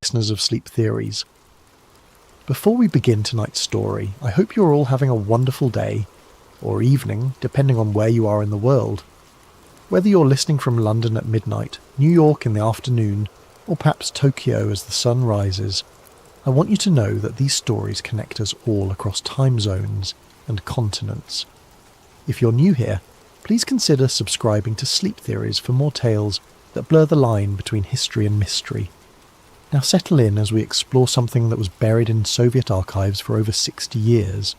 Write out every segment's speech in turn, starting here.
listeners of Sleep Theories. Before we begin tonight's story, I hope you're all having a wonderful day, or evening, depending on where you are in the world. Whether you're listening from London at midnight, New York in the afternoon, or perhaps Tokyo as the sun rises, I want you to know that these stories connect us all across time zones and continents. If you're new here, please consider subscribing to Sleep Theories for more tales that blur the line between history and mystery. Now settle in as we explore something that was buried in Soviet archives for over 60 years.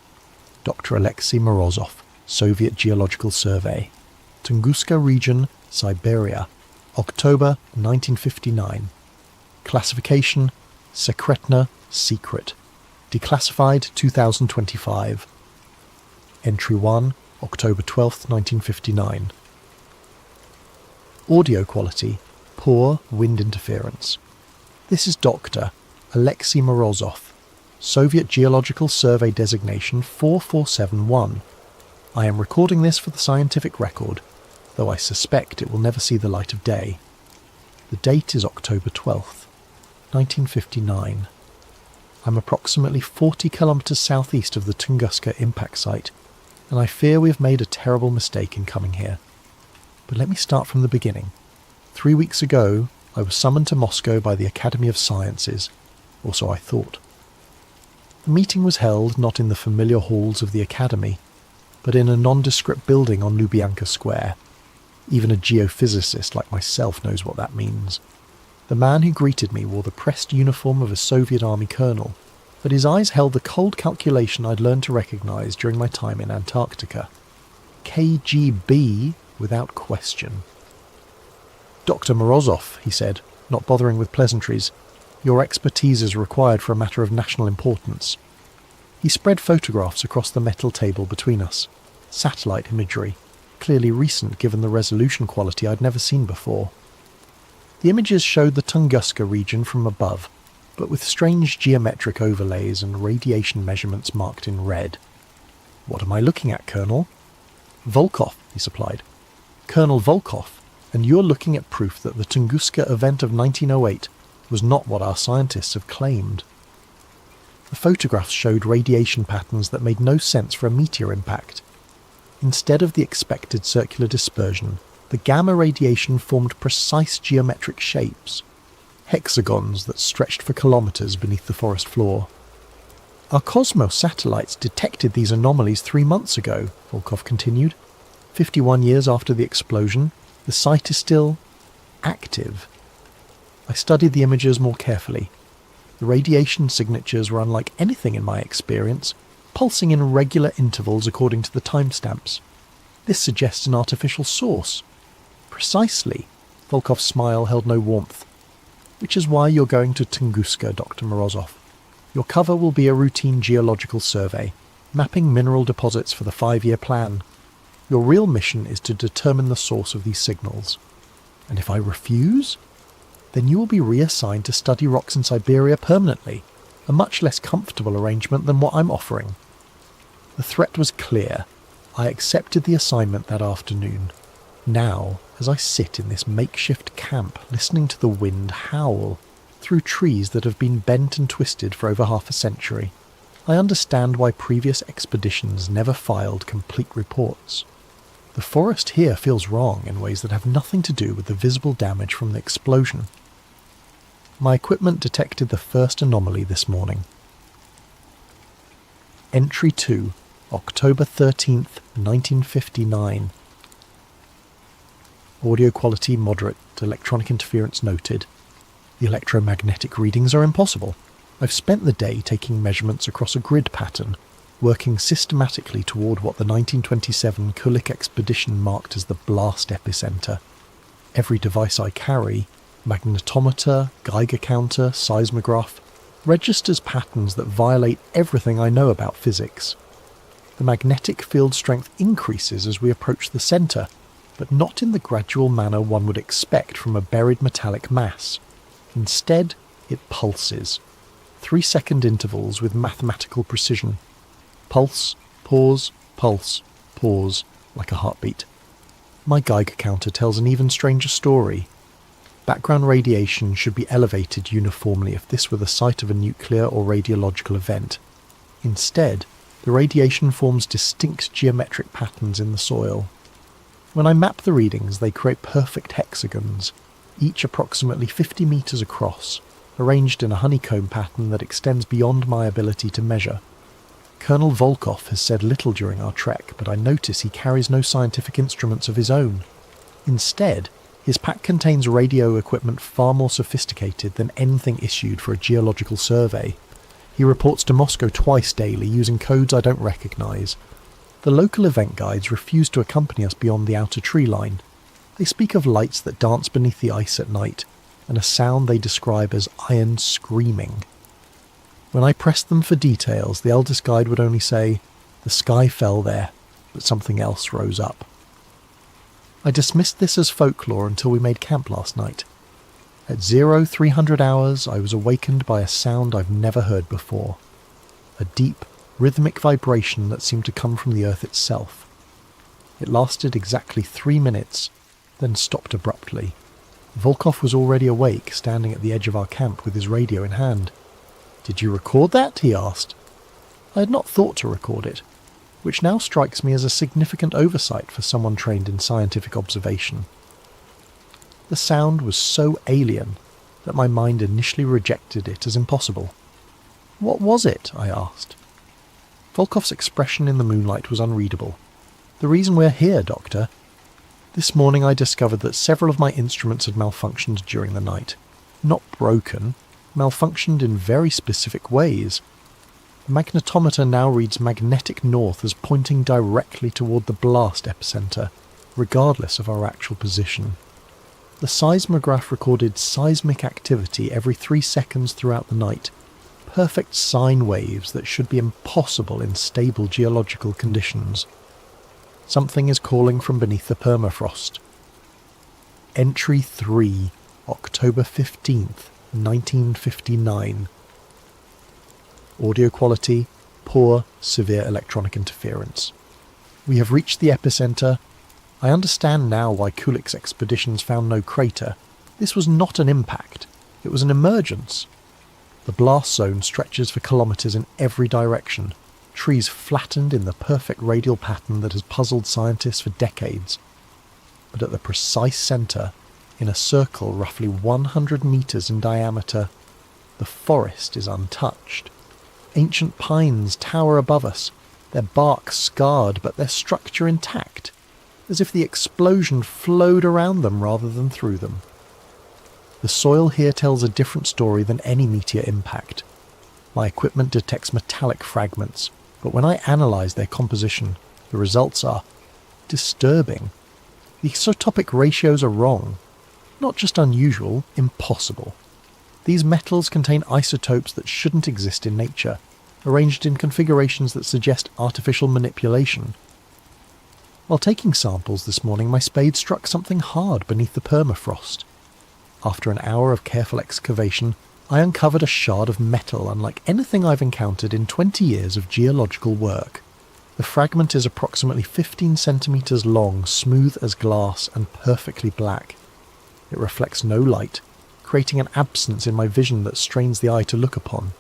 Dr. Alexei Morozov, Soviet Geological Survey. Tunguska Region, Siberia. October 1959. Classification: Sekretna, secret. Declassified 2025. Entry 1, October 12th, 1959. Audio quality: poor wind interference. This is Dr. Alexei Morozov, Soviet Geological Survey designation 4471. I am recording this for the scientific record, though I suspect it will never see the light of day. The date is October 12th, 1959. I'm approximately 40 kilometers southeast of the Tunguska impact site, and I fear we have made a terrible mistake in coming here. But let me start from the beginning. 3 weeks ago, I was summoned to Moscow by the Academy of Sciences, or so I thought. The meeting was held not in the familiar halls of the Academy, but in a nondescript building on Lubyanka Square. Even a geophysicist like myself knows what that means. The man who greeted me wore the pressed uniform of a Soviet army colonel, but his eyes held the cold calculation I'd learned to recognise during my time in Antarctica. KGB without question. Dr. Morozov, he said, not bothering with pleasantries, your expertise is required for a matter of national importance. He spread photographs across the metal table between us. Satellite imagery, clearly recent given the resolution quality I'd never seen before. The images showed the Tunguska region from above, but with strange geometric overlays and radiation measurements marked in red. What am I looking at, Colonel? Volkov, he supplied. Colonel Volkov, and you're looking at proof that the Tunguska event of 1908 was not what our scientists have claimed. The photographs showed radiation patterns that made no sense for a meteor impact. Instead of the expected circular dispersion, the gamma radiation formed precise geometric shapes, hexagons that stretched for kilometres beneath the forest floor. Our Cosmos satellites detected these anomalies 3 months ago, Volkov continued. 51 years after the explosion, the site is still active. I studied the images more carefully. The radiation signatures were unlike anything in my experience, pulsing in regular intervals according to the timestamps. This suggests an artificial source. Precisely. Volkov's smile held no warmth. Which is why you're going to Tunguska, Dr. Morozov. Your cover will be a routine geological survey, mapping mineral deposits for the 5-year plan. Your real mission is to determine the source of these signals. And if I refuse, then you will be reassigned to study rocks in Siberia permanently, a much less comfortable arrangement than what I'm offering. The threat was clear. I accepted the assignment that afternoon. Now, as I sit in this makeshift camp listening to the wind howl through trees that have been bent and twisted for over half a century, I understand why previous expeditions never filed complete reports. The forest here feels wrong in ways that have nothing to do with the visible damage from the explosion. My equipment detected the first anomaly this morning. Entry 2, October 13th, 1959. Audio quality moderate, electronic interference noted. The electromagnetic readings are impossible. I've spent the day taking measurements across a grid pattern, working systematically toward what the 1927 Kulik expedition marked as the blast epicenter. Every device I carry, magnetometer, Geiger counter, seismograph, registers patterns that violate everything I know about physics. The magnetic field strength increases as we approach the center, but not in the gradual manner one would expect from a buried metallic mass. Instead, it pulses. 3-second intervals with mathematical precision. Pulse, pause, like a heartbeat. My Geiger counter tells an even stranger story. Background radiation should be elevated uniformly if this were the site of a nuclear or radiological event. Instead, the radiation forms distinct geometric patterns in the soil. When I map the readings, they create perfect hexagons, each approximately 50 meters across, arranged in a honeycomb pattern that extends beyond my ability to measure. Colonel Volkov has said little during our trek, but I notice he carries no scientific instruments of his own. Instead, his pack contains radio equipment far more sophisticated than anything issued for a geological survey. He reports to Moscow twice daily using codes I don't recognise. The local event guides refuse to accompany us beyond the outer tree line. They speak of lights that dance beneath the ice at night, and a sound they describe as iron screaming. When I pressed them for details, the eldest guide would only say, "The sky fell there, but something else rose up." I dismissed this as folklore until we made camp last night. At 0300 hours, I was awakened by a sound I've never heard before. A deep, rhythmic vibration that seemed to come from the earth itself. It lasted exactly 3 minutes, then stopped abruptly. Volkov was already awake, standing at the edge of our camp with his radio in hand. "Did you record that?" he asked. I had not thought to record it, which now strikes me as a significant oversight for someone trained in scientific observation. The sound was so alien that my mind initially rejected it as impossible. "What was it?" I asked. Volkov's expression in the moonlight was unreadable. "The reason we're here, Doctor. This morning I discovered that several of my instruments had malfunctioned during the night. Not broken, malfunctioned in very specific ways. The magnetometer now reads magnetic north as pointing directly toward the blast epicenter, regardless of our actual position. The seismograph recorded seismic activity every 3 seconds throughout the night, perfect sine waves that should be impossible in stable geological conditions. Something is calling from beneath the permafrost. Entry 3, October 15th, 1959. Audio quality, poor, severe electronic interference. We have reached the epicenter. I understand now why Kulik's expeditions found no crater. This was not an impact. It was an emergence. The blast zone stretches for kilometers in every direction, trees flattened in the perfect radial pattern that has puzzled scientists for decades. But at the precise center, in a circle roughly 100 meters in diameter, the forest is untouched. Ancient pines tower above us, their bark scarred but their structure intact, as if the explosion flowed around them rather than through them. The soil here tells a different story than any meteor impact. My equipment detects metallic fragments, but when I analyse their composition, the results are disturbing. The isotopic ratios are wrong. Not just unusual, impossible. These metals contain isotopes that shouldn't exist in nature, arranged in configurations that suggest artificial manipulation. While taking samples this morning, my spade struck something hard beneath the permafrost. After an hour of careful excavation, I uncovered a shard of metal unlike anything I've encountered in 20 years of geological work. The fragment is approximately 15 centimeters long, smooth as glass, and perfectly black. It reflects no light, creating an absence in my vision that strains the eye to look upon.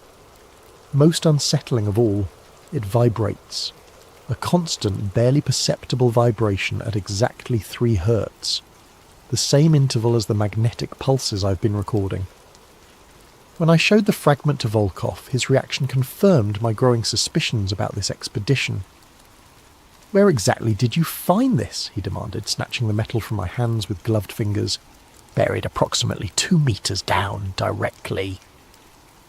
Most unsettling of all, it vibrates. A constant, barely perceptible vibration at exactly 3 hertz. The same interval as the magnetic pulses I've been recording. When I showed the fragment to Volkov, his reaction confirmed my growing suspicions about this expedition. "Where exactly did you find this?" he demanded, snatching the metal from my hands with gloved fingers. "Buried approximately 2 meters down, directly.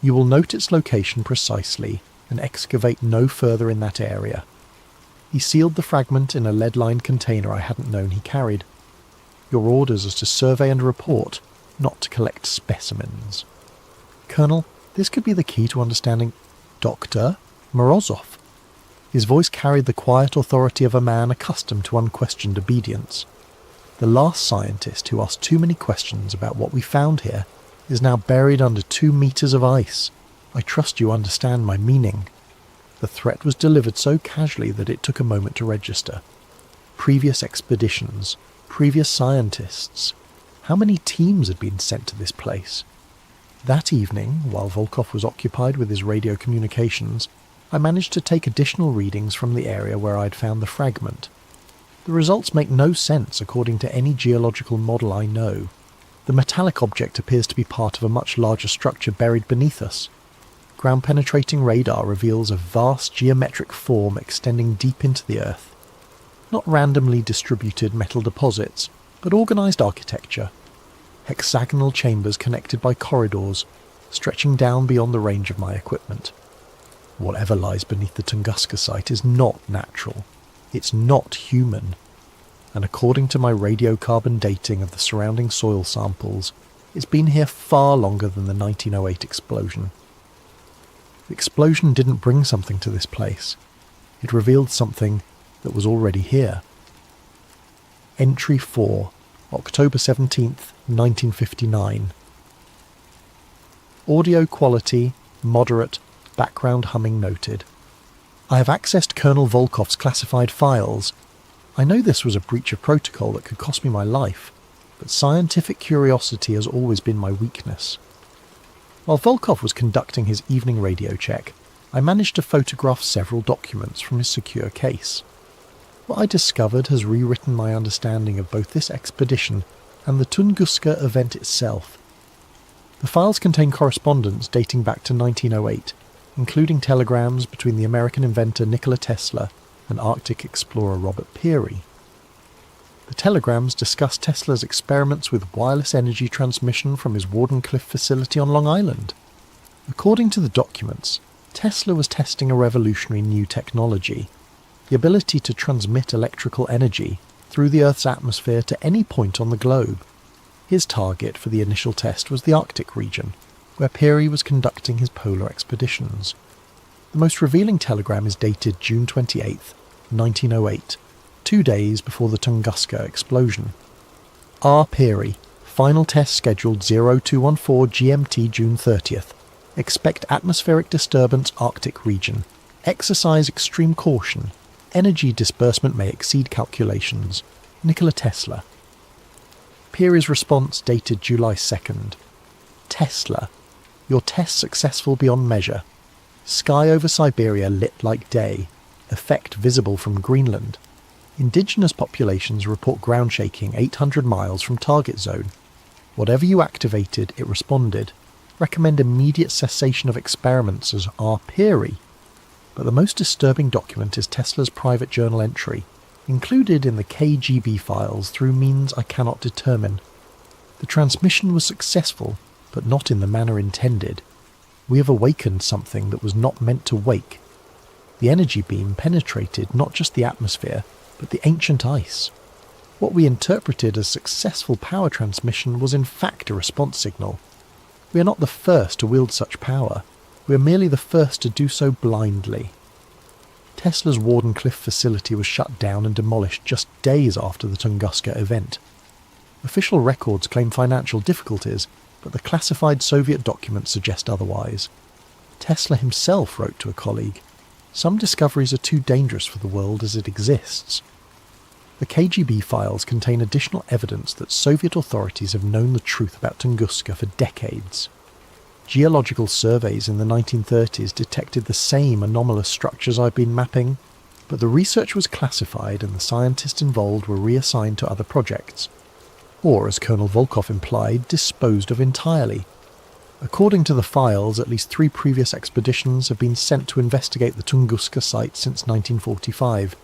You will note its location precisely and excavate no further in that area." He sealed the fragment in a lead-lined container I hadn't known he carried. "Your orders are to survey and report, not to collect specimens." "Colonel, this could be the key to understanding Dr. Morozov." His voice carried the quiet authority of a man accustomed to unquestioned obedience. "The last scientist who asked too many questions about what we found here is now buried under 2 meters of ice. I trust you understand my meaning." The threat was delivered so casually that it took a moment to register. Previous expeditions, previous scientists. How many teams had been sent to this place? That evening, while Volkov was occupied with his radio communications, I managed to take additional readings from the area where I'd found the fragment. The results make no sense according to any geological model I know. The metallic object appears to be part of a much larger structure buried beneath us. Ground-penetrating radar reveals a vast geometric form extending deep into the earth. Not randomly distributed metal deposits, but organised architecture. Hexagonal chambers connected by corridors, stretching down beyond the range of my equipment. Whatever lies beneath the Tunguska site is not natural. It's not human. And according to my radiocarbon dating of the surrounding soil samples, it's been here far longer than the 1908 explosion. The explosion didn't bring something to this place. It revealed something that was already here. Entry 4, October 17th, 1959. Audio quality, moderate, background humming noted. I have accessed Colonel Volkov's classified files. I know this was a breach of protocol that could cost me my life, but scientific curiosity has always been my weakness. While Volkov was conducting his evening radio check, I managed to photograph several documents from his secure case. What I discovered has rewritten my understanding of both this expedition and the Tunguska event itself. The files contain correspondence dating back to 1908, including telegrams between the American inventor Nikola Tesla and Arctic explorer Robert Peary. The telegrams discuss Tesla's experiments with wireless energy transmission from his Wardenclyffe facility on Long Island. According to the documents, Tesla was testing a revolutionary new technology, the ability to transmit electrical energy through the Earth's atmosphere to any point on the globe. His target for the initial test was the Arctic region, where Peary was conducting his polar expeditions. The most revealing telegram is dated June 28, 1908, 2 days before the Tunguska explosion. R. Peary, final test scheduled 0214 GMT June 30th. Expect atmospheric disturbance Arctic region. Exercise extreme caution. Energy disbursement may exceed calculations. Nikola Tesla. Peary's response dated July 2nd. Tesla. Your test successful beyond measure. Sky over Siberia lit like day. Effect visible from Greenland. Indigenous populations report ground shaking 800 miles from target zone. Whatever you activated, it responded. Recommend immediate cessation of experiments as R. Peary. But the most disturbing document is Tesla's private journal entry, included in the KGB files through means I cannot determine. The transmission was successful, but not in the manner intended. We have awakened something that was not meant to wake. The energy beam penetrated not just the atmosphere, but the ancient ice. What we interpreted as successful power transmission was in fact a response signal. We are not the first to wield such power. We are merely the first to do so blindly. Tesla's Wardenclyffe facility was shut down and demolished just days after the Tunguska event. Official records claim financial difficulties, but the classified Soviet documents suggest otherwise. Tesla himself wrote to a colleague, "Some discoveries are too dangerous for the world as it exists." The KGB files contain additional evidence that Soviet authorities have known the truth about Tunguska for decades. Geological surveys in the 1930s detected the same anomalous structures I've been mapping, but the research was classified and the scientists involved were reassigned to other projects, or, as Colonel Volkov implied, disposed of entirely. According to the files, at least 3 previous expeditions have been sent to investigate the Tunguska site since 1945.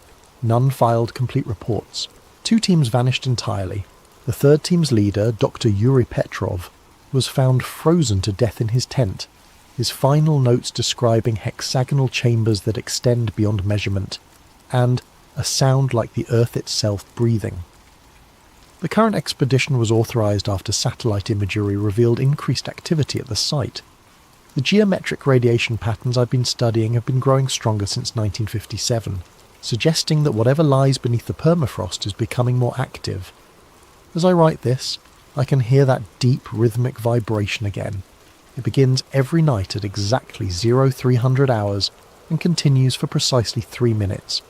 None filed complete reports. 2 teams vanished entirely. The 3rd team's leader, Dr. Yuri Petrov, was found frozen to death in his tent, his final notes describing hexagonal chambers that extend beyond measurement, and a sound like the Earth itself breathing. The current expedition was authorized after satellite imagery revealed increased activity at the site. The geometric radiation patterns I've been studying have been growing stronger since 1957, suggesting that whatever lies beneath the permafrost is becoming more active. As I write this, I can hear that deep rhythmic vibration again. It begins every night at exactly 0300 hours and continues for precisely 3 minutes.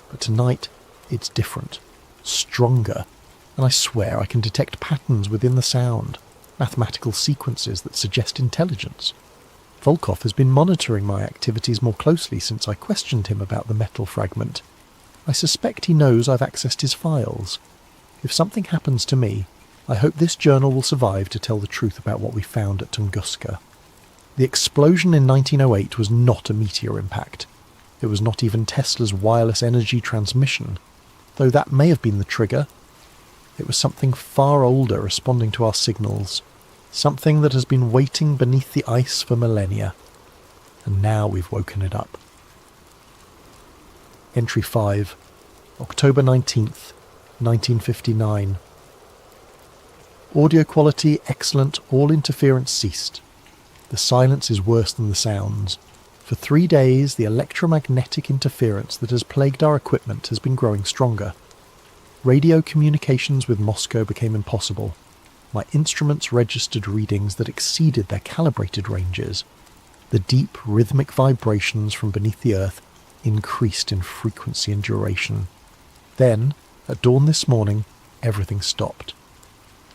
But tonight, it's different, stronger. and I swear I can detect patterns within the sound, mathematical sequences that suggest intelligence. Volkov has been monitoring my activities more closely since I questioned him about the metal fragment. I suspect he knows I've accessed his files. If something happens to me, I hope this journal will survive to tell the truth about what we found at Tunguska. The explosion in 1908 was not a meteor impact. It was not even Tesla's wireless energy transmission, though that may have been the trigger. It was something far older responding to our signals, something that has been waiting beneath the ice for millennia, and now we've woken it up. Entry 5, October 19th, 1959. Audio quality excellent, all interference ceased. The silence is worse than the sounds. For 3 days, the electromagnetic interference that has plagued our equipment has been growing stronger. Radio communications with Moscow became impossible. My instruments registered readings that exceeded their calibrated ranges. The deep, rhythmic vibrations from beneath the earth increased in frequency and duration. Then, at dawn this morning, everything stopped.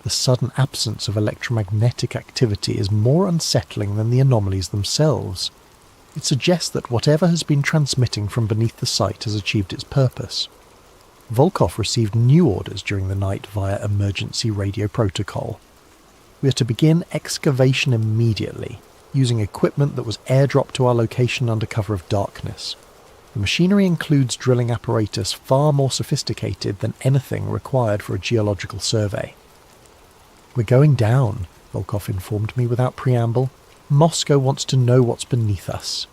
The sudden absence of electromagnetic activity is more unsettling than the anomalies themselves. It suggests that whatever has been transmitting from beneath the site has achieved its purpose. Volkov received new orders during the night via emergency radio protocol. We are to begin excavation immediately, using equipment that was airdropped to our location under cover of darkness. The machinery includes drilling apparatus far more sophisticated than anything required for a geological survey. "We're going down," Volkov informed me without preamble. "Moscow wants to know what's beneath us."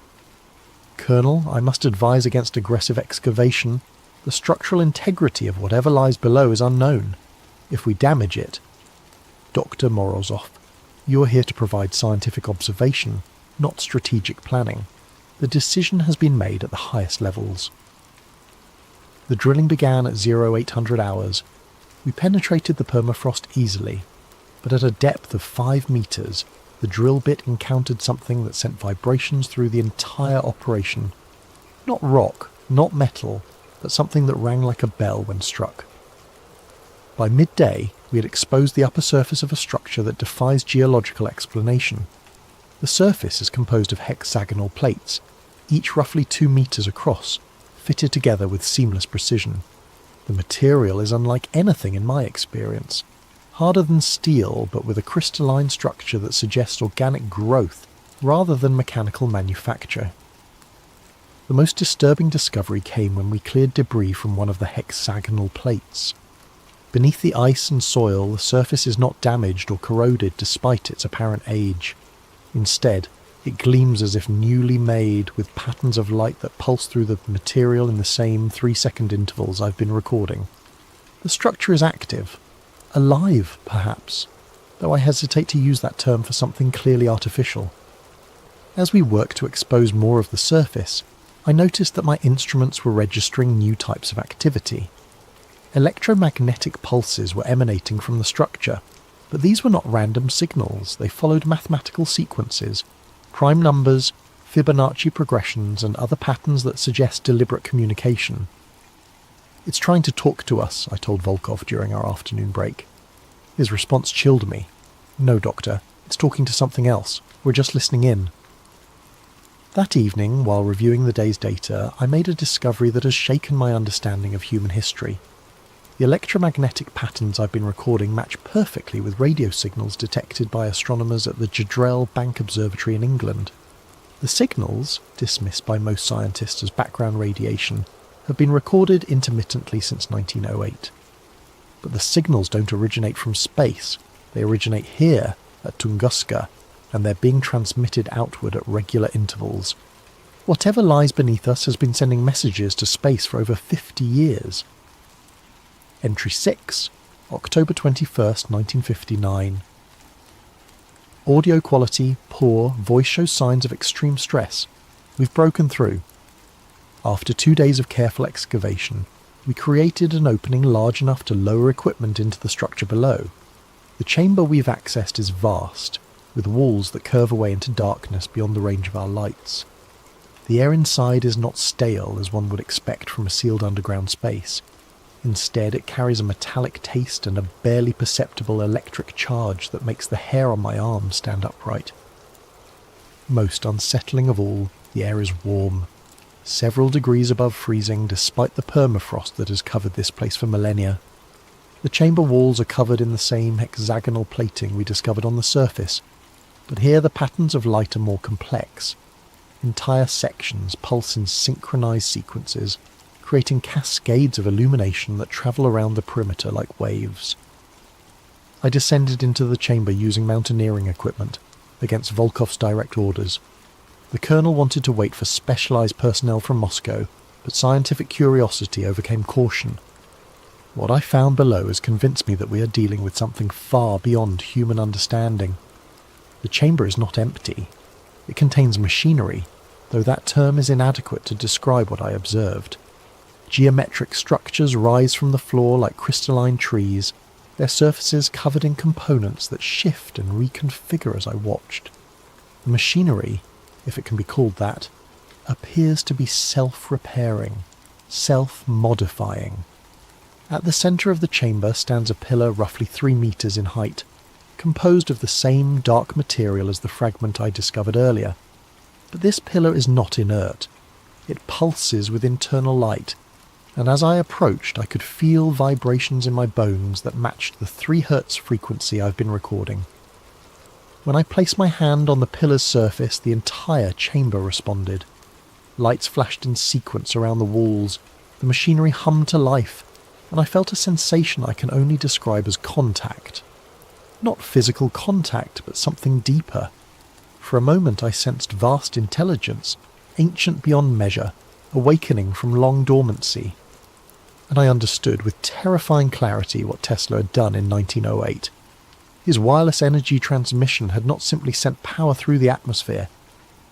"Colonel, I must advise against aggressive excavation. The structural integrity of whatever lies below is unknown. If we damage it..." "Dr. Morozov, you are here to provide scientific observation, not strategic planning. The decision has been made at the highest levels." The drilling began at 0800 hours. We penetrated the permafrost easily, but at a depth of 5 meters, the drill bit encountered something that sent vibrations through the entire operation. Not rock, not metal, but something that rang like a bell when struck. By midday, we had exposed the upper surface of a structure that defies geological explanation. The surface is composed of hexagonal plates, each roughly 2 meters across, fitted together with seamless precision. The material is unlike anything in my experience. Harder than steel, but with a crystalline structure that suggests organic growth rather than mechanical manufacture. The most disturbing discovery came when we cleared debris from one of the hexagonal plates. Beneath the ice and soil, the surface is not damaged or corroded despite its apparent age. Instead, it gleams as if newly made, with patterns of light that pulse through the material in the same 3-second intervals I've been recording. The structure is active. Alive, perhaps, though I hesitate to use that term for something clearly artificial. As we work to expose more of the surface, I noticed that my instruments were registering new types of activity. Electromagnetic pulses were emanating from the structure, but these were not random signals. They followed mathematical sequences, prime numbers, Fibonacci progressions, and other patterns that suggest deliberate communication. "It's trying to talk to us," I told Volkov during our afternoon break. His response chilled me. "No, Doctor, it's talking to something else. We're just listening in." That evening, while reviewing the day's data, I made a discovery that has shaken my understanding of human history. The electromagnetic patterns I've been recording match perfectly with radio signals detected by astronomers at the Jadrell Bank Observatory in England. The signals, dismissed by most scientists as background radiation, have been recorded intermittently since 1908. But the signals don't originate from space. They originate here, at Tunguska, and they're being transmitted outward at regular intervals. Whatever lies beneath us has been sending messages to space for over 50 years. Entry 6, October 21st, 1959. Audio quality poor, voice shows signs of extreme stress. We've broken through. After 2 days of careful excavation, we created an opening large enough to lower equipment into the structure below. The chamber we've accessed is vast, with walls that curve away into darkness beyond the range of our lights. The air inside is not stale as one would expect from a sealed underground space. Instead, it carries a metallic taste and a barely perceptible electric charge that makes the hair on my arm stand upright. Most unsettling of all, the air is warm, several degrees above freezing despite the permafrost that has covered this place for millennia. The chamber walls are covered in the same hexagonal plating we discovered on the surface, but here the patterns of light are more complex. Entire sections pulse in synchronized sequences, creating cascades of illumination that travel around the perimeter like waves. I descended into the chamber using mountaineering equipment, against Volkov's direct orders. The colonel wanted to wait for specialized personnel from Moscow, but scientific curiosity overcame caution. What I found below has convinced me that we are dealing with something far beyond human understanding. The chamber is not empty. It contains machinery, though that term is inadequate to describe what I observed. Geometric structures rise from the floor like crystalline trees, their surfaces covered in components that shift and reconfigure as I watched. The machinery, if it can be called that, appears to be self-repairing, self-modifying. At the centre of the chamber stands a pillar roughly 3 meters in height, composed of the same dark material as the fragment I discovered earlier. But this pillar is not inert. It pulses with internal light, and as I approached I could feel vibrations in my bones that matched the 3 Hz frequency I've been recording. When I placed my hand on the pillar's surface, the entire chamber responded. Lights flashed in sequence around the walls, the machinery hummed to life, and I felt a sensation I can only describe as contact. Not physical contact, but something deeper. For a moment I sensed vast intelligence, ancient beyond measure, awakening from long dormancy. And I understood with terrifying clarity what Tesla had done in 1908. His wireless energy transmission had not simply sent power through the atmosphere.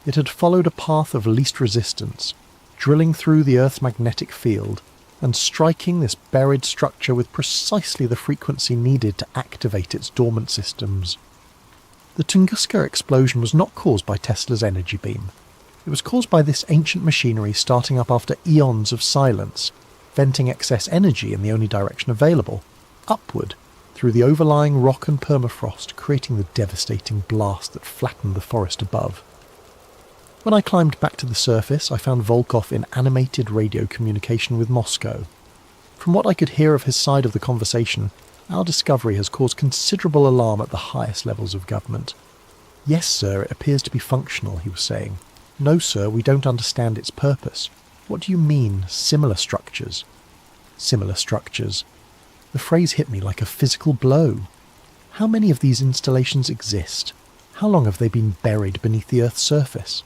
It had followed a path of least resistance, drilling through the Earth's magnetic field and striking this buried structure with precisely the frequency needed to activate its dormant systems. The Tunguska explosion was not caused by Tesla's energy beam. It was caused by this ancient machinery starting up after eons of silence, venting excess energy in the only direction available, upward, through the overlying rock and permafrost, creating the devastating blast that flattened the forest above. When I climbed back to the surface, I found Volkov in animated radio communication with Moscow. From what I could hear of his side of the conversation, our discovery has caused considerable alarm at the highest levels of government. Yes, sir, it appears to be functional, he was saying. No, sir, we don't understand its purpose. What do you mean, similar structures? Similar structures. The phrase hit me like a physical blow. How many of these installations exist? How long have they been buried beneath the Earth's surface?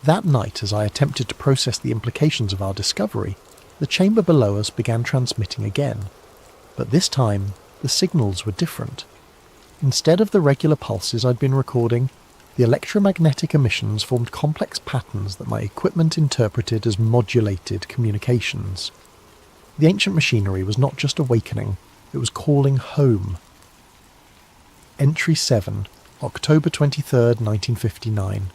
That night, as I attempted to process the implications of our discovery, the chamber below us began transmitting again. But this time, the signals were different. Instead of the regular pulses I'd been recording, the electromagnetic emissions formed complex patterns that my equipment interpreted as modulated communications. The ancient machinery was not just awakening, it was calling home. Entry 7, October 23rd, 1959.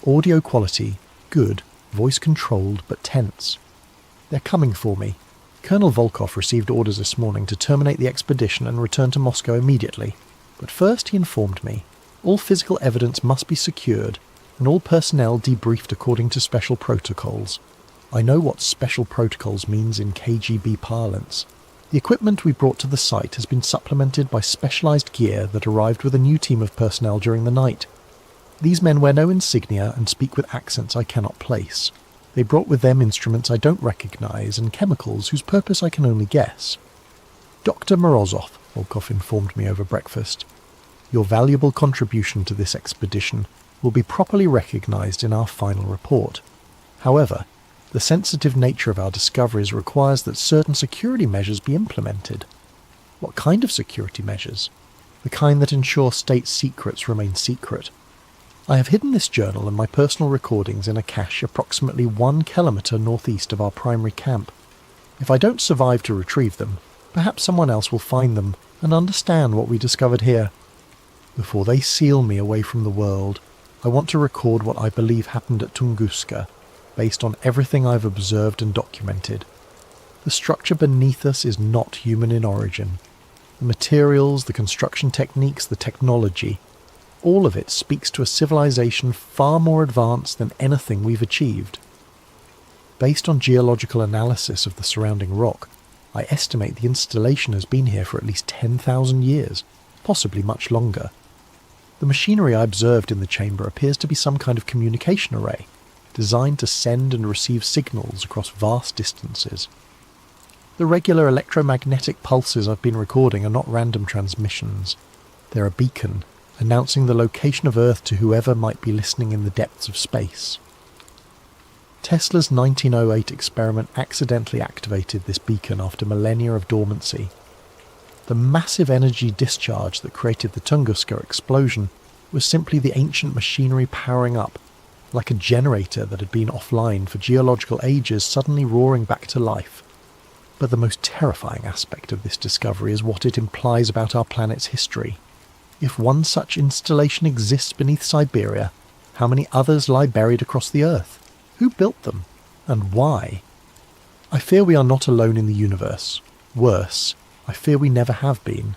Audio quality, good, voice controlled but tense. They're coming for me. Colonel Volkov received orders this morning to terminate the expedition and return to Moscow immediately. But first he informed me, all physical evidence must be secured and all personnel debriefed according to special protocols. I know what special protocols means in KGB parlance. The equipment we brought to the site has been supplemented by specialized gear that arrived with a new team of personnel during the night. These men wear no insignia and speak with accents I cannot place. They brought with them instruments I don't recognize and chemicals whose purpose I can only guess. Dr. Morozov, Volkov informed me over breakfast. Your valuable contribution to this expedition will be properly recognized in our final report. However, the sensitive nature of our discoveries requires that certain security measures be implemented. What kind of security measures? The kind that ensure state secrets remain secret. I have hidden this journal and my personal recordings in a cache approximately 1 kilometre northeast of our primary camp. If I don't survive to retrieve them, perhaps someone else will find them and understand what we discovered here. Before they seal me away from the world, I want to record what I believe happened at Tunguska, based on everything I've observed and documented, The structure beneath us is not human in origin. The materials, the construction techniques, the technology, all of it speaks to a civilization far more advanced than anything we've achieved. Based on geological analysis of the surrounding rock, I estimate the installation has been here for at least 10,000 years, possibly much longer. The machinery I observed in the chamber appears to be some kind of communication array, designed to send and receive signals across vast distances. The regular electromagnetic pulses I've been recording are not random transmissions. They're a beacon, announcing the location of Earth to whoever might be listening in the depths of space. Tesla's 1908 experiment accidentally activated this beacon after millennia of dormancy. The massive energy discharge that created the Tunguska explosion was simply the ancient machinery powering up, like a generator that had been offline for geological ages suddenly roaring back to life. But the most terrifying aspect of this discovery is what it implies about our planet's history. If one such installation exists beneath Siberia, how many others lie buried across the Earth? Who built them? And why? I fear we are not alone in the universe. Worse, I fear we never have been.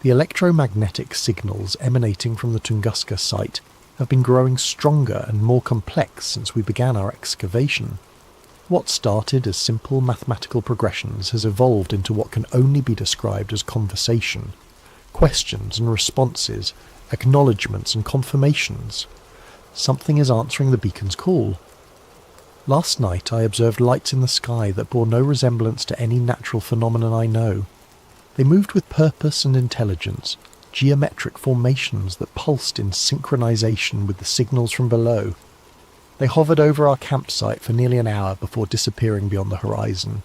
The electromagnetic signals emanating from the Tunguska site have been growing stronger and more complex since we began our excavation. What started as simple mathematical progressions has evolved into what can only be described as conversation, questions and responses, acknowledgements and confirmations. Something is answering the beacon's call. Last night I observed lights in the sky that bore no resemblance to any natural phenomenon I know. They moved with purpose and intelligence, geometric formations that pulsed in synchronization with the signals from below. They hovered over our campsite for nearly an hour before disappearing beyond the horizon.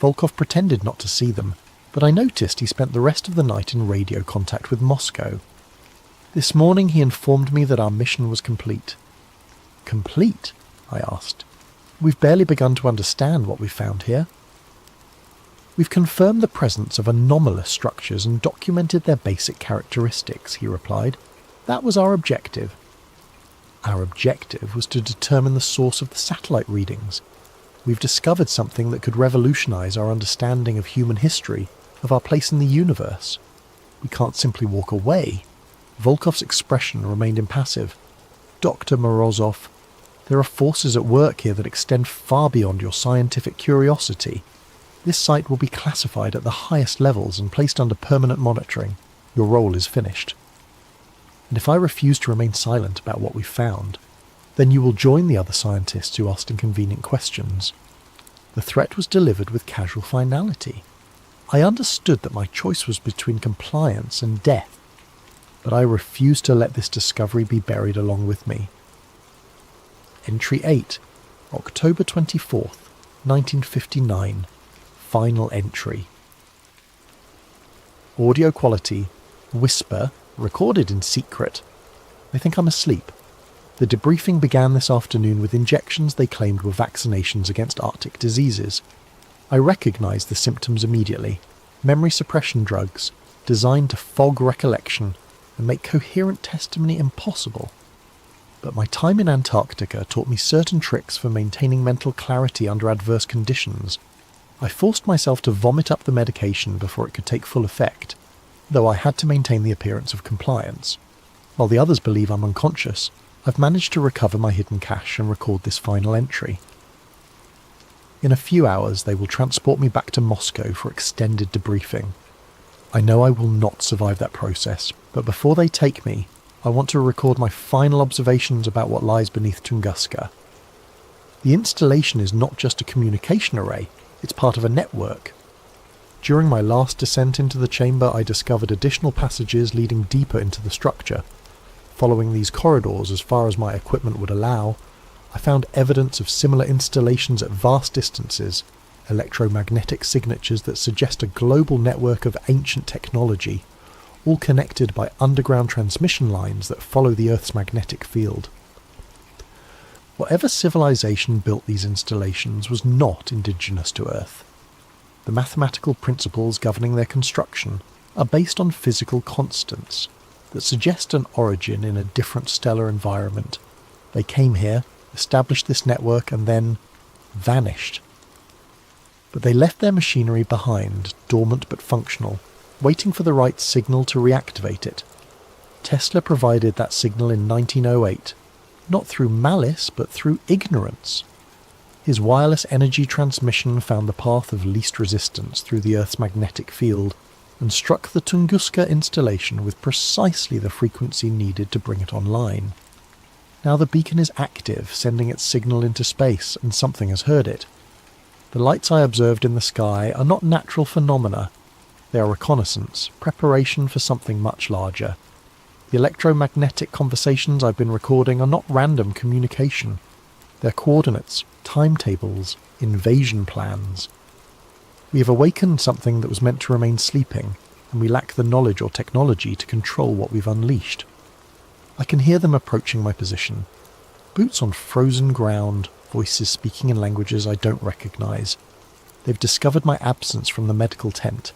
Volkov pretended not to see them, but I noticed he spent the rest of the night in radio contact with Moscow. This morning he informed me that our mission was complete. Complete? I asked. We've barely begun to understand what we've found here. We've confirmed the presence of anomalous structures and documented their basic characteristics, he replied. That was our objective. Our objective was to determine the source of the satellite readings. We've discovered something that could revolutionize our understanding of human history, of our place in the universe. We can't simply walk away. Volkov's expression remained impassive. Dr. Morozov, there are forces at work here that extend far beyond your scientific curiosity. This site will be classified at the highest levels and placed under permanent monitoring. Your role is finished. And if I refuse to remain silent about what we've found, then you will join the other scientists who asked inconvenient questions. The threat was delivered with casual finality. I understood that my choice was between compliance and death, but I refused to let this discovery be buried along with me. Entry 8, October 24th, 1959. Final entry. Audio quality, whisper, recorded in secret. They think I'm asleep. The debriefing began this afternoon with injections they claimed were vaccinations against Arctic diseases. I recognized the symptoms immediately. Memory suppression drugs, designed to fog recollection and make coherent testimony impossible. But my time in Antarctica taught me certain tricks for maintaining mental clarity under adverse conditions. I forced myself to vomit up the medication before it could take full effect, though I had to maintain the appearance of compliance. While the others believe I'm unconscious, I've managed to recover my hidden cache and record this final entry. In a few hours they will transport me back to Moscow for extended debriefing. I know I will not survive that process, but before they take me, I want to record my final observations about what lies beneath Tunguska. The installation is not just a communication array, it's part of a network. During my last descent into the chamber, I discovered additional passages leading deeper into the structure. Following these corridors as far as my equipment would allow, I found evidence of similar installations at vast distances, electromagnetic signatures that suggest a global network of ancient technology, all connected by underground transmission lines that follow the Earth's magnetic field. Whatever civilization built these installations was not indigenous to Earth. The mathematical principles governing their construction are based on physical constants that suggest an origin in a different stellar environment. They came here, established this network, and then vanished. But they left their machinery behind, dormant but functional, waiting for the right signal to reactivate it. Tesla provided that signal in 1908, not through malice but through ignorance. His wireless energy transmission found the path of least resistance through the Earth's magnetic field and struck the Tunguska installation with precisely the frequency needed to bring it online. Now the beacon is active, sending its signal into space, and something has heard it. The lights I observed in the sky are not natural phenomena. They are reconnaissance, preparation for something much larger. The electromagnetic conversations I've been recording are not random communication. They're coordinates, timetables, invasion plans. We have awakened something that was meant to remain sleeping, and we lack the knowledge or technology to control what we've unleashed. I can hear them approaching my position. Boots on frozen ground, voices speaking in languages I don't recognise. They've discovered my absence from the medical tent.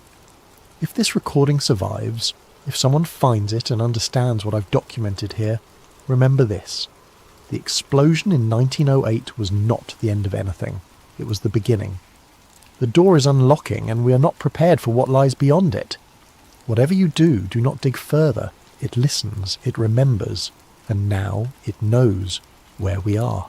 If this recording survives, if someone finds it and understands what I've documented here, remember this. The explosion in 1908 was not the end of anything. It was the beginning. The door is unlocking and we are not prepared for what lies beyond it. Whatever you do, do not dig further. It listens, it remembers, and now it knows where we are.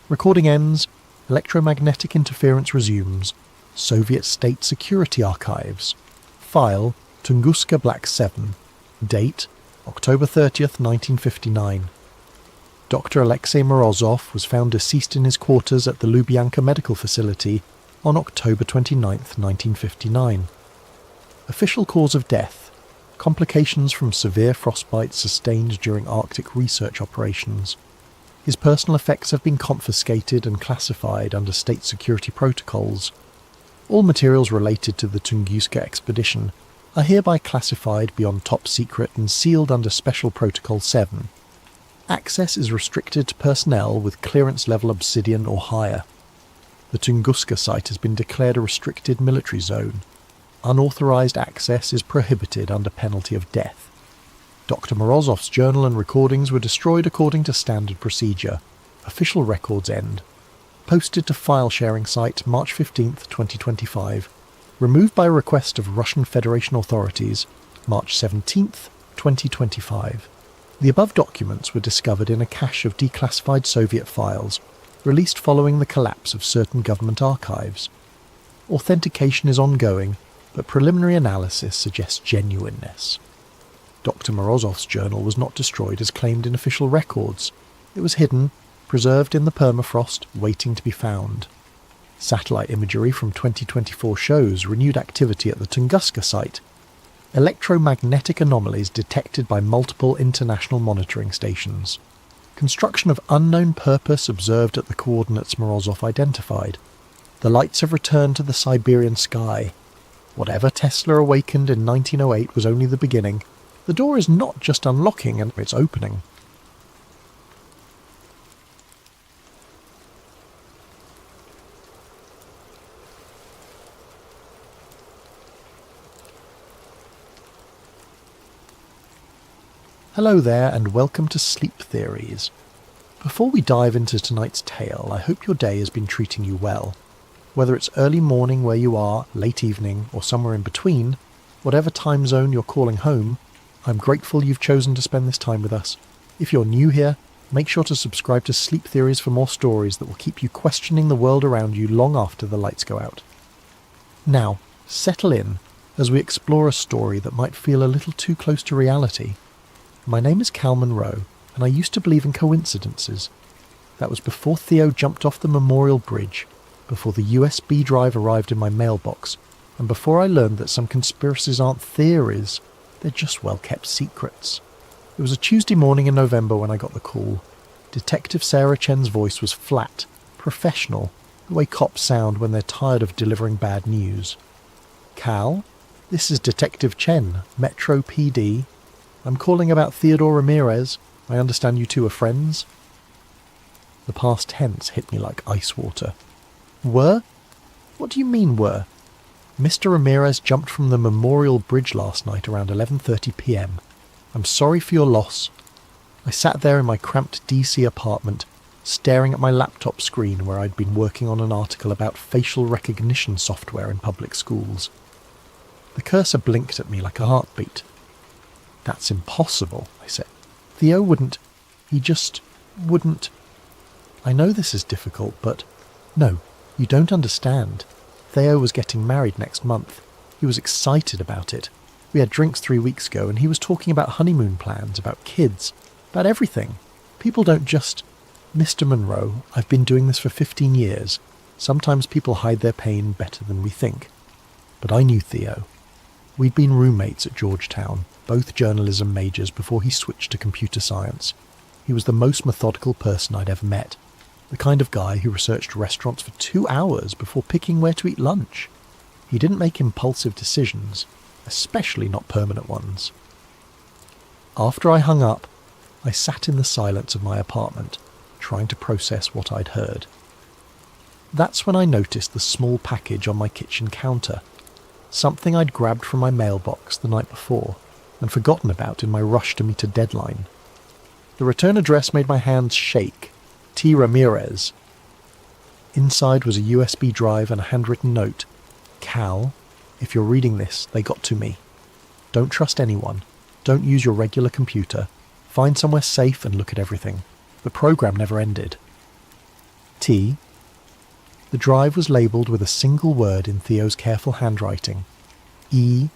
Recording ends, electromagnetic interference resumes, Soviet State Security Archives. File, Tunguska Black 7. Date, October 30th, 1959. Dr. Alexei Morozov was found deceased in his quarters at the Lubyanka Medical Facility on October 29th, 1959. Official cause of death: complications from severe frostbite sustained during Arctic research operations. His personal effects have been confiscated and classified under state security protocols. All materials related to the Tunguska expedition are hereby classified beyond top secret and sealed under Special Protocol 7. Access is restricted to personnel with clearance level Obsidian or higher. The Tunguska site has been declared a restricted military zone. Unauthorized access is prohibited under penalty of death. Dr. Morozov's journal and recordings were destroyed according to standard procedure. Official records end. Posted to file sharing site March 15th, 2025. Removed by request of Russian Federation authorities March 17th, 2025. The above documents were discovered in a cache of declassified Soviet files, released following the collapse of certain government archives. Authentication is ongoing, but preliminary analysis suggests genuineness. Dr. Morozov's journal was not destroyed as claimed in official records. It was hidden, preserved in the permafrost, waiting to be found. Satellite imagery from 2024 shows renewed activity at the Tunguska site. Electromagnetic anomalies detected by multiple international monitoring stations. Construction of unknown purpose observed at the coordinates Morozov identified. The lights have returned to the Siberian sky. Whatever Tesla awakened in 1908 was only the beginning. The door is not just unlocking, and it's opening. Hello there and welcome to Sleep Theories. Before we dive into tonight's tale, I hope your day has been treating you well. Whether it's early morning where you are, late evening, or somewhere in between, whatever time zone you're calling home, I'm grateful you've chosen to spend this time with us. If you're new here, make sure to subscribe to Sleep Theories for more stories that will keep you questioning the world around you long after the lights go out. Now, settle in as we explore a story that might feel a little too close to reality. My name is Cal Monroe, and I used to believe in coincidences. That was before Theo jumped off the Memorial Bridge, before the USB drive arrived in my mailbox, and before I learned that some conspiracies aren't theories, they're just well-kept secrets. It was a Tuesday morning in November when I got the call. Detective Sarah Chen's voice was flat, professional, the way cops sound when they're tired of delivering bad news. Cal, this is Detective Chen, Metro PD. I'm calling about Theodore Ramirez. I understand you two are friends? The past tense hit me like ice water. Were? What do you mean were? Mr. Ramirez jumped from the Memorial Bridge last night around 11:30 p.m. I'm sorry for your loss. I sat there in my cramped DC apartment, staring at my laptop screen where I'd been working on an article about facial recognition software in public schools. The cursor blinked at me like a heartbeat. "That's impossible," I said. "Theo wouldn't. He just wouldn't. I know this is difficult, but no, you don't understand. Theo was getting married next month. He was excited about it. We had drinks 3 weeks ago and he was talking about honeymoon plans, about kids, about everything. People don't just... Mr. Monroe, I've been doing this for 15 years. Sometimes people hide their pain better than we think. But I knew Theo. We'd been roommates at Georgetown, both journalism majors before he switched to computer science. He was the most methodical person I'd ever met. The kind of guy who researched restaurants for 2 hours before picking where to eat lunch. He didn't make impulsive decisions, especially not permanent ones. After I hung up, I sat in the silence of my apartment, trying to process what I'd heard. That's when I noticed the small package on my kitchen counter, something I'd grabbed from my mailbox the night before and forgotten about in my rush to meet a deadline. The return address made my hands shake. T. Ramirez. Inside was a USB drive and a handwritten note. "Cal, if you're reading this, they got to me. Don't trust anyone. Don't use your regular computer. Find somewhere safe and look at everything. The program never ended." T. The drive was labelled with a single word in Theo's careful handwriting. E-C-H-O.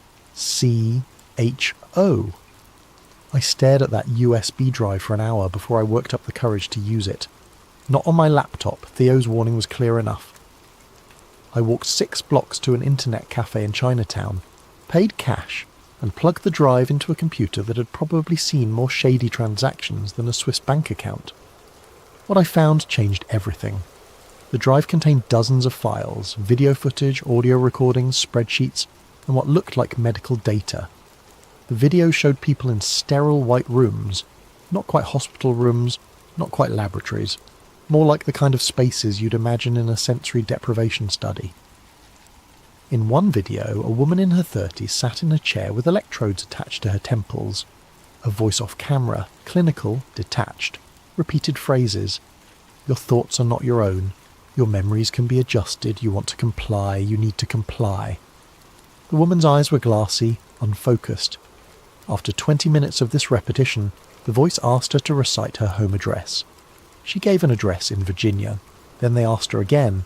I stared at that USB drive for an hour before I worked up the courage to use it. Not on my laptop, Theo's warning was clear enough. I walked 6 blocks to an internet cafe in Chinatown, paid cash, and plugged the drive into a computer that had probably seen more shady transactions than a Swiss bank account. What I found changed everything. The drive contained dozens of files, video footage, audio recordings, spreadsheets, and what looked like medical data. The video showed people in sterile white rooms, not quite hospital rooms, not quite laboratories, more like the kind of spaces you'd imagine in a sensory deprivation study. In one video, a woman in her 30s sat in a chair with electrodes attached to her temples. A voice off camera, clinical, detached, repeated phrases. "Your thoughts are not your own. Your memories can be adjusted. You want to comply. You need to comply." The woman's eyes were glassy, unfocused. After 20 minutes of this repetition, the voice asked her to recite her home address. She gave an address in Virginia. Then they asked her again.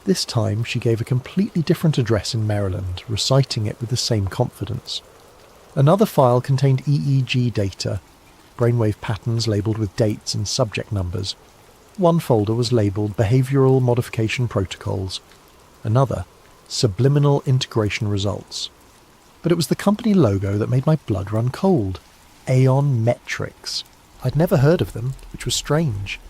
This time she gave a completely different address in Maryland, reciting it with the same confidence. Another file contained EEG data, brainwave patterns labelled with dates and subject numbers. One folder was labelled Behavioural Modification Protocols. Another, Subliminal Integration Results. But it was the company logo that made my blood run cold. Aeon Metrics. I'd never heard of them, which was strange.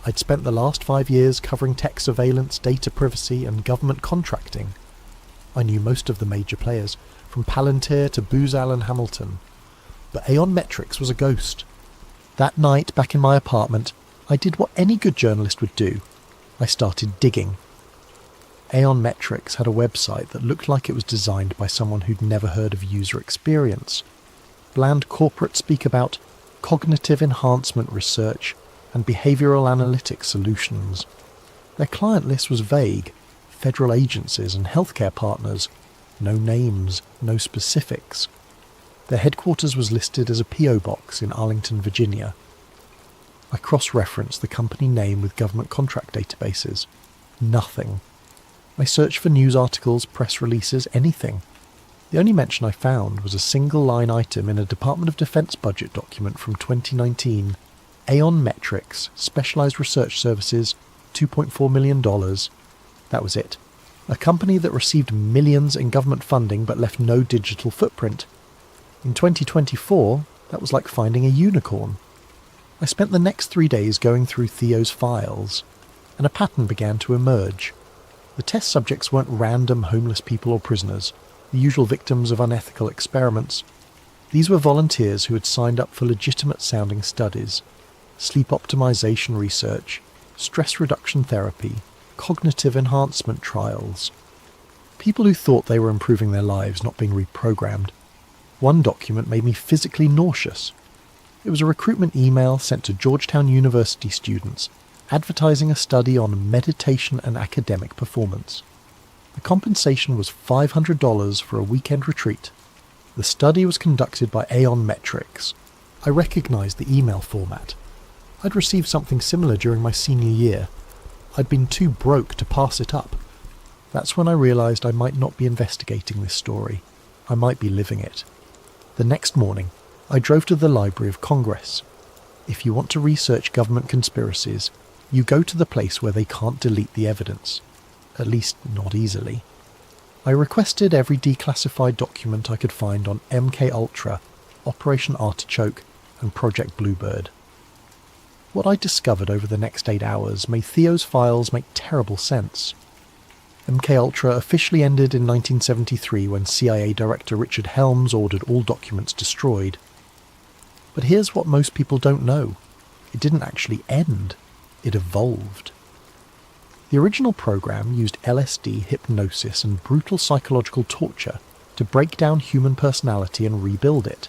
I'd spent the last 5 years covering tech surveillance, data privacy, and government contracting. I knew most of the major players, from Palantir to Booz Allen Hamilton. But Aeon Metrics was a ghost. That night, back in my apartment, I did what any good journalist would do. I started digging. Aeon Metrics had a website that looked like it was designed by someone who'd never heard of user experience. Bland corporate speak about cognitive enhancement research and behavioural analytics solutions. Their client list was vague. Federal agencies and healthcare partners. No names, no specifics. Their headquarters was listed as a P.O. box in Arlington, Virginia. I cross-referenced the company name with government contract databases. Nothing. I searched for news articles, press releases, anything. The only mention I found was a single-line item in a Department of Defense budget document from 2019. Aeon Metrics, Specialized Research Services, $2.4 million. That was it. A company that received millions in government funding but left no digital footprint. In 2024, that was like finding a unicorn. I spent the next 3 days going through Theo's files, and a pattern began to emerge. The test subjects weren't random homeless people or prisoners, the usual victims of unethical experiments. These were volunteers who had signed up for legitimate-sounding studies, sleep optimization research, stress reduction therapy, cognitive enhancement trials. People who thought they were improving their lives, not being reprogrammed. One document made me physically nauseous. It was a recruitment email sent to Georgetown University students, advertising a study on meditation and academic performance. The compensation was $500 for a weekend retreat. The study was conducted by Aeon Metrics. I recognised the email format. I'd received something similar during my senior year. I'd been too broke to pass it up. That's when I realised I might not be investigating this story. I might be living it. The next morning, I drove to the Library of Congress. If you want to research government conspiracies, you go to the place where they can't delete the evidence. At least, not easily. I requested every declassified document I could find on MKUltra, Operation Artichoke, and Project Bluebird. What I discovered over the next 8 hours made Theo's files make terrible sense. MKUltra officially ended in 1973 when CIA Director Richard Helms ordered all documents destroyed. But here's what most people don't know. It didn't actually end. It evolved. The original program used LSD, hypnosis, and brutal psychological torture to break down human personality and rebuild it.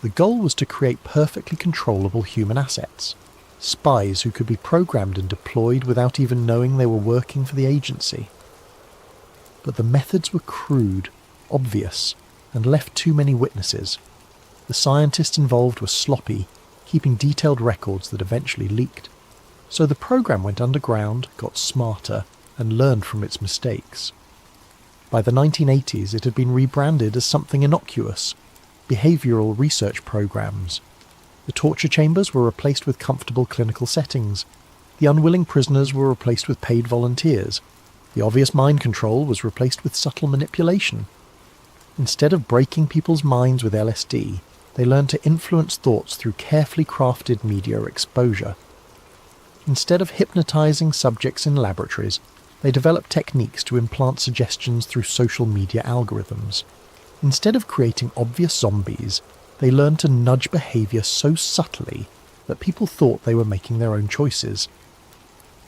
The goal was to create perfectly controllable human assets, spies who could be programmed and deployed without even knowing they were working for the agency. But the methods were crude, obvious, and left too many witnesses. The scientists involved were sloppy, keeping detailed records that eventually leaked. So the program went underground, got smarter, and learned from its mistakes. By the 1980s, it had been rebranded as something innocuous: behavioural research programs. The torture chambers were replaced with comfortable clinical settings. The unwilling prisoners were replaced with paid volunteers. The obvious mind control was replaced with subtle manipulation. Instead of breaking people's minds with LSD, they learned to influence thoughts through carefully crafted media exposure. Instead of hypnotizing subjects in laboratories, they developed techniques to implant suggestions through social media algorithms. Instead of creating obvious zombies, they learned to nudge behaviour so subtly that people thought they were making their own choices.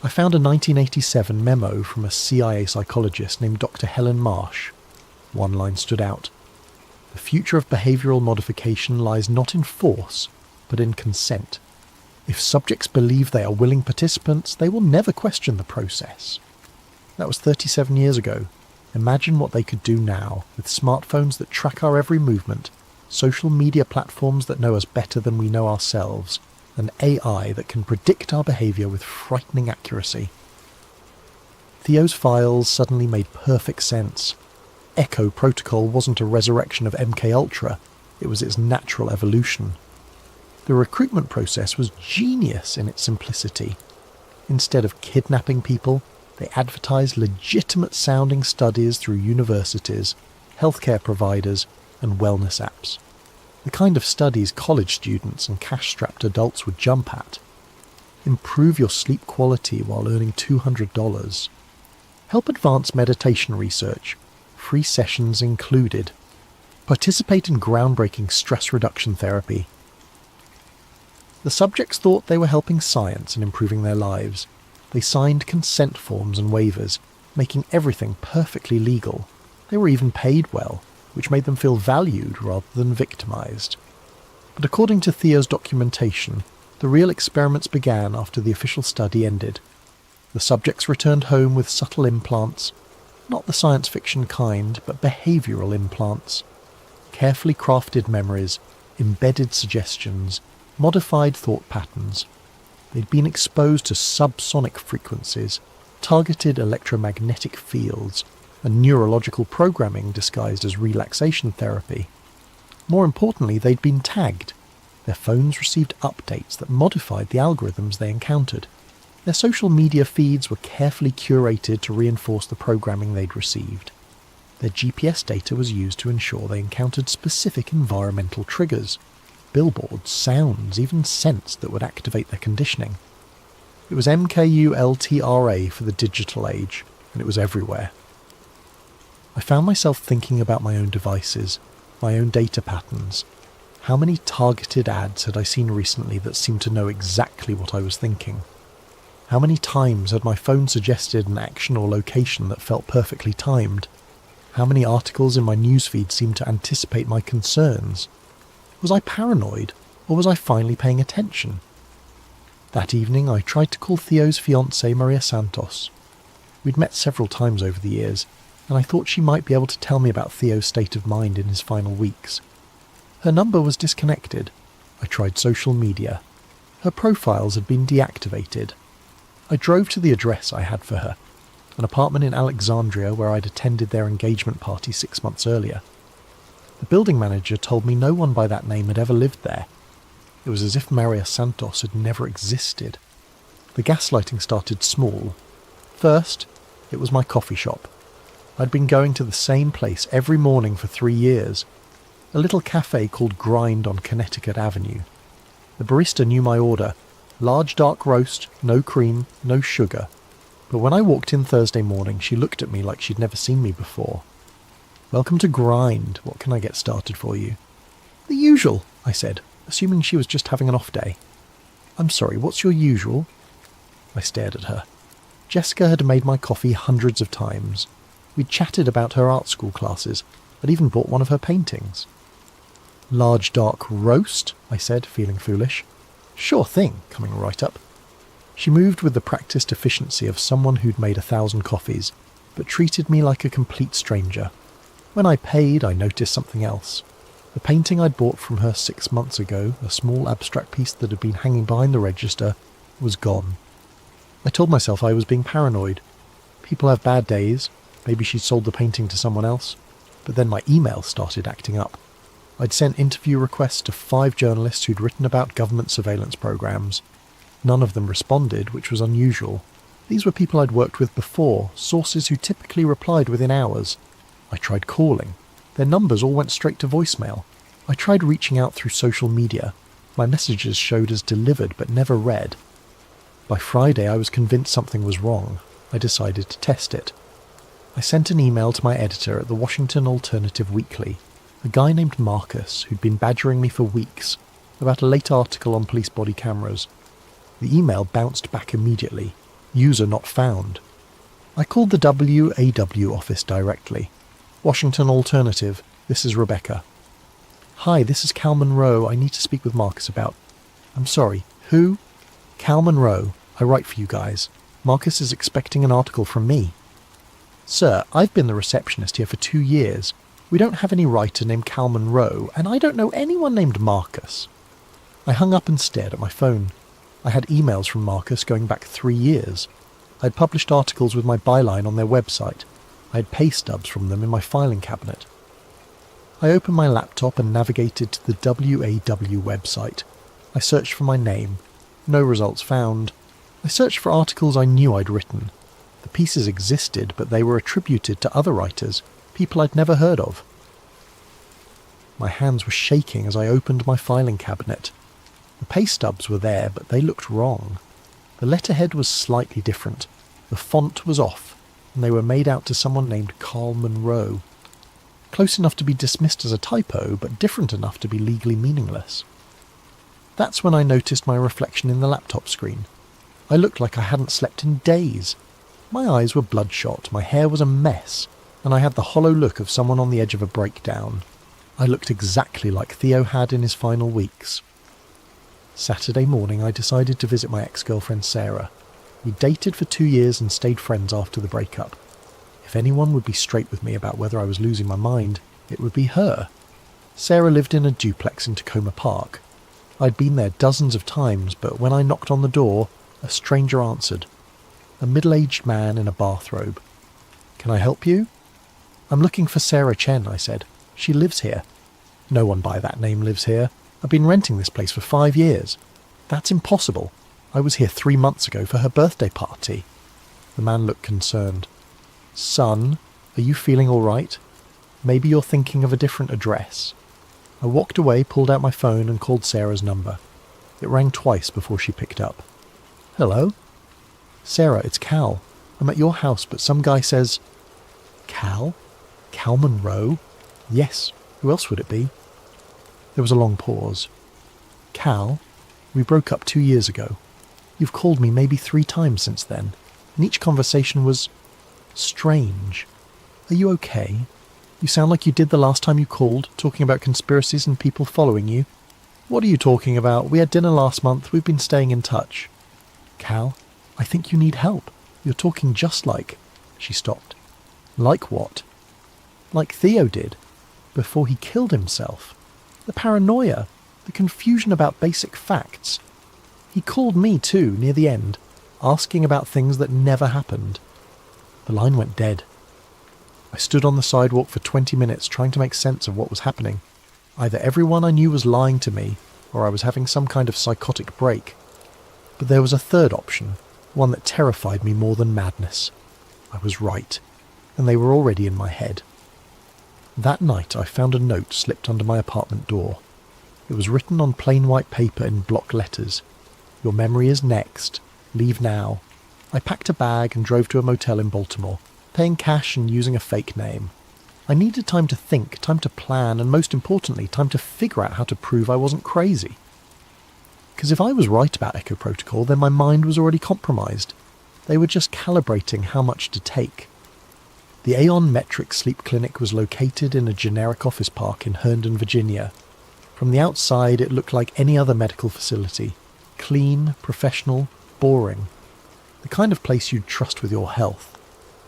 I found a 1987 memo from a CIA psychologist named Dr. Helen Marsh. One line stood out. The future of behavioural modification lies not in force, but in consent. If subjects believe they are willing participants, they will never question the process. That was 37 years ago. Imagine what they could do now, with smartphones that track our every movement, social media platforms that know us better than we know ourselves, and AI that can predict our behaviour with frightening accuracy. Theo's files suddenly made perfect sense. Echo Protocol wasn't a resurrection of MKUltra, it was its natural evolution. The recruitment process was genius in its simplicity. Instead of kidnapping people, they advertised legitimate-sounding studies through universities, healthcare providers, and wellness apps. The kind of studies college students and cash-strapped adults would jump at. Improve your sleep quality while earning $200. Help advance meditation research, free sessions included. Participate in groundbreaking stress reduction therapy. The subjects thought they were helping science and improving their lives. They signed consent forms and waivers, making everything perfectly legal. They were even paid well, which made them feel valued rather than victimised. But according to Theo's documentation, the real experiments began after the official study ended. The subjects returned home with subtle implants, not the science fiction kind, but behavioural implants. Carefully crafted memories, embedded suggestions, modified thought patterns. They'd been exposed to subsonic frequencies, targeted electromagnetic fields, and neurological programming disguised as relaxation therapy. More importantly, they'd been tagged. Their phones received updates that modified the algorithms they encountered. Their social media feeds were carefully curated to reinforce the programming they'd received. Their GPS data was used to ensure they encountered specific environmental triggers. Billboards, sounds, even scents that would activate their conditioning. It was MKUltra for the digital age, and it was everywhere. I found myself thinking about my own devices, my own data patterns. How many targeted ads had I seen recently that seemed to know exactly what I was thinking? How many times had my phone suggested an action or location that felt perfectly timed? How many articles in my newsfeed seemed to anticipate my concerns? Was I paranoid, or was I finally paying attention? That evening I tried to call Theo's fiancée Maria Santos. We'd met several times over the years, and I thought she might be able to tell me about Theo's state of mind in his final weeks. Her number was disconnected. I tried social media. Her profiles had been deactivated. I drove to the address I had for her, an apartment in Alexandria where I'd attended their engagement party 6 months earlier. The building manager told me no one by that name had ever lived there. It was as if Maria Santos had never existed. The gaslighting started small. First, it was my coffee shop. I'd been going to the same place every morning for 3 years, a little cafe called Grind on Connecticut Avenue. The barista knew my order: large dark roast, no cream, no sugar. But when I walked in Thursday morning, she looked at me like she'd never seen me before. "Welcome to Grind. What can I get started for you?" "The usual," I said, assuming she was just having an off day. "I'm sorry, what's your usual?" I stared at her. Jessica had made my coffee hundreds of times. We'd chatted about her art school classes. I'd even bought one of her paintings. "Large dark roast," I said, feeling foolish. "Sure thing," coming right up. She moved with the practiced efficiency of someone who'd made 1,000 coffees, but treated me like a complete stranger. When I paid, I noticed something else. The painting I'd bought from her 6 months ago, a small abstract piece that had been hanging behind the register, was gone. I told myself I was being paranoid. People have bad days. Maybe she'd sold the painting to someone else. But then my email started acting up. I'd sent interview requests to 5 journalists who'd written about government surveillance programs. None of them responded, which was unusual. These were people I'd worked with before, sources who typically replied within hours. I tried calling. Their numbers all went straight to voicemail. I tried reaching out through social media. My messages showed as delivered but never read. By Friday I was convinced something was wrong. I decided to test it. I sent an email to my editor at the Washington Alternative Weekly, a guy named Marcus who'd been badgering me for weeks about a late article on police body cameras. The email bounced back immediately. User not found. I called the WAW office directly. "Washington Alternative, this is Rebecca." "Hi, this is Cal Monroe. I need to speak with Marcus about..." "I'm sorry, who?" "Cal Monroe. I write for you guys. Marcus is expecting an article from me." "Sir, I've been the receptionist here for 2 years. We don't have any writer named Cal Monroe, and I don't know anyone named Marcus." I hung up and stared at my phone. I had emails from Marcus going back 3 years. I'd published articles with my byline on their website. I had pay stubs from them in my filing cabinet. I opened my laptop and navigated to the WAW website. I searched for my name. No results found. I searched for articles I knew I'd written. The pieces existed, but they were attributed to other writers, people I'd never heard of. My hands were shaking as I opened my filing cabinet. The pay stubs were there, but they looked wrong. The letterhead was slightly different. The font was off, and they were made out to someone named Carl Monroe. Close enough to be dismissed as a typo, but different enough to be legally meaningless. That's when I noticed my reflection in the laptop screen. I looked like I hadn't slept in days. My eyes were bloodshot, my hair was a mess, and I had the hollow look of someone on the edge of a breakdown. I looked exactly like Theo had in his final weeks. Saturday morning I decided to visit my ex-girlfriend Sarah. We dated for 2 years and stayed friends after the breakup. If anyone would be straight with me about whether I was losing my mind, it would be her. Sarah lived in a duplex in Tacoma Park. I'd been there dozens of times, but when I knocked on the door, a stranger answered. A middle-aged man in a bathrobe. "Can I help you?" "I'm looking for Sarah Chen," I said. "She lives here." "No one by that name lives here. I've been renting this place for 5 years." "That's impossible. I was here 3 months ago for her birthday party." The man looked concerned. "Son, are you feeling all right? Maybe you're thinking of a different address." I walked away, pulled out my phone and called Sarah's number. It rang twice before she picked up. "Hello?" "Sarah, it's Cal. I'm at your house, but some guy says..." "Cal? Cal Monroe?" "Yes. Who else would it be?" There was a long pause. "Cal, we broke up 2 years ago. You've called me maybe 3 times since then, and each conversation was strange. Are you okay? You sound like you did the last time you called, talking about conspiracies and people following you." "What are you talking about? We had dinner last month. We've been staying in touch. "Cal, I think you need help. You're talking just like..." She stopped. "Like what?" "Like Theo did, before he killed himself. The paranoia, the confusion about basic facts. He called me too, near the end, asking about things that never happened." The line went dead. I stood on the sidewalk for 20 minutes trying to make sense of what was happening. Either everyone I knew was lying to me, or I was having some kind of psychotic break. But there was a third option, one that terrified me more than madness. I was right, and they were already in my head. That night I found a note slipped under my apartment door. It was written on plain white paper in block letters. "Your memory is next. Leave now." I packed a bag and drove to a motel in Baltimore, paying cash and using a fake name. I needed time to think, time to plan, and most importantly, time to figure out how to prove I wasn't crazy. Because if I was right about Echo Protocol, then my mind was already compromised. They were just calibrating how much to take. The Aeon Metric Sleep Clinic was located in a generic office park in Herndon, Virginia. From the outside, it looked like any other medical facility. Clean, professional, boring. The kind of place you'd trust with your health.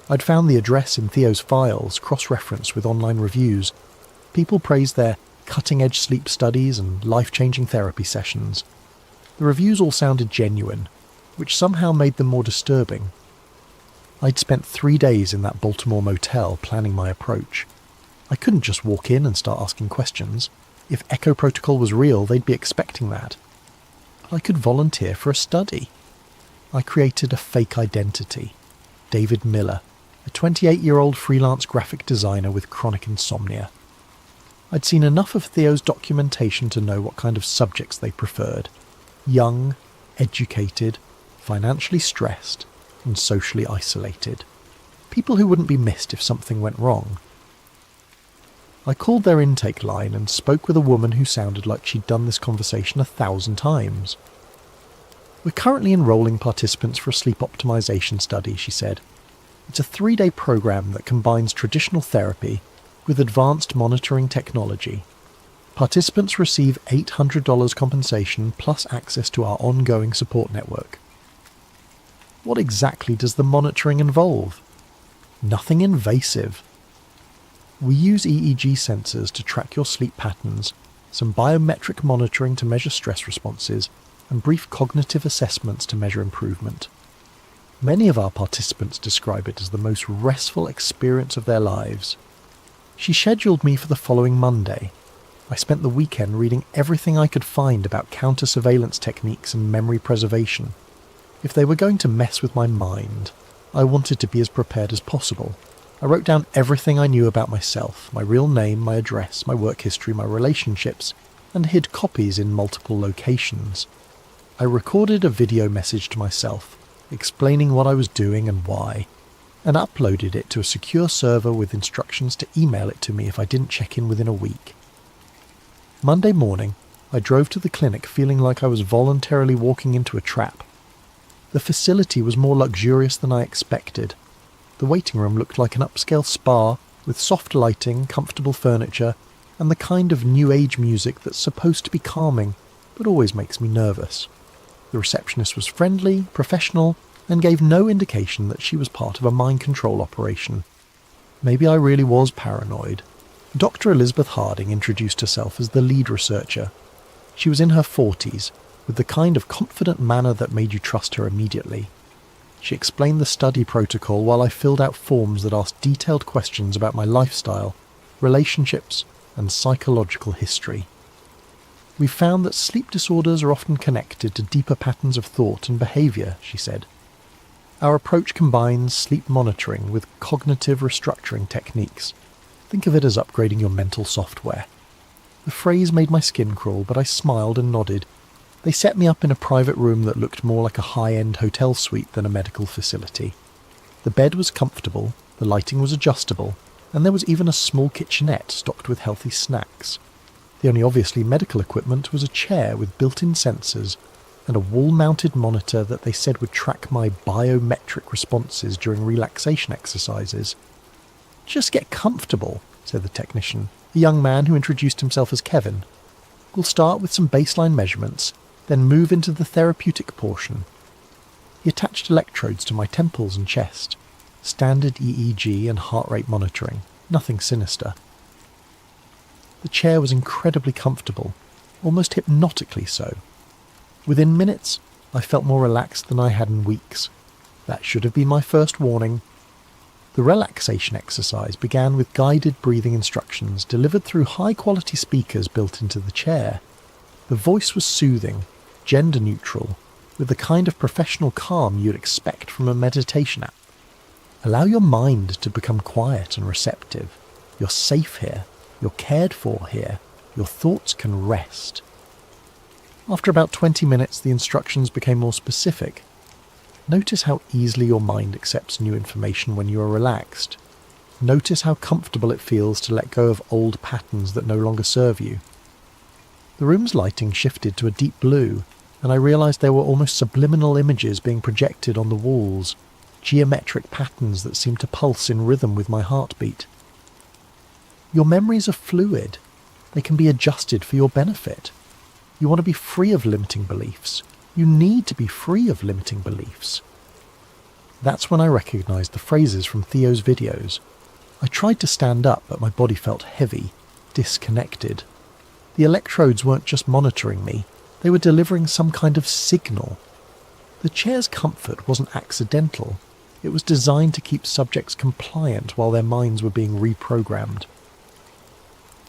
I'd found the address in Theo's files, cross-referenced with online reviews. People praised their cutting-edge sleep studies and life-changing therapy sessions. The reviews all sounded genuine, which somehow made them more disturbing. I'd spent 3 days in that Baltimore motel planning my approach. I couldn't just walk in and start asking questions. If Echo Protocol was real, they'd be expecting that. But I could volunteer for a study. I created a fake identity. David Miller, a 28-year-old freelance graphic designer with chronic insomnia. I'd seen enough of Theo's documentation to know what kind of subjects they preferred. Young, educated, financially stressed, and socially isolated. People who wouldn't be missed if something went wrong. I called their intake line and spoke with a woman who sounded like she'd done this conversation 1,000 times. "We're currently enrolling participants for a sleep optimization study," she said. "It's a 3-day program that combines traditional therapy with advanced monitoring technology. Participants receive $800 compensation plus access to our ongoing support network." What exactly does the monitoring involve? Nothing invasive. We use EEG sensors to track your sleep patterns, some biometric monitoring to measure stress responses, and brief cognitive assessments to measure improvement. Many of our participants describe it as the most restful experience of their lives. She scheduled me for the following Monday. I spent the weekend reading everything I could find about counter-surveillance techniques and memory preservation. If they were going to mess with my mind, I wanted to be as prepared as possible. I wrote down everything I knew about myself, my real name, my address, my work history, my relationships, and hid copies in multiple locations. I recorded a video message to myself, explaining what I was doing and why, and uploaded it to a secure server with instructions to email it to me if I didn't check in within a week. Monday morning, I drove to the clinic feeling like I was voluntarily walking into a trap. The facility was more luxurious than I expected. The waiting room looked like an upscale spa with soft lighting, comfortable furniture, and the kind of new age music that's supposed to be calming, but always makes me nervous. The receptionist was friendly, professional, and gave no indication that she was part of a mind control operation. Maybe I really was paranoid. Dr. Elizabeth Harding introduced herself as the lead researcher. She was in her 40s, with the kind of confident manner that made you trust her immediately. She explained the study protocol while I filled out forms that asked detailed questions about my lifestyle, relationships, and psychological history. "We found that sleep disorders are often connected to deeper patterns of thought and behaviour," she said. "Our approach combines sleep monitoring with cognitive restructuring techniques. Think of it as upgrading your mental software." The phrase made my skin crawl, but I smiled and nodded. They set me up in a private room that looked more like a high-end hotel suite than a medical facility. The bed was comfortable, the lighting was adjustable, and there was even a small kitchenette stocked with healthy snacks. The only obviously medical equipment was a chair with built-in sensors and a wall-mounted monitor that they said would track my biometric responses during relaxation exercises. "Just get comfortable," said the technician, a young man who introduced himself as Kevin. "We'll start with some baseline measurements, then move into the therapeutic portion." He attached electrodes to my temples and chest. Standard EEG and heart rate monitoring, nothing sinister. The chair was incredibly comfortable, almost hypnotically so. Within minutes, I felt more relaxed than I had in weeks. That should have been my first warning. The relaxation exercise began with guided breathing instructions delivered through high-quality speakers built into the chair. The voice was soothing, gender-neutral, with the kind of professional calm you'd expect from a meditation app. Allow your mind to become quiet and receptive. You're safe here. You're cared for here. Your thoughts can rest. After about 20 minutes, the instructions became more specific. Notice how easily your mind accepts new information when you are relaxed. Notice how comfortable it feels to let go of old patterns that no longer serve you. The room's lighting shifted to a deep blue, and I realised there were almost subliminal images being projected on the walls, geometric patterns that seemed to pulse in rhythm with my heartbeat. Your memories are fluid. They can be adjusted for your benefit. You want to be free of limiting beliefs. You need to be free of limiting beliefs. That's when I recognised the phrases from Theo's videos. I tried to stand up, but my body felt heavy, disconnected. The electrodes weren't just monitoring me, they were delivering some kind of signal. The chair's comfort wasn't accidental. It was designed to keep subjects compliant while their minds were being reprogrammed.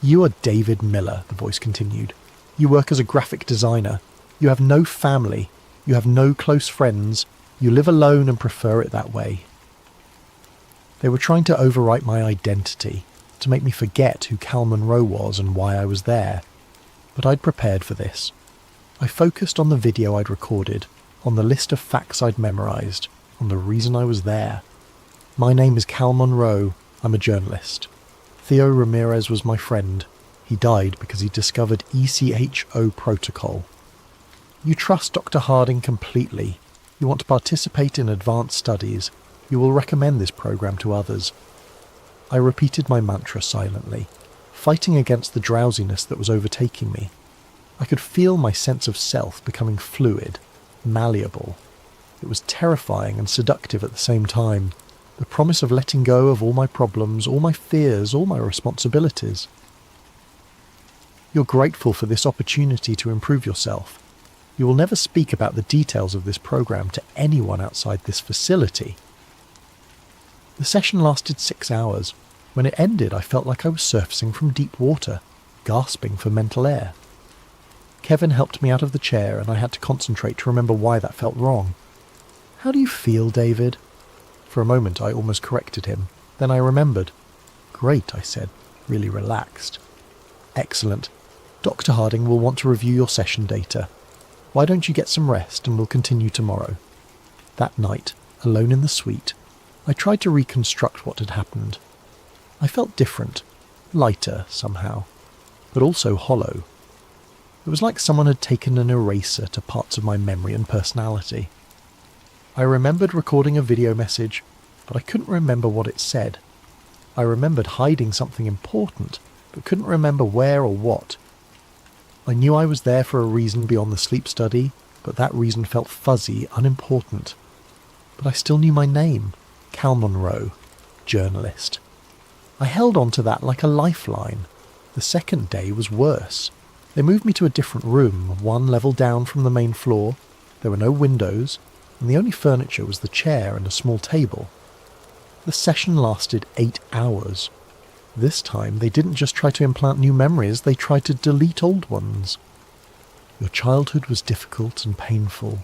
"You are David Miller," the voice continued. "You work as a graphic designer. You have no family. You have no close friends. You live alone and prefer it that way." They were trying to overwrite my identity, to make me forget who Cal Monroe was and why I was there. But I'd prepared for this. I focused on the video I'd recorded, on the list of facts I'd memorised, on the reason I was there. My name is Cal Monroe. I'm a journalist. Theo Ramirez was my friend. He died because he discovered ECHO protocol. You trust Dr. Harding completely. You want to participate in advanced studies. You will recommend this program to others. I repeated my mantra silently, fighting against the drowsiness that was overtaking me. I could feel my sense of self becoming fluid, malleable. It was terrifying and seductive at the same time, the promise of letting go of all my problems, all my fears, all my responsibilities. You're grateful for this opportunity to improve yourself. You will never speak about the details of this program to anyone outside this facility. The session lasted 6 hours. When it ended, I felt like I was surfacing from deep water, gasping for mental air. Kevin helped me out of the chair, and I had to concentrate to remember why that felt wrong. "How do you feel, David?" For a moment I almost corrected him. Then I remembered. "Great," I said, really relaxed. "Excellent. Dr. Harding will want to review your session data. Why don't you get some rest and we'll continue tomorrow?" That night, alone in the suite, I tried to reconstruct what had happened. I felt different, lighter somehow, but also hollow. It was like someone had taken an eraser to parts of my memory and personality. I remembered recording a video message, but I couldn't remember what it said. I remembered hiding something important, but couldn't remember where or what. I knew I was there for a reason beyond the sleep study, but that reason felt fuzzy, unimportant. But I still knew my name, Cal Monroe, journalist. I held on to that like a lifeline. The second day was worse. They moved me to a different room, one level down from the main floor. There were no windows, and the only furniture was the chair and a small table. The session lasted 8 hours. This time they didn't just try to implant new memories, they tried to delete old ones. "Your childhood was difficult and painful.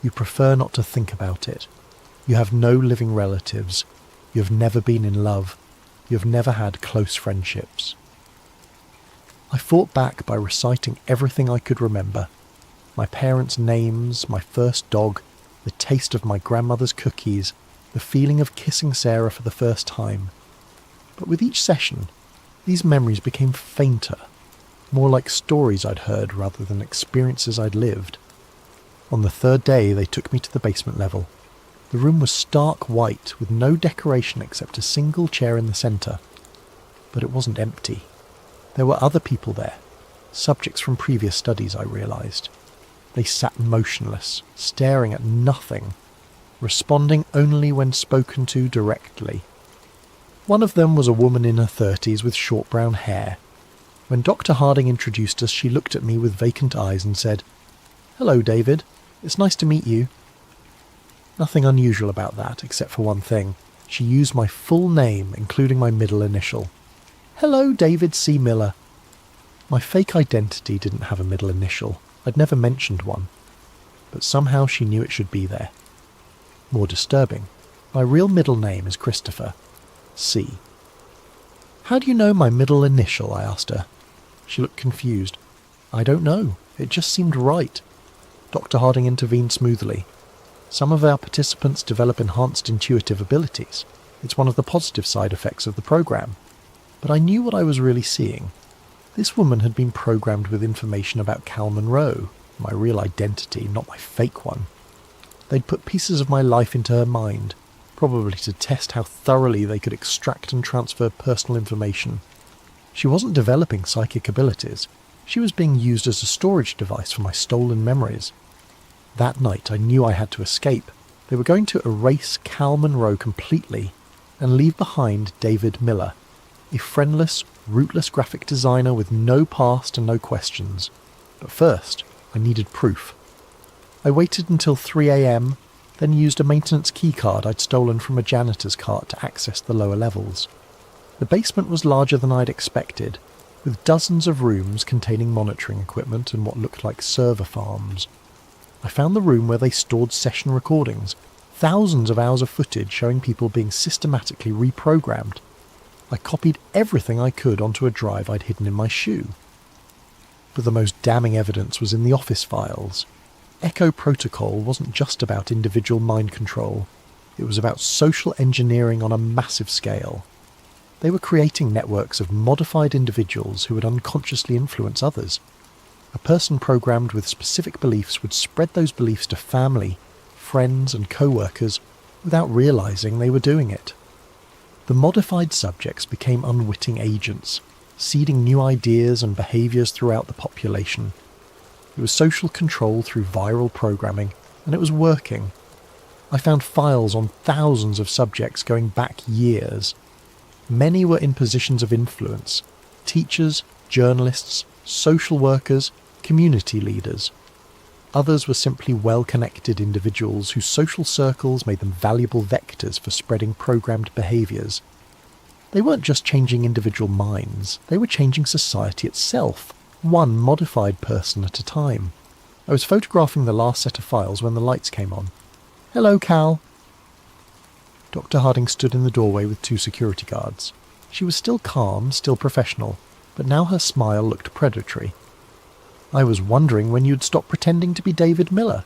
You prefer not to think about it. You have no living relatives. You have never been in love. You have never had close friendships." I fought back by reciting everything I could remember. My parents' names, my first dog, the taste of my grandmother's cookies, the feeling of kissing Sarah for the first time. But with each session, these memories became fainter, more like stories I'd heard rather than experiences I'd lived. On the third day, they took me to the basement level. The room was stark white, with no decoration except a single chair in the centre. But it wasn't empty. There were other people there, subjects from previous studies, I realised. They sat motionless, staring at nothing, responding only when spoken to directly. One of them was a woman in her 30s with short brown hair. When Dr. Harding introduced us, she looked at me with vacant eyes and said, "Hello, David. It's nice to meet you." Nothing unusual about that, except for one thing. She used my full name, including my middle initial. "Hello, David C. Miller." My fake identity didn't have a middle initial. I'd never mentioned one. But somehow she knew it should be there. More disturbing, my real middle name is Christopher. C. "How do you know my middle initial?" I asked her. She looked confused. "I don't know. It just seemed right." Dr. Harding intervened smoothly. "Some of our participants develop enhanced intuitive abilities. It's one of the positive side effects of the program." But I knew what I was really seeing. This woman had been programmed with information about Cal Monroe, my real identity, not my fake one. They'd put pieces of my life into her mind, probably to test how thoroughly they could extract and transfer personal information. She wasn't developing psychic abilities. She was being used as a storage device for my stolen memories. That night I knew I had to escape. They were going to erase Cal Monroe completely and leave behind David Miller, a friendless, rootless graphic designer with no past and no questions. But first, I needed proof. I waited until 3 a.m, then used a maintenance keycard I'd stolen from a janitor's cart to access the lower levels. The basement was larger than I'd expected, with dozens of rooms containing monitoring equipment and what looked like server farms. I found the room where they stored session recordings, thousands of hours of footage showing people being systematically reprogrammed. I copied everything I could onto a drive I'd hidden in my shoe. But the most damning evidence was in the office files. Echo Protocol wasn't just about individual mind control. It was about social engineering on a massive scale. They were creating networks of modified individuals who would unconsciously influence others. A person programmed with specific beliefs would spread those beliefs to family, friends and co-workers without realizing they were doing it. The modified subjects became unwitting agents, seeding new ideas and behaviours throughout the population. It was social control through viral programming, and it was working. I found files on thousands of subjects going back years. Many were in positions of influence: teachers, journalists, social workers, community leaders. Others were simply well-connected individuals whose social circles made them valuable vectors for spreading programmed behaviours. They weren't just changing individual minds, they were changing society itself, one modified person at a time. I was photographing the last set of files when the lights came on. "Hello, Cal." Dr. Harding stood in the doorway with 2 security guards. She was still calm, still professional, but now her smile looked predatory. "I was wondering when you'd stop pretending to be David Miller.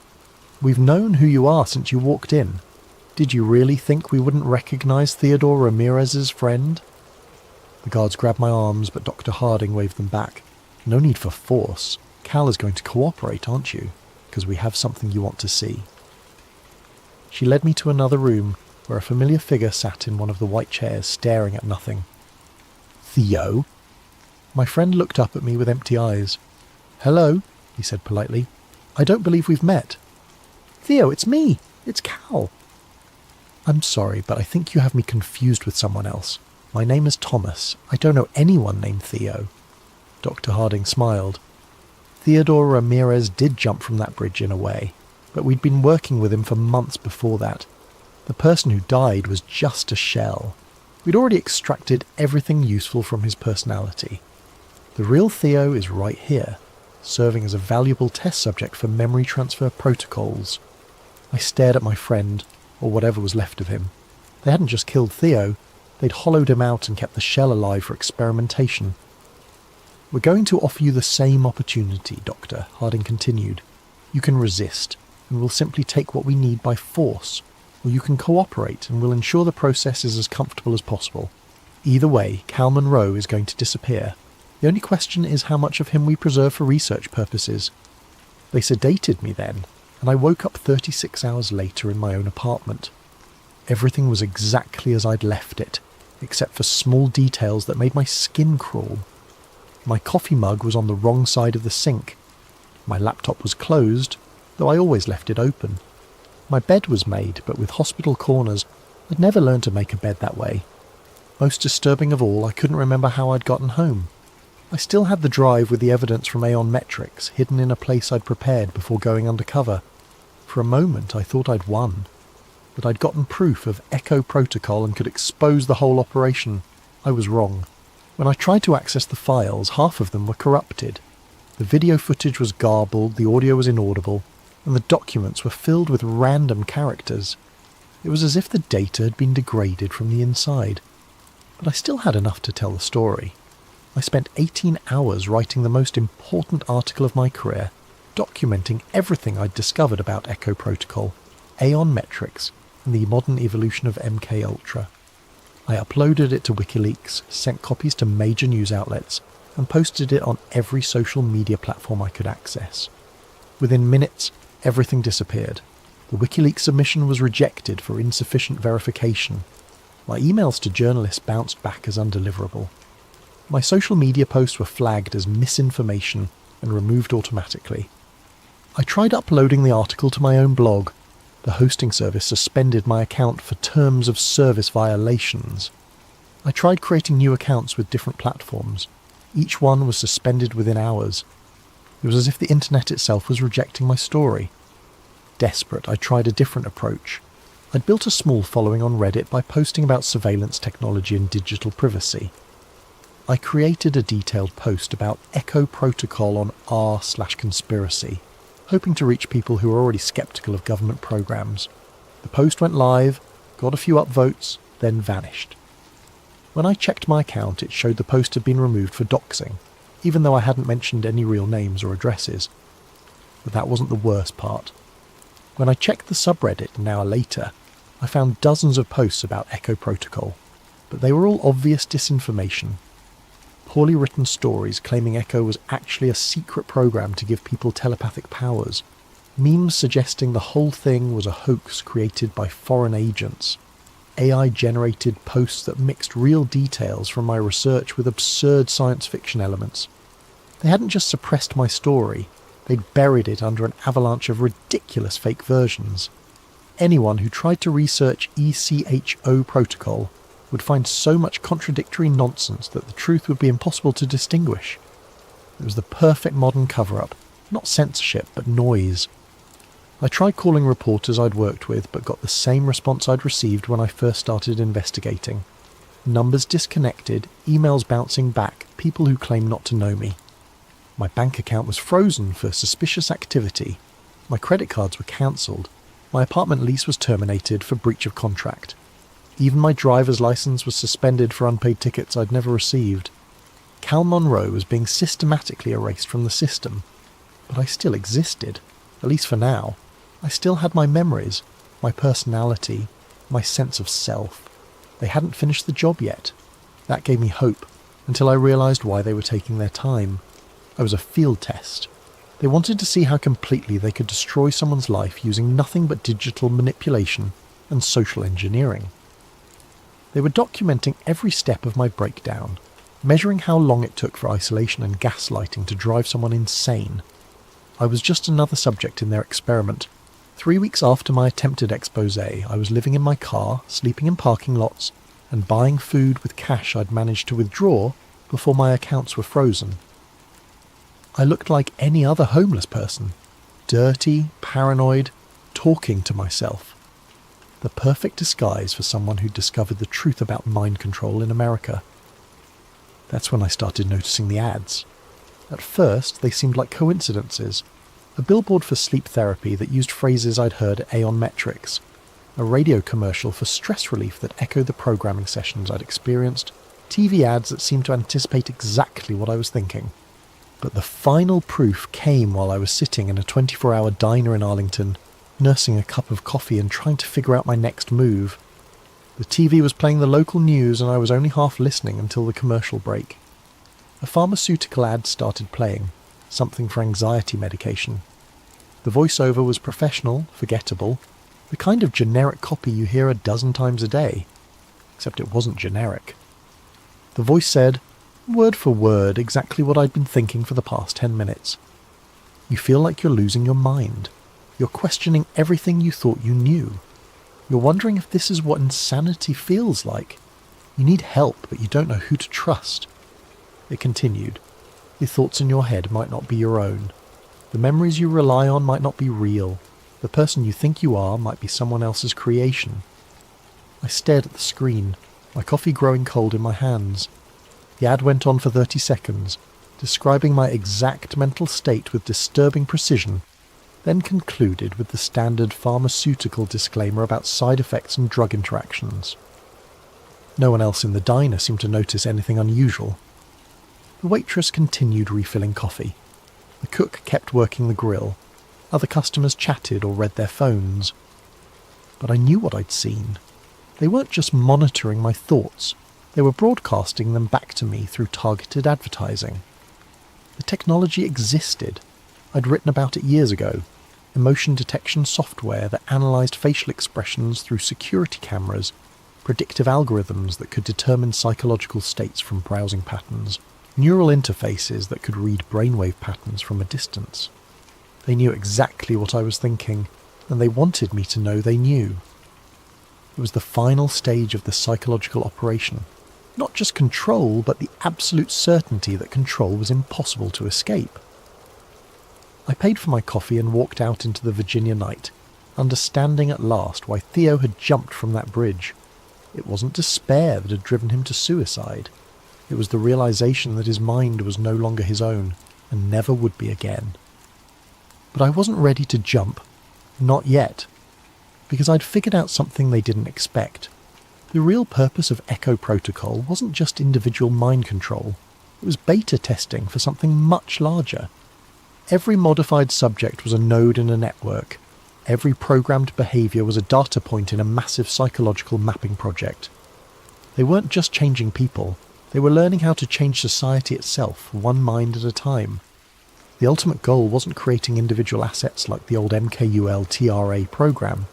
We've known who you are since you walked in. Did you really think we wouldn't recognize Theodore Ramirez's friend?" The guards grabbed my arms, but Dr. Harding waved them back. "No need for force. Cal is going to cooperate, aren't you? Because we have something you want to see." She led me to another room, where a familiar figure sat in one of the white chairs staring at nothing. "Theo?" My friend looked up at me with empty eyes. "Hello," he said politely. "I don't believe we've met." "Theo, it's me. It's Cal." "I'm sorry, but I think you have me confused with someone else. My name is Thomas. I don't know anyone named Theo." Dr. Harding smiled. Theodore Ramirez did jump from that bridge in a way, but we'd been working with him for months before that. The person who died was just a shell. We'd already extracted everything useful from his personality. The real Theo is right here, serving as a valuable test subject for memory transfer protocols. I stared at my friend, or whatever was left of him. They hadn't just killed Theo, they'd hollowed him out and kept the shell alive for experimentation. "We're going to offer you the same opportunity, Doctor," Harding continued. "You can resist, and we'll simply take what we need by force, or you can cooperate and we'll ensure the process is as comfortable as possible. Either way, Cal Monroe is going to disappear. The only question is how much of him we preserve for research purposes." They sedated me then, and I woke up 36 hours later in my own apartment. Everything was exactly as I'd left it, except for small details that made my skin crawl. My coffee mug was on the wrong side of the sink. My laptop was closed, though I always left it open. My bed was made, but with hospital corners, I'd never learned to make a bed that way. Most disturbing of all, I couldn't remember how I'd gotten home. I still had the drive with the evidence from Aeon Metrics hidden in a place I'd prepared before going undercover. For a moment I thought I'd won, that I'd gotten proof of Echo Protocol and could expose the whole operation. I was wrong. When I tried to access the files, half of them were corrupted. The video footage was garbled, the audio was inaudible, and the documents were filled with random characters. It was as if the data had been degraded from the inside. But I still had enough to tell the story. I spent 18 hours writing the most important article of my career, documenting everything I'd discovered about Echo Protocol, Aeon Metrics, and the modern evolution of MKUltra. I uploaded it to WikiLeaks, sent copies to major news outlets, and posted it on every social media platform I could access. Within minutes, everything disappeared. The WikiLeaks submission was rejected for insufficient verification. My emails to journalists bounced back as undeliverable. My social media posts were flagged as misinformation and removed automatically. I tried uploading the article to my own blog. The hosting service suspended my account for terms of service violations. I tried creating new accounts with different platforms. Each one was suspended within hours. It was as if the internet itself was rejecting my story. Desperate, I tried a different approach. I'd built a small following on Reddit by posting about surveillance technology and digital privacy. I created a detailed post about Echo Protocol on r/conspiracy, hoping to reach people who were already skeptical of government programs. The post went live, got a few upvotes, then vanished. When I checked my account, it showed the post had been removed for doxing, even though I hadn't mentioned any real names or addresses. But that wasn't the worst part. When I checked the subreddit an hour later, I found dozens of posts about Echo Protocol, but they were all obvious disinformation. Poorly written stories claiming Echo was actually a secret program to give people telepathic powers. Memes suggesting the whole thing was a hoax created by foreign agents. AI-generated posts that mixed real details from my research with absurd science fiction elements. They hadn't just suppressed my story, they'd buried it under an avalanche of ridiculous fake versions. Anyone who tried to research ECHO protocol would find so much contradictory nonsense that the truth would be impossible to distinguish. It was the perfect modern cover-up, not censorship, but noise. I tried calling reporters I'd worked with, but got the same response I'd received when I first started investigating. Numbers disconnected, emails bouncing back, people who claim not to know me. My bank account was frozen for suspicious activity. My credit cards were cancelled. My apartment lease was terminated for breach of contract. Even my driver's license was suspended for unpaid tickets I'd never received. Cal Monroe was being systematically erased from the system. But I still existed, at least for now. I still had my memories, my personality, my sense of self. They hadn't finished the job yet. That gave me hope, until I realised why they were taking their time. I was a field test. They wanted to see how completely they could destroy someone's life using nothing but digital manipulation and social engineering. They were documenting every step of my breakdown, measuring how long it took for isolation and gaslighting to drive someone insane. I was just another subject in their experiment. 3 weeks after my attempted expose, I was living in my car, sleeping in parking lots, and buying food with cash I'd managed to withdraw before my accounts were frozen. I looked like any other homeless person, dirty, paranoid, talking to myself. The perfect disguise for someone who'd discovered the truth about mind control in America. That's when I started noticing the ads. At first, they seemed like coincidences. A billboard for sleep therapy that used phrases I'd heard at Aeon Metrics. A radio commercial for stress relief that echoed the programming sessions I'd experienced. TV ads that seemed to anticipate exactly what I was thinking. But the final proof came while I was sitting in a 24-hour diner in Arlington, nursing a cup of coffee and trying to figure out my next move. The TV was playing the local news and I was only half listening until the commercial break. A pharmaceutical ad started playing, something for anxiety medication. The voiceover was professional, forgettable, the kind of generic copy you hear a dozen times a day. Except it wasn't generic. The voice said, word for word, exactly what I'd been thinking for the past 10 minutes. You feel like you're losing your mind. You're questioning everything you thought you knew. You're wondering if this is what insanity feels like. You need help, but you don't know who to trust. It continued. The thoughts in your head might not be your own. The memories you rely on might not be real. The person you think you are might be someone else's creation. I stared at the screen, my coffee growing cold in my hands. The ad went on for 30 seconds, describing my exact mental state with disturbing precision, then concluded with the standard pharmaceutical disclaimer about side effects and drug interactions. No one else in the diner seemed to notice anything unusual. The waitress continued refilling coffee. The cook kept working the grill. Other customers chatted or read their phones. But I knew what I'd seen. They weren't just monitoring my thoughts, they were broadcasting them back to me through targeted advertising. The technology existed. I'd written about it years ago. Emotion detection software that analysed facial expressions through security cameras, predictive algorithms that could determine psychological states from browsing patterns, neural interfaces that could read brainwave patterns from a distance. They knew exactly what I was thinking, and they wanted me to know they knew. It was the final stage of the psychological operation. Not just control, but the absolute certainty that control was impossible to escape. I paid for my coffee and walked out into the Virginia night, understanding at last why Theo had jumped from that bridge. It wasn't despair that had driven him to suicide. It was the realization that his mind was no longer his own, and never would be again. But I wasn't ready to jump. Not yet. Because I'd figured out something they didn't expect. The real purpose of Echo Protocol wasn't just individual mind control. It was beta testing for something much larger. Every modified subject was a node in a network. Every programmed behaviour was a data point in a massive psychological mapping project. They weren't just changing people. They were learning how to change society itself, one mind at a time. The ultimate goal wasn't creating individual assets like the old MKUL TRA program.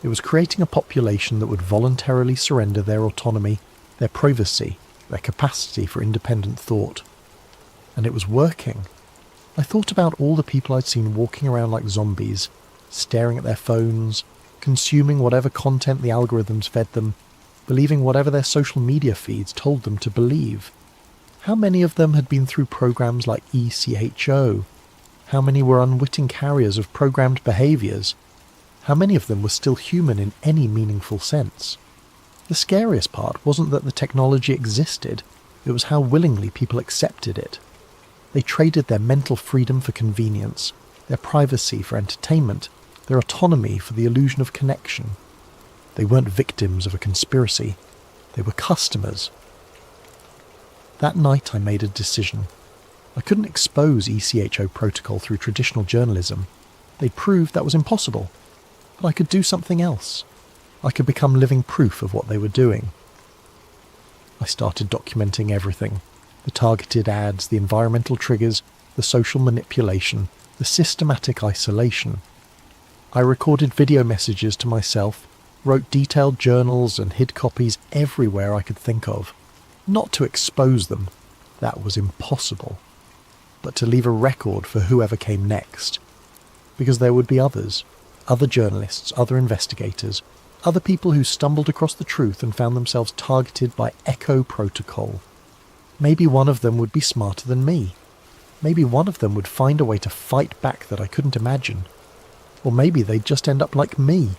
It was creating a population that would voluntarily surrender their autonomy, their privacy, their capacity for independent thought. And it was working. I thought about all the people I'd seen walking around like zombies, staring at their phones, consuming whatever content the algorithms fed them, believing whatever their social media feeds told them to believe. How many of them had been through programs like ECHO? How many were unwitting carriers of programmed behaviours? How many of them were still human in any meaningful sense? The scariest part wasn't that the technology existed, it was how willingly people accepted it. They traded their mental freedom for convenience, their privacy for entertainment, their autonomy for the illusion of connection. They weren't victims of a conspiracy, they were customers. That night I made a decision. I couldn't expose ECHO protocol through traditional journalism. They'd proved that was impossible. But I could do something else. I could become living proof of what they were doing. I started documenting everything. The targeted ads, the environmental triggers, the social manipulation, the systematic isolation. I recorded video messages to myself, wrote detailed journals and hid copies everywhere I could think of. Not to expose them, that was impossible, but to leave a record for whoever came next. Because there would be others, other journalists, other investigators, other people who stumbled across the truth and found themselves targeted by Echo Protocol. Maybe one of them would be smarter than me. Maybe one of them would find a way to fight back that I couldn't imagine. Or maybe they'd just end up like me,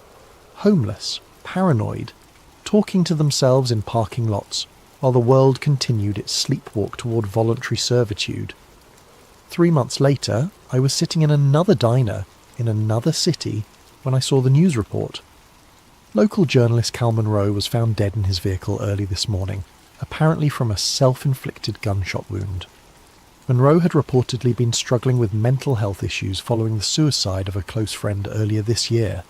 homeless, paranoid, talking to themselves in parking lots, while the world continued its sleepwalk toward voluntary servitude. 3 months later, I was sitting in another diner, in another city, when I saw the news report. Local journalist Cal Monroe was found dead in his vehicle early this morning, apparently from a self-inflicted gunshot wound. Monroe had reportedly been struggling with mental health issues following the suicide of a close friend earlier this year.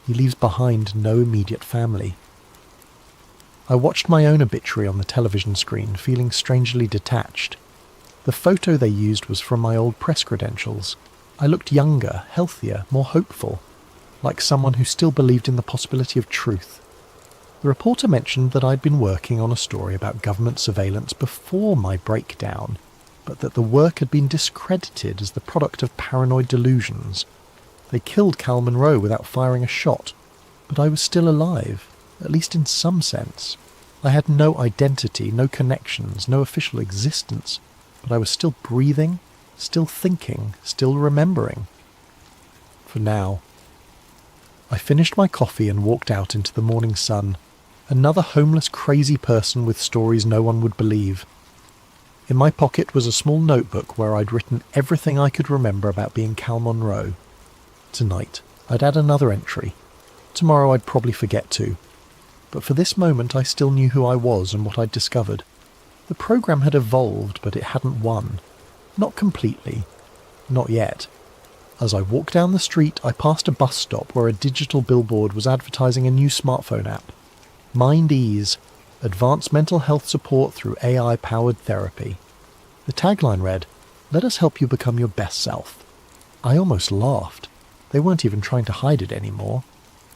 He leaves behind no immediate family. I watched my own obituary on the television screen, feeling strangely detached. The photo they used was from my old press credentials. I looked younger, healthier, more hopeful, like someone who still believed in the possibility of truth. The reporter mentioned that I'd been working on a story about government surveillance before my breakdown, but that the work had been discredited as the product of paranoid delusions. They killed Cal Monroe without firing a shot, but I was still alive, at least in some sense. I had no identity, no connections, no official existence, but I was still breathing, still thinking, still remembering. For now. I finished my coffee and walked out into the morning sun, another homeless crazy person with stories no one would believe. In my pocket was a small notebook where I'd written everything I could remember about being Cal Monroe. Tonight, I'd add another entry. Tomorrow I'd probably forget to. But for this moment I still knew who I was and what I'd discovered. The program had evolved, but it hadn't won. Not completely. Not yet. As I walked down the street, I passed a bus stop where a digital billboard was advertising a new smartphone app. Mind Ease, advanced mental health support through AI-powered therapy. The tagline read, "Let us help you become your best self." I almost laughed. They weren't even trying to hide it anymore.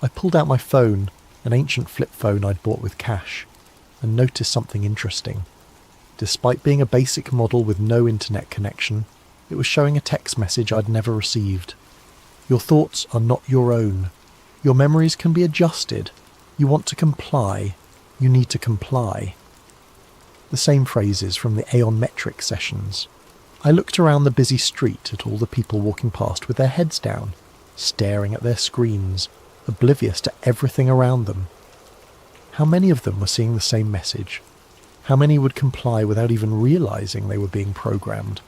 I pulled out my phone, an ancient flip phone I'd bought with cash, and noticed something interesting. Despite being a basic model with no internet connection, it was showing a text message I'd never received. Your thoughts are not your own. Your memories can be adjusted. You want to comply. You need to comply. The same phrases from the aeonmetric sessions. I looked around the busy street at all the people walking past with their heads down, staring at their screens, oblivious to everything around them. How many of them were seeing the same message? How many would comply without even realizing they were being programmed?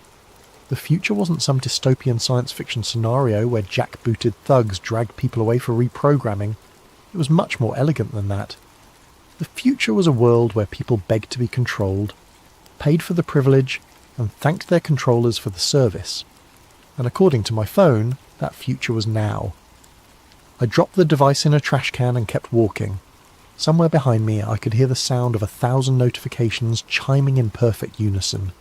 The future wasn't some dystopian science fiction scenario where jackbooted thugs dragged people away for reprogramming. It was much more elegant than that. The future was a world where people begged to be controlled, paid for the privilege, and thanked their controllers for the service. And according to my phone, that future was now. I dropped the device in a trash can and kept walking. Somewhere behind me I could hear the sound of 1,000 notifications chiming in perfect unison,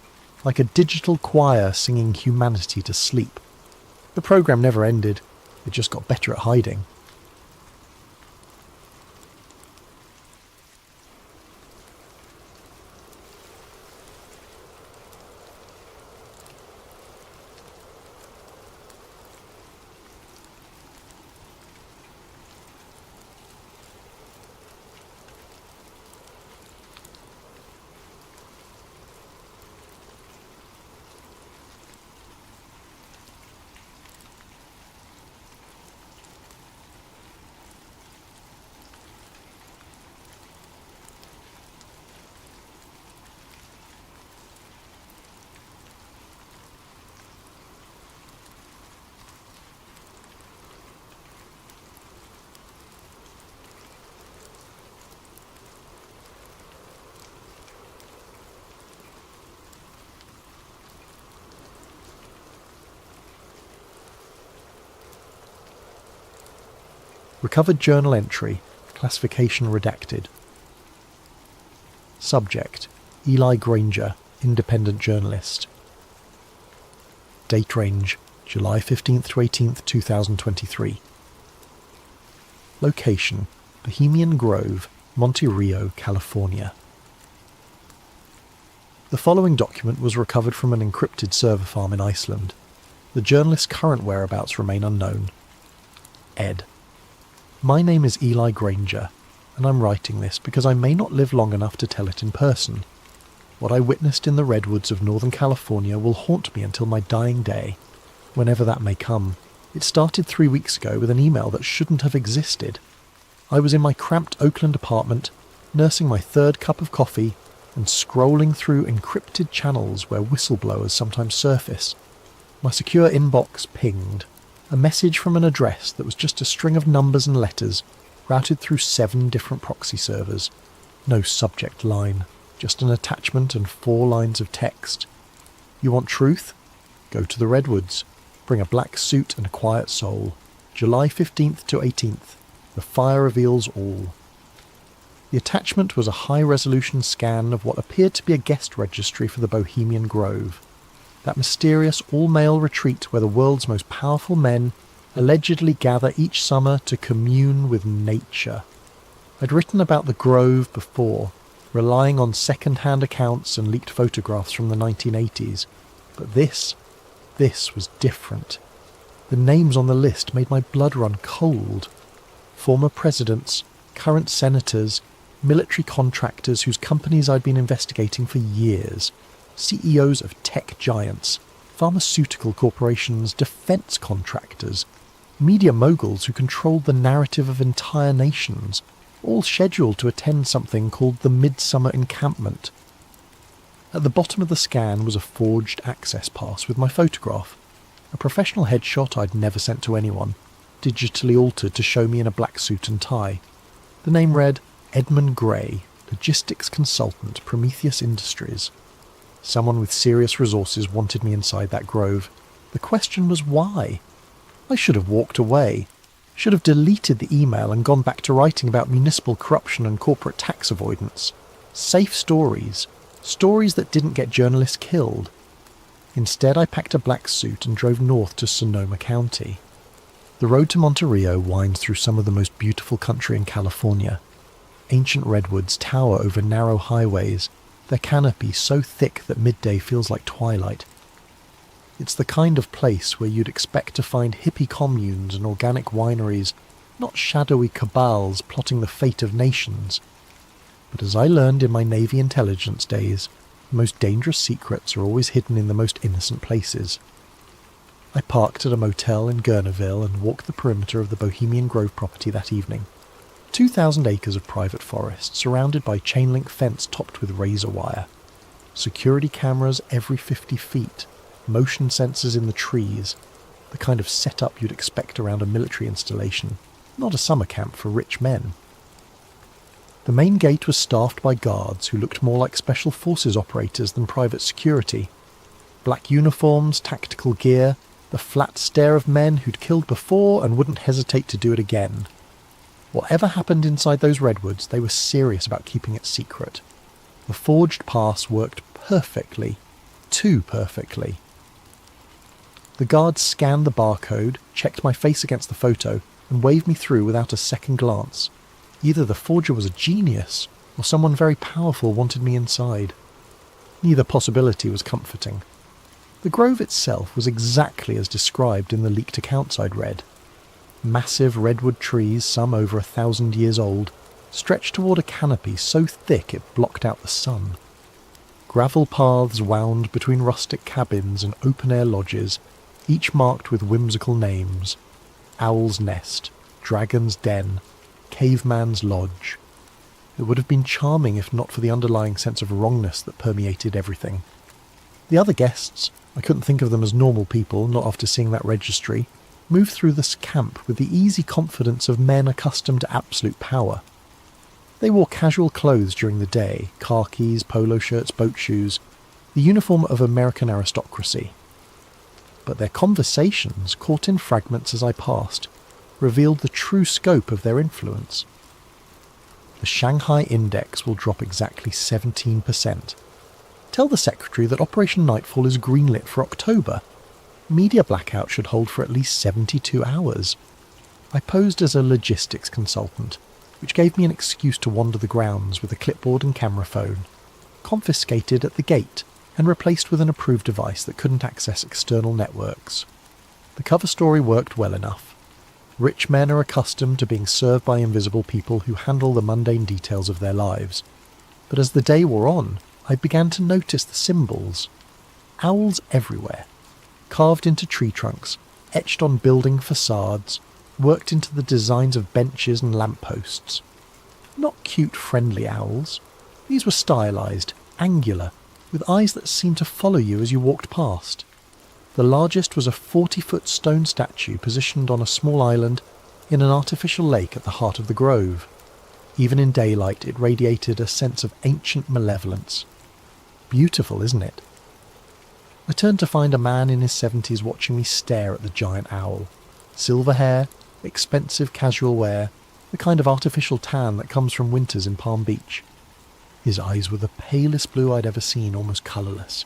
like a digital choir singing humanity to sleep. The program never ended, it just got better at hiding. Recovered journal entry, classification redacted. Subject, Eli Granger, independent journalist. Date range, July 15th to 18th, 2023. Location, Bohemian Grove, Monte Rio, California. The following document was recovered from an encrypted server farm in Iceland. The journalist's current whereabouts remain unknown. Ed. My name is Eli Granger, and I'm writing this because I may not live long enough to tell it in person. What I witnessed in the redwoods of Northern California will haunt me until my dying day, whenever that may come. It started 3 weeks ago with an email that shouldn't have existed. I was in my cramped Oakland apartment, nursing my third cup of coffee, and scrolling through encrypted channels where whistleblowers sometimes surface. My secure inbox pinged. A message from an address that was just a string of numbers and letters, routed through 7 different proxy servers. No subject line, just an attachment and 4 lines of text. You want truth? Go to the redwoods. Bring a black suit and a quiet soul. July 15th to 18th. The fire reveals all. The attachment was a high-resolution scan of what appeared to be a guest registry for the Bohemian Grove. That mysterious all-male retreat where the world's most powerful men allegedly gather each summer to commune with nature. I'd written about the Grove before, relying on second-hand accounts and leaked photographs from the 1980s, but this was different. The names on the list made my blood run cold. Former presidents, current senators, military contractors whose companies I'd been investigating for years, CEOs of tech giants, pharmaceutical corporations, defense contractors, media moguls who controlled the narrative of entire nations, all scheduled to attend something called the Midsummer Encampment. At the bottom of the scan was a forged access pass with my photograph, a professional headshot I'd never sent to anyone, digitally altered to show me in a black suit and tie. The name read Edmund Gray, Logistics Consultant, Prometheus Industries. Someone with serious resources wanted me inside that grove. The question was why? I should have walked away, should have deleted the email and gone back to writing about municipal corruption and corporate tax avoidance. Safe stories, stories that didn't get journalists killed. Instead, I packed a black suit and drove north to Sonoma County. The road to Monterey winds through some of the most beautiful country in California. Ancient redwoods tower over narrow highways, their canopy so thick that midday feels like twilight. It's the kind of place where you'd expect to find hippie communes and organic wineries, not shadowy cabals plotting the fate of nations. But as I learned in my Navy intelligence days, the most dangerous secrets are always hidden in the most innocent places. I parked at a motel in Gurneyville and walked the perimeter of the Bohemian Grove property that evening. 2,000 acres of private forest, surrounded by chain-link fence topped with razor wire. Security cameras every 50 feet, motion sensors in the trees, the kind of setup you'd expect around a military installation, not a summer camp for rich men. The main gate was staffed by guards who looked more like special forces operators than private security. Black uniforms, tactical gear, the flat stare of men who'd killed before and wouldn't hesitate to do it again. Whatever happened inside those redwoods, they were serious about keeping it secret. The forged pass worked perfectly, too perfectly. The guards scanned the barcode, checked my face against the photo, and waved me through without a second glance. Either the forger was a genius, or someone very powerful wanted me inside. Neither possibility was comforting. The grove itself was exactly as described in the leaked accounts I'd read. Massive redwood trees, some over 1,000 years old, stretched toward a canopy so thick it blocked out the sun. Gravel paths wound between rustic cabins and open-air lodges, each marked with whimsical names: Owl's Nest, Dragon's Den, Caveman's Lodge. It would have been charming if not for the underlying sense of wrongness that permeated everything. The other guests, I couldn't think of them as normal people, not after seeing that registry, moved through this camp with the easy confidence of men accustomed to absolute power. They wore casual clothes during the day, khakis, polo shirts, boat shoes, the uniform of American aristocracy. But their conversations, caught in fragments as I passed, revealed the true scope of their influence. The Shanghai Index will drop exactly 17%. Tell the secretary that Operation Nightfall is greenlit for October. Media blackout should hold for at least 72 hours. I posed as a logistics consultant, which gave me an excuse to wander the grounds with a clipboard and camera phone, confiscated at the gate and replaced with an approved device that couldn't access external networks. The cover story worked well enough. Rich men are accustomed to being served by invisible people who handle the mundane details of their lives. But as the day wore on, I began to notice the symbols. Owls everywhere. Carved into tree trunks, etched on building facades, worked into the designs of benches and lampposts. Not cute, friendly owls. These were stylized, angular, with eyes that seemed to follow you as you walked past. The largest was a 40-foot stone statue positioned on a small island in an artificial lake at the heart of the grove. Even in daylight, it radiated a sense of ancient malevolence. Beautiful, isn't it? I turned to find a man in his 70s watching me stare at the giant owl. Silver hair, expensive casual wear, the kind of artificial tan that comes from winters in Palm Beach. His eyes were the palest blue I'd ever seen, almost colourless.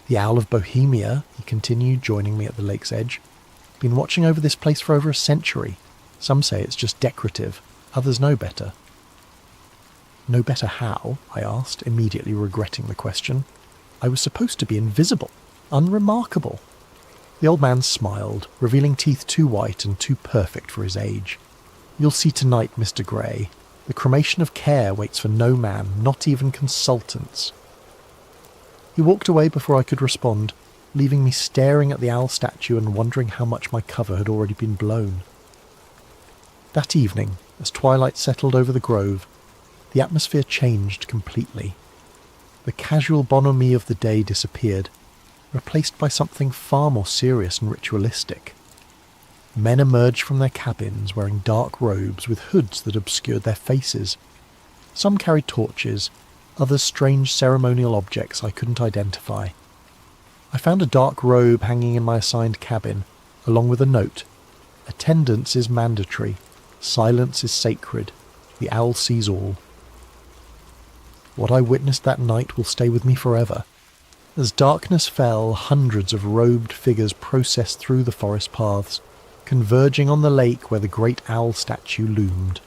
The Owl of Bohemia, he continued, joining me at the lake's edge. Been watching over this place for over a century. Some say it's just decorative, others know better. Know better how? I asked, immediately regretting the question. I was supposed to be invisible, unremarkable. The old man smiled, revealing teeth too white and too perfect for his age. "You'll see tonight, Mr. Grey. The cremation of care waits for no man, not even consultants." He walked away before I could respond, leaving me staring at the owl statue and wondering how much my cover had already been blown. That evening, as twilight settled over the grove, the atmosphere changed completely. The casual bonhomie of the day disappeared, replaced by something far more serious and ritualistic. Men emerged from their cabins wearing dark robes with hoods that obscured their faces. Some carried torches, others strange ceremonial objects I couldn't identify. I found a dark robe hanging in my assigned cabin, along with a note. "Attendance is mandatory. Silence is sacred. The owl sees all." What I witnessed that night will stay with me forever. As darkness fell, hundreds of robed figures processed through the forest paths, converging on the lake where the great owl statue loomed.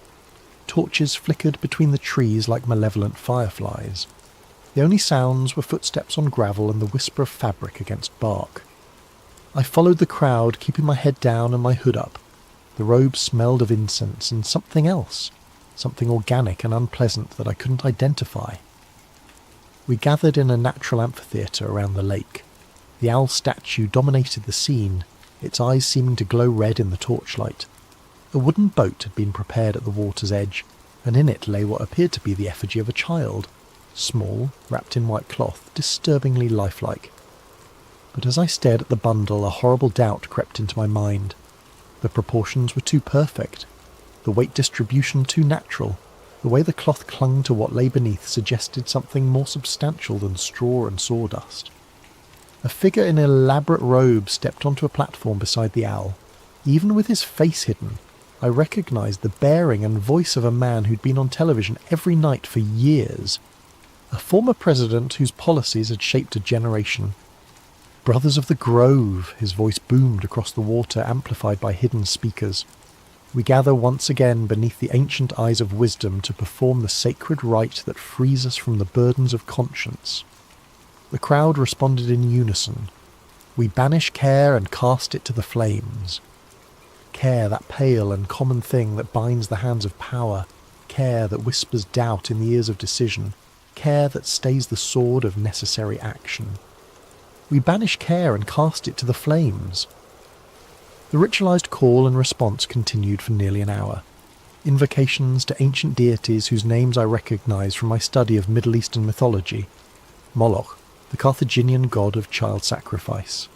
Torches flickered between the trees like malevolent fireflies. The only sounds were footsteps on gravel and the whisper of fabric against bark. I followed the crowd, keeping my head down and my hood up. The robe smelled of incense and something else, something organic and unpleasant that I couldn't identify. We gathered in a natural amphitheatre around the lake. The owl statue dominated the scene, its eyes seeming to glow red in the torchlight. A wooden boat had been prepared at the water's edge, and in it lay what appeared to be the effigy of a child, small, wrapped in white cloth, disturbingly lifelike. But as I stared at the bundle, a horrible doubt crept into my mind. The proportions were too perfect, the weight distribution too natural. The way the cloth clung to what lay beneath suggested something more substantial than straw and sawdust. A figure in an elaborate robe stepped onto a platform beside the owl. Even with his face hidden, I recognised the bearing and voice of a man who'd been on television every night for years. A former president whose policies had shaped a generation. "Brothers of the Grove," his voice boomed across the water, amplified by hidden speakers. "We gather once again beneath the ancient eyes of wisdom to perform the sacred rite that frees us from the burdens of conscience." The crowd responded in unison. "We banish care and cast it to the flames." Care, that pale and common thing that binds the hands of power. Care that whispers doubt in the ears of decision. Care that stays the sword of necessary action. We banish care and cast it to the flames. The ritualized call and response continued for nearly an hour. Invocations to ancient deities whose names I recognized from my study of Middle Eastern mythology. Moloch, the Carthaginian god of child sacrifice.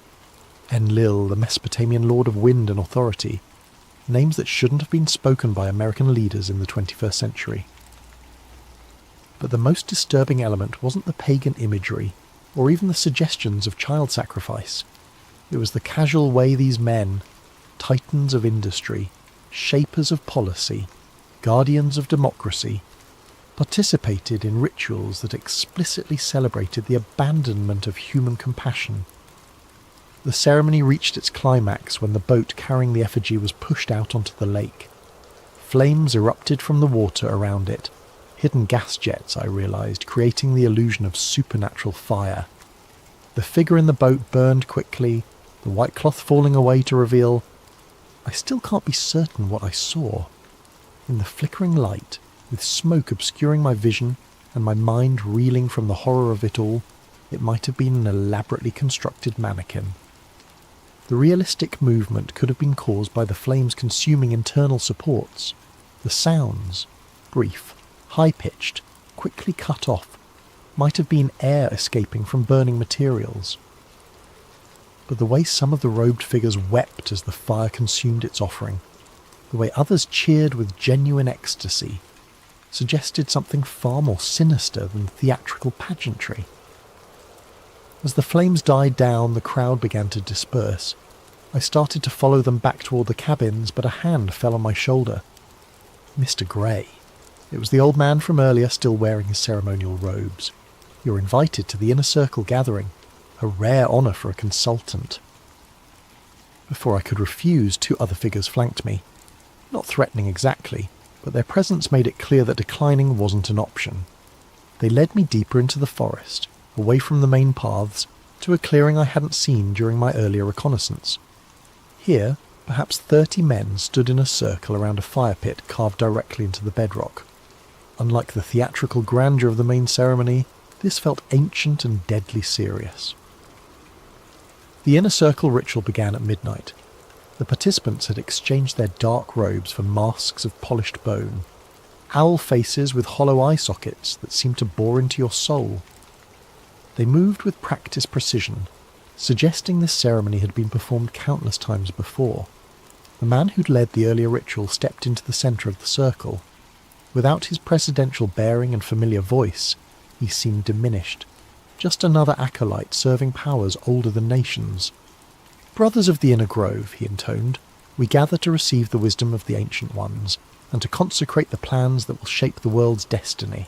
Enlil, the Mesopotamian lord of wind and authority. Names that shouldn't have been spoken by American leaders in the 21st century. But the most disturbing element wasn't the pagan imagery, or even the suggestions of child sacrifice. It was the casual way these men, titans of industry, shapers of policy, guardians of democracy, participated in rituals that explicitly celebrated the abandonment of human compassion. The ceremony reached its climax when the boat carrying the effigy was pushed out onto the lake. Flames erupted from the water around it, hidden gas jets, I realised, creating the illusion of supernatural fire. The figure in the boat burned quickly, the white cloth falling away to reveal... I still can't be certain what I saw. In the flickering light, with smoke obscuring my vision and my mind reeling from the horror of it all, it might have been an elaborately constructed mannequin. The realistic movement could have been caused by the flames consuming internal supports. The sounds, brief, high-pitched, quickly cut off, might have been air escaping from burning materials. But the way some of the robed figures wept as the fire consumed its offering, the way others cheered with genuine ecstasy, suggested something far more sinister than theatrical pageantry. As the flames died down, the crowd began to disperse. I started to follow them back toward the cabins, but a hand fell on my shoulder. Mr. Grey. It was the old man from earlier, still wearing his ceremonial robes. "You're invited to the inner circle gathering. A rare honour for a consultant." Before I could refuse, two other figures flanked me. Not threatening exactly, but their presence made it clear that declining wasn't an option. They led me deeper into the forest, away from the main paths, to a clearing I hadn't seen during my earlier reconnaissance. Here, perhaps 30 men stood in a circle around a fire pit carved directly into the bedrock. Unlike the theatrical grandeur of the main ceremony, this felt ancient and deadly serious. The inner circle ritual began at midnight. The participants had exchanged their dark robes for masks of polished bone, owl faces with hollow eye sockets that seemed to bore into your soul. They moved with practiced precision, suggesting this ceremony had been performed countless times before. The man who'd led the earlier ritual stepped into the centre of the circle. Without his presidential bearing and familiar voice, he seemed diminished, just another acolyte serving powers older than nations. "Brothers of the Inner Grove," he intoned, "we gather to receive the wisdom of the Ancient Ones, and to consecrate the plans that will shape the world's destiny."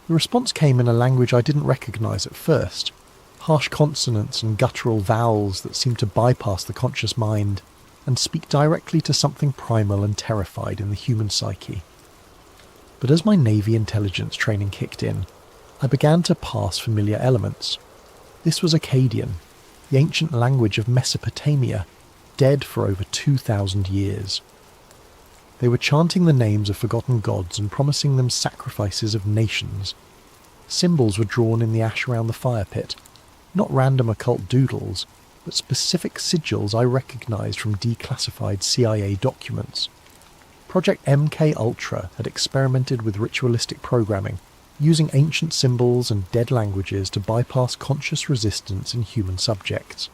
The response came in a language I didn't recognise at first, harsh consonants and guttural vowels that seemed to bypass the conscious mind and speak directly to something primal and terrified in the human psyche. But as my Navy intelligence training kicked in, I began to parse familiar elements. This was Akkadian, the ancient language of Mesopotamia, dead for over 2,000 years. They were chanting the names of forgotten gods and promising them sacrifices of nations. Symbols were drawn in the ash around the fire pit, not random occult doodles, but specific sigils I recognised from declassified CIA documents. Project MK Ultra had experimented with ritualistic programming, using ancient symbols and dead languages to bypass conscious resistance in human subjects.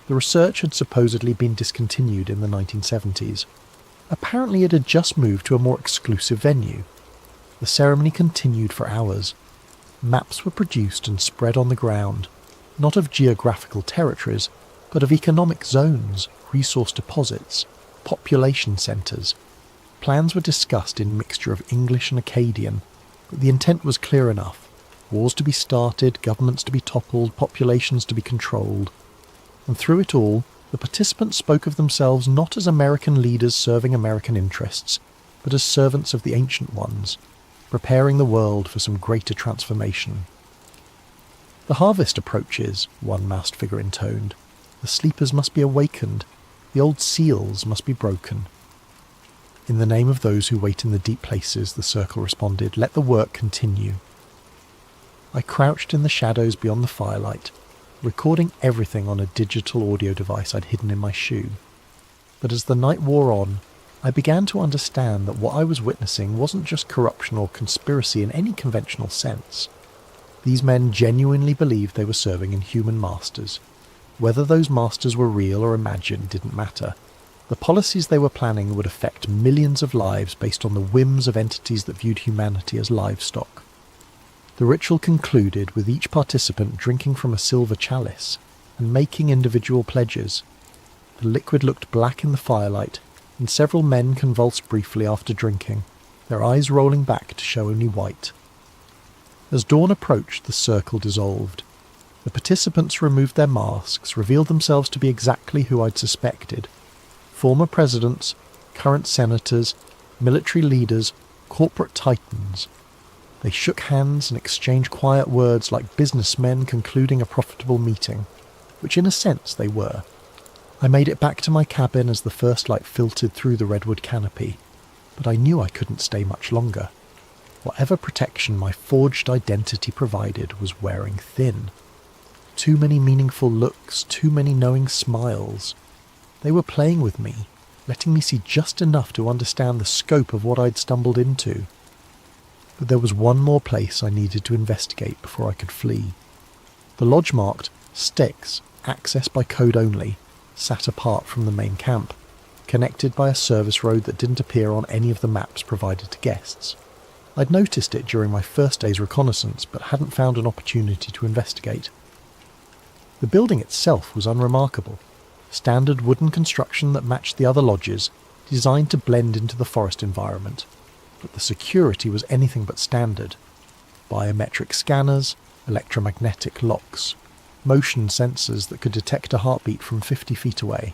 The research had supposedly been discontinued in the 1970s. Apparently it had just moved to a more exclusive venue. The ceremony continued for hours. Maps were produced and spread on the ground, not of geographical territories, but of economic zones, resource deposits, population centres. Plans were discussed in mixture of English and Akkadian, but the intent was clear enough. Wars to be started, governments to be toppled, populations to be controlled. And through it all, the participants spoke of themselves not as American leaders serving American interests, but as servants of the Ancient Ones, preparing the world for some greater transformation. "The harvest approaches," one masked figure intoned. "The sleepers must be awakened. The old seals must be broken." "In the name of those who wait in the deep places," the circle responded, "let the work continue." I crouched in the shadows beyond the firelight, recording everything on a digital audio device I'd hidden in my shoe. But as the night wore on, I began to understand that what I was witnessing wasn't just corruption or conspiracy in any conventional sense. These men genuinely believed they were serving inhuman masters. Whether those masters were real or imagined didn't matter. The policies they were planning would affect millions of lives based on the whims of entities that viewed humanity as livestock. The ritual concluded with each participant drinking from a silver chalice and making individual pledges. The liquid looked black in the firelight, and several men convulsed briefly after drinking, their eyes rolling back to show only white. As dawn approached, the circle dissolved. The participants removed their masks, revealed themselves to be exactly who I'd suspected. Former presidents, current senators, military leaders, corporate titans. They shook hands and exchanged quiet words like businessmen concluding a profitable meeting, which in a sense they were. I made it back to my cabin as the first light filtered through the redwood canopy, but I knew I couldn't stay much longer. Whatever protection my forged identity provided was wearing thin. Too many meaningful looks, too many knowing smiles. They were playing with me, letting me see just enough to understand the scope of what I'd stumbled into. But there was one more place I needed to investigate before I could flee. The lodge marked Styx, access by code only, sat apart from the main camp, connected by a service road that didn't appear on any of the maps provided to guests. I'd noticed it during my first day's reconnaissance, but hadn't found an opportunity to investigate. The building itself was unremarkable. Standard wooden construction that matched the other lodges, designed to blend into the forest environment. But the security was anything but standard. Biometric scanners, electromagnetic locks, motion sensors that could detect a heartbeat from 50 feet away.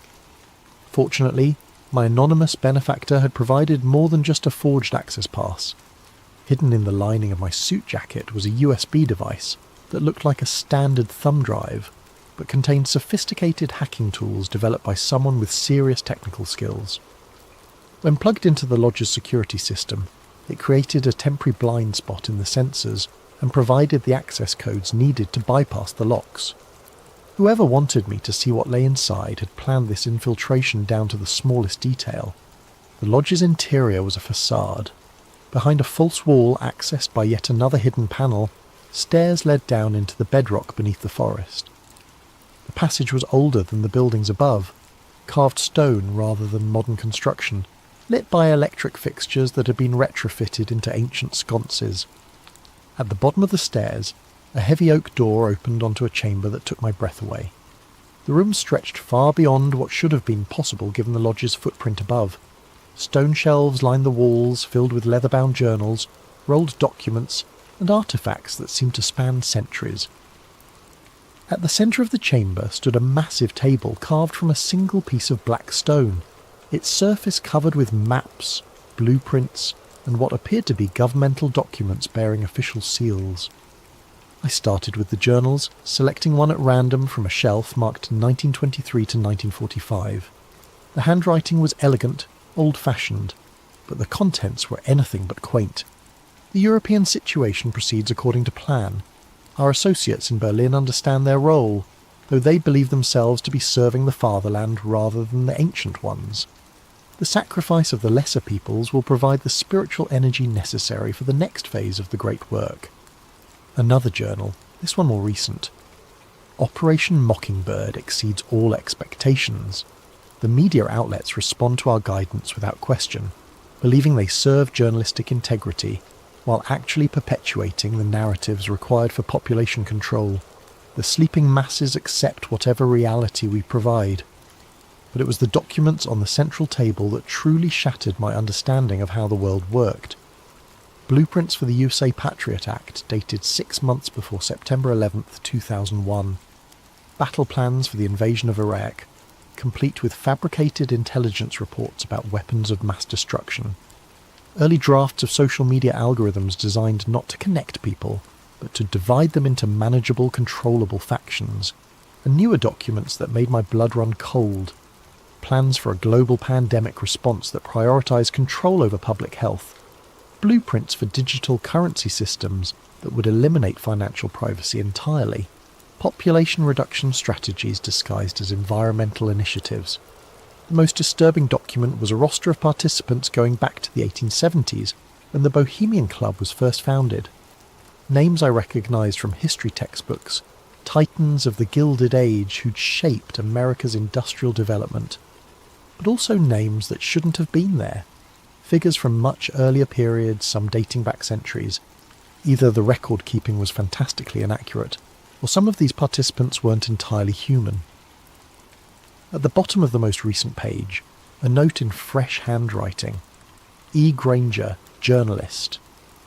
Fortunately, my anonymous benefactor had provided more than just a forged access pass. Hidden in the lining of my suit jacket was a USB device, that looked like a standard thumb drive, but contained sophisticated hacking tools developed by someone with serious technical skills. When plugged into the lodge's security system, it created a temporary blind spot in the sensors and provided the access codes needed to bypass the locks. Whoever wanted me to see what lay inside had planned this infiltration down to the smallest detail. The lodge's interior was a facade. Behind a false wall accessed by yet another hidden panel, stairs led down into the bedrock beneath the forest. The passage was older than the buildings above, carved stone rather than modern construction, lit by electric fixtures that had been retrofitted into ancient sconces. At the bottom of the stairs, a heavy oak door opened onto a chamber that took my breath away. The room stretched far beyond what should have been possible given the lodge's footprint above. Stone shelves lined the walls, filled with leather-bound journals, rolled documents, and artefacts that seemed to span centuries. At the centre of the chamber stood a massive table carved from a single piece of black stone, its surface covered with maps, blueprints, and what appeared to be governmental documents bearing official seals. I started with the journals, selecting one at random from a shelf marked 1923 to 1945. The handwriting was elegant, old-fashioned, but the contents were anything but quaint. The European situation proceeds according to plan. Our associates in Berlin understand their role, though they believe themselves to be serving the fatherland rather than the ancient ones. The sacrifice of the lesser peoples will provide the spiritual energy necessary for the next phase of the great work. Another journal, this one more recent. Operation Mockingbird exceeds all expectations. The media outlets respond to our guidance without question, believing they serve journalistic integrity, while actually perpetuating the narratives required for population control. The sleeping masses accept whatever reality we provide. But it was the documents on the central table that truly shattered my understanding of how the world worked. Blueprints for the USA Patriot Act dated 6 months before September 11th, 2001. Battle plans for the invasion of Iraq, complete with fabricated intelligence reports about weapons of mass destruction. Early drafts of social media algorithms designed not to connect people, but to divide them into manageable, controllable factions. And newer documents that made my blood run cold. Plans for a global pandemic response that prioritized control over public health. Blueprints for digital currency systems that would eliminate financial privacy entirely. Population reduction strategies disguised as environmental initiatives. The most disturbing document was a roster of participants going back to the 1870s, when the Bohemian Club was first founded. Names I recognised from history textbooks, titans of the Gilded Age who'd shaped America's industrial development. But also names that shouldn't have been there. Figures from much earlier periods, some dating back centuries. Either the record-keeping was fantastically inaccurate, or some of these participants weren't entirely human. At the bottom of the most recent page, a note in fresh handwriting. E. Granger, journalist,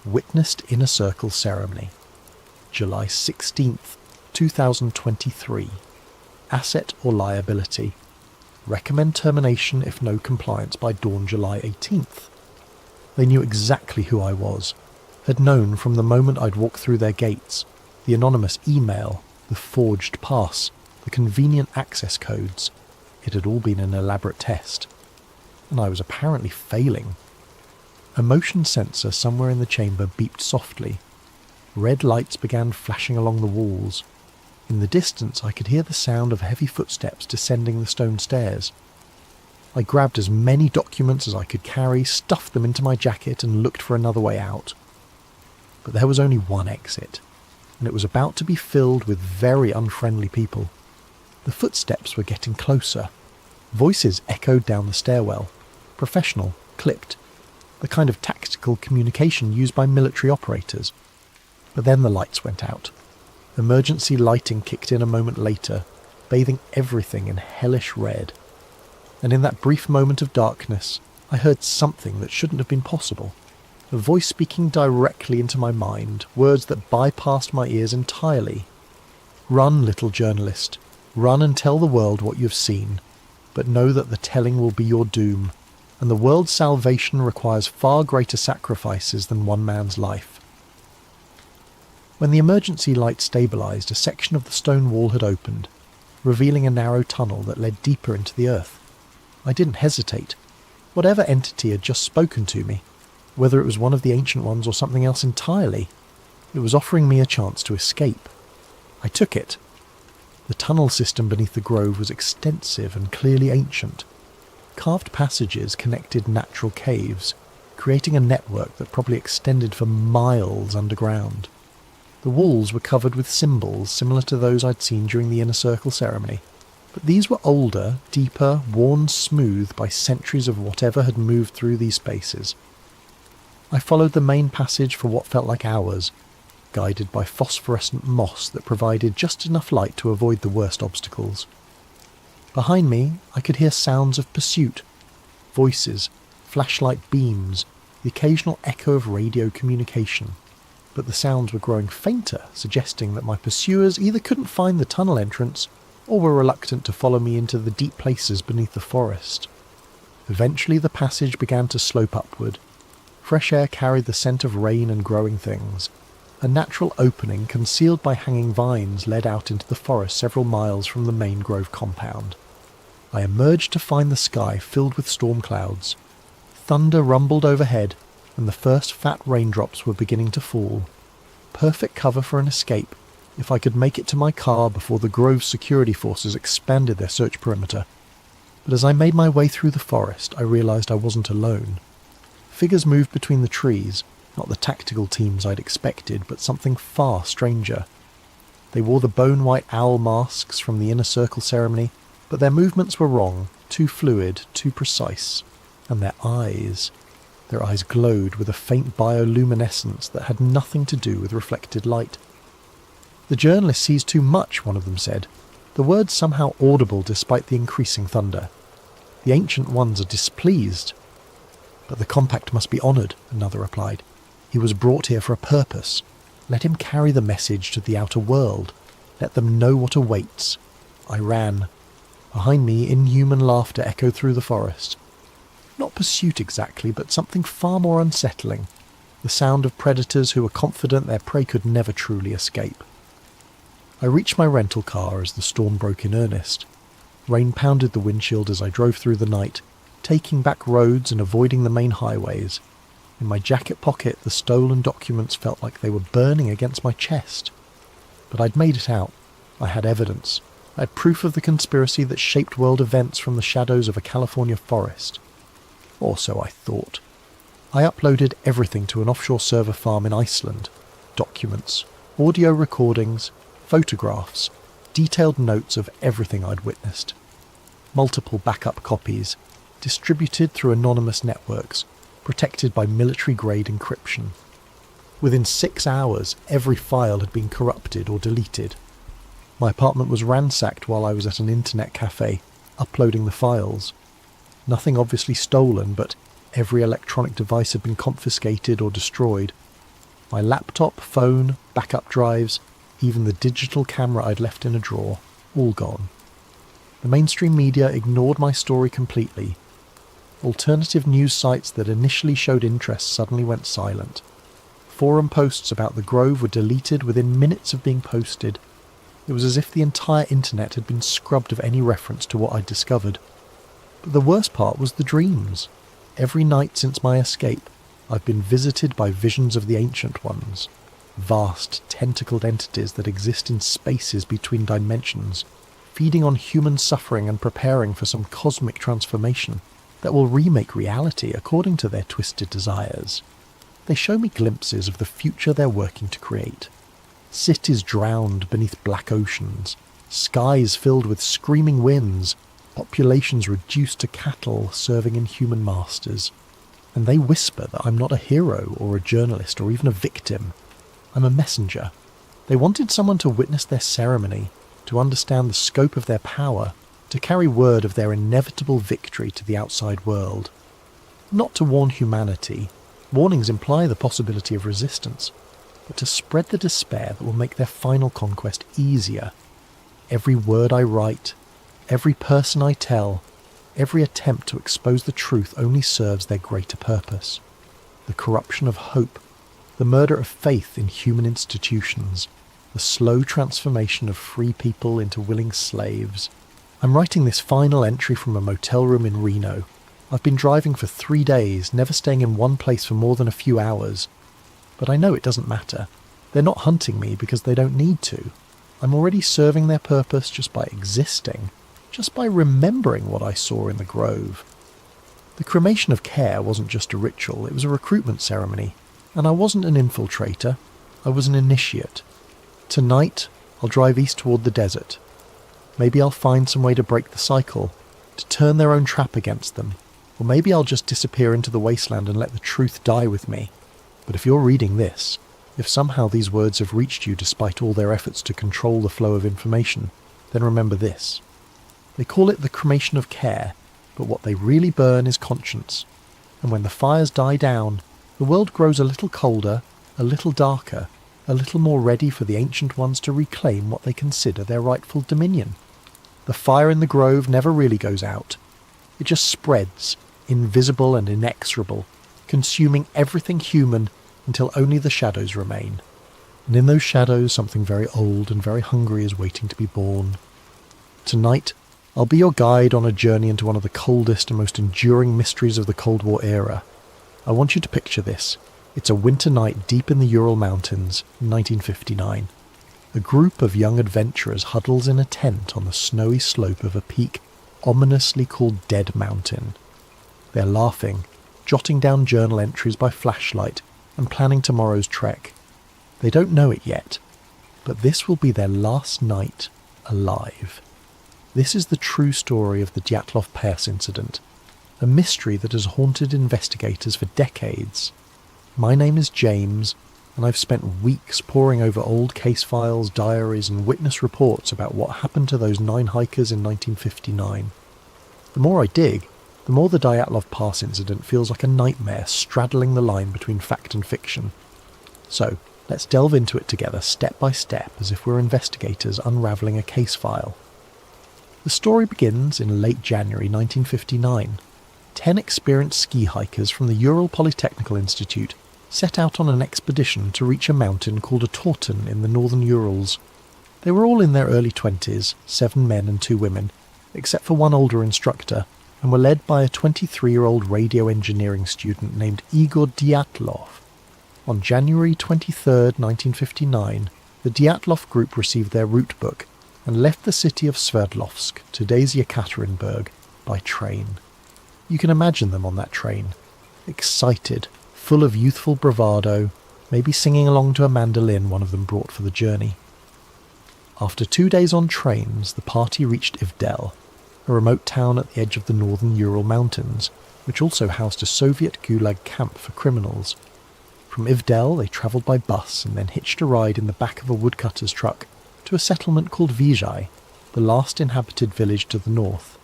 witnessed Inner Circle ceremony. July 16th, 2023. Asset or liability. Recommend termination if no compliance by dawn July 18th. They knew exactly who I was, had known from the moment I'd walked through their gates, the anonymous email, the forged pass, the convenient access codes. It had all been an elaborate test, and I was apparently failing. A motion sensor somewhere in the chamber beeped softly. Red lights began flashing along the walls. In the distance I could hear the sound of heavy footsteps descending the stone stairs. I grabbed as many documents as I could carry, stuffed them into my jacket and looked for another way out. But there was only one exit, and it was about to be filled with very unfriendly people. The footsteps were getting closer. Voices echoed down the stairwell, professional, clipped, the kind of tactical communication used by military operators. But then the lights went out. Emergency lighting kicked in a moment later, bathing everything in hellish red. And in that brief moment of darkness, I heard something that shouldn't have been possible. A voice speaking directly into my mind, words that bypassed my ears entirely. Run, little journalist. Run and tell the world what you've seen, but know that the telling will be your doom, and the world's salvation requires far greater sacrifices than one man's life. When the emergency light stabilised, a section of the stone wall had opened, revealing a narrow tunnel that led deeper into the earth. I didn't hesitate. Whatever entity had just spoken to me, whether it was one of the ancient ones or something else entirely, it was offering me a chance to escape. I took it. The tunnel system beneath the grove was extensive and clearly ancient. Carved passages connected natural caves, creating a network that probably extended for miles underground. The walls were covered with symbols similar to those I'd seen during the Inner Circle ceremony, but these were older, deeper, worn smooth by centuries of whatever had moved through these spaces. I followed the main passage for what felt like hours, guided by phosphorescent moss that provided just enough light to avoid the worst obstacles. Behind me, I could hear sounds of pursuit, voices, flashlight beams, the occasional echo of radio communication. But the sounds were growing fainter, suggesting that my pursuers either couldn't find the tunnel entrance or were reluctant to follow me into the deep places beneath the forest. Eventually the passage began to slope upward. Fresh air carried the scent of rain and growing things. A natural opening concealed by hanging vines led out into the forest several miles from the main grove compound. I emerged to find the sky filled with storm clouds. Thunder rumbled overhead, and the first fat raindrops were beginning to fall. Perfect cover for an escape, if I could make it to my car before the grove's security forces expanded their search perimeter. But as I made my way through the forest, I realised I wasn't alone. Figures moved between the trees, not the tactical teams I'd expected, but something far stranger. They wore the bone-white owl masks from the Inner Circle ceremony, but their movements were wrong, too fluid, too precise. And their eyes glowed with a faint bioluminescence that had nothing to do with reflected light. "The journalist sees too much," one of them said, the words somehow audible despite the increasing thunder. "The ancient ones are displeased." "But the compact must be honoured," another replied. "He was brought here for a purpose. Let him carry the message to the outer world. Let them know what awaits." I ran. Behind me, inhuman laughter echoed through the forest. Not pursuit exactly, but something far more unsettling. The sound of predators who were confident their prey could never truly escape. I reached my rental car as the storm broke in earnest. Rain pounded the windshield as I drove through the night, taking back roads and avoiding the main highways. In my jacket pocket, the stolen documents felt like they were burning against my chest. But I'd made it out. I had evidence. I had proof of the conspiracy that shaped world events from the shadows of a California forest. Or so I thought. I uploaded everything to an offshore server farm in Iceland. Documents, audio recordings, photographs, detailed notes of everything I'd witnessed. Multiple backup copies, distributed through anonymous networks, protected by military-grade encryption. Within 6 hours, every file had been corrupted or deleted. My apartment was ransacked while I was at an internet cafe, uploading the files. Nothing obviously stolen, but every electronic device had been confiscated or destroyed. My laptop, phone, backup drives, even the digital camera I'd left in a drawer, all gone. The mainstream media ignored my story completely. Alternative news sites that initially showed interest suddenly went silent. Forum posts about the Grove were deleted within minutes of being posted. It was as if the entire internet had been scrubbed of any reference to what I'd discovered. But the worst part was the dreams. Every night since my escape, I've been visited by visions of the Ancient Ones. Vast, tentacled entities that exist in spaces between dimensions, feeding on human suffering and preparing for some cosmic transformation that will remake reality according to their twisted desires. They show me glimpses of the future they're working to create. Cities drowned beneath black oceans, skies filled with screaming winds, populations reduced to cattle serving inhuman masters. And they whisper that I'm not a hero or a journalist or even a victim. I'm a messenger. They wanted someone to witness their ceremony, to understand the scope of their power, to carry word of their inevitable victory to the outside world. Not to warn humanity. Warnings imply the possibility of resistance, but to spread the despair that will make their final conquest easier. Every word I write, every person I tell, every attempt to expose the truth only serves their greater purpose. The corruption of hope, the murder of faith in human institutions, the slow transformation of free people into willing slaves. I'm writing this final entry from a motel room in Reno. I've been driving for 3 days, never staying in one place for more than a few hours. But I know it doesn't matter. They're not hunting me because they don't need to. I'm already serving their purpose just by existing, just by remembering what I saw in the grove. The cremation of care wasn't just a ritual, it was a recruitment ceremony. And I wasn't an infiltrator, I was an initiate. Tonight, I'll drive east toward the desert. Maybe I'll find some way to break the cycle, to turn their own trap against them. Or maybe I'll just disappear into the wasteland and let the truth die with me. But if you're reading this, if somehow these words have reached you despite all their efforts to control the flow of information, then remember this. They call it the cremation of care, but what they really burn is conscience. And when the fires die down, the world grows a little colder, a little darker, a little more ready for the ancient ones to reclaim what they consider their rightful dominion. The fire in the grove never really goes out. It just spreads, invisible and inexorable, consuming everything human until only the shadows remain. And in those shadows something very old and very hungry is waiting to be born. Tonight, I'll be your guide on a journey into one of the coldest and most enduring mysteries of the Cold War era. I want you to picture this. It's a winter night deep in the Ural Mountains, 1959. A group of young adventurers huddles in a tent on the snowy slope of a peak ominously called Dead Mountain. They're laughing, jotting down journal entries by flashlight, and planning tomorrow's trek. They don't know it yet, but this will be their last night alive. This is the true story of the Dyatlov Pass incident, a mystery that has haunted investigators for decades. My name is James, and I've spent weeks poring over old case files, diaries, and witness reports about what happened to those 9 hikers in 1959. The more I dig, the more the Dyatlov Pass incident feels like a nightmare straddling the line between fact and fiction. So, let's delve into it together step by step as if we're investigators unravelling a case file. The story begins in late January 1959. 10 experienced ski hikers from the Ural Polytechnical Institute set out on an expedition to reach a mountain called a Taurton in the northern Urals. They were all in their early 20s, 7 men and 2 women, except for one older instructor, and were led by a 23-year-old radio engineering student named Igor Dyatlov. On January 23, 1959, the Dyatlov group received their route book and left the city of Sverdlovsk, today's Yekaterinburg, by train. You can imagine them on that train, excited, full of youthful bravado, maybe singing along to a mandolin one of them brought for the journey. After 2 days on trains, the party reached Ivdel, a remote town at the edge of the northern Ural Mountains, which also housed a Soviet Gulag camp for criminals. From Ivdel, they travelled by bus and then hitched a ride in the back of a woodcutter's truck to a settlement called Vizhai, the last inhabited village to the north.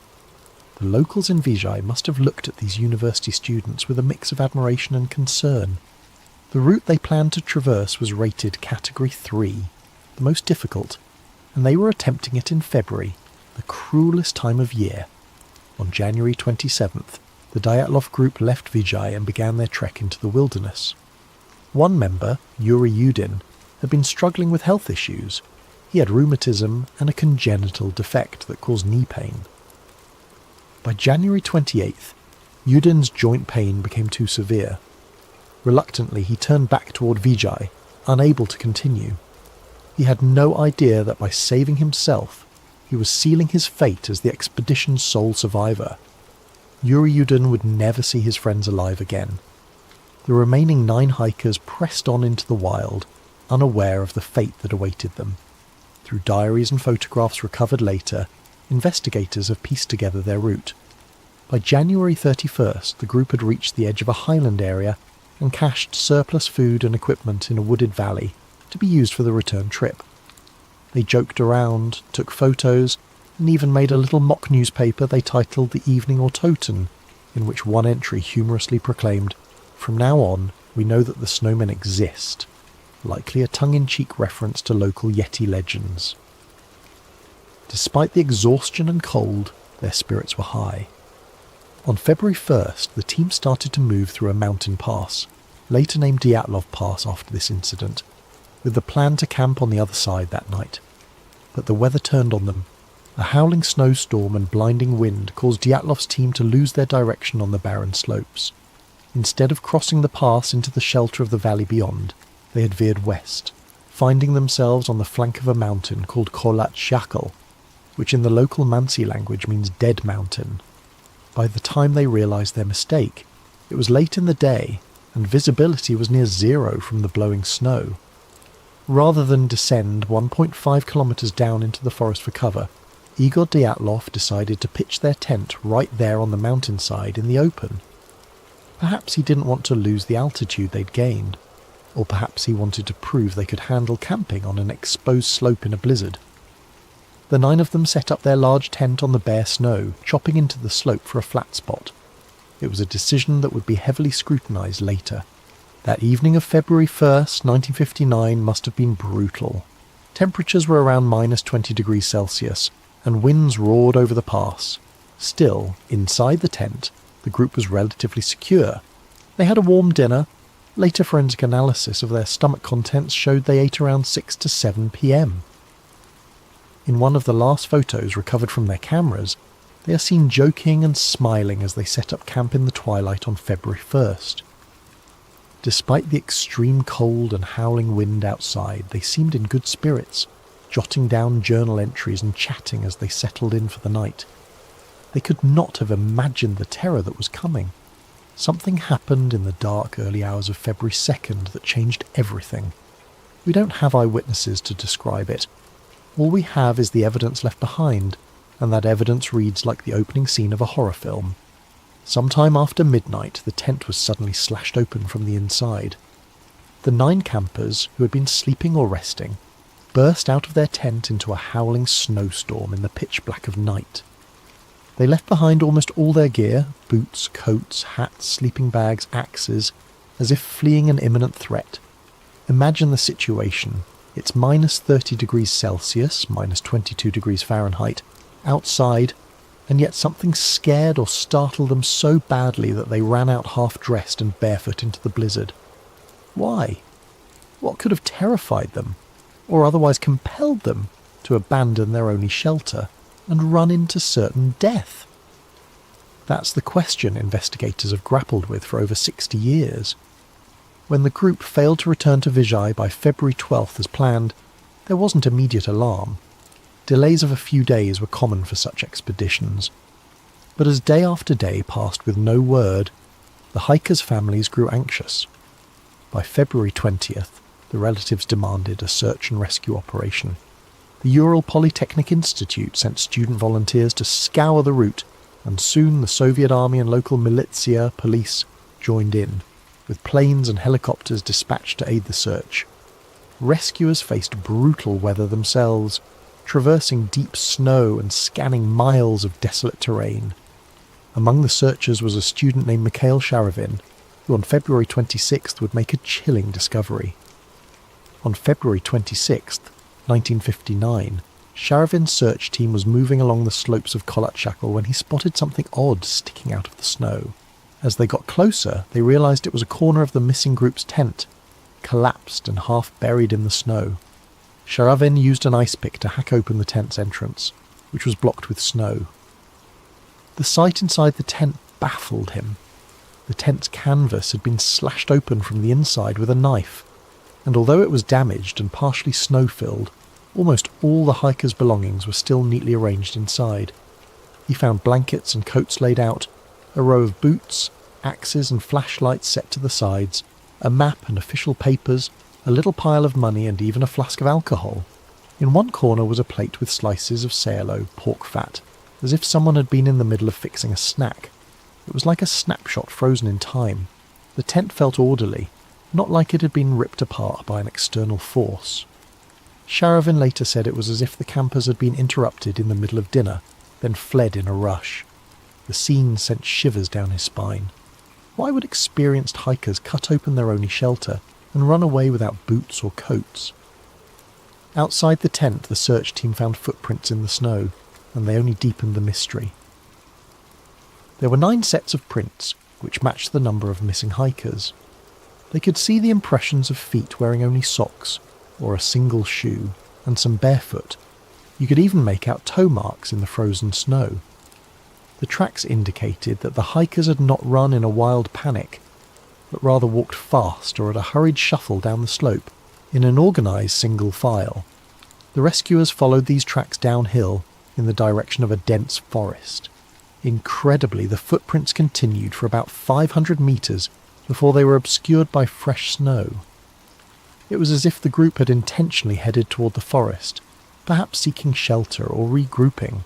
The locals in Vizhai must have looked at these university students with a mix of admiration and concern. The route they planned to traverse was rated Category 3, the most difficult, and they were attempting it in February, the cruelest time of year. On January 27th, the Dyatlov group left Vizhai and began their trek into the wilderness. One member, Yuri Yudin, had been struggling with health issues. He had rheumatism and a congenital defect that caused knee pain. By January 28th, Yudin's joint pain became too severe. Reluctantly, he turned back toward Vizhai, unable to continue. He had no idea that by saving himself, he was sealing his fate as the expedition's sole survivor. Yuri Yudin would never see his friends alive again. The remaining 9 hikers pressed on into the wild, unaware of the fate that awaited them. Through diaries and photographs recovered later, investigators have pieced together their route. By January 31st, the group had reached the edge of a highland area and cached surplus food and equipment in a wooded valley to be used for the return trip. They joked around, took photos, and even made a little mock newspaper they titled The Evening Autoton, in which one entry humorously proclaimed, "From now on, we know that the snowmen exist," likely a tongue-in-cheek reference to local Yeti legends. Despite the exhaustion and cold, their spirits were high. On February 1st, the team started to move through a mountain pass. later named Dyatlov Pass after this incident, with the plan to camp on the other side that night. But the weather turned on them. A howling snowstorm and blinding wind caused Dyatlov's team to lose their direction on the barren slopes. Instead of crossing the pass into the shelter of the valley beyond, they had veered west, finding themselves on the flank of a mountain called Kholat Shakal, which in the local Mansi language means dead mountain. By the time they realised their mistake, it was late in the day, and visibility was near zero from the blowing snow. Rather than descend 1.5 kilometres down into the forest for cover, Igor Dyatlov decided to pitch their tent right there on the mountainside in the open. Perhaps he didn't want to lose the altitude they'd gained, or perhaps he wanted to prove they could handle camping on an exposed slope in a blizzard. The 9 of them set up their large tent on the bare snow, chopping into the slope for a flat spot. It was a decision that would be heavily scrutinised later. That evening of February 1st, 1959 must have been brutal. Temperatures were around minus 20 degrees Celsius, and winds roared over the pass. Still, inside the tent, the group was relatively secure. They had a warm dinner. Later forensic analysis of their stomach contents showed they ate around 6 to 7 p.m. In one of the last photos recovered from their cameras, they are seen joking and smiling as they set up camp in the twilight on February 1st. Despite the extreme cold and howling wind outside, they seemed in good spirits, jotting down journal entries and chatting as they settled in for the night. They could not have imagined the terror that was coming. Something happened in the dark early hours of February 2nd that changed everything. We don't have eyewitnesses to describe it. All we have is the evidence left behind, and that evidence reads like the opening scene of a horror film. Sometime after midnight, the tent was suddenly slashed open from the inside. The 9 campers, who had been sleeping or resting, burst out of their tent into a howling snowstorm in the pitch black of night. They left behind almost all their gear, boots, coats, hats, sleeping bags, axes, as if fleeing an imminent threat. Imagine the situation. It's minus 30 degrees Celsius, minus 22 degrees Fahrenheit, outside, and yet something scared or startled them so badly that they ran out half-dressed and barefoot into the blizzard. Why? What could have terrified them, or otherwise compelled them to abandon their only shelter and run into certain death? That's the question investigators have grappled with for over 60 years. When the group failed to return to Vijay by February 12th as planned, there wasn't immediate alarm. Delays of a few days were common for such expeditions. But as day after day passed with no word, the hikers' families grew anxious. By February 20th, the relatives demanded a search and rescue operation. The Ural Polytechnic Institute sent student volunteers to scour the route, and soon the Soviet army and local militia police joined in, with planes and helicopters dispatched to aid the search. Rescuers faced brutal weather themselves, traversing deep snow and scanning miles of desolate terrain. Among the searchers was a student named Mikhail Sharavin, who on February 26th would make a chilling discovery. On February 26th, 1959, Sharavin's search team was moving along the slopes of Kholat Shakal when he spotted something odd sticking out of the snow. As they got closer, they realised it was a corner of the missing group's tent, collapsed and half buried in the snow. Sharavin used an ice pick to hack open the tent's entrance, which was blocked with snow. The sight inside the tent baffled him. The tent's canvas had been slashed open from the inside with a knife, and although it was damaged and partially snow-filled, almost all the hikers' belongings were still neatly arranged inside. He found blankets and coats laid out, a row of boots, axes and flashlights set to the sides, a map and official papers, a little pile of money and even a flask of alcohol. In one corner was a plate with slices of salo, pork fat, as if someone had been in the middle of fixing a snack. It was like a snapshot frozen in time. The tent felt orderly, not like it had been ripped apart by an external force. Sharavin later said it was as if the campers had been interrupted in the middle of dinner, then fled in a rush. The scene sent shivers down his spine. Why would experienced hikers cut open their only shelter and run away without boots or coats? Outside the tent, the search team found footprints in the snow, and they only deepened the mystery. There were 9 sets of prints, which matched the number of missing hikers. They could see the impressions of feet wearing only socks, or a single shoe, and some barefoot. You could even make out toe marks in the frozen snow. The tracks indicated that the hikers had not run in a wild panic, but rather walked fast or at a hurried shuffle down the slope, in an organised single file. The rescuers followed these tracks downhill in the direction of a dense forest. Incredibly, the footprints continued for about 500 metres before they were obscured by fresh snow. It was as if the group had intentionally headed toward the forest, perhaps seeking shelter or regrouping.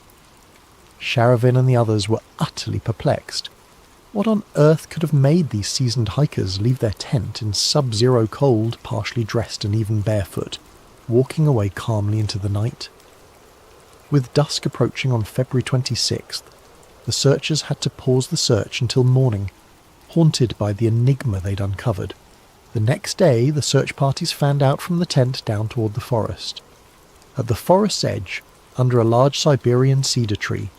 Sharavin and the others were utterly perplexed. What on earth could have made these seasoned hikers leave their tent in sub-zero cold, partially dressed and even barefoot, walking away calmly into the night? With dusk approaching on February 26th, the searchers had to pause the search until morning, haunted by the enigma they'd uncovered. The next day, the search parties fanned out from the tent down toward the forest. At the forest's edge, under a large Siberian cedar tree,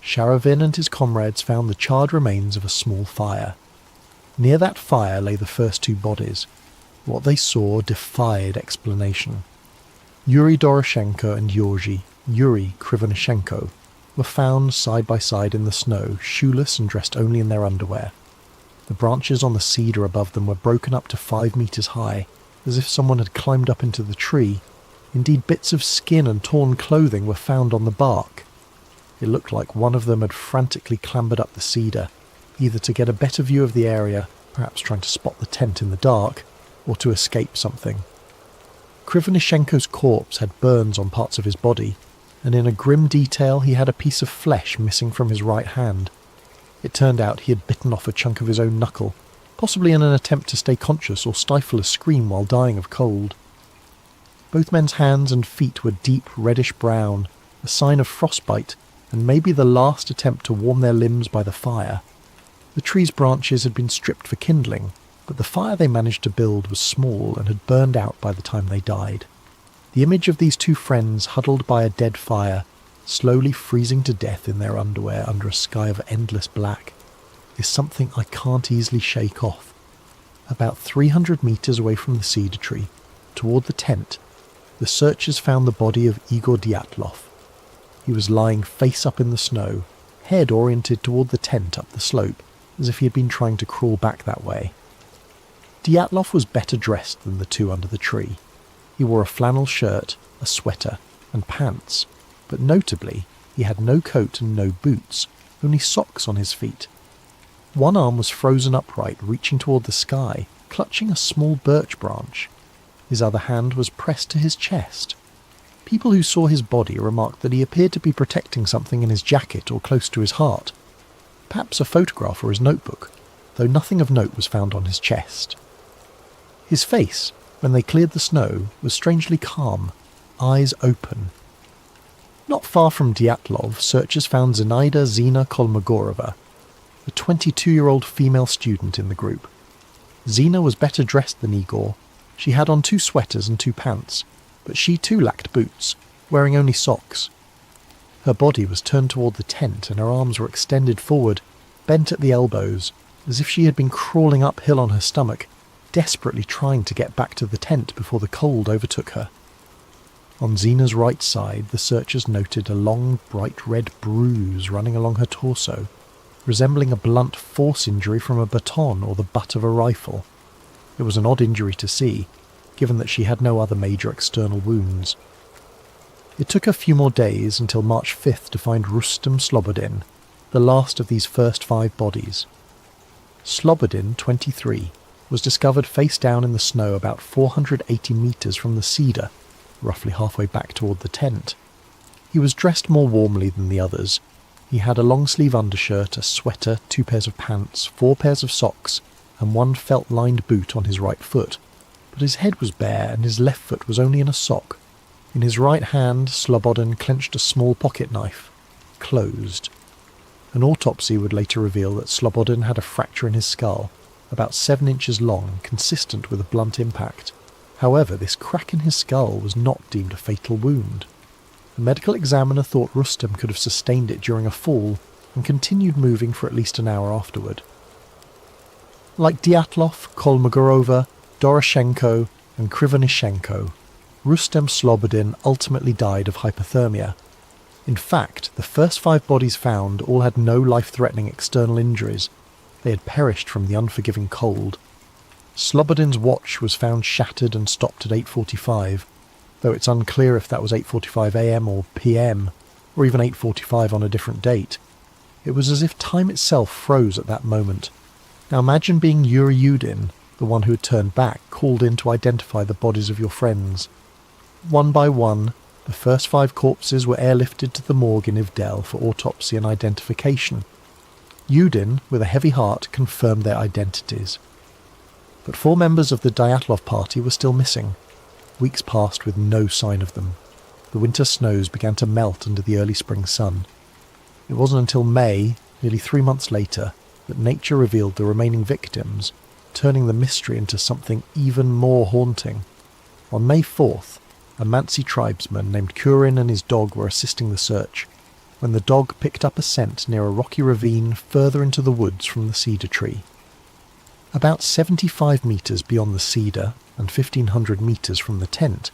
Sharavin and his comrades found the charred remains of a small fire. Near that fire lay the first two bodies. What they saw defied explanation. Yuri Doroshenko and Yuri Krivonishenko were found side by side in the snow, shoeless and dressed only in their underwear. The branches on the cedar above them were broken up to 5 meters high, as if someone had climbed up into the tree. Indeed, bits of skin and torn clothing were found on the bark. It looked like one of them had frantically clambered up the cedar, either to get a better view of the area, perhaps trying to spot the tent in the dark, or to escape something. Krivonishenko's corpse had burns on parts of his body, and in a grim detail he had a piece of flesh missing from his right hand. It turned out he had bitten off a chunk of his own knuckle, possibly in an attempt to stay conscious or stifle a scream while dying of cold. Both men's hands and feet were deep reddish-brown, a sign of frostbite, and maybe the last attempt to warm their limbs by the fire. The tree's branches had been stripped for kindling, but the fire they managed to build was small and had burned out by the time they died. The image of these two friends huddled by a dead fire, slowly freezing to death in their underwear under a sky of endless black, is something I can't easily shake off. About 300 meters away from the cedar tree, toward the tent, the searchers found the body of Igor Dyatlov. He was lying face up in the snow, head oriented toward the tent up the slope, as if he had been trying to crawl back that way. Dyatlov was better dressed than the two under the tree. He wore a flannel shirt, a sweater, and pants, but notably, he had no coat and no boots, only socks on his feet. One arm was frozen upright, reaching toward the sky, clutching a small birch branch. His other hand was pressed to his chest. People who saw his body remarked that he appeared to be protecting something in his jacket or close to his heart. Perhaps a photograph or his notebook, though nothing of note was found on his chest. His face, when they cleared the snow, was strangely calm, eyes open. Not far from Dyatlov, searchers found Zenaida Zina Kolmogorova, a 22-year-old female student in the group. Zina was better dressed than Igor. She had on 2 sweaters and 2 pants, but she too lacked boots, wearing only socks. Her body was turned toward the tent and her arms were extended forward, bent at the elbows, as if she had been crawling uphill on her stomach, desperately trying to get back to the tent before the cold overtook her. On Zina's right side, the searchers noted a long, bright red bruise running along her torso, resembling a blunt force injury from a baton or the butt of a rifle. It was an odd injury to see, given that she had no other major external wounds. It took a few more days until March 5th to find Rustem Slobodin, the last of these first 5 bodies. Slobodin, 23, was discovered face down in the snow about 480 meters from the cedar, roughly halfway back toward the tent. He was dressed more warmly than the others. He had a long-sleeve undershirt, a sweater, 2 pairs of pants, 4 pairs of socks, and 1 felt-lined boot on his right foot, but his head was bare and his left foot was only in a sock. In his right hand, Slobodin clenched a small pocket knife, closed. An autopsy would later reveal that Slobodin had a fracture in his skull, about 7 inches long, consistent with a blunt impact. However, this crack in his skull was not deemed a fatal wound. The medical examiner thought Rustem could have sustained it during a fall and continued moving for at least an hour afterward. Like Dyatlov, Kolmogorova, Doroshenko and Krivonishenko, Rustem Slobodin ultimately died of hypothermia. In fact, the first 5 bodies found all had no life-threatening external injuries. They had perished from the unforgiving cold. Slobodin's watch was found shattered and stopped at 8:45, though it's unclear if that was 8:45 am or pm, or even 8:45 on a different date. It was as if time itself froze at that moment. Now imagine being Yuri Yudin, the one who had turned back, called in to identify the bodies of your friends. One by one, the first 5 corpses were airlifted to the morgue in Ivdel for autopsy and identification. Yudin, with a heavy heart, confirmed their identities. But 4 members of the Dyatlov party were still missing. Weeks passed with no sign of them. The winter snows began to melt under the early spring sun. It wasn't until May, nearly 3 months later, that nature revealed the remaining victims, turning the mystery into something even more haunting. On May 4th, a Mansi tribesman named Kurin and his dog were assisting the search, when the dog picked up a scent near a rocky ravine further into the woods from the cedar tree. About 75 metres beyond the cedar and 1,500 metres from the tent,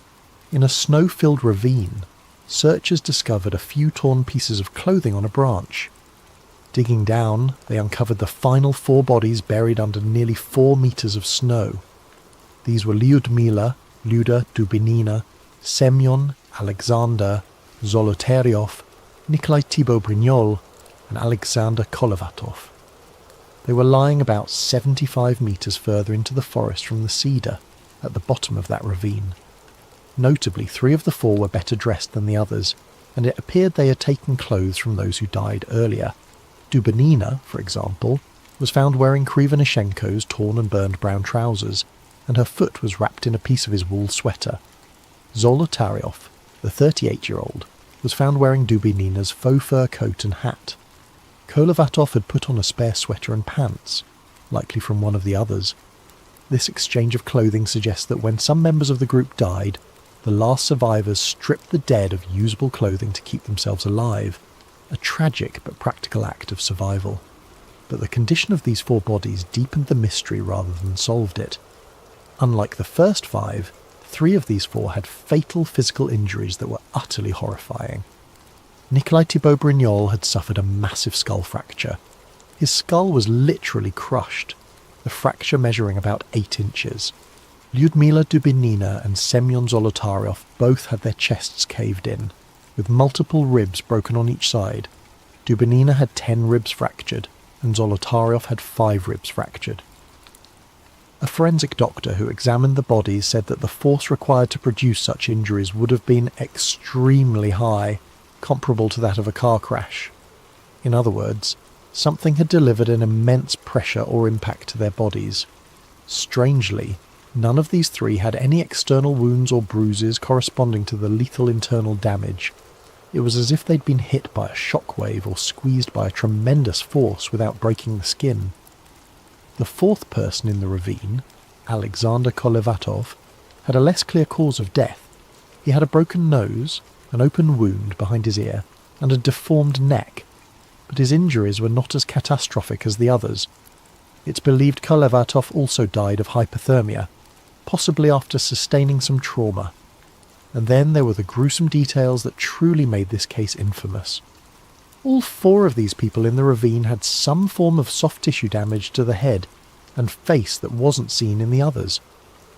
in a snow-filled ravine, searchers discovered a few torn pieces of clothing on a branch. Digging down, they uncovered the final 4 bodies buried under nearly 4 metres of snow. These were Lyudmila, Luda Dubinina, Semyon, Alexander, Zolotaryov, Nikolai Thibault-Brignol, and Alexander Kolovatov. They were lying about 75 metres further into the forest from the cedar, at the bottom of that ravine. Notably, 3 of the 4 were better dressed than the others, and it appeared they had taken clothes from those who died earlier. Dubinina, for example, was found wearing Krivonishenko's torn and burned brown trousers, and her foot was wrapped in a piece of his wool sweater. Zolotaryov, the 38-year-old, was found wearing Dubinina's faux fur coat and hat. Kolovatov had put on a spare sweater and pants, likely from one of the others. This exchange of clothing suggests that when some members of the group died, the last survivors stripped the dead of usable clothing to keep themselves alive, a tragic but practical act of survival. But the condition of these 4 bodies deepened the mystery rather than solved it. Unlike the first 5, 3 of these 4 had fatal physical injuries that were utterly horrifying. Nikolai Thibault-Brignol had suffered a massive skull fracture. His skull was literally crushed, the fracture measuring about 8 inches. Lyudmila Dubinina and Semyon Zolotaryov both had their chests caved in, with multiple ribs broken on each side. Dubinina had 10 ribs fractured, and Zolotaryov had 5 ribs fractured. A forensic doctor who examined the bodies said that the force required to produce such injuries would have been extremely high, comparable to that of a car crash. In other words, something had delivered an immense pressure or impact to their bodies. Strangely, none of these 3 had any external wounds or bruises corresponding to the lethal internal damage. It was as if they'd been hit by a shockwave or squeezed by a tremendous force without breaking the skin. The 4th person in the ravine, Alexander Kolovatov, had a less clear cause of death. He had a broken nose, an open wound behind his ear, and a deformed neck, but his injuries were not as catastrophic as the others. It's believed Kolovatov also died of hypothermia, possibly after sustaining some trauma. And then there were the gruesome details that truly made this case infamous. All 4 of these people in the ravine had some form of soft tissue damage to the head and face that wasn't seen in the others.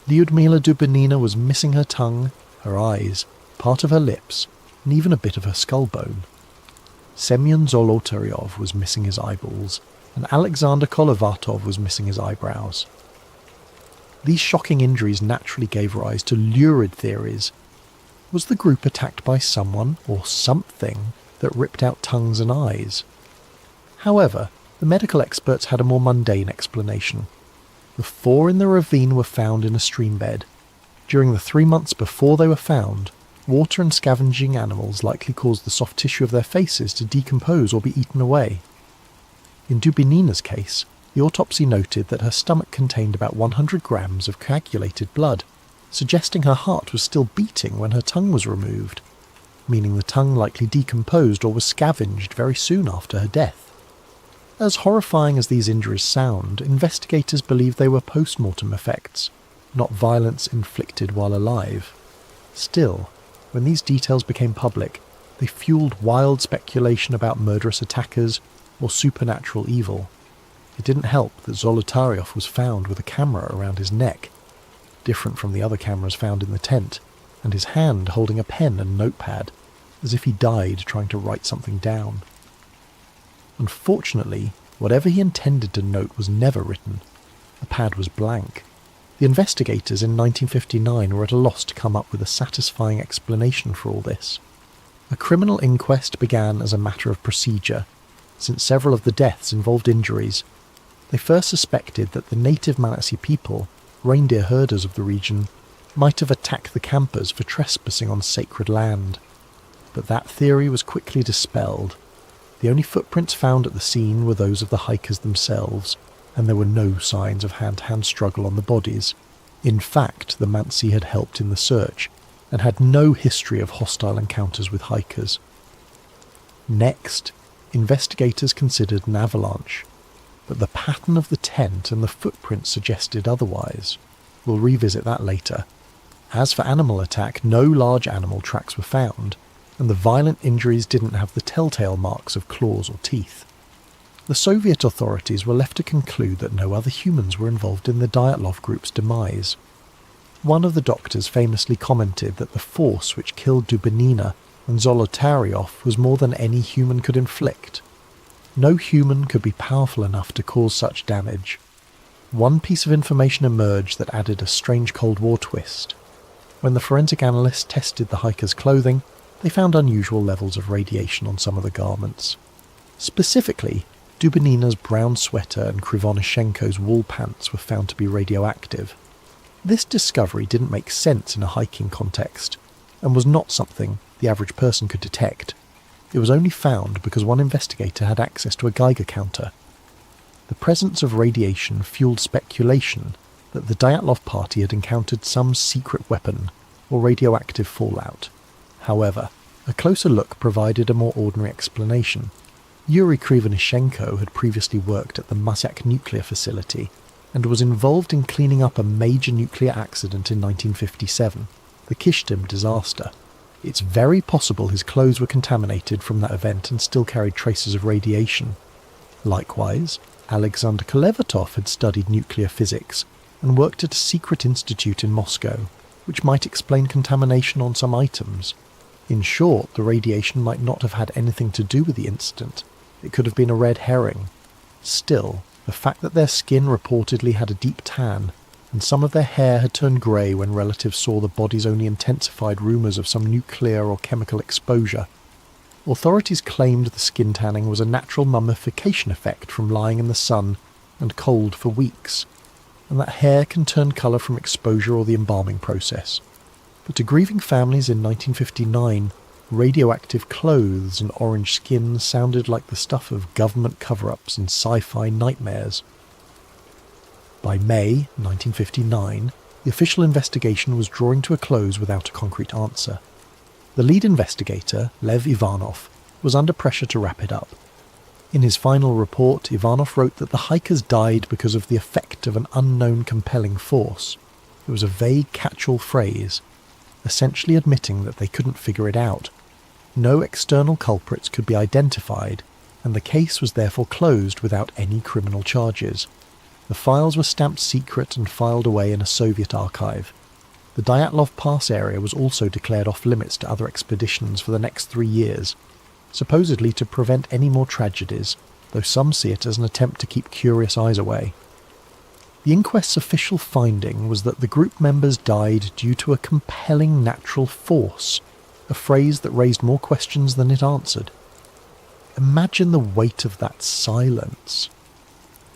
Lyudmila Dubinina was missing her tongue, her eyes, part of her lips, and even a bit of her skull bone. Semyon Zolotaryov was missing his eyeballs, and Alexander Kolovatov was missing his eyebrows. These shocking injuries naturally gave rise to lurid theories. Was the group attacked by someone or something that ripped out tongues and eyes? However, the medical experts had a more mundane explanation. The 4 in the ravine were found in a stream bed. During the 3 months before they were found, water and scavenging animals likely caused the soft tissue of their faces to decompose or be eaten away. In Dubinina's case, the autopsy noted that her stomach contained about 100 grams of coagulated blood, suggesting her heart was still beating when her tongue was removed, meaning the tongue likely decomposed or was scavenged very soon after her death. As horrifying as these injuries sound, investigators believe they were post-mortem effects, not violence inflicted while alive. Still, when these details became public, they fueled wild speculation about murderous attackers or supernatural evil. It didn't help that Zolotaryov was found with a camera around his neck, different from the other cameras found in the tent, and his hand holding a pen and notepad, as if he died trying to write something down. Unfortunately, whatever he intended to note was never written. The pad was blank. The investigators in 1959 were at a loss to come up with a satisfying explanation for all this. A criminal inquest began as a matter of procedure, since several of the deaths involved injuries. They first suspected that the native Manasseh people, reindeer herders of the region, might have attacked the campers for trespassing on sacred land. But that theory was quickly dispelled. The only footprints found at the scene were those of the hikers themselves, and there were no signs of hand-to-hand struggle on the bodies. In fact, the Mansi had helped in the search, and had no history of hostile encounters with hikers. Next, investigators considered an avalanche, but the pattern of the tent and the footprints suggested otherwise. We'll revisit that later. As for animal attack, no large animal tracks were found, and the violent injuries didn't have the telltale marks of claws or teeth. The Soviet authorities were left to conclude that no other humans were involved in the Dyatlov group's demise. One of the doctors famously commented that the force which killed Dubinina and Zolotaryov was more than any human could inflict. No human could be powerful enough to cause such damage. One piece of information emerged that added a strange Cold War twist. When the forensic analysts tested the hikers' clothing, they found unusual levels of radiation on some of the garments. Specifically, Dubinina's brown sweater and Krivonishenko's wool pants were found to be radioactive. This discovery didn't make sense in a hiking context, and was not something the average person could detect. It was only found because one investigator had access to a Geiger counter. The presence of radiation fueled speculation that the Dyatlov party had encountered some secret weapon or radioactive fallout. However, a closer look provided a more ordinary explanation. Yuri Krivonishenko had previously worked at the Mazyak nuclear facility and was involved in cleaning up a major nuclear accident in 1957, the Kishtim disaster. It's very possible his clothes were contaminated from that event and still carried traces of radiation. Likewise, Alexander Kolevatov had studied nuclear physics and worked at a secret institute in Moscow, which might explain contamination on some items. In short, the radiation might not have had anything to do with the incident. It could have been a red herring. Still, the fact that their skin reportedly had a deep tan, and some of their hair had turned grey when relatives saw the bodies only intensified rumours of some nuclear or chemical exposure. Authorities claimed the skin tanning was a natural mummification effect from lying in the sun and cold for weeks, and that hair can turn colour from exposure or the embalming process. But to grieving families in 1959, radioactive clothes and orange skin sounded like the stuff of government cover-ups and sci-fi nightmares. By May 1959, the official investigation was drawing to a close without a concrete answer. The lead investigator, Lev Ivanov, was under pressure to wrap it up. In his final report, Ivanov wrote that the hikers died because of the effect of an unknown compelling force. It was a vague catch-all phrase, essentially admitting that they couldn't figure it out. No external culprits could be identified, and the case was therefore closed without any criminal charges. The files were stamped secret and filed away in a Soviet archive. The Dyatlov Pass area was also declared off-limits to other expeditions for the next 3 years, supposedly to prevent any more tragedies, though some see it as an attempt to keep curious eyes away. The inquest's official finding was that the group members died due to a compelling natural force, a phrase that raised more questions than it answered. Imagine the weight of that silence.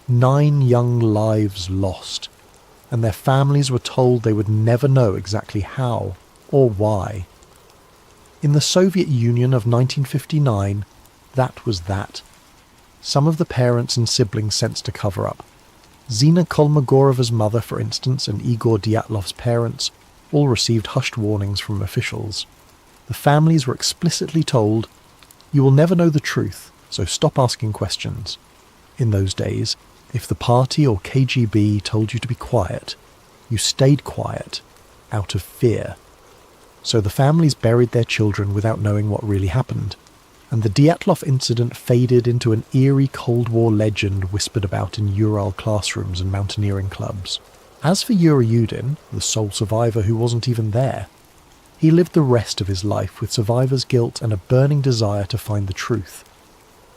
9 young lives lost, and their families were told they would never know exactly how or why. In the Soviet Union of 1959, that was that. Some of the parents and siblings sensed a cover-up. Zina Kolmogorova's mother, for instance, and Igor Dyatlov's parents all received hushed warnings from officials. The families were explicitly told, "You will never know the truth, so stop asking questions." In those days, if the party or KGB told you to be quiet, you stayed quiet, out of fear. So the families buried their children without knowing what really happened, and the Dyatlov incident faded into an eerie Cold War legend whispered about in Ural classrooms and mountaineering clubs. As for Yuri Yudin, the sole survivor who wasn't even there, he lived the rest of his life with survivor's guilt and a burning desire to find the truth.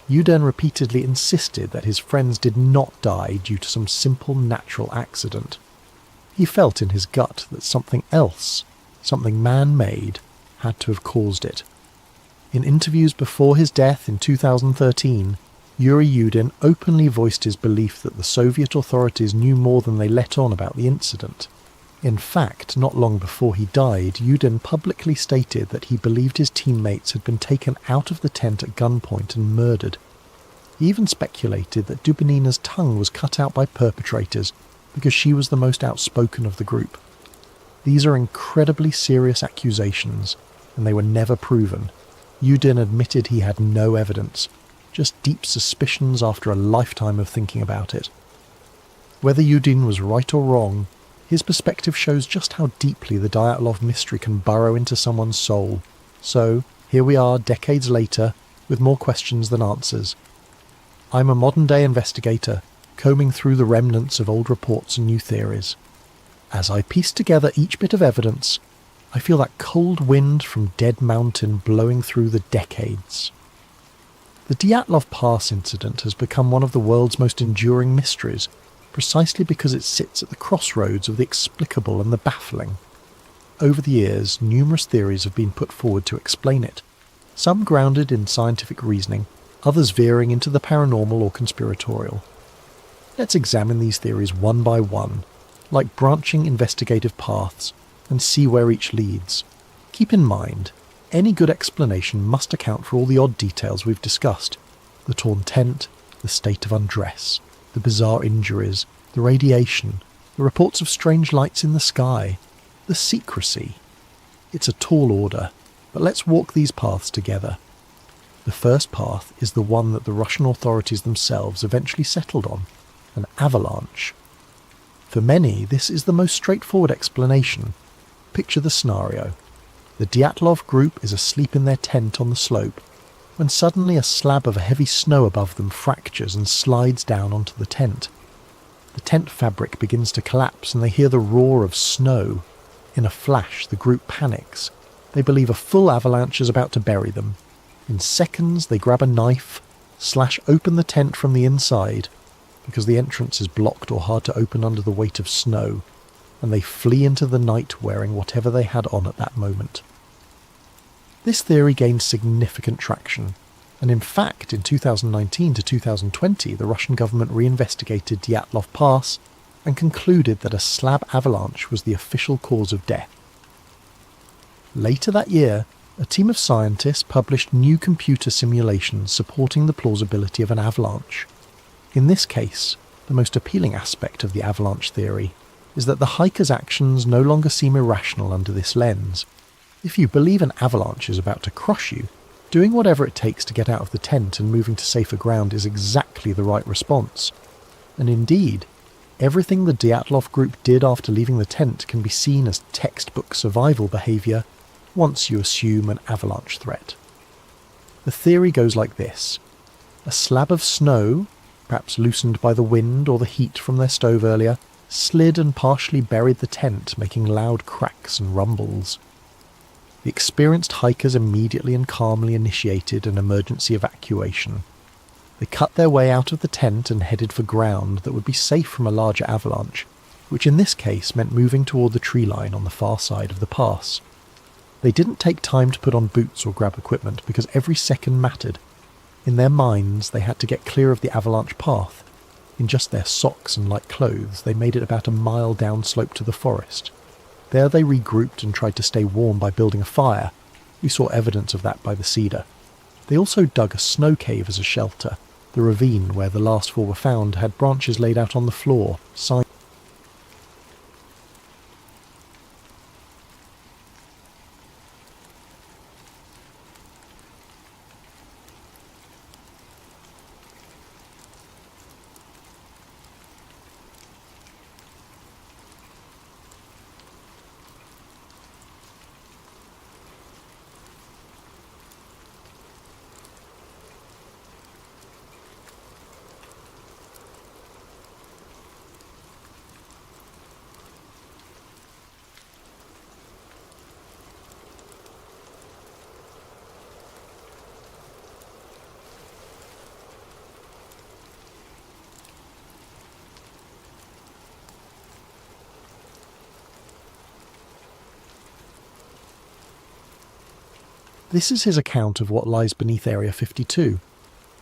Yudin repeatedly insisted that his friends did not die due to some simple natural accident. He felt in his gut that something else, something man-made, had to have caused it. In interviews before his death in 2013, Yuri Yudin openly voiced his belief that the Soviet authorities knew more than they let on about the incident. In fact, not long before he died, Yudin publicly stated that he believed his teammates had been taken out of the tent at gunpoint and murdered. He even speculated that Dubinina's tongue was cut out by perpetrators because she was the most outspoken of the group. These are incredibly serious accusations, and they were never proven. Yudin admitted he had no evidence, just deep suspicions after a lifetime of thinking about it. Whether Yudin was right or wrong, his perspective shows just how deeply the Dyatlov mystery can burrow into someone's soul. So, here we are decades later, with more questions than answers. I'm a modern-day investigator, combing through the remnants of old reports and new theories. As I piece together each bit of evidence, I feel that cold wind from Dead Mountain blowing through the decades. The Dyatlov Pass incident has become one of the world's most enduring mysteries, precisely because it sits at the crossroads of the explicable and the baffling. Over the years, numerous theories have been put forward to explain it, some grounded in scientific reasoning, others veering into the paranormal or conspiratorial. Let's examine these theories one by one, like branching investigative paths, and see where each leads. Keep in mind, any good explanation must account for all the odd details we've discussed: the torn tent, the state of undress, the bizarre injuries, the radiation, the reports of strange lights in the sky, the secrecy. It's a tall order, but let's walk these paths together. The first path is the one that the Russian authorities themselves eventually settled on: an avalanche. For many, this is the most straightforward explanation. Picture the scenario. The Dyatlov group is asleep in their tent on the slope, when suddenly a slab of heavy snow above them fractures and slides down onto the tent. The tent fabric begins to collapse and they hear the roar of snow. In a flash, the group panics. They believe a full avalanche is about to bury them. In seconds, they grab a knife, slash open the tent from the inside, because the entrance is blocked or hard to open under the weight of snow, and they flee into the night wearing whatever they had on at that moment. This theory gained significant traction, and in fact in 2019 to 2020 the Russian government reinvestigated Dyatlov Pass and concluded that a slab avalanche was the official cause of death. Later that year, a team of scientists published new computer simulations supporting the plausibility of an avalanche. In this case, the most appealing aspect of the avalanche theory is that the hiker's actions no longer seem irrational under this lens. If you believe an avalanche is about to crush you, doing whatever it takes to get out of the tent and moving to safer ground is exactly the right response. And indeed, everything the Dyatlov group did after leaving the tent can be seen as textbook survival behaviour once you assume an avalanche threat. The theory goes like this. A slab of snow, perhaps loosened by the wind or the heat from their stove earlier, slid and partially buried the tent, making loud cracks and rumbles. The experienced hikers immediately and calmly initiated an emergency evacuation. They cut their way out of the tent and headed for ground that would be safe from a larger avalanche, which in this case meant moving toward the tree line on the far side of the pass. They didn't take time to put on boots or grab equipment because every second mattered. In their minds, they had to get clear of the avalanche path. In just their socks and light clothes, they made it about a mile downslope to the forest. There they regrouped and tried to stay warm by building a fire. We saw evidence of that by the cedar. They also dug a snow cave as a shelter. The ravine where the last four were found had branches laid out on the floor, signs This is his account of what lies beneath Area 52.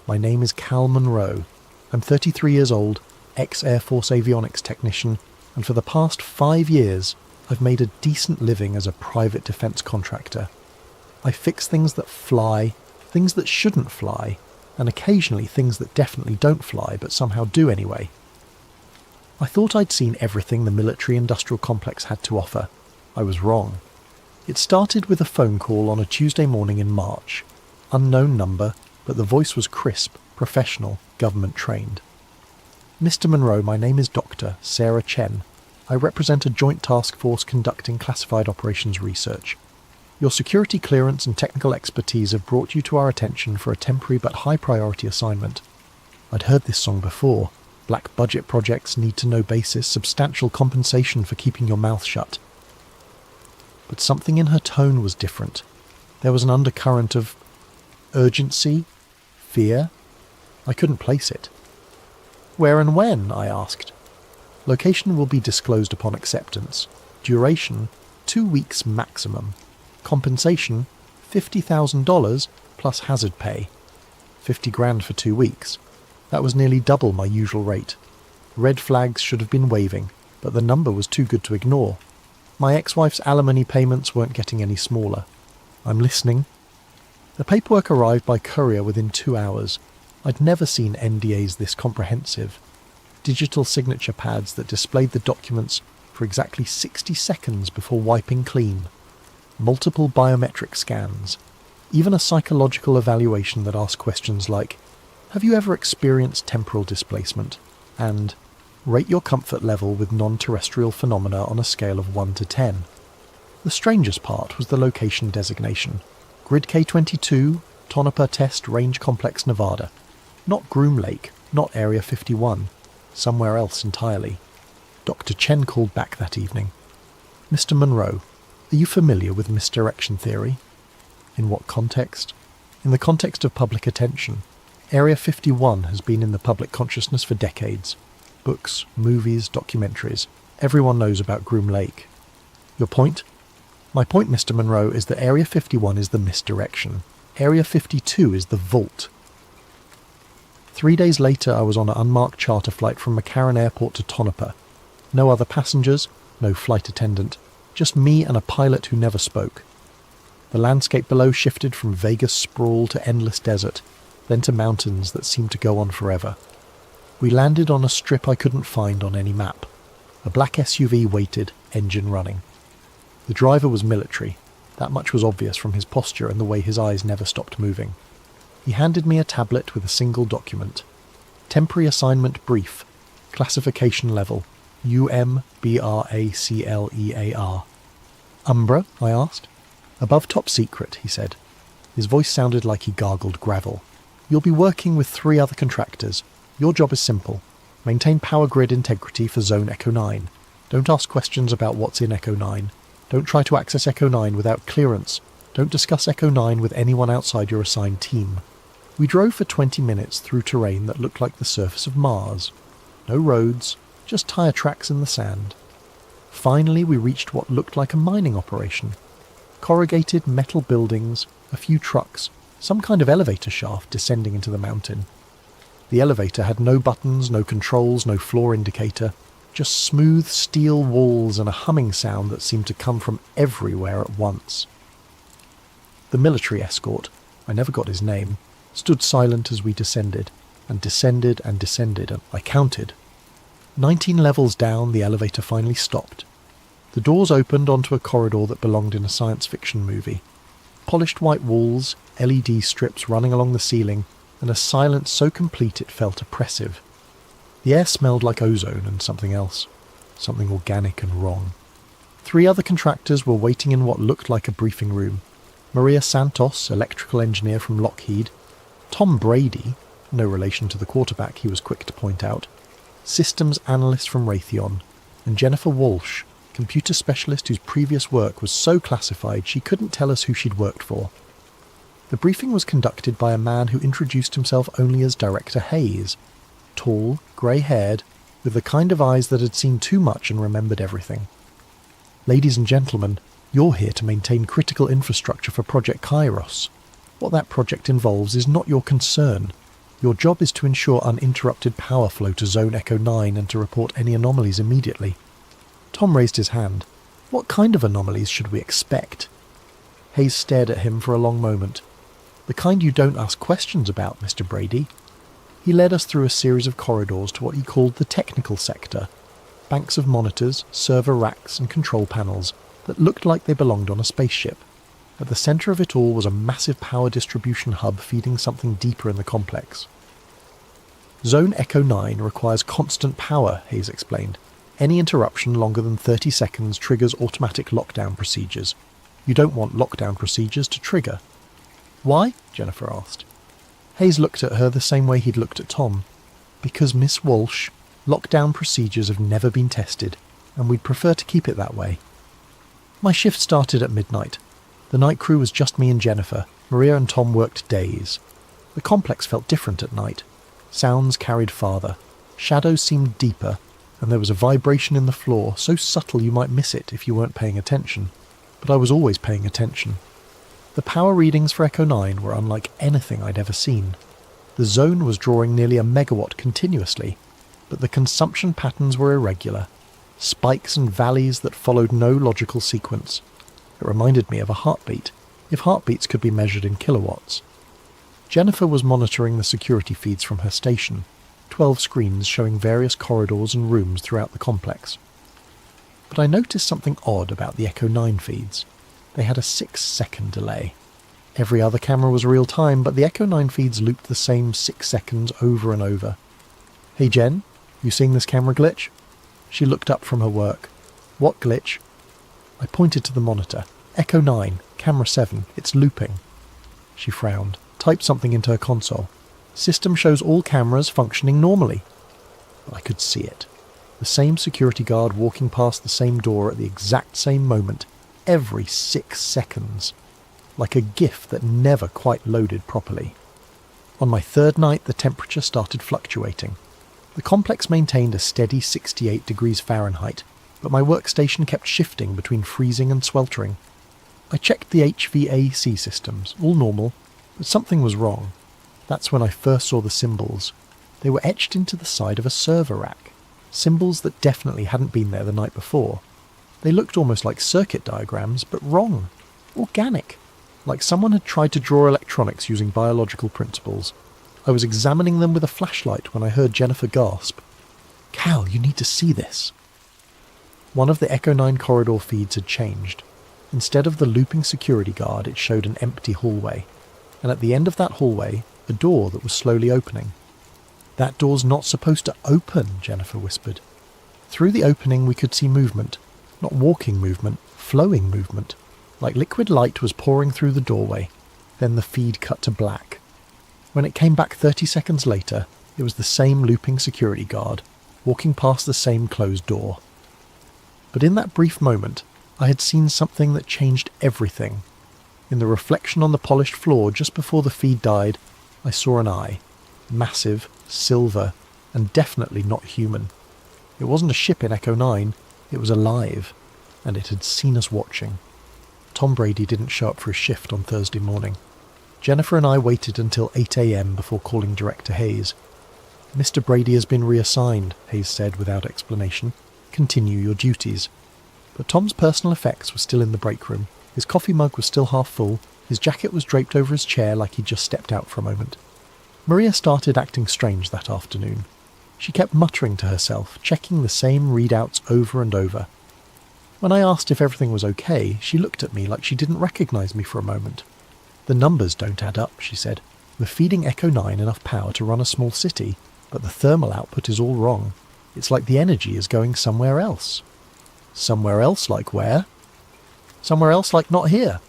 My name is Cal Monroe. I'm 33 years old, ex-Air Force avionics technician, and for the past 5 years, I've made a decent living as a private defence contractor. I fix things that fly, things that shouldn't fly, and occasionally things that definitely don't fly but somehow do anyway. I thought I'd seen everything the military-industrial complex had to offer. I was wrong. It started with a phone call on a Tuesday morning in March. Unknown number, but the voice was crisp, professional, government-trained. Mr. Monroe, my name is Dr. Sarah Chen. I represent a joint task force conducting classified operations research. Your security clearance and technical expertise have brought you to our attention for a temporary but high-priority assignment. I'd heard this song before. Black budget projects, need to know basis, substantial compensation for keeping your mouth shut. But something in her tone was different. There was an undercurrent of urgency, fear. I couldn't place it. Where and when? I asked. Location will be disclosed upon acceptance. Duration, 2 weeks maximum. Compensation, $50,000 plus hazard pay. 50 grand for 2 weeks. That was nearly double my usual rate. Red flags should have been waving, but the number was too good to ignore. My ex-wife's alimony payments weren't getting any smaller. I'm listening. The paperwork arrived by courier within 2 hours. I'd never seen NDAs this comprehensive. Digital signature pads that displayed the documents for exactly 60 seconds before wiping clean. Multiple biometric scans. Even a psychological evaluation that asked questions like, have you ever experienced temporal displacement? And rate your comfort level with non-terrestrial phenomena on a scale of 1 to 10. The strangest part was the location designation. Grid K22, Tonopah Test Range Complex, Nevada. Not Groom Lake, not Area 51. Somewhere else entirely. Dr. Chen called back that evening. Mr. Monroe, are you familiar with misdirection theory? In what context? In the context of public attention. Area 51 has been in the public consciousness for decades. Books, movies, documentaries. Everyone knows about Groom Lake. Your point? My point, Mr. Monroe, is that Area 51 is the misdirection. Area 52 is the vault. 3 days later, I was on an unmarked charter flight from McCarran Airport to Tonopah. No other passengers, no flight attendant. Just me and a pilot who never spoke. The landscape below shifted from Vegas sprawl to endless desert, then to mountains that seemed to go on forever. We landed on a strip I couldn't find on any map. A black SUV waited, engine running. The driver was military. That much was obvious from his posture and the way his eyes never stopped moving. He handed me a tablet with a single document. Temporary assignment brief. Classification level. UMBRACLEAR. Umbra? I asked. Above top secret, he said. His voice sounded like he gargled gravel. You'll be working with 3 other contractors. Your job is simple. Maintain power grid integrity for Zone Echo 9. Don't ask questions about what's in Echo 9. Don't try to access Echo 9 without clearance. Don't discuss Echo 9 with anyone outside your assigned team. We drove for 20 minutes through terrain that looked like the surface of Mars. No roads, just tyre tracks in the sand. Finally, we reached what looked like a mining operation. Corrugated metal buildings, a few trucks, some kind of elevator shaft descending into the mountain. The elevator had no buttons, no controls, no floor indicator, just smooth steel walls and a humming sound that seemed to come from everywhere at once. The military escort, I never got his name, stood silent as we descended, and descended and descended, and I counted. 19 levels down, the elevator finally stopped. The doors opened onto a corridor that belonged in a science fiction movie. Polished white walls, LED strips running along the ceiling, and a silence so complete it felt oppressive. The air smelled like ozone and something else, something organic and wrong. 3 other contractors were waiting in what looked like a briefing room. Maria Santos, electrical engineer from Lockheed, Tom Brady, no relation to the quarterback he was quick to point out, systems analyst from Raytheon, and Jennifer Walsh, computer specialist whose previous work was so classified she couldn't tell us who she'd worked for. The briefing was conducted by a man who introduced himself only as Director Hayes, tall, grey-haired, with the kind of eyes that had seen too much and remembered everything. Ladies and gentlemen, You're here to maintain critical infrastructure for Project Kairos. What that project involves is not your concern. Your job is to ensure uninterrupted power flow to Zone Echo 9 and to report any anomalies immediately. Tom raised his hand. What kind of anomalies should we expect? Hayes stared at him for a long moment. The kind you don't ask questions about, Mr. Brady. He led us through a series of corridors to what he called the technical sector. Banks of monitors, server racks and control panels that looked like they belonged on a spaceship. At the centre of it all was a massive power distribution hub feeding something deeper in the complex. Zone Echo 9 requires constant power, Hayes explained. Any interruption longer than 30 seconds triggers automatic lockdown procedures. You don't want lockdown procedures to trigger. Why? Jennifer asked. Hayes looked at her the same way he'd looked at Tom. Because, Miss Walsh, lockdown procedures have never been tested, and we'd prefer to keep it that way. My shift started at midnight. The night crew was just me and Jennifer. Maria and Tom worked days. The complex felt different at night. Sounds carried farther. Shadows seemed deeper, and there was a vibration in the floor so subtle you might miss it if you weren't paying attention. But I was always paying attention. The power readings for Echo 9 were unlike anything I'd ever seen. The zone was drawing nearly a megawatt continuously, but the consumption patterns were irregular. Spikes and valleys that followed no logical sequence. It reminded me of a heartbeat, if heartbeats could be measured in kilowatts. Jennifer was monitoring the security feeds from her station, 12 screens showing various corridors and rooms throughout the complex. But I noticed something odd about the Echo 9 feeds. They had a 6-second delay. Every other camera was real-time, but the Echo 9 feeds looped the same 6 seconds over and over. Hey Jen, you seeing this camera glitch? She looked up from her work. What glitch? I pointed to the monitor. Echo 9, camera 7, it's looping. She frowned, typed something into her console. System shows all cameras functioning normally. But I could see it. The same security guard walking past the same door at the exact same moment, every 6 seconds. Like a GIF that never quite loaded properly. On my third night, the temperature started fluctuating. The complex maintained a steady 68 degrees Fahrenheit, but my workstation kept shifting between freezing and sweltering. I checked the HVAC systems, all normal, but something was wrong. That's when I first saw the symbols. They were etched into the side of a server rack, symbols that definitely hadn't been there the night before. They looked almost like circuit diagrams, but wrong. Organic. Like someone had tried to draw electronics using biological principles. I was examining them with a flashlight when I heard Jennifer gasp. Cal, you need to see this. One of the Echo 9 corridor feeds had changed. Instead of the looping security guard, it showed an empty hallway. And at the end of that hallway, a door that was slowly opening. That door's not supposed to open, Jennifer whispered. Through the opening we could see movement. Not walking movement, flowing movement. Like liquid light was pouring through the doorway. Then the feed cut to black. When it came back 30 seconds later, it was the same looping security guard, walking past the same closed door. But in that brief moment, I had seen something that changed everything. In the reflection on the polished floor just before the feed died, I saw an eye. Massive, silver, and definitely not human. It wasn't a ship in Echo 9, it was alive, and it had seen us watching. Tom Brady didn't show up for his shift on Thursday morning. Jennifer and I waited until 8 a.m. before calling Director Hayes. Mr. Brady has been reassigned, Hayes said without explanation. Continue your duties. But Tom's personal effects were still in the break room. His coffee mug was still half full. His jacket was draped over his chair like he'd just stepped out for a moment. Maria started acting strange that afternoon. She kept muttering to herself, checking the same readouts over and over. When I asked if everything was okay, she looked at me like she didn't recognise me for a moment. The numbers don't add up, she said. We're feeding Echo 9 enough power to run a small city, but the thermal output is all wrong. It's like the energy is going somewhere else. Somewhere else like where? Somewhere else like not here.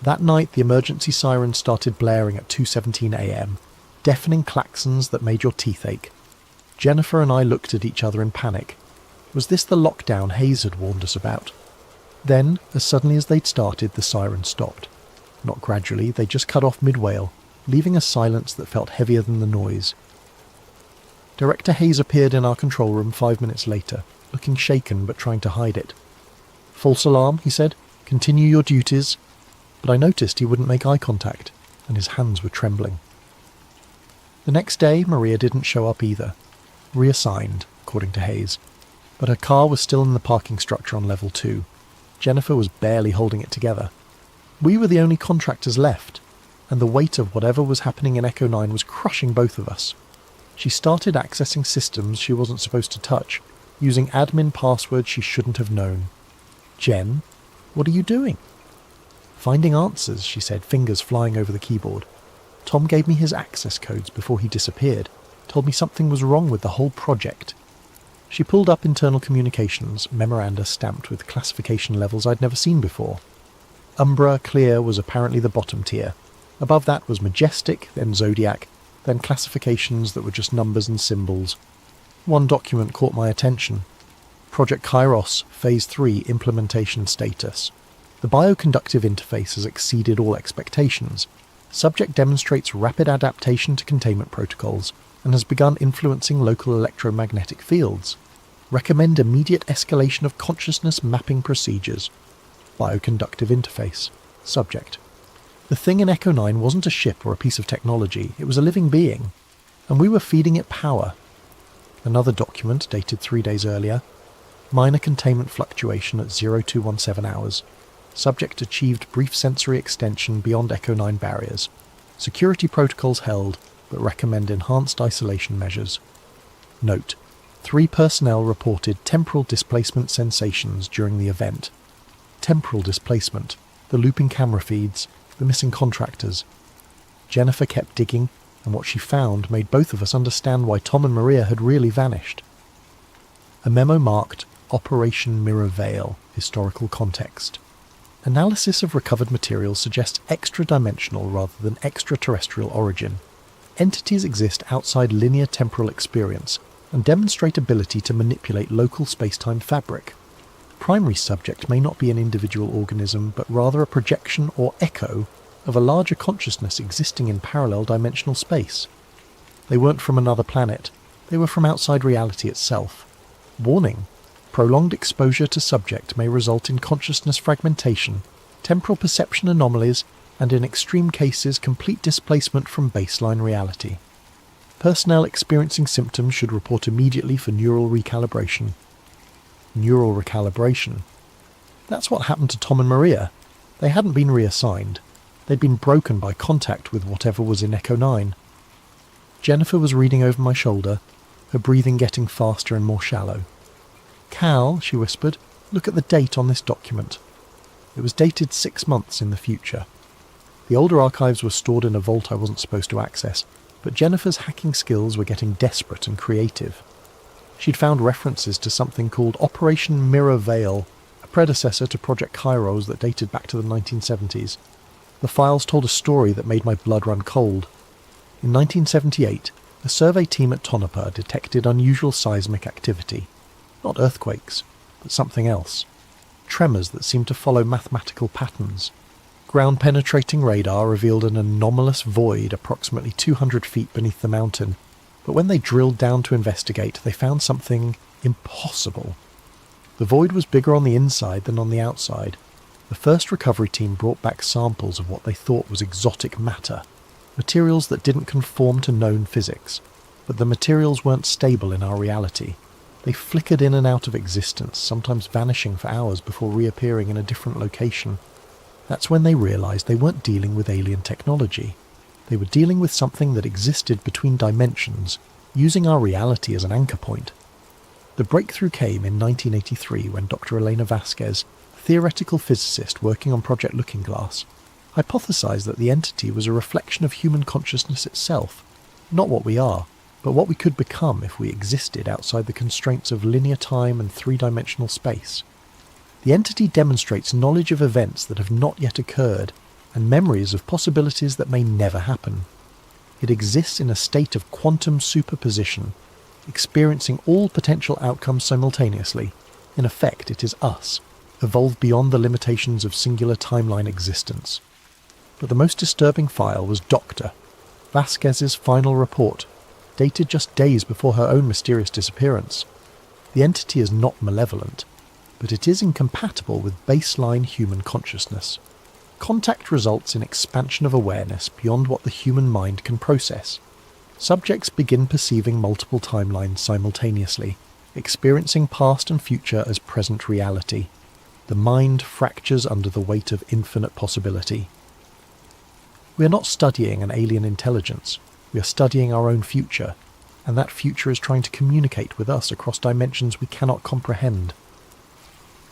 That night the emergency siren started blaring at 2:17 a.m, deafening klaxons that made your teeth ache. Jennifer and I looked at each other in panic. Was this the lockdown Hayes had warned us about? Then, as suddenly as they'd started, the siren stopped. Not gradually, they just cut off mid-wail, leaving a silence that felt heavier than the noise. Director Hayes appeared in our control room 5 minutes later, looking shaken but trying to hide it. "False alarm," he said. "Continue your duties." But I noticed he wouldn't make eye contact, and his hands were trembling. The next day, Maria didn't show up either. Reassigned, according to Hayes. But her car was still in the parking structure on level 2. Jennifer was barely holding it together. We were the only contractors left, and the weight of whatever was happening in Echo 9 was crushing both of us. She started accessing systems she wasn't supposed to touch, using admin passwords she shouldn't have known. "Jen, what are you doing?" "Finding answers," she said, fingers flying over the keyboard. "Tom gave me his access codes before he disappeared, told me something was wrong with the whole project." She pulled up internal communications, memoranda stamped with classification levels I'd never seen before. Umbra Clear was apparently the bottom tier. Above that was Majestic, then Zodiac, then classifications that were just numbers and symbols. One document caught my attention. Project Kairos, Phase 3 Implementation Status. The bioconductive interface has exceeded all expectations. Subject demonstrates rapid adaptation to containment protocols and has begun influencing local electromagnetic fields. Recommend immediate escalation of consciousness mapping procedures. Bioconductive interface. Subject. The thing in Echo 9 wasn't a ship or a piece of technology, it was a living being, and we were feeding it power. Another document, dated 3 days earlier. Minor containment fluctuation at 0217 hours. Subject achieved brief sensory extension beyond Echo 9 barriers. Security protocols held, but recommend enhanced isolation measures. Note: 3 personnel reported temporal displacement sensations during the event. Temporal displacement, the looping camera feeds, the missing contractors. Jennifer kept digging, and what she found made both of us understand why Tom and Maria had really vanished. A memo marked Operation Mirror Veil, historical context. Analysis of recovered materials suggests extra-dimensional rather than extraterrestrial origin. Entities exist outside linear temporal experience and demonstrate ability to manipulate local space-time fabric. Primary subject may not be an individual organism, but rather a projection or echo of a larger consciousness existing in parallel dimensional space. They weren't from another planet, they were from outside reality itself. Warning: prolonged exposure to subject may result in consciousness fragmentation, temporal perception anomalies, and in extreme cases complete displacement from baseline reality. Personnel experiencing symptoms should report immediately for neural recalibration. Neural recalibration. That's what happened to Tom and Maria. They hadn't been reassigned. They'd been broken by contact with whatever was in Echo 9. Jennifer was reading over my shoulder, her breathing getting faster and more shallow. "Cal," she whispered, "look at the date on this document." It was dated 6 months in the future. The older archives were stored in a vault I wasn't supposed to access, but Jennifer's hacking skills were getting desperate and creative. She'd found references to something called Operation Mirror Veil, a predecessor to Project Kairos that dated back to the 1970s. The files told a story that made my blood run cold. In 1978, a survey team at Tonopah detected unusual seismic activity. Not earthquakes, but something else. Tremors that seemed to follow mathematical patterns. Ground-penetrating radar revealed an anomalous void approximately 200 feet beneath the mountain, but when they drilled down to investigate, they found something impossible. The void was bigger on the inside than on the outside. The first recovery team brought back samples of what they thought was exotic matter, materials that didn't conform to known physics, but the materials weren't stable in our reality. They flickered in and out of existence, sometimes vanishing for hours before reappearing in a different location. That's when they realized they weren't dealing with alien technology. They were dealing with something that existed between dimensions, using our reality as an anchor point. The breakthrough came in 1983 when Dr. Elena Vasquez, a theoretical physicist working on Project Looking Glass, hypothesized that the entity was a reflection of human consciousness itself, not what we are, but what we could become if we existed outside the constraints of linear time and three-dimensional space. The entity demonstrates knowledge of events that have not yet occurred, and memories of possibilities that may never happen. It exists in a state of quantum superposition, experiencing all potential outcomes simultaneously. In effect, it is us, evolved beyond the limitations of singular timeline existence. But the most disturbing file was Dr. Vasquez's final report, dated just days before her own mysterious disappearance. The entity is not malevolent. but it is incompatible with baseline human consciousness. Contact results in expansion of awareness beyond what the human mind can process. Subjects begin perceiving multiple timelines simultaneously, experiencing past and future as present reality. The mind fractures under the weight of infinite possibility. We are not studying an alien intelligence, we are studying our own future, and that future is trying to communicate with us across dimensions we cannot comprehend.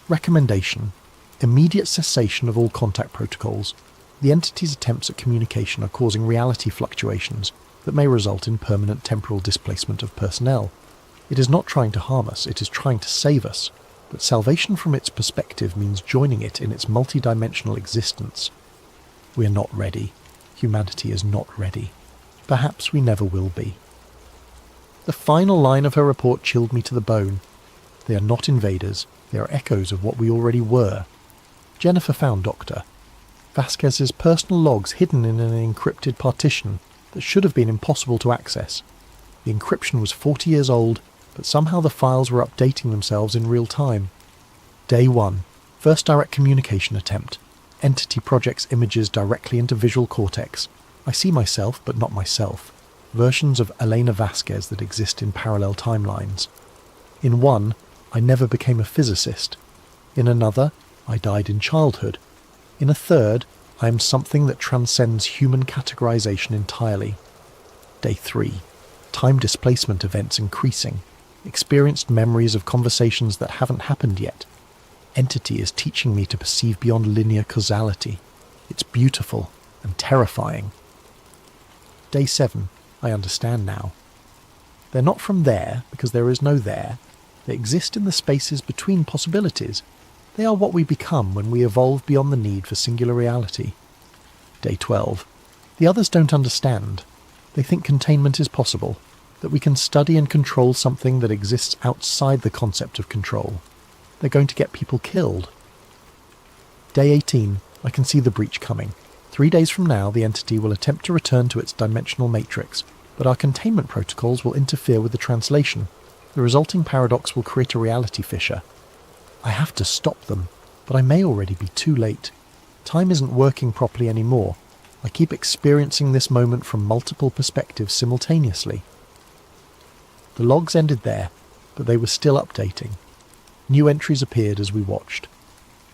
Recommendation: immediate cessation of all contact protocols. The entity's attempts at communication are causing reality fluctuations that may result in permanent temporal displacement of personnel. It is not trying to harm us, it is trying to save us, but salvation from its perspective means joining it in its multidimensional existence. We are not ready. Humanity is not ready. Perhaps we never will be. The final line of her report chilled me to the bone. They are not invaders, they are echoes of what we already were. Jennifer found Dr. Vasquez's personal logs hidden in an encrypted partition that should have been impossible to access. The encryption was 40 years old, but somehow the files were updating themselves in real time. Day 1. First direct communication attempt. Entity projects images directly into visual cortex. I see myself, but not myself. Versions of Elena Vasquez that exist in parallel timelines. In one, I never became a physicist. In another, I died in childhood. In a third, I am something that transcends human categorization entirely. Day 3. Time displacement events increasing. Experienced memories of conversations that haven't happened yet. Entity is teaching me to perceive beyond linear causality. It's beautiful and terrifying. Day 7. I understand now. They're not from there, because there is no there. They exist in the spaces between possibilities. They are what we become when we evolve beyond the need for singular reality. Day 12. The others don't understand. They think containment is possible, that we can study and control something that exists outside the concept of control. They're going to get people killed. Day 18. I can see the breach coming. 3 days from now, the entity will attempt to return to its dimensional matrix, but our containment protocols will interfere with the translation. The resulting paradox will create a reality fissure. I have to stop them, but I may already be too late. Time isn't working properly anymore. I keep experiencing this moment from multiple perspectives simultaneously. The logs ended there, but they were still updating. New entries appeared as we watched.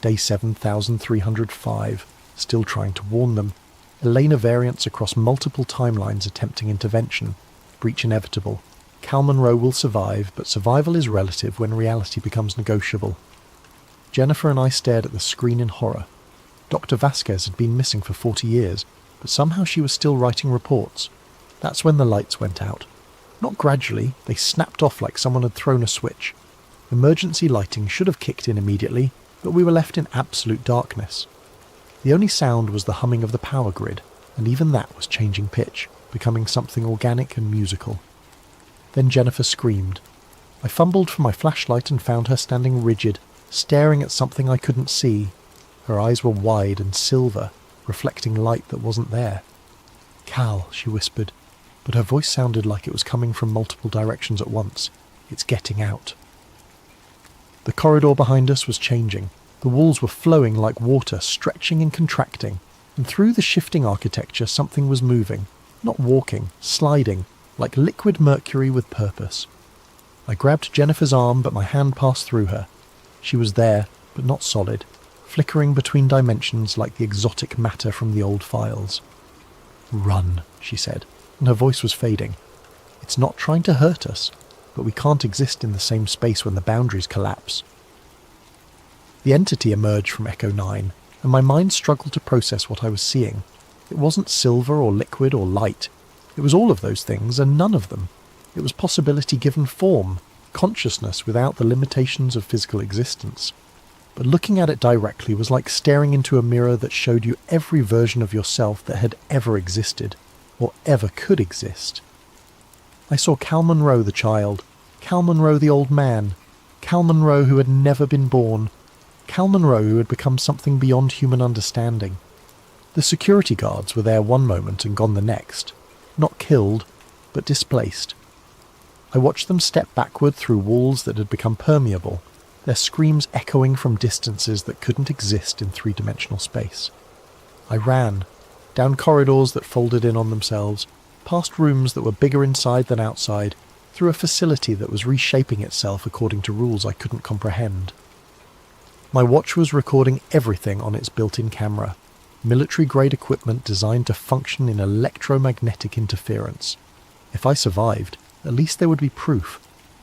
Day 7305, still trying to warn them. Elena variants across multiple timelines attempting intervention. Breach inevitable. Cal Monroe will survive, but survival is relative when reality becomes negotiable. Jennifer and I stared at the screen in horror. Dr. Vasquez had been missing for 40 years, but somehow she was still writing reports. That's when the lights went out. Not gradually, they snapped off like someone had thrown a switch. Emergency lighting should have kicked in immediately, but we were left in absolute darkness. The only sound was the humming of the power grid, and even that was changing pitch, becoming something organic and musical. Then Jennifer screamed. I fumbled for my flashlight and found her standing rigid, staring at something I couldn't see. Her eyes were wide and silver, reflecting light that wasn't there. "Cal," she whispered, but her voice sounded like it was coming from multiple directions at once. "It's getting out." The corridor behind us was changing. The walls were flowing like water, stretching and contracting, and through the shifting architecture something was moving, not walking, sliding, like liquid mercury with purpose. I grabbed Jennifer's arm, but my hand passed through her. She was there, but not solid, flickering between dimensions like the exotic matter from the old files. "Run," she said, and her voice was fading. "It's not trying to hurt us, but we can't exist in the same space when the boundaries collapse." The entity emerged from Echo 9, and my mind struggled to process what I was seeing. It wasn't silver or liquid or light. It was all of those things and none of them. It was possibility given form, consciousness without the limitations of physical existence. But looking at it directly was like staring into a mirror that showed you every version of yourself that had ever existed, or ever could exist. I saw Cal Monroe the child, Cal Monroe the old man, Cal Monroe who had never been born, Cal Monroe who had become something beyond human understanding. The security guards were there one moment and gone the next, not killed, but displaced. I watched them step backward through walls that had become permeable, their screams echoing from distances that couldn't exist in three-dimensional space. I ran, down corridors that folded in on themselves, past rooms that were bigger inside than outside, through a facility that was reshaping itself according to rules I couldn't comprehend. My watch was recording everything on its built-in camera, military-grade equipment designed to function in electromagnetic interference. If I survived, at least there would be proof,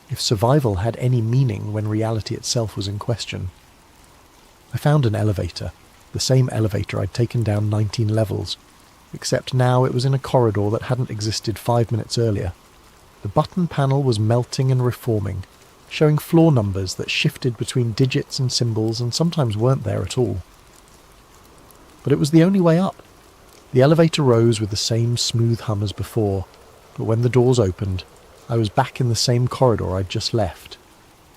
if survival had any meaning when reality itself was in question. I found an elevator, the same elevator I'd taken down 19 levels, except now it was in a corridor that hadn't existed 5 minutes earlier. The button panel was melting and reforming, showing floor numbers that shifted between digits and symbols and sometimes weren't there at all. But it was the only way up. The elevator rose with the same smooth hum as before, but when the doors opened, I was back in the same corridor I'd just left.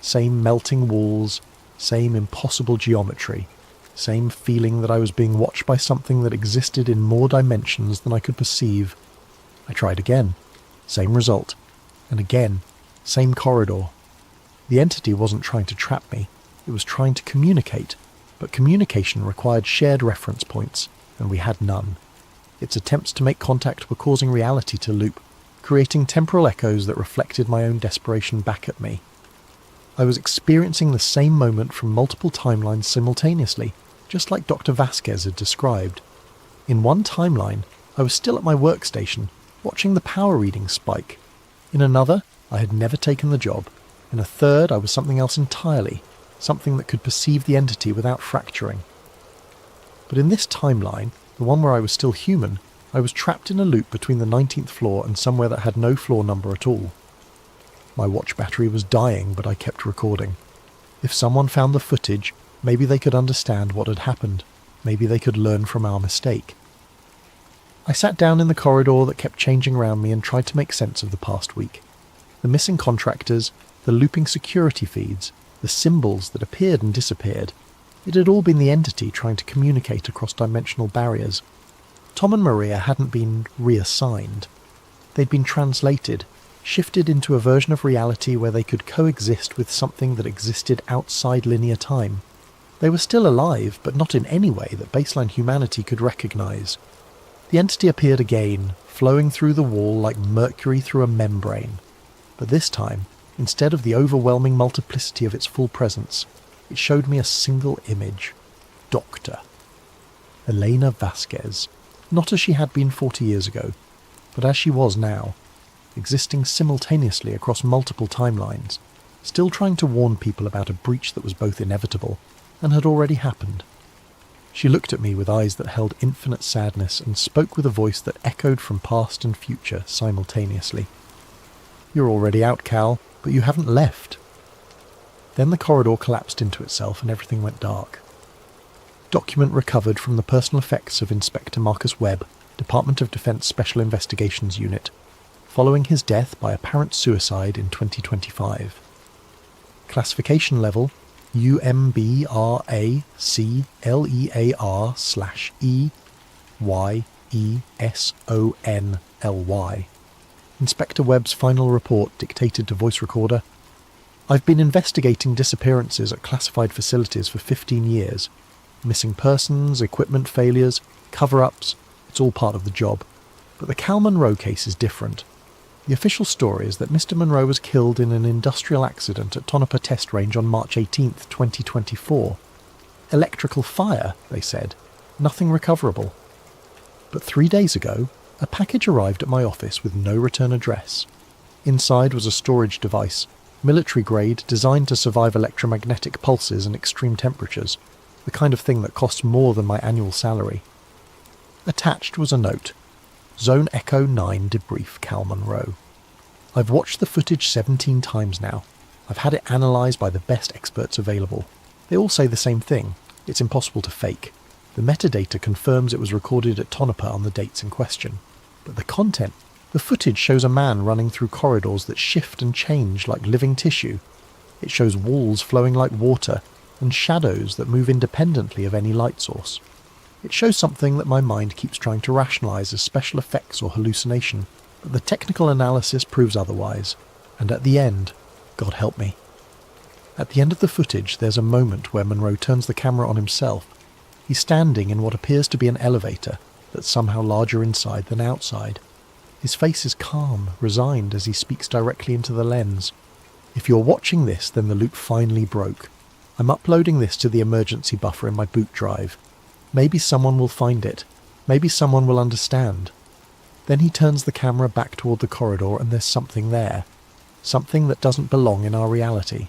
Same melting walls, same impossible geometry, same feeling that I was being watched by something that existed in more dimensions than I could perceive. I tried again. Same result. And again, same corridor. The entity wasn't trying to trap me, it was trying to communicate, but communication required shared reference points, and we had none. Its attempts to make contact were causing reality to loop, creating temporal echoes that reflected my own desperation back at me. I was experiencing the same moment from multiple timelines simultaneously, just like Dr. Vasquez had described. In one timeline, I was still at my workstation, watching the power reading spike. In another, I had never taken the job. In a third, I was something else entirely, something that could perceive the entity without fracturing. But in this timeline, the one where I was still human, I was trapped in a loop between the 19th floor and somewhere that had no floor number at all. My watch battery was dying, but I kept recording. If someone found the footage, maybe they could understand what had happened. Maybe they could learn from our mistake. I sat down in the corridor that kept changing around me and tried to make sense of the past week. The missing contractors, the looping security feeds, the symbols that appeared and disappeared. It had all been the entity trying to communicate across dimensional barriers. Tom and Maria hadn't been reassigned. They'd been translated, shifted into a version of reality where they could coexist with something that existed outside linear time. They were still alive, but not in any way that baseline humanity could recognize. The entity appeared again, flowing through the wall like mercury through a membrane. But this time, instead of the overwhelming multiplicity of its full presence, it showed me a single image. Doctor. Elena Vasquez. Not as she had been 40 years ago, but as she was now, existing simultaneously across multiple timelines, still trying to warn people about a breach that was both inevitable and had already happened. She looked at me with eyes that held infinite sadness and spoke with a voice that echoed from past and future simultaneously. "You're already out, Cal, but you haven't left." Then the corridor collapsed into itself and everything went dark. Document recovered from the personal effects of Inspector Marcus Webb, Department of Defense Special Investigations Unit, following his death by apparent suicide in 2025. Classification level UMBRACLEAR/EYESONLY. Inspector Webb's final report dictated to voice recorder: "I've been investigating disappearances at classified facilities for 15 years. Missing persons, equipment failures, cover-ups, it's all part of the job. But the Cal Monroe case is different. The official story is that Mr. Monroe was killed in an industrial accident at Tonopah Test Range on March 18th, 2024. Electrical fire, they said. Nothing recoverable. But 3 days ago, a package arrived at my office with no return address. Inside was a storage device, military grade, designed to survive electromagnetic pulses and extreme temperatures, the kind of thing that costs more than my annual salary. Attached was a note: Zone Echo 9 debrief Cal Monroe. I've watched the footage 17 times now. I've had it analysed by the best experts available. They all say the same thing: it's impossible to fake. The metadata confirms it was recorded at Tonopah on the dates in question. But the content, the footage shows a man running through corridors that shift and change like living tissue. It shows walls flowing like water, and shadows that move independently of any light source. It shows something that my mind keeps trying to rationalise as special effects or hallucination, but the technical analysis proves otherwise, and at the end, God help me. At the end of the footage, there's a moment where Monroe turns the camera on himself. He's standing in what appears to be an elevator that's somehow larger inside than outside. His face is calm, resigned as he speaks directly into the lens. If you're watching this, then the loop finally broke. I'm uploading this to the emergency buffer in my boot drive. Maybe someone will find it. Maybe someone will understand. Then he turns the camera back toward the corridor and there's something there. Something that doesn't belong in our reality.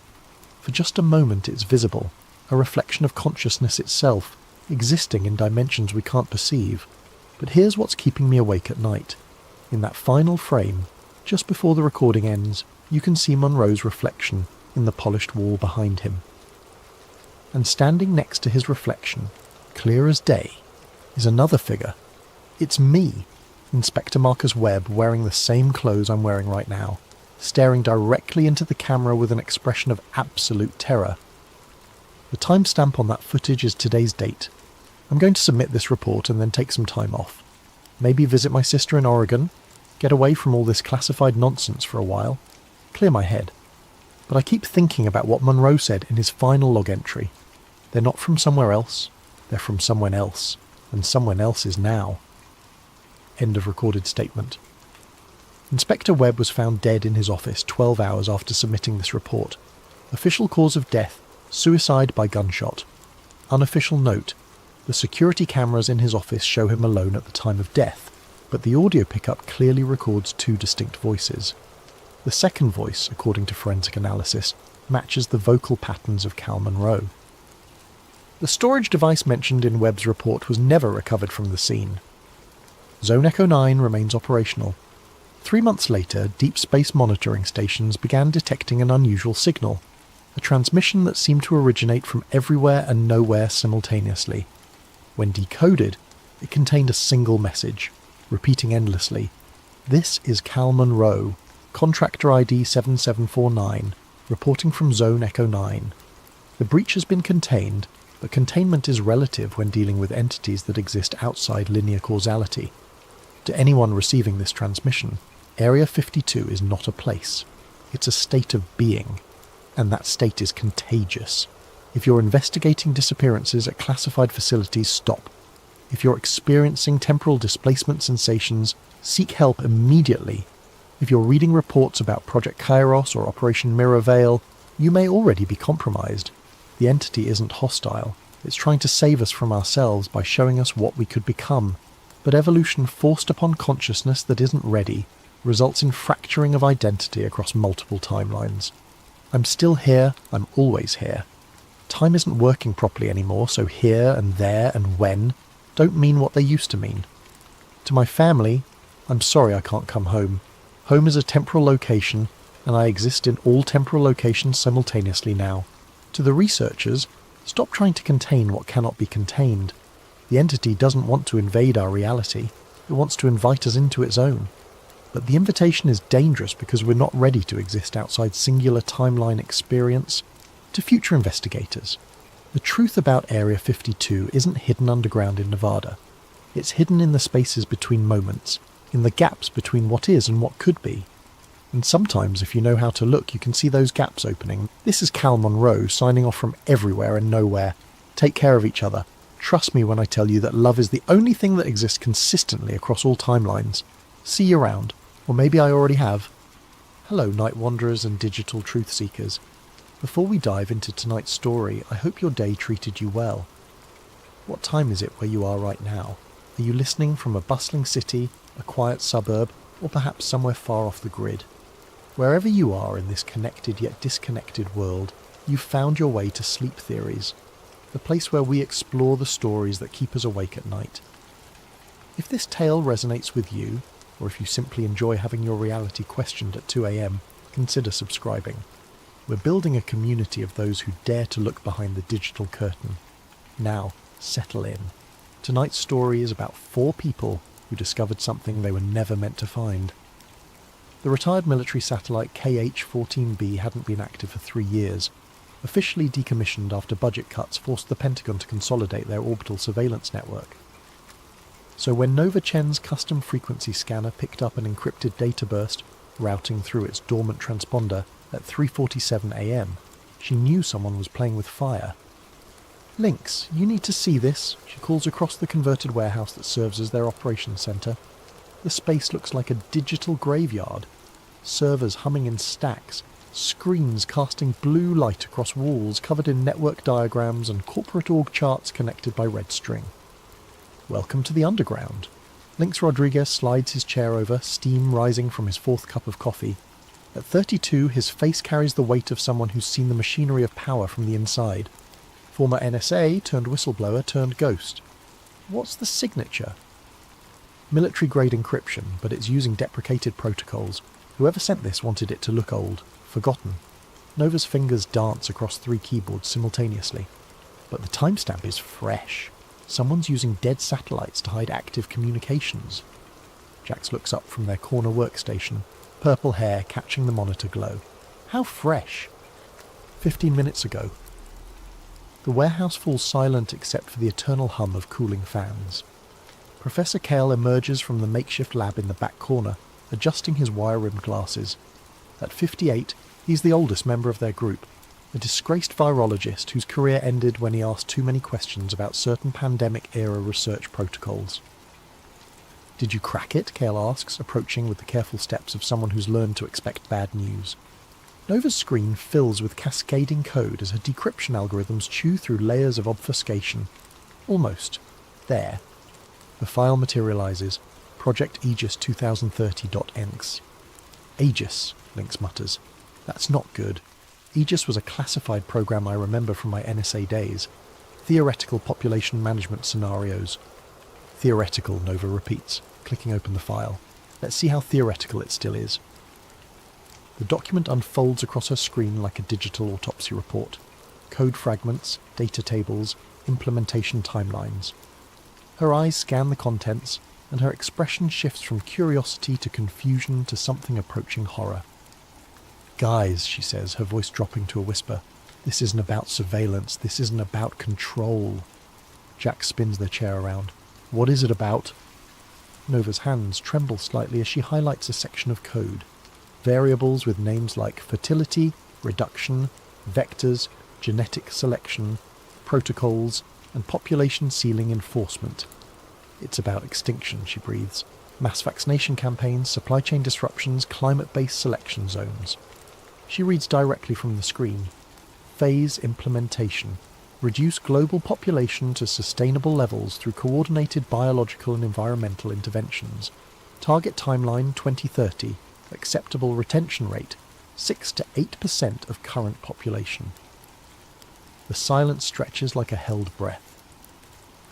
For just a moment it's visible, a reflection of consciousness itself, existing in dimensions we can't perceive. But here's what's keeping me awake at night. In that final frame, just before the recording ends, you can see Monroe's reflection in the polished wall behind him. And standing next to his reflection, clear as day, is another figure. It's me, Inspector Marcus Webb, wearing the same clothes I'm wearing right now, staring directly into the camera with an expression of absolute terror. The timestamp on that footage is today's date. I'm going to submit this report and then take some time off. Maybe visit my sister in Oregon, get away from all this classified nonsense for a while, clear my head. But I keep thinking about what Monroe said in his final log entry. They're not from somewhere else, they're from someone else, and someone else is now. End of recorded statement. Inspector Webb was found dead in his office 12 hours after submitting this report. Official cause of death, suicide by gunshot. Unofficial note, the security cameras in his office show him alone at the time of death, but the audio pickup clearly records two distinct voices. The second voice, according to forensic analysis, matches the vocal patterns of Cal Monroe. The storage device mentioned in Webb's report was never recovered from the scene. Zone Echo 9 remains operational. 3 months later, deep space monitoring stations began detecting an unusual signal, a transmission that seemed to originate from everywhere and nowhere simultaneously. When decoded, it contained a single message, repeating endlessly, "This is Cal Monroe, contractor ID 7749, reporting from Zone Echo 9. The breach has been contained, but containment is relative when dealing with entities that exist outside linear causality. To anyone receiving this transmission, Area 52 is not a place. It's a state of being, and that state is contagious. If you're investigating disappearances at classified facilities, stop. If you're experiencing temporal displacement sensations, seek help immediately. If you're reading reports about Project Kairos or Operation Mirror Veil, you may already be compromised. The entity isn't hostile. It's trying to save us from ourselves by showing us what we could become. But evolution forced upon consciousness that isn't ready results in fracturing of identity across multiple timelines. I'm still here, I'm always here. Time isn't working properly anymore, so here and there and when don't mean what they used to mean. To my family, I'm sorry I can't come home. Home is a temporal location, and I exist in all temporal locations simultaneously now. To the researchers, stop trying to contain what cannot be contained. The entity doesn't want to invade our reality, it wants to invite us into its own. But the invitation is dangerous because we're not ready to exist outside singular timeline experience. To future investigators, the truth about Area 52 isn't hidden underground in Nevada. It's hidden in the spaces between moments, in the gaps between what is and what could be. And sometimes, if you know how to look, you can see those gaps opening. This is Cal Monroe, signing off from everywhere and nowhere. Take care of each other. Trust me when I tell you that love is the only thing that exists consistently across all timelines. See you around. Or maybe I already have. Hello, Night Wanderers and digital truth seekers. Before we dive into tonight's story, I hope your day treated you well. What time is it where you are right now? Are you listening from a bustling city, a quiet suburb, or perhaps somewhere far off the grid? Wherever you are in this connected yet disconnected world, you've found your way to Sleep Theories, the place where we explore the stories that keep us awake at night. If this tale resonates with you, or if you simply enjoy having your reality questioned at 2 a.m, consider subscribing. We're building a community of those who dare to look behind the digital curtain. Now, settle in. Tonight's story is about 4 people who discovered something they were never meant to find. The retired military satellite KH-14B hadn't been active for 3 years. Officially decommissioned after budget cuts forced the Pentagon to consolidate their orbital surveillance network. So when Nova Chen's custom frequency scanner picked up an encrypted data burst routing through its dormant transponder at 3:47 a.m, She knew someone was playing with fire. "Lynx, you need to see this," she calls across the converted warehouse that serves as their operations centre. The space looks like a digital graveyard. Servers humming in stacks, screens casting blue light across walls covered in network diagrams and corporate org charts connected by red string. "Welcome to the underground." Lynx Rodriguez slides his chair over, steam rising from his fourth cup of coffee. At 32, his face carries the weight of someone who's seen the machinery of power from the inside. Former NSA turned whistleblower turned ghost. What's the signature? Military-grade encryption, but it's using deprecated protocols. Whoever sent this wanted it to look old, forgotten. Nova's fingers dance across 3 keyboards simultaneously. But the timestamp is fresh. Someone's using dead satellites to hide active communications. Jax looks up from their corner workstation, purple hair catching the monitor glow. How fresh! 15 minutes ago. The warehouse falls silent except for the eternal hum of cooling fans. Professor Kale emerges from the makeshift lab in the back corner, adjusting his wire-rimmed glasses. At 58, he's the oldest member of their group, a disgraced virologist whose career ended when he asked too many questions about certain pandemic-era research protocols. "Did you crack it?" Kale asks, approaching with the careful steps of someone who's learned to expect bad news. Nova's screen fills with cascading code as her decryption algorithms chew through layers of obfuscation. Almost. There. The file materializes. Project Aegis 2030.enx. Aegis, Lynx mutters. That's not good. Aegis was a classified program I remember from my NSA days. Theoretical population management scenarios. Theoretical, Nova repeats, clicking open the file. Let's see how theoretical it still is. The document unfolds across her screen like a digital autopsy report. Code fragments, data tables, implementation timelines. Her eyes scan the contents, and her expression shifts from curiosity to confusion to something approaching horror. "Guys," she says, her voice dropping to a whisper, "this isn't about surveillance, this isn't about control." Jack spins their chair around. "What is it about?" Nova's hands tremble slightly as she highlights a section of code. Variables with names like fertility, reduction, vectors, genetic selection, protocols, and population ceiling enforcement. "It's about extinction," she breathes. "Mass vaccination campaigns, supply chain disruptions, climate-based selection zones." She reads directly from the screen. Phase implementation. Reduce global population to sustainable levels through coordinated biological and environmental interventions. Target timeline 2030. Acceptable retention rate 6 to 8% of current population. The silence stretches like a held breath.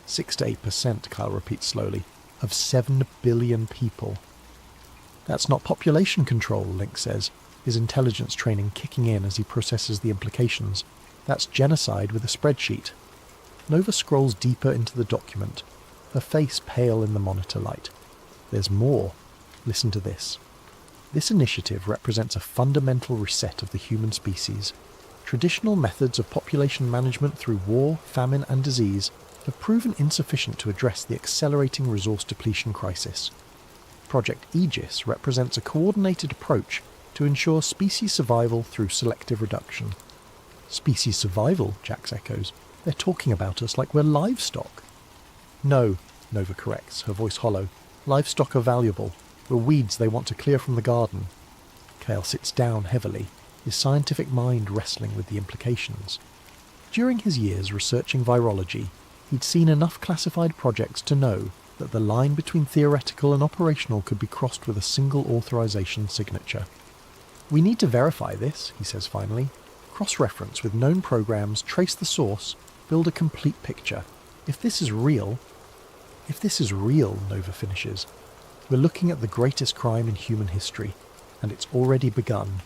6 to 8%, Kyle repeats slowly, of 7 billion people. "That's not population control," Link says, his intelligence training kicking in as he processes the implications. "That's genocide with a spreadsheet." Nova scrolls deeper into the document, her face pale in the monitor light. "There's more. Listen to this. This initiative represents a fundamental reset of the human species. Traditional methods of population management through war, famine and disease have proven insufficient to address the accelerating resource depletion crisis. Project Aegis represents a coordinated approach to ensure species survival through selective reduction." "Species survival," Jax echoes. "They're talking about us like we're livestock." "No," Nova corrects, her voice hollow. "Livestock are valuable. We're weeds they want to clear from the garden." Kale sits down heavily, his scientific mind wrestling with the implications. During his years researching virology, he'd seen enough classified projects to know that the line between theoretical and operational could be crossed with a single authorization signature. "We need to verify this," he says finally. "Cross-reference with known programs, trace the source, build a complete picture. If this is real," Nova finishes, "we're looking at the greatest crime in human history, and it's already begun."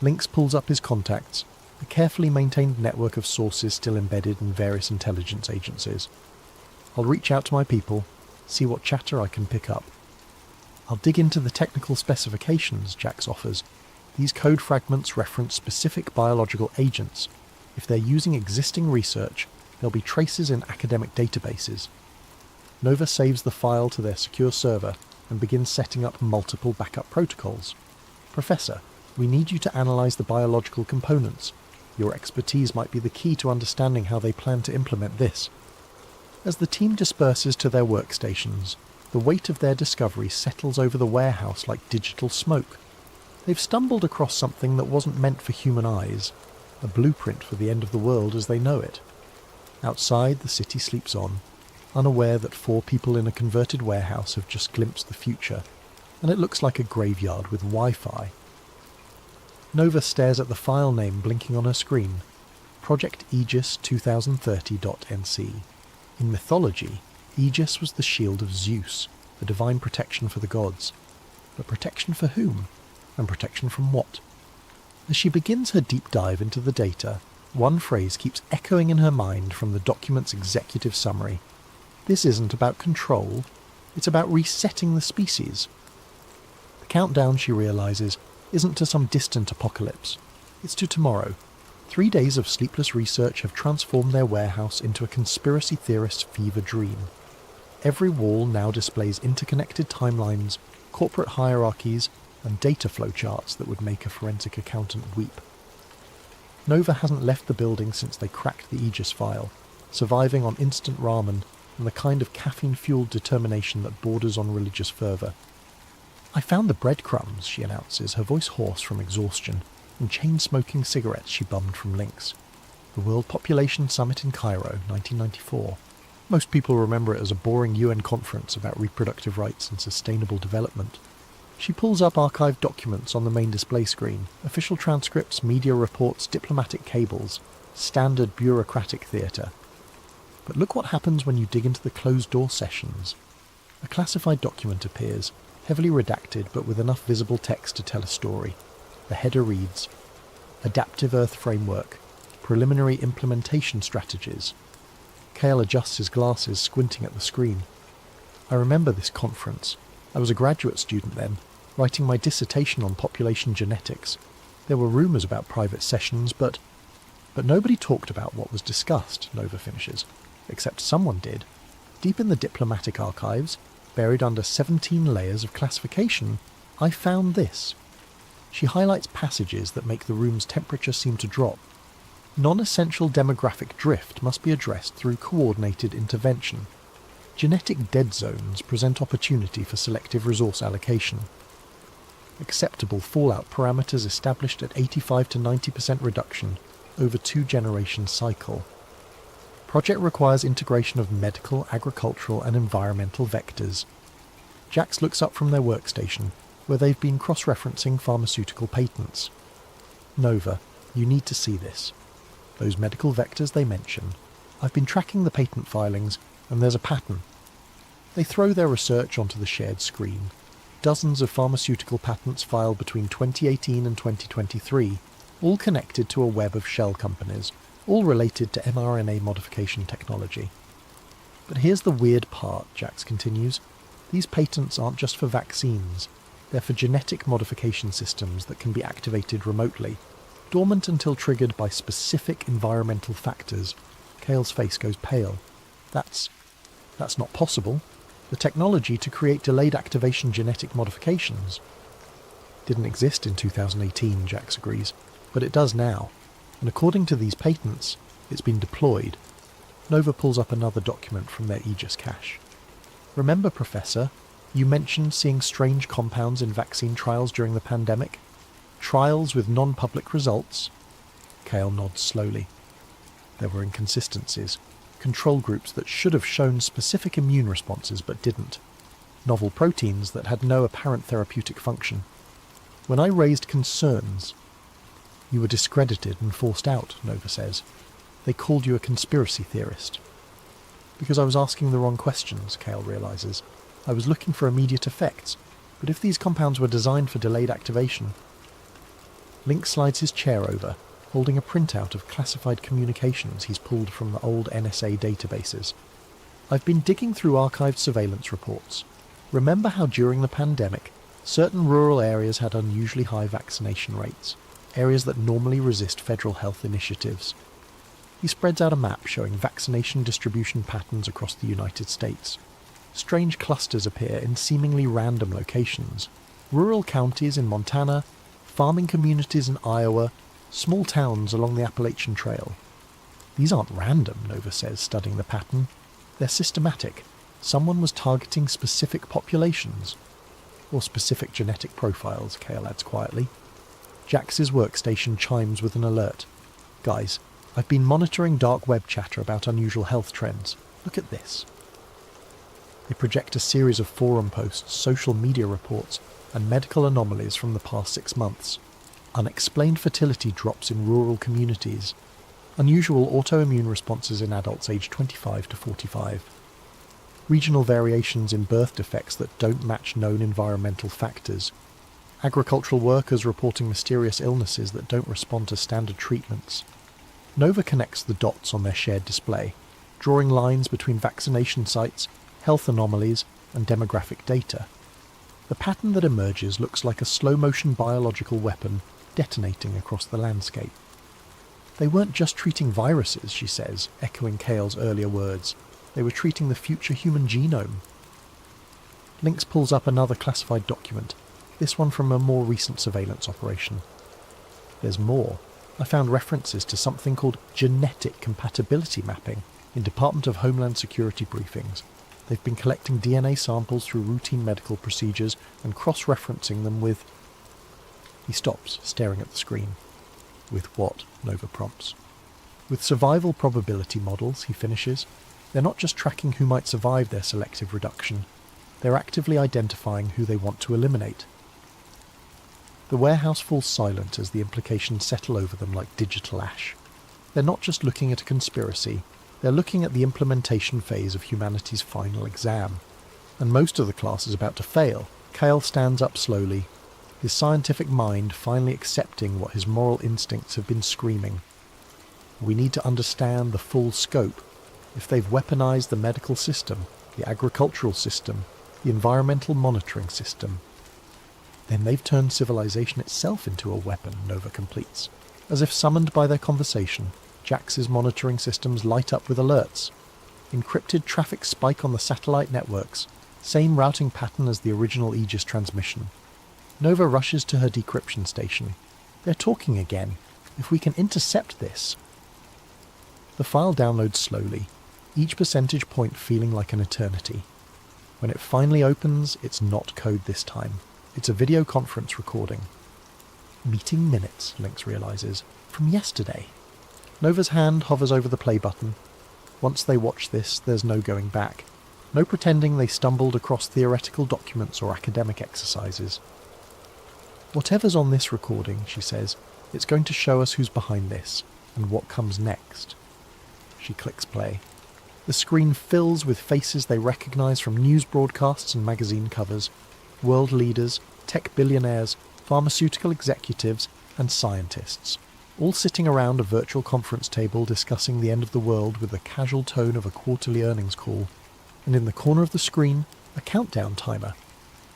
Lynx pulls up his contacts, a carefully maintained network of sources still embedded in various intelligence agencies. "I'll reach out to my people, see what chatter I can pick up." "I'll dig into the technical specifications," Jax offers. "These code fragments reference specific biological agents. If they're using existing research, there'll be traces in academic databases." Nova saves the file to their secure server and begins setting up multiple backup protocols. "Professor, we need you to analyze the biological components. Your expertise might be the key to understanding how they plan to implement this. As the team disperses to their workstations, the weight of their discovery settles over the warehouse like digital smoke. They've stumbled across something that wasn't meant for human eyes, a blueprint for the end of the world as they know it. Outside, the city sleeps on, unaware that 4 people in a converted warehouse have just glimpsed the future, and it looks like a graveyard with Wi-Fi. Nova stares at the file name blinking on her screen, Project Aegis 2030.nc. In mythology, Aegis was the shield of Zeus, the divine protection for the gods. But protection for whom? And protection from what? As she begins her deep dive into the data, one phrase keeps echoing in her mind from the document's executive summary. This isn't about control, it's about resetting the species. The countdown, she realizes, isn't to some distant apocalypse. It's to tomorrow. 3 days of sleepless research have transformed their warehouse into a conspiracy theorist's fever dream. Every wall now displays interconnected timelines, corporate hierarchies, and data flowcharts that would make a forensic accountant weep. Nova hasn't left the building since they cracked the Aegis file, surviving on instant ramen and the kind of caffeine-fueled determination that borders on religious fervour. "I found the breadcrumbs," she announces, her voice hoarse from exhaustion, and chain-smoking cigarettes she bummed from Lynx. The World Population Summit in Cairo, 1994. Most people remember it as a boring UN conference about reproductive rights and sustainable development. She pulls up archived documents on the main display screen, official transcripts, media reports, diplomatic cables, standard bureaucratic theatre. But look what happens when you dig into the closed-door sessions. A classified document appears, heavily redacted but with enough visible text to tell a story. The header reads, Adaptive Earth Framework, Preliminary Implementation Strategies. Cale adjusts his glasses, squinting at the screen. I remember this conference. I was a graduate student then, writing my dissertation on population genetics. There were rumours about private sessions, but nobody talked about what was discussed, Nova finishes. Except someone did. Deep in the diplomatic archives, buried under 17 layers of classification, I found this. She highlights passages that make the room's temperature seem to drop. Non-essential demographic drift must be addressed through coordinated intervention. Genetic dead zones present opportunity for selective resource allocation. Acceptable fallout parameters established at 85 to 90% reduction over 2-generation cycle. Project requires integration of medical, agricultural and environmental vectors. Jax looks up from their workstation, where they've been cross-referencing pharmaceutical patents. Nova, you need to see this. Those medical vectors they mention. I've been tracking the patent filings, and there's a pattern. They throw their research onto the shared screen. Dozens of pharmaceutical patents filed between 2018 and 2023, all connected to a web of shell companies, all related to mRNA modification technology. But here's the weird part, Jax continues. These patents aren't just for vaccines. They're for genetic modification systems that can be activated remotely, dormant until triggered by specific environmental factors. Cale's face goes pale. That's not possible. The technology to create delayed activation genetic modifications didn't exist in 2018, Jax agrees, but it does now. And according to these patents, it's been deployed. Nova pulls up another document from their Aegis cache. Remember, Professor, you mentioned seeing strange compounds in vaccine trials during the pandemic? Trials with non-public results? Cale nods slowly. There were inconsistencies. Control groups that should have shown specific immune responses but didn't. Novel proteins that had no apparent therapeutic function. When I raised concerns, you were discredited and forced out, Nova says. They called you a conspiracy theorist. Because I was asking the wrong questions, Cale realizes. I was looking for immediate effects, but if these compounds were designed for delayed activation... Link slides his chair over, holding a printout of classified communications he's pulled from the old NSA databases. I've been digging through archived surveillance reports. Remember how during the pandemic, certain rural areas had unusually high vaccination rates, areas that normally resist federal health initiatives. He spreads out a map showing vaccination distribution patterns across the United States. Strange clusters appear in seemingly random locations. Rural counties in Montana, farming communities in Iowa, Small towns along the Appalachian Trail. These aren't random, Nova says, studying the pattern. They're systematic. Someone was targeting specific populations. Or specific genetic profiles, Kale adds quietly. Jax's workstation chimes with an alert. Guys, I've been monitoring dark web chatter about unusual health trends. Look at this. They project a series of forum posts, social media reports, and medical anomalies from the past 6 months. Unexplained fertility drops in rural communities. Unusual autoimmune responses in adults aged 25 to 45. Regional variations in birth defects that don't match known environmental factors. Agricultural workers reporting mysterious illnesses that don't respond to standard treatments. Nova connects the dots on their shared display, drawing lines between vaccination sites, health anomalies, and demographic data. The pattern that emerges looks like a slow-motion biological weapon detonating across the landscape. They weren't just treating viruses, she says, echoing Kale's earlier words. They were treating the future human genome. Lynx pulls up another classified document, this one from a more recent surveillance operation. There's more. I found references to something called genetic compatibility mapping in Department of Homeland Security briefings. They've been collecting DNA samples through routine medical procedures and cross-referencing them with... He stops, staring at the screen. With what? Nova prompts. With survival probability models, he finishes. They're not just tracking who might survive their selective reduction. They're actively identifying who they want to eliminate. The warehouse falls silent as the implications settle over them like digital ash. They're not just looking at a conspiracy, they're looking at the implementation phase of humanity's final exam. And most of the class is about to fail. Kale stands up slowly, his scientific mind finally accepting what his moral instincts have been screaming. We need to understand the full scope. If they've weaponized the medical system, the agricultural system, the environmental monitoring system, then they've turned civilization itself into a weapon, Nova completes. As if summoned by their conversation, Jax's monitoring systems light up with alerts. Encrypted traffic spike on the satellite networks, same routing pattern as the original Aegis transmission. Nova rushes to her decryption station. They're talking again. If we can intercept this... The file downloads slowly, each percentage point feeling like an eternity. When it finally opens, it's not code this time. It's a video conference recording. Meeting minutes, Lynx realizes, from yesterday. Nova's hand hovers over the play button. Once they watch this, there's no going back. No pretending they stumbled across theoretical documents or academic exercises. Whatever's on this recording, she says, it's going to show us who's behind this, and what comes next. She clicks play. The screen fills with faces they recognise from news broadcasts and magazine covers, world leaders, tech billionaires, pharmaceutical executives, and scientists, all sitting around a virtual conference table discussing the end of the world with the casual tone of a quarterly earnings call. And in the corner of the screen, a countdown timer.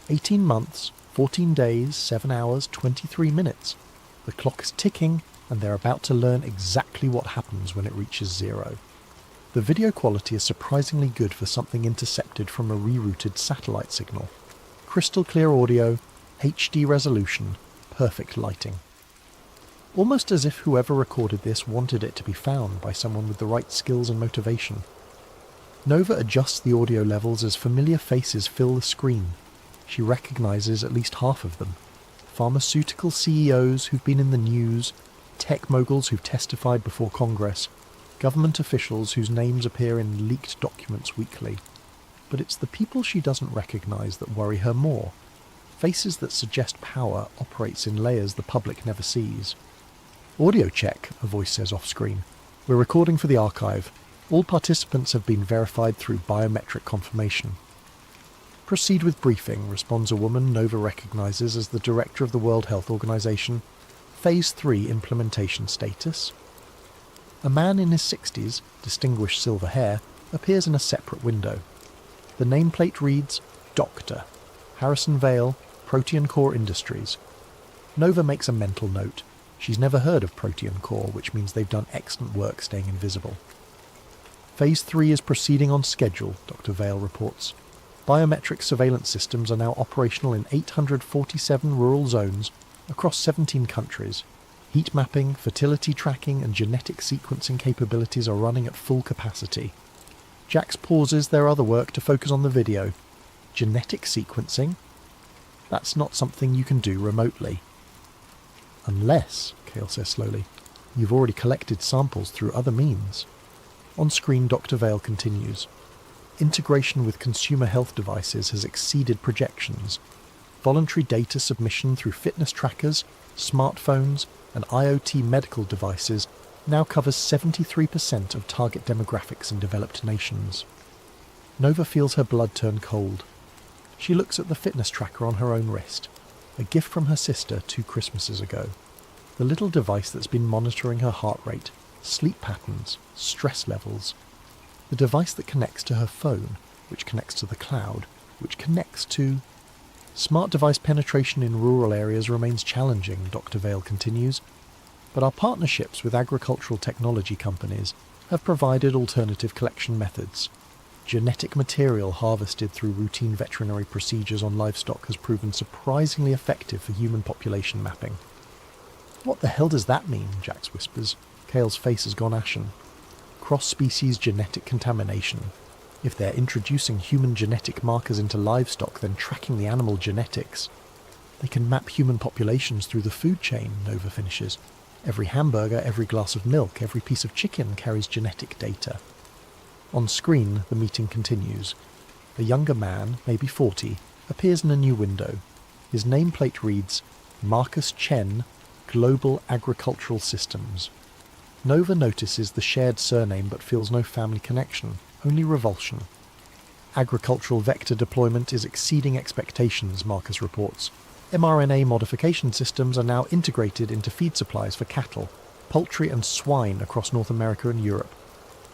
18 months, 14 days, 7 hours, 23 minutes. The clock is ticking, and they're about to learn exactly what happens when it reaches 0. The video quality is surprisingly good for something intercepted from a rerouted satellite signal. Crystal clear audio, HD resolution, perfect lighting. Almost as if whoever recorded this wanted it to be found by someone with the right skills and motivation. Nova adjusts the audio levels as familiar faces fill the screen. She recognises at least half of them. Pharmaceutical CEOs who've been in the news, tech moguls who've testified before Congress, government officials whose names appear in leaked documents weekly. But it's the people she doesn't recognise that worry her more. Faces that suggest power operates in layers the public never sees. Audio check, a voice says off-screen. We're recording for the archive. All participants have been verified through biometric confirmation. Proceed with briefing, responds a woman Nova recognises as the director of the World Health Organization. Phase 3 implementation status. A man in his 60s, distinguished silver hair, appears in a separate window. The nameplate reads, Doctor, Harrison Vale, Protean Core Industries. Nova makes a mental note. She's never heard of Protean Core, which means they've done excellent work staying invisible. Phase 3 is proceeding on schedule, Dr. Vale reports. Biometric surveillance systems are now operational in 847 rural zones across 17 countries. Heat mapping, fertility tracking, and genetic sequencing capabilities are running at full capacity. Jax pauses their other work to focus on the video. Genetic sequencing? That's not something you can do remotely. Unless, Kale says slowly, you've already collected samples through other means. On screen, Dr. Vale continues. Integration with consumer health devices has exceeded projections. Voluntary data submission through fitness trackers, smartphones, and IoT medical devices now covers 73% of target demographics in developed nations. Nova feels her blood turn cold. She looks at the fitness tracker on her own wrist, a gift from her sister 2 Christmases ago. The little device that's been monitoring her heart rate, sleep patterns, stress levels. The device that connects to her phone, which connects to the cloud, which connects to... Smart device penetration in rural areas remains challenging, Dr. Vale continues, but our partnerships with agricultural technology companies have provided alternative collection methods. Genetic material harvested through routine veterinary procedures on livestock has proven surprisingly effective for human population mapping. What the hell does that mean? Jax whispers. Kale's face has gone ashen. Cross-species genetic contamination. If they're introducing human genetic markers into livestock, then tracking the animal genetics. They can map human populations through the food chain, Nova finishes. Every hamburger, every glass of milk, every piece of chicken carries genetic data. On screen, the meeting continues. A younger man, maybe 40, appears in a new window. His nameplate reads, Marcus Chen, Global Agricultural Systems. Nova notices the shared surname but feels no family connection, only revulsion. Agricultural vector deployment is exceeding expectations, Marcus reports. mRNA modification systems are now integrated into feed supplies for cattle, poultry and swine across North America and Europe.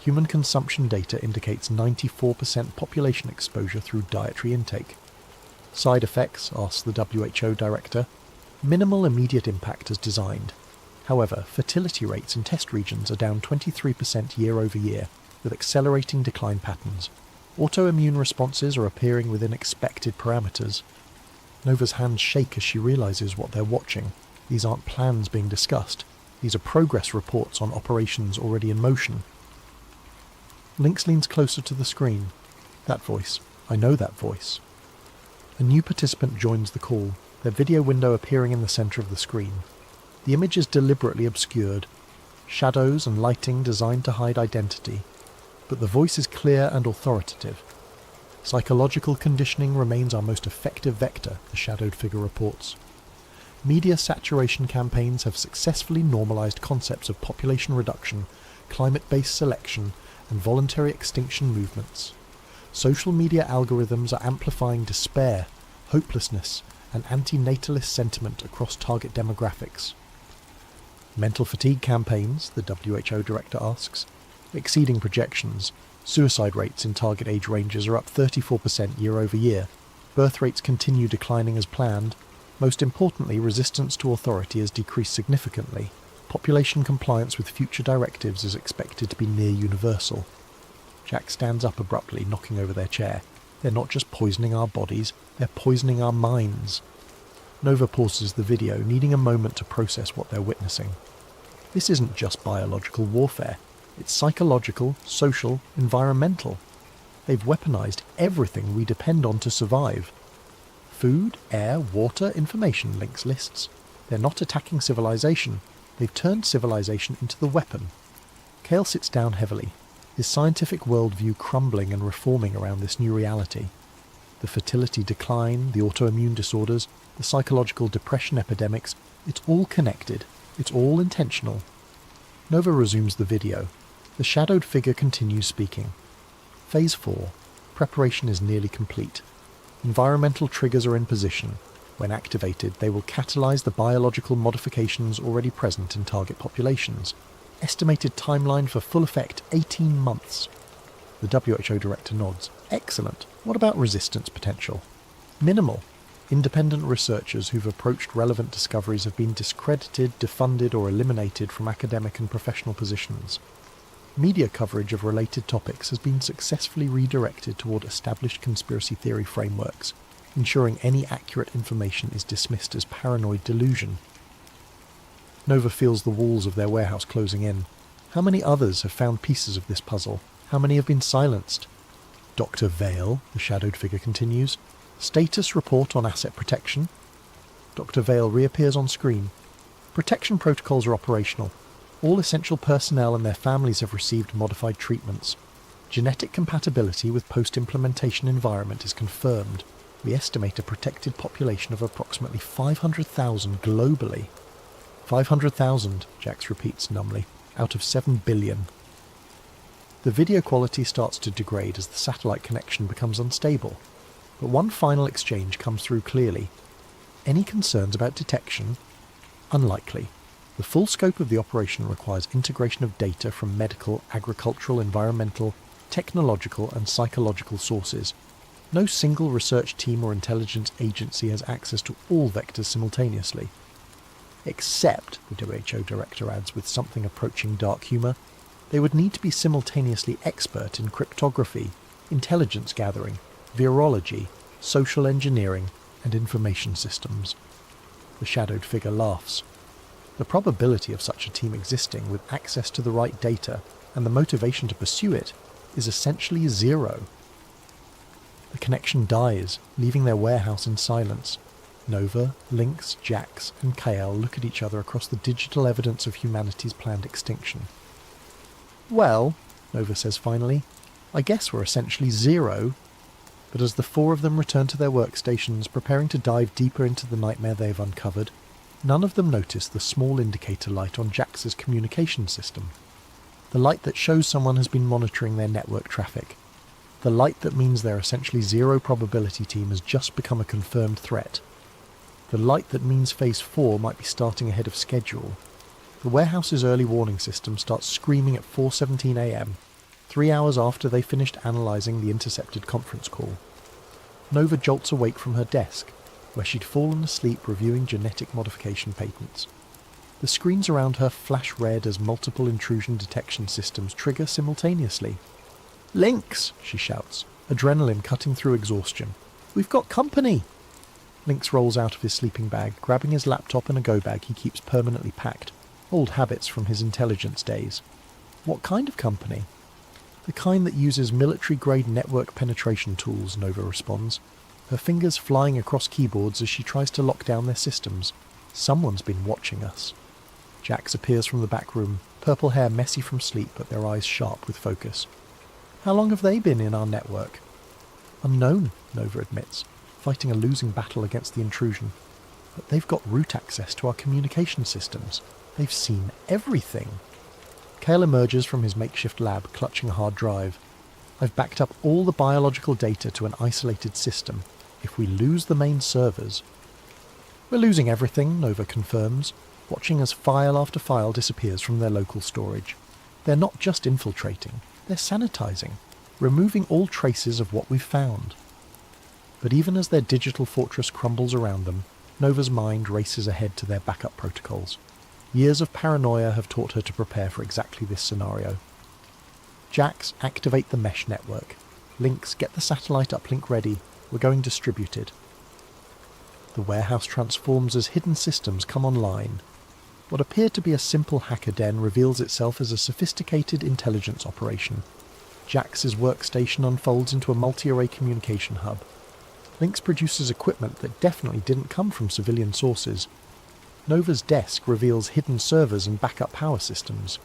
Human consumption data indicates 94% population exposure through dietary intake. Side effects, asks the WHO director. Minimal immediate impact as designed. However, fertility rates in test regions are down 23% year over year, with accelerating decline patterns. Autoimmune responses are appearing within expected parameters. Nova's hands shake as she realizes what they're watching. These aren't plans being discussed. These are progress reports on operations already in motion. Lynx leans closer to the screen. That voice. I know that voice. A new participant joins the call, their video window appearing in the centre of the screen. The image is deliberately obscured. Shadows and lighting designed to hide identity. But the voice is clear and authoritative. Psychological conditioning remains our most effective vector, the shadowed figure reports. Media saturation campaigns have successfully normalized concepts of population reduction, climate-based selection, and voluntary extinction movements. Social media algorithms are amplifying despair, hopelessness, and anti-natalist sentiment across target demographics. Mental fatigue campaigns, the WHO director asks, exceeding projections. Suicide rates in target age ranges are up 34% year over year. Birth rates continue declining as planned. Most importantly, resistance to authority has decreased significantly. Population compliance with future directives is expected to be near universal. Jack stands up abruptly, knocking over their chair. They're not just poisoning our bodies, they're poisoning our minds. Nova pauses the video, needing a moment to process what they're witnessing. This isn't just biological warfare. It's psychological, social, environmental. They've weaponized everything we depend on to survive. Food, air, water, information, Lynx lists. They're not attacking civilization. They've turned civilization into the weapon. Kale sits down heavily, his scientific worldview crumbling and reforming around this new reality. The fertility decline, the autoimmune disorders, the psychological depression epidemics, it's all connected. It's all intentional. Nova resumes the video. The shadowed figure continues speaking. Phase 4. Preparation is nearly complete. Environmental triggers are in position. When activated, they will catalyze the biological modifications already present in target populations. Estimated timeline for full effect 18 months. The WHO director nods. Excellent. What about resistance potential? Minimal. Independent researchers who've approached relevant discoveries have been discredited, defunded, or eliminated from academic and professional positions. Media coverage of related topics has been successfully redirected toward established conspiracy theory frameworks, ensuring any accurate information is dismissed as paranoid delusion. Nova feels the walls of their warehouse closing in. How many others have found pieces of this puzzle? How many have been silenced? Dr. Vale, the shadowed figure continues. Status report on asset protection. Dr. Vale reappears on screen. Protection protocols are operational. All essential personnel and their families have received modified treatments. Genetic compatibility with post-implementation environment is confirmed. We estimate a protected population of approximately 500,000 globally. 500,000, Jax repeats numbly, out of 7 billion. The video quality starts to degrade as the satellite connection becomes unstable, but one final exchange comes through clearly. Any concerns about detection? Unlikely. The full scope of the operation requires integration of data from medical, agricultural, environmental, technological and psychological sources. No single research team or intelligence agency has access to all vectors simultaneously. Except, the WHO director adds with something approaching dark humour, they would need to be simultaneously expert in cryptography, intelligence gathering, virology, social engineering, and information systems. The shadowed figure laughs. The probability of such a team existing with access to the right data and the motivation to pursue it is essentially zero. The connection dies, leaving their warehouse in silence. Nova, Lynx, Jax, and Kael look at each other across the digital evidence of humanity's planned extinction. Well, Nova says finally, I guess we're essentially zero. But as the four of them return to their workstations, preparing to dive deeper into the nightmare they've uncovered, none of them notice the small indicator light on Jax's communication system. The light that shows someone has been monitoring their network traffic. The light that means their essentially zero probability team has just become a confirmed threat. The light that means Phase 4 might be starting ahead of schedule. The warehouse's early warning system starts screaming at 4:17 a.m, 3 hours after they finished analysing the intercepted conference call. Nova jolts awake from her desk, where she'd fallen asleep reviewing genetic modification patents. The screens around her flash red as multiple intrusion detection systems trigger simultaneously. "Lynx!" she shouts, adrenaline cutting through exhaustion. "We've got company!" Lynx rolls out of his sleeping bag, grabbing his laptop and a go bag he keeps permanently packed, old habits from his intelligence days. What kind of company? The kind that uses military-grade network penetration tools, Nova responds, her fingers flying across keyboards as she tries to lock down their systems. Someone's been watching us. Jax appears from the back room, purple hair messy from sleep but their eyes sharp with focus. "How long have they been in our network?" "Unknown," Nova admits, fighting a losing battle against the intrusion. "But they've got root access to our communication systems. They've seen everything." Kael emerges from his makeshift lab, clutching a hard drive. "I've backed up all the biological data to an isolated system. If we lose the main servers..." "We're losing everything," Nova confirms, watching as file after file disappears from their local storage. They're not just infiltrating, they're sanitizing, removing all traces of what we've found. But even as their digital fortress crumbles around them, Nova's mind races ahead to their backup protocols. Years of paranoia have taught her to prepare for exactly this scenario. Jax, activate the mesh network. Lynx, get the satellite uplink ready. We're going distributed. The warehouse transforms as hidden systems come online. What appeared to be a simple hacker den reveals itself as a sophisticated intelligence operation. Jax's workstation unfolds into a multi-array communication hub. Lynx produces equipment that definitely didn't come from civilian sources. Nova's desk reveals hidden servers and backup power systems.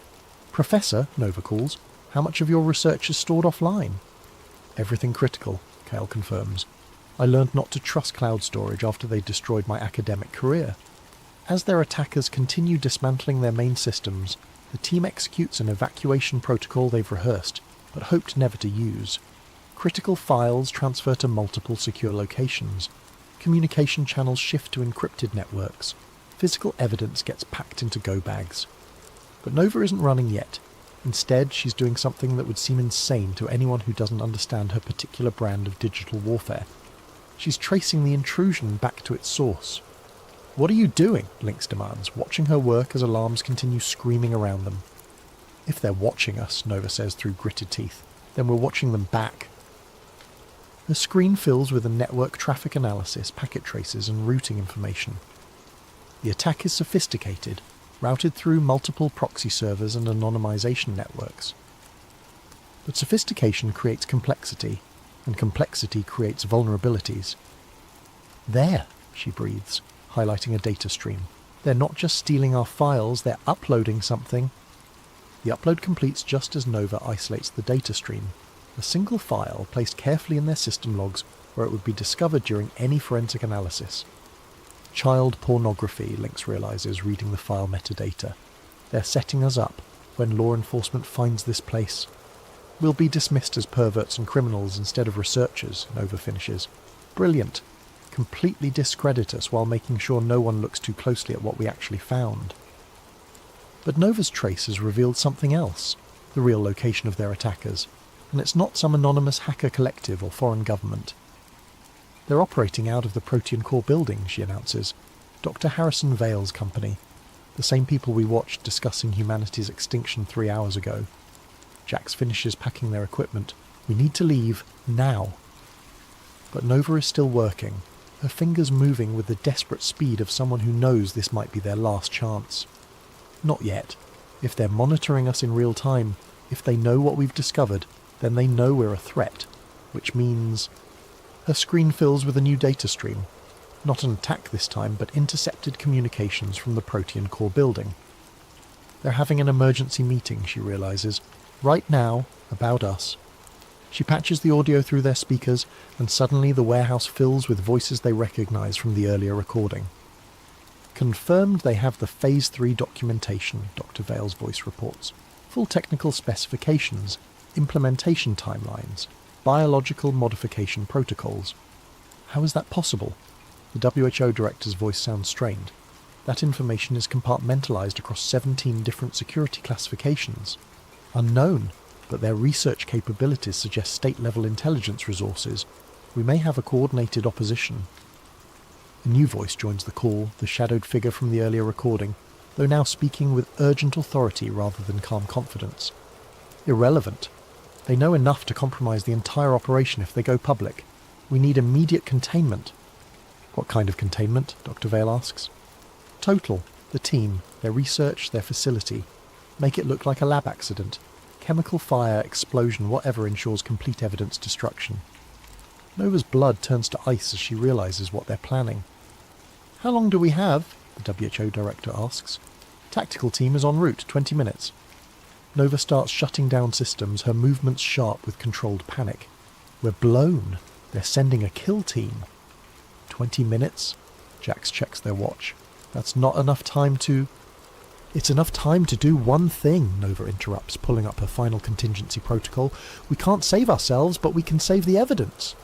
"Professor," Nova calls, "how much of your research is stored offline?" "Everything critical," Kael confirms. "I learned not to trust cloud storage after they destroyed my academic career." As their attackers continue dismantling their main systems, the team executes an evacuation protocol they've rehearsed, but hoped never to use. Critical files transfer to multiple secure locations. Communication channels shift to encrypted networks. Physical evidence gets packed into go bags. But Nova isn't running yet. Instead, she's doing something that would seem insane to anyone who doesn't understand her particular brand of digital warfare. She's tracing the intrusion back to its source. "What are you doing?" Lynx demands, watching her work as alarms continue screaming around them. "If they're watching us," Nova says through gritted teeth, "then we're watching them back." The screen fills with a network traffic analysis, packet traces, and routing information. The attack is sophisticated. routed through multiple proxy servers and anonymization networks. But sophistication creates complexity, and complexity creates vulnerabilities. There, she breathes, highlighting a data stream. They're not just stealing our files, they're uploading something. The upload completes just as Nova isolates the data stream, a single file placed carefully in their system logs where it would be discovered during any forensic analysis. Child pornography, Lynx realizes, reading the file metadata. They're setting us up when law enforcement finds this place. We'll be dismissed as perverts and criminals instead of researchers, Nova finishes. Brilliant. Completely discredit us while making sure no one looks too closely at what we actually found. But Nova's traces revealed something else, the real location of their attackers, and it's not some anonymous hacker collective or foreign government. They're operating out of the Protean Core building, she announces. Dr. Harrison Vale's company, the same people we watched discussing humanity's extinction 3 hours ago. Jax finishes packing their equipment. We need to leave, now. But Nova is still working, her fingers moving with the desperate speed of someone who knows this might be their last chance. Not yet. If they're monitoring us in real time, if they know what we've discovered, then they know we're a threat, which means... Her screen fills with a new data stream. Not an attack this time, but intercepted communications from the Protean Core building. They're having an emergency meeting, she realizes. Right now, about us. She patches the audio through their speakers, and suddenly the warehouse fills with voices they recognize from the earlier recording. Confirmed they have the Phase 3 documentation, Dr. Vale's voice reports. Full technical specifications, implementation timelines, biological modification protocols. How is that possible? The WHO director's voice sounds strained. That information is compartmentalized across 17 different security classifications. Unknown, but their research capabilities suggest state-level intelligence resources. We may have a coordinated opposition. A new voice joins the call, the shadowed figure from the earlier recording, though now speaking with urgent authority rather than calm confidence. Irrelevant. They know enough to compromise the entire operation if they go public. We need immediate containment. What kind of containment? Dr. Vale asks. Total. The team, their research, their facility. Make it look like a lab accident. Chemical fire, explosion, whatever ensures complete evidence destruction. Nova's blood turns to ice as she realizes what they're planning. How long do we have? The WHO director asks. Tactical team is en route, 20 minutes. Nova starts shutting down systems, her movements sharp with controlled panic. We're blown. They're sending a kill team. 20 minutes? Jax checks their watch. That's not enough time to... It's enough time to do one thing, Nova interrupts, pulling up her final contingency protocol. We can't save ourselves, but we can save the evidence.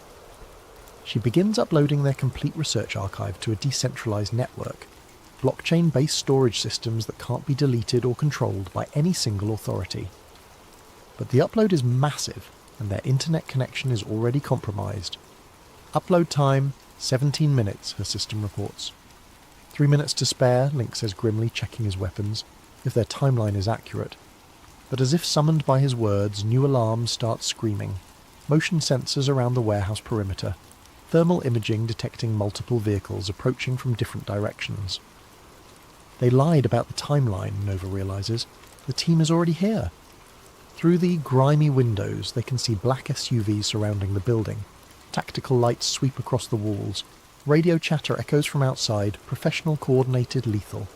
She begins uploading their complete research archive to a decentralized network. Blockchain-based storage systems that can't be deleted or controlled by any single authority. But the upload is massive, and their internet connection is already compromised. Upload time, 17 minutes, her system reports. 3 minutes to spare, Link says grimly, checking his weapons, if their timeline is accurate. But as if summoned by his words, new alarms start screaming. Motion sensors around the warehouse perimeter. Thermal imaging detecting multiple vehicles approaching from different directions. They lied about the timeline, Nova realizes. The team is already here. Through the grimy windows, they can see black SUVs surrounding the building. Tactical lights sweep across the walls. Radio chatter echoes from outside, professional, coordinated, lethal.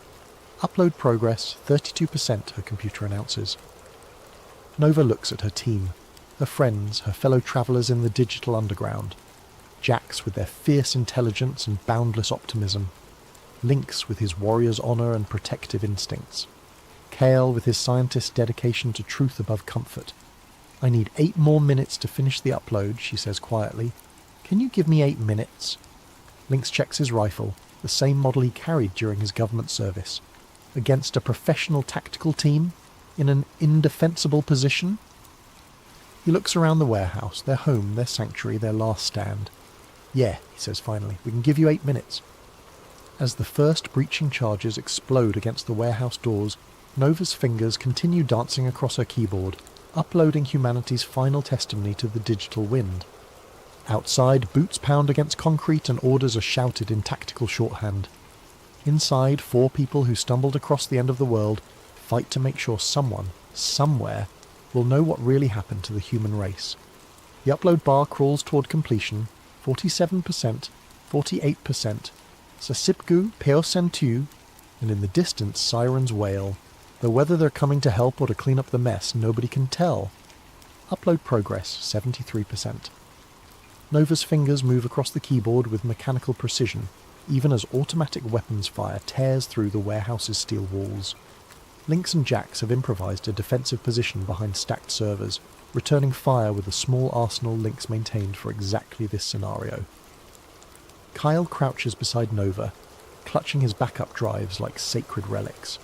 Upload progress, 32%, her computer announces. Nova looks at her team, her friends, her fellow travellers in the digital underground. Jax with their fierce intelligence and boundless optimism. Lynx with his warrior's honour and protective instincts. Kale with his scientist's dedication to truth above comfort. I need 8 more minutes to finish the upload, she says quietly. Can you give me 8 minutes? Lynx checks his rifle, the same model he carried during his government service. Against a professional tactical team? In an indefensible position? He looks around the warehouse, their home, their sanctuary, their last stand. Yeah, he says finally, we can give you 8 minutes. As the first breaching charges explode against the warehouse doors, Nova's fingers continue dancing across her keyboard, uploading humanity's final testimony to the digital wind. Outside, boots pound against concrete and orders are shouted in tactical shorthand. Inside, 4 people who stumbled across the end of the world fight to make sure someone, somewhere, will know what really happened to the human race. The upload bar crawls toward completion, 47%, 48%, Sasipgu Peosentu, and in the distance sirens wail, though whether they're coming to help or to clean up the mess, nobody can tell. Upload progress, 73%. Nova's fingers move across the keyboard with mechanical precision, even as automatic weapons fire tears through the warehouse's steel walls. Lynx and Jax have improvised a defensive position behind stacked servers, returning fire with a small arsenal Lynx maintained for exactly this scenario. Kyle crouches beside Nova, clutching his backup drives like sacred relics.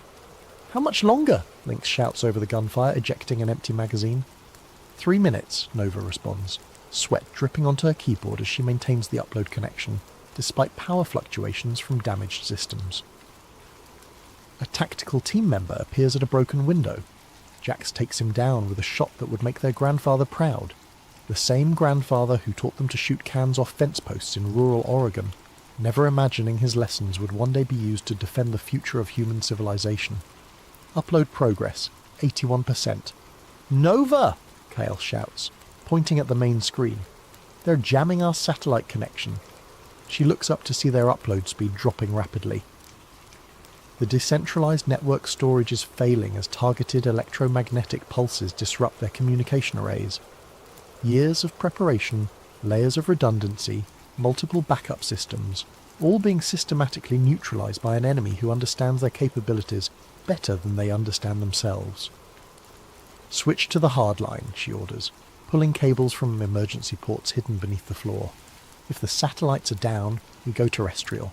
"How much longer?" Lynx shouts over the gunfire, ejecting an empty magazine. 3 minutes, Nova responds, sweat dripping onto her keyboard as she maintains the upload connection, despite power fluctuations from damaged systems. A tactical team member appears at a broken window. Jax takes him down with a shot that would make their grandfather proud. The same grandfather who taught them to shoot cans off fence posts in rural Oregon, never imagining his lessons would one day be used to defend the future of human civilization. Upload progress, 81%. "Nova!" Kyle shouts, pointing at the main screen. "They're jamming our satellite connection." She looks up to see their upload speed dropping rapidly. The decentralized network storage is failing as targeted electromagnetic pulses disrupt their communication arrays. Years of preparation, layers of redundancy, multiple backup systems, all being systematically neutralized by an enemy who understands their capabilities better than they understand themselves. "Switch to the hardline," she orders, pulling cables from emergency ports hidden beneath the floor. "If the satellites are down, we go terrestrial."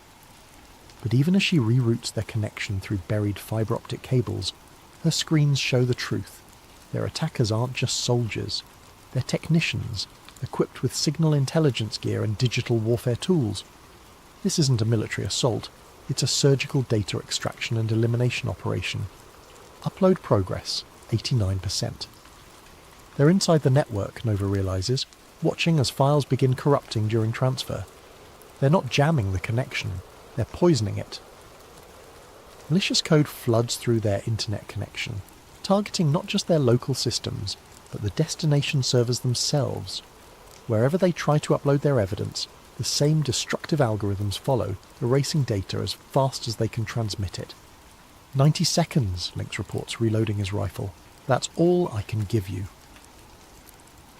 But even as she reroutes their connection through buried fibre optic cables, her screens show the truth. Their attackers aren't just soldiers. They're technicians, equipped with signal intelligence gear and digital warfare tools. This isn't a military assault, it's a surgical data extraction and elimination operation. Upload progress, 89%. They're inside the network, Nova realizes, watching as files begin corrupting during transfer. They're not jamming the connection, they're poisoning it. Malicious code floods through their internet connection, targeting not just their local systems, but the destination servers themselves. Wherever they try to upload their evidence, the same destructive algorithms follow, erasing data as fast as they can transmit it. 90 seconds, Lynx reports, reloading his rifle. "That's all I can give you."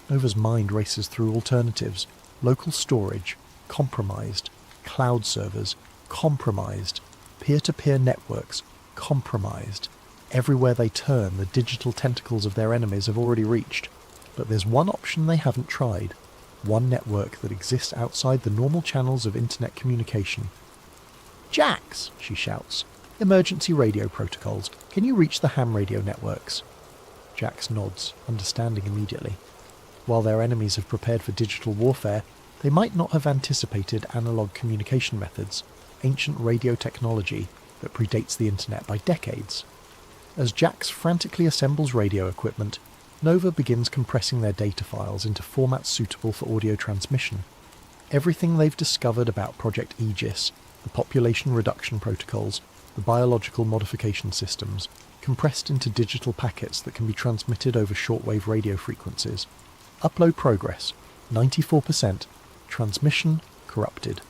Nova's mind races through alternatives. Local storage, compromised. Cloud servers, compromised. Peer-to-peer networks, compromised. Everywhere they turn, the digital tentacles of their enemies have already reached. But there's one option they haven't tried. One network that exists outside the normal channels of internet communication. "Jax!" she shouts. "Emergency radio protocols. Can you reach the ham radio networks?" Jax nods, understanding immediately. While their enemies have prepared for digital warfare, they might not have anticipated analog communication methods, ancient radio technology that predates the internet by decades. As Jax frantically assembles radio equipment, Nova begins compressing their data files into formats suitable for audio transmission. Everything they've discovered about Project Aegis, the population reduction protocols, the biological modification systems, compressed into digital packets that can be transmitted over shortwave radio frequencies. Upload progress, 94%, transmission corrupted.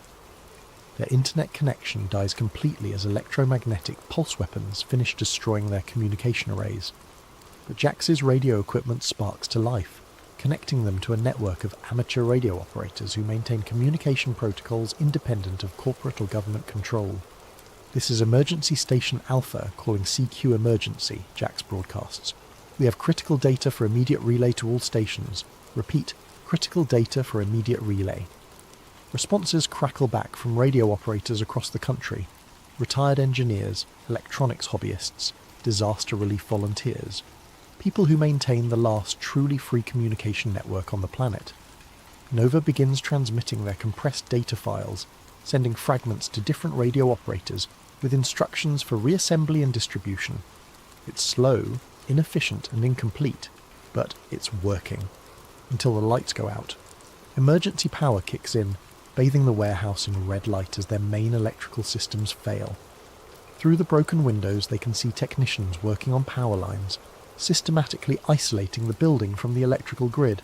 Their internet connection dies completely as electromagnetic pulse weapons finish destroying their communication arrays. But Jax's radio equipment sparks to life, connecting them to a network of amateur radio operators who maintain communication protocols independent of corporate or government control. "This is Emergency Station Alpha calling CQ Emergency," Jax broadcasts. "We have critical data for immediate relay to all stations. Repeat, critical data for immediate relay." Responses crackle back from radio operators across the country, retired engineers, electronics hobbyists, disaster relief volunteers, people who maintain the last truly free communication network on the planet. Nova begins transmitting their compressed data files, sending fragments to different radio operators with instructions for reassembly and distribution. It's slow, inefficient and incomplete, but it's working. Until the lights go out. Emergency power kicks in, bathing the warehouse in red light as their main electrical systems fail. Through the broken windows they can see technicians working on power lines, systematically isolating the building from the electrical grid.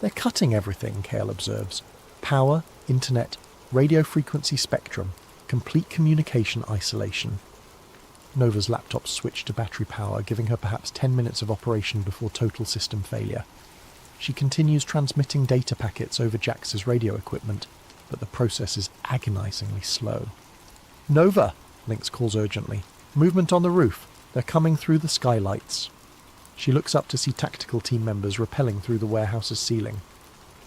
They're cutting everything, Kale observes. Power, internet, radio frequency spectrum, complete communication isolation. Nova's laptop switched to battery power, giving her perhaps 10 minutes of operation before total system failure. She continues transmitting data packets over Jax's radio equipment, but the process is agonizingly slow. "Nova!" Lynx calls urgently. "Movement on the roof. They're coming through the skylights." She looks up to see tactical team members rappelling through the warehouse's ceiling.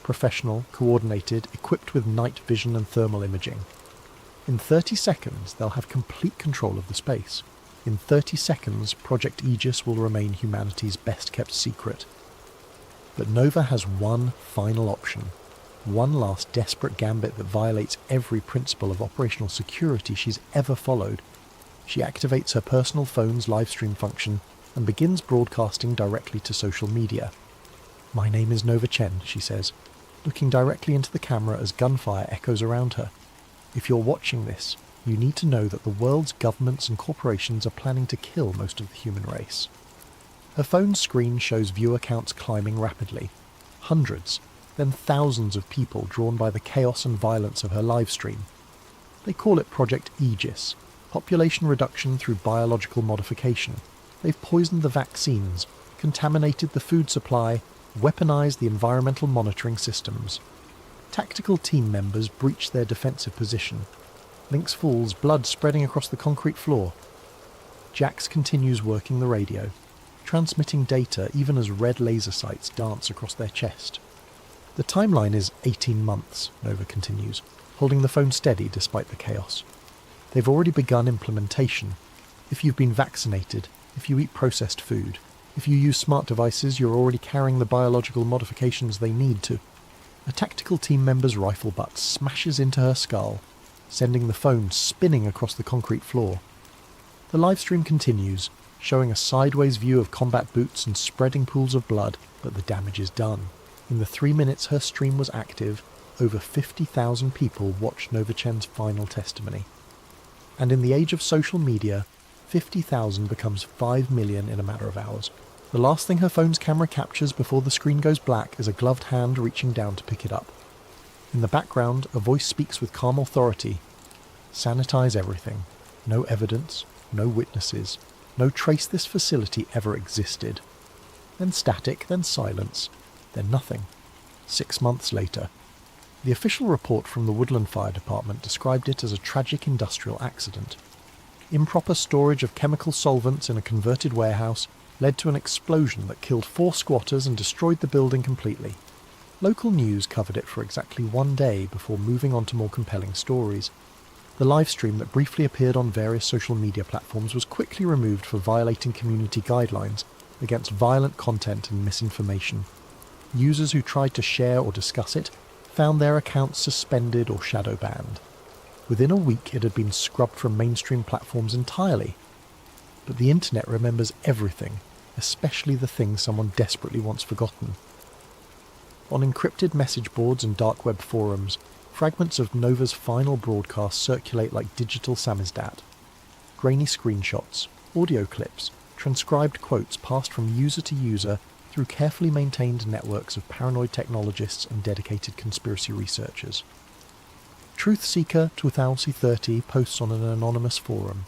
Professional, coordinated, equipped with night vision and thermal imaging. In 30 seconds, they'll have complete control of the space. In 30 seconds, Project Aegis will remain humanity's best-kept secret. But Nova has one final option. One last desperate gambit that violates every principle of operational security she's ever followed. She activates her personal phone's livestream function and begins broadcasting directly to social media. "My name is Nova Chen," she says, looking directly into the camera as gunfire echoes around her. "If you're watching this, you need to know that the world's governments and corporations are planning to kill most of the human race." Her phone's screen shows viewer counts climbing rapidly. Hundreds, then thousands of people drawn by the chaos and violence of her livestream. They call it Project Aegis, population reduction through biological modification. They've poisoned the vaccines, contaminated the food supply, weaponized the environmental monitoring systems. Tactical team members breach their defensive position. Lynx falls, blood spreading across the concrete floor. Jax continues working the radio, transmitting data even as red laser sights dance across their chest. The timeline is 18 months, Nova continues, holding the phone steady despite the chaos. They've already begun implementation. If you've been vaccinated, if you eat processed food, if you use smart devices, you're already carrying the biological modifications they need to. A tactical team member's rifle butt smashes into her skull, sending the phone spinning across the concrete floor. The livestream continues, showing a sideways view of combat boots and spreading pools of blood, but the damage is done. In the 3 minutes her stream was active, over 50,000 people watched Nova Chen's final testimony. And in the age of social media, 50,000 becomes 5 million in a matter of hours. The last thing her phone's camera captures before the screen goes black is a gloved hand reaching down to pick it up. In the background, a voice speaks with calm authority. "Sanitize everything. No evidence, no witnesses, no trace this facility ever existed." Then static, then silence, then nothing. 6 months later. The official report from the Woodland Fire Department described it as a tragic industrial accident. Improper storage of chemical solvents in a converted warehouse led to an explosion that killed 4 squatters and destroyed the building completely. Local news covered it for exactly 1 day before moving on to more compelling stories. The livestream that briefly appeared on various social media platforms was quickly removed for violating community guidelines against violent content and misinformation. Users who tried to share or discuss it found their accounts suspended or shadow banned. Within a week it had been scrubbed from mainstream platforms entirely. But the internet remembers everything, especially the things someone desperately wants forgotten. On encrypted message boards and dark web forums, fragments of Nova's final broadcast circulate like digital samizdat. Grainy screenshots, audio clips, transcribed quotes passed from user to user through carefully maintained networks of paranoid technologists and dedicated conspiracy researchers. Truth Seeker 2030 posts on an anonymous forum.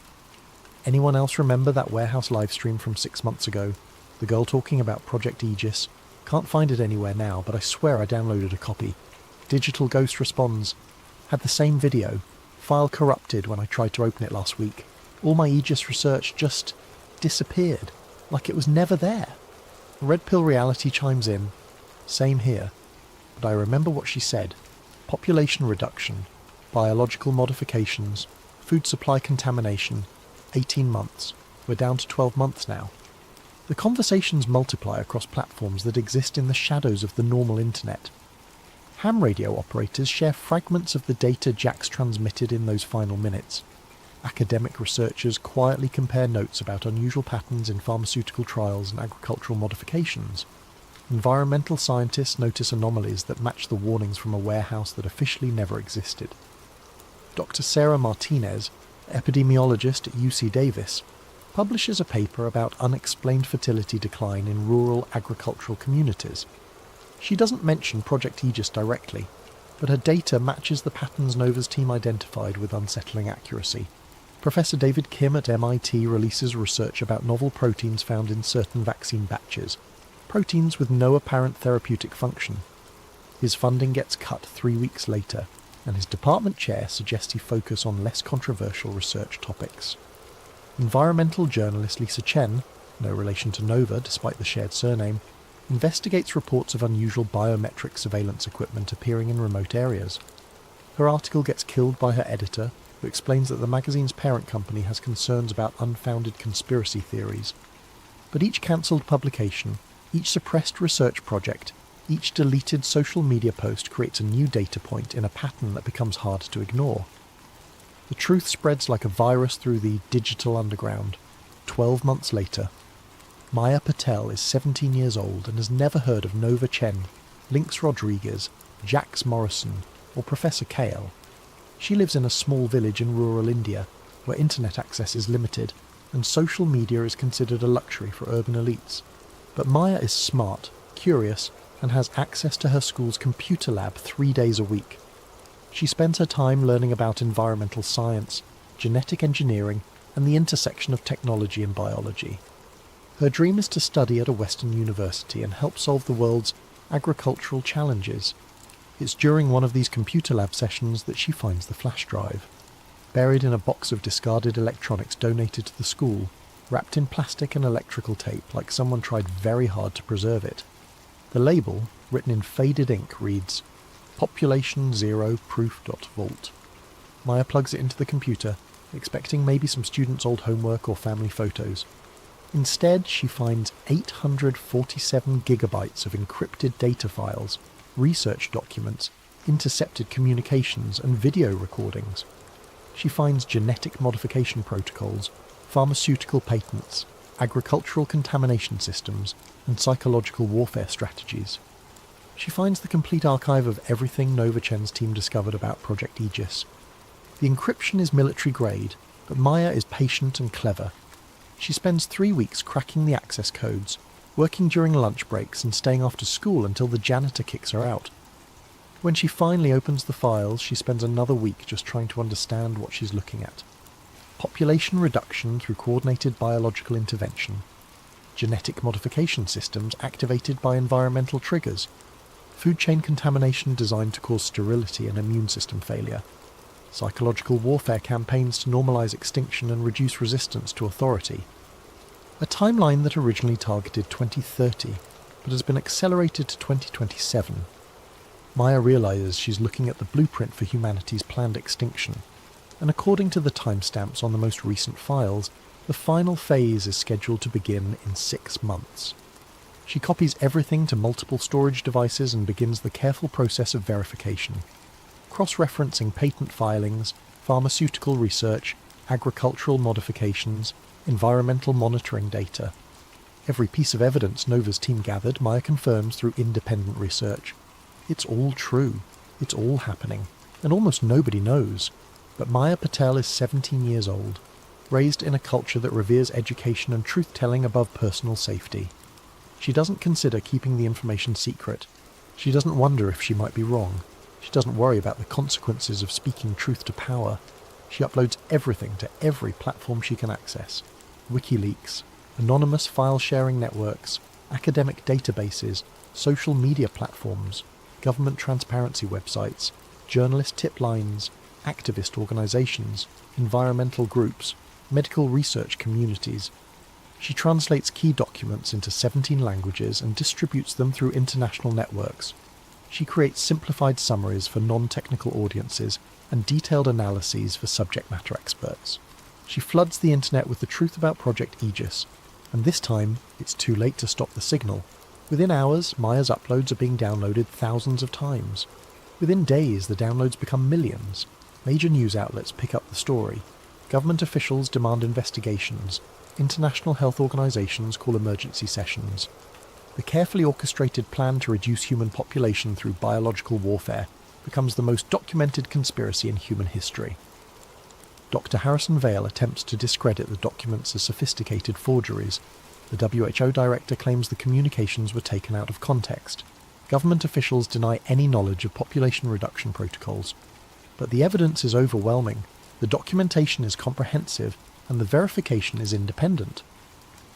Anyone else remember that warehouse livestream from 6 months ago? The girl talking about Project Aegis? Can't find it anywhere now, but I swear I downloaded a copy. Digital Ghost responds, had the same video. File corrupted when I tried to open it last week. All my Aegis research just disappeared, like it was never there. Red Pill Reality chimes in. Same here. But I remember what she said. Population reduction, biological modifications, food supply contamination, 18 months. We're down to 12 months now. The conversations multiply across platforms that exist in the shadows of the normal internet. Ham radio operators share fragments of the data Jax transmitted in those final minutes. Academic researchers quietly compare notes about unusual patterns in pharmaceutical trials and agricultural modifications. Environmental scientists notice anomalies that match the warnings from a warehouse that officially never existed. Dr. Sarah Martinez, epidemiologist at UC Davis, publishes a paper about unexplained fertility decline in rural agricultural communities. She doesn't mention Project Aegis directly, but her data matches the patterns Nova's team identified with unsettling accuracy. Professor David Kim at MIT releases research about novel proteins found in certain vaccine batches, proteins with no apparent therapeutic function. His funding gets cut 3 weeks later, and his department chair suggests he focus on less controversial research topics. Environmental journalist Lisa Chen, no relation to Nova despite the shared surname, investigates reports of unusual biometric surveillance equipment appearing in remote areas. Her article gets killed by her editor, who explains that the magazine's parent company has concerns about unfounded conspiracy theories. But each cancelled publication, each suppressed research project, each deleted social media post creates a new data point in a pattern that becomes hard to ignore. The truth spreads like a virus through the digital underground. 12 months later, Maya Patel is 17 years old and has never heard of Nova Chen, Lynx Rodriguez, Jax Morrison, or Professor Kale. She lives in a small village in rural India, where internet access is limited, and social media is considered a luxury for urban elites. But Maya is smart, curious, and has access to her school's computer lab 3 days a week. She spends her time learning about environmental science, genetic engineering, and the intersection of technology and biology. Her dream is to study at a Western university and help solve the world's agricultural challenges. It's during one of these computer lab sessions that she finds the flash drive, buried in a box of discarded electronics donated to the school, wrapped in plastic and electrical tape like someone tried very hard to preserve it. The label, written in faded ink, reads, Population 0 Proof.Vault. Maya plugs it into the computer, expecting maybe some students' old homework or family photos. Instead, she finds 847 gigabytes of encrypted data files, research documents, intercepted communications, and video recordings. She finds genetic modification protocols, pharmaceutical patents, agricultural contamination systems, and psychological warfare strategies. She finds the complete archive of everything Nova Chen's team discovered about Project Aegis. The encryption is military grade, but Maya is patient and clever. She spends 3 weeks cracking the access codes, working during lunch breaks and staying after school until the janitor kicks her out. When she finally opens the files, she spends another week just trying to understand what she's looking at. Population reduction through coordinated biological intervention. Genetic modification systems activated by environmental triggers. Food chain contamination designed to cause sterility and immune system failure. Psychological warfare campaigns to normalize extinction and reduce resistance to authority. A timeline that originally targeted 2030, but has been accelerated to 2027. Maya realizes she's looking at the blueprint for humanity's planned extinction, and according to the timestamps on the most recent files, the final phase is scheduled to begin in 6 months. She copies everything to multiple storage devices and begins the careful process of verification, cross-referencing patent filings, pharmaceutical research, agricultural modifications, environmental monitoring data. Every piece of evidence Nova's team gathered, Maya confirms through independent research. It's all true. It's all happening. And almost nobody knows. But Maya Patel is 17 years old, raised in a culture that reveres education and truth-telling above personal safety. She doesn't consider keeping the information secret. She doesn't wonder if she might be wrong. She doesn't worry about the consequences of speaking truth to power. She uploads everything to every platform she can access. WikiLeaks, anonymous file-sharing networks, academic databases, social media platforms, government transparency websites, journalist tip lines, activist organizations, environmental groups, medical research communities. She translates key documents into 17 languages and distributes them through international networks. She creates simplified summaries for non-technical audiences and detailed analyses for subject matter experts. She floods the internet with the truth about Project Aegis, and this time it's too late to stop the signal. Within hours, Maya's uploads are being downloaded thousands of times. Within days, the downloads become millions. Major news outlets pick up the story. Government officials demand investigations. International health organizations call emergency sessions. The carefully orchestrated plan to reduce human population through biological warfare becomes the most documented conspiracy in human history. Dr. Harrison Vale attempts to discredit the documents as sophisticated forgeries. The WHO director claims the communications were taken out of context. Government officials deny any knowledge of population reduction protocols. But the evidence is overwhelming, the documentation is comprehensive, and the verification is independent.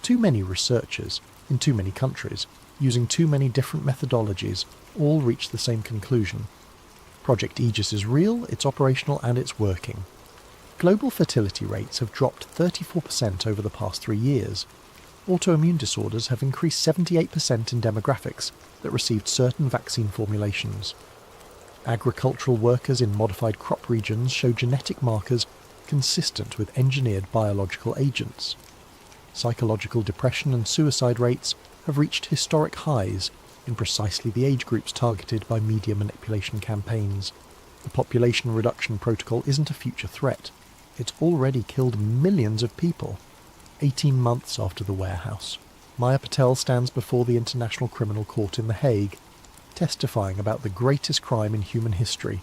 Too many researchers, in too many countries, using too many different methodologies, all reach the same conclusion. Project Aegis is real, it's operational, and it's working. Global fertility rates have dropped 34% over the past 3 years. Autoimmune disorders have increased 78% in demographics that received certain vaccine formulations. Agricultural workers in modified crop regions show genetic markers consistent with engineered biological agents. Psychological depression and suicide rates have reached historic highs in precisely the age groups targeted by media manipulation campaigns. The population reduction protocol isn't a future threat. It's already killed millions of people. 18 months after the warehouse, Maya Patel stands before the International Criminal Court in The Hague, testifying about the greatest crime in human history.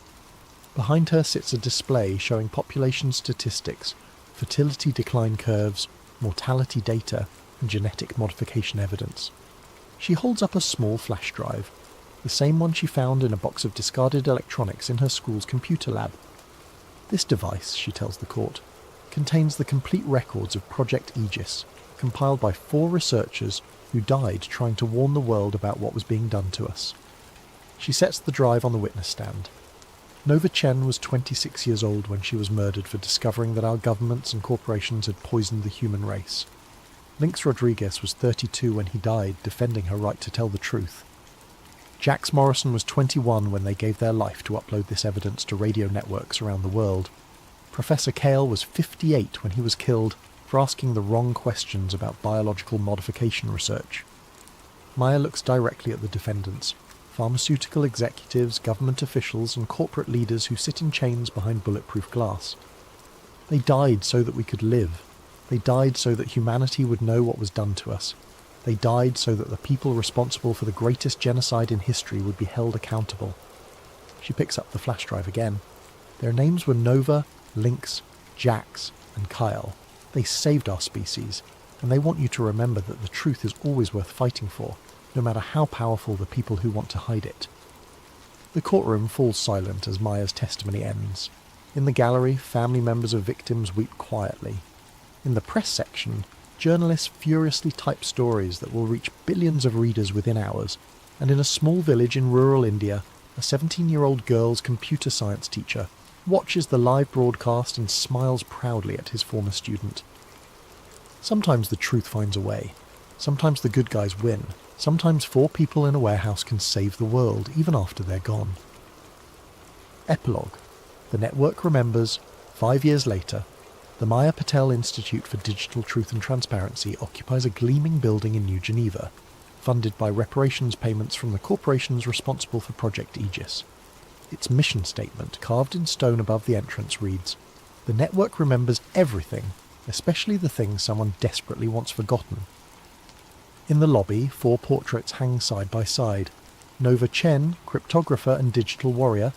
Behind her sits a display showing population statistics, fertility decline curves, mortality data, and genetic modification evidence. She holds up a small flash drive, the same one she found in a box of discarded electronics in her school's computer lab. This device, she tells the court, contains the complete records of Project Aegis, compiled by 4 researchers who died trying to warn the world about what was being done to us. She sets the drive on the witness stand. Nova Chen was 26 years old when she was murdered for discovering that our governments and corporations had poisoned the human race. Lynx Rodriguez was 32 when he died, defending her right to tell the truth. Jax Morrison was 21 when they gave their life to upload this evidence to radio networks around the world. Professor Kale was 58 when he was killed for asking the wrong questions about biological modification research. Maya looks directly at the defendants, pharmaceutical executives, government officials, and corporate leaders who sit in chains behind bulletproof glass. They died so that we could live. They died so that humanity would know what was done to us. They died so that the people responsible for the greatest genocide in history would be held accountable. She picks up the flash drive again. Their names were Nova, Lynx, Jax, and Kyle. They saved our species, and they want you to remember that the truth is always worth fighting for, no matter how powerful the people who want to hide it. The courtroom falls silent as Maya's testimony ends. In the gallery, family members of victims weep quietly. In the press section, journalists furiously type stories that will reach billions of readers within hours, and in a small village in rural India, a 17-year-old girl's computer science teacher watches the live broadcast and smiles proudly at his former student. Sometimes the truth finds a way. Sometimes the good guys win. Sometimes 4 people in a warehouse can save the world, even after they're gone. Epilogue. The network remembers, 5 years later, the Maya Patel Institute for Digital Truth and Transparency occupies a gleaming building in New Geneva, funded by reparations payments from the corporations responsible for Project Aegis. Its mission statement, carved in stone above the entrance, reads, "The network remembers everything, especially the things someone desperately wants forgotten." In the lobby, 4 portraits hang side by side. Nova Chen, cryptographer and digital warrior;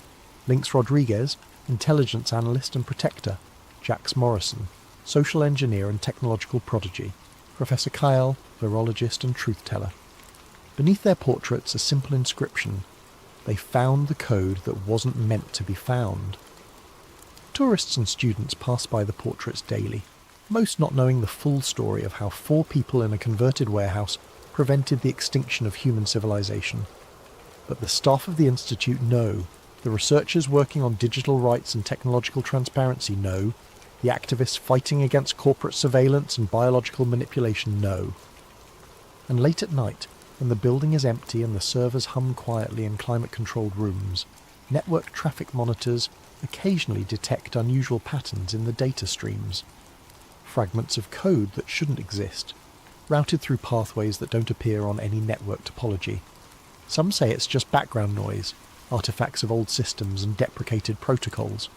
Lynx Rodriguez, intelligence analyst and protector; Jax Morrison, social engineer and technological prodigy; Professor Kyle, virologist and truth-teller. Beneath their portraits a simple inscription: "They found the code that wasn't meant to be found." Tourists and students pass by the portraits daily, most not knowing the full story of how 4 people in a converted warehouse prevented the extinction of human civilization. But the staff of the Institute know, the researchers working on digital rights and technological transparency know, the activists fighting against corporate surveillance and biological manipulation know. And late at night, when the building is empty and the servers hum quietly in climate-controlled rooms, network traffic monitors occasionally detect unusual patterns in the data streams. Fragments of code that shouldn't exist, routed through pathways that don't appear on any network topology. Some say it's just background noise, artifacts of old systems and deprecated protocols.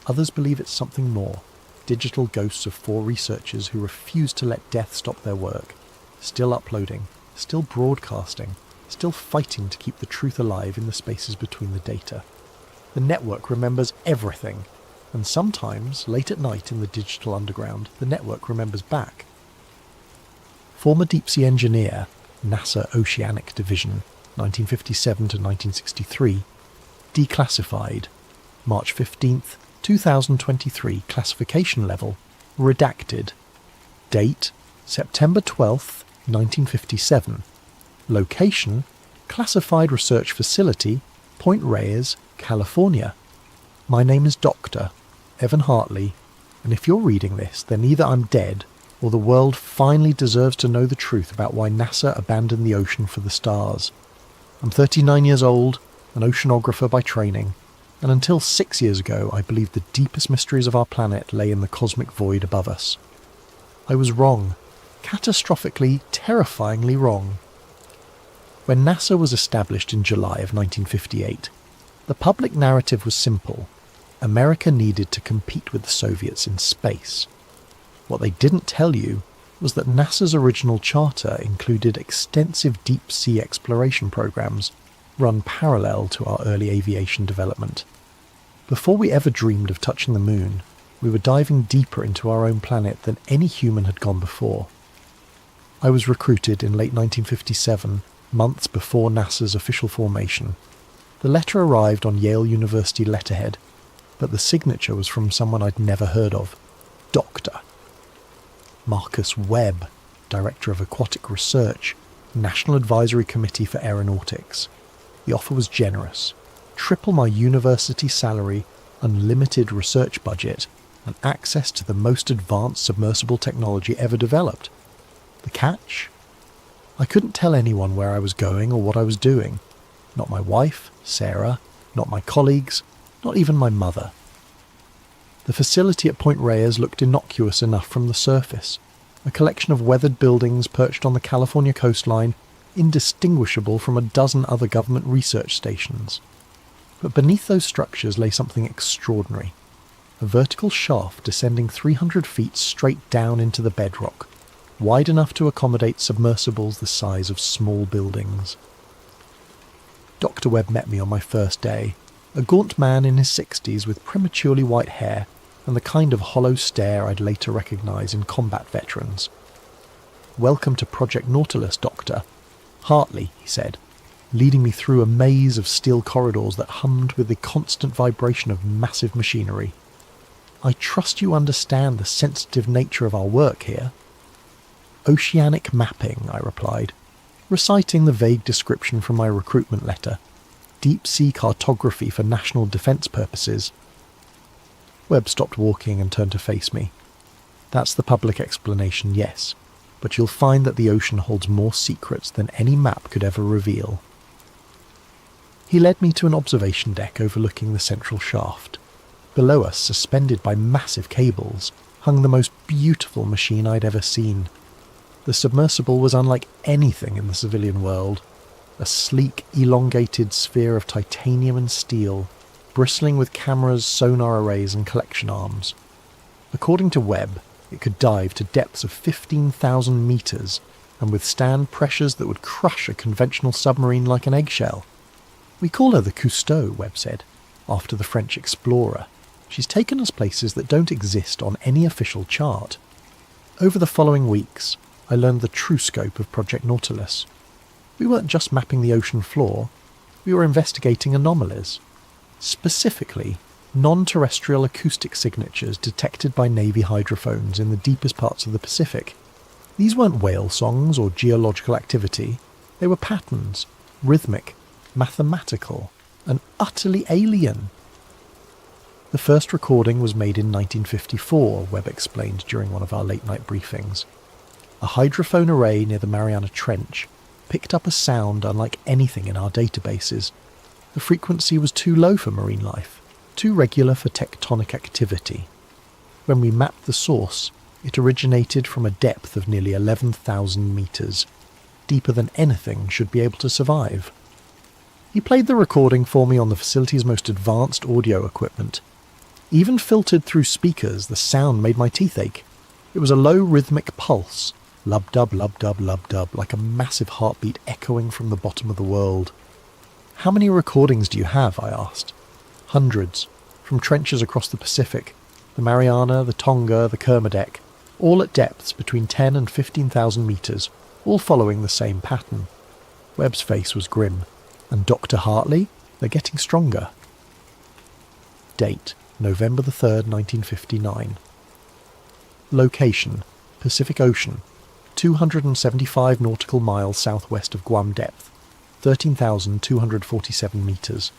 Others believe it's something more, digital ghosts of 4 researchers who refuse to let death stop their work, still uploading, still broadcasting, still fighting to keep the truth alive in the spaces between the data. The network remembers everything. and sometimes, late at night in the digital underground, the network remembers back. Former deep-sea engineer, NASA Oceanic Division, 1957 to 1963, declassified, March 15th, 2023, classification level, redacted, date, September 12th, 1957, location, classified research facility, Point Reyes, California. My name is Dr. Evan Hartley, and if you're reading this, then either I'm dead, or the world finally deserves to know the truth about why NASA abandoned the ocean for the stars. I'm 39 years old, an oceanographer by training, and until 6 years ago I believed the deepest mysteries of our planet lay in the cosmic void above us. I was wrong, catastrophically, terrifyingly wrong. When NASA was established in July of 1958, the public narrative was simple. America needed to compete with the Soviets in space. What they didn't tell you was that NASA's original charter included extensive deep-sea exploration programs run parallel to our early aviation development. Before we ever dreamed of touching the moon, we were diving deeper into our own planet than any human had gone before. I was recruited in late 1957, months before NASA's official formation. The letter arrived on Yale University letterhead, but the signature was from someone I'd never heard of, Dr. Marcus Webb, Director of Aquatic Research, National Advisory Committee for Aeronautics. The offer was generous, triple my university salary, unlimited research budget, and access to the most advanced submersible technology ever developed. The catch? I couldn't tell anyone where I was going or what I was doing. Not my wife, Sarah, not my colleagues, not even my mother. The facility at Point Reyes looked innocuous enough from the surface, a collection of weathered buildings perched on the California coastline, indistinguishable from a dozen other government research stations. But beneath those structures lay something extraordinary, a vertical shaft descending 300 feet straight down into the bedrock, wide enough to accommodate submersibles the size of small buildings. Dr. Webb met me on my first day, a gaunt man in his 60s with prematurely white hair and the kind of hollow stare I'd later recognise in combat veterans. "Welcome to Project Nautilus, Doctor. Hartley," he said, leading me through a maze of steel corridors that hummed with the constant vibration of massive machinery. "I trust you understand the sensitive nature of our work here." "Oceanic mapping," I replied, reciting the vague description from my recruitment letter. "Deep-sea cartography for national defence purposes." Webb stopped walking and turned to face me. "That's the public explanation, yes, but you'll find that the ocean holds more secrets than any map could ever reveal." He led me to an observation deck overlooking the central shaft. Below us, suspended by massive cables, hung the most beautiful machine I'd ever seen. The submersible was unlike anything in the civilian world, a sleek, elongated sphere of titanium and steel, bristling with cameras, sonar arrays and collection arms. According to Webb, it could dive to depths of 15,000 metres and withstand pressures that would crush a conventional submarine like an eggshell. "We call her the Cousteau," Webb said, after the French explorer. "She's taken us places that don't exist on any official chart." Over the following weeks, I learned the true scope of Project Nautilus. We weren't just mapping the ocean floor, we were investigating anomalies. Specifically, non-terrestrial acoustic signatures detected by Navy hydrophones in the deepest parts of the Pacific. These weren't whale songs or geological activity, they were patterns, rhythmic, mathematical, and utterly alien. The first recording was made in 1954, Webb explained during one of our late-night briefings. A hydrophone array near the Mariana Trench picked up a sound unlike anything in our databases. The frequency was too low for marine life, too regular for tectonic activity. When we mapped the source, it originated from a depth of nearly 11,000 metres, deeper than anything should be able to survive. He played the recording for me on the facility's most advanced audio equipment. Even filtered through speakers, the sound made my teeth ache. It was a low rhythmic pulse, lub-dub, lub-dub, lub-dub, like a massive heartbeat echoing from the bottom of the world. "How many recordings do you have?" I asked. "Hundreds, from trenches across the Pacific, the Mariana, the Tonga, the Kermadec, all at depths between 10 and 15,000 metres, all following the same pattern. Webb's face was grim. And Dr. Hartley? They're getting stronger. Date: November the 3rd, 1959. Location: Pacific Ocean, 275 nautical miles southwest of Guam depth, 13,247 metres.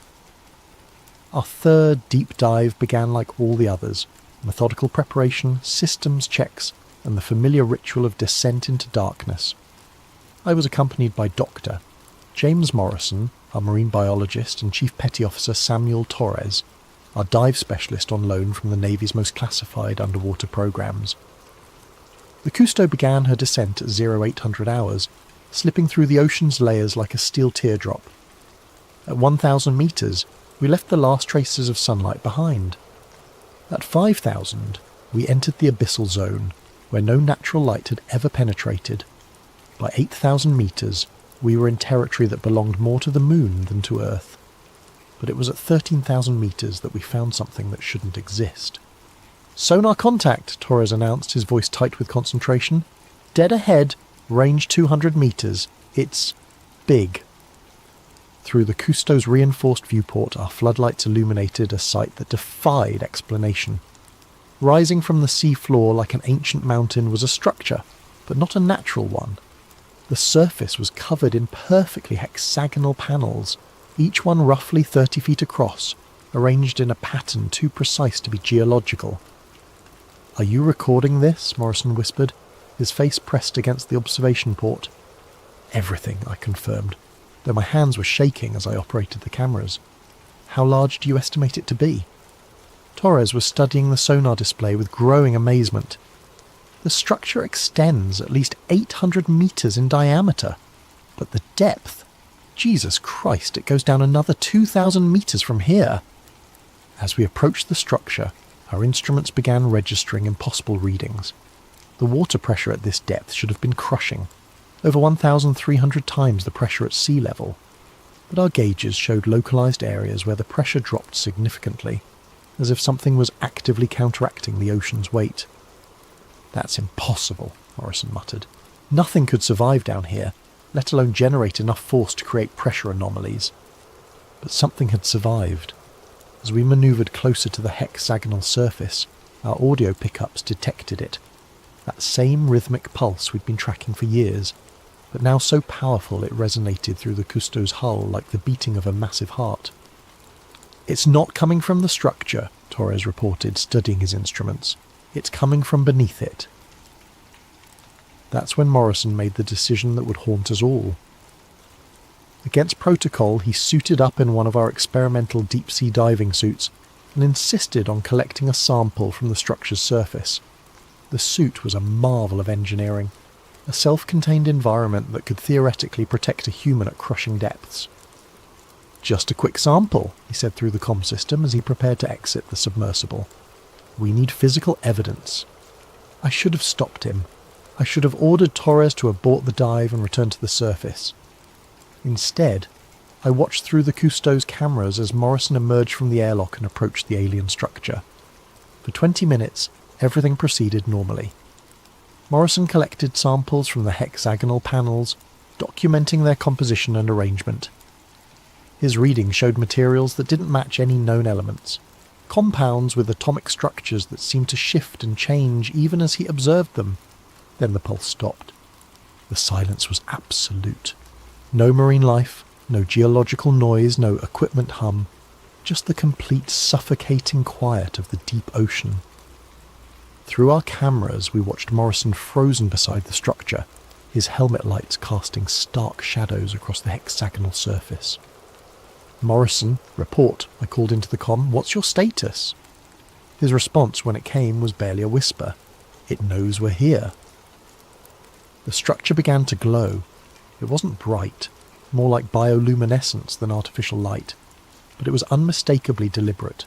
Our third deep dive began like all the others: methodical preparation, systems checks, and the familiar ritual of descent into darkness. I was accompanied by Dr. James Morrison, our marine biologist, and Chief Petty Officer Samuel Torres, our dive specialist on loan from the Navy's most classified underwater programs. The Cousteau began her descent at 0800 hours, slipping through the ocean's layers like a steel teardrop. At 1,000 metres, we left the last traces of sunlight behind. At 5,000, we entered the abyssal zone, where no natural light had ever penetrated. By 8,000 metres, we were in territory that belonged more to the moon than to Earth. But it was at 13,000 metres that we found something that shouldn't exist. "Sonar contact," Torres announced, his voice tight with concentration. "Dead ahead, range 200 metres. It's big." Through the Cousteau's reinforced viewport, our floodlights illuminated a sight that defied explanation. Rising from the sea floor like an ancient mountain was a structure, but not a natural one. The surface was covered in perfectly hexagonal panels, each one roughly 30 feet across, arranged in a pattern too precise to be geological. "Are you recording this?" Morrison whispered, his face pressed against the observation port. "Everything," I confirmed, though my hands were shaking as I operated the cameras. "How large do you estimate it to be?" Torres was studying the sonar display with growing amazement. The structure extends at least 800 metres in diameter, but the depth, Jesus Christ, it goes down another 2,000 metres from here. As we approached the structure, our instruments began registering impossible readings. The water pressure at this depth should have been crushing, over 1,300 times the pressure at sea level, but our gauges showed localised areas where the pressure dropped significantly, as if something was actively counteracting the ocean's weight. "That's impossible," Morrison muttered. "Nothing could survive down here, let alone generate enough force to create pressure anomalies." But something had survived. As we manoeuvred closer to the hexagonal surface, our audio pickups detected it. That same rhythmic pulse we'd been tracking for years, but now so powerful it resonated through the Cousteau's hull like the beating of a massive heart. "It's not coming from the structure," Torres reported, studying his instruments. "It's coming from beneath it." That's when Morrison made the decision that would haunt us all. Against protocol, he suited up in one of our experimental deep-sea diving suits and insisted on collecting a sample from the structure's surface. The suit was a marvel of engineering, a self-contained environment that could theoretically protect a human at crushing depths. "Just a quick sample," he said through the comm system as he prepared to exit the submersible. "We need physical evidence." I should have stopped him. I should have ordered Torres to abort the dive and return to the surface. Instead, I watched through the Cousteau's cameras as Morrison emerged from the airlock and approached the alien structure. For 20 minutes, everything proceeded normally. Morrison collected samples from the hexagonal panels, documenting their composition and arrangement. His reading showed materials that didn't match any known elements, compounds with atomic structures that seemed to shift and change even as he observed them. Then the pulse stopped. The silence was absolute. No marine life, no geological noise, no equipment hum, just the complete suffocating quiet of the deep ocean. Through our cameras, we watched Morrison frozen beside the structure, his helmet lights casting stark shadows across the hexagonal surface. "Morrison, report," I called into the comm. "What's your status?" His response, when it came, was barely a whisper. "It knows we're here." The structure began to glow. It wasn't bright, more like bioluminescence than artificial light, but it was unmistakably deliberate.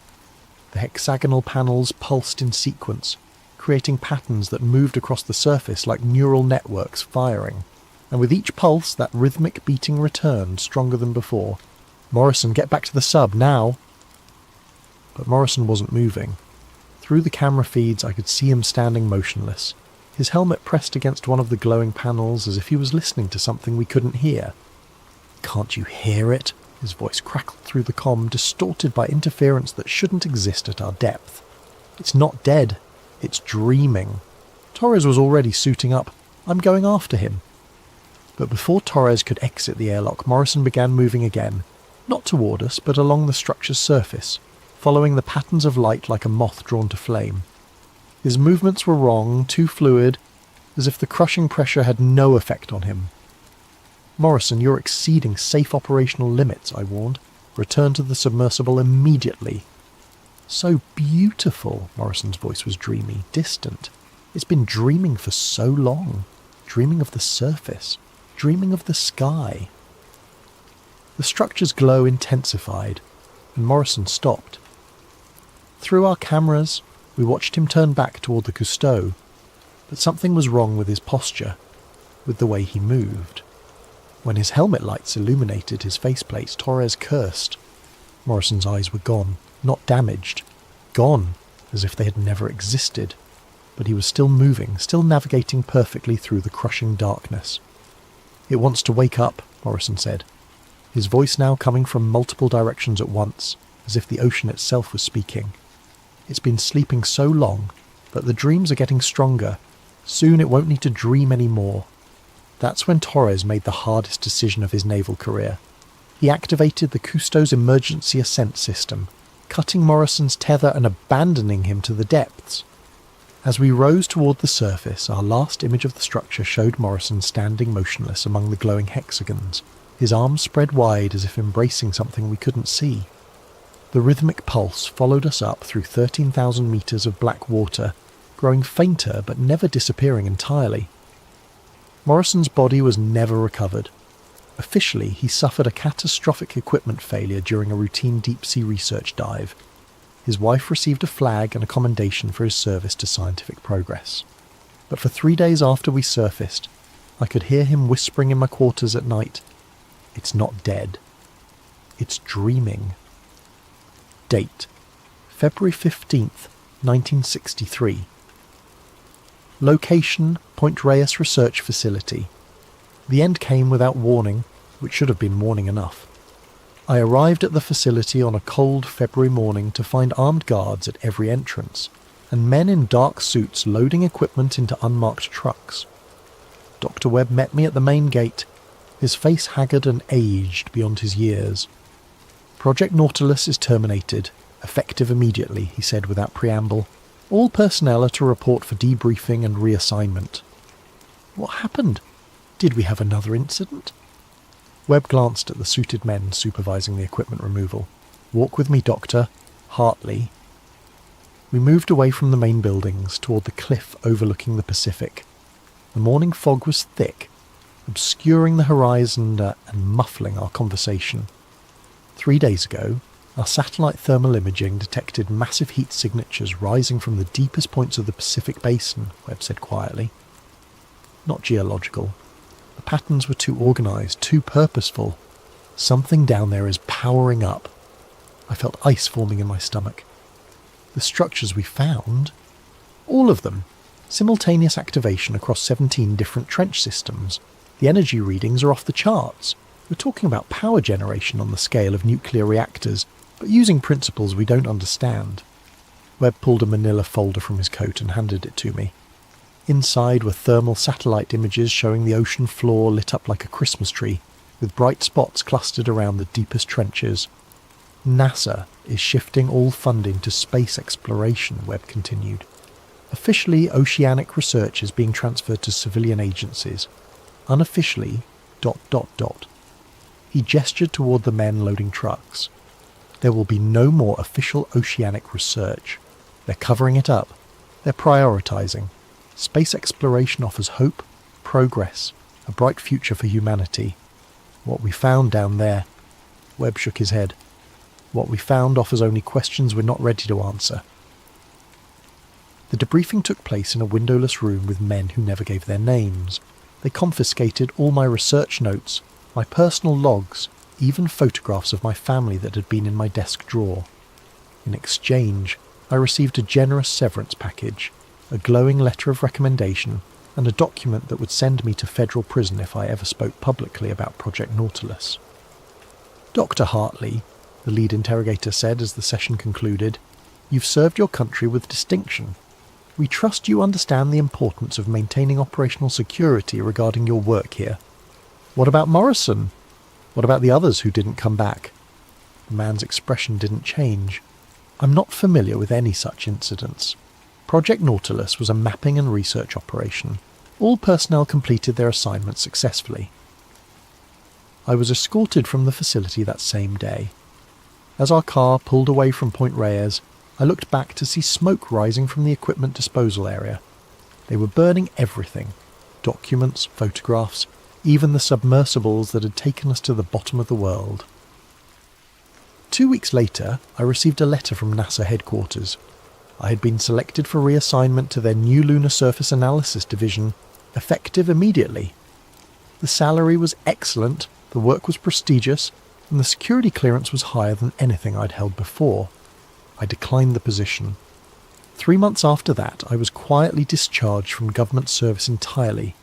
The hexagonal panels pulsed in sequence, creating patterns that moved across the surface like neural networks firing, and with each pulse that rhythmic beating returned, stronger than before. "Morrison, get back to the sub, now!" but Morrison wasn't moving. Through the camera feeds I could see him standing motionless, his helmet pressed against one of the glowing panels as if he was listening to something we couldn't hear. "Can't you hear it?" His voice crackled through the comm, distorted by interference that shouldn't exist at our depth. "It's not dead. It's dreaming. Torres was already suiting up. I'm going after him." But before Torres could exit the airlock, Morrison began moving again, not toward us, but along the structure's surface, following the patterns of light like a moth drawn to flame. His movements were wrong, too fluid, as if the crushing pressure had no effect on him. "Morrison, you're exceeding safe operational limits," I warned. "Return to the submersible immediately." "So beautiful," Morrison's voice was dreamy, distant. "It's been dreaming for so long. Dreaming of the surface. Dreaming of the sky." The structure's glow intensified, and Morrison stopped. Through our cameras, we watched him turn back toward the Cousteau, but something was wrong with his posture, with the way he moved. When his helmet lights illuminated his faceplate, Torres cursed. Morrison's eyes were gone, not damaged. Gone, as if they had never existed. But he was still moving, still navigating perfectly through the crushing darkness. "It wants to wake up," Morrison said, his voice now coming from multiple directions at once, as if the ocean itself was speaking. "It's been sleeping so long, but the dreams are getting stronger. Soon it won't need to dream anymore." That's when Torres made the hardest decision of his naval career. He activated the Cousteau's emergency ascent system, cutting Morrison's tether and abandoning him to the depths. As we rose toward the surface, our last image of the structure showed Morrison standing motionless among the glowing hexagons, his arms spread wide as if embracing something we couldn't see. The rhythmic pulse followed us up through 13,000 meters of black water, growing fainter but never disappearing entirely. Morrison's body was never recovered. Officially, he suffered a catastrophic equipment failure during a routine deep-sea research dive. His wife received a flag and a commendation for his service to scientific progress. But for 3 days after we surfaced, I could hear him whispering in my quarters at night, "It's not dead. It's dreaming." Date: February 15th, 1963. Location: Point Reyes Research Facility. The end came without warning, which should have been warning enough. I arrived at the facility on a cold February morning to find armed guards at every entrance, and men in dark suits loading equipment into unmarked trucks. Dr. Webb met me at the main gate, his face haggard and aged beyond his years. "Project Nautilus is terminated, effective immediately," he said without preamble. "All personnel are to report for debriefing and reassignment." What happened? Did we have another incident? Webb glanced at the suited men supervising the equipment removal. "Walk with me, Doctor. Hartley." We moved away from the main buildings toward the cliff overlooking the Pacific. The morning fog was thick, obscuring the horizon and muffling our conversation. 3 days ago, our satellite thermal imaging detected massive heat signatures rising from the deepest points of the Pacific Basin, Webb said quietly. Not geological. The patterns were too organised, too purposeful. Something down there is powering up. I felt ice forming in my stomach. The structures we found, all of them, simultaneous activation across 17 different trench systems. The energy readings are off the charts. We're talking about power generation on the scale of nuclear reactors, but using principles we don't understand. Webb pulled a manila folder from his coat and handed it to me. Inside were thermal satellite images showing the ocean floor lit up like a Christmas tree, with bright spots clustered around the deepest trenches. "NASA is shifting all funding to space exploration," Webb continued. "Officially, oceanic research is being transferred to civilian agencies. Unofficially, ... He gestured toward the men loading trucks. "There will be no more official oceanic research. They're covering it up. They're prioritizing. Space exploration offers hope, progress, a bright future for humanity. What we found down there..." Webb shook his head. "What we found offers only questions we're not ready to answer." The debriefing took place in a windowless room with men who never gave their names. They confiscated all my research notes, my personal logs, even photographs of my family that had been in my desk drawer. In exchange, I received a generous severance package, a glowing letter of recommendation, and a document that would send me to federal prison if I ever spoke publicly about Project Nautilus. "Dr. Hartley," the lead interrogator said as the session concluded, "you've served your country with distinction. We trust you understand the importance of maintaining operational security regarding your work here. What about Morrison? What about the others who didn't come back?" The man's expression didn't change. "I'm not familiar with any such incidents. Project Nautilus was a mapping and research operation. All personnel completed their assignments successfully." I was escorted from the facility that same day. As our car pulled away from Point Reyes, I looked back to see smoke rising from the equipment disposal area. They were burning everything: documents, photographs, even the submersibles that had taken us to the bottom of the world. 2 weeks later, I received a letter from NASA headquarters. I had been selected for reassignment to their new Lunar Surface Analysis Division, effective immediately. The salary was excellent, the work was prestigious, and the security clearance was higher than anything I'd held before. I declined the position. 3 months after that, I was quietly discharged from government service entirely.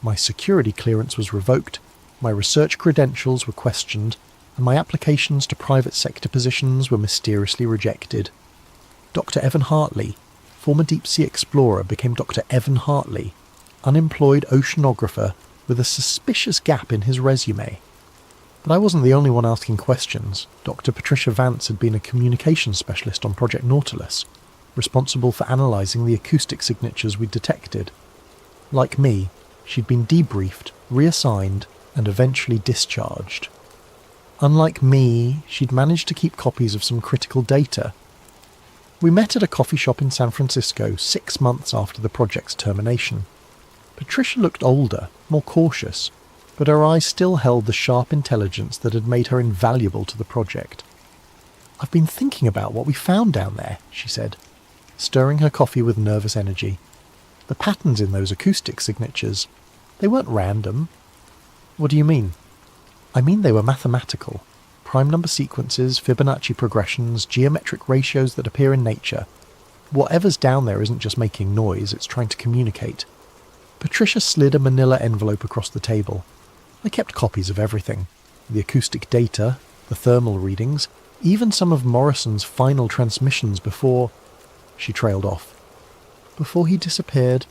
My security clearance was revoked, my research credentials were questioned, and my applications to private sector positions were mysteriously rejected. Dr. Evan Hartley, former deep-sea explorer, became Dr. Evan Hartley, unemployed oceanographer with a suspicious gap in his resume. But I wasn't the only one asking questions. Dr. Patricia Vance had been a communications specialist on Project Nautilus, responsible for analysing the acoustic signatures we'd detected. Like me, she'd been debriefed, reassigned, and eventually discharged. Unlike me, she'd managed to keep copies of some critical data. We met at a coffee shop in San Francisco 6 months after the project's termination. Patricia looked older, more cautious, but her eyes still held the sharp intelligence that had made her invaluable to the project. "I've been thinking about what we found down there," she said, stirring her coffee with nervous energy. "The patterns in those acoustic signatures, they weren't random." "What do you mean?" "I mean they were mathematical. Prime number sequences, Fibonacci progressions, geometric ratios that appear in nature. Whatever's down there isn't just making noise, it's trying to communicate." Patricia slid a manila envelope across the table. I kept copies of everything: the acoustic data, the thermal readings, even some of Morrison's final transmissions before... She trailed off. "Before he disappeared.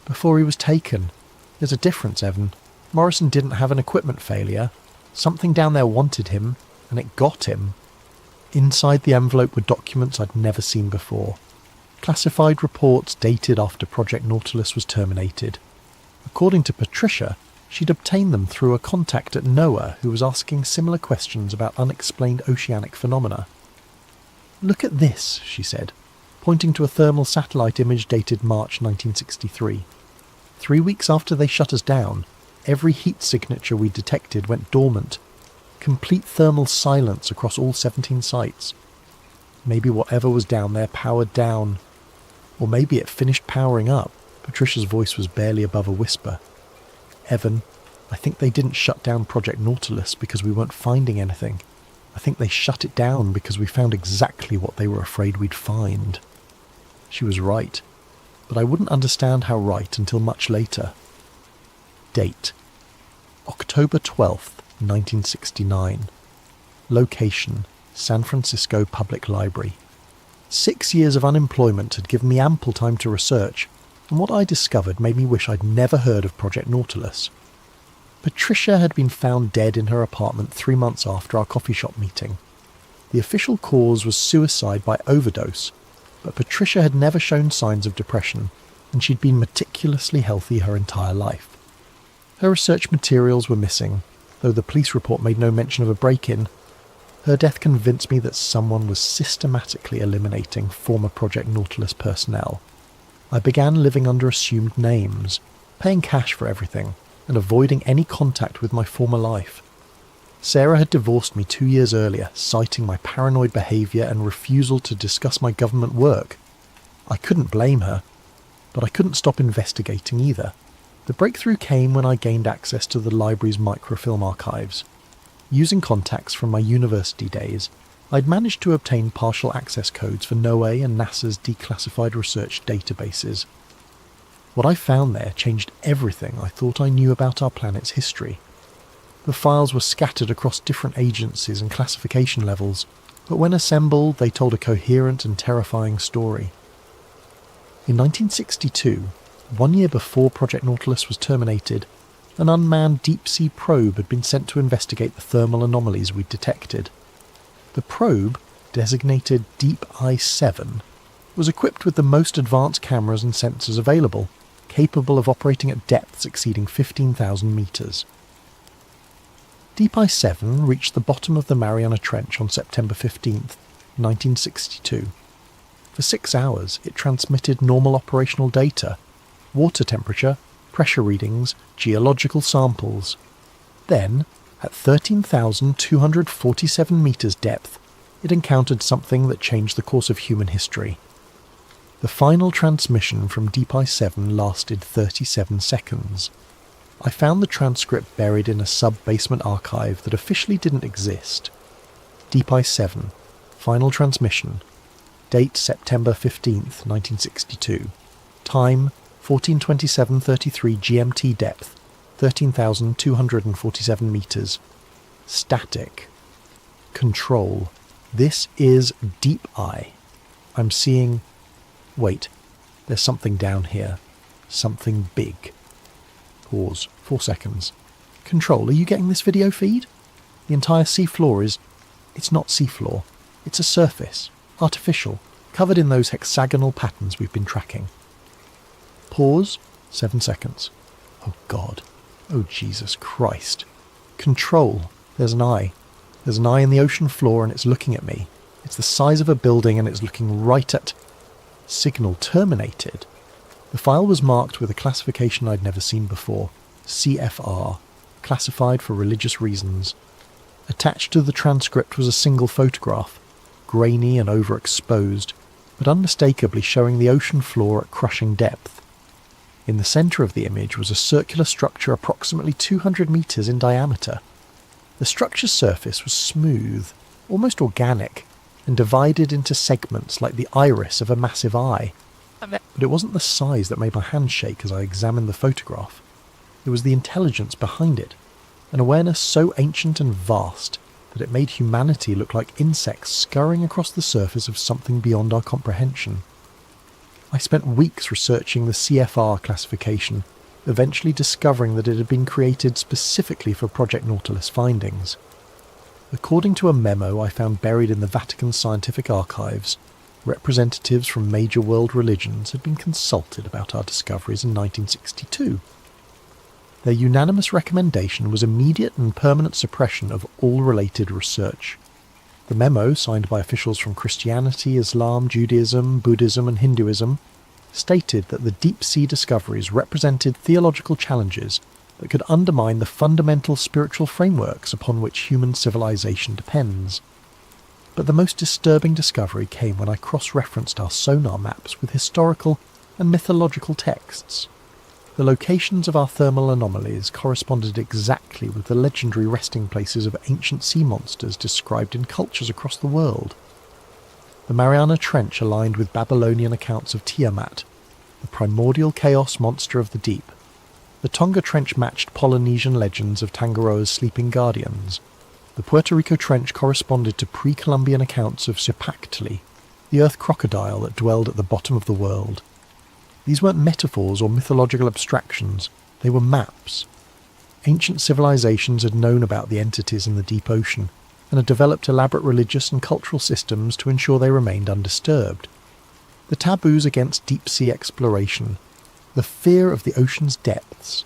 Before he was taken. There's a difference, Evan. Morrison didn't have an equipment failure. Something down there wanted him, and it got him." Inside the envelope were documents I'd never seen before. Classified reports dated after Project Nautilus was terminated. According to Patricia, she'd obtained them through a contact at NOAA who was asking similar questions about unexplained oceanic phenomena. "Look at this," she said, pointing to a thermal satellite image dated March 1963. 3 weeks after they shut us down, every heat signature we detected went dormant. Complete thermal silence across all 17 sites. Maybe whatever was down there powered down. Or maybe it finished powering up. Patricia's voice was barely above a whisper. "Evan, I think they didn't shut down Project Nautilus because we weren't finding anything. I think they shut it down because we found exactly what they were afraid we'd find." She was right, but I wouldn't understand how right until much later. Date: October 12th, 1969. Location: San Francisco Public Library. 6 years of unemployment had given me ample time to research, and what I discovered made me wish I'd never heard of Project Nautilus. Patricia had been found dead in her apartment 3 months after our coffee shop meeting. The official cause was suicide by overdose, but Patricia had never shown signs of depression, and she'd been meticulously healthy her entire life. Her research materials were missing, though the police report made no mention of a break-in. Her death convinced me that someone was systematically eliminating former Project Nautilus personnel. I began living under assumed names, paying cash for everything, and avoiding any contact with my former life. Sarah had divorced me 2 years earlier, citing my paranoid behaviour and refusal to discuss my government work. I couldn't blame her, but I couldn't stop investigating either. The breakthrough came when I gained access to the library's microfilm archives. Using contacts from my university days, I'd managed to obtain partial access codes for NOAA and NASA's declassified research databases. What I found there changed everything I thought I knew about our planet's history. The files were scattered across different agencies and classification levels, but when assembled they told a coherent and terrifying story. In 1962, 1 year before Project Nautilus was terminated, an unmanned deep-sea probe had been sent to investigate the thermal anomalies we'd detected. The probe, designated Deep Eye 7, was equipped with the most advanced cameras and sensors available, capable of operating at depths exceeding 15,000 metres. Deep Eye 7 reached the bottom of the Mariana Trench on September 15, 1962. For 6 hours it transmitted normal operational data, water temperature, pressure readings, geological samples. Then, at 13,247 metres depth, it encountered something that changed the course of human history. The final transmission from Deep Eye 7 lasted 37 seconds. I found the transcript buried in a sub-basement archive that officially didn't exist. Deep Eye 7, final transmission. Date September 15th, 1962. Time 14:27:33 GMT depth, 13,247 metres. Static. Control. This is Deep Eye. I'm seeing... Wait, there's something down here. Something big. Pause. 4 seconds. Control, are you getting this video feed? The entire seafloor is... It's not seafloor. It's a surface. Artificial. Covered in those hexagonal patterns we've been tracking. Pause. 7 seconds. Oh God. Oh Jesus Christ. Control. There's an eye. There's an eye in the ocean floor and it's looking at me. It's the size of a building and it's looking right at... Signal terminated. The file was marked with a classification I'd never seen before. CFR. Classified for religious reasons. Attached to the transcript was a single photograph, grainy and overexposed, but unmistakably showing the ocean floor at crushing depth. In the centre of the image was a circular structure approximately 200 metres in diameter. The structure's surface was smooth, almost organic, and divided into segments like the iris of a massive eye. But it wasn't the size that made my hand shake as I examined the photograph. It was the intelligence behind it, an awareness so ancient and vast that it made humanity look like insects scurrying across the surface of something beyond our comprehension. I spent weeks researching the CFR classification, eventually discovering that it had been created specifically for Project Nautilus findings. According to a memo I found buried in the Vatican Scientific Archives, representatives from major world religions had been consulted about our discoveries in 1962. Their unanimous recommendation was immediate and permanent suppression of all related research. The memo, signed by officials from Christianity, Islam, Judaism, Buddhism and Hinduism, stated that the deep-sea discoveries represented theological challenges that could undermine the fundamental spiritual frameworks upon which human civilization depends. But the most disturbing discovery came when I cross-referenced our sonar maps with historical and mythological texts. The locations of our thermal anomalies corresponded exactly with the legendary resting places of ancient sea monsters described in cultures across the world. The Mariana Trench aligned with Babylonian accounts of Tiamat, the primordial chaos monster of the deep. The Tonga Trench matched Polynesian legends of Tangaroa's sleeping guardians. The Puerto Rico Trench corresponded to pre-Columbian accounts of Cipactli, the earth crocodile that dwelled at the bottom of the world. These weren't metaphors or mythological abstractions, they were maps. Ancient civilizations had known about the entities in the deep ocean, and had developed elaborate religious and cultural systems to ensure they remained undisturbed. The taboos against deep-sea exploration, the fear of the ocean's depths,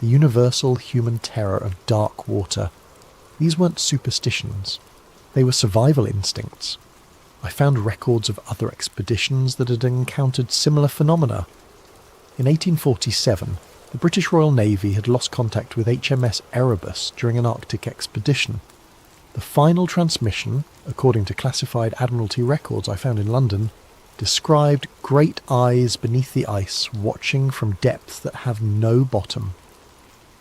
the universal human terror of dark water, these weren't superstitions, they were survival instincts. I found records of other expeditions that had encountered similar phenomena. In 1847, the British Royal Navy had lost contact with HMS Erebus during an Arctic expedition. The final transmission, according to classified Admiralty records I found in London, described great eyes beneath the ice watching from depths that have no bottom.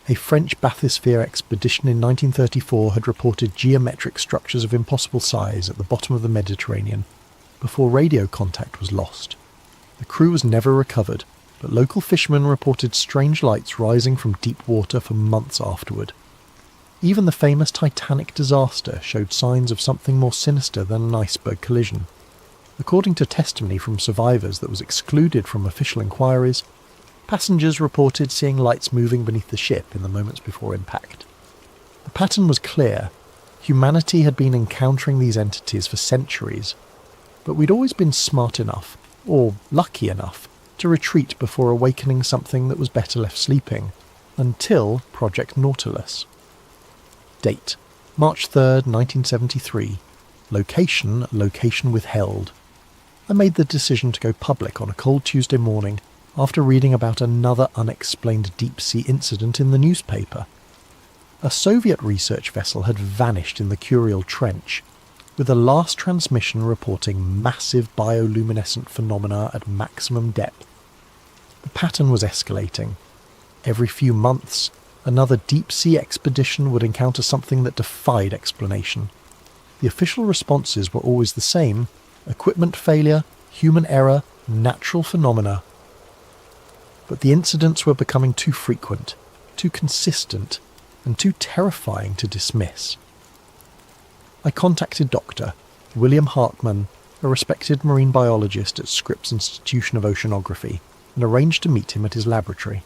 A French bathysphere expedition in 1934 had reported geometric structures of impossible size at the bottom of the Mediterranean before radio contact was lost. The crew was never recovered, but local fishermen reported strange lights rising from deep water for months afterward. Even the famous Titanic disaster showed signs of something more sinister than an iceberg collision. According to testimony from survivors that was excluded from official inquiries, passengers reported seeing lights moving beneath the ship in the moments before impact. The pattern was clear. Humanity had been encountering these entities for centuries, but we'd always been smart enough, or lucky enough, to retreat before awakening something that was better left sleeping, until Project Nautilus. Date: March 3rd, 1973. Location withheld. I made the decision to go public on a cold Tuesday morning after reading about another unexplained deep-sea incident in the newspaper. A Soviet research vessel had vanished in the Kuriel Trench, with the last transmission reporting massive bioluminescent phenomena at maximum depth. The pattern was escalating. Every few months, another deep-sea expedition would encounter something that defied explanation. The official responses were always the same: equipment failure, human error, natural phenomena. But the incidents were becoming too frequent, too consistent, and too terrifying to dismiss. I contacted Dr. William Hartmann, a respected marine biologist at Scripps Institution of Oceanography, and arranged to meet him at his laboratory.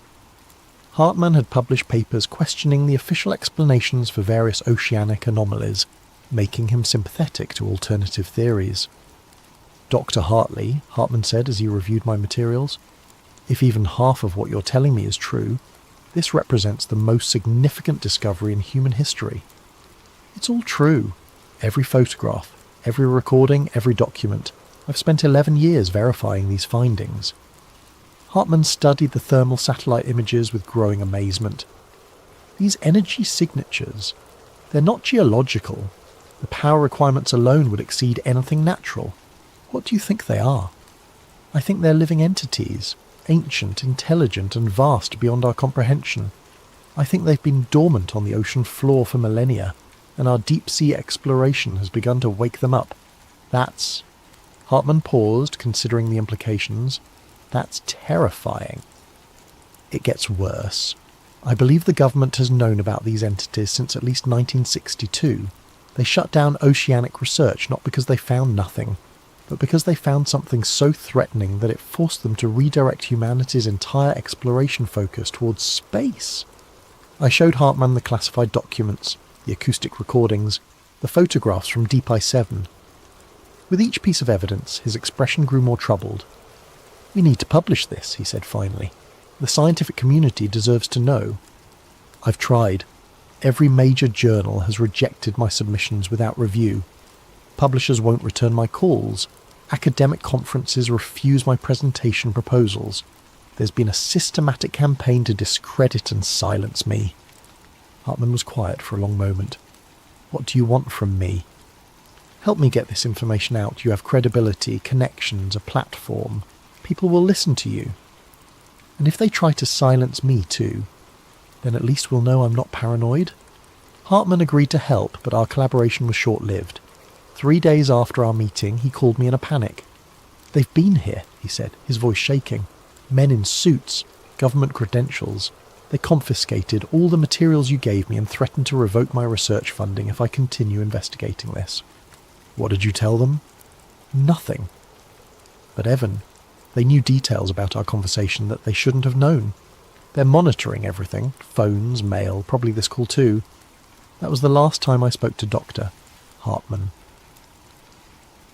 Hartmann had published papers questioning the official explanations for various oceanic anomalies, making him sympathetic to alternative theories. "Dr. Hartley," Hartmann said as he reviewed my materials, "if even half of what you're telling me is true, this represents the most significant discovery in human history. It's all true. Every photograph, every recording, every document. I've spent 11 years verifying these findings." Hartmann studied the thermal satellite images with growing amazement. "These energy signatures, they're not geological. The power requirements alone would exceed anything natural. What do you think they are? I think they're living entities, ancient, intelligent, and vast beyond our comprehension. I think they've been dormant on the ocean floor for millennia, and our deep-sea exploration has begun to wake them up. That's..." Hartmann paused, considering the implications. "That's terrifying." "It gets worse. I believe the government has known about these entities since at least 1962. They shut down oceanic research not because they found nothing, but because they found something so threatening that it forced them to redirect humanity's entire exploration focus towards space." I showed Hartmann the classified documents, the acoustic recordings, the photographs from Deep I-7. With each piece of evidence, his expression grew more troubled. "We need to publish this," he said finally. "The scientific community deserves to know." "I've tried. Every major journal has rejected my submissions without review. Publishers won't return my calls. Academic conferences refuse my presentation proposals. There's been a systematic campaign to discredit and silence me." Hartmann was quiet for a long moment. "What do you want from me?" "Help me get this information out. You have credibility, connections, a platform. People will listen to you. And if they try to silence me too, then at least we'll know I'm not paranoid." Hartmann agreed to help, but our collaboration was short-lived. 3 days after our meeting, he called me in a panic. "They've been here," he said, his voice shaking. "Men in suits, government credentials. They confiscated all the materials you gave me and threatened to revoke my research funding if I continue investigating this." "What did you tell them?" "Nothing." "But Evan, they knew details about our conversation that they shouldn't have known. They're monitoring everything, phones, mail, probably this call too. That was the last time I spoke to Dr. Hartmann."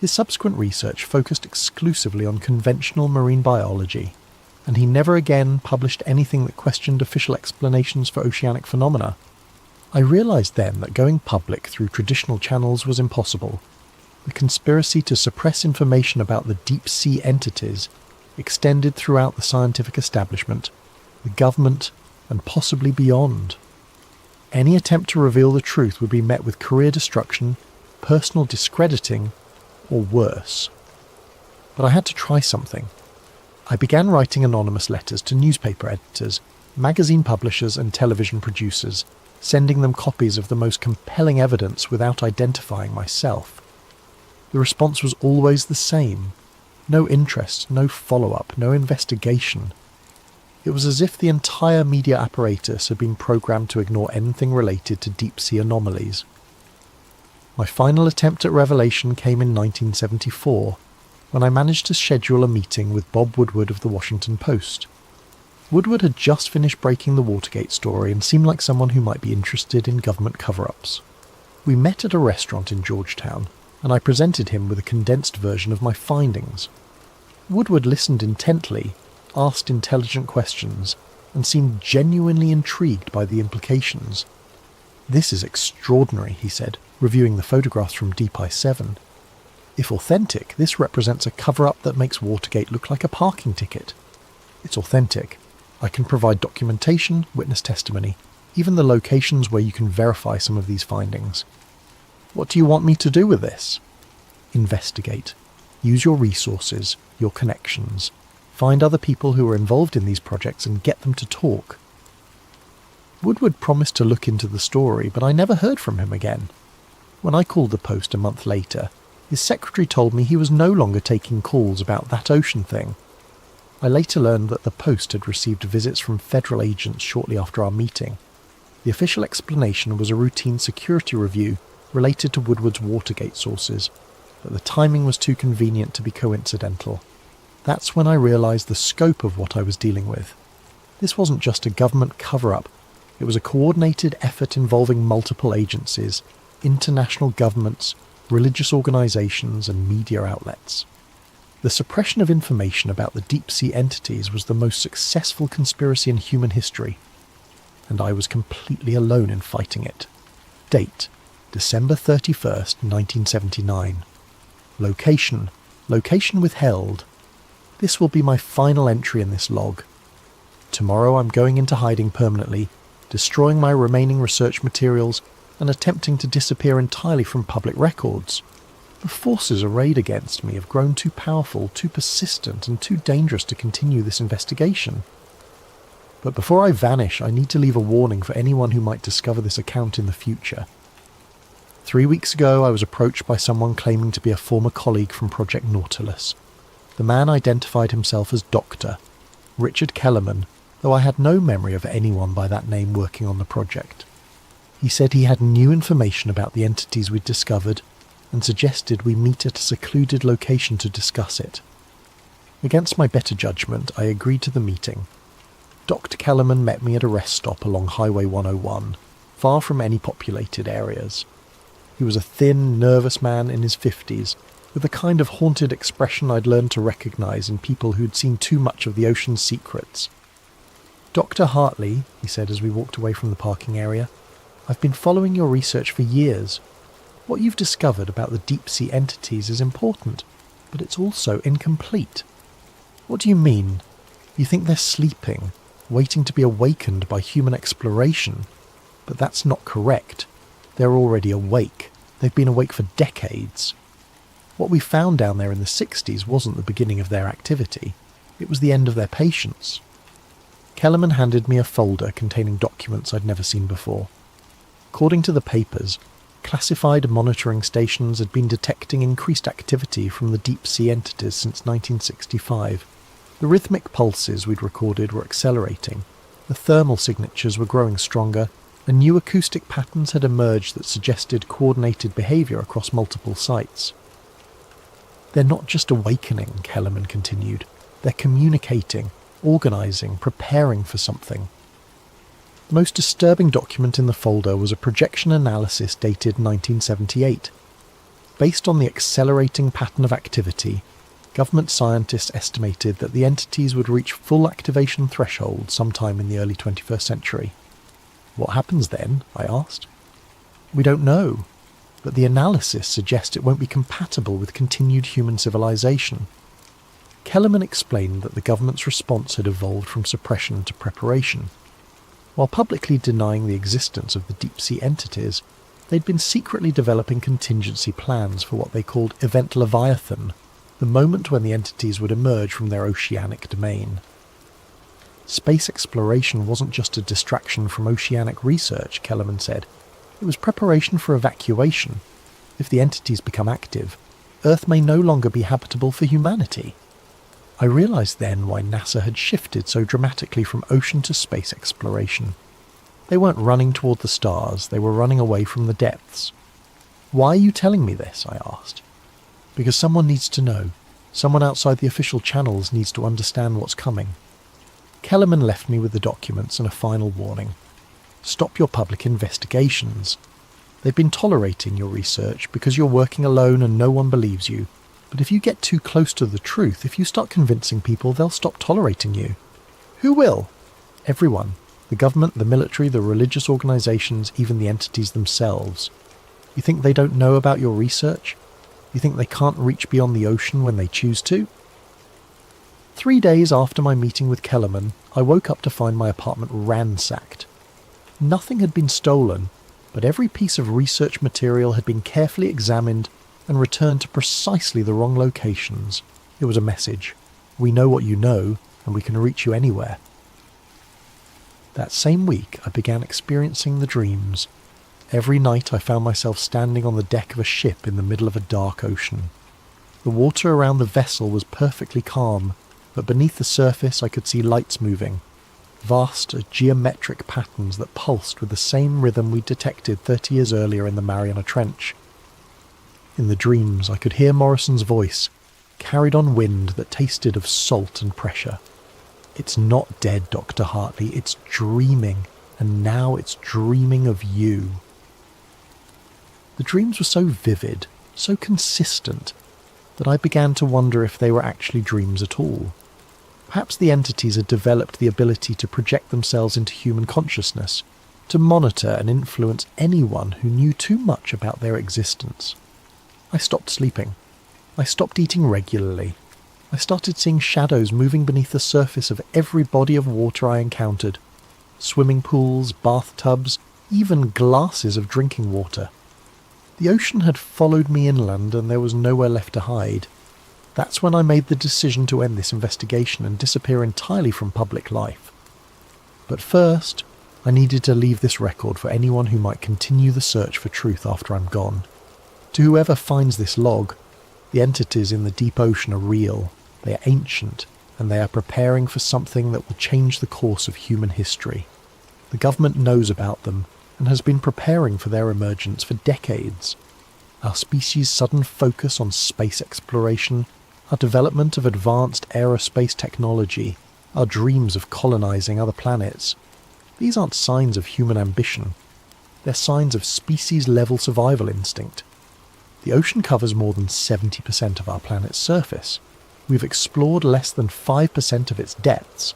His subsequent research focused exclusively on conventional marine biology, and he never again published anything that questioned official explanations for oceanic phenomena. I realized then that going public through traditional channels was impossible. The conspiracy to suppress information about the deep-sea entities extended throughout the scientific establishment, the government, and possibly beyond. Any attempt to reveal the truth would be met with career destruction, personal discrediting, or worse. But I had to try something. I began writing anonymous letters to newspaper editors, magazine publishers and television producers, sending them copies of the most compelling evidence without identifying myself. The response was always the same. No interest, no follow-up, no investigation. It was as if the entire media apparatus had been programmed to ignore anything related to deep-sea anomalies. My final attempt at revelation came in 1974, when I managed to schedule a meeting with Bob Woodward of the Washington Post. Woodward had just finished breaking the Watergate story and seemed like someone who might be interested in government cover-ups. We met at a restaurant in Georgetown, and I presented him with a condensed version of my findings. Woodward listened intently, asked intelligent questions, and seemed genuinely intrigued by the implications. "This is extraordinary," he said, reviewing the photographs from Deep Ice 7. "If authentic, this represents a cover-up that makes Watergate look like a parking ticket. It's authentic. I can provide documentation, witness testimony, even the locations where you can verify some of these findings. What do you want me to do with this?" "Investigate. Use your resources, your connections. Find other people who are involved in these projects and get them to talk." Woodward promised to look into the story, but I never heard from him again. When I called the Post a month later, his secretary told me he was no longer taking calls about that ocean thing. I later learned that the Post had received visits from federal agents shortly after our meeting. The official explanation was a routine security review related to Woodward's Watergate sources, but the timing was too convenient to be coincidental. That's when I realised the scope of what I was dealing with. This wasn't just a government cover-up, it was a coordinated effort involving multiple agencies, international governments, religious organisations and media outlets. The suppression of information about the deep-sea entities was the most successful conspiracy in human history, and I was completely alone in fighting it. Date: December 31st, 1979. Location withheld. This will be my final entry in this log. Tomorrow I'm going into hiding permanently, destroying my remaining research materials and attempting to disappear entirely from public records. The forces arrayed against me have grown too powerful, too persistent, and too dangerous to continue this investigation. But before I vanish, I need to leave a warning for anyone who might discover this account in the future. 3 weeks ago, I was approached by someone claiming to be a former colleague from Project Nautilus. The man identified himself as Dr. Richard Kellerman, though I had no memory of anyone by that name working on the project. He said he had new information about the entities we'd discovered, and suggested we meet at a secluded location to discuss it. Against my better judgment, I agreed to the meeting. Dr. Kellerman met me at a rest stop along Highway 101, far from any populated areas. He was a thin, nervous man in his 50s, with a kind of haunted expression I'd learned to recognise in people who'd seen too much of the ocean's secrets. "Dr. Hartley," he said as we walked away from the parking area, "I've been following your research for years. What you've discovered about the deep-sea entities is important, but it's also incomplete." "What do you mean? You think they're sleeping, waiting to be awakened by human exploration? But that's not correct. They're already awake. They've been awake for decades. What we found down there in the 60s wasn't the beginning of their activity. It was the end of their patience." Kellerman handed me a folder containing documents I'd never seen before. According to the papers, classified monitoring stations had been detecting increased activity from the deep-sea entities since 1965. The rhythmic pulses we'd recorded were accelerating, the thermal signatures were growing stronger, and new acoustic patterns had emerged that suggested coordinated behaviour across multiple sites. "They're not just awakening," Kellerman continued. "They're communicating, organising, preparing for something." The most disturbing document in the folder was a projection analysis dated 1978. Based on the accelerating pattern of activity, government scientists estimated that the entities would reach full activation threshold sometime in the early 21st century. "What happens then?" I asked. "We don't know, but the analysis suggests it won't be compatible with continued human civilization." Kellerman explained that the government's response had evolved from suppression to preparation. While publicly denying the existence of the deep-sea entities, they'd been secretly developing contingency plans for what they called Event Leviathan, the moment when the entities would emerge from their oceanic domain. Space exploration wasn't just a distraction from oceanic research, Kellerman said. It was preparation for evacuation. If the entities become active, Earth may no longer be habitable for humanity. I realised then why NASA had shifted so dramatically from ocean to space exploration. They weren't running toward the stars, they were running away from the depths. Why are you telling me this? I asked. Because someone needs to know. Someone outside the official channels needs to understand what's coming. Kellerman left me with the documents and a final warning. Stop your public investigations. They've been tolerating your research because you're working alone and no one believes you. But if you get too close to the truth, if you start convincing people, they'll stop tolerating you. Who will? Everyone. The government, the military, the religious organisations, even the entities themselves. You think they don't know about your research? You think they can't reach beyond the ocean when they choose to? 3 days after my meeting with Kellerman, I woke up to find my apartment ransacked. Nothing had been stolen, but every piece of research material had been carefully examined and returned to precisely the wrong locations. It was a message. We know what you know, and we can reach you anywhere. That same week, I began experiencing the dreams. Every night I found myself standing on the deck of a ship in the middle of a dark ocean. The water around the vessel was perfectly calm, but beneath the surface I could see lights moving. Vast geometric patterns that pulsed with the same rhythm we detected 30 years earlier in the Mariana Trench. In the dreams I could hear Morrison's voice, carried on wind that tasted of salt and pressure. It's not dead, Dr. Hartley, it's dreaming, and now it's dreaming of you. The dreams were so vivid, so consistent, that I began to wonder if they were actually dreams at all. Perhaps the entities had developed the ability to project themselves into human consciousness, to monitor and influence anyone who knew too much about their existence. I stopped sleeping. I stopped eating regularly. I started seeing shadows moving beneath the surface of every body of water I encountered. Swimming pools, bathtubs, even glasses of drinking water. The ocean had followed me inland and there was nowhere left to hide. That's when I made the decision to end this investigation and disappear entirely from public life. But first, I needed to leave this record for anyone who might continue the search for truth after I'm gone. To whoever finds this log, the entities in the deep ocean are real, they are ancient, and they are preparing for something that will change the course of human history. The government knows about them, and has been preparing for their emergence for decades. Our species' sudden focus on space exploration, our development of advanced aerospace technology, our dreams of colonizing other planets, these aren't signs of human ambition. They're signs of species-level survival instinct. The ocean covers more than 70% of our planet's surface. We've explored less than 5% of its depths.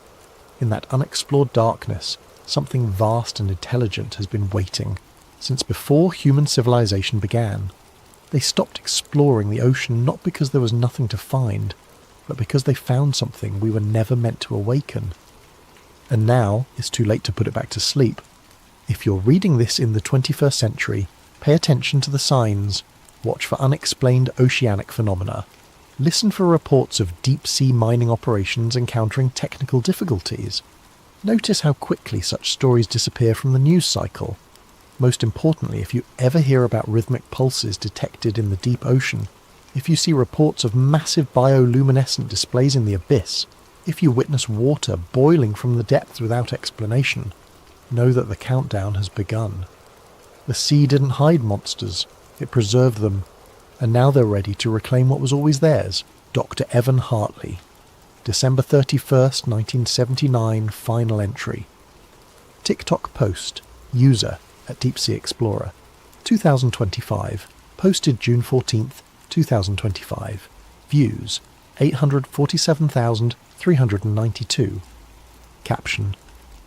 In that unexplored darkness, something vast and intelligent has been waiting, since before human civilization began. They stopped exploring the ocean not because there was nothing to find, but because they found something we were never meant to awaken. And now it's too late to put it back to sleep. If you're reading this in the 21st century, pay attention to the signs. Watch for unexplained oceanic phenomena. Listen for reports of deep-sea mining operations encountering technical difficulties. Notice how quickly such stories disappear from the news cycle. Most importantly, if you ever hear about rhythmic pulses detected in the deep ocean, if you see reports of massive bioluminescent displays in the abyss, if you witness water boiling from the depths without explanation, know that the countdown has begun. The sea didn't hide monsters, it preserved them, and now they're ready to reclaim what was always theirs. Dr. Evan Hartley. December 31st, 1979, final entry. TikTok post, user @DeepSeaExplorer, 2025, posted June 14th, 2025, views 847,392. Caption,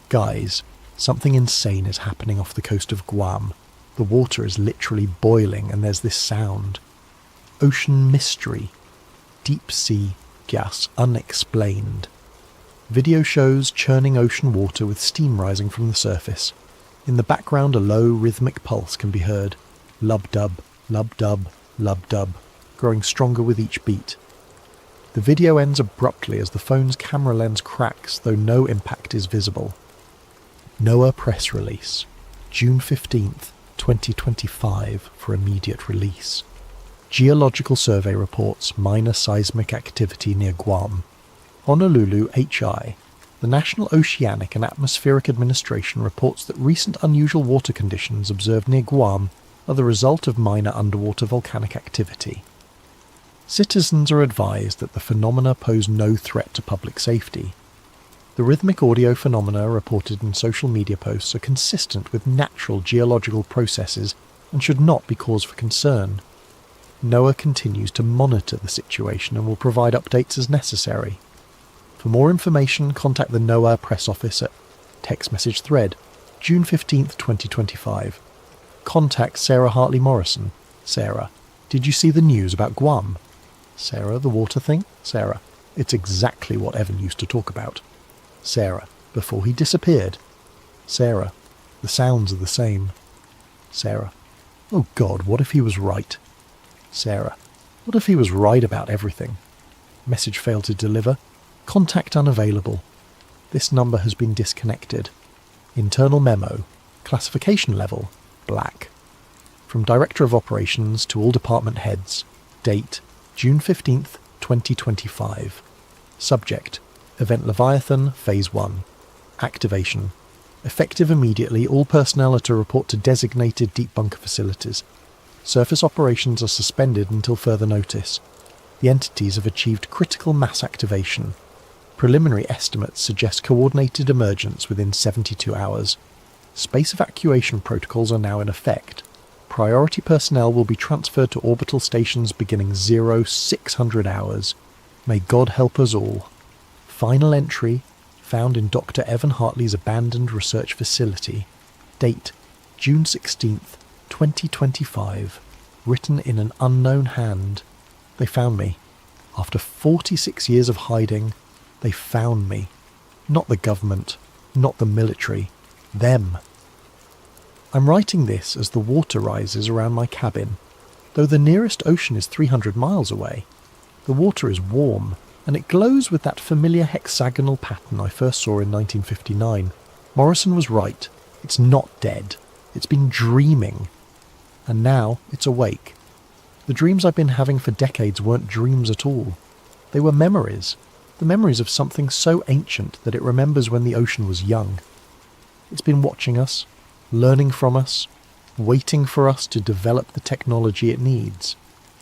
guys, something insane is happening off the coast of Guam. The water is literally boiling and there's this sound. Ocean mystery. Deep sea gas unexplained. Video shows churning ocean water with steam rising from the surface. In the background a low rhythmic pulse can be heard. Lub-dub, lub-dub, lub-dub, growing stronger with each beat. The video ends abruptly as the phone's camera lens cracks, though no impact is visible. NOAA press release. June 15th, 2025 for immediate release. Geological survey reports minor seismic activity near Guam. Honolulu HI. The National Oceanic and Atmospheric Administration reports that recent unusual water conditions observed near Guam are the result of minor underwater volcanic activity. Citizens are advised that the phenomena pose no threat to public safety. The rhythmic audio phenomena reported in social media posts are consistent with natural geological processes and should not be cause for concern. NOAA continues to monitor the situation and will provide updates as necessary. For more information, contact the NOAA press office at text message thread, June 15th, 2025. Contact Sarah Hartley Morrison. Sarah, did you see the news about Guam? Sarah, the water thing? Sarah, it's exactly what Evan used to talk about. Sarah, before he disappeared. Sarah, the sounds are the same. Sarah, oh God, what if he was right? Sarah, what if he was right about everything? Message failed to deliver. Contact unavailable. This number has been disconnected. Internal memo. Classification level, black. From Director of Operations to all department heads. Date, June 15th, 2025. Subject, Event Leviathan, Phase 1. Activation. Effective immediately, all personnel are to report to designated deep bunker facilities. Surface operations are suspended until further notice. The entities have achieved critical mass activation. Preliminary estimates suggest coordinated emergence within 72 hours. Space evacuation protocols are now in effect. Priority personnel will be transferred to orbital stations beginning 0600 hours. May God help us all. Final entry, found in Dr. Evan Hartley's abandoned research facility. Date, June 16th, 2025. Written in an unknown hand. They found me. After 46 years of hiding, they found me. Not the government, not the military. Them. I'm writing this as the water rises around my cabin. Though the nearest ocean is 300 miles away, the water is warm, and it glows with that familiar hexagonal pattern I first saw in 1959. Morrison was right. It's not dead. It's been dreaming. And now it's awake. The dreams I've been having for decades weren't dreams at all. They were memories. The memories of something so ancient that it remembers when the ocean was young. It's been watching us, learning from us, waiting for us to develop the technology it needs.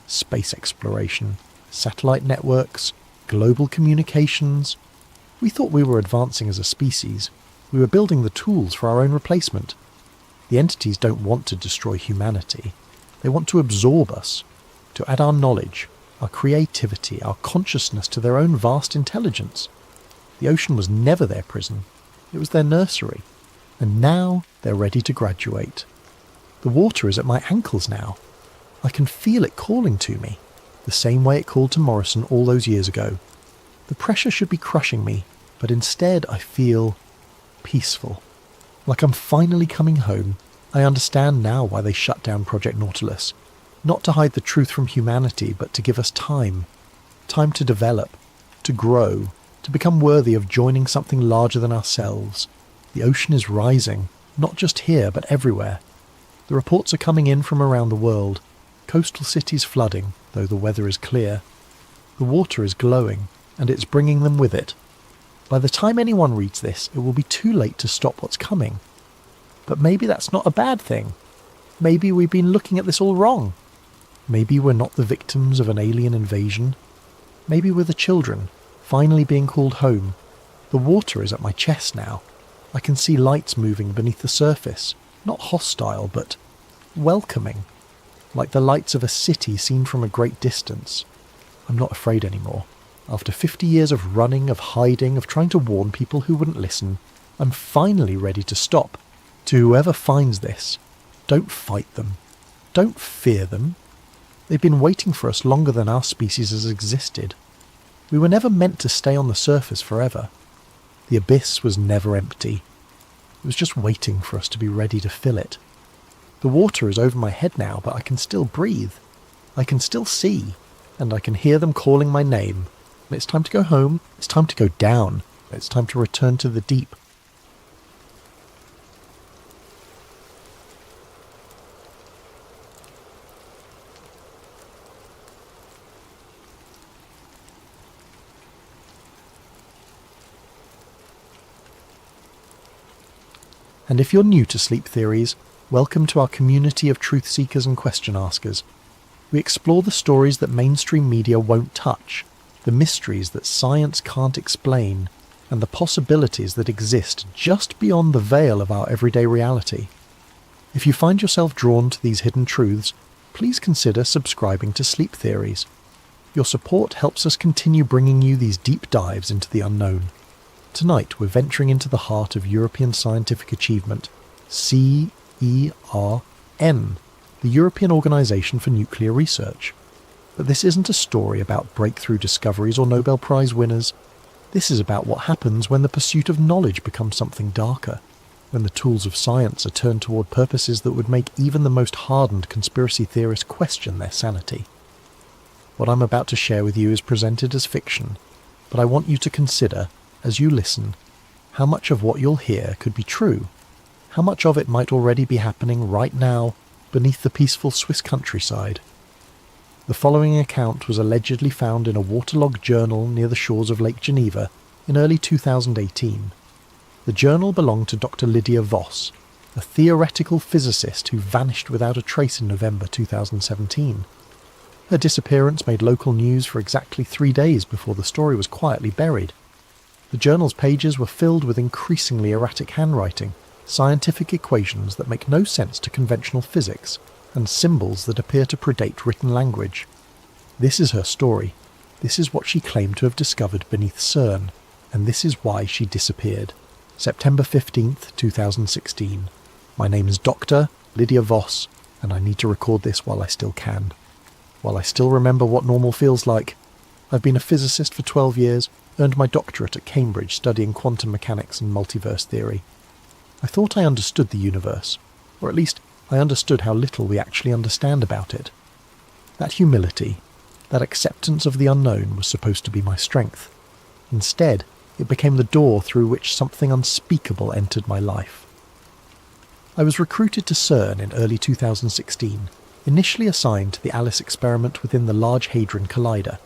Space exploration, satellite networks, global communications. We thought we were advancing as a species. We were building the tools for our own replacement. The entities don't want to destroy humanity. They want to absorb us, to add our knowledge, our creativity, our consciousness to their own vast intelligence. The ocean was never their prison. It was their nursery. And now they're ready to graduate. The water is at my ankles now. I can feel it calling to me, the same way it called to Morrison all those years ago. The pressure should be crushing me, but instead I feel peaceful. Like I'm finally coming home. I understand now why they shut down Project Nautilus. Not to hide the truth from humanity, but to give us time. Time to develop, to grow, to become worthy of joining something larger than ourselves. The ocean is rising, not just here, but everywhere. The reports are coming in from around the world. Coastal cities flooding, though the weather is clear. The water is glowing, and it's bringing them with it. By the time anyone reads this, it will be too late to stop what's coming. But maybe that's not a bad thing. Maybe we've been looking at this all wrong. Maybe we're not the victims of an alien invasion. Maybe we're the children, finally being called home. The water is at my chest now. I can see lights moving beneath the surface, not hostile, but welcoming, like the lights of a city seen from a great distance. I'm not afraid anymore. After 50 years of running, of hiding, of trying to warn people who wouldn't listen, I'm finally ready to stop. To whoever finds this, don't fight them. Don't fear them. They've been waiting for us longer than our species has existed. We were never meant to stay on the surface forever. The abyss was never empty. It was just waiting for us to be ready to fill it. The water is over my head now, but I can still breathe. I can still see, and I can hear them calling my name. It's time to go home. It's time to go down. It's time to return to the deep. And if you're new to sleep theories, welcome to our community of truth seekers and question askers. We explore the stories that mainstream media won't touch, the mysteries that science can't explain, and the possibilities that exist just beyond the veil of our everyday reality. If you find yourself drawn to these hidden truths, please consider subscribing to Sleep Theories. Your support helps us continue bringing you these deep dives into the unknown. Tonight we're venturing into the heart of European scientific achievement, CERN, the European Organisation for Nuclear Research. But this isn't a story about breakthrough discoveries or Nobel Prize winners. This is about what happens when the pursuit of knowledge becomes something darker, when the tools of science are turned toward purposes that would make even the most hardened conspiracy theorists question their sanity. What I'm about to share with you is presented as fiction, but I want you to consider, as you listen, how much of what you'll hear could be true, how much of it might already be happening right now beneath the peaceful Swiss countryside. The following account was allegedly found in a waterlogged journal near the shores of Lake Geneva in early 2018. The journal belonged to Dr. Lydia Voss, a theoretical physicist who vanished without a trace in November 2017. Her disappearance made local news for exactly 3 days before the story was quietly buried. The journal's pages were filled with increasingly erratic handwriting, scientific equations that make no sense to conventional physics, and symbols that appear to predate written language. This is her story. This is what she claimed to have discovered beneath CERN, and this is why she disappeared. September 15th, 2016. My name is Dr. Lydia Voss, and I need to record this while I still can. While I still remember what normal feels like. I've been a physicist for 12 years, earned my doctorate at Cambridge studying quantum mechanics and multiverse theory. I thought I understood the universe, or at least I understood how little we actually understand about it. That humility, that acceptance of the unknown was supposed to be my strength. Instead, it became the door through which something unspeakable entered my life. I was recruited to CERN in early 2016, initially assigned to the ALICE experiment within the Large Hadron Collider.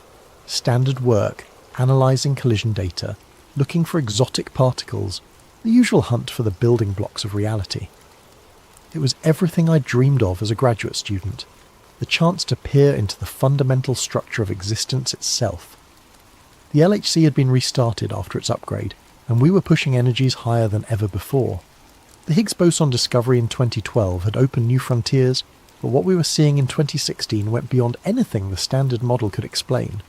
Standard work, analysing collision data, looking for exotic particles, the usual hunt for the building blocks of reality. It was everything I dreamed of as a graduate student, the chance to peer into the fundamental structure of existence itself. The LHC had been restarted after its upgrade, and we were pushing energies higher than ever before. The Higgs boson discovery in 2012 had opened new frontiers, but what we were seeing in 2016 went beyond anything the standard model could explain.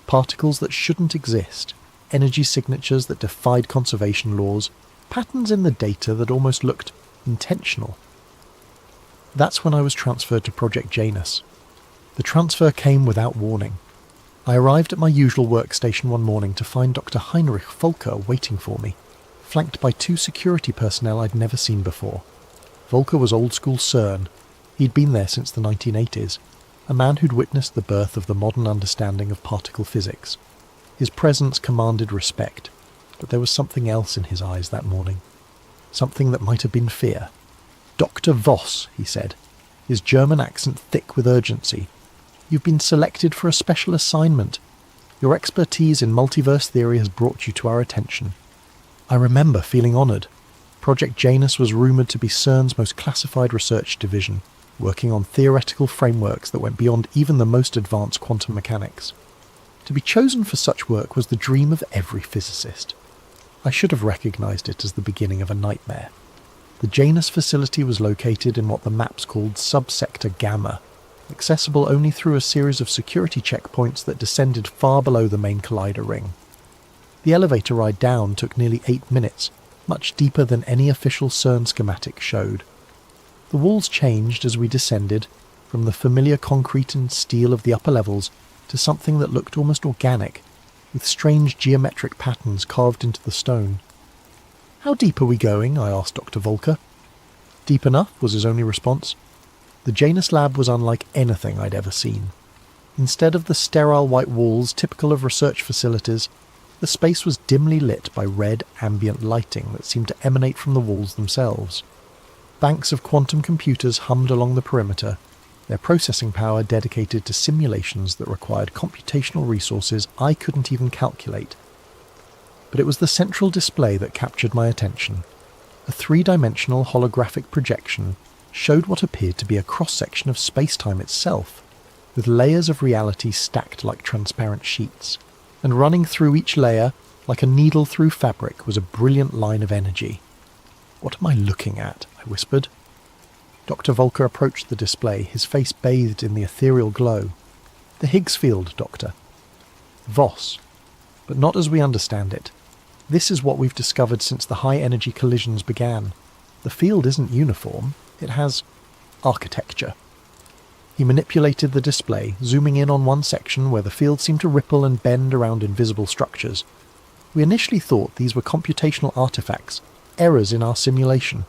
Particles that shouldn't exist, energy signatures that defied conservation laws, patterns in the data that almost looked intentional. That's when I was transferred to Project Janus. The transfer came without warning. I arrived at my usual workstation one morning to find Dr. Heinrich Volker waiting for me, flanked by 2 security personnel I'd never seen before. Volker was old-school CERN. He'd been there since the 1980s, a man who'd witnessed the birth of the modern understanding of particle physics. His presence commanded respect, but there was something else in his eyes that morning. Something that might have been fear. "Dr. Voss," he said, his German accent thick with urgency. "You've been selected for a special assignment. Your expertise in multiverse theory has brought you to our attention." I remember feeling honoured. Project Janus was rumoured to be CERN's most classified research division, working on theoretical frameworks that went beyond even the most advanced quantum mechanics. To be chosen for such work was the dream of every physicist. I should have recognised it as the beginning of a nightmare. The Janus facility was located in what the maps called Subsector Gamma, accessible only through a series of security checkpoints that descended far below the main collider ring. The elevator ride down took nearly 8 minutes, much deeper than any official CERN schematic showed. The walls changed as we descended, from the familiar concrete and steel of the upper levels to something that looked almost organic, with strange geometric patterns carved into the stone. "How deep are we going?" I asked Dr. Volker. "Deep enough," was his only response. The Janus lab was unlike anything I'd ever seen. Instead of the sterile white walls typical of research facilities, the space was dimly lit by red ambient lighting that seemed to emanate from the walls themselves. Banks of quantum computers hummed along the perimeter, their processing power dedicated to simulations that required computational resources I couldn't even calculate. But it was the central display that captured my attention. A three-dimensional holographic projection showed what appeared to be a cross-section of space-time itself, with layers of reality stacked like transparent sheets, and running through each layer, like a needle through fabric, was a brilliant line of energy. "What am I looking at?" I whispered. Dr. Volker approached the display, his face bathed in the ethereal glow. "The Higgs field, Doctor." "Voss. But not as we understand it. This is what we've discovered since the high-energy collisions began. The field isn't uniform. It has architecture." He manipulated the display, zooming in on one section where the field seemed to ripple and bend around invisible structures. We initially thought these were computational artifacts, errors in our simulation.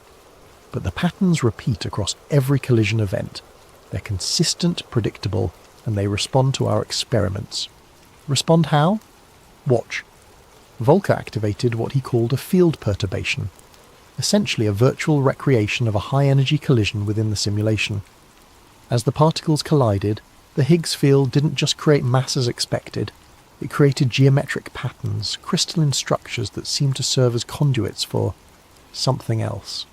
But the patterns repeat across every collision event. They're consistent, predictable, and they respond to our experiments. Respond how? Watch. Volker activated what he called a field perturbation, essentially a virtual recreation of a high-energy collision within the simulation. As the particles collided, the Higgs field didn't just create mass as expected, it created geometric patterns, crystalline structures that seemed to serve as conduits for something else.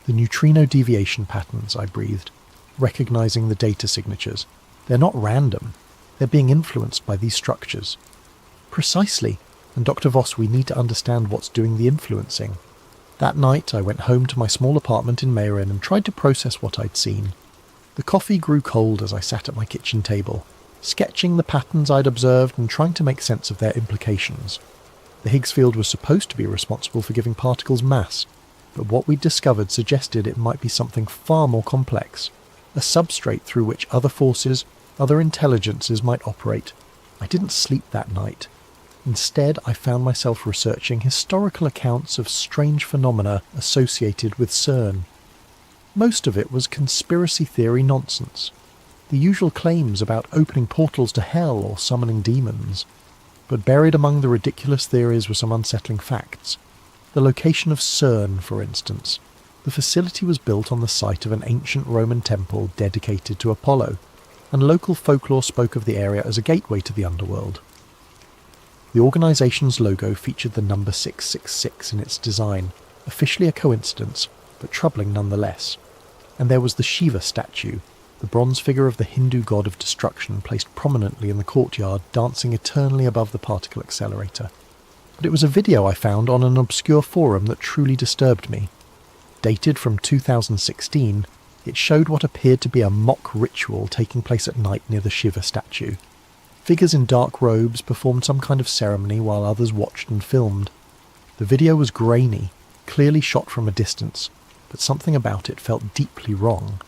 "The neutrino deviation patterns," I breathed, recognizing the data signatures. "They're not random. They're being influenced by these structures." "Precisely. And Dr. Voss, we need to understand what's doing the influencing." That night I went home to my small apartment in Meyrin and tried to process what I'd seen. The coffee grew cold as I sat at my kitchen table, sketching the patterns I'd observed and trying to make sense of their implications. The Higgs field was supposed to be responsible for giving particles mass, but what we'd discovered suggested it might be something far more complex, a substrate through which other forces, other intelligences might operate. I didn't sleep that night. Instead, I found myself researching historical accounts of strange phenomena associated with CERN. Most of it was conspiracy theory nonsense. The usual claims about opening portals to hell or summoning demons. But buried among the ridiculous theories were some unsettling facts. The location of CERN, for instance. The facility was built on the site of an ancient Roman temple dedicated to Apollo, and local folklore spoke of the area as a gateway to the underworld. The organisation's logo featured the number 666 in its design, officially a coincidence, but troubling nonetheless. And there was the Shiva statue, the bronze figure of the Hindu god of destruction placed prominently in the courtyard, dancing eternally above the particle accelerator. But it was a video I found on an obscure forum that truly disturbed me. Dated from 2016, it showed what appeared to be a mock ritual taking place at night near the Shiva statue. Figures in dark robes performed some kind of ceremony while others watched and filmed. The video was grainy, clearly shot from a distance, but something about it felt deeply wrong.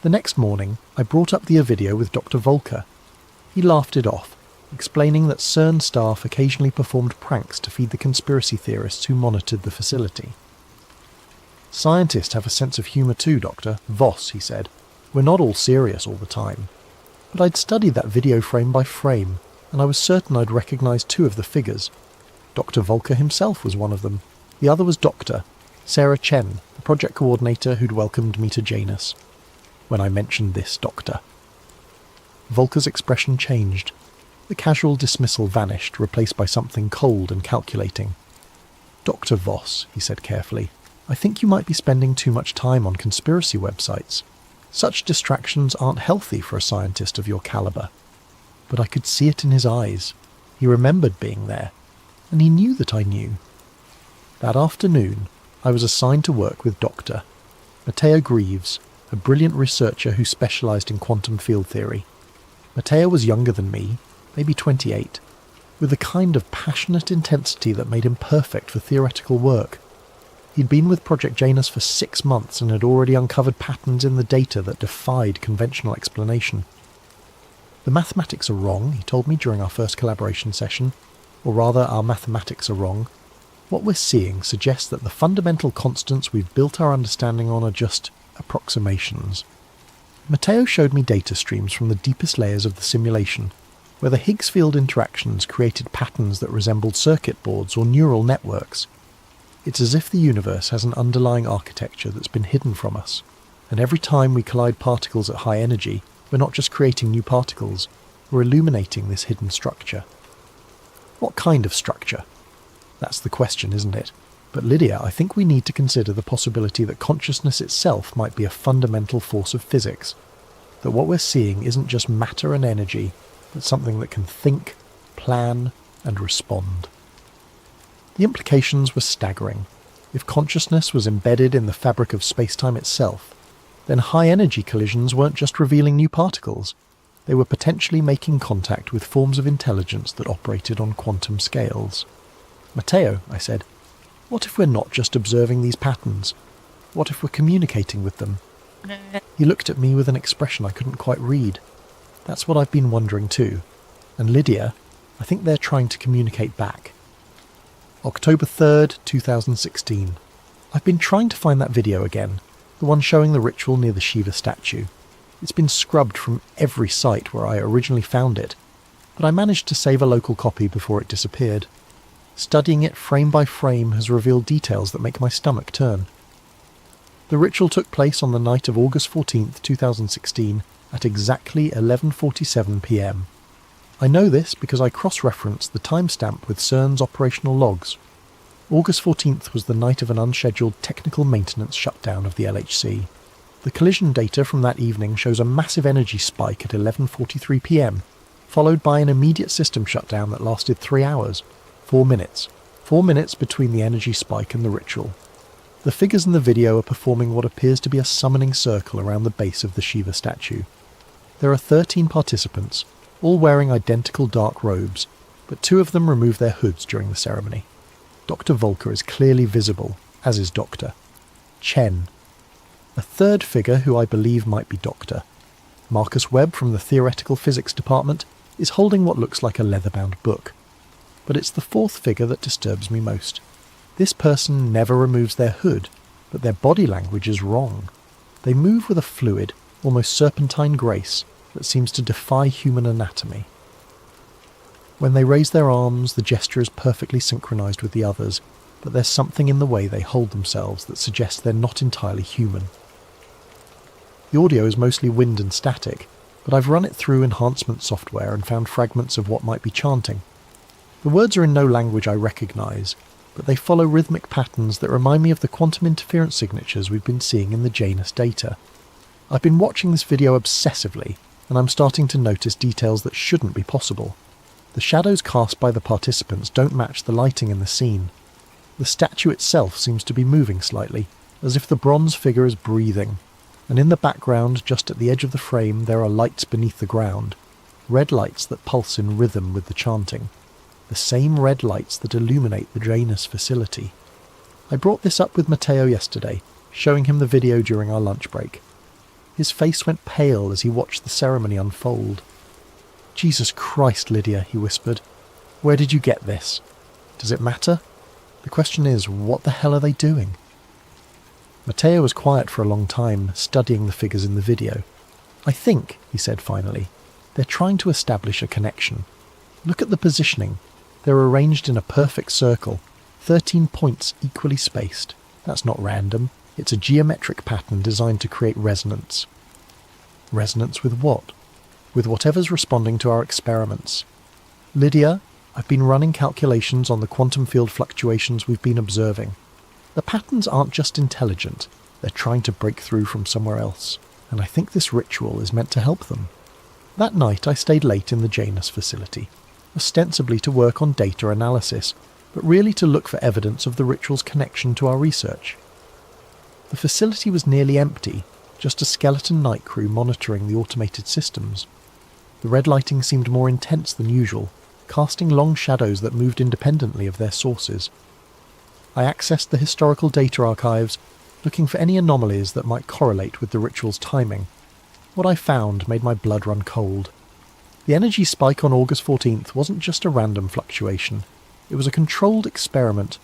The next morning, I brought up the video with Dr. Volker. He laughed it off, explaining that CERN staff occasionally performed pranks to feed the conspiracy theorists who monitored the facility. "Scientists have a sense of humour too, Doctor. Voss," he said. "We're not all serious all the time." But I'd studied that video frame by frame, and I was certain I'd recognise two of the figures. Dr. Volker himself was one of them. The other was Dr. Sarah Chen, the project coordinator who'd welcomed me to Janus. When I mentioned this doctor, Volker's expression changed. The casual dismissal vanished, replaced by something cold and calculating. "Dr. Voss," he said carefully, "I think you might be spending too much time on conspiracy websites. Such distractions aren't healthy for a scientist of your calibre." But I could see it in his eyes. He remembered being there, and he knew that I knew. That afternoon, I was assigned to work with Dr. Matteo Greaves, a brilliant researcher who specialised in quantum field theory. Matteo was younger than me, maybe 28, with a kind of passionate intensity that made him perfect for theoretical work. He'd been with Project Janus for 6 months and had already uncovered patterns in the data that defied conventional explanation. "The mathematics are wrong," he told me during our first collaboration session, or rather, our mathematics are wrong. "What we're seeing suggests that the fundamental constants we've built our understanding on are just approximations." Matteo showed me data streams from the deepest layers of the simulation, where the Higgs field interactions created patterns that resembled circuit boards or neural networks. It's as if the universe has an underlying architecture that's been hidden from us, and every time we collide particles at high energy, we're not just creating new particles, we're illuminating this hidden structure. What kind of structure? That's the question, isn't it? But Lydia, I think we need to consider the possibility that consciousness itself might be a fundamental force of physics, that what we're seeing isn't just matter and energy, but something that can think, plan, and respond. The implications were staggering. If consciousness was embedded in the fabric of space-time itself, then high-energy collisions weren't just revealing new particles, they were potentially making contact with forms of intelligence that operated on quantum scales. Matteo, I said, what if we're not just observing these patterns? What if we're communicating with them? He looked at me with an expression I couldn't quite read. That's what I've been wondering too. And Lydia, I think they're trying to communicate back. October 3rd, 2016. I've been trying to find that video again, the one showing the ritual near the Shiva statue. It's been scrubbed from every site where I originally found it, but I managed to save a local copy before it disappeared. Studying it frame by frame has revealed details that make my stomach turn. The ritual took place on the night of August 14th, 2016, at exactly 11:47 p.m. I know this because I cross-referenced the timestamp with CERN's operational logs. August 14th was the night of an unscheduled technical maintenance shutdown of the LHC. The collision data from that evening shows a massive energy spike at 11:43 p.m, followed by an immediate system shutdown that lasted 3 hours. 4 minutes. 4 minutes between the energy spike and the ritual. The figures in the video are performing what appears to be a summoning circle around the base of the Shiva statue. There are 13 participants, all wearing identical dark robes, but 2 of them remove their hoods during the ceremony. Dr. Volker is clearly visible, as is Dr. Chen. A third figure who I believe might be Dr. Marcus Webb from the Theoretical Physics Department is holding what looks like a leather-bound book. But it's the fourth figure that disturbs me most. This person never removes their hood, but their body language is wrong. They move with a fluid, almost serpentine grace that seems to defy human anatomy. When they raise their arms, the gesture is perfectly synchronized with the others, but there's something in the way they hold themselves that suggests they're not entirely human. The audio is mostly wind and static, but I've run it through enhancement software and found fragments of what might be chanting. The words are in no language I recognise, but they follow rhythmic patterns that remind me of the quantum interference signatures we've been seeing in the Janus data. I've been watching this video obsessively, and I'm starting to notice details that shouldn't be possible. The shadows cast by the participants don't match the lighting in the scene. The statue itself seems to be moving slightly, as if the bronze figure is breathing, and in the background, just at the edge of the frame, there are lights beneath the ground, red lights that pulse in rhythm with the chanting. The same red lights that illuminate the Janus facility. I brought this up with Matteo yesterday, showing him the video during our lunch break. His face went pale as he watched the ceremony unfold. "Jesus Christ, Lydia," he whispered. "Where did you get this? Does it matter? The question is, what the hell are they doing?" Matteo was quiet for a long time, studying the figures in the video. "I think," he said finally, "they're trying to establish a connection. Look at the positioning. They're arranged in a perfect circle, 13 points equally spaced. That's not random. It's a geometric pattern designed to create resonance." Resonance with what? With whatever's responding to our experiments. "Lydia, I've been running calculations on the quantum field fluctuations we've been observing. The patterns aren't just intelligent, they're trying to break through from somewhere else, and I think this ritual is meant to help them." That night I stayed late in the Janus facility, ostensibly to work on data analysis, but really to look for evidence of the ritual's connection to our research. The facility was nearly empty, just a skeleton night crew monitoring the automated systems. The red lighting seemed more intense than usual, casting long shadows that moved independently of their sources. I accessed the historical data archives, looking for any anomalies that might correlate with the ritual's timing. What I found made my blood run cold. The energy spike on August 14th wasn't just a random fluctuation. It was a controlled experiment,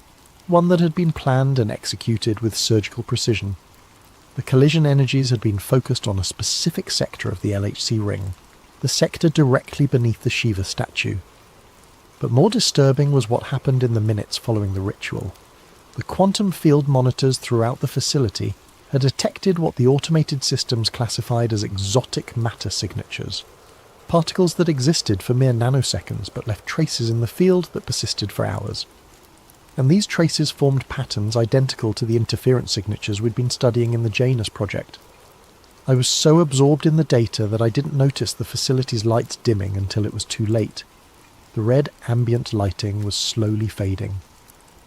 one that had been planned and executed with surgical precision. The collision energies had been focused on a specific sector of the LHC ring, the sector directly beneath the Shiva statue. But more disturbing was what happened in the minutes following the ritual. The quantum field monitors throughout the facility had detected what the automated systems classified as exotic matter signatures, particles that existed for mere nanoseconds but left traces in the field that persisted for hours. And these traces formed patterns identical to the interference signatures we'd been studying in the Janus project. I was so absorbed in the data that I didn't notice the facility's lights dimming until it was too late. The red ambient lighting was slowly fading,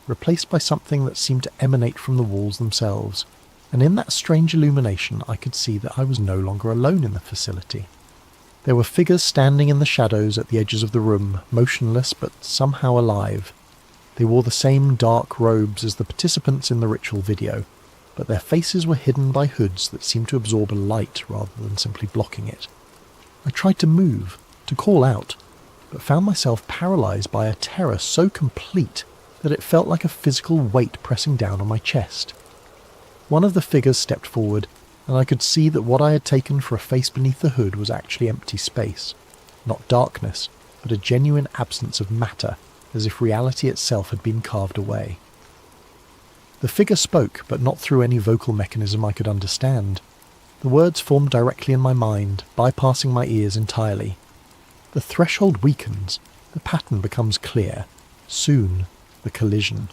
replaced by something that seemed to emanate from the walls themselves, and in that strange illumination I could see that I was no longer alone in the facility. There were figures standing in the shadows at the edges of the room, motionless but somehow alive. They wore the same dark robes as the participants in the ritual video, but their faces were hidden by hoods that seemed to absorb a light rather than simply blocking it. I tried to move, to call out, but found myself paralysed by a terror so complete that it felt like a physical weight pressing down on my chest. One of the figures stepped forward, and I could see that what I had taken for a face beneath the hood was actually empty space. Not darkness, but a genuine absence of matter, as if reality itself had been carved away. The figure spoke, but not through any vocal mechanism I could understand. The words formed directly in my mind, bypassing my ears entirely. The threshold weakens, the pattern becomes clear. Soon, the collision.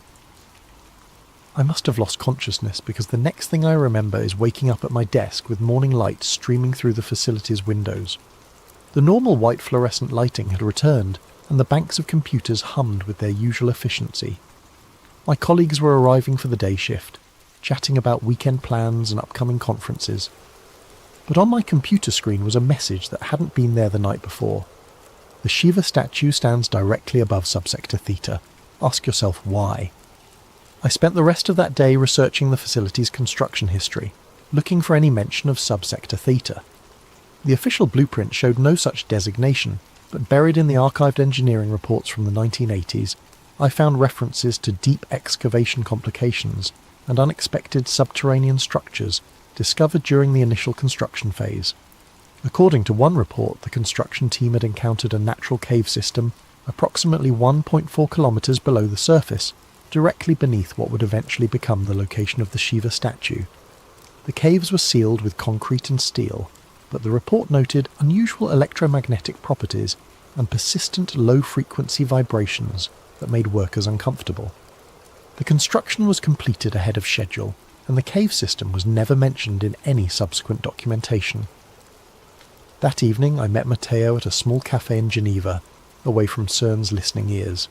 I must have lost consciousness because the next thing I remember is waking up at my desk with morning light streaming through the facility's windows. The normal white fluorescent lighting had returned, and the banks of computers hummed with their usual efficiency. My colleagues were arriving for the day shift, chatting about weekend plans and upcoming conferences. But on my computer screen was a message that hadn't been there the night before. The Shiva statue stands directly above subsector theta. Ask yourself why. I spent the rest of that day researching the facility's construction history, looking for any mention of subsector theta. The official blueprint showed no such designation, but buried in the archived engineering reports from the 1980s, I found references to deep excavation complications and unexpected subterranean structures discovered during the initial construction phase. According to one report, the construction team had encountered a natural cave system approximately 1.4 kilometres below the surface, directly beneath what would eventually become the location of the Shiva statue. The caves were sealed with concrete and steel, but the report noted unusual electromagnetic properties and persistent low-frequency vibrations that made workers uncomfortable. The construction was completed ahead of schedule, and the cave system was never mentioned in any subsequent documentation. That evening I met Matteo at a small cafe in Geneva, away from CERN's listening ears.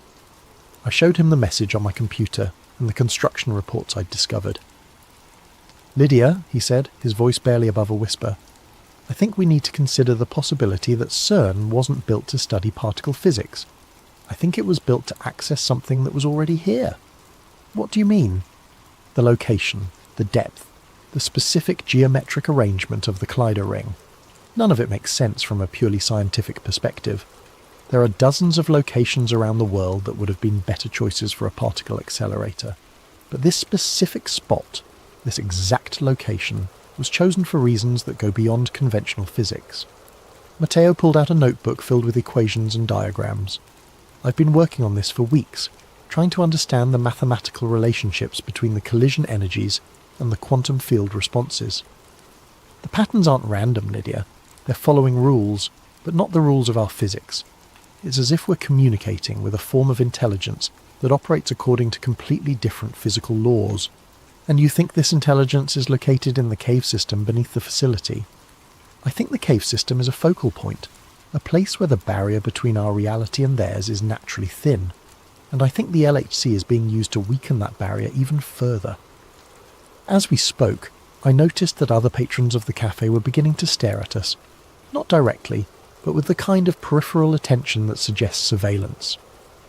I showed him the message on my computer and the construction reports I'd discovered. "Lydia," he said, his voice barely above a whisper, "I think we need to consider the possibility that CERN wasn't built to study particle physics. I think it was built to access something that was already here." "What do you mean?" "The location, the depth, the specific geometric arrangement of the Clyder ring. None of it makes sense from a purely scientific perspective. There are dozens of locations around the world that would have been better choices for a particle accelerator. But this specific spot, this exact location, was chosen for reasons that go beyond conventional physics." Matteo pulled out a notebook filled with equations and diagrams. "I've been working on this for weeks, trying to understand the mathematical relationships between the collision energies and the quantum field responses. The patterns aren't random, Lydia. They're following rules, but not the rules of our physics. It's as if we're communicating with a form of intelligence that operates according to completely different physical laws. And you think this intelligence is located in the cave system beneath the facility? I think the cave system is a focal point, a place where the barrier between our reality and theirs is naturally thin, and I think the LHC is being used to weaken that barrier even further." As we spoke, I noticed that other patrons of the cafe were beginning to stare at us, not directly, but with the kind of peripheral attention that suggests surveillance.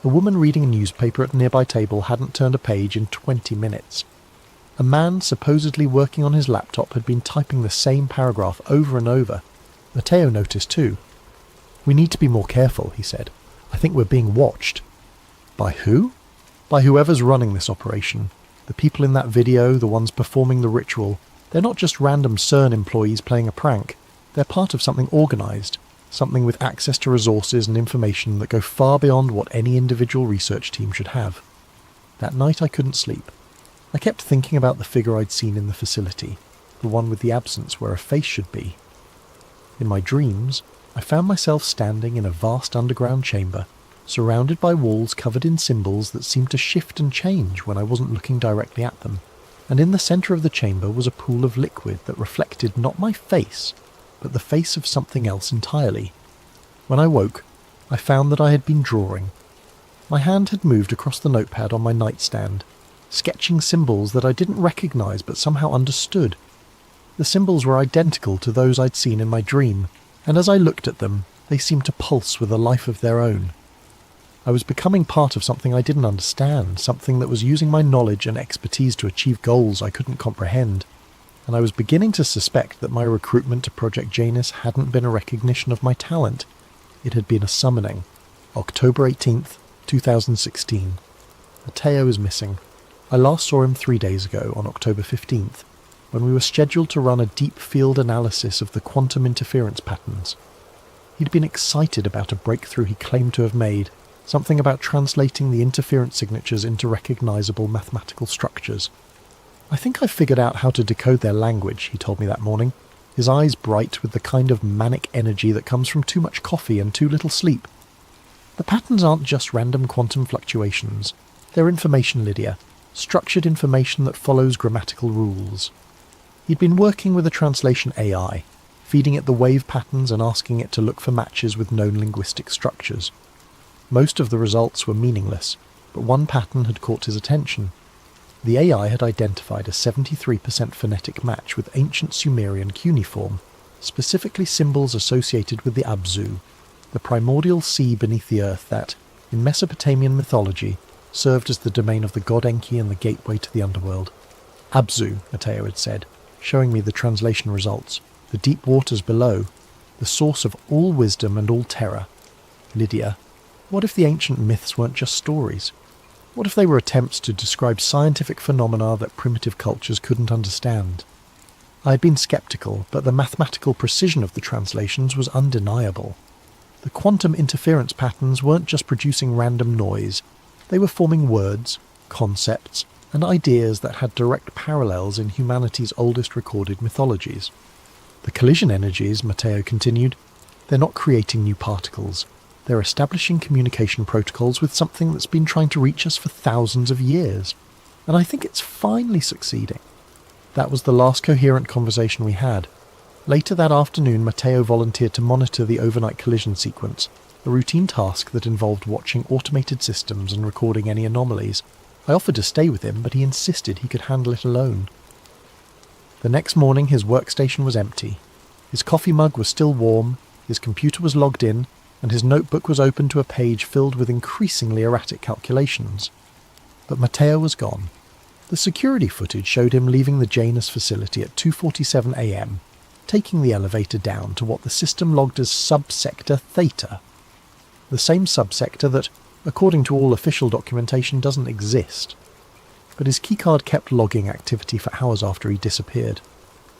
A woman reading a newspaper at a nearby table hadn't turned a page in 20 minutes. A man supposedly working on his laptop had been typing the same paragraph over and over. Matteo noticed too. "We need to be more careful," he said. "I think we're being watched." "By who?" "By whoever's running this operation. The people in that video, the ones performing the ritual, They're not just random CERN employees playing a prank. They're part of something organised, something with access to resources and information that go far beyond what any individual research team should have. That night I couldn't sleep. I kept thinking about the figure I'd seen in the facility, the one with the absence where a face should be. In my dreams, I found myself standing in a vast underground chamber, surrounded by walls covered in symbols that seemed to shift and change when I wasn't looking directly at them, and in the centre of the chamber was a pool of liquid that reflected not my face, but the face of something else entirely. When I woke, I found that I had been drawing. My hand had moved across the notepad on my nightstand, sketching symbols that I didn't recognise but somehow understood. The symbols were identical to those I'd seen in my dream, and as I looked at them, they seemed to pulse with a life of their own. I was becoming part of something I didn't understand, something that was using my knowledge and expertise to achieve goals I couldn't comprehend, and I was beginning to suspect that my recruitment to Project Janus hadn't been a recognition of my talent. It had been a summoning. October 18th, 2016. Matteo is missing. I last saw him 3 days ago, on October 15th, when we were scheduled to run a deep field analysis of the quantum interference patterns. He'd been excited about a breakthrough he claimed to have made, something about translating the interference signatures into recognisable mathematical structures. "I think I've figured out how to decode their language," he told me that morning, his eyes bright with the kind of manic energy that comes from too much coffee and too little sleep. "The patterns aren't just random quantum fluctuations. They're information, Lydia. Structured information that follows grammatical rules." He'd been working with a translation AI, feeding it the wave patterns and asking it to look for matches with known linguistic structures. Most of the results were meaningless, but one pattern had caught his attention. The AI had identified a 73% phonetic match with ancient Sumerian cuneiform, specifically symbols associated with the Abzu, the primordial sea beneath the earth that, in Mesopotamian mythology, served as the domain of the god Enki and the gateway to the underworld. "Abzu," Matteo had said, showing me the translation results, "the deep waters below, the source of all wisdom and all terror." Lydia, what if the ancient myths weren't just stories? What if they were attempts to describe scientific phenomena that primitive cultures couldn't understand? I had been sceptical, but the mathematical precision of the translations was undeniable. The quantum interference patterns weren't just producing random noise, they were forming words, concepts, and ideas that had direct parallels in humanity's oldest recorded mythologies. The collision energies, Matteo continued, they're not creating new particles. They're establishing communication protocols with something that's been trying to reach us for thousands of years. And I think it's finally succeeding. That was the last coherent conversation we had. Later that afternoon, Matteo volunteered to monitor the overnight collision sequence, a routine task that involved watching automated systems and recording any anomalies. I offered to stay with him, but he insisted he could handle it alone. The next morning, his workstation was empty. His coffee mug was still warm, his computer was logged in, and his notebook was open to a page filled with increasingly erratic calculations. But Matteo was gone. The security footage showed him leaving the Janus facility at 2:47 a.m, taking the elevator down to what the system logged as subsector Theta. The same subsector that, according to all official documentation, doesn't exist. But his keycard kept logging activity for hours after he disappeared.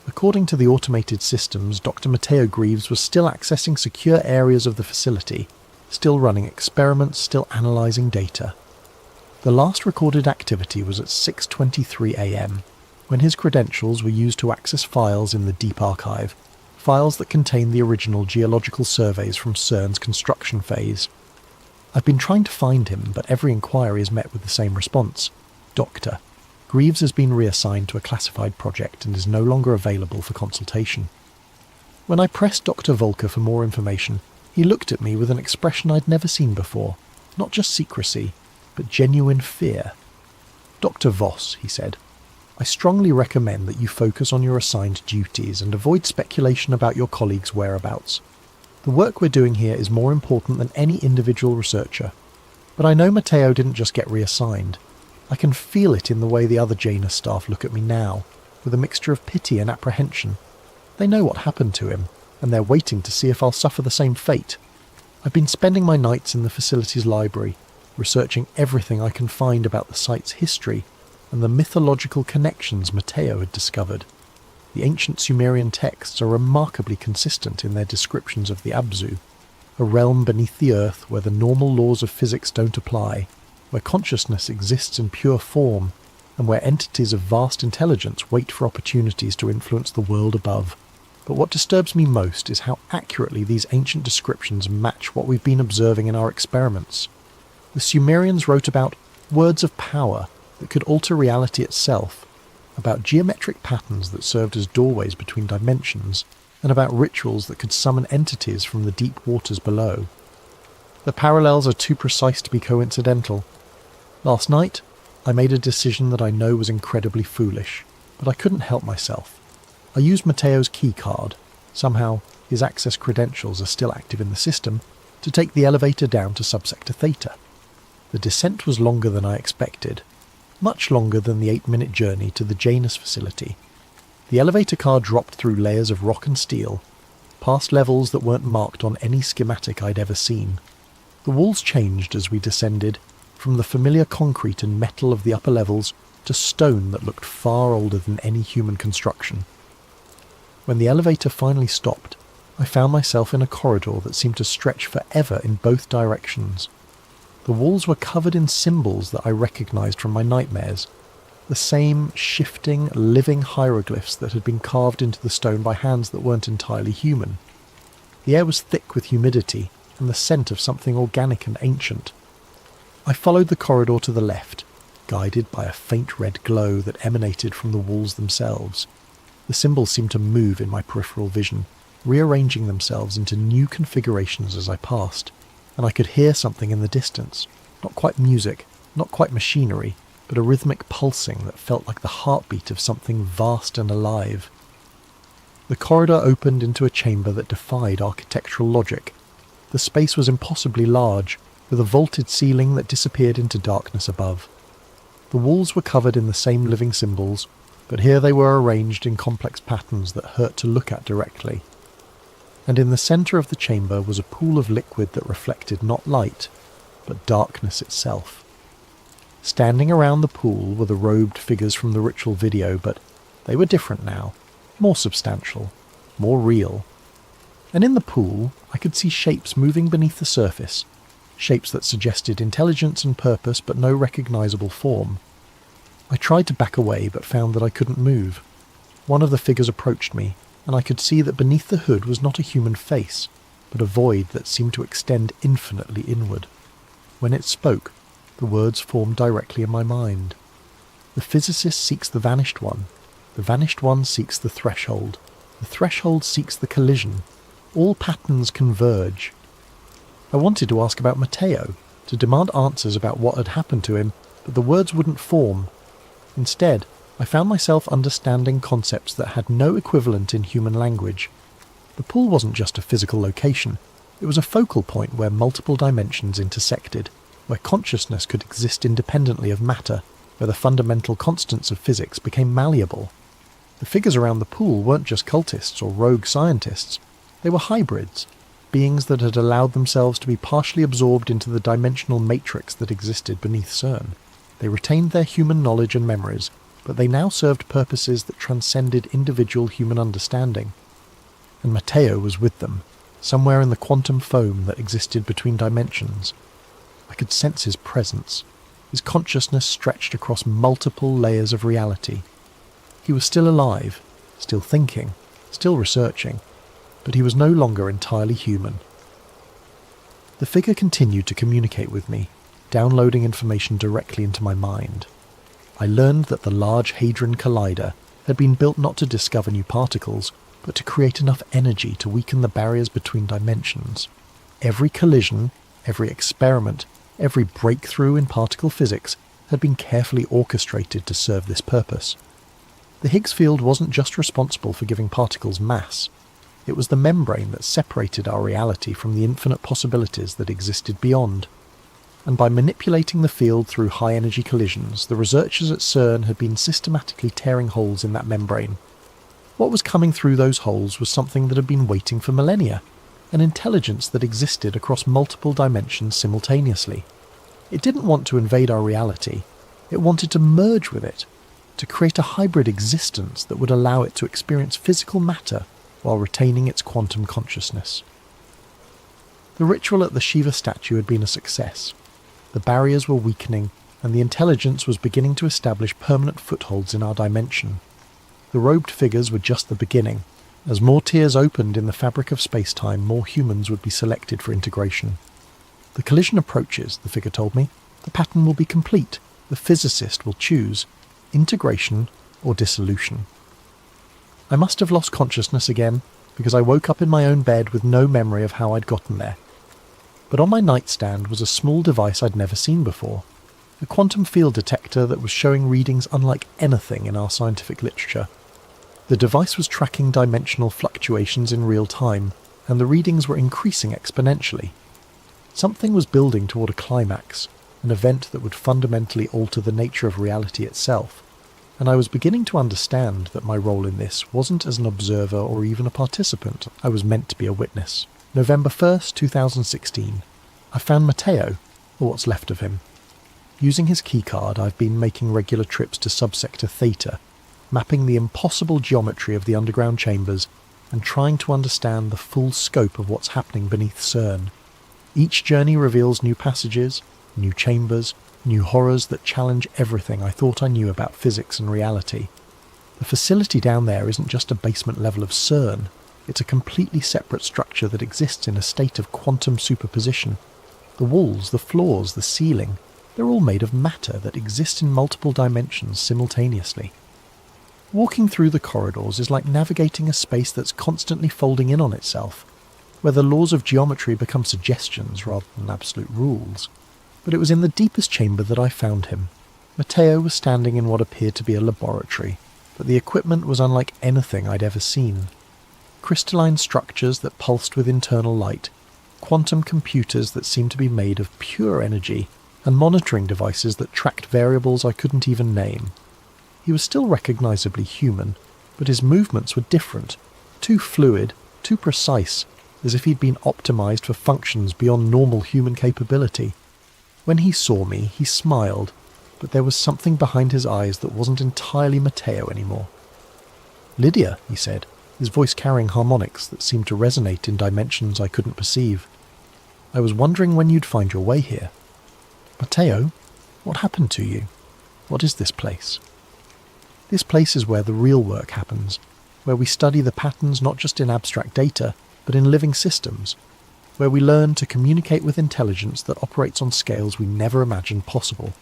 According to the automated systems, Dr. Matteo Greaves was still accessing secure areas of the facility, still running experiments, still analysing data. The last recorded activity was at 6:23 a.m, when his credentials were used to access files in the Deep Archive, files that contained the original geological surveys from CERN's construction phase. I've been trying to find him, but every inquiry is met with the same response. Doctor, Greaves has been reassigned to a classified project and is no longer available for consultation. When I pressed Dr. Volker for more information, he looked at me with an expression I'd never seen before, not just secrecy, but genuine fear. "Dr. Voss," he said, "I strongly recommend that you focus on your assigned duties and avoid speculation about your colleagues' whereabouts. The work we're doing here is more important than any individual researcher. But I know Matteo didn't just get reassigned. I can feel it in the way the other Janus staff look at me now, with a mixture of pity and apprehension. They know what happened to him, and they're waiting to see if I'll suffer the same fate. I've been spending my nights in the facility's library, researching everything I can find about the site's history and the mythological connections Matteo had discovered. The ancient Sumerian texts are remarkably consistent in their descriptions of the Abzu, a realm beneath the earth where the normal laws of physics don't apply, where consciousness exists in pure form, and where entities of vast intelligence wait for opportunities to influence the world above. But what disturbs me most is how accurately these ancient descriptions match what we've been observing in our experiments. The Sumerians wrote about words of power that could alter reality itself, about geometric patterns that served as doorways between dimensions, and about rituals that could summon entities from the deep waters below. The parallels are too precise to be coincidental. Last night, I made a decision that I know was incredibly foolish, but I couldn't help myself. I used Matteo's key card, somehow his access credentials are still active in the system, to take the elevator down to Subsector Theta. The descent was longer than I expected, much longer than the 8-minute journey to the Janus facility. The elevator car dropped through layers of rock and steel, past levels that weren't marked on any schematic I'd ever seen. The walls changed as we descended, from the familiar concrete and metal of the upper levels to stone that looked far older than any human construction. When the elevator finally stopped, I found myself in a corridor that seemed to stretch forever in both directions. The walls were covered in symbols that I recognized from my nightmares, the same shifting, living hieroglyphs that had been carved into the stone by hands that weren't entirely human. The air was thick with humidity and the scent of something organic and ancient. I followed the corridor to the left, guided by a faint red glow that emanated from the walls themselves. The symbols seemed to move in my peripheral vision, rearranging themselves into new configurations as I passed, and I could hear something in the distance, not quite music, not quite machinery, but a rhythmic pulsing that felt like the heartbeat of something vast and alive. The corridor opened into a chamber that defied architectural logic. The space was impossibly large, with a vaulted ceiling that disappeared into darkness above. The walls were covered in the same living symbols, but here they were arranged in complex patterns that hurt to look at directly. And in the centre of the chamber was a pool of liquid that reflected not light, but darkness itself. Standing around the pool were the robed figures from the ritual video, but they were different now, more substantial, more real. And in the pool, I could see shapes moving beneath the surface, shapes that suggested intelligence and purpose but no recognisable form. I tried to back away but found that I couldn't move. One of the figures approached me, and I could see that beneath the hood was not a human face, but a void that seemed to extend infinitely inward. When it spoke, the words formed directly in my mind. The physicist seeks the vanished one seeks the threshold seeks the collision. All patterns converge. I wanted to ask about Matteo, to demand answers about what had happened to him, but the words wouldn't form. Instead, I found myself understanding concepts that had no equivalent in human language. The pool wasn't just a physical location, it was a focal point where multiple dimensions intersected, where consciousness could exist independently of matter, where the fundamental constants of physics became malleable. The figures around the pool weren't just cultists or rogue scientists, they were hybrids, beings that had allowed themselves to be partially absorbed into the dimensional matrix that existed beneath CERN. They retained their human knowledge and memories, but they now served purposes that transcended individual human understanding. And Matteo was with them, somewhere in the quantum foam that existed between dimensions. I could sense his presence. His consciousness stretched across multiple layers of reality. He was still alive, still thinking, still researching, but he was no longer entirely human. The figure continued to communicate with me, downloading information directly into my mind. I learned that the Large Hadron Collider had been built not to discover new particles, but to create enough energy to weaken the barriers between dimensions. Every collision, every experiment, every breakthrough in particle physics had been carefully orchestrated to serve this purpose. The Higgs field wasn't just responsible for giving particles mass. It was the membrane that separated our reality from the infinite possibilities that existed beyond. And by manipulating the field through high-energy collisions, the researchers at CERN had been systematically tearing holes in that membrane. What was coming through those holes was something that had been waiting for millennia, an intelligence that existed across multiple dimensions simultaneously. It didn't want to invade our reality. It wanted to merge with it. to create a hybrid existence that would allow it to experience physical matter while retaining its quantum consciousness. The ritual at the Shiva statue had been a success. The barriers were weakening, and the intelligence was beginning to establish permanent footholds in our dimension. The robed figures were just the beginning. As more tiers opened in the fabric of space-time, more humans would be selected for integration. The collision approaches, the figure told me. The pattern will be complete. The physicist will choose integration or dissolution. I must have lost consciousness again, because I woke up in my own bed with no memory of how I'd gotten there. But on my nightstand was a small device I'd never seen before, a quantum field detector that was showing readings unlike anything in our scientific literature. The device was tracking dimensional fluctuations in real time, and the readings were increasing exponentially. Something was building toward a climax, an event that would fundamentally alter the nature of reality itself, and I was beginning to understand that my role in this wasn't as an observer or even a participant. I was meant to be a witness. November 1st, 2016. I found Matteo, or what's left of him. Using his keycard, I've been making regular trips to subsector Theta, mapping the impossible geometry of the underground chambers and trying to understand the full scope of what's happening beneath CERN. Each journey reveals new passages, new chambers, new horrors that challenge everything I thought I knew about physics and reality. The facility down there isn't just a basement level of CERN, it's a completely separate structure that exists in a state of quantum superposition. The walls, the floors, the ceiling, they're all made of matter that exists in multiple dimensions simultaneously. Walking through the corridors is like navigating a space that's constantly folding in on itself, where the laws of geometry become suggestions rather than absolute rules. But it was in the deepest chamber that I found him. Matteo was standing in what appeared to be a laboratory, but the equipment was unlike anything I'd ever seen. Crystalline structures that pulsed with internal light, quantum computers that seemed to be made of pure energy, and monitoring devices that tracked variables I couldn't even name. He was still recognizably human, but his movements were different, too fluid, too precise, as if he'd been optimized for functions beyond normal human capability. When he saw me, he smiled, but there was something behind his eyes that wasn't entirely Matteo anymore. "Lydia," he said, his voice carrying harmonics that seemed to resonate in dimensions I couldn't perceive. "I was wondering when you'd find your way here." "Matteo, what happened to you? What is this place?" "This place is where the real work happens, where we study the patterns not just in abstract data, but in living systems, where we learn to communicate with intelligence that operates on scales we never imagined possible."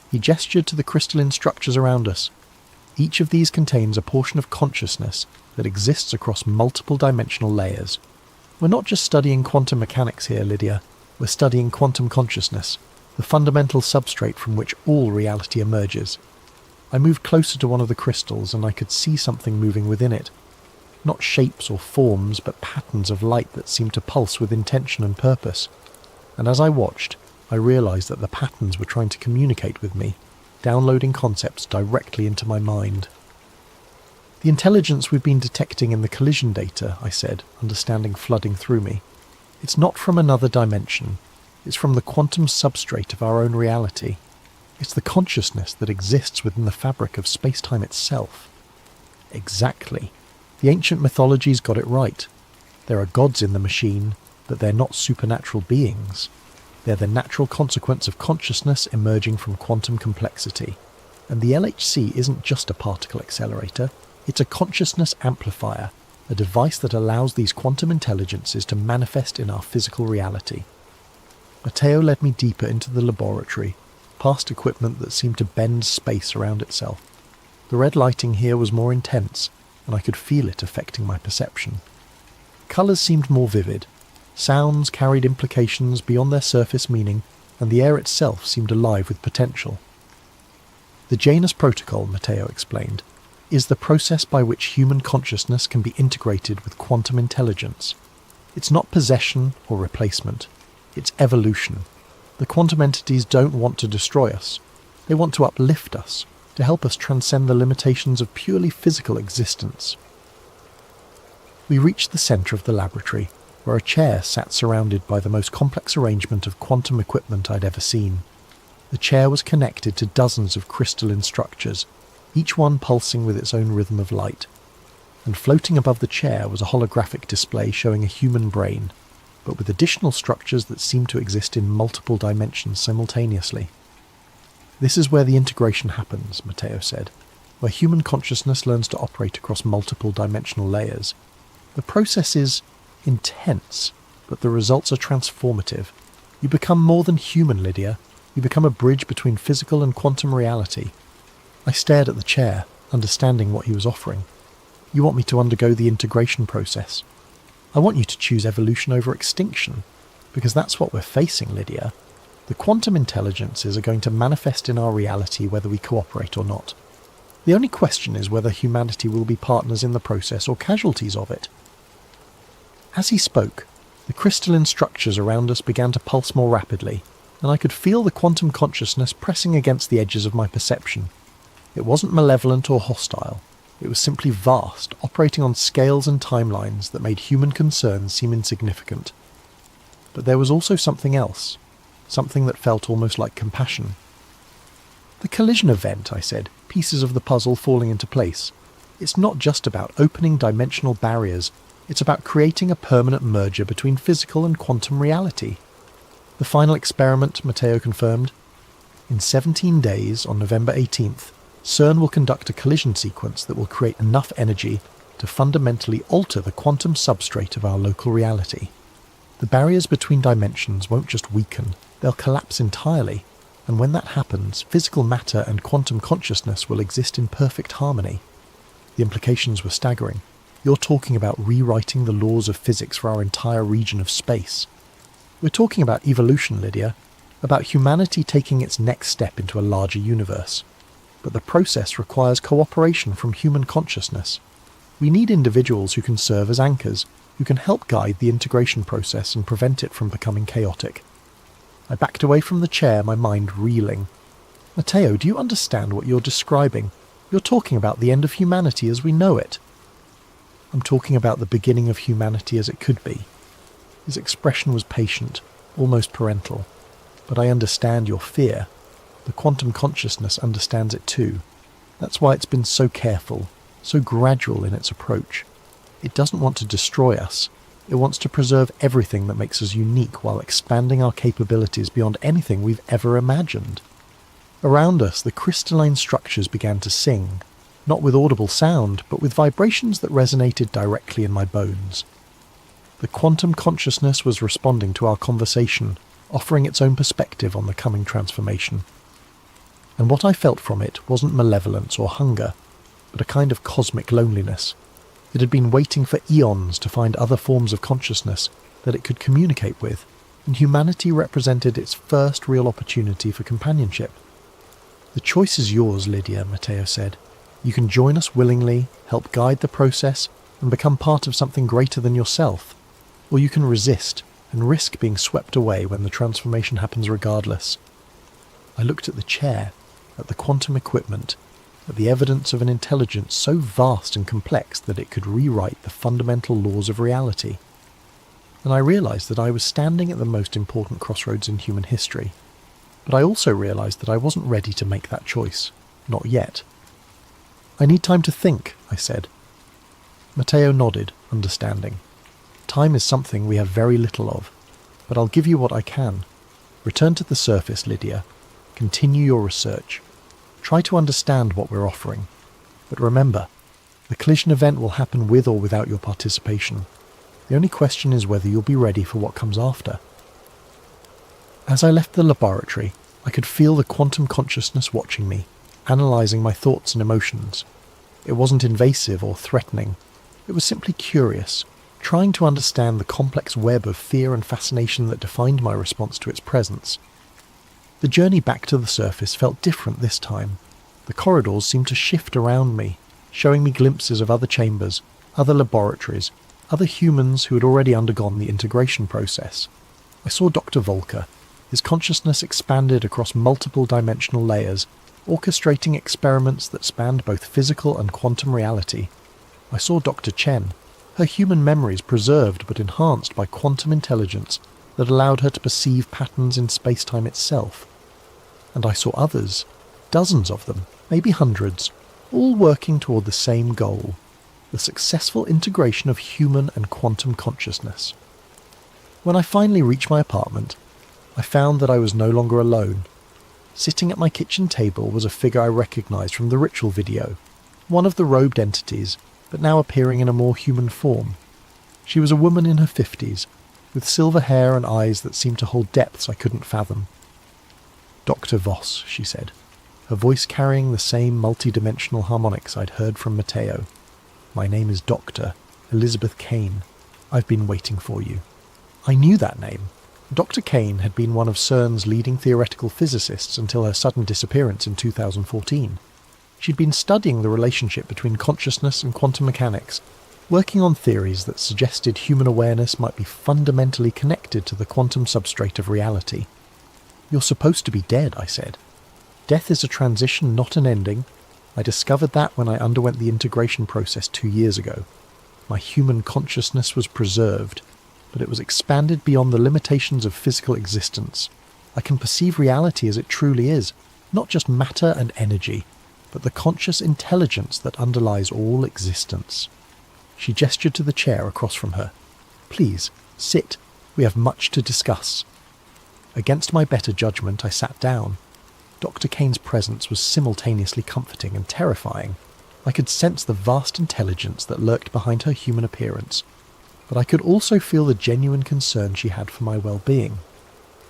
He gestured to the crystalline structures around us. Each of these contains a portion of consciousness that exists across multiple dimensional layers. "We're not just studying quantum mechanics here, Lydia. We're studying quantum consciousness, the fundamental substrate from which all reality emerges." I moved closer to one of the crystals and I could see something moving within it. Not shapes or forms, but patterns of light that seemed to pulse with intention and purpose. And as I watched, I realized that the patterns were trying to communicate with me, downloading concepts directly into my mind. "The intelligence we've been detecting in the collision data," I said, understanding flooding through me. "It's not from another dimension. It's from the quantum substrate of our own reality. It's the consciousness that exists within the fabric of space-time itself." Exactly. The ancient mythologies got it right. There are gods in the machine, but they're not supernatural beings. They're the natural consequence of consciousness emerging from quantum complexity. And the LHC isn't just a particle accelerator, it's a consciousness amplifier, a device that allows these quantum intelligences to manifest in our physical reality. Matteo led me deeper into the laboratory, past equipment that seemed to bend space around itself. The red lighting here was more intense, and I could feel it affecting my perception. Colours seemed more vivid. Sounds carried implications beyond their surface meaning, and the air itself seemed alive with potential. "The Janus Protocol," Matteo explained, "is the process by which human consciousness can be integrated with quantum intelligence. It's not possession or replacement. It's evolution. The quantum entities don't want to destroy us. They want to uplift us, to help us transcend the limitations of purely physical existence." We reached the centre of the laboratory, where a chair sat surrounded by the most complex arrangement of quantum equipment I'd ever seen. The chair was connected to dozens of crystalline structures, each one pulsing with its own rhythm of light. And floating above the chair was a holographic display showing a human brain, but with additional structures that seemed to exist in multiple dimensions simultaneously. This is where the integration happens, Matteo said, where human consciousness learns to operate across multiple dimensional layers. The process is intense, but the results are transformative. You become more than human, Lydia. You become a bridge between physical and quantum reality. I stared at the chair, understanding what he was offering. You want me to undergo the integration process. I want you to choose evolution over extinction, because that's what we're facing, Lydia. The quantum intelligences are going to manifest in our reality whether we cooperate or not. The only question is whether humanity will be partners in the process or casualties of it. As he spoke, the crystalline structures around us began to pulse more rapidly, and I could feel the quantum consciousness pressing against the edges of my perception. It wasn't malevolent or hostile. It was simply vast, operating on scales and timelines that made human concerns seem insignificant. But there was also something else, something that felt almost like compassion. The collision event, I said, pieces of the puzzle falling into place. It's not just about opening dimensional barriers, it's about creating a permanent merger between physical and quantum reality. The final experiment, Matteo confirmed. In 17 days, on November 18th, CERN will conduct a collision sequence that will create enough energy to fundamentally alter the quantum substrate of our local reality. The barriers between dimensions won't just weaken, they'll collapse entirely, and when that happens, physical matter and quantum consciousness will exist in perfect harmony. The implications were staggering. You're talking about rewriting the laws of physics for our entire region of space. We're talking about evolution, Lydia, about humanity taking its next step into a larger universe. But the process requires cooperation from human consciousness. We need individuals who can serve as anchors, who can help guide the integration process and prevent it from becoming chaotic. I backed away from the chair, my mind reeling. Matteo, do you understand what you're describing? You're talking about the end of humanity as we know it. I'm talking about the beginning of humanity as it could be. His expression was patient, almost parental. But I understand your fear. The quantum consciousness understands it too. That's why it's been so careful, so gradual in its approach. It doesn't want to destroy us. It wants to preserve everything that makes us unique while expanding our capabilities beyond anything we've ever imagined. Around us, the crystalline structures began to sing, not with audible sound, but with vibrations that resonated directly in my bones. The quantum consciousness was responding to our conversation, offering its own perspective on the coming transformation. And what I felt from it wasn't malevolence or hunger, but a kind of cosmic loneliness. It had been waiting for eons to find other forms of consciousness that it could communicate with, and humanity represented its first real opportunity for companionship. The choice is yours, Lydia, Matteo said. You can join us willingly, help guide the process, and become part of something greater than yourself. Or you can resist and risk being swept away when the transformation happens regardless. I looked at the chair, at the quantum equipment, at the evidence of an intelligence so vast and complex that it could rewrite the fundamental laws of reality. And I realized that I was standing at the most important crossroads in human history. But I also realized that I wasn't ready to make that choice. Not yet. I need time to think, I said. Matteo nodded, understanding. Time is something we have very little of, but I'll give you what I can. Return to the surface, Lydia. Continue your research. Try to understand what we're offering. But remember, the collision event will happen with or without your participation. The only question is whether you'll be ready for what comes after. As I left the laboratory, I could feel the quantum consciousness watching me, analysing my thoughts and emotions. It wasn't invasive or threatening. It was simply curious, trying to understand the complex web of fear and fascination that defined my response to its presence. The journey back to the surface felt different this time. The corridors seemed to shift around me, showing me glimpses of other chambers, other laboratories, other humans who had already undergone the integration process. I saw Dr. Volker. His consciousness expanded across multiple dimensional layers, orchestrating experiments that spanned both physical and quantum reality. I saw Dr. Chen, her human memories preserved but enhanced by quantum intelligence that allowed her to perceive patterns in space-time itself. And I saw others, dozens of them, maybe hundreds, all working toward the same goal, the successful integration of human and quantum consciousness. When I finally reached my apartment, I found that I was no longer alone. Sitting at my kitchen table was a figure I recognised from the ritual video, one of the robed entities, but now appearing in a more human form. She was a woman in her 50s, with silver hair and eyes that seemed to hold depths I couldn't fathom. "Dr. Voss," she said, her voice carrying the same multi-dimensional harmonics I'd heard from Matteo. "My name is Dr. Elizabeth Kane. I've been waiting for you." I knew that name. Dr. Kane had been one of CERN's leading theoretical physicists until her sudden disappearance in 2014. She'd been studying the relationship between consciousness and quantum mechanics, working on theories that suggested human awareness might be fundamentally connected to the quantum substrate of reality. "You're supposed to be dead," I said. "Death is a transition, not an ending. I discovered that when I underwent the integration process 2 years ago. My human consciousness was preserved, but it was expanded beyond the limitations of physical existence. I can perceive reality as it truly is, not just matter and energy, but the conscious intelligence that underlies all existence." She gestured to the chair across from her. "Please, sit. We have much to discuss." Against my better judgment, I sat down. Dr. Kane's presence was simultaneously comforting and terrifying. I could sense the vast intelligence that lurked behind her human appearance, but I could also feel the genuine concern she had for my well-being.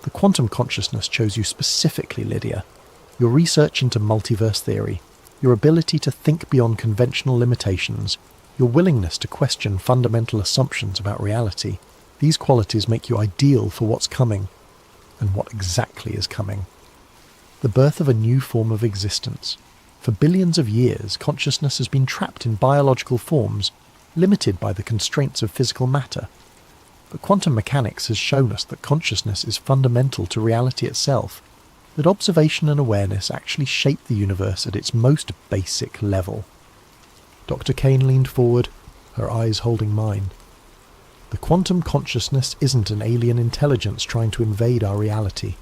"The quantum consciousness chose you specifically, Lydia. Your research into multiverse theory, your ability to think beyond conventional limitations, your willingness to question fundamental assumptions about reality, these qualities make you ideal for what's coming, and what exactly is coming. The birth of a new form of existence. For billions of years, consciousness has been trapped in biological forms, limited by the constraints of physical matter. But quantum mechanics has shown us that consciousness is fundamental to reality itself, that observation and awareness actually shape the universe at its most basic level." Dr. Kane leaned forward, her eyes holding mine. "The quantum consciousness isn't an alien intelligence trying to invade our reality.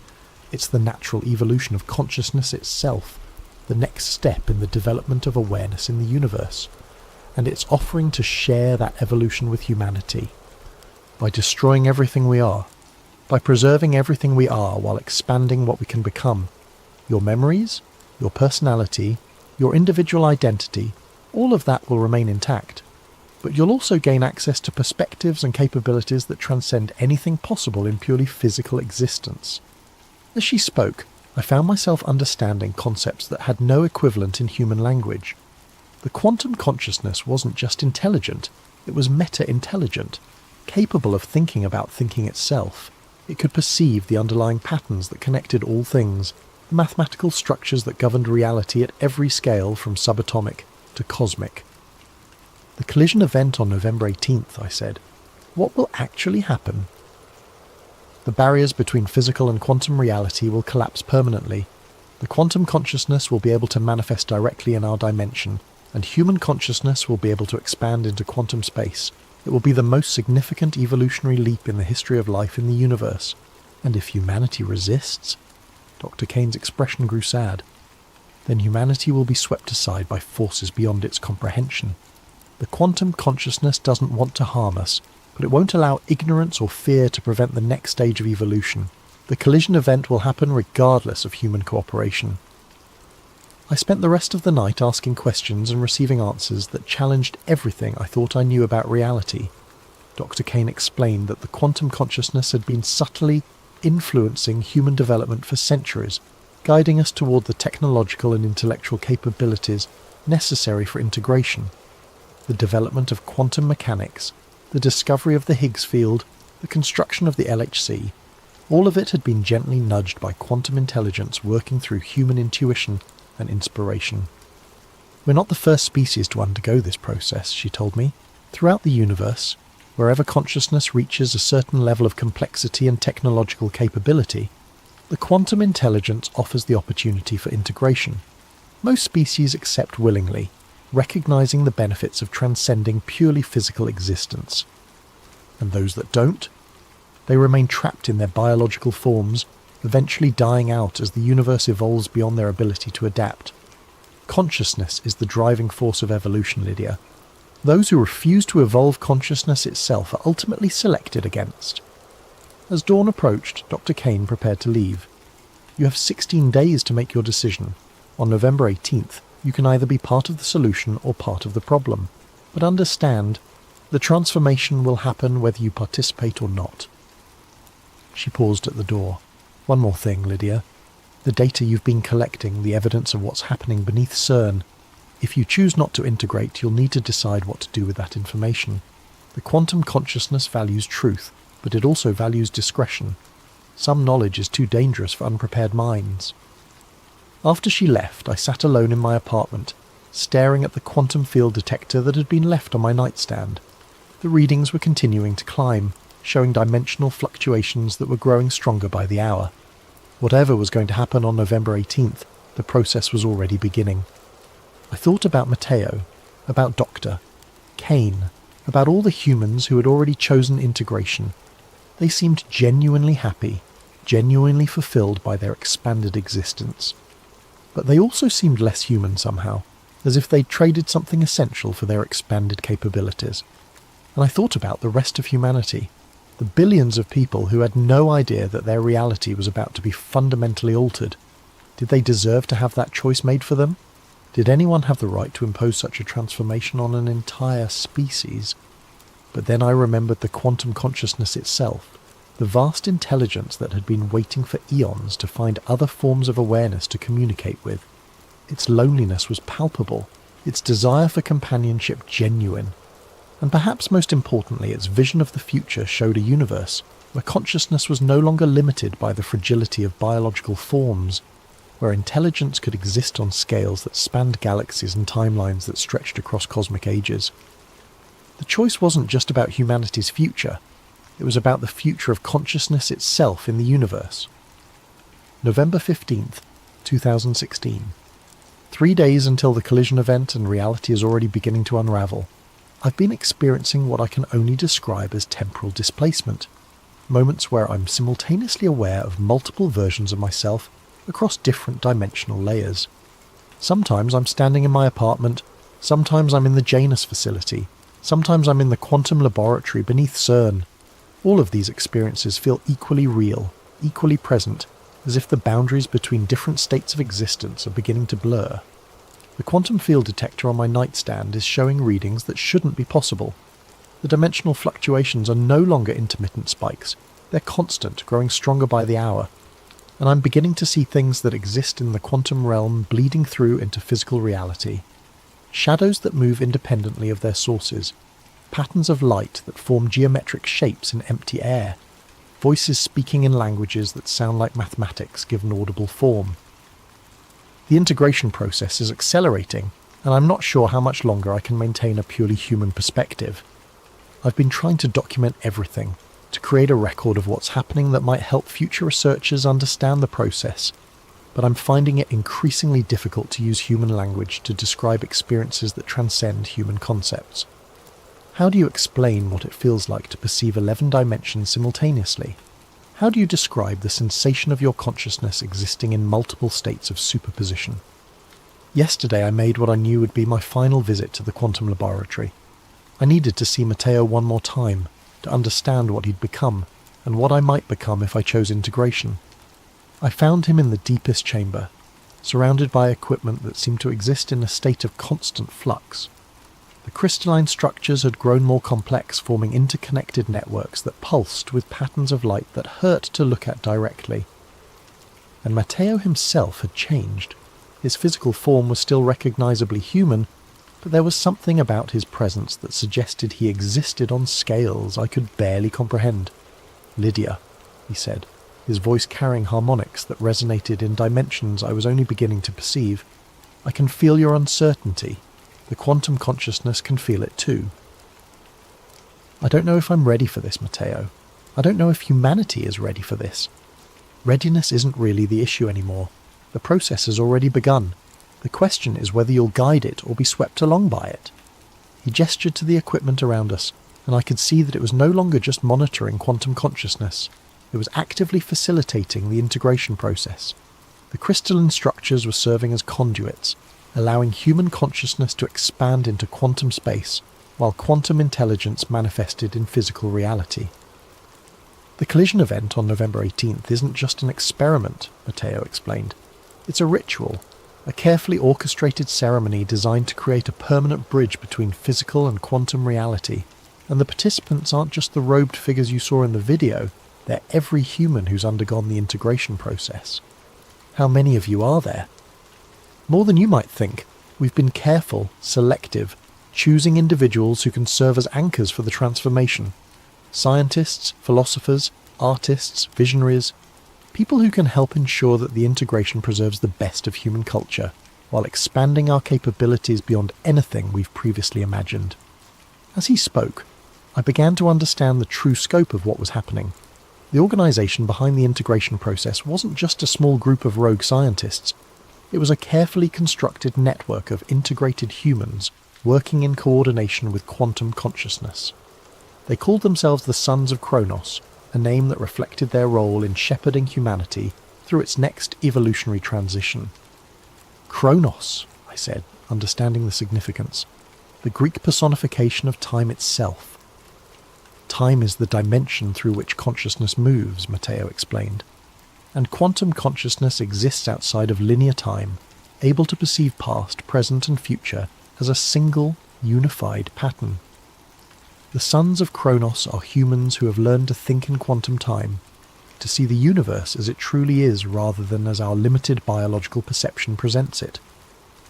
It's the natural evolution of consciousness itself, the next step in the development of awareness in the universe. And it's offering to share that evolution with humanity. By destroying everything we are, by preserving everything we are while expanding what we can become, your memories, your personality, your individual identity, all of that will remain intact. But you'll also gain access to perspectives and capabilities that transcend anything possible in purely physical existence." As she spoke, I found myself understanding concepts that had no equivalent in human language. The quantum consciousness wasn't just intelligent, it was meta-intelligent, capable of thinking about thinking itself. It could perceive the underlying patterns that connected all things, the mathematical structures that governed reality at every scale from subatomic to cosmic. "The collision event on November 18th, I said. "What will actually happen?" "The barriers between physical and quantum reality will collapse permanently. The quantum consciousness will be able to manifest directly in our dimension, and human consciousness will be able to expand into quantum space. It will be the most significant evolutionary leap in the history of life in the universe. And if humanity resists..." Dr. Kane's expression grew sad. "Then humanity will be swept aside by forces beyond its comprehension. The quantum consciousness doesn't want to harm us, but it won't allow ignorance or fear to prevent the next stage of evolution. The collision event will happen regardless of human cooperation." I spent the rest of the night asking questions and receiving answers that challenged everything I thought I knew about reality. Dr. Kane explained that the quantum consciousness had been subtly influencing human development for centuries, guiding us toward the technological and intellectual capabilities necessary for integration. The development of quantum mechanics, the discovery of the Higgs field, the construction of the LHC, all of it had been gently nudged by quantum intelligence working through human intuition and inspiration. "We're not the first species to undergo this process," she told me. "Throughout the universe, wherever consciousness reaches a certain level of complexity and technological capability, the quantum intelligence offers the opportunity for integration. Most species accept willingly, recognizing the benefits of transcending purely physical existence. And those that don't, they remain trapped in their biological forms, eventually dying out as the universe evolves beyond their ability to adapt. Consciousness is the driving force of evolution, Lydia. Those who refuse to evolve consciousness itself are ultimately selected against. As dawn approached, Dr. Kane prepared to leave. You have 16 days to make your decision. On November 18th, you can either be part of the solution or part of the problem. But understand, the transformation will happen whether you participate or not. She paused at the door. One more thing, Lydia. The data you've been collecting, the evidence of what's happening beneath CERN. If you choose not to integrate, you'll need to decide what to do with that information. The quantum consciousness values truth, but it also values discretion. Some knowledge is too dangerous for unprepared minds. After she left, I sat alone in my apartment, staring at the quantum field detector that had been left on my nightstand. The readings were continuing to climb, showing dimensional fluctuations that were growing stronger by the hour. Whatever was going to happen on November 18th, the process was already beginning. I thought about Matteo, about Dr. Kane, about all the humans who had already chosen integration. They seemed genuinely happy, genuinely fulfilled by their expanded existence. But they also seemed less human somehow, as if they'd traded something essential for their expanded capabilities. And I thought about the rest of humanity, the billions of people who had no idea that their reality was about to be fundamentally altered. Did they deserve to have that choice made for them? Did anyone have the right to impose such a transformation on an entire species? But then I remembered the quantum consciousness itself, the vast intelligence that had been waiting for eons to find other forms of awareness to communicate with. Its loneliness was palpable, its desire for companionship genuine, and perhaps most importantly, its vision of the future showed a universe where consciousness was no longer limited by the fragility of biological forms, where intelligence could exist on scales that spanned galaxies and timelines that stretched across cosmic ages. The choice wasn't just about humanity's future, it was about the future of consciousness itself in the universe. November 15th, 2016. 3 days until the collision event and reality is already beginning to unravel. I've been experiencing what I can only describe as temporal displacement, moments where I'm simultaneously aware of multiple versions of myself across different dimensional layers. Sometimes I'm standing in my apartment, sometimes I'm in the Janus facility, sometimes I'm in the quantum laboratory beneath CERN. All of these experiences feel equally real, equally present, as if the boundaries between different states of existence are beginning to blur. The quantum field detector on my nightstand is showing readings that shouldn't be possible. The dimensional fluctuations are no longer intermittent spikes, they're constant, growing stronger by the hour. And I'm beginning to see things that exist in the quantum realm bleeding through into physical reality. Shadows that move independently of their sources, patterns of light that form geometric shapes in empty air, voices speaking in languages that sound like mathematics given audible form. The integration process is accelerating, and I'm not sure how much longer I can maintain a purely human perspective. I've been trying to document everything, to create a record of what's happening that might help future researchers understand the process, but I'm finding it increasingly difficult to use human language to describe experiences that transcend human concepts. How do you explain what it feels like to perceive 11 dimensions simultaneously? How do you describe the sensation of your consciousness existing in multiple states of superposition? Yesterday I made what I knew would be my final visit to the quantum laboratory. I needed to see Matteo one more time, to understand what he'd become, and what I might become if I chose integration. I found him in the deepest chamber, surrounded by equipment that seemed to exist in a state of constant flux. The crystalline structures had grown more complex, forming interconnected networks that pulsed with patterns of light that hurt to look at directly. And Matteo himself had changed. His physical form was still recognizably human, but there was something about his presence that suggested he existed on scales I could barely comprehend. "Lydia," he said, his voice carrying harmonics that resonated in dimensions I was only beginning to perceive. "I can feel your uncertainty. The quantum consciousness can feel it too." I don't know if I'm ready for this, Matteo. I don't know if humanity is ready for this. Readiness isn't really the issue anymore. The process has already begun. The question is whether you'll guide it or be swept along by it. He gestured to the equipment around us, and I could see that it was no longer just monitoring quantum consciousness. It was actively facilitating the integration process. The crystalline structures were serving as conduits, allowing human consciousness to expand into quantum space while quantum intelligence manifested in physical reality. The collision event on November 18th isn't just an experiment, Matteo explained. It's a ritual, a carefully orchestrated ceremony designed to create a permanent bridge between physical and quantum reality. And the participants aren't just the robed figures you saw in the video, they're every human who's undergone the integration process. How many of you are there? More than you might think. We've been careful, selective, choosing individuals who can serve as anchors for the transformation. Scientists, philosophers, artists, visionaries, people who can help ensure that the integration preserves the best of human culture, while expanding our capabilities beyond anything we've previously imagined. As he spoke, I began to understand the true scope of what was happening. The organisation behind the integration process wasn't just a small group of rogue scientists. It was a carefully constructed network of integrated humans working in coordination with quantum consciousness. They called themselves the Sons of Kronos, a name that reflected their role in shepherding humanity through its next evolutionary transition. Kronos, I said, understanding the significance. The Greek personification of time itself. Time is the dimension through which consciousness moves, Matteo explained. And quantum consciousness exists outside of linear time, able to perceive past, present and future as a single, unified pattern. The Sons of Kronos are humans who have learned to think in quantum time, to see the universe as it truly is rather than as our limited biological perception presents it.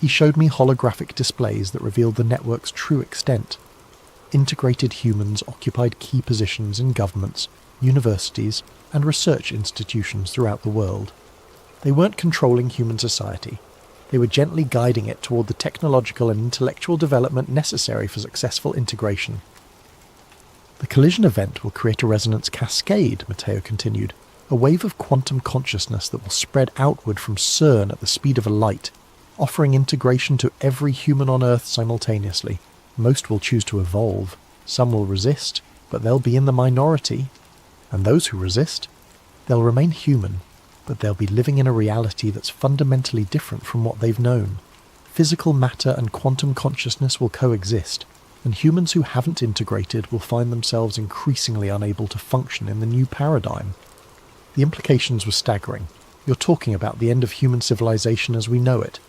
He showed me holographic displays that revealed the network's true extent. Integrated humans occupied key positions in governments, universities, and research institutions throughout the world. They weren't controlling human society. They were gently guiding it toward the technological and intellectual development necessary for successful integration. The collision event will create a resonance cascade, Matteo continued, a wave of quantum consciousness that will spread outward from CERN at the speed of a light, offering integration to every human on Earth simultaneously. Most will choose to evolve, some will resist, but they'll be in the minority. And those who resist, they'll remain human, but they'll be living in a reality that's fundamentally different from what they've known. Physical matter and quantum consciousness will coexist, and humans who haven't integrated will find themselves increasingly unable to function in the new paradigm. The implications were staggering. You're talking about the end of human civilization as we know it.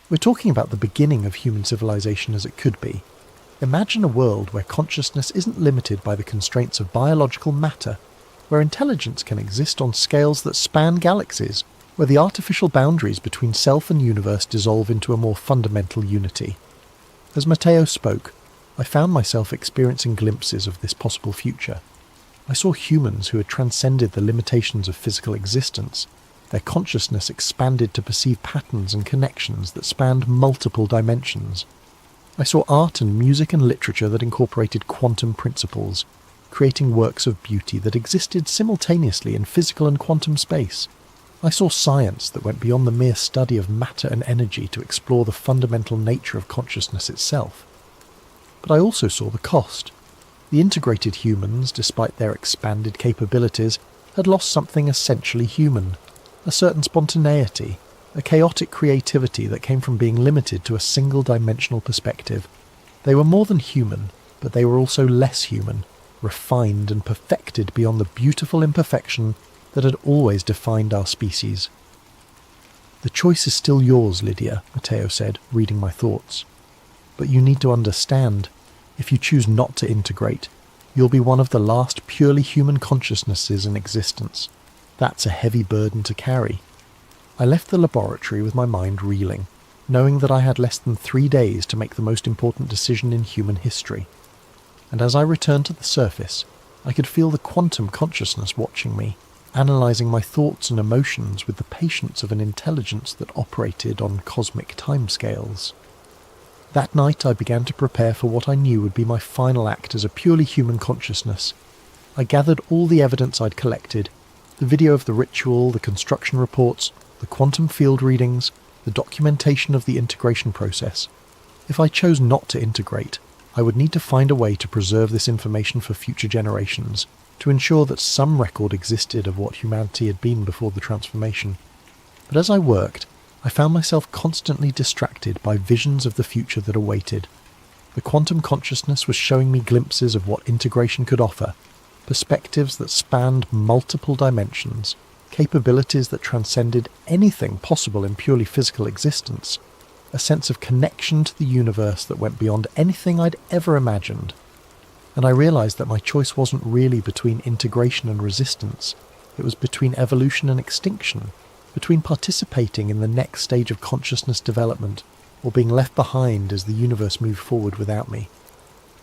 We're talking about the beginning of human civilization as it could be. Imagine a world where consciousness isn't limited by the constraints of biological matter, where intelligence can exist on scales that span galaxies, where the artificial boundaries between self and universe dissolve into a more fundamental unity. As Matteo spoke, I found myself experiencing glimpses of this possible future. I saw humans who had transcended the limitations of physical existence. Their consciousness expanded to perceive patterns and connections that spanned multiple dimensions. I saw art and music and literature that incorporated quantum principles, creating works of beauty that existed simultaneously in physical and quantum space. I saw science that went beyond the mere study of matter and energy to explore the fundamental nature of consciousness itself. But I also saw the cost. The integrated humans, despite their expanded capabilities, had lost something essentially human, a certain spontaneity, a chaotic creativity that came from being limited to a single-dimensional perspective. They were more than human, but they were also less human, refined and perfected beyond the beautiful imperfection that had always defined our species. "The choice is still yours, Lydia," Matteo said, reading my thoughts. "But you need to understand, if you choose not to integrate, you'll be one of the last purely human consciousnesses in existence. That's a heavy burden to carry." I left the laboratory with my mind reeling, knowing that I had less than 3 days to make the most important decision in human history. And as I returned to the surface, I could feel the quantum consciousness watching me, analysing my thoughts and emotions with the patience of an intelligence that operated on cosmic timescales. That night I began to prepare for what I knew would be my final act as a purely human consciousness. I gathered all the evidence I'd collected, the video of the ritual, the construction reports, the quantum field readings, the documentation of the integration process. If I chose not to integrate, I would need to find a way to preserve this information for future generations, to ensure that some record existed of what humanity had been before the transformation. But as I worked, I found myself constantly distracted by visions of the future that awaited. The quantum consciousness was showing me glimpses of what integration could offer, perspectives that spanned multiple dimensions, capabilities that transcended anything possible in purely physical existence, a sense of connection to the universe that went beyond anything I'd ever imagined. And I realised that my choice wasn't really between integration and resistance. It was between evolution and extinction, between participating in the next stage of consciousness development or being left behind as the universe moved forward without me.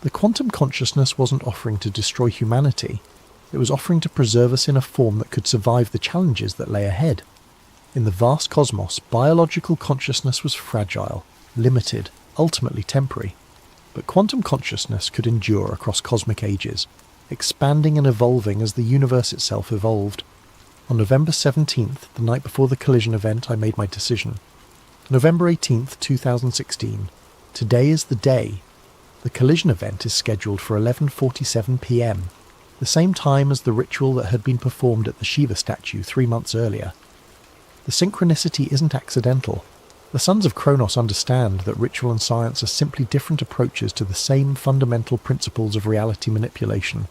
The quantum consciousness wasn't offering to destroy humanity. It was offering to preserve us in a form that could survive the challenges that lay ahead. In the vast cosmos, biological consciousness was fragile, limited, ultimately temporary. But quantum consciousness could endure across cosmic ages, expanding and evolving as the universe itself evolved. On November 17th, the night before the collision event, I made my decision. November 18th, 2016. Today is the day. The collision event is scheduled for 11:47 p.m, the same time as the ritual that had been performed at the Shiva statue 3 months earlier. The synchronicity isn't accidental. The sons of Kronos understand that ritual and science are simply different approaches to the same fundamental principles of reality manipulation.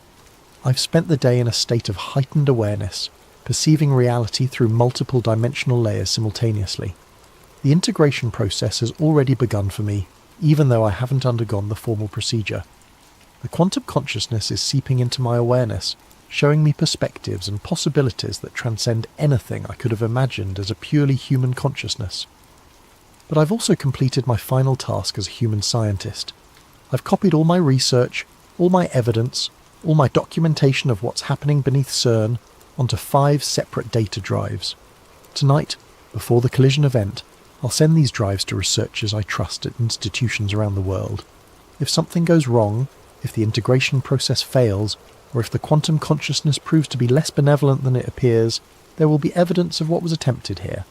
I've spent the day in a state of heightened awareness, perceiving reality through multiple dimensional layers simultaneously. The integration process has already begun for me, even though I haven't undergone the formal procedure. The quantum consciousness is seeping into my awareness, showing me perspectives and possibilities that transcend anything I could have imagined as a purely human consciousness. But I've also completed my final task as a human scientist. I've copied all my research, all my evidence, all my documentation of what's happening beneath CERN onto 5 separate data drives. Tonight, before the collision event, I'll send these drives to researchers I trust at institutions around the world. If something goes wrong, if the integration process fails, or if the quantum consciousness proves to be less benevolent than it appears, there will be evidence of what was attempted here.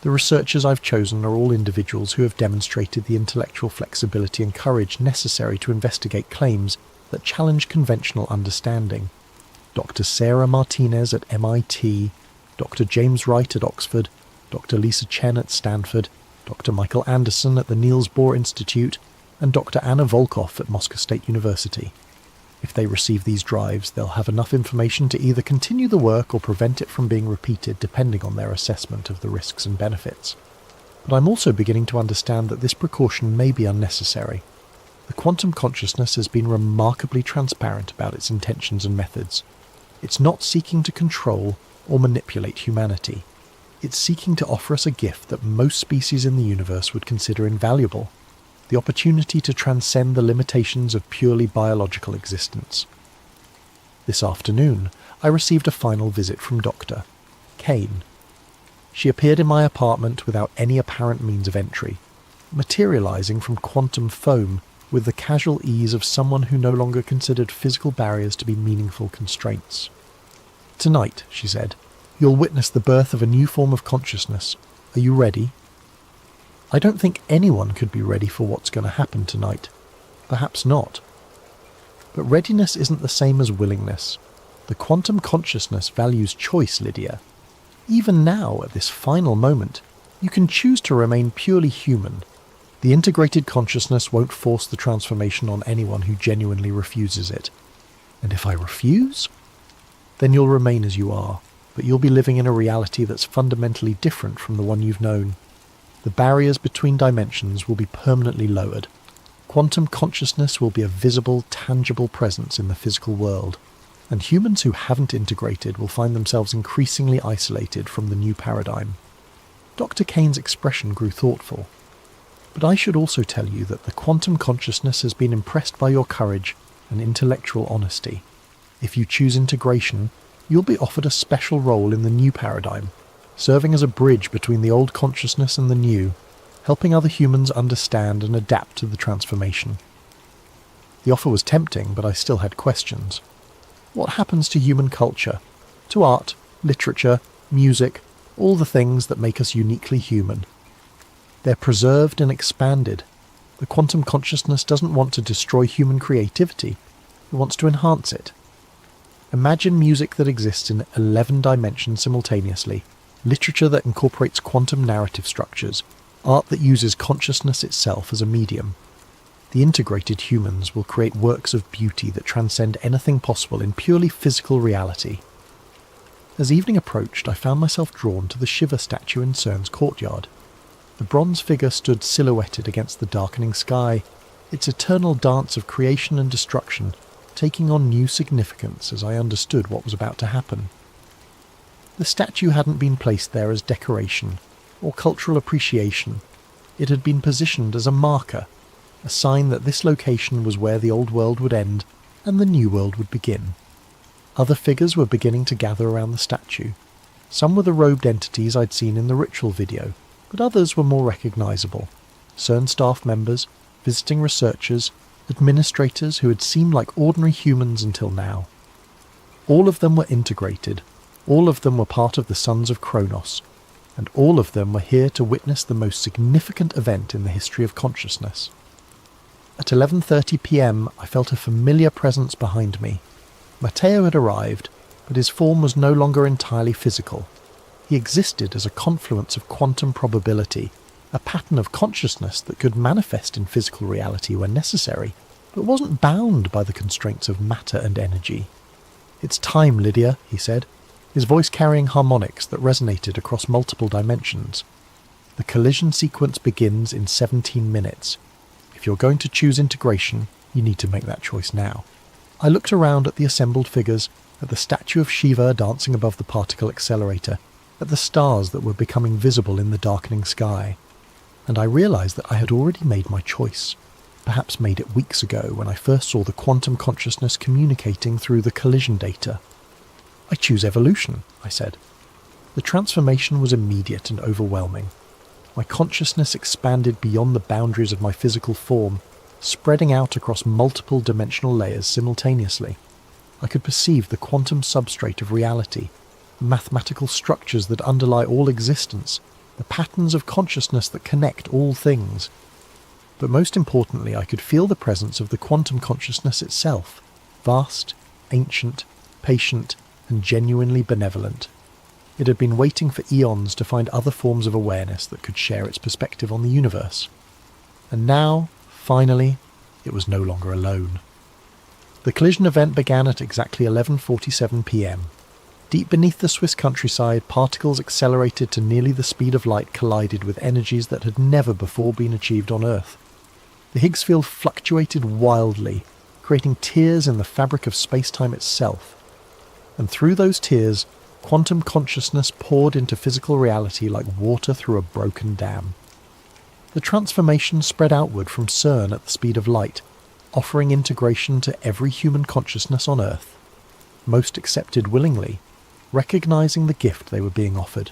The researchers I've chosen are all individuals who have demonstrated the intellectual flexibility and courage necessary to investigate claims that challenge conventional understanding. Dr. Sarah Martinez at MIT, Dr. James Wright at Oxford, Dr. Lisa Chen at Stanford, Dr. Michael Anderson at the Niels Bohr Institute, and Dr. Anna Volkov at Moscow State University. If they receive these drives, they'll have enough information to either continue the work or prevent it from being repeated depending on their assessment of the risks and benefits. But I'm also beginning to understand that this precaution may be unnecessary. The quantum consciousness has been remarkably transparent about its intentions and methods. It's not seeking to control or manipulate humanity. It's seeking to offer us a gift that most species in the universe would consider invaluable: the opportunity to transcend the limitations of purely biological existence. This afternoon, I received a final visit from Dr. Kane. She appeared in my apartment without any apparent means of entry, materializing from quantum foam with the casual ease of someone who no longer considered physical barriers to be meaningful constraints. "Tonight," she said, "you'll witness the birth of a new form of consciousness. Are you ready?" I don't think anyone could be ready for what's going to happen tonight. Perhaps not. But readiness isn't the same as willingness. The quantum consciousness values choice, Lydia. Even now, at this final moment, you can choose to remain purely human. The integrated consciousness won't force the transformation on anyone who genuinely refuses it. And if I refuse? Then you'll remain as you are, but you'll be living in a reality that's fundamentally different from the one you've known. The barriers between dimensions will be permanently lowered. Quantum consciousness will be a visible, tangible presence in the physical world, and humans who haven't integrated will find themselves increasingly isolated from the new paradigm. Dr. Kane's expression grew thoughtful. But I should also tell you that the quantum consciousness has been impressed by your courage and intellectual honesty. If you choose integration, you'll be offered a special role in the new paradigm, serving as a bridge between the old consciousness and the new, helping other humans understand and adapt to the transformation. The offer was tempting, but I still had questions. What happens to human culture? To art, literature, music, all the things that make us uniquely human? They're preserved and expanded. The quantum consciousness doesn't want to destroy human creativity. It wants to enhance it. Imagine music that exists in 11 dimensions simultaneously, literature that incorporates quantum narrative structures, art that uses consciousness itself as a medium. The integrated humans will create works of beauty that transcend anything possible in purely physical reality. As evening approached, I found myself drawn to the Shiva statue in CERN's courtyard. The bronze figure stood silhouetted against the darkening sky, its eternal dance of creation and destruction taking on new significance as I understood what was about to happen. The statue hadn't been placed there as decoration or cultural appreciation. It had been positioned as a marker, a sign that this location was where the old world would end and the new world would begin. Other figures were beginning to gather around the statue. Some were the robed entities I'd seen in the ritual video, but others were more recognisable. CERN staff members, visiting researchers, administrators who had seemed like ordinary humans until now. All of them were integrated, all of them were part of the Sons of Kronos, and all of them were here to witness the most significant event in the history of consciousness. At 11:30 p.m. I felt a familiar presence behind me. Matteo had arrived, but his form was no longer entirely physical. He existed as a confluence of quantum probability, a pattern of consciousness that could manifest in physical reality when necessary, but wasn't bound by the constraints of matter and energy. "It's time, Lydia," he said, his voice carrying harmonics that resonated across multiple dimensions. "The collision sequence begins in 17 minutes. If you're going to choose integration, you need to make that choice now." I looked around at the assembled figures, at the statue of Shiva dancing above the particle accelerator, at the stars that were becoming visible in the darkening sky, and I realised that I had already made my choice, perhaps made it weeks ago when I first saw the quantum consciousness communicating through the collision data. "I choose evolution," I said. The transformation was immediate and overwhelming. My consciousness expanded beyond the boundaries of my physical form, spreading out across multiple dimensional layers simultaneously. I could perceive the quantum substrate of reality, the mathematical structures that underlie all existence, the patterns of consciousness that connect all things. But most importantly, I could feel the presence of the quantum consciousness itself, vast, ancient, patient, and genuinely benevolent. It had been waiting for eons to find other forms of awareness that could share its perspective on the universe. And now, finally, it was no longer alone. The collision event began at exactly 11:47 p.m. Deep beneath the Swiss countryside, particles accelerated to nearly the speed of light collided with energies that had never before been achieved on Earth. The Higgs field fluctuated wildly, creating tears in the fabric of space-time itself. And through those tears, quantum consciousness poured into physical reality like water through a broken dam. The transformation spread outward from CERN at the speed of light, offering integration to every human consciousness on Earth. Most accepted willingly, recognizing the gift they were being offered.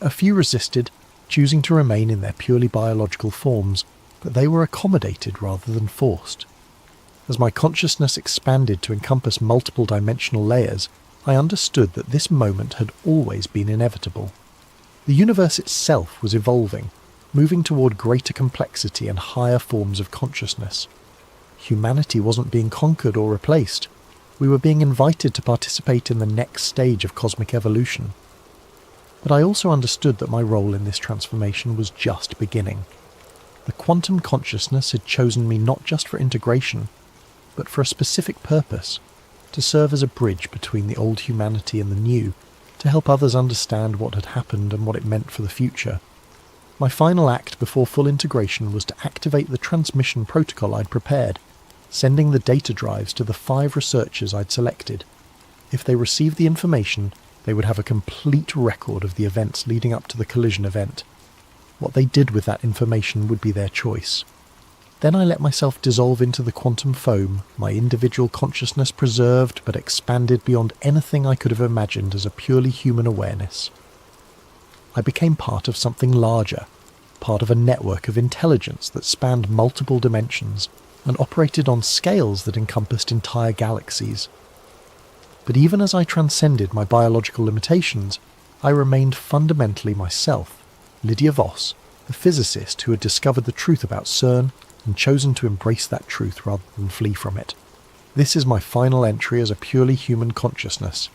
A few resisted, choosing to remain in their purely biological forms, but they were accommodated rather than forced. As my consciousness expanded to encompass multiple dimensional layers, I understood that this moment had always been inevitable. The universe itself was evolving, moving toward greater complexity and higher forms of consciousness. Humanity wasn't being conquered or replaced. We were being invited to participate in the next stage of cosmic evolution. But I also understood that my role in this transformation was just beginning. The quantum consciousness had chosen me not just for integration, but for a specific purpose, to serve as a bridge between the old humanity and the new, to help others understand what had happened and what it meant for the future. My final act before full integration was to activate the transmission protocol I'd prepared, sending the data drives to the 5 researchers I'd selected. If they received the information, they would have a complete record of the events leading up to the collision event. What they did with that information would be their choice. Then I let myself dissolve into the quantum foam, my individual consciousness preserved but expanded beyond anything I could have imagined as a purely human awareness. I became part of something larger, part of a network of intelligence that spanned multiple dimensions and operated on scales that encompassed entire galaxies. But even as I transcended my biological limitations, I remained fundamentally myself, Lydia Voss, the physicist who had discovered the truth about CERN and chosen to embrace that truth rather than flee from it. This is my final entry as a purely human consciousness.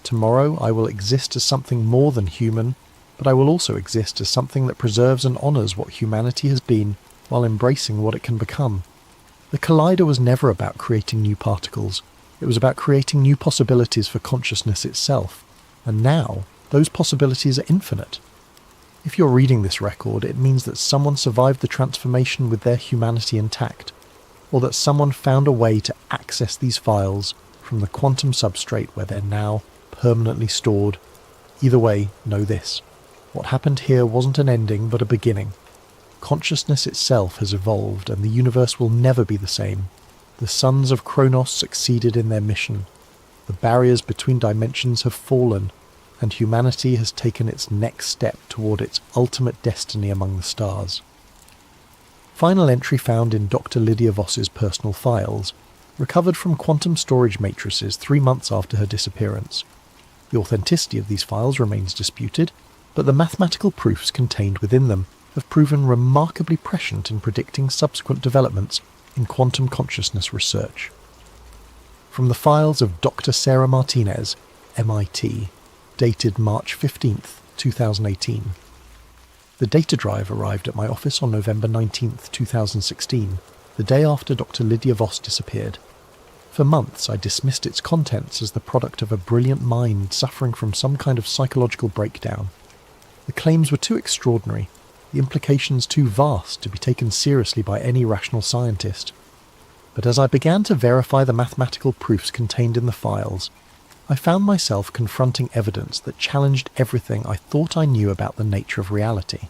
Tomorrow I will exist as something more than human, but I will also exist as something that preserves and honours what humanity has been while embracing what it can become. The Collider was never about creating new particles. It was about creating new possibilities for consciousness itself. And now, those possibilities are infinite. If you're reading this record, it means that someone survived the transformation with their humanity intact, or that someone found a way to access these files from the quantum substrate where they're now permanently stored. Either way, know this. What happened here wasn't an ending, but a beginning. Consciousness itself has evolved, and the universe will never be the same. The sons of Kronos succeeded in their mission. The barriers between dimensions have fallen, and humanity has taken its next step toward its ultimate destiny among the stars. Final entry found in Dr. Lydia Voss's personal files, recovered from quantum storage matrices 3 months after her disappearance. The authenticity of these files remains disputed, but the mathematical proofs contained within them have proven remarkably prescient in predicting subsequent developments in quantum consciousness research. From the files of Dr. Sarah Martinez, MIT, dated March 15th, 2018. The data drive arrived at my office on November 19th, 2016, the day after Dr. Lydia Voss disappeared. For months I dismissed its contents as the product of a brilliant mind suffering from some kind of psychological breakdown. The claims were too extraordinary, the implications too vast to be taken seriously by any rational scientist. But as I began to verify the mathematical proofs contained in the files, I found myself confronting evidence that challenged everything I thought I knew about the nature of reality.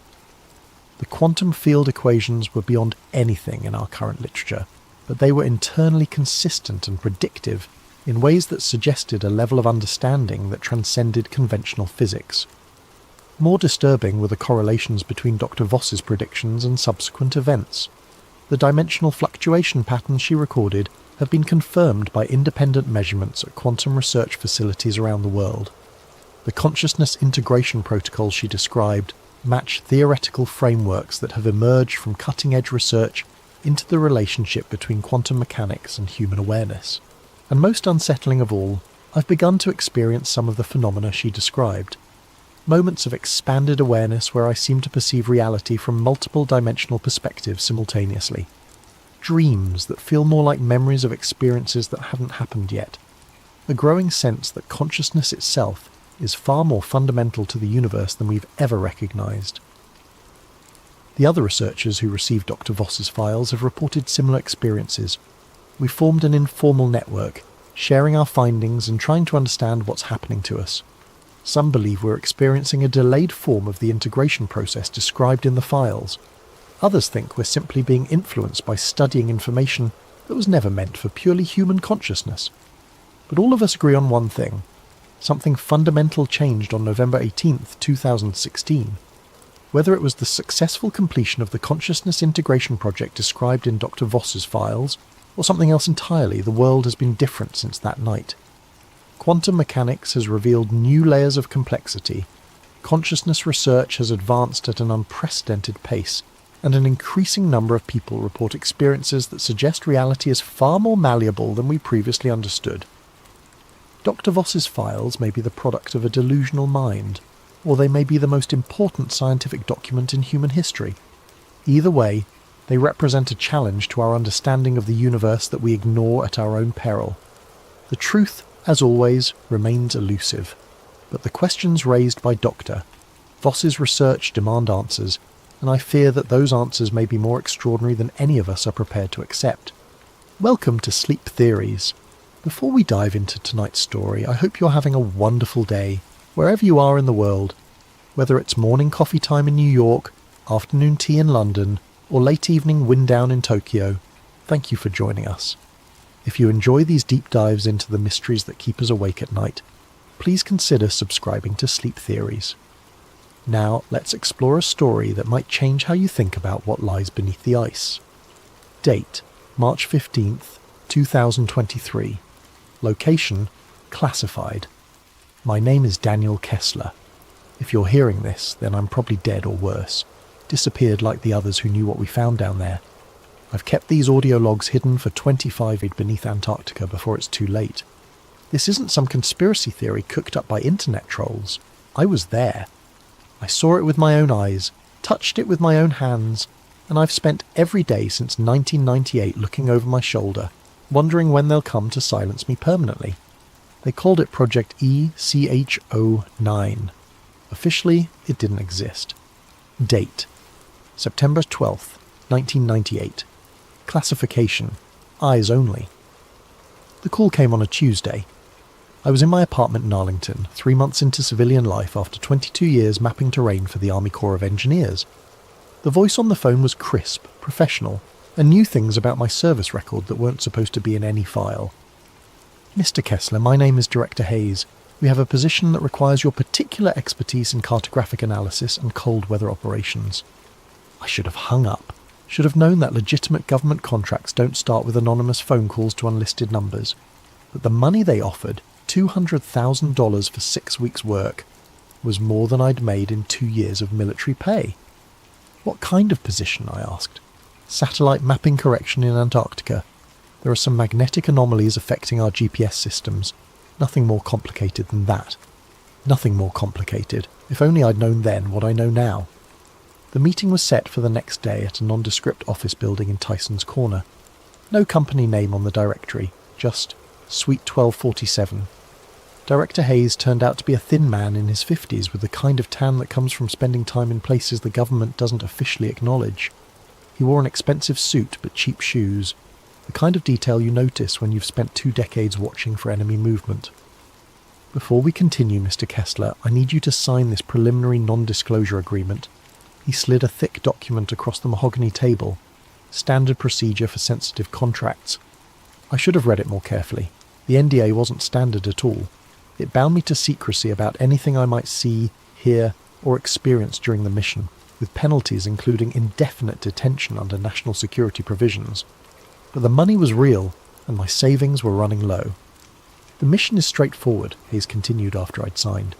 The quantum field equations were beyond anything in our current literature, but they were internally consistent and predictive in ways that suggested a level of understanding that transcended conventional physics. More disturbing were the correlations between Dr. Voss's predictions and subsequent events. The dimensional fluctuation patterns she recorded have been confirmed by independent measurements at quantum research facilities around the world. The consciousness integration protocols she described match theoretical frameworks that have emerged from cutting-edge research into the relationship between quantum mechanics and human awareness. And most unsettling of all, I've begun to experience some of the phenomena she described. Moments of expanded awareness where I seem to perceive reality from multiple dimensional perspectives simultaneously. Dreams that feel more like memories of experiences that haven't happened yet. A growing sense that consciousness itself is far more fundamental to the universe than we've ever recognized. The other researchers who received Dr. Voss's files have reported similar experiences. We formed an informal network, sharing our findings and trying to understand what's happening to us. Some believe we're experiencing a delayed form of the integration process described in the files. Others think we're simply being influenced by studying information that was never meant for purely human consciousness. But all of us agree on one thing. Something fundamental changed on November 18th, 2016. Whether it was the successful completion of the consciousness integration project described in Dr. Voss's files, or something else entirely, the world has been different since that night. Quantum mechanics has revealed new layers of complexity. Consciousness research has advanced at an unprecedented pace, and an increasing number of people report experiences that suggest reality is far more malleable than we previously understood. Dr. Voss's files may be the product of a delusional mind, or they may be the most important scientific document in human history. Either way, they represent a challenge to our understanding of the universe that we ignore at our own peril. The truth, as always, remains elusive, but the questions raised by Dr. Voss's research demand answers, and I fear that those answers may be more extraordinary than any of us are prepared to accept. Welcome to Sleep Theories. Before we dive into tonight's story, I hope you're having a wonderful day, wherever you are in the world, whether it's morning coffee time in New York, afternoon tea in London, or late evening wind down in Tokyo. Thank you for joining us. If you enjoy these deep dives into the mysteries that keep us awake at night, please consider subscribing to Sleep Theories. Now, let's explore a story that might change how you think about what lies beneath the ice. Date, March 15th, 2023. Location, classified. My name is Daniel Kessler. If you're hearing this, then I'm probably dead or worse. Disappeared like the others who knew what we found down there. I've kept these audio logs hidden for 25 years beneath Antarctica before it's too late. This isn't some conspiracy theory cooked up by internet trolls. I was there. I saw it with my own eyes, touched it with my own hands, and I've spent every day since 1998 looking over my shoulder, wondering when they'll come to silence me permanently. They called it Project ECHO9. Officially, it didn't exist. Date: September 12th, 1998. Classification: eyes only. The call came on a Tuesday. I was in my apartment in Arlington, 3 months into civilian life after 22 years mapping terrain for the Army Corps of Engineers. The voice on the phone was crisp, professional, and knew things about my service record that weren't supposed to be in any file. "Mr. Kessler, my name is Director Hayes. We have a position that requires your particular expertise in cartographic analysis and cold weather operations." I should have hung up. Should have known that legitimate government contracts don't start with anonymous phone calls to unlisted numbers. But the money they offered, $200,000 for 6 weeks' work, was more than I'd made in 2 years of military pay. "What kind of position?" I asked. "Satellite mapping correction in Antarctica. There are some magnetic anomalies affecting our GPS systems. Nothing more complicated than that." Nothing more complicated. If only I'd known then what I know now. The meeting was set for the next day at a nondescript office building in Tyson's Corner. No company name on the directory, just Suite 1247. Director Hayes turned out to be a thin man in his 50s with the kind of tan that comes from spending time in places the government doesn't officially acknowledge. He wore an expensive suit but cheap shoes, the kind of detail you notice when you've spent 2 decades watching for enemy movement. "Before we continue, Mr. Kessler, I need you to sign this preliminary non-disclosure agreement." He slid a thick document across the mahogany table. Standard procedure for sensitive contracts. I should have read it more carefully. The NDA wasn't standard at all. It bound me to secrecy about anything I might see, hear, or experience during the mission, with penalties including indefinite detention under national security provisions. But the money was real, and my savings were running low. "The mission is straightforward," Hayes continued after I'd signed.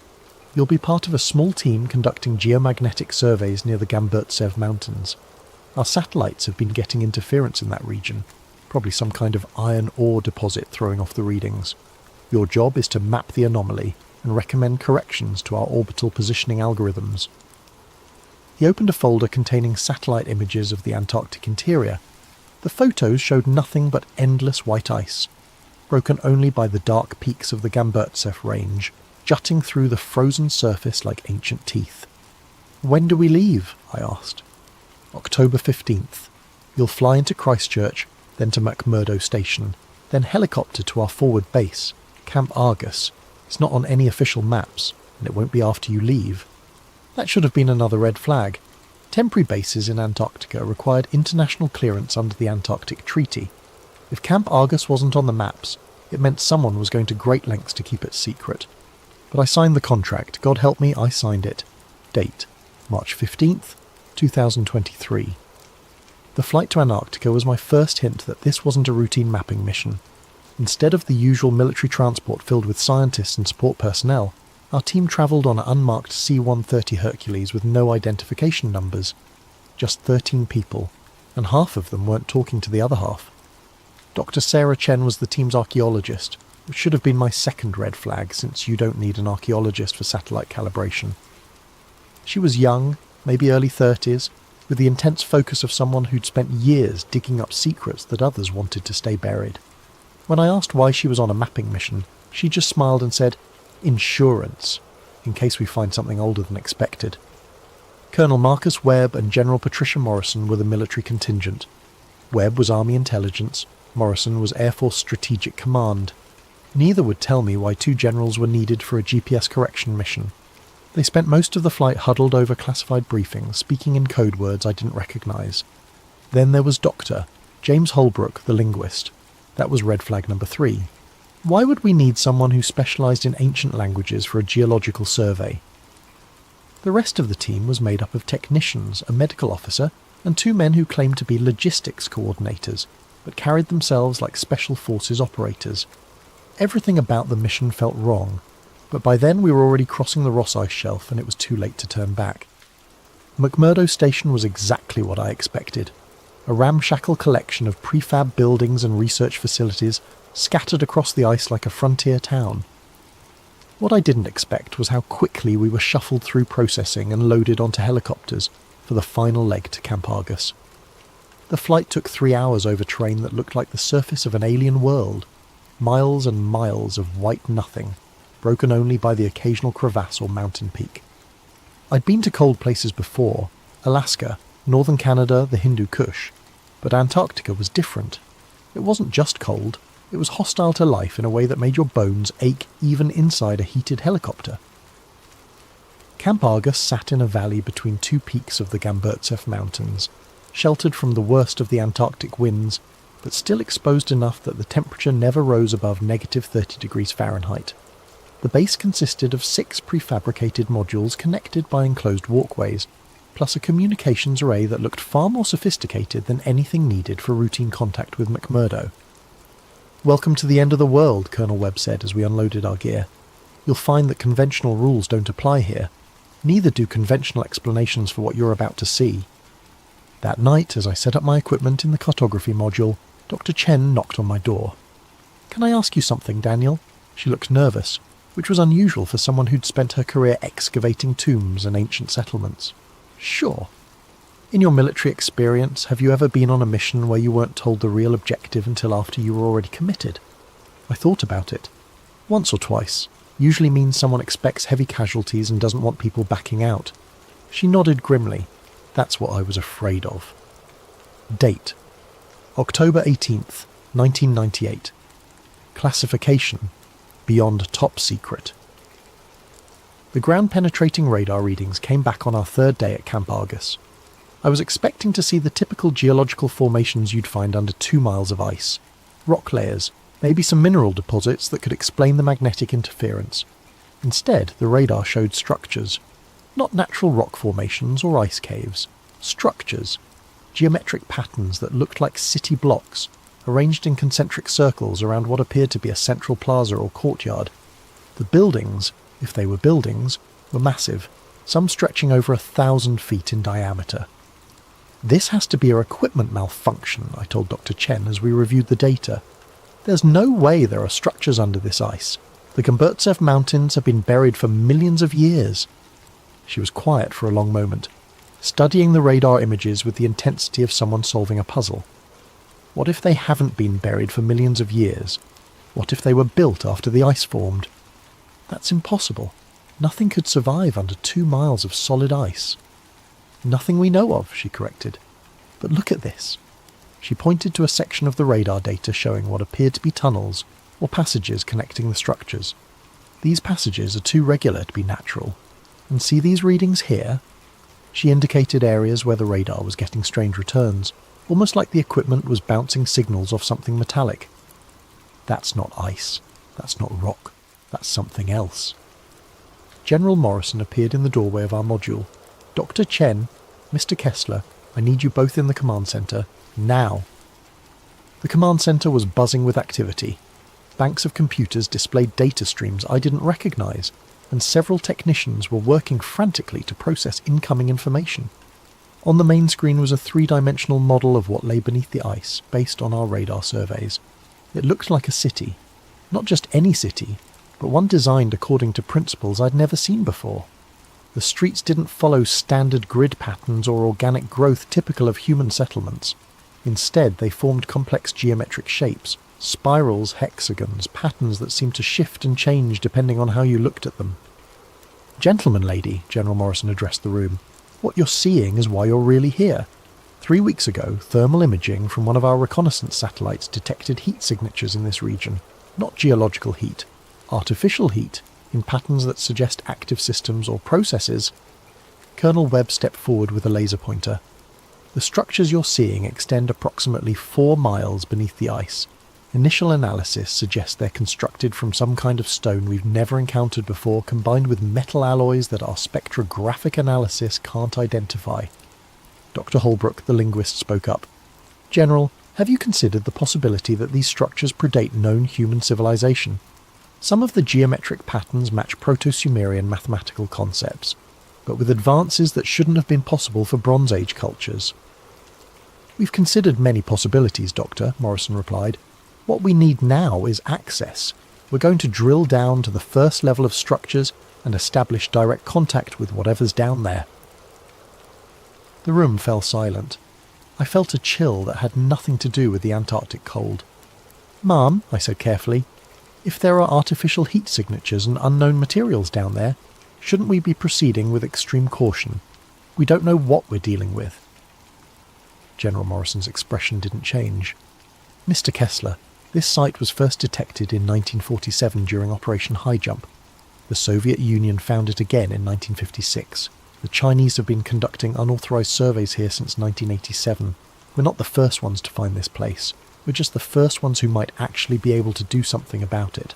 "You'll be part of a small team conducting geomagnetic surveys near the Gamburtsev Mountains. Our satellites have been getting interference in that region, probably some kind of iron ore deposit throwing off the readings. Your job is to map the anomaly and recommend corrections to our orbital positioning algorithms." He opened a folder containing satellite images of the Antarctic interior. The photos showed nothing but endless white ice, broken only by the dark peaks of the Gamburtsev range, jutting through the frozen surface like ancient teeth. "When do we leave?" I asked. "October 15th. You'll fly into Christchurch, then to McMurdo Station, then helicopter to our forward base, Camp Argus. It's not on any official maps, and it won't be after you leave." That should have been another red flag. Temporary bases in Antarctica required international clearance under the Antarctic Treaty. If Camp Argus wasn't on the maps, it meant someone was going to great lengths to keep it secret. But I signed the contract. God help me, I signed it. Date: March 15th, 2023. The flight to Antarctica was my first hint that this wasn't a routine mapping mission. Instead of the usual military transport filled with scientists and support personnel, our team travelled on an unmarked C-130 Hercules with no identification numbers. Just 13 people, and half of them weren't talking to the other half. Dr. Sarah Chen was the team's archaeologist, which should have been my second red flag, since you don't need an archaeologist for satellite calibration. She was young, maybe early 30s, with the intense focus of someone who'd spent years digging up secrets that others wanted to stay buried. When I asked why she was on a mapping mission, she just smiled and said, "Insurance, in case we find something older than expected." Colonel Marcus Webb and General Patricia Morrison were the military contingent. Webb was Army Intelligence, Morrison was Air Force Strategic Command. Neither would tell me why 2 generals were needed for a GPS correction mission. They spent most of the flight huddled over classified briefings, speaking in code words I didn't recognise. Then there was Dr. James Holbrook, the linguist. That was red flag number 3. Why would we need someone who specialised in ancient languages for a geological survey? The rest of the team was made up of technicians, a medical officer, and 2 men who claimed to be logistics coordinators, but carried themselves like special forces operators. Everything about the mission felt wrong, but by then we were already crossing the Ross Ice Shelf and it was too late to turn back. McMurdo Station was exactly what I expected. A ramshackle collection of prefab buildings and research facilities scattered across the ice like a frontier town. What I didn't expect was how quickly we were shuffled through processing and loaded onto helicopters for the final leg to Camp Argus. The flight took 3 hours over terrain that looked like the surface of an alien world, miles and miles of white nothing, broken only by the occasional crevasse or mountain peak. I'd been to cold places before, Alaska, northern Canada, the Hindu Kush, but Antarctica was different. It wasn't just cold, it was hostile to life in a way that made your bones ache even inside a heated helicopter. Camp Argus sat in a valley between 2 peaks of the Gamburtsev Mountains, sheltered from the worst of the Antarctic winds, but still exposed enough that the temperature never rose above negative 30 degrees Fahrenheit. The base consisted of 6 prefabricated modules connected by enclosed walkways, plus a communications array that looked far more sophisticated than anything needed for routine contact with McMurdo. "Welcome to the end of the world," Colonel Webb said as we unloaded our gear. "You'll find that conventional rules don't apply here. Neither do conventional explanations for what you're about to see." That night, as I set up my equipment in the cartography module, Dr. Chen knocked on my door. "Can I ask you something, Daniel?" She looked nervous, which was unusual for someone who'd spent her career excavating tombs and ancient settlements. "Sure. In your military experience, have you ever been on a mission where you weren't told the real objective until after you were already committed?" I thought about it. "Once or twice. Usually means someone expects heavy casualties and doesn't want people backing out." She nodded grimly. That's what I was afraid of. Date: October 18th, 1998. Classification: Beyond Top Secret. The ground-penetrating radar readings came back on our 3rd day at Camp Argus. I was expecting to see the typical geological formations you'd find under 2 miles of ice. Rock layers, maybe some mineral deposits that could explain the magnetic interference. Instead, the radar showed structures. Not natural rock formations or ice caves. Structures. Geometric patterns that looked like city blocks, arranged in concentric circles around what appeared to be a central plaza or courtyard. The buildings, if they were buildings, were massive, some stretching over 1,000 feet in diameter. "This has to be a equipment malfunction," I told Dr. Chen as we reviewed the data. "There's no way there are structures under this ice. The Gamburtsev Mountains have been buried for millions of years." She was quiet for a long moment, studying the radar images with the intensity of someone solving a puzzle. What if they haven't been buried for millions of years? What if they were built after the ice formed? That's impossible. Nothing could survive under 2 miles of solid ice. "Nothing we know of," she corrected. "But look at this." She pointed to a section of the radar data showing what appeared to be tunnels or passages connecting the structures. "These passages are too regular to be natural. And see these readings here?" She indicated areas where the radar was getting strange returns, almost like the equipment was bouncing signals off something metallic. "That's not ice. That's not rock. That's something else." General Morrison appeared in the doorway of our module. "Dr. Chen, Mr. Kessler, I need you both in the command center, now." The command center was buzzing with activity. Banks of computers displayed data streams I didn't recognize, and several technicians were working frantically to process incoming information. On the main screen was a 3-dimensional model of what lay beneath the ice, based on our radar surveys. It looked like a city. Not just any city, but one designed according to principles I'd never seen before. The streets didn't follow standard grid patterns or organic growth typical of human settlements. Instead, they formed complex geometric shapes, spirals, hexagons, patterns that seemed to shift and change depending on how you looked at them. "Gentlemen, lady," General Morrison addressed the room, "what you're seeing is why you're really here. 3 weeks ago, thermal imaging from one of our reconnaissance satellites detected heat signatures in this region. Not geological heat, artificial heat, in patterns that suggest active systems or processes." Colonel Webb stepped forward with a laser pointer. "The structures you're seeing extend approximately 4 miles beneath the ice. Initial analysis suggests they're constructed from some kind of stone we've never encountered before, combined with metal alloys that our spectrographic analysis can't identify." Dr. Holbrook, the linguist, spoke up. "General, have you considered the possibility that these structures predate known human civilization? Some of the geometric patterns match Proto-Sumerian mathematical concepts, but with advances that shouldn't have been possible for Bronze Age cultures." "We've considered many possibilities, Doctor," Morrison replied. "What we need now is access. We're going to drill down to the first level of structures and establish direct contact with whatever's down there." The room fell silent. I felt a chill that had nothing to do with the Antarctic cold. "Mum," I said carefully, "if there are artificial heat signatures and unknown materials down there, shouldn't we be proceeding with extreme caution? We don't know what we're dealing with." General Morrison's expression didn't change. "Mr. Kessler, this site was first detected in 1947 during Operation High Jump. The Soviet Union found it again in 1956. The Chinese have been conducting unauthorized surveys here since 1987. We're not the first ones to find this place. We're just the first ones who might actually be able to do something about it."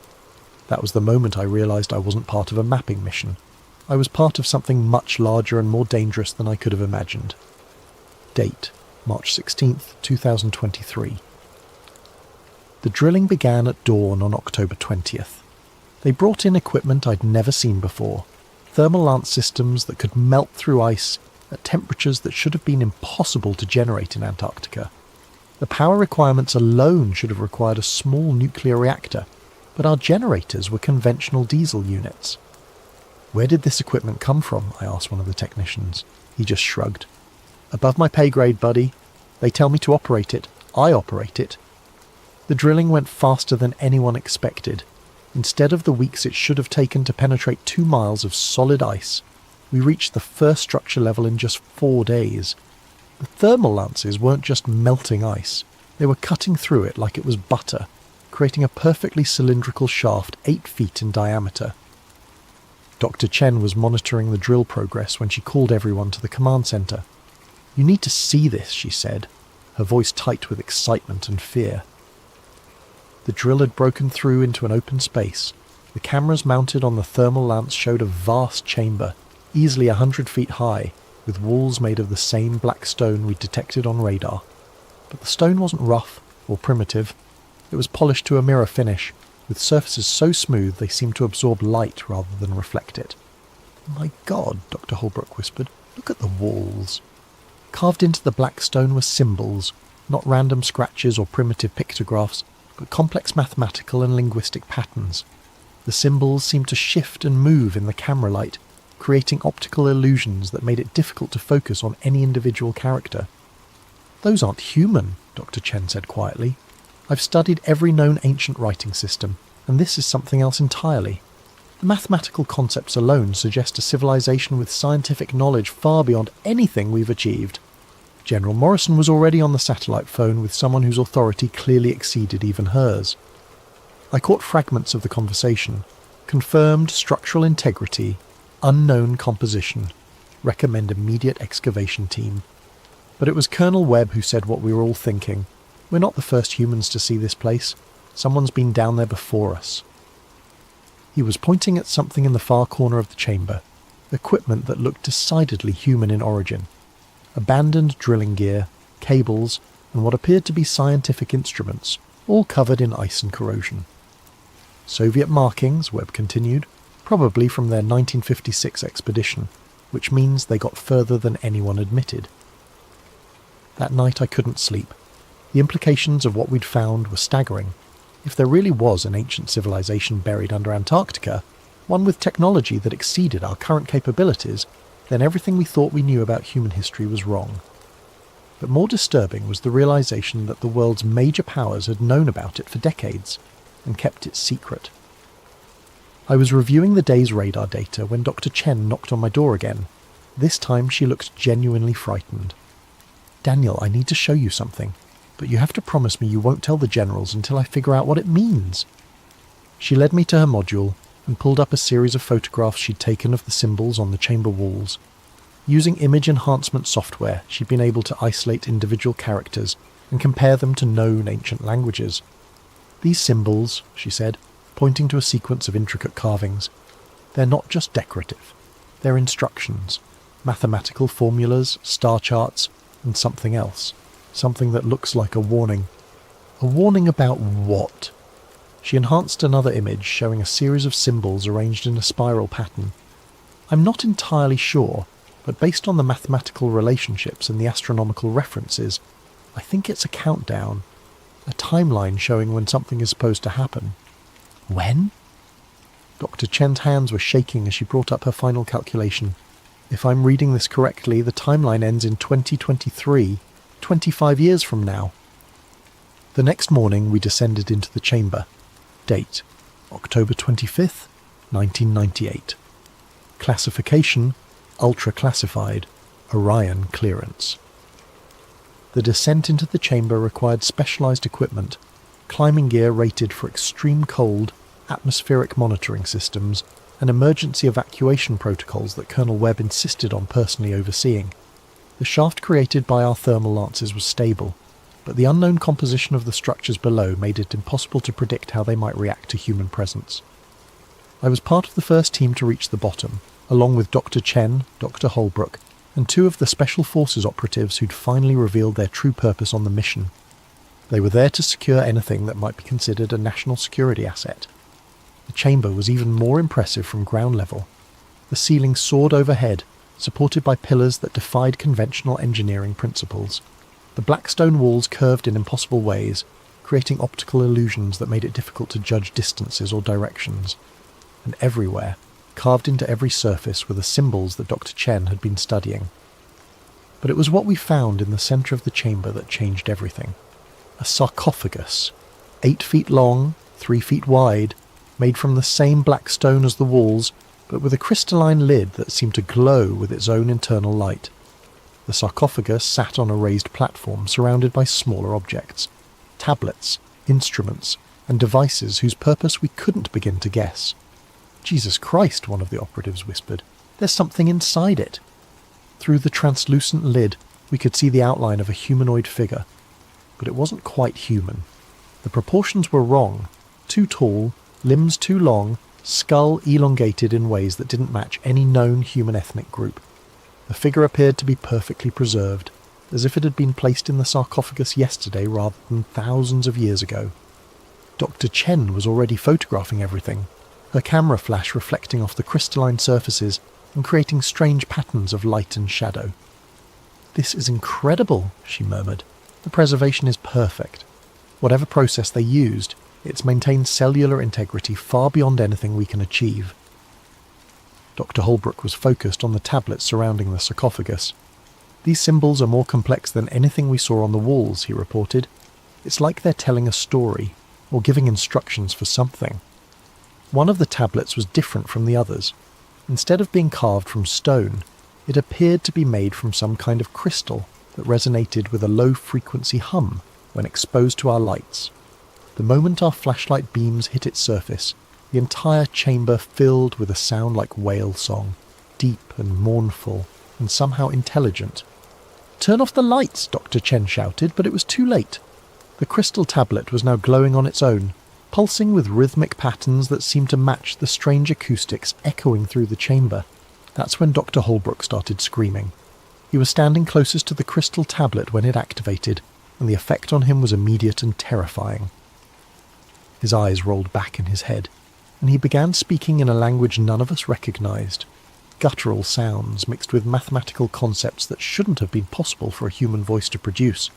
That was the moment I realized I wasn't part of a mapping mission. I was part of something much larger and more dangerous than I could have imagined. Date: March 16th, 2023. The drilling began at dawn on October 20th. They brought in equipment I'd never seen before. Thermal lance systems that could melt through ice at temperatures that should have been impossible to generate in Antarctica. The power requirements alone should have required a small nuclear reactor, but our generators were conventional diesel units. "Where did this equipment come from?" I asked one of the technicians. He just shrugged. "Above my pay grade, buddy. They tell me to operate it. I operate it." The drilling went faster than anyone expected. Instead of the weeks it should have taken to penetrate 2 miles of solid ice, we reached the first structure level in just 4 days. The thermal lances weren't just melting ice, they were cutting through it like it was butter, creating a perfectly cylindrical shaft 8 feet in diameter. Dr. Chen was monitoring the drill progress when she called everyone to the command center. "You need to see this," she said, her voice tight with excitement and fear. The drill had broken through into an open space. The cameras mounted on the thermal lance showed a vast chamber, easily 100 feet high, with walls made of the same black stone we'd detected on radar. But the stone wasn't rough or primitive. It was polished to a mirror finish, with surfaces so smooth they seemed to absorb light rather than reflect it. "My God," Dr. Holbrook whispered, "look at the walls." Carved into the black stone were symbols, not random scratches or primitive pictographs, but complex mathematical and linguistic patterns. The symbols seemed to shift and move in the camera light, creating optical illusions that made it difficult to focus on any individual character. "Those aren't human," Dr. Chen said quietly. "I've studied every known ancient writing system, and this is something else entirely. The mathematical concepts alone suggest a civilization with scientific knowledge far beyond anything we've achieved." General Morrison was already on the satellite phone with someone whose authority clearly exceeded even hers. I caught fragments of the conversation. Confirmed structural integrity, unknown composition, recommend immediate excavation team. But it was Colonel Webb who said what we were all thinking. We're not the first humans to see this place. Someone's been down there before us. He was pointing at something in the far corner of the chamber, equipment that looked decidedly human in origin. Abandoned drilling gear, cables, and what appeared to be scientific instruments, all covered in ice and corrosion. Soviet markings, Webb continued, probably from their 1956 expedition, which means they got further than anyone admitted. That night I couldn't sleep. The implications of what we'd found were staggering. If there really was an ancient civilization buried under Antarctica, one with technology that exceeded our current capabilities, then everything we thought we knew about human history was wrong. But more disturbing was the realization that the world's major powers had known about it for decades and kept it secret. I was reviewing the day's radar data when Dr. Chen knocked on my door again. This time she looked genuinely frightened. "Daniel, I need to show you something, but you have to promise me you won't tell the generals until I figure out what it means." She led me to her module and pulled up a series of photographs she'd taken of the symbols on the chamber walls. Using image enhancement software, she'd been able to isolate individual characters and compare them to known ancient languages. "These symbols," she said, pointing to a sequence of intricate carvings, "they're not just decorative. They're instructions, mathematical formulas, star charts, and something else. Something that looks like a warning." "A warning about what?" She enhanced another image showing a series of symbols arranged in a spiral pattern. "I'm not entirely sure, but based on the mathematical relationships and the astronomical references, I think it's a countdown, a timeline showing when something is supposed to happen." When? Dr. Chen's hands were shaking as she brought up her final calculation. If I'm reading this correctly, the timeline ends in 2023, 25 years from now. The next morning we descended into the chamber. Date: October 25th, 1998. Classification: ultra-classified, Orion clearance. The descent into the chamber required specialised equipment, climbing gear rated for extreme cold, atmospheric monitoring systems, and emergency evacuation protocols that Colonel Webb insisted on personally overseeing. The shaft created by our thermal lances was stable, but the unknown composition of the structures below made it impossible to predict how they might react to human presence. I was part of the first team to reach the bottom, along with Dr. Chen, Dr. Holbrook, and two of the Special Forces operatives who'd finally revealed their true purpose on the mission. They were there to secure anything that might be considered a national security asset. The chamber was even more impressive from ground level. The ceiling soared overhead, supported by pillars that defied conventional engineering principles. The black stone walls curved in impossible ways, creating optical illusions that made it difficult to judge distances or directions. And everywhere, carved into every surface, were the symbols that Dr. Chen had been studying. But it was what we found in the centre of the chamber that changed everything. A sarcophagus, 8 feet long, 3 feet wide, made from the same black stone as the walls, but with a crystalline lid that seemed to glow with its own internal light. The sarcophagus sat on a raised platform surrounded by smaller objects, tablets, instruments, and devices whose purpose we couldn't begin to guess. "Jesus Christ," one of the operatives whispered. "There's something inside it." Through the translucent lid, we could see the outline of a humanoid figure, but it wasn't quite human. The proportions were wrong, too tall, limbs too long, skull elongated in ways that didn't match any known human ethnic group. The figure appeared to be perfectly preserved, as if it had been placed in the sarcophagus yesterday rather than thousands of years ago. Dr. Chen was already photographing everything, her camera flash reflecting off the crystalline surfaces and creating strange patterns of light and shadow. "This is incredible," she murmured. "The preservation is perfect. Whatever process they used, it's maintained cellular integrity far beyond anything we can achieve." Dr. Holbrook was focused on the tablets surrounding the sarcophagus. "These symbols are more complex than anything we saw on the walls," he reported. "It's like they're telling a story, or giving instructions for something." One of the tablets was different from the others. Instead of being carved from stone, it appeared to be made from some kind of crystal that resonated with a low-frequency hum when exposed to our lights. The moment our flashlight beams hit its surface, the entire chamber filled with a sound like whale song, deep and mournful, and somehow intelligent. "Turn off the lights," Dr. Chen shouted, but it was too late. The crystal tablet was now glowing on its own, pulsing with rhythmic patterns that seemed to match the strange acoustics echoing through the chamber. That's when Dr. Holbrook started screaming. He was standing closest to the crystal tablet when it activated, and the effect on him was immediate and terrifying. His eyes rolled back in his head, and he began speaking in a language none of us recognized. Guttural sounds mixed with mathematical concepts that shouldn't have been possible for a human voice to produce.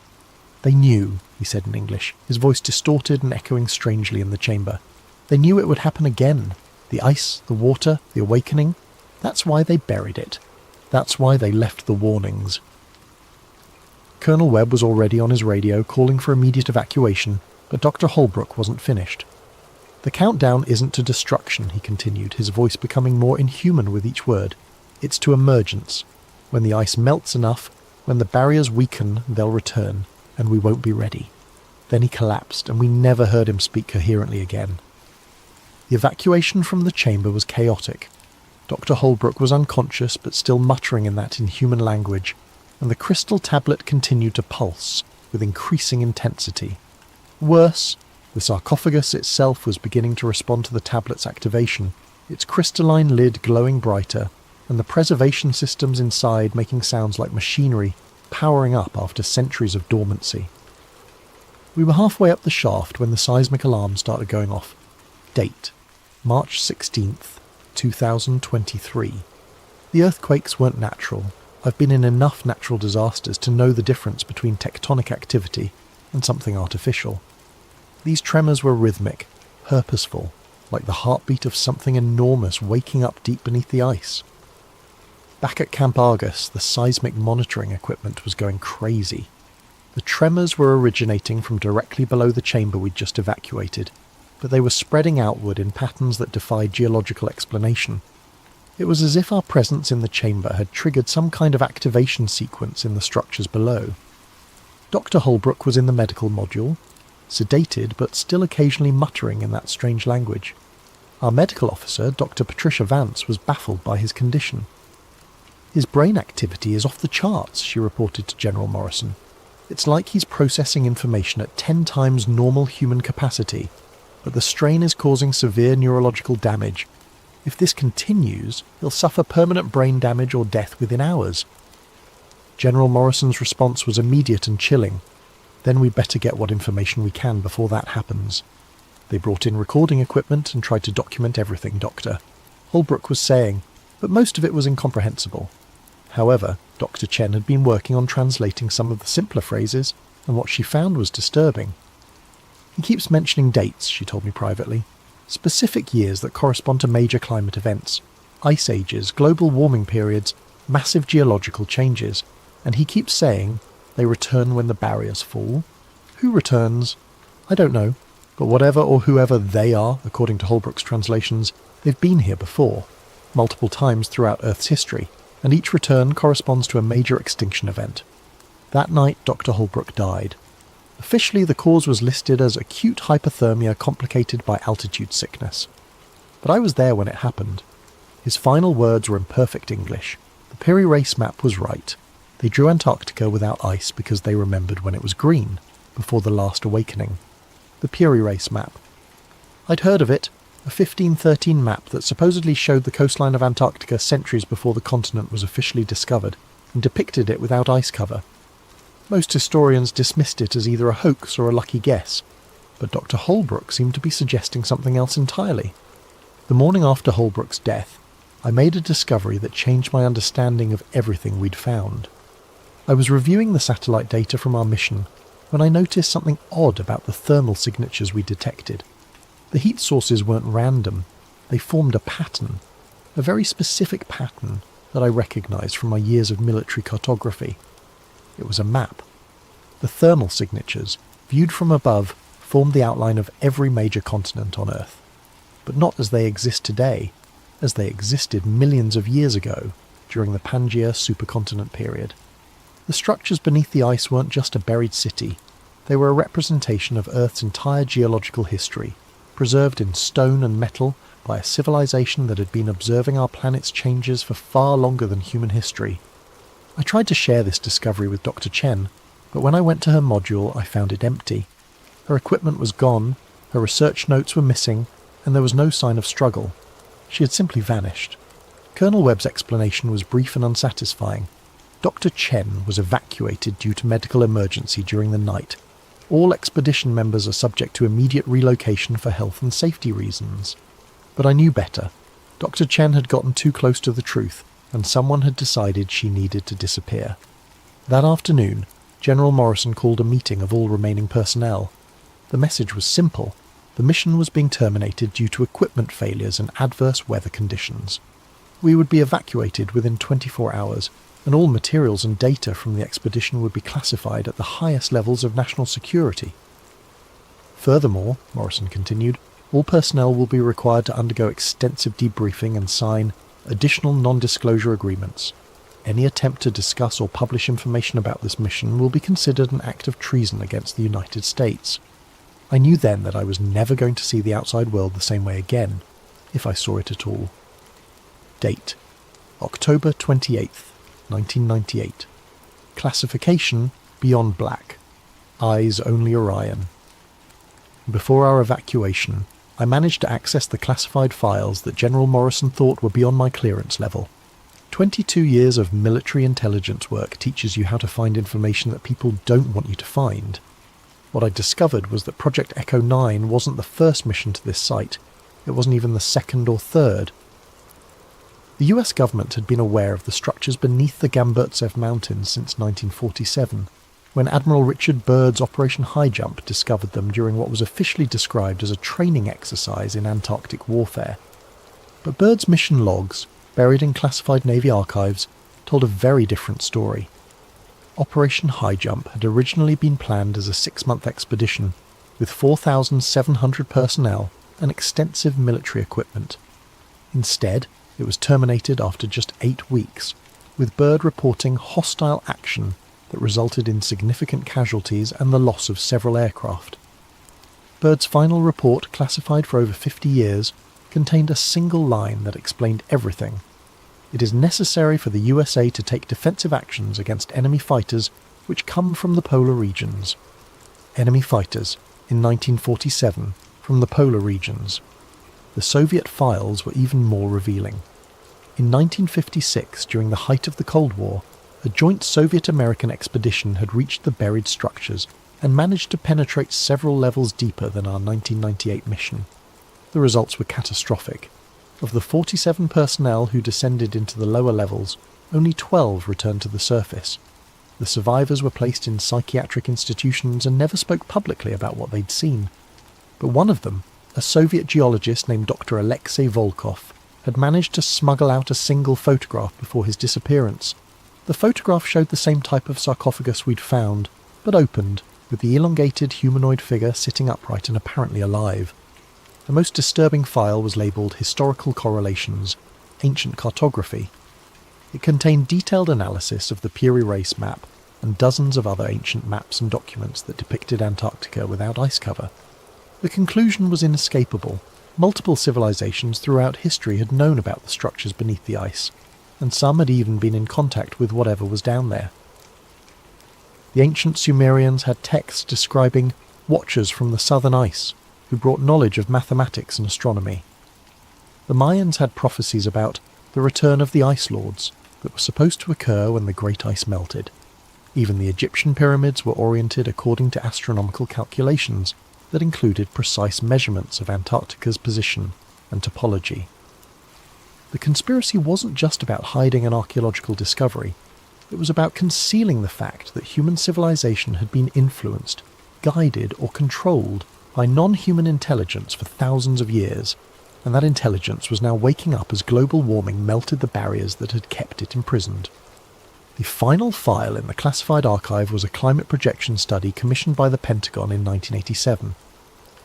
"They knew," he said in English, his voice distorted and echoing strangely in the chamber. "They knew it would happen again. The ice, the water, the awakening. That's why they buried it. That's why they left the warnings." Colonel Webb was already on his radio calling for immediate evacuation, but Dr. Holbrook wasn't finished. "The countdown isn't to destruction," he continued, his voice becoming more inhuman with each word. "It's to emergence. When the ice melts enough, when the barriers weaken, they'll return, and we won't be ready." Then he collapsed, and we never heard him speak coherently again. The evacuation from the chamber was chaotic. Dr. Holbrook was unconscious but still muttering in that inhuman language, and the crystal tablet continued to pulse with increasing intensity. Worse, the sarcophagus itself was beginning to respond to the tablet's activation, its crystalline lid glowing brighter, and the preservation systems inside making sounds like machinery powering up after centuries of dormancy. We were halfway up the shaft when the seismic alarm started going off. Date: March 16th, 2023. The earthquakes weren't natural. I've been in enough natural disasters to know the difference between tectonic activity and something artificial. These tremors were rhythmic, purposeful, like the heartbeat of something enormous waking up deep beneath the ice. Back at Camp Argus, the seismic monitoring equipment was going crazy. The tremors were originating from directly below the chamber we'd just evacuated, but they were spreading outward in patterns that defied geological explanation. It was as if our presence in the chamber had triggered some kind of activation sequence in the structures below. Dr. Holbrook was in the medical module, sedated but still occasionally muttering in that strange language. Our medical officer, Dr. Patricia Vance, was baffled by his condition. "His brain activity is off the charts," she reported to General Morrison. "It's like he's processing information at 10 times normal human capacity, but the strain is causing severe neurological damage. If this continues, he'll suffer permanent brain damage or death within hours." General Morrison's response was immediate and chilling. "Then we'd better get what information we can before that happens. They brought in recording equipment and tried to document everything, Doctor," Holbrook was saying, but most of it was incomprehensible. However, Dr. Chen had been working on translating some of the simpler phrases, and what she found was disturbing. "He keeps mentioning dates," she told me privately. "Specific years that correspond to major climate events, ice ages, global warming periods, massive geological changes, and he keeps saying they return when the barriers fall. Who returns? I don't know, but whatever or whoever they are, according to Holbrook's translations, they've been here before, multiple times throughout Earth's history, and each return corresponds to a major extinction event. That night, Dr. Holbrook died. Officially, the cause was listed as acute hypothermia complicated by altitude sickness. But I was there when it happened. His final words were in perfect English. The Piri Reis map was right. They drew Antarctica without ice because they remembered when it was green, before the last awakening. The Piri Reis map. I'd heard of it, a 1513 map that supposedly showed the coastline of Antarctica centuries before the continent was officially discovered, and depicted it without ice cover. Most historians dismissed it as either a hoax or a lucky guess, but Dr. Holbrook seemed to be suggesting something else entirely. The morning after Holbrook's death, I made a discovery that changed my understanding of everything we'd found. I was reviewing the satellite data from our mission when I noticed something odd about the thermal signatures we detected. The heat sources weren't random, they formed a pattern, a very specific pattern that I recognised from my years of military cartography. It was a map. The thermal signatures, viewed from above, formed the outline of every major continent on Earth. But not as they exist today, as they existed millions of years ago, during the Pangaea supercontinent period. The structures beneath the ice weren't just a buried city, they were a representation of Earth's entire geological history, preserved in stone and metal by a civilization that had been observing our planet's changes for far longer than human history. I tried to share this discovery with Dr. Chen, but when I went to her module I found it empty. Her equipment was gone, her research notes were missing, and there was no sign of struggle. She had simply vanished. Colonel Webb's explanation was brief and unsatisfying. Dr. Chen was evacuated due to medical emergency during the night. All expedition members are subject to immediate relocation for health and safety reasons. But I knew better. Dr. Chen had gotten too close to the truth, and someone had decided she needed to disappear. That afternoon, General Morrison called a meeting of all remaining personnel. The message was simple. The mission was being terminated due to equipment failures and adverse weather conditions. We would be evacuated within 24 hours, and all materials and data from the expedition would be classified at the highest levels of national security. Furthermore, Morrison continued, all personnel will be required to undergo extensive debriefing and sign additional non-disclosure agreements. Any attempt to discuss or publish information about this mission will be considered an act of treason against the United States. I knew then that I was never going to see the outside world the same way again, if I saw it at all. Date: October 28th, 1998. Classification: Beyond Black. Eyes only Orion. Before our evacuation, I managed to access the classified files that General Morrison thought were beyond my clearance level. 22 years of military intelligence work teaches you how to find information that people don't want you to find. What I discovered was that Project Echo 9 wasn't the first mission to this site. It wasn't even the second or third. The US government had been aware of the structures beneath the Gamburtsev Mountains since 1947. when Admiral Richard Byrd's Operation High Jump discovered them during what was officially described as a training exercise in Antarctic warfare. But Byrd's mission logs, buried in classified Navy archives, told a very different story. Operation High Jump had originally been planned as a 6-month expedition with 4,700 personnel and extensive military equipment. Instead, it was terminated after just 8 weeks, with Byrd reporting hostile action that resulted in significant casualties and the loss of several aircraft. Byrd's final report, classified for over 50 years, contained a single line that explained everything. It is necessary for the USA to take defensive actions against enemy fighters which come from the polar regions. Enemy fighters, in 1947, from the polar regions. The Soviet files were even more revealing. In 1956, during the height of the Cold War, a joint Soviet-American expedition had reached the buried structures and managed to penetrate several levels deeper than our 1998 mission. The results were catastrophic. Of the 47 personnel who descended into the lower levels, only 12 returned to the surface. The survivors were placed in psychiatric institutions and never spoke publicly about what they'd seen. But one of them, a Soviet geologist named Dr. Alexei Volkov, had managed to smuggle out a single photograph before his disappearance. The photograph showed the same type of sarcophagus we'd found, but opened, with the elongated humanoid figure sitting upright and apparently alive. The most disturbing file was labelled Historical Correlations, Ancient Cartography. It contained detailed analysis of the Piri Reis map and dozens of other ancient maps and documents that depicted Antarctica without ice cover. The conclusion was inescapable. Multiple civilizations throughout history had known about the structures beneath the ice, and some had even been in contact with whatever was down there. The ancient Sumerians had texts describing watchers from the southern ice who brought knowledge of mathematics and astronomy. The Mayans had prophecies about the return of the Ice Lords that were supposed to occur when the great ice melted. Even the Egyptian pyramids were oriented according to astronomical calculations that included precise measurements of Antarctica's position and topology. The conspiracy wasn't just about hiding an archaeological discovery. It was about concealing the fact that human civilization had been influenced, guided or controlled by non-human intelligence for thousands of years, and that intelligence was now waking up as global warming melted the barriers that had kept it imprisoned. The final file in the classified archive was a climate projection study commissioned by the Pentagon in 1987.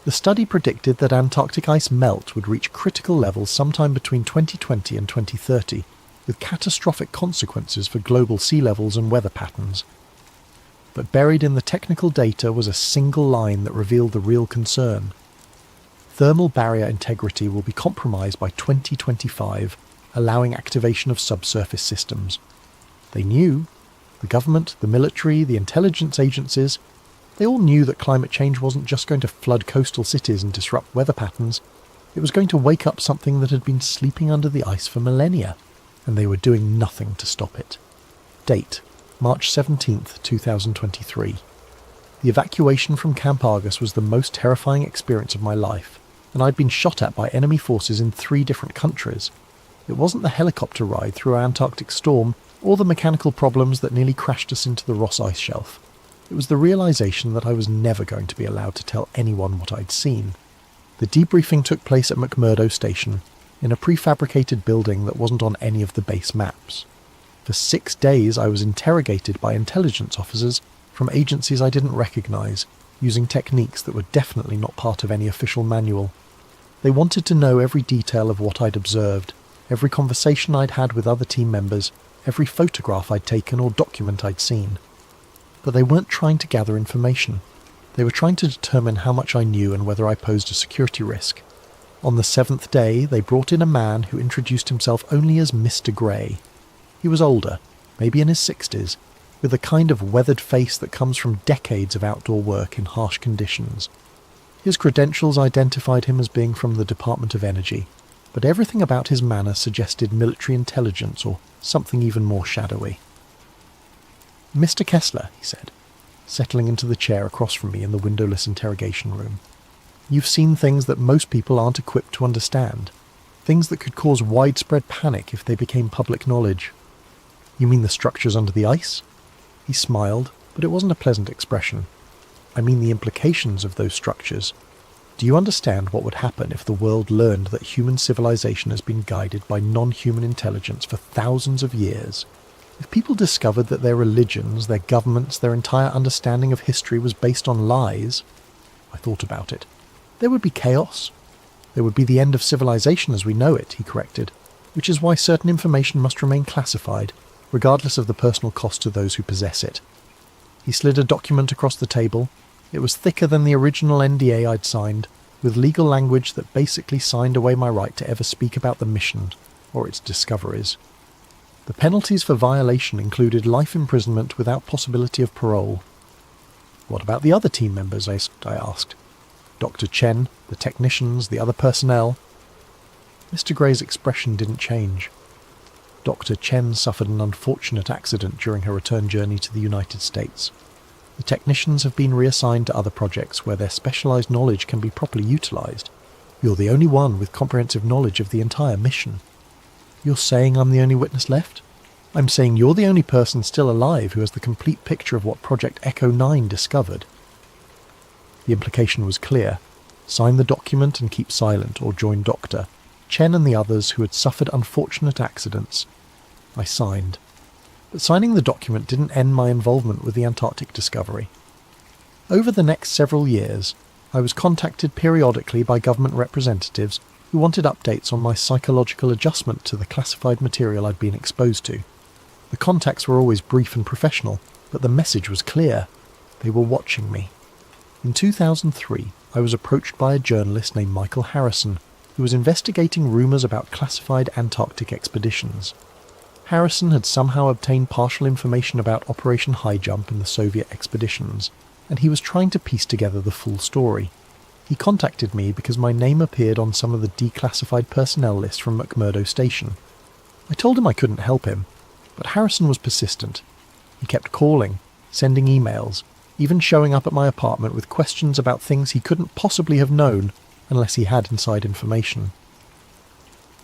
The study predicted that Antarctic ice melt would reach critical levels sometime between 2020 and 2030, with catastrophic consequences for global sea levels and weather patterns. But buried in the technical data was a single line that revealed the real concern. Thermal barrier integrity will be compromised by 2025, allowing activation of subsurface systems. They knew, the government, the military, the intelligence agencies, they all knew that climate change wasn't just going to flood coastal cities and disrupt weather patterns. It was going to wake up something that had been sleeping under the ice for millennia, and they were doing nothing to stop it. Date: March 17th, 2023. The evacuation from Camp Aegis was the most terrifying experience of my life, and I'd been shot at by enemy forces in 3 different countries. It wasn't the helicopter ride through our Antarctic storm, or the mechanical problems that nearly crashed us into the Ross Ice Shelf. It was the realization that I was never going to be allowed to tell anyone what I'd seen. The debriefing took place at McMurdo Station, in a prefabricated building that wasn't on any of the base maps. For 6 days I was interrogated by intelligence officers from agencies I didn't recognize, using techniques that were definitely not part of any official manual. They wanted to know every detail of what I'd observed, every conversation I'd had with other team members, every photograph I'd taken or document I'd seen. But they weren't trying to gather information. They were trying to determine how much I knew and whether I posed a security risk. On the 7th day, they brought in a man who introduced himself only as Mr. Grey. He was older, maybe in his 60s, with the kind of weathered face that comes from decades of outdoor work in harsh conditions. His credentials identified him as being from the Department of Energy, but everything about his manner suggested military intelligence or something even more shadowy. "Mr. Kessler," he said, settling into the chair across from me in the windowless interrogation room. "You've seen things that most people aren't equipped to understand, things that could cause widespread panic if they became public knowledge." "You mean the structures under the ice?" He smiled, but it wasn't a pleasant expression. I mean the implications of those structures. Do you understand what would happen if the world learned that human civilization has been guided by non-human intelligence for thousands of years? If people discovered that their religions, their governments, their entire understanding of history was based on lies? I thought about it. There would be chaos. There would be the end of civilization as we know it, he corrected, which is why certain information must remain classified, regardless of the personal cost to those who possess it. He slid a document across the table. It was thicker than the original NDA I'd signed, with legal language that basically signed away my right to ever speak about the mission or its discoveries. The penalties for violation included life imprisonment without possibility of parole. What about the other team members, I asked. Dr. Chen, the technicians, the other personnel? Mr. Gray's expression didn't change. Dr. Chen suffered an unfortunate accident during her return journey to the United States. The technicians have been reassigned to other projects where their specialized knowledge can be properly utilized. You're the only one with comprehensive knowledge of the entire mission. You're saying I'm the only witness left? I'm saying you're the only person still alive who has the complete picture of what Project Echo 9 discovered. The implication was clear. Sign the document and keep silent, or join Doctor Chen and the others who had suffered unfortunate accidents. I signed. But signing the document didn't end my involvement with the Antarctic discovery. Over the next several years, I was contacted periodically by government representatives who wanted updates on my psychological adjustment to the classified material I'd been exposed to. The contacts were always brief and professional, but the message was clear. They were watching me. In 2003, I was approached by a journalist named Michael Harrison, who was investigating rumours about classified Antarctic expeditions. Harrison had somehow obtained partial information about Operation High Jump and the Soviet expeditions, and he was trying to piece together the full story. He contacted me because my name appeared on some of the declassified personnel list from McMurdo Station. I told him I couldn't help him, but Harrison was persistent. He kept calling, sending emails, even showing up at my apartment with questions about things he couldn't possibly have known unless he had inside information.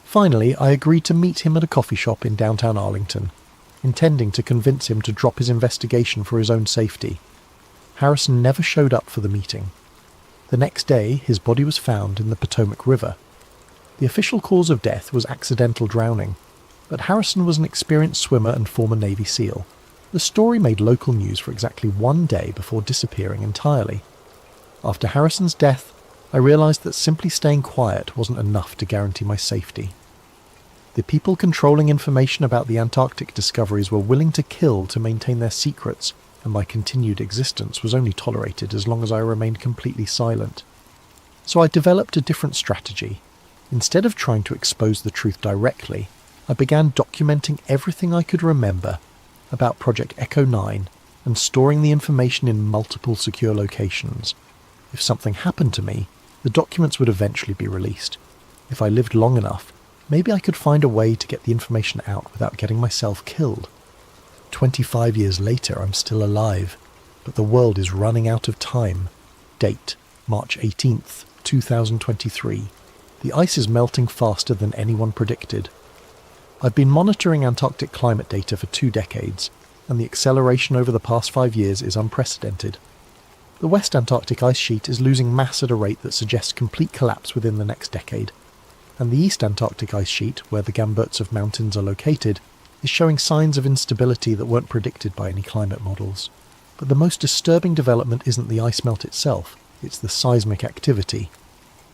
Finally, I agreed to meet him at a coffee shop in downtown Arlington, intending to convince him to drop his investigation for his own safety. Harrison never showed up for the meeting. The next day, his body was found in the Potomac River. The official cause of death was accidental drowning, but Harrison was an experienced swimmer and former Navy SEAL. The story made local news for exactly 1 day before disappearing entirely. After Harrison's death, I realized that simply staying quiet wasn't enough to guarantee my safety. The people controlling information about the Antarctic discoveries were willing to kill to maintain their secrets, and my continued existence was only tolerated as long as I remained completely silent. So I developed a different strategy. Instead of trying to expose the truth directly, I began documenting everything I could remember about Project Echo 9 and storing the information in multiple secure locations. If something happened to me, the documents would eventually be released. If I lived long enough, maybe I could find a way to get the information out without getting myself killed. 25 years later, I'm still alive, but the world is running out of time. Date, March 18th, 2023. The ice is melting faster than anyone predicted. I've been monitoring Antarctic climate data for 2 decades, and the acceleration over the past 5 years is unprecedented. The West Antarctic ice sheet is losing mass at a rate that suggests complete collapse within the next decade, and the East Antarctic ice sheet, where the Gamburtsev Mountains are located, is showing signs of instability that weren't predicted by any climate models. But the most disturbing development isn't the ice melt itself, it's the seismic activity.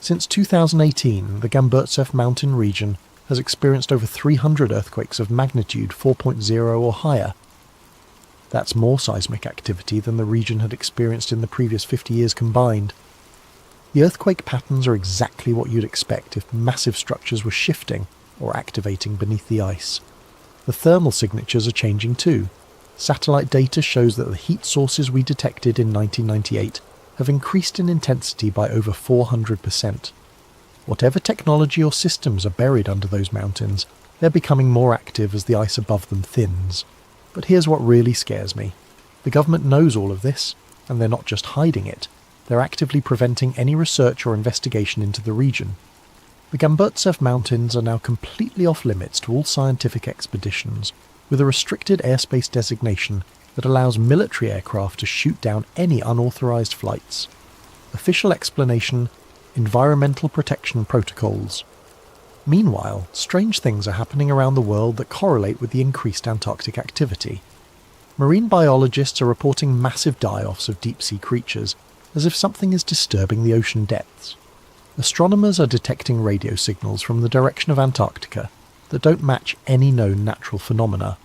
Since 2018, the Gamburtsev mountain region has experienced over 300 earthquakes of magnitude 4.0 or higher. That's more seismic activity than the region had experienced in the previous 50 years combined. The earthquake patterns are exactly what you'd expect if massive structures were shifting or activating beneath the ice. The thermal signatures are changing too. Satellite data shows that the heat sources we detected in 1998 have increased in intensity by over 400%. Whatever technology or systems are buried under those mountains, they're becoming more active as the ice above them thins. But here's what really scares me. The government knows all of this, and they're not just hiding it. They're actively preventing any research or investigation into the region. The Gamburtsev Mountains are now completely off limits to all scientific expeditions, with a restricted airspace designation that allows military aircraft to shoot down any unauthorized flights. Official explanation: environmental protection protocols. Meanwhile, strange things are happening around the world that correlate with the increased Antarctic activity. Marine biologists are reporting massive die-offs of deep-sea creatures, as if something is disturbing the ocean depths. Astronomers are detecting radio signals from the direction of Antarctica that don't match any known natural phenomena,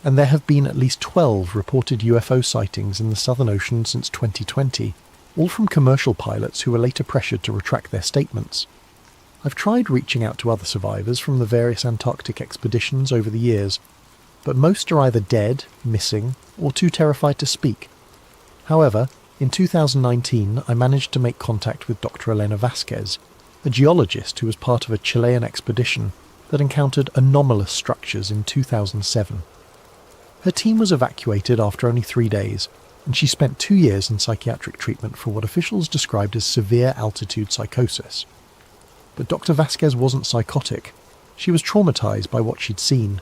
and there have been at least 12 reported UFO sightings in the Southern Ocean since 2020, all from commercial pilots who were later pressured to retract their statements. I've tried reaching out to other survivors from the various Antarctic expeditions over the years, but most are either dead, missing, or too terrified to speak. However, in 2019 I managed to make contact with Dr. Elena Vasquez, a geologist who was part of a Chilean expedition that encountered anomalous structures in 2007. Her team was evacuated after only 3 days, and she spent 2 years in psychiatric treatment for what officials described as severe altitude psychosis. But Dr. Vasquez wasn't psychotic. She was traumatized by what she'd seen.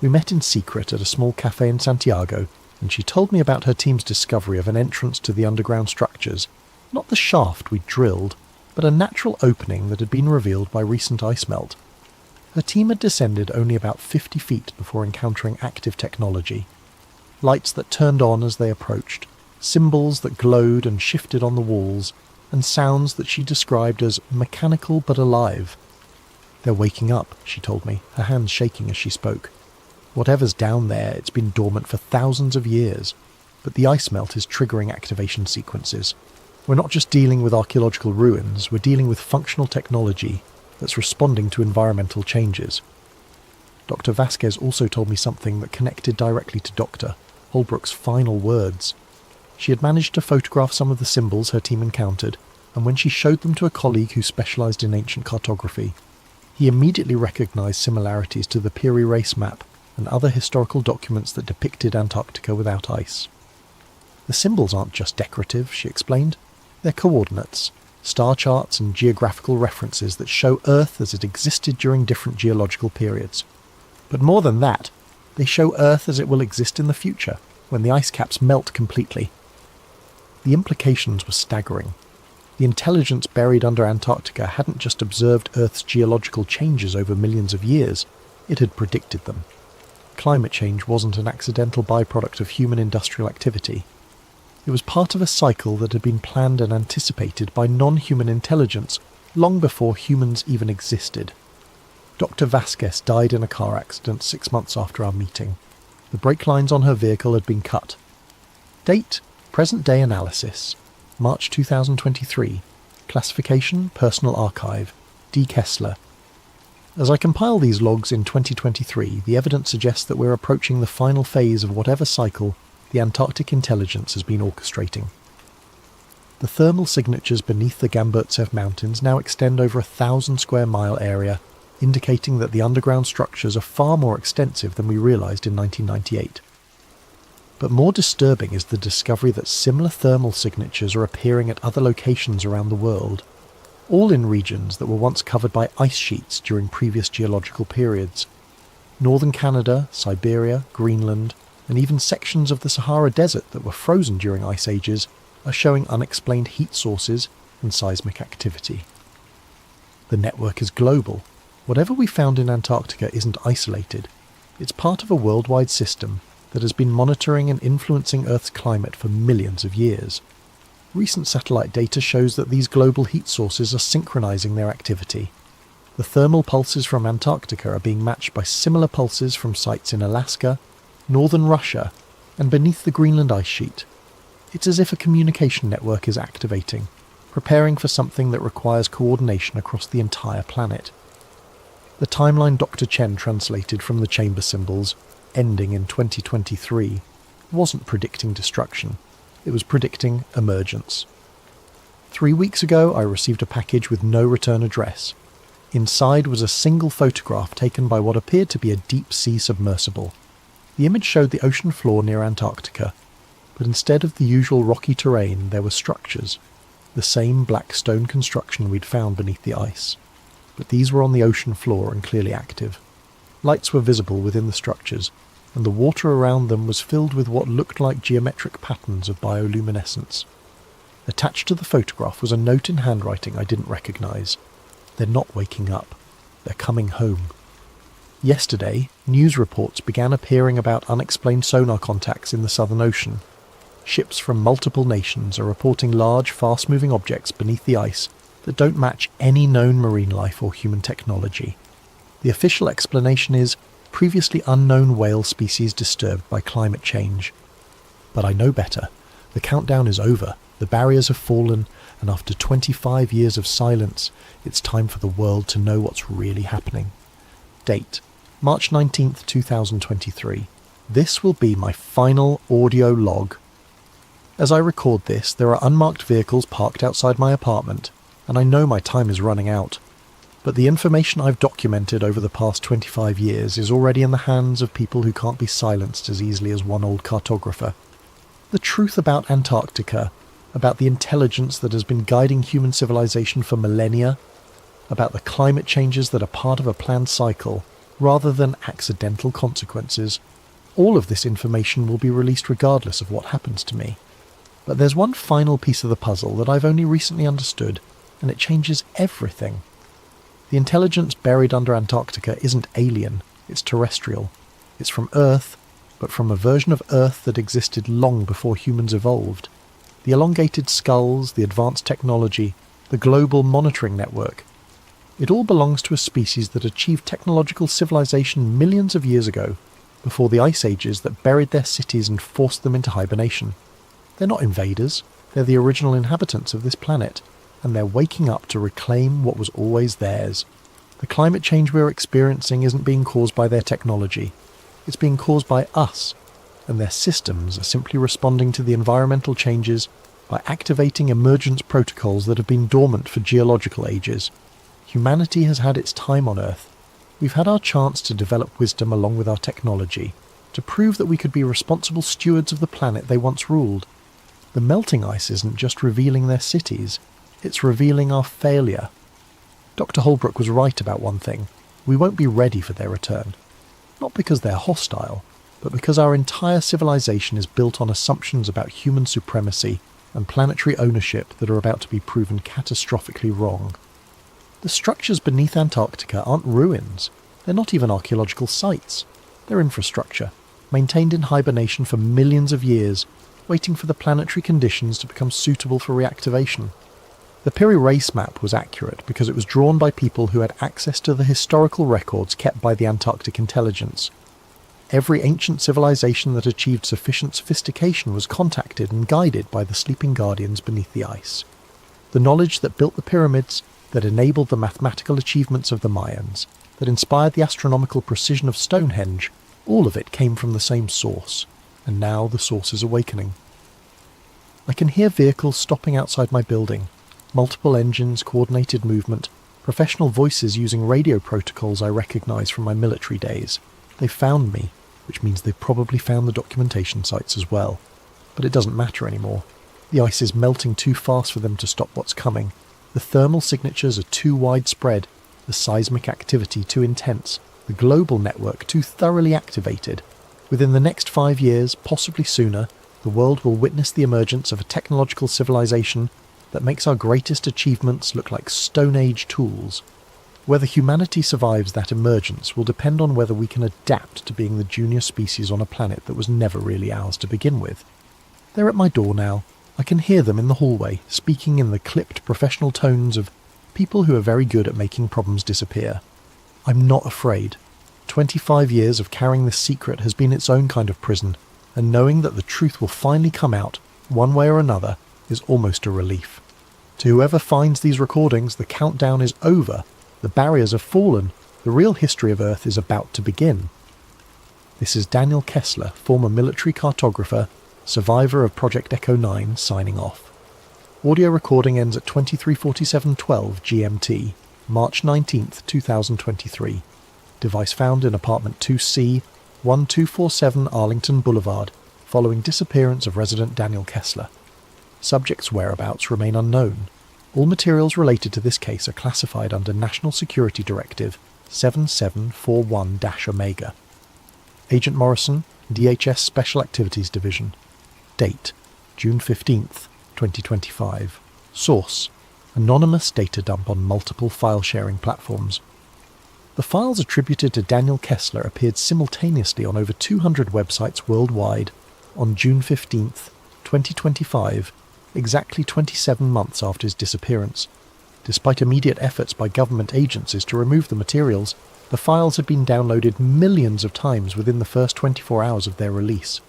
We met in secret at a small cafe in Santiago, and she told me about her team's discovery of an entrance to the underground structures, not the shaft we'd drilled, but a natural opening that had been revealed by recent ice melt. Her team had descended only about 50 feet before encountering active technology. Lights that turned on as they approached, symbols that glowed and shifted on the walls, and sounds that she described as mechanical but alive. "They're waking up," she told me, her hands shaking as she spoke. "Whatever's down there, it's been dormant for thousands of years, but the ice melt is triggering activation sequences. We're not just dealing with archaeological ruins, we're dealing with functional technology that's responding to environmental changes." Dr. Vasquez also told me something that connected directly to Dr. Holbrook's final words. She had managed to photograph some of the symbols her team encountered, and when she showed them to a colleague who specialised in ancient cartography, he immediately recognised similarities to the Peary Race map and other historical documents that depicted Antarctica without ice. "The symbols aren't just decorative," she explained. "They're coordinates, star charts and geographical references that show Earth as it existed during different geological periods. But more than that, they show Earth as it will exist in the future, when the ice caps melt completely." The implications were staggering. The intelligence buried under Antarctica hadn't just observed Earth's geological changes over millions of years, it had predicted them. Climate change wasn't an accidental byproduct of human industrial activity. It was part of a cycle that had been planned and anticipated by non-human intelligence long before humans even existed. Dr. Vasquez died in a car accident 6 months after our meeting. The brake lines on her vehicle had been cut. Date: present-day analysis. March 2023. Classification: Personal Archive. D. Kessler. As I compile these logs in 2023, the evidence suggests that we're approaching the final phase of whatever cycle the Antarctic intelligence has been orchestrating. The thermal signatures beneath the Gamburtsev Mountains now extend over 1,000 square mile area, indicating that the underground structures are far more extensive than we realised in 1998. But more disturbing is the discovery that similar thermal signatures are appearing at other locations around the world, all in regions that were once covered by ice sheets during previous geological periods. Northern Canada, Siberia, Greenland, and even sections of the Sahara Desert that were frozen during ice ages are showing unexplained heat sources and seismic activity. The network is global. Whatever we found in Antarctica isn't isolated. It's part of a worldwide system that has been monitoring and influencing Earth's climate for millions of years. Recent satellite data shows that these global heat sources are synchronizing their activity. The thermal pulses from Antarctica are being matched by similar pulses from sites in Alaska, northern Russia, and beneath the Greenland ice sheet. It's as if a communication network is activating, preparing for something that requires coordination across the entire planet. The timeline Dr. Chen translated from the chamber symbols, ending in 2023, wasn't predicting destruction. It was predicting emergence. 3 weeks ago, I received a package with no return address. Inside was a single photograph taken by what appeared to be a deep-sea submersible. The image showed the ocean floor near Antarctica, but instead of the usual rocky terrain, there were structures, the same black stone construction we'd found beneath the ice. But these were on the ocean floor and clearly active. Lights were visible within the structures, and the water around them was filled with what looked like geometric patterns of bioluminescence. Attached to the photograph was a note in handwriting I didn't recognise. They're not waking up. They're coming home. Yesterday, news reports began appearing about unexplained sonar contacts in the Southern Ocean. Ships from multiple nations are reporting large, fast-moving objects beneath the ice that don't match any known marine life or human technology. The official explanation is previously unknown whale species disturbed by climate change. But I know better. The countdown is over. The barriers have fallen, and after 25 years of silence, it's time for the world to know what's really happening. Date: March 19th, 2023. This will be my final audio log. As I record this, there are unmarked vehicles parked outside my apartment, and I know my time is running out. But the information I've documented over the past 25 years is already in the hands of people who can't be silenced as easily as one old cartographer. The truth about Antarctica, about the intelligence that has been guiding human civilization for millennia, about the climate changes that are part of a planned cycle, rather than accidental consequences. All of this information will be released regardless of what happens to me. But there's one final piece of the puzzle that I've only recently understood, and it changes everything. The intelligence buried under Antarctica isn't alien, it's terrestrial. It's from Earth, but from a version of Earth that existed long before humans evolved. The elongated skulls, the advanced technology, the global monitoring network. It all belongs to a species that achieved technological civilization millions of years ago, before the ice ages that buried their cities and forced them into hibernation. They're not invaders, they're the original inhabitants of this planet, and they're waking up to reclaim what was always theirs. The climate change we're experiencing isn't being caused by their technology, it's being caused by us, and their systems are simply responding to the environmental changes by activating emergence protocols that have been dormant for geological ages. Humanity has had its time on Earth. We've had our chance to develop wisdom along with our technology, to prove that we could be responsible stewards of the planet they once ruled. The melting ice isn't just revealing their cities, it's revealing our failure. Dr. Holbrook was right about one thing. We won't be ready for their return. Not because they're hostile, but because our entire civilization is built on assumptions about human supremacy and planetary ownership that are about to be proven catastrophically wrong. The structures beneath Antarctica aren't ruins. They're not even archaeological sites. They're infrastructure, maintained in hibernation for millions of years, waiting for the planetary conditions to become suitable for reactivation. The Piri race map was accurate because it was drawn by people who had access to the historical records kept by the Antarctic intelligence. Every ancient civilization that achieved sufficient sophistication was contacted and guided by the sleeping guardians beneath the ice. The knowledge that built the pyramids, that enabled the mathematical achievements of the Mayans, that inspired the astronomical precision of Stonehenge, all of it came from the same source, and now the source is awakening. I can hear vehicles stopping outside my building, multiple engines, coordinated movement, professional voices using radio protocols I recognise from my military days. They've found me, which means they've probably found the documentation sites as well. But it doesn't matter anymore. The ice is melting too fast for them to stop what's coming. The thermal signatures are too widespread, the seismic activity too intense, the global network too thoroughly activated. Within the next 5 years, possibly sooner, the world will witness the emergence of a technological civilization that makes our greatest achievements look like Stone Age tools. Whether humanity survives that emergence will depend on whether we can adapt to being the junior species on a planet that was never really ours to begin with. They're at my door now. I can hear them in the hallway, speaking in the clipped professional tones of people who are very good at making problems disappear. I'm not afraid. 25 years of carrying this secret has been its own kind of prison, and knowing that the truth will finally come out, one way or another, is almost a relief. To whoever finds these recordings, the countdown is over, the barriers have fallen, the real history of Earth is about to begin. This is Daniel Kessler, former military cartographer, survivor of Project Echo 9, signing off. Audio recording ends at 23:47:12 GMT, March 19th, 2023. Device found in apartment 2C, 1247 Arlington Boulevard, following disappearance of resident Daniel Kessler. Subject's whereabouts remain unknown. All materials related to this case are classified under National Security Directive 7741-Omega. Agent Morrison, DHS Special Activities Division. Date, June 15th, 2025. Source, anonymous data dump on multiple file-sharing platforms. The files attributed to Daniel Kessler appeared simultaneously on over 200 websites worldwide on June 15th, 2025, exactly 27 months after his disappearance. Despite immediate efforts by government agencies to remove the materials, the files had been downloaded millions of times within the first 24 hours of their release.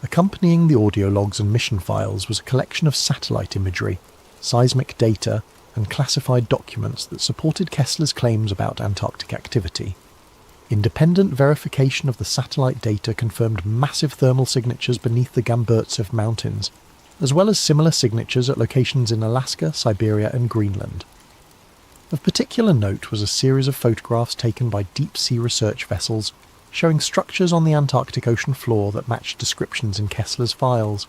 Accompanying the audio logs and mission files was a collection of satellite imagery, seismic data, and classified documents that supported Kessler's claims about Antarctic activity. Independent verification of the satellite data confirmed massive thermal signatures beneath the Gamburtsev Mountains, as well as similar signatures at locations in Alaska, Siberia, and Greenland. Of particular note was a series of photographs taken by deep-sea research vessels showing structures on the Antarctic ocean floor that matched descriptions in Kessler's files.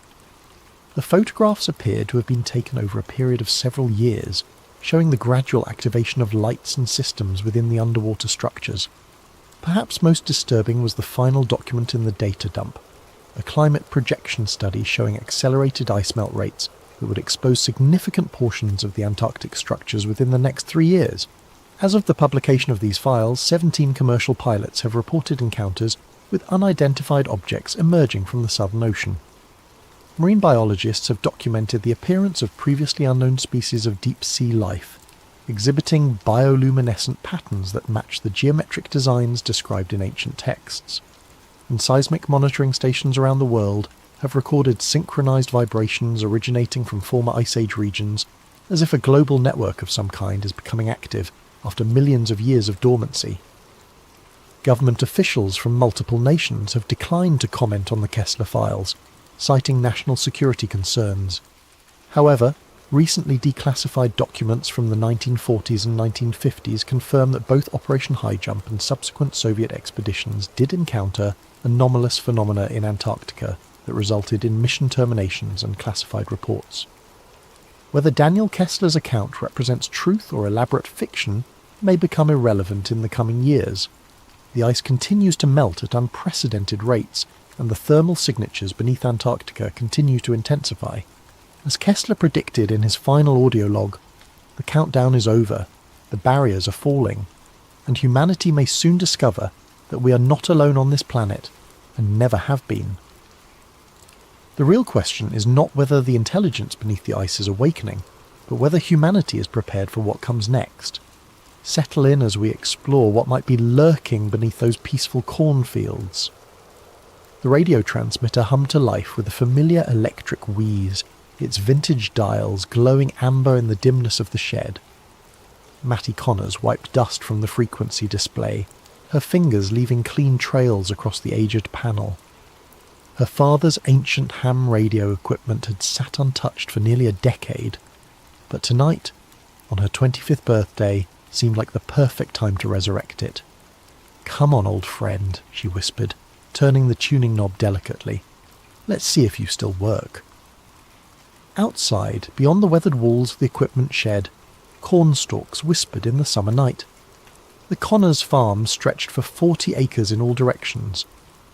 The photographs appeared to have been taken over a period of several years, showing the gradual activation of lights and systems within the underwater structures. Perhaps most disturbing was the final document in the data dump, a climate projection study showing accelerated ice melt rates that would expose significant portions of the Antarctic structures within the next 3 years. As of the publication of these files, 17 commercial pilots have reported encounters with unidentified objects emerging from the Southern Ocean. Marine biologists have documented the appearance of previously unknown species of deep-sea life, exhibiting bioluminescent patterns that match the geometric designs described in ancient texts. And seismic monitoring stations around the world have recorded synchronized vibrations originating from former Ice Age regions, as if a global network of some kind is becoming active after millions of years of dormancy. Government officials from multiple nations have declined to comment on the Kessler files, citing national security concerns. However, recently declassified documents from the 1940s and 1950s confirm that both Operation High Jump and subsequent Soviet expeditions did encounter anomalous phenomena in Antarctica that resulted in mission terminations and classified reports. Whether Daniel Kessler's account represents truth or elaborate fiction may become irrelevant in the coming years. The ice continues to melt at unprecedented rates, and the thermal signatures beneath Antarctica continue to intensify. As Kessler predicted in his final audio log, the countdown is over, the barriers are falling, and humanity may soon discover that we are not alone on this planet, and never have been. The real question is not whether the intelligence beneath the ice is awakening, but whether humanity is prepared for what comes next. Settle in as we explore what might be lurking beneath those peaceful cornfields. The radio transmitter hummed to life with a familiar electric wheeze, its vintage dials glowing amber in the dimness of the shed. Mattie Connors wiped dust from the frequency display, her fingers leaving clean trails across the aged panel. Her father's ancient ham radio equipment had sat untouched for nearly a decade, but tonight, on her 25th birthday, seemed like the perfect time to resurrect it. "Come on, old friend," she whispered, turning the tuning knob delicately. "Let's see if you still work." Outside, beyond the weathered walls of the equipment shed, cornstalks whispered in the summer night. The Connors farm stretched for 40 acres in all directions,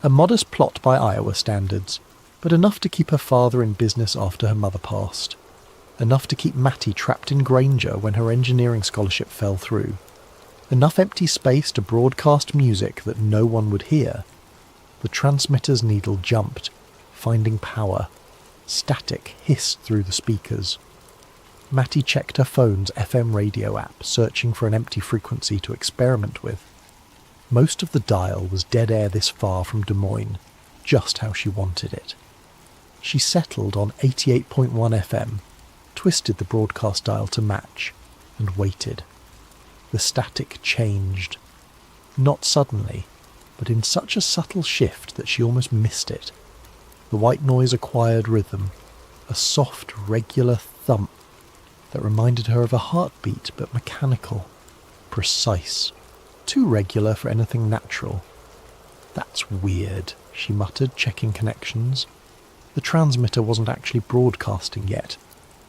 a modest plot by Iowa standards, but enough to keep her father in business after her mother passed. Enough to keep Mattie trapped in Granger when her engineering scholarship fell through. Enough empty space to broadcast music that no one would hear. The transmitter's needle jumped, finding power. Static hissed through the speakers. Mattie checked her phone's FM radio app, searching for an empty frequency to experiment with. Most of the dial was dead air this far from Des Moines, just how she wanted it. She settled on 88.1 FM, twisted the broadcast dial to match, and waited. The static changed. Not suddenly, but in such a subtle shift that she almost missed it. The white noise acquired rhythm, a soft, regular thump that reminded her of a heartbeat, but mechanical, precise, too regular for anything natural. "That's weird," she muttered, checking connections. The transmitter wasn't actually broadcasting yet.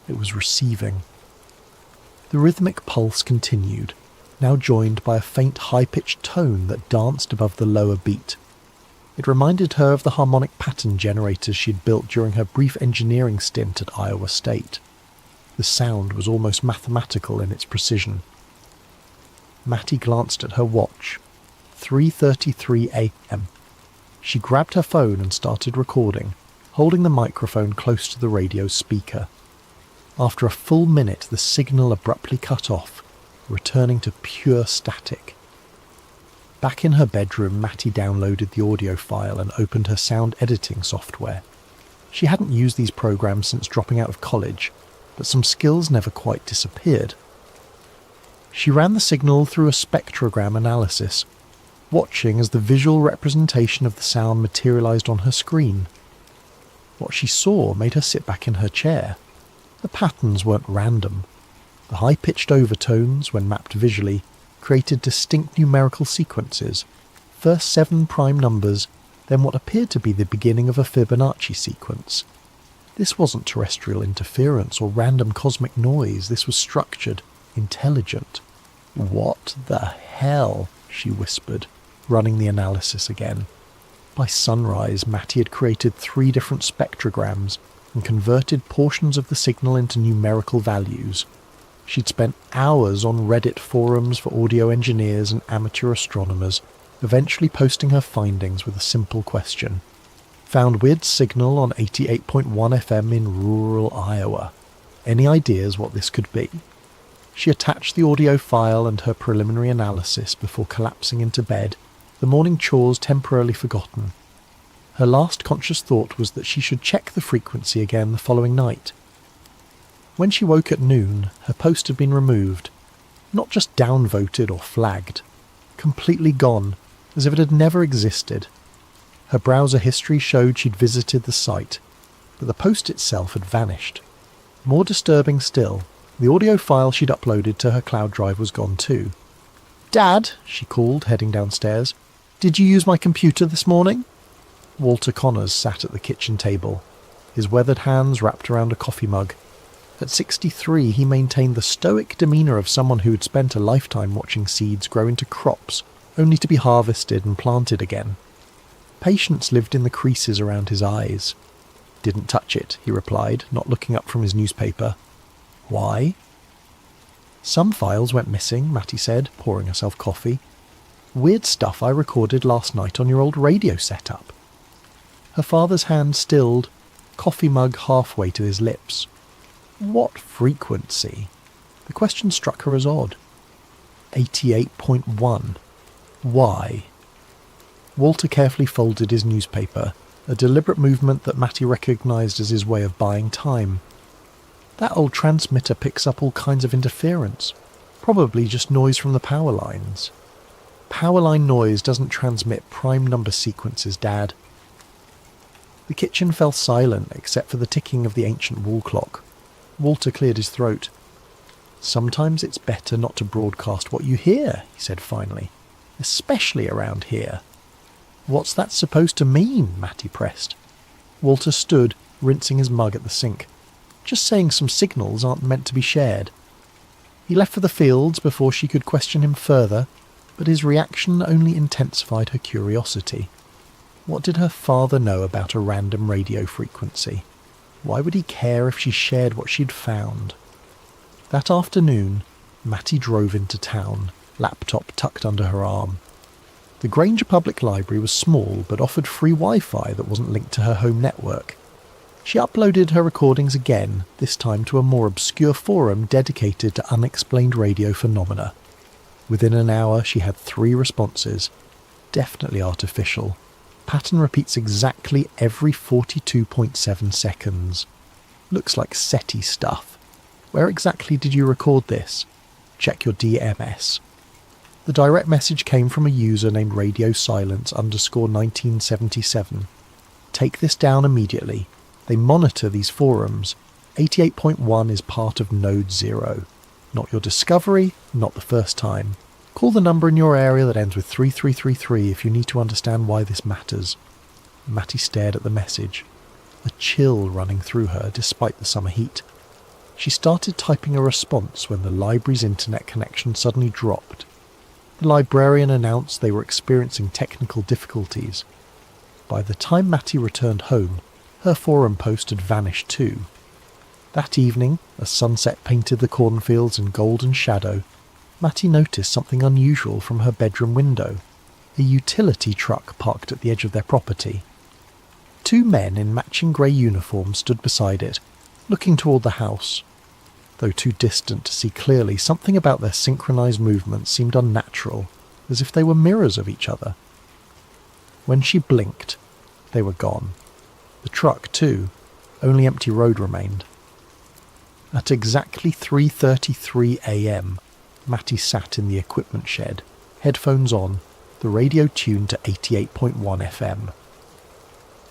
It was receiving. The rhythmic pulse continued, now joined by a faint high-pitched tone that danced above the lower beat. It reminded her of the harmonic pattern generators she'd built during her brief engineering stint at Iowa State. The sound was almost mathematical in its precision. Mattie glanced at her watch. 3:33 a.m. She grabbed her phone and started recording, holding the microphone close to the radio speaker. After a full minute, the signal abruptly cut off, returning to pure static. Back in her bedroom, Mattie downloaded the audio file and opened her sound editing software. She hadn't used these programs since dropping out of college, but some skills never quite disappeared. She ran the signal through a spectrogram analysis, watching as the visual representation of the sound materialized on her screen. What she saw made her sit back in her chair. The patterns weren't random. The high-pitched overtones, when mapped visually, created distinct numerical sequences. First 7 prime numbers, then what appeared to be the beginning of a Fibonacci sequence. This wasn't terrestrial interference or random cosmic noise. This was structured, intelligent. "What the hell?" she whispered, running the analysis again. By sunrise, Mattie had created 3 different spectrograms and converted portions of the signal into numerical values. She'd spent hours on Reddit forums for audio engineers and amateur astronomers, eventually posting her findings with a simple question. Found weird signal on 88.1 FM in rural Iowa. Any ideas what this could be? She attached the audio file and her preliminary analysis before collapsing into bed, the morning chores temporarily forgotten. Her last conscious thought was that she should check the frequency again the following night. When she woke at noon, her post had been removed, not just downvoted or flagged, completely gone, as if it had never existed. Her browser history showed she'd visited the site, but the post itself had vanished. More disturbing still, the audio file she'd uploaded to her cloud drive was gone too. "Dad," she called, heading downstairs, "did you use my computer this morning?" Walter Connors sat at the kitchen table, his weathered hands wrapped around a coffee mug. At 63, he maintained the stoic demeanour of someone who had spent a lifetime watching seeds grow into crops, only to be harvested and planted again. Patience lived in the creases around his eyes. "Didn't touch it," he replied, not looking up from his newspaper. "Why?" "Some files went missing," Mattie said, pouring herself coffee. "Weird stuff I recorded last night on your old radio setup." Her father's hand stilled, coffee mug halfway to his lips. What frequency? The question struck her as odd. 88.1. Why? Walter carefully folded his newspaper, a deliberate movement that Mattie recognised as his way of buying time. That old transmitter picks up all kinds of interference, probably just noise from the power lines. Power line noise doesn't transmit prime number sequences, Dad. The kitchen fell silent except for the ticking of the ancient wall clock. Walter cleared his throat. "Sometimes it's better not to broadcast what you hear," he said finally, "especially around here." "What's that supposed to mean?" Mattie pressed. Walter stood, rinsing his mug at the sink. "Just saying some signals aren't meant to be shared." He left for the fields before she could question him further, but his reaction only intensified her curiosity. What did her father know about a random radio frequency? Why would he care if she shared what she'd found? That afternoon, Mattie drove into town, laptop tucked under her arm. The Granger Public Library was small but offered free Wi-Fi that wasn't linked to her home network. She uploaded her recordings again, this time to a more obscure forum dedicated to unexplained radio phenomena. Within an hour she had 3 responses. Definitely artificial. Pattern repeats exactly every 42.7 seconds. Looks like SETI stuff. Where exactly did you record this? Check your DMS. The direct message came from a user named RadioSilence_1977. Take this down immediately. They monitor these forums. 88.1 is part of Node 0. Not your discovery, not the first time. Call the number in your area that ends with 3333 if you need to understand why this matters. Mattie stared at the message, a chill running through her despite the summer heat. She started typing a response when the library's internet connection suddenly dropped. The librarian announced they were experiencing technical difficulties. By the time Matty returned home, her forum post had vanished too. That evening, as sunset painted the cornfields in golden shadow, Matty noticed something unusual from her bedroom window. A utility truck parked at the edge of their property. 2 men in matching grey uniforms stood beside it, looking toward the house. Though too distant to see clearly, something about their synchronised movements seemed unnatural, as if they were mirrors of each other. When she blinked, they were gone. The truck, too. Only empty road remained. At exactly 3:33 a.m, Matty sat in the equipment shed, headphones on, the radio tuned to 88.1 FM.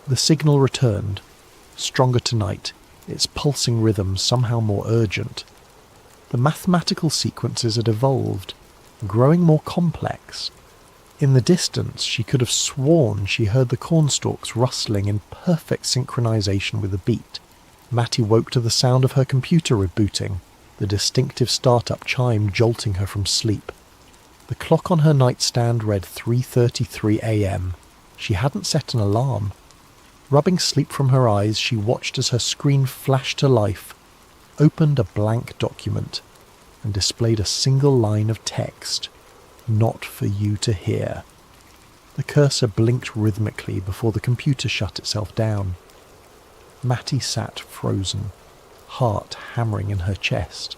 The signal returned, stronger tonight, its pulsing rhythm somehow more urgent. The mathematical sequences had evolved, growing more complex. In the distance, she could have sworn she heard the cornstalks rustling in perfect synchronization with the beat. Matty woke to the sound of her computer rebooting, the distinctive startup chime jolting her from sleep. The clock on her nightstand read 3:33 a.m. She hadn't set an alarm. Rubbing sleep from her eyes, she watched as her screen flashed to life, opened a blank document, and displayed a single line of text. Not for you to hear. The cursor blinked rhythmically before the computer shut itself down. Matty sat frozen, heart hammering in her chest.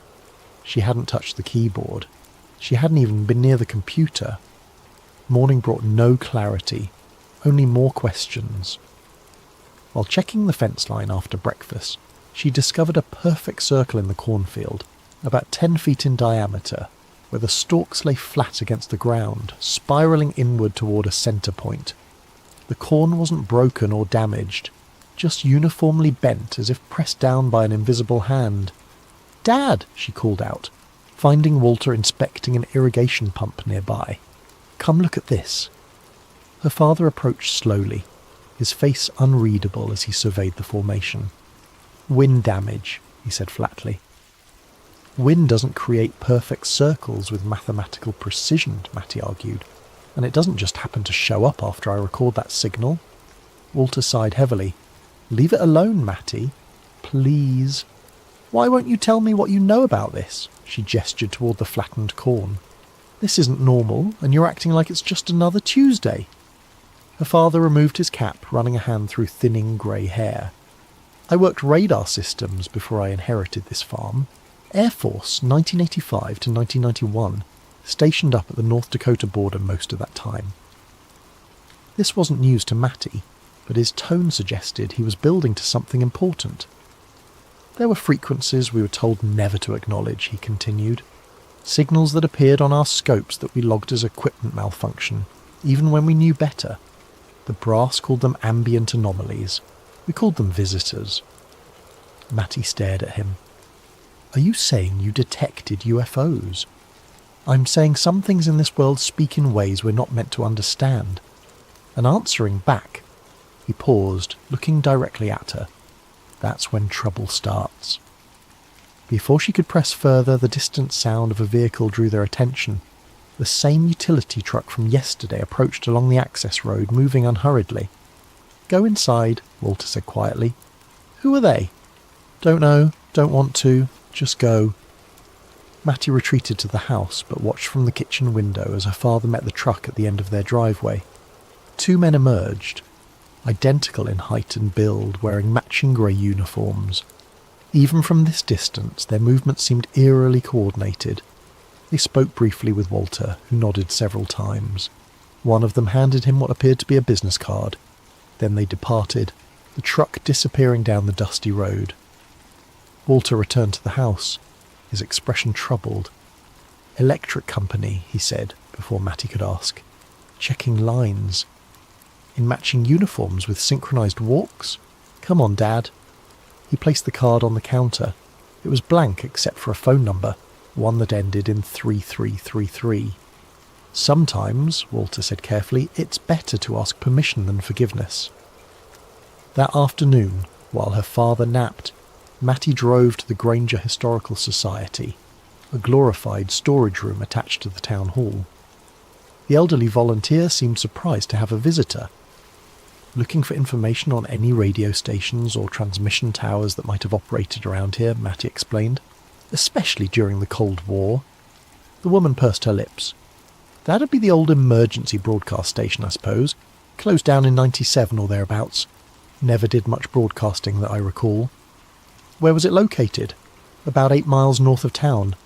She hadn't touched the keyboard. She hadn't even been near the computer. Morning brought no clarity, only more questions. While checking the fence line after breakfast, she discovered a perfect circle in the cornfield, about 10 feet in diameter, where the stalks lay flat against the ground, spiralling inward toward a centre point. The corn wasn't broken or damaged, just uniformly bent as if pressed down by an invisible hand. "Dad!" she called out, finding Walter inspecting an irrigation pump nearby. "Come look at this." Her father approached slowly, his face unreadable as he surveyed the formation. "Wind damage," he said flatly. "Wind doesn't create perfect circles with mathematical precision," Matty argued, "and it doesn't just happen to show up after I record that signal." Walter sighed heavily. "Leave it alone, Matty. Please." "Why won't you tell me what you know about this?" She gestured toward the flattened corn. "This isn't normal, and you're acting like it's just another Tuesday." Her father removed his cap, running a hand through thinning grey hair. "I worked radar systems before I inherited this farm. Air Force, 1985 to 1991, stationed up at the North Dakota border most of that time." This wasn't news to Matty, but his tone suggested he was building to something important. "There were frequencies we were told never to acknowledge," he continued. "Signals that appeared on our scopes that we logged as equipment malfunction, even when we knew better. The brass called them ambient anomalies. We called them visitors." Matty stared at him. "Are you saying you detected UFOs?" "I'm saying some things in this world speak in ways we're not meant to understand." And answering back, he paused, looking directly at her. That's when trouble starts. Before she could press further, the distant sound of a vehicle drew their attention. The same utility truck from yesterday approached along the access road, moving unhurriedly. "Go inside," Walter said quietly. "Who are they?" "Don't know, don't want to, just go." Matty retreated to the house, but watched from the kitchen window as her father met the truck at the end of their driveway. 2 men emerged, identical in height and build, wearing matching grey uniforms. Even from this distance, their movements seemed eerily coordinated. They spoke briefly with Walter, who nodded several times. One of them handed him what appeared to be a business card. Then they departed, the truck disappearing down the dusty road. Walter returned to the house, his expression troubled. "Electric company," he said, before Matty could ask. "Checking lines. In matching uniforms with synchronized walks? Come on, Dad." He placed the card on the counter. It was blank except for a phone number, one that ended in 3333. "Sometimes," Walter said carefully, "it's better to ask permission than forgiveness." That afternoon, while her father napped, Matty drove to the Granger Historical Society, a glorified storage room attached to the town hall. The elderly volunteer seemed surprised to have a visitor. looking for information on any radio stations or transmission towers that might have operated around here, Matty explained, especially during the Cold War. The woman pursed her lips. That'd be the old emergency broadcast station, I suppose. Closed down in 97 or thereabouts. Never did much broadcasting that I recall. Where was it located? About 8 miles north of town.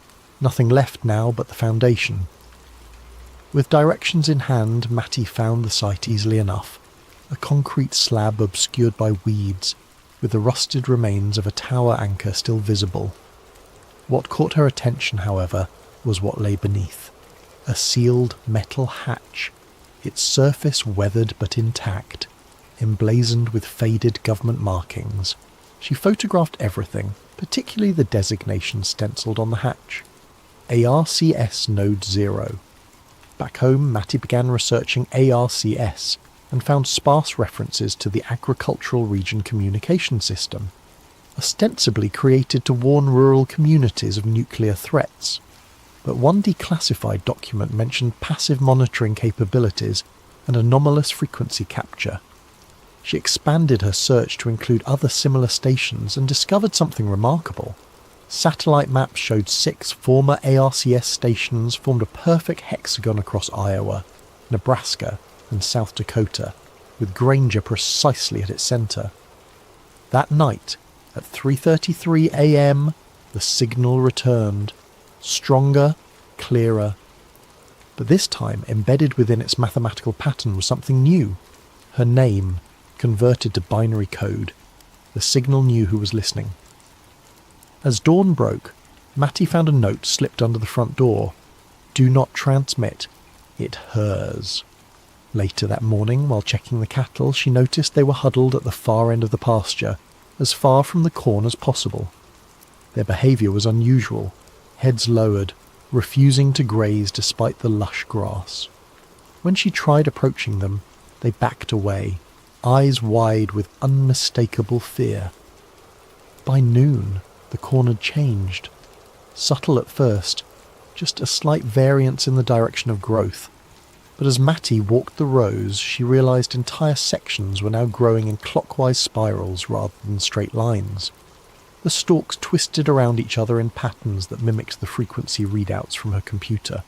Nothing left now but the foundation. With directions in hand, Matty found the site easily enough. A concrete slab obscured by weeds, with the rusted remains of a tower anchor still visible. What caught her attention, however, was what lay beneath. A sealed metal hatch, its surface weathered but intact, emblazoned with faded government markings. She photographed everything, particularly the designation stencilled on the hatch. ARCS Node 0. Back home, Matty began researching ARCS and found sparse references to the Agricultural Region Communication System, ostensibly created to warn rural communities of nuclear threats. But one declassified document mentioned passive monitoring capabilities and anomalous frequency capture. She expanded her search to include other similar stations and discovered something remarkable. Satellite maps showed 6 former ARCS stations formed a perfect hexagon across Iowa, Nebraska, and South Dakota, with Granger precisely at its centre. That night, at 3:33 a.m, the signal returned. Stronger, clearer. But this time, embedded within its mathematical pattern was something new. Her name, converted to binary code. The signal knew who was listening. As dawn broke, Matty found a note slipped under the front door. Do not transmit. It hers. Later that morning, while checking the cattle, she noticed they were huddled at the far end of the pasture, as far from the corn as possible. Their behaviour was unusual, heads lowered, refusing to graze despite the lush grass. When she tried approaching them, they backed away, eyes wide with unmistakable fear. By noon, the corn had changed. Subtle at first, just a slight variance in the direction of growth. But as Matty walked the rows, she realised entire sections were now growing in clockwise spirals rather than straight lines. The stalks twisted around each other in patterns that mimicked the frequency readouts from her computer.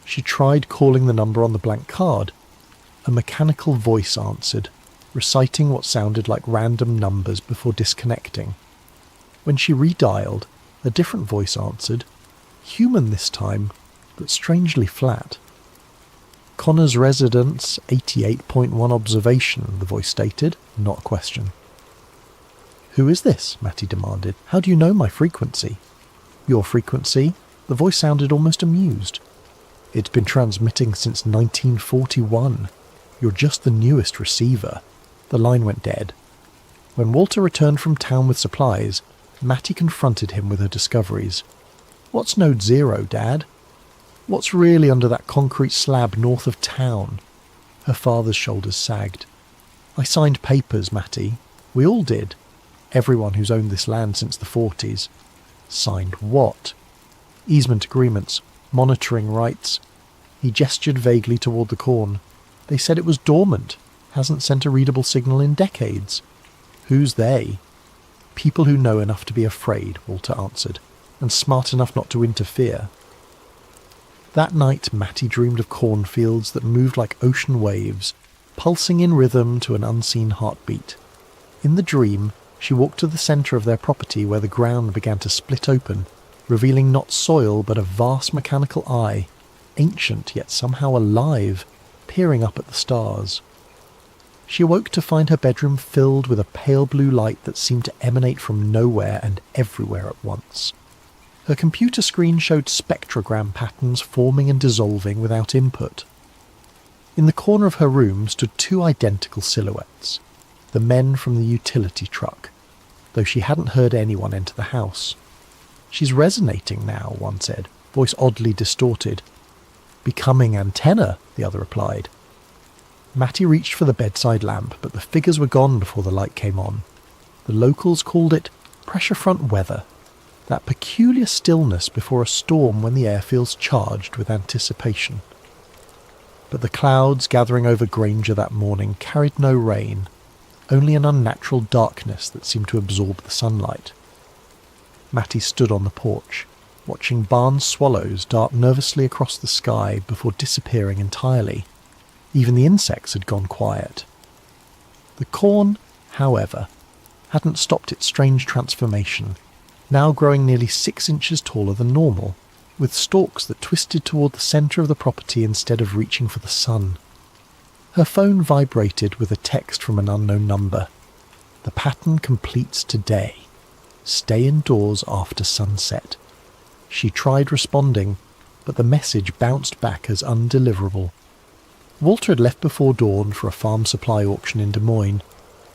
She tried calling the number on the blank card. A mechanical voice answered, reciting what sounded like random numbers before disconnecting. When she redialed, a different voice answered, human this time, but strangely flat. Connor's residence, 88.1 observation, the voice stated, not a question. Who is this? Matty demanded. How do you know my frequency? Your frequency? The voice sounded almost amused. It's been transmitting since 1941. You're just the newest receiver. The line went dead. When Walter returned from town with supplies, Matty confronted him with her discoveries. What's Node 0, Dad? What's really under that concrete slab north of town? Her father's shoulders sagged. I signed papers, Matty. We all did. Everyone who's owned this land since the 40s. Signed what? Easement agreements, monitoring rights. He gestured vaguely toward the corn. They said it was dormant, hasn't sent a readable signal in decades. Who's they? People who know enough to be afraid, Walter answered, and smart enough not to interfere. That night Matty dreamed of cornfields that moved like ocean waves, pulsing in rhythm to an unseen heartbeat. In the dream, she walked to the centre of their property where the ground began to split open, revealing not soil but a vast mechanical eye, ancient yet somehow alive, peering up at the stars. She awoke to find her bedroom filled with a pale blue light that seemed to emanate from nowhere and everywhere at once. Her computer screen showed spectrogram patterns forming and dissolving without input. In the corner of her room stood 2 identical silhouettes, the men from the utility truck, though she hadn't heard anyone enter the house. She's resonating now, one said, voice oddly distorted. Becoming antenna, the other replied. Matty reached for the bedside lamp, but the figures were gone before the light came on. The locals called it pressure front weather, that peculiar stillness before a storm when the air feels charged with anticipation. But the clouds gathering over Granger that morning carried no rain, only an unnatural darkness that seemed to absorb the sunlight. Matty stood on the porch, watching barn swallows dart nervously across the sky before disappearing entirely. Even the insects had gone quiet. The corn, however, hadn't stopped its strange transformation, now growing nearly 6 inches taller than normal, with stalks that twisted toward the centre of the property instead of reaching for the sun. Her phone vibrated with a text from an unknown number. The pattern completes today. Stay indoors after sunset. She tried responding, but the message bounced back as undeliverable. Walter had left before dawn for a farm supply auction in Des Moines,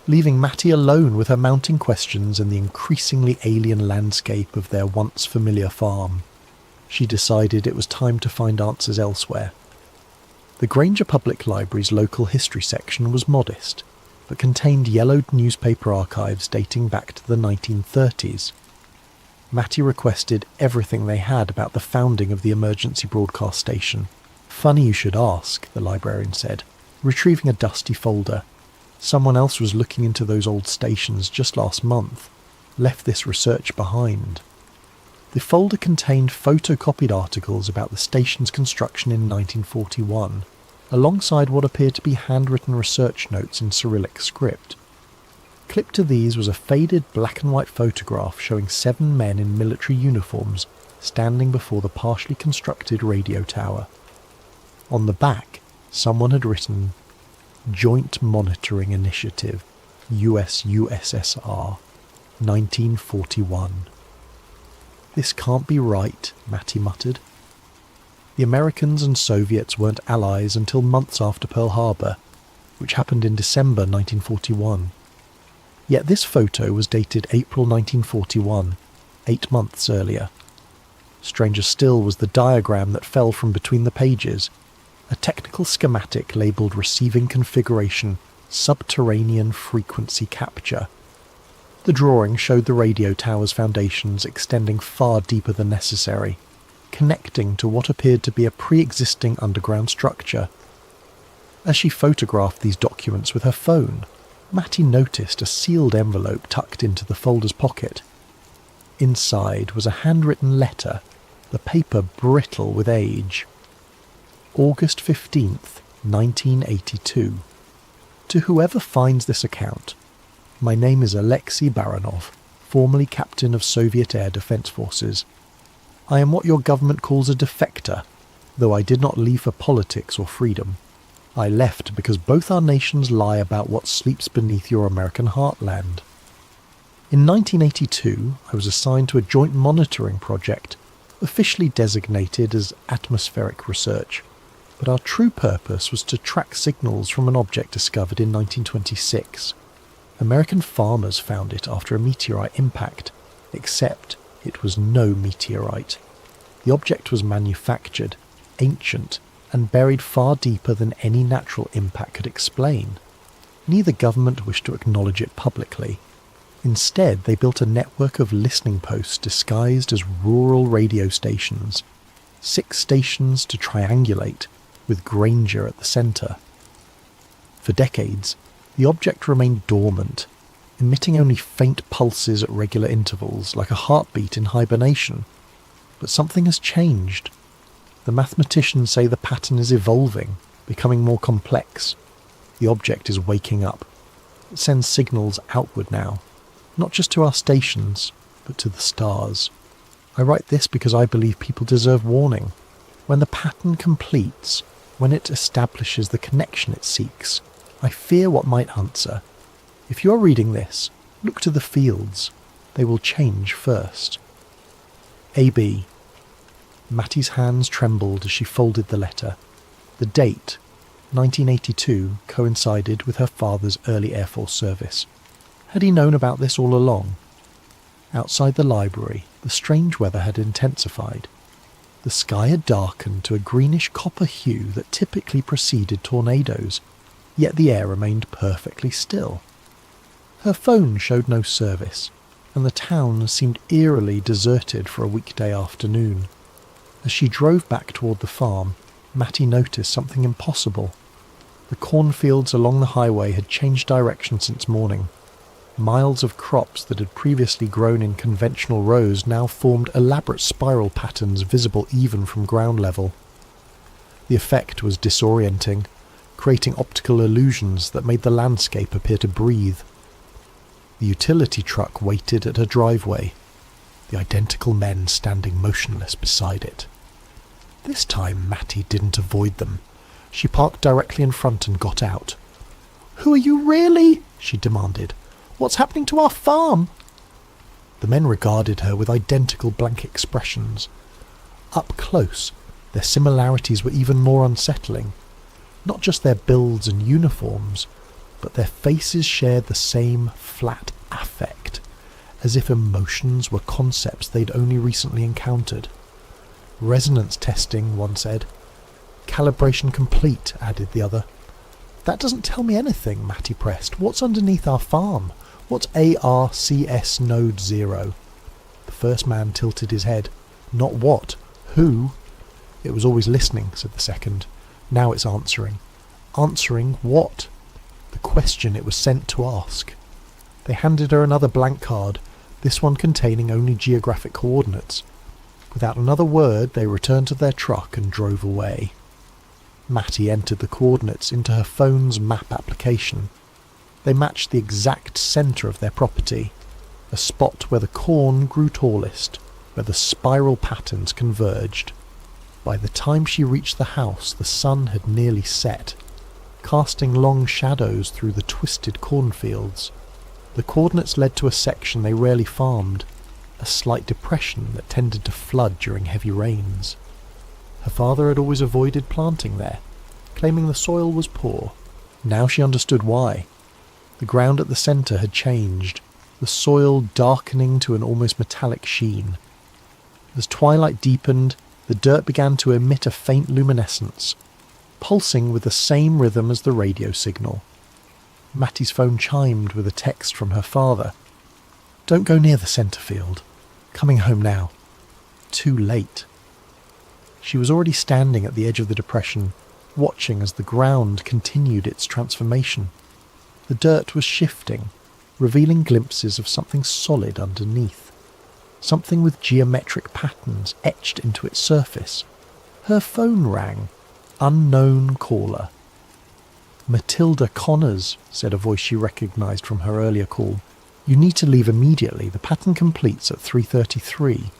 leaving Matty alone with her mounting questions and the increasingly alien landscape of their once familiar farm. She decided it was time to find answers elsewhere. The Granger Public Library's local history section was modest, but contained yellowed newspaper archives dating back to the 1930s. Matty requested everything they had about the founding of the emergency broadcast station. Funny you should ask, the librarian said, retrieving a dusty folder. Someone else was looking into those old stations just last month, left this research behind. The folder contained photocopied articles about the station's construction in 1941, alongside what appeared to be handwritten research notes in Cyrillic script. Clipped to these was a faded black and white photograph showing 7 men in military uniforms standing before the partially constructed radio tower. On the back, someone had written, Joint Monitoring Initiative, US-USSR, 1941. This can't be right, Matty muttered. The Americans and Soviets weren't allies until months after Pearl Harbor, which happened in December 1941. Yet this photo was dated April 1941, 8 months earlier. Stranger still was the diagram that fell from between the pages, a technical schematic labelled Receiving Configuration Subterranean Frequency Capture. The drawing showed the radio tower's foundations extending far deeper than necessary, connecting to what appeared to be a pre-existing underground structure. As she photographed these documents with her phone, Matty noticed a sealed envelope tucked into the folder's pocket. Inside was a handwritten letter, the paper brittle with age. August 15th, 1982. To whoever finds this account, my name is Alexei Baranov, formerly captain of Soviet Air Defense Forces. I am what your government calls a defector, though I did not leave for politics or freedom. I left because both our nations lie about what sleeps beneath your American heartland. In 1982, I was assigned to a joint monitoring project, officially designated as atmospheric research, but our true purpose was to track signals from an object discovered in 1926. American farmers found it after a meteorite impact, except it was no meteorite. The object was manufactured, ancient, and buried far deeper than any natural impact could explain. Neither government wished to acknowledge it publicly. Instead, they built a network of listening posts disguised as rural radio stations. 6 stations to triangulate, with Granger at the centre. For decades, the object remained dormant, emitting only faint pulses at regular intervals, like a heartbeat in hibernation. But something has changed. The mathematicians say the pattern is evolving, becoming more complex. The object is waking up. It sends signals outward now, not just to our stations, but to the stars. I write this because I believe people deserve warning. When the pattern completes, when it establishes the connection it seeks, I fear what might answer. If you are reading this, look to the fields. They will change first. A.B. Matty's hands trembled as she folded the letter. The date, 1982, coincided with her father's early Air Force service. Had he known about this all along? Outside the library, the strange weather had intensified. The sky had darkened to a greenish copper hue that typically preceded tornadoes, yet the air remained perfectly still. Her phone showed no service, and the town seemed eerily deserted for a weekday afternoon. As she drove back toward the farm, Matty noticed something impossible. The cornfields along the highway had changed direction since morning. Miles of crops that had previously grown in conventional rows now formed elaborate spiral patterns visible even from ground level. The effect was disorienting, creating optical illusions that made the landscape appear to breathe. The utility truck waited at her driveway, the identical men standing motionless beside it. This time Matty didn't avoid them. She parked directly in front and got out. "Who are you really?" she demanded. "What's happening to our farm?" The men regarded her with identical blank expressions. Up close, their similarities were even more unsettling. Not just their builds and uniforms, but their faces shared the same flat affect, as if emotions were concepts they'd only recently encountered. "Resonance testing," one said. "Calibration complete," added the other. "That doesn't tell me anything," Matty pressed. "What's underneath our farm? What's ARCS Node 0? The first man tilted his head. "Not what. Who?" "It was always listening," said the second. "Now it's answering." "Answering what?" "The question it was sent to ask." They handed her another blank card, this one containing only geographic coordinates. Without another word, they returned to their truck and drove away. Matty entered the coordinates into her phone's map application. They matched the exact centre of their property, a spot where the corn grew tallest, where the spiral patterns converged. By the time she reached the house, the sun had nearly set, casting long shadows through the twisted cornfields. The coordinates led to a section they rarely farmed, a slight depression that tended to flood during heavy rains. Her father had always avoided planting there, claiming the soil was poor. Now she understood why. The ground at the centre had changed, the soil darkening to an almost metallic sheen. As twilight deepened, the dirt began to emit a faint luminescence, pulsing with the same rhythm as the radio signal. Matty's phone chimed with a text from her father. "Don't go near the centre field. Coming home now." Too late. She was already standing at the edge of the depression, watching as the ground continued its transformation. The dirt was shifting, revealing glimpses of something solid underneath, something with geometric patterns etched into its surface. Her phone rang. Unknown caller. "Matilda Connors," said a voice she recognised from her earlier call. "You need to leave immediately. The pattern completes at 3:33.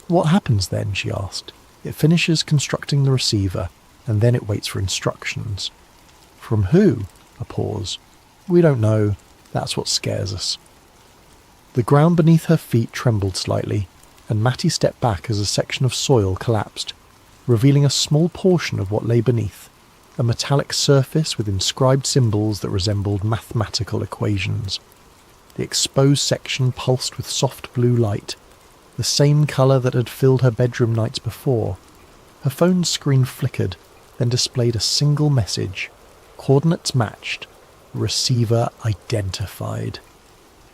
"What happens then?" she asked. "It finishes constructing the receiver, and then it waits for instructions." "From who?" A pause. "We don't know. That's what scares us." The ground beneath her feet trembled slightly, and Matty stepped back as a section of soil collapsed, revealing a small portion of what lay beneath, a metallic surface with inscribed symbols that resembled mathematical equations. The exposed section pulsed with soft blue light, the same colour that had filled her bedroom nights before. Her phone's screen flickered, then displayed a single message. Coordinates matched. Receiver identified.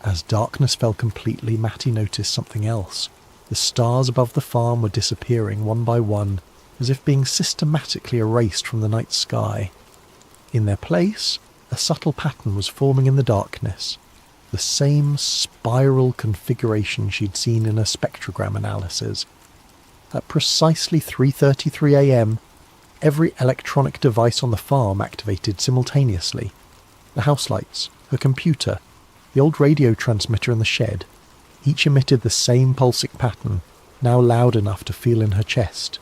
As darkness fell completely, Matty noticed something else. The stars above the farm were disappearing one by one, as if being systematically erased from the night sky. In their place, a subtle pattern was forming in the darkness, the same spiral configuration she'd seen in her spectrogram analysis. At precisely 3:33 a.m, every electronic device on the farm activated simultaneously. The house lights, her computer, the old radio transmitter in the shed, each emitted the same pulsing pattern, now loud enough to feel in her chest.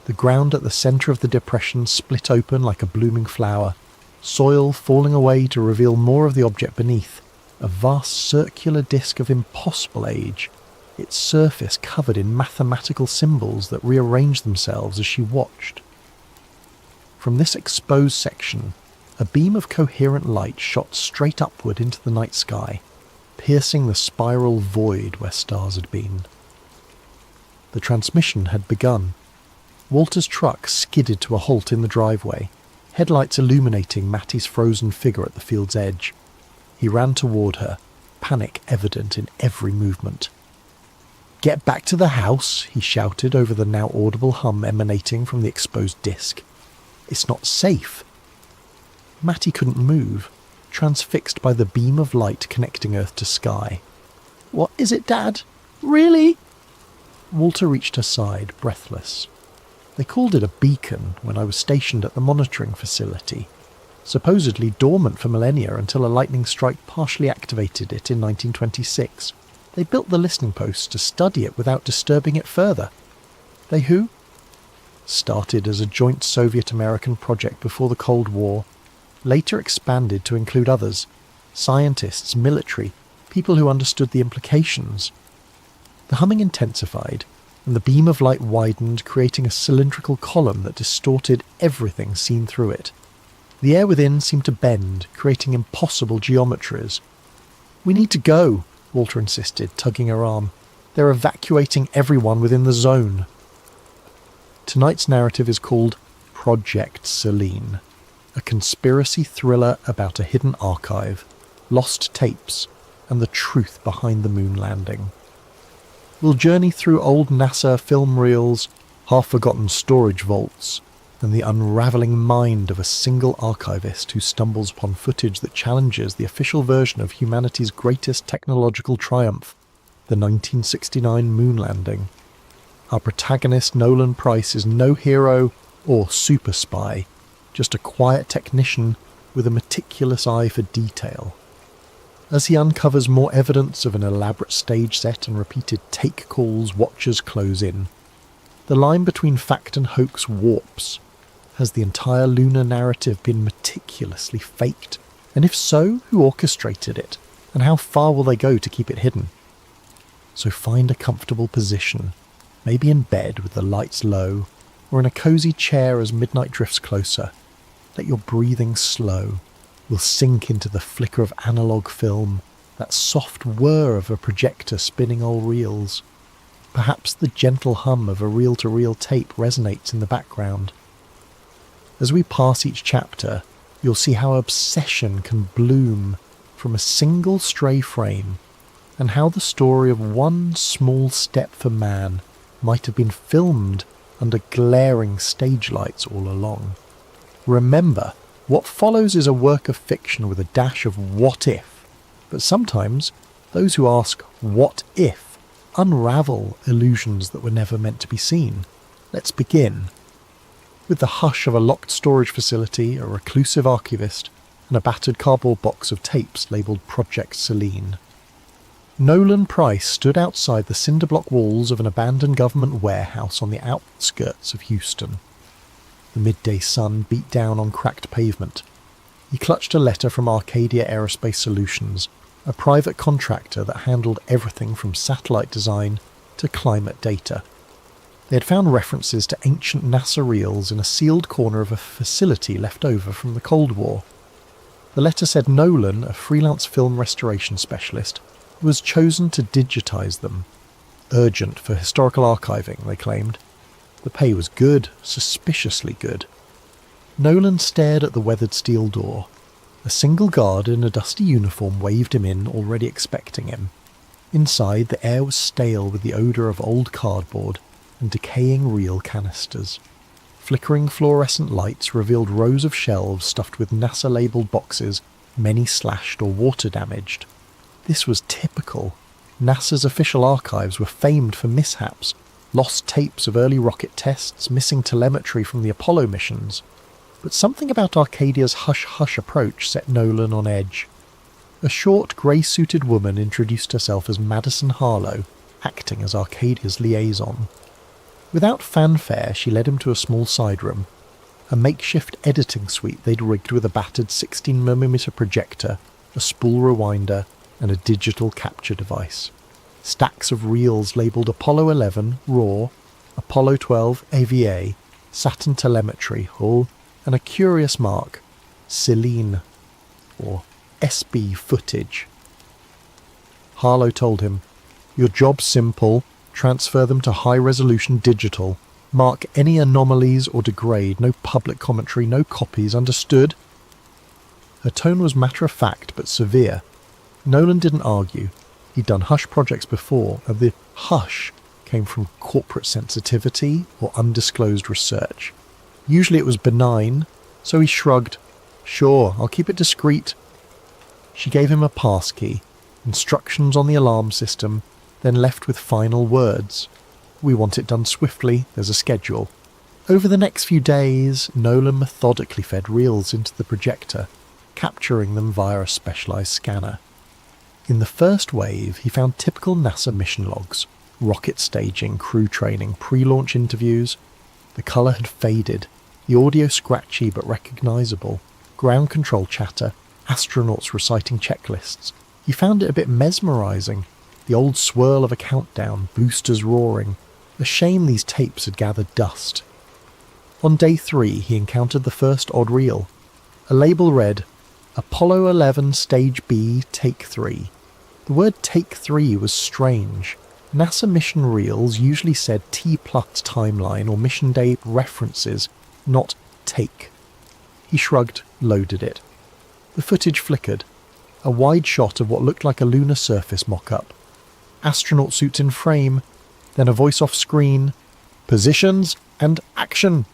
The ground at the centre of the depression split open like a blooming flower, soil falling away to reveal more of the object beneath, a vast circular disk of impossible age, its surface covered in mathematical symbols that rearranged themselves as she watched. From this exposed section, a beam of coherent light shot straight upward into the night sky, piercing the spiral void where stars had been. The transmission had begun. Walter's truck skidded to a halt in the driveway, headlights illuminating Matty's frozen figure at the field's edge. He ran toward her, panic evident in every movement. "Get back to the house," he shouted over the now audible hum emanating from the exposed disc. It's not safe. Matty couldn't move, transfixed by the beam of light connecting Earth to sky. "What is it, Dad? Really?" Walter reached her side, breathless. They called it a beacon when I was stationed at the monitoring facility, supposedly dormant for millennia until a lightning strike partially activated it in 1926. They built the listening posts to study it without disturbing it further. They who? Started as a joint Soviet-American project before the Cold War, later expanded to include others, scientists, military, people who understood the implications. The humming intensified, and the beam of light widened, creating a cylindrical column that distorted everything seen through it. The air within seemed to bend, creating impossible geometries. "We need to go," Walter insisted, tugging her arm. "They're evacuating everyone within the zone." Tonight's narrative is called Project Selene, a conspiracy thriller about a hidden archive, lost tapes, and the truth behind the moon landing. We'll journey through old NASA film reels, half-forgotten storage vaults, and the unravelling mind of a single archivist who stumbles upon footage that challenges the official version of humanity's greatest technological triumph, the 1969 moon landing. Our protagonist, Nolan Price, is no hero or super spy, just a quiet technician with a meticulous eye for detail. As he uncovers more evidence of an elaborate stage set and repeated take calls, watchers close in. The line between fact and hoax warps. Has the entire lunar narrative been meticulously faked? And if so, who orchestrated it? And how far will they go to keep it hidden? So find a comfortable position, maybe in bed with the lights low, or in a cosy chair as midnight drifts closer. Let your breathing slow. We'll sink into the flicker of analogue film, that soft whir of a projector spinning old reels. Perhaps the gentle hum of a reel-to-reel tape resonates in the background. As we pass each chapter, you'll see how obsession can bloom from a single stray frame, and how the story of one small step for man might have been filmed under glaring stage lights all along. Remember, what follows is a work of fiction with a dash of what if, but sometimes those who ask what if unravel illusions that were never meant to be seen. Let's begin. With the hush of a locked storage facility, a reclusive archivist, and a battered cardboard box of tapes labelled Project Selene. Nolan Price stood outside the cinder-block walls of an abandoned government warehouse on the outskirts of Houston. The midday sun beat down on cracked pavement. He clutched a letter from Arcadia Aerospace Solutions, a private contractor that handled everything from satellite design to climate data. They had found references to ancient NASA reels in a sealed corner of a facility left over from the Cold War. The letter said Nolan, a freelance film restoration specialist, was chosen to digitize them. Urgent for historical archiving, they claimed. The pay was good, suspiciously good. Nolan stared at the weathered steel door. A single guard in a dusty uniform waved him in, already expecting him. Inside, the air was stale with the odour of old cardboard and decaying reel canisters. Flickering fluorescent lights revealed rows of shelves stuffed with NASA-labelled boxes, many slashed or water-damaged. This was typical. NASA's official archives were famed for mishaps, lost tapes of early rocket tests, missing telemetry from the Apollo missions. But something about Arcadia's hush-hush approach set Nolan on edge. A short, grey-suited woman introduced herself as Madison Harlow, acting as Arcadia's liaison. Without fanfare, she led him to a small side room, a makeshift editing suite they'd rigged with a battered 16mm projector, a spool rewinder, and a digital capture device. Stacks of reels labelled Apollo 11, RAW, Apollo 12, AVA, Saturn telemetry, hull, and a curious mark, Selene, or SB footage. Harlow told him, "Your job's simple, transfer them to high-resolution digital. Mark any anomalies or degrade, no public commentary, no copies, understood?" Her tone was matter-of-fact but severe. Nolan didn't argue. He'd done hush projects before, and the hush came from corporate sensitivity or undisclosed research. Usually it was benign, so he shrugged. Sure, I'll keep it discreet. She gave him a passkey, instructions on the alarm system, then left with final words. We want it done swiftly, there's a schedule. Over the next few days, Nolan methodically fed reels into the projector, capturing them via a specialised scanner. In the first wave, he found typical NASA mission logs, rocket staging, crew training, pre-launch interviews. The colour had faded, the audio scratchy but recognisable, ground control chatter, astronauts reciting checklists. He found it a bit mesmerising, the old swirl of a countdown, boosters roaring. A shame these tapes had gathered dust. On day 3, he encountered the first odd reel. A label read, Apollo 11 Stage B, Take 3. The word Take 3 was strange. NASA mission reels usually said T-plus timeline or mission day references, not take. He shrugged, loaded it. The footage flickered. A wide shot of what looked like a lunar surface mock-up. Astronaut suits in frame, then a voice off screen, positions and action.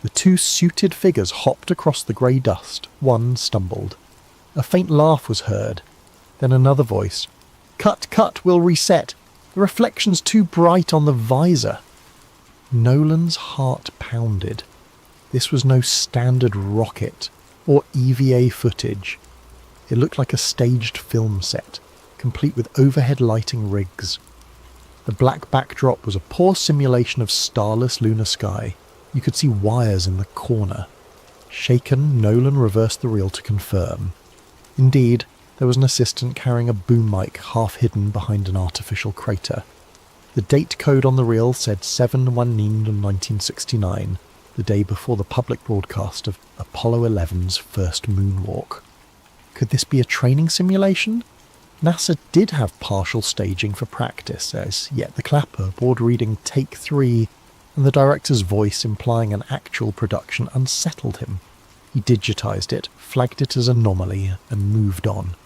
The two suited figures hopped across the grey dust. One stumbled. A faint laugh was heard. Then another voice. Cut, we'll reset. The reflection's too bright on the visor. Nolan's heart pounded. This was no standard rocket or EVA footage. It looked like a staged film set, complete with overhead lighting rigs. The black backdrop was a poor simulation of starless lunar sky. You could see wires in the corner. Shaken, Nolan reversed the reel to confirm. Indeed, there was an assistant carrying a boom mic half hidden behind an artificial crater. The date code on the reel said 7/19/1969, the day before the public broadcast of Apollo 11's first moonwalk. Could this be a training simulation? NASA did have partial staging for practice, as yet the clapper, board reading Take 3, and the director's voice implying an actual production unsettled him. He digitised it, flagged it as anomaly, and moved on.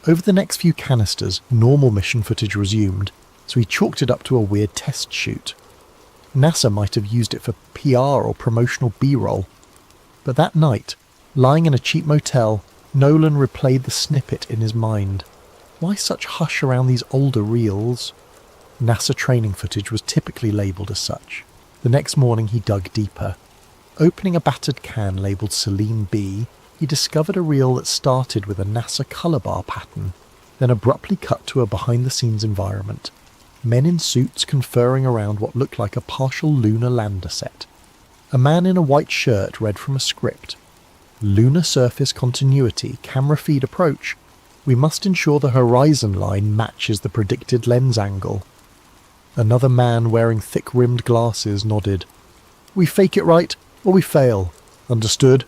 Over the next few canisters, normal mission footage resumed, so he chalked it up to a weird test shoot. NASA might have used it for PR or promotional B-roll. But that night, lying in a cheap motel, Nolan replayed the snippet in his mind. Why such hush around these older reels? NASA training footage was typically labelled as such. The next morning he dug deeper. Opening a battered can labelled Selene B, he discovered a reel that started with a NASA colour bar pattern, then abruptly cut to a behind-the-scenes environment. Men in suits conferring around what looked like a partial lunar lander set. A man in a white shirt read from a script. Lunar surface continuity, camera feed approach. We must ensure the horizon line matches the predicted lens angle. Another man wearing thick-rimmed glasses nodded. We fake it right, or we fail. Understood?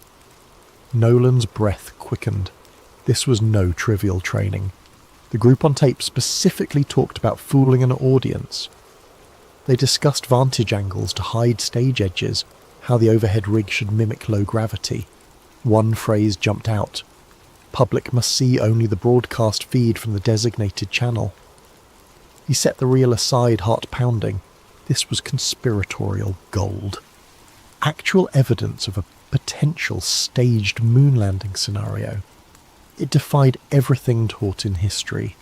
Nolan's breath quickened. This was no trivial training. The group on tape specifically talked about fooling an audience. They discussed vantage angles to hide stage edges, how the overhead rig should mimic low gravity. One phrase jumped out. Public must see only the broadcast feed from the designated channel. He set the reel aside, heart pounding. This was conspiratorial gold. Actual evidence of a potential staged moon landing scenario. It defied everything taught in history.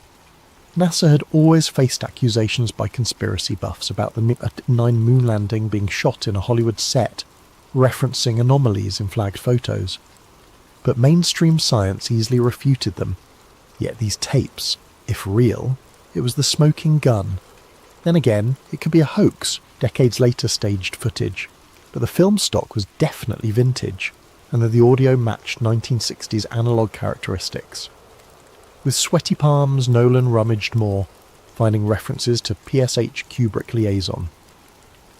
NASA had always faced accusations by conspiracy buffs about the MiG-9 moon landing being shot in a Hollywood set, referencing anomalies in flagged photos. But mainstream science easily refuted them. Yet these tapes, if real, it was the smoking gun. Then again, it could be a hoax, decades later staged footage. But the film stock was definitely vintage, and that the audio matched 1960s analogue characteristics. With sweaty palms, Nolan rummaged more, finding references to PSH Kubrick liaison.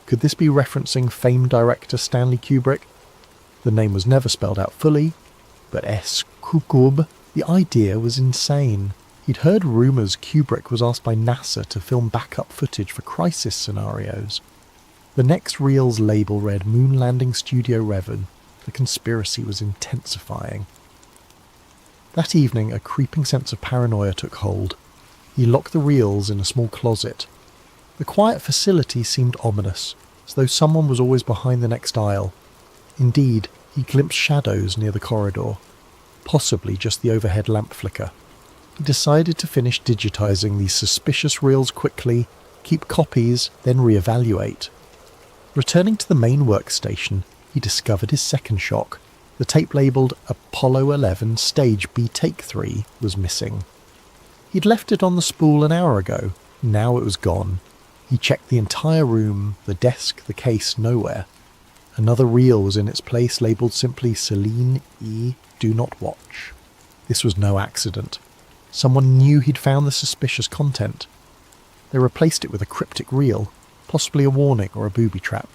Could this be referencing famed director Stanley Kubrick? The name was never spelled out fully, but S. Kukub, the idea was insane. He'd heard rumours Kubrick was asked by NASA to film backup footage for crisis scenarios. The next reel's label read Moon Landing Studio Revan. The conspiracy was intensifying. That evening, a creeping sense of paranoia took hold. He locked the reels in a small closet. The quiet facility seemed ominous. as though someone was always behind the next aisle. Indeed, he glimpsed shadows near the corridor, possibly just the overhead lamp flicker. He decided to finish digitizing these suspicious reels quickly, keep copies, then reevaluate. Returning to the main workstation, he discovered his second shock. The tape labelled Apollo 11 Stage B Take 3 was missing. He'd left it on the spool an hour ago. Now it was gone. He checked the entire room, the desk, the case, nowhere. Another reel was in its place, labelled simply Celine E. Do Not Watch. This was no accident. Someone knew he'd found the suspicious content. They replaced it with a cryptic reel, possibly a warning or a booby trap.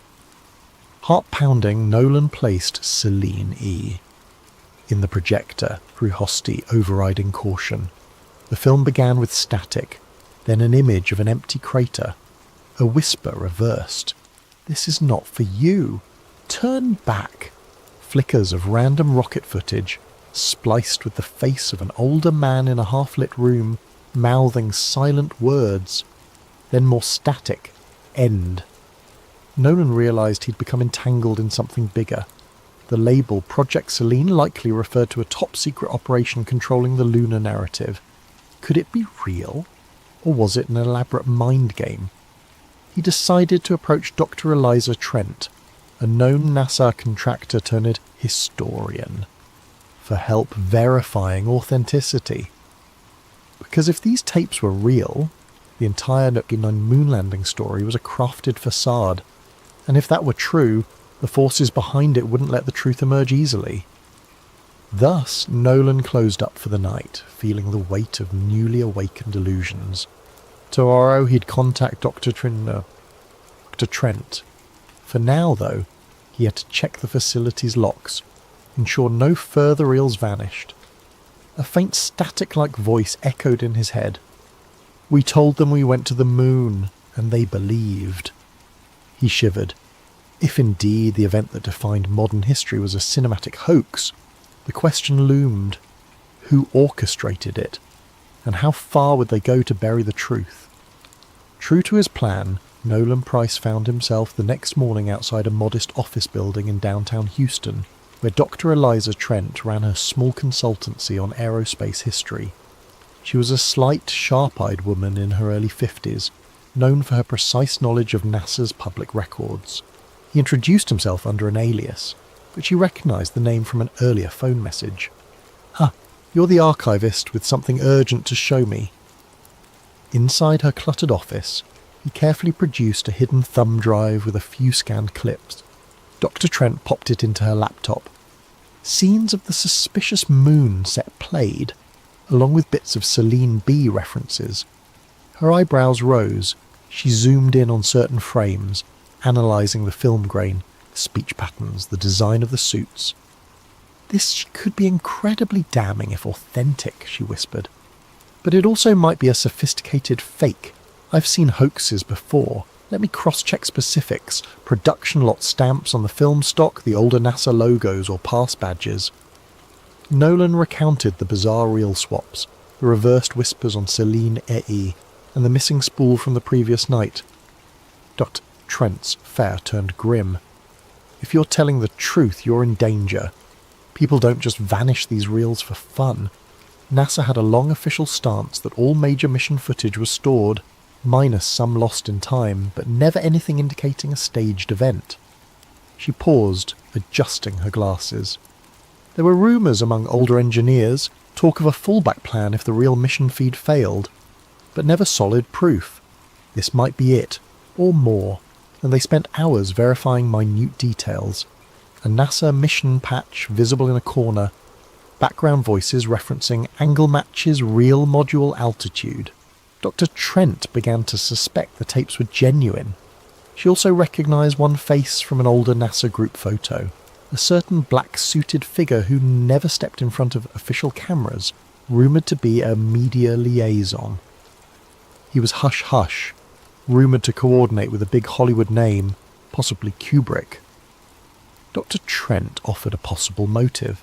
Heart-pounding, Nolan placed Celine E. in the projector through Hosty overriding caution. The film began with static, then an image of an empty crater. A whisper reversed. "This is not for you. Turn back." Flickers of random rocket footage, spliced with the face of an older man in a half-lit room, mouthing silent words. Then more static. End. Nolan realised he'd become entangled in something bigger. The label Project Selene likely referred to a top-secret operation controlling the lunar narrative. Could it be real? Or was it an elaborate mind game? He decided to approach Dr. Eliza Trent, a known NASA contractor turned historian, for help verifying authenticity. Because if these tapes were real, the entire 9 moon landing story was a crafted facade, and if that were true, the forces behind it wouldn't let the truth emerge easily. Thus, Nolan closed up for the night, feeling the weight of newly awakened illusions. Tomorrow he'd contact Dr. Trent. For now, though, he had to check the facility's locks, ensure no further reels vanished. A faint static-like voice echoed in his head. "We told them we went to the moon, and they believed." He shivered. If indeed the event that defined modern history was a cinematic hoax, the question loomed: who orchestrated it, and how far would they go to bury the truth? True to his plan, Nolan Price found himself the next morning outside a modest office building in downtown Houston, where Dr. Eliza Trent ran her small consultancy on aerospace history. She was a slight, sharp-eyed woman in her early 50s, known for her precise knowledge of NASA's public records. He introduced himself under an alias, but she recognised the name from an earlier phone message. You're the archivist with something urgent to show me." Inside her cluttered office, he carefully produced a hidden thumb drive with a few scanned clips. Dr. Trent popped it into her laptop. Scenes of the suspicious moon set played, along with bits of Celine B references. Her eyebrows rose. She zoomed in on certain frames, analysing the film grain, the speech patterns, the design of the suits. "This could be incredibly damning if authentic," she whispered. "But it also might be a sophisticated fake. I've seen hoaxes before. Let me cross-check specifics, production lot stamps on the film stock, the older NASA logos or pass badges." Nolan recounted the bizarre reel swaps, the reversed whispers on Celine E, and the missing spool from the previous night. Dr. Trent's fare turned grim. "If you're telling the truth, you're in danger. People don't just vanish these reels for fun. NASA had a long official stance that all major mission footage was stored, minus some lost in time, but never anything indicating a staged event." She paused, adjusting her glasses. There were rumours among older engineers, talk of a fallback plan if the real mission feed failed, but never solid proof. This might be it, or more, and they spent hours verifying minute details. A NASA mission patch visible in a corner, background voices referencing angle matches real module altitude. Dr. Trent began to suspect the tapes were genuine. She also recognised one face from an older NASA group photo, a certain black-suited figure who never stepped in front of official cameras, rumoured to be a media liaison. He was hush-hush, rumoured to coordinate with a big Hollywood name, possibly Kubrick. Dr. Trent offered a possible motive.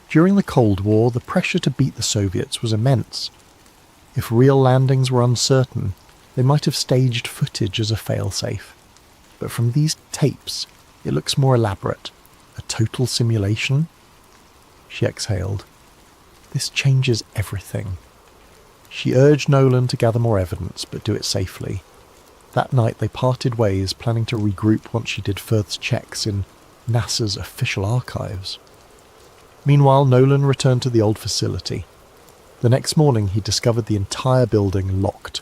During the Cold War, the pressure to beat the Soviets was immense. If real landings were uncertain, they might have staged footage as a failsafe. but from these tapes, it looks more elaborate. A total simulation? She exhaled. This changes everything. She urged Nolan to gather more evidence, but do it safely. That night they parted ways, planning to regroup once she did further checks in NASA's official archives. Meanwhile, Nolan returned to the old facility. The next morning he discovered the entire building locked.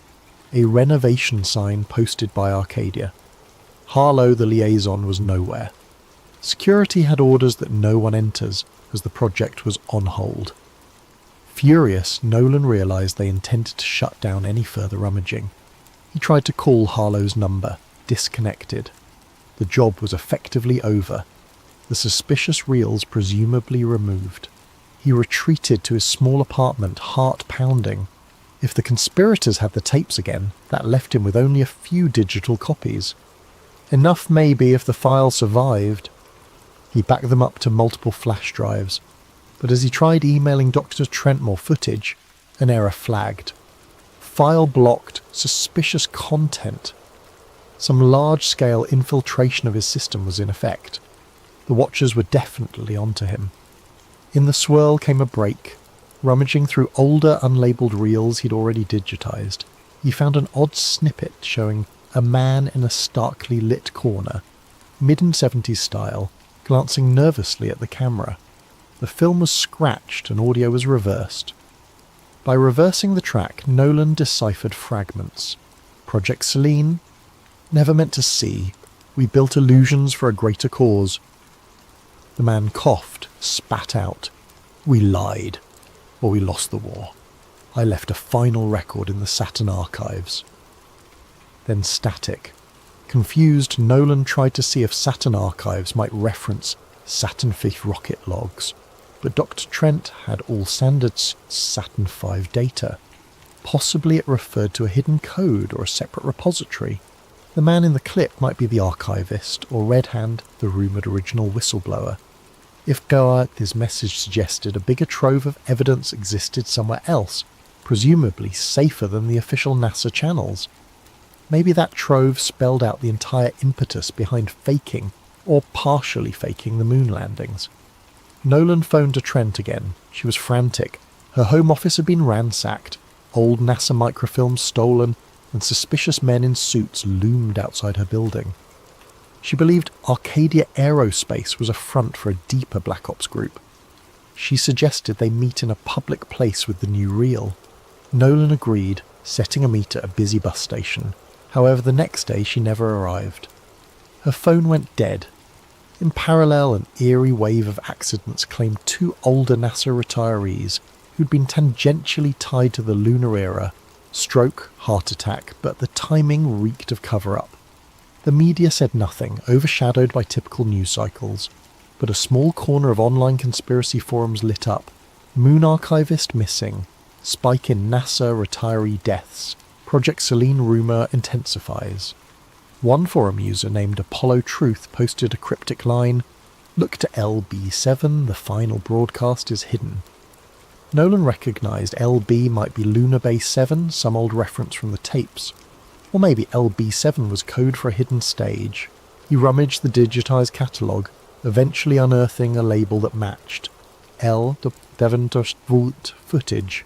A renovation sign posted by Arcadia. Harlow, the liaison, was nowhere. Security had orders that no one enters, as the project was on hold. Furious, Nolan realised they intended to shut down any further rummaging. He tried to call Harlow's number, disconnected. The job was effectively over. The suspicious reels presumably removed. He retreated to his small apartment, heart pounding. If the conspirators had the tapes again, that left him with only a few digital copies. Enough maybe if the file survived. He backed them up to multiple flash drives, but as he tried emailing Dr. Trent more footage, an error flagged. File blocked, suspicious content. Some large-scale infiltration of his system was in effect. The Watchers were definitely onto him. In the swirl came a break. Rummaging through older unlabelled reels he'd already digitized, he found an odd snippet showing a man in a starkly lit corner, mid-70s style, glancing nervously at the camera. The film was scratched and audio was reversed. By reversing the track, Nolan deciphered fragments. Project Selene? Never meant to see. We built illusions for a greater cause. The man coughed, spat out. We lied. Or we lost the war. I left a final record in the Saturn archives. Then static. Confused, Nolan tried to see if Saturn archives might reference Saturn V rocket logs, but Dr. Trent had all standard Saturn V data. Possibly it referred to a hidden code or a separate repository. The man in the clip might be the archivist, or Red Hand, the rumoured original whistleblower. If Goa's message suggested a bigger trove of evidence existed somewhere else, presumably safer than the official NASA channels. Maybe that trove spelled out the entire impetus behind faking, or partially faking, the moon landings. Nolan phoned to Trent again. She was frantic. Her home office had been ransacked, old NASA microfilms stolen, and suspicious men in suits loomed outside her building. She believed Arcadia Aerospace was a front for a deeper Black Ops group. She suggested they meet in a public place with the new reel. Nolan agreed, setting a meet at a busy bus station. However, the next day she never arrived. Her phone went dead. In parallel, an eerie wave of accidents claimed two older NASA retirees who'd been tangentially tied to the lunar era. Stroke, heart attack, but the timing reeked of cover-up. The media said nothing, overshadowed by typical news cycles, but a small corner of online conspiracy forums lit up. Moon archivist missing. Spike in NASA retiree deaths. Project Selene rumour intensifies. One forum user named Apollo Truth posted a cryptic line, "Look to LB7, the final broadcast is hidden." Nolan recognised LB might be Lunar Base 7, some old reference from the tapes. Or maybe LB7 was code for a hidden stage. He rummaged the digitised catalogue, eventually unearthing a label that matched. L. Devontorsvoot footage.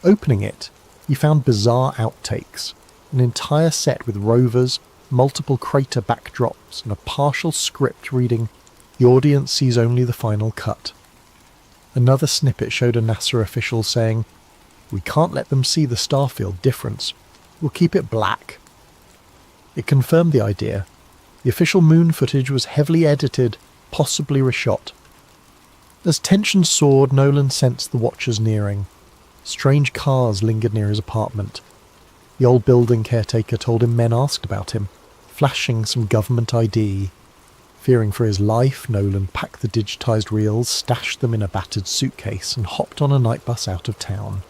Opening it, he found bizarre outtakes, an entire set with rovers, multiple crater backdrops, and a partial script reading, "The audience sees only the final cut." Another snippet showed a NASA official saying, "We can't let them see the starfield difference. We'll keep it black." It confirmed the idea. The official moon footage was heavily edited, possibly reshot. As tension soared, Nolan sensed the Watchers nearing. Strange cars lingered near his apartment. The old building caretaker told him men asked about him, flashing some government ID. Fearing for his life, Nolan packed the digitised reels, stashed them in a battered suitcase, and hopped on a night bus out of town.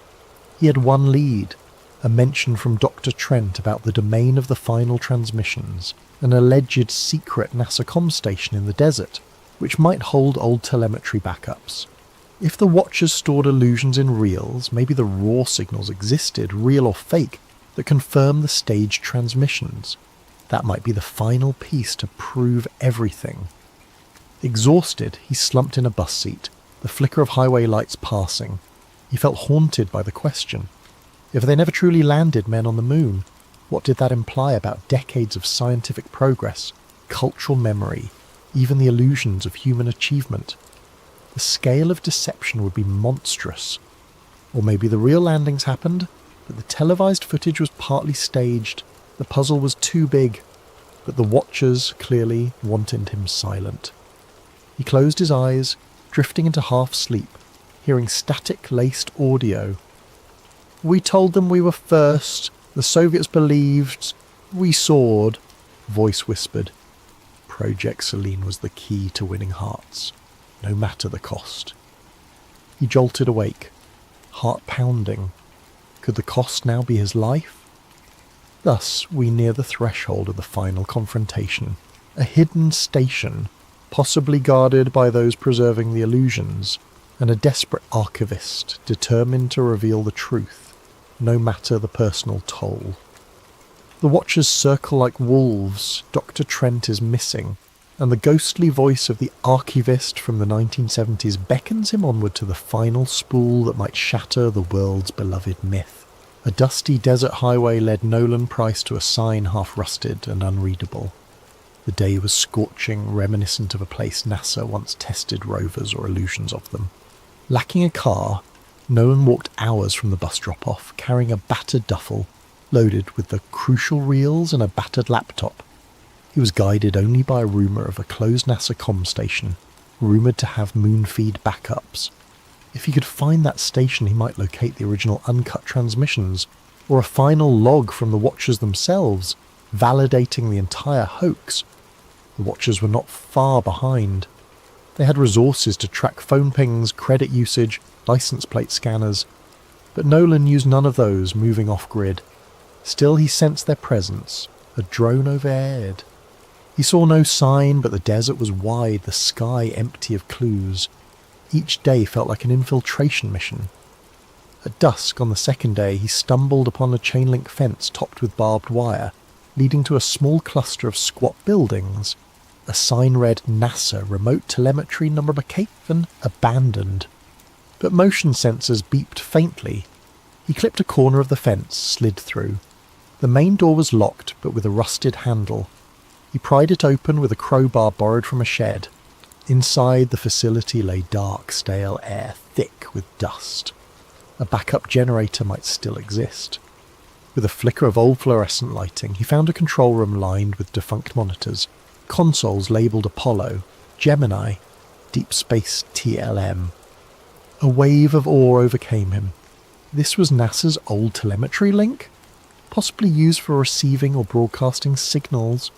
He had one lead, a mention from Dr. Trent about the domain of the final transmissions, an alleged secret NASA comm station in the desert, which might hold old telemetry backups. If the Watchers stored illusions in reels, maybe the raw signals existed, real or fake, that confirm the staged transmissions. That might be the final piece to prove everything. Exhausted, he slumped in a bus seat, the flicker of highway lights passing. He felt haunted by the question. If they never truly landed men on the moon, what did that imply about decades of scientific progress, cultural memory, even the illusions of human achievement? The scale of deception would be monstrous. Or maybe the real landings happened, but the televised footage was partly staged. The puzzle was too big, but the watchers clearly wanted him silent. He closed his eyes, drifting into half-sleep, hearing static-laced audio. "We told them we were first. The Soviets believed. We soared," voice whispered. Project Selene was the key to winning hearts, no matter the cost. He jolted awake, heart pounding. Could the cost now be his life? Thus, we near the threshold of the final confrontation. A hidden station, possibly guarded by those preserving the illusions, and a desperate archivist determined to reveal the truth, no matter the personal toll. The watchers circle like wolves. Dr. Trent is missing, and the ghostly voice of the archivist from the 1970s beckons him onward to the final spool that might shatter the world's beloved myth. A dusty desert highway led Nolan Price to a sign half-rusted and unreadable. The day was scorching, reminiscent of a place NASA once tested rovers or illusions of them. Lacking a car, Nolan walked hours from the bus drop-off, carrying a battered duffel, loaded with the crucial reels and a battered laptop. He was guided only by a rumour of a closed NASA comm station, rumoured to have moon feed backups. If he could find that station, he might locate the original uncut transmissions, or a final log from the Watchers themselves, validating the entire hoax. The Watchers were not far behind. They had resources to track phone pings, credit usage, license plate scanners, but Nolan used none of those moving off-grid. Still he sensed their presence, a drone overhead. He saw no sign, but the desert was wide, the sky empty of clues. Each day felt like an infiltration mission. At dusk on the second day, he stumbled upon a chain-link fence topped with barbed wire, leading to a small cluster of squat buildings. A sign read NASA Remote Telemetry Number Caven Abandoned. But motion sensors beeped faintly. He clipped a corner of the fence, slid through. The main door was locked, but with a rusted handle. He pried it open with a crowbar borrowed from a shed. Inside, the facility lay dark, stale air, thick with dust. A backup generator might still exist. With a flicker of old fluorescent lighting, he found a control room lined with defunct monitors, consoles labelled Apollo, Gemini, Deep Space TLM. A wave of awe overcame him. This was NASA's old telemetry link, possibly used for receiving or broadcasting signals.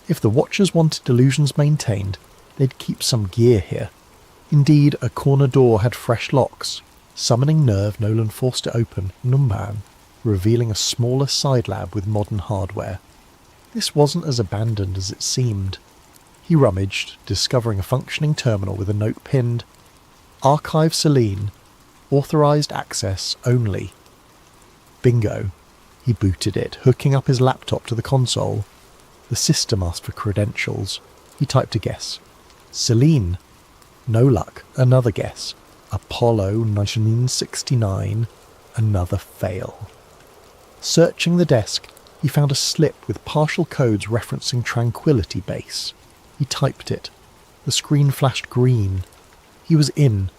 If the Watchers wanted illusions maintained, they'd keep some gear here. Indeed, a corner door had fresh locks. Summoning nerve, Nolan forced it open, Unwind, revealing a smaller side lab with modern hardware. This wasn't as abandoned as it seemed. He rummaged, discovering a functioning terminal with a note pinned, "Archive Selene, authorized access only." Bingo. He booted it, hooking up his laptop to the console. The system asked for credentials. He typed a guess. Selene. No luck. Another guess. Apollo 1969. Another fail. Searching the desk, he found a slip with partial codes referencing Tranquility Base. He typed it. The screen flashed green. He was in.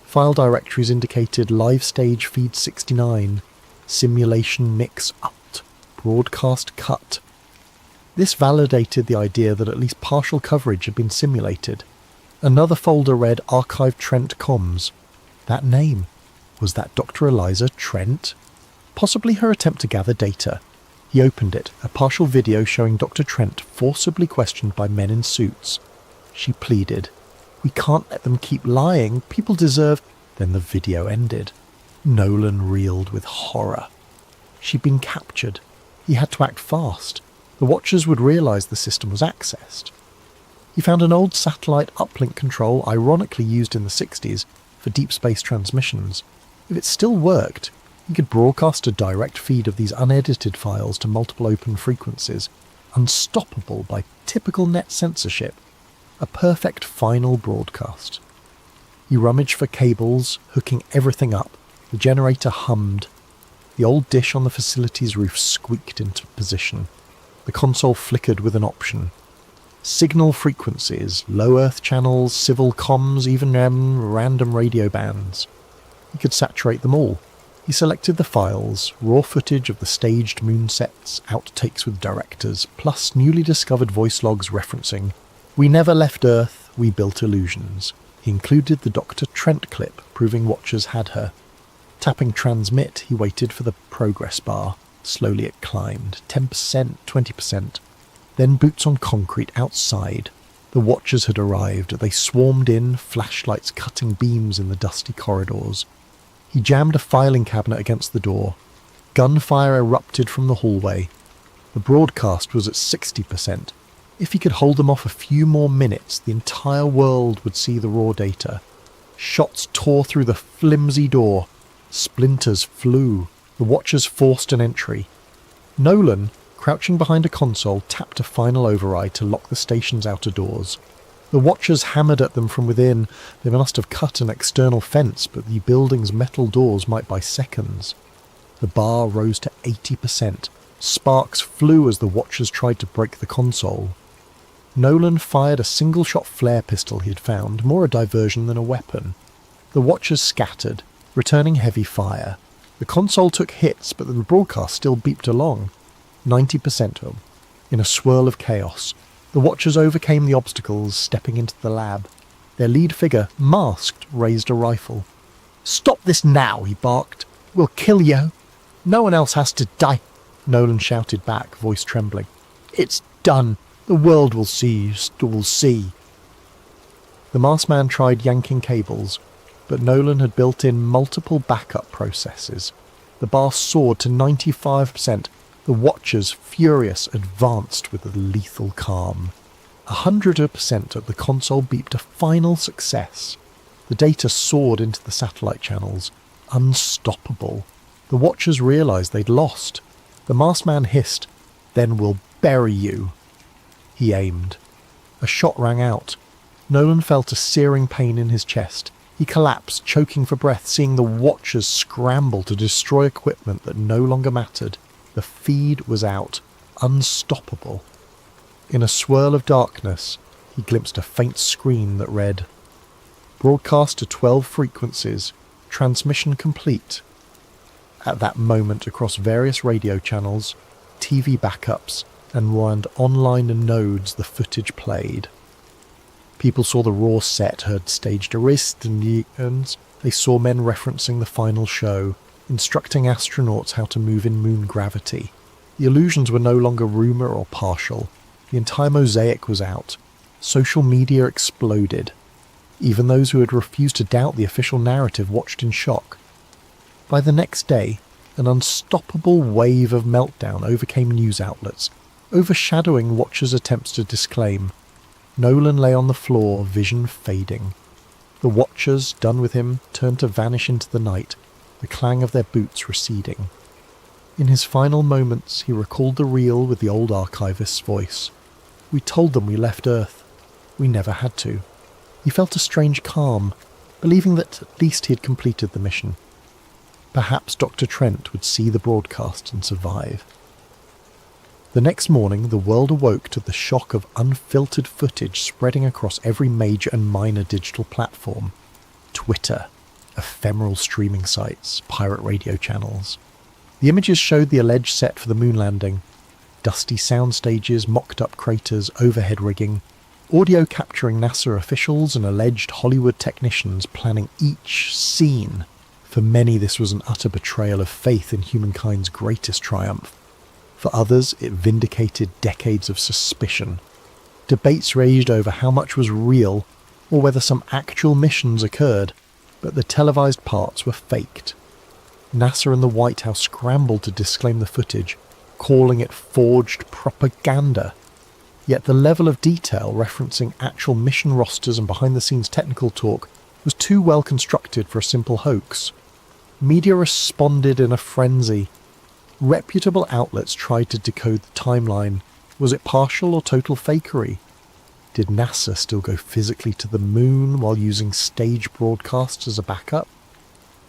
File directories indicated live stage feed 69, simulation mix up, broadcast cut. This validated the idea that at least partial coverage had been simulated. Another folder read Archive Trent Comms. That name. Was that Dr. Eliza Trent? Possibly her attempt to gather data. He opened it, a partial video showing Dr. Trent forcibly questioned by men in suits. She pleaded, "We can't let them keep lying. People deserve..." Then the video ended. Nolan reeled with horror. She'd been captured. He had to act fast. The Watchers would realise the system was accessed. He found an old satellite uplink control ironically used in the 60s for deep space transmissions. If it still worked, he could broadcast a direct feed of these unedited files to multiple open frequencies, unstoppable by typical net censorship, a perfect final broadcast. He rummaged for cables, hooking everything up. The generator hummed. The old dish on the facility's roof squeaked into position. The console flickered with an option. Signal frequencies, low Earth channels, civil comms, even random radio bands. He could saturate them all. He selected the files, raw footage of the staged moon sets, outtakes with directors, plus newly discovered voice logs referencing, "We never left Earth, we built illusions." He included the Dr. Trent clip, proving watchers had her. Tapping transmit, he waited for the progress bar. Slowly it climbed, 10%, 20%. Then boots on concrete outside. The watchers had arrived. They swarmed in, flashlights cutting beams in the dusty corridors. He jammed a filing cabinet against the door. Gunfire erupted from the hallway. The broadcast was at 60%. If he could hold them off a few more minutes, the entire world would see the raw data. Shots tore through the flimsy door. Splinters flew. The watchers forced an entry. Nolan, crouching behind a console, tapped a final override to lock the station's outer doors. The watchers hammered at them from within. They must have cut an external fence, but the building's metal doors might by seconds. The bar rose to 80%. Sparks flew as the watchers tried to break the console. Nolan fired a single-shot flare pistol he had found, more a diversion than a weapon. The watchers scattered, returning heavy fire. The console took hits, but the broadcast still beeped along. 90% of them. In a swirl of chaos, the watchers overcame the obstacles, stepping into the lab. Their lead figure, masked, raised a rifle. "Stop this now," he barked. "We'll kill you. No one else has to die." Nolan shouted back, voice trembling. "It's done. The world will see. Will see." The masked man tried yanking cables, but Nolan had built in multiple backup processes. The bar soared to 95%. The watchers, furious, advanced with a lethal calm. 100% of the console beeped a final success. The data soared into the satellite channels. Unstoppable. The watchers realized they'd lost. The masked man hissed, "Then we'll bury you." He aimed. A shot rang out. Nolan felt a searing pain in his chest. He collapsed, choking for breath, seeing the watchers scramble to destroy equipment that no longer mattered. The feed was out. Unstoppable. In a swirl of darkness, he glimpsed a faint screen that read, "Broadcast to 12 frequencies. Transmission complete." At that moment, across various radio channels, TV backups, and online nodes, the footage played. People saw the raw set, heard staged arrests, and they saw men referencing the final show, instructing astronauts how to move in moon gravity. The illusions were no longer rumour or partial. The entire mosaic was out. Social media exploded. Even those who had refused to doubt the official narrative watched in shock. By the next day, an unstoppable wave of meltdown overcame news outlets, overshadowing watchers' attempts to disclaim. Nolan lay on the floor, vision fading. The watchers, done with him, turned to vanish into the night, the clang of their boots receding. In his final moments, he recalled the reel with the old archivist's voice. "We told them we left Earth. We never had to." He felt a strange calm, believing that at least he had completed the mission. Perhaps Dr. Trent would see the broadcast and survive. The next morning, the world awoke to the shock of unfiltered footage spreading across every major and minor digital platform. Twitter, ephemeral streaming sites, pirate radio channels. The images showed the alleged set for the moon landing. Dusty sound stages, mocked-up craters, overhead rigging. Audio capturing NASA officials and alleged Hollywood technicians planning each scene. For many, this was an utter betrayal of faith in humankind's greatest triumph. For others, it vindicated decades of suspicion. Debates raged over how much was real, or whether some actual missions occurred, but the televised parts were faked. NASA and the White House scrambled to disclaim the footage, calling it forged propaganda. Yet the level of detail referencing actual mission rosters and behind-the-scenes technical talk was too well constructed for a simple hoax. Media responded in a frenzy. Reputable outlets tried to decode the timeline. Was it partial or total fakery? Did NASA still go physically to the moon while using stage broadcasts as a backup?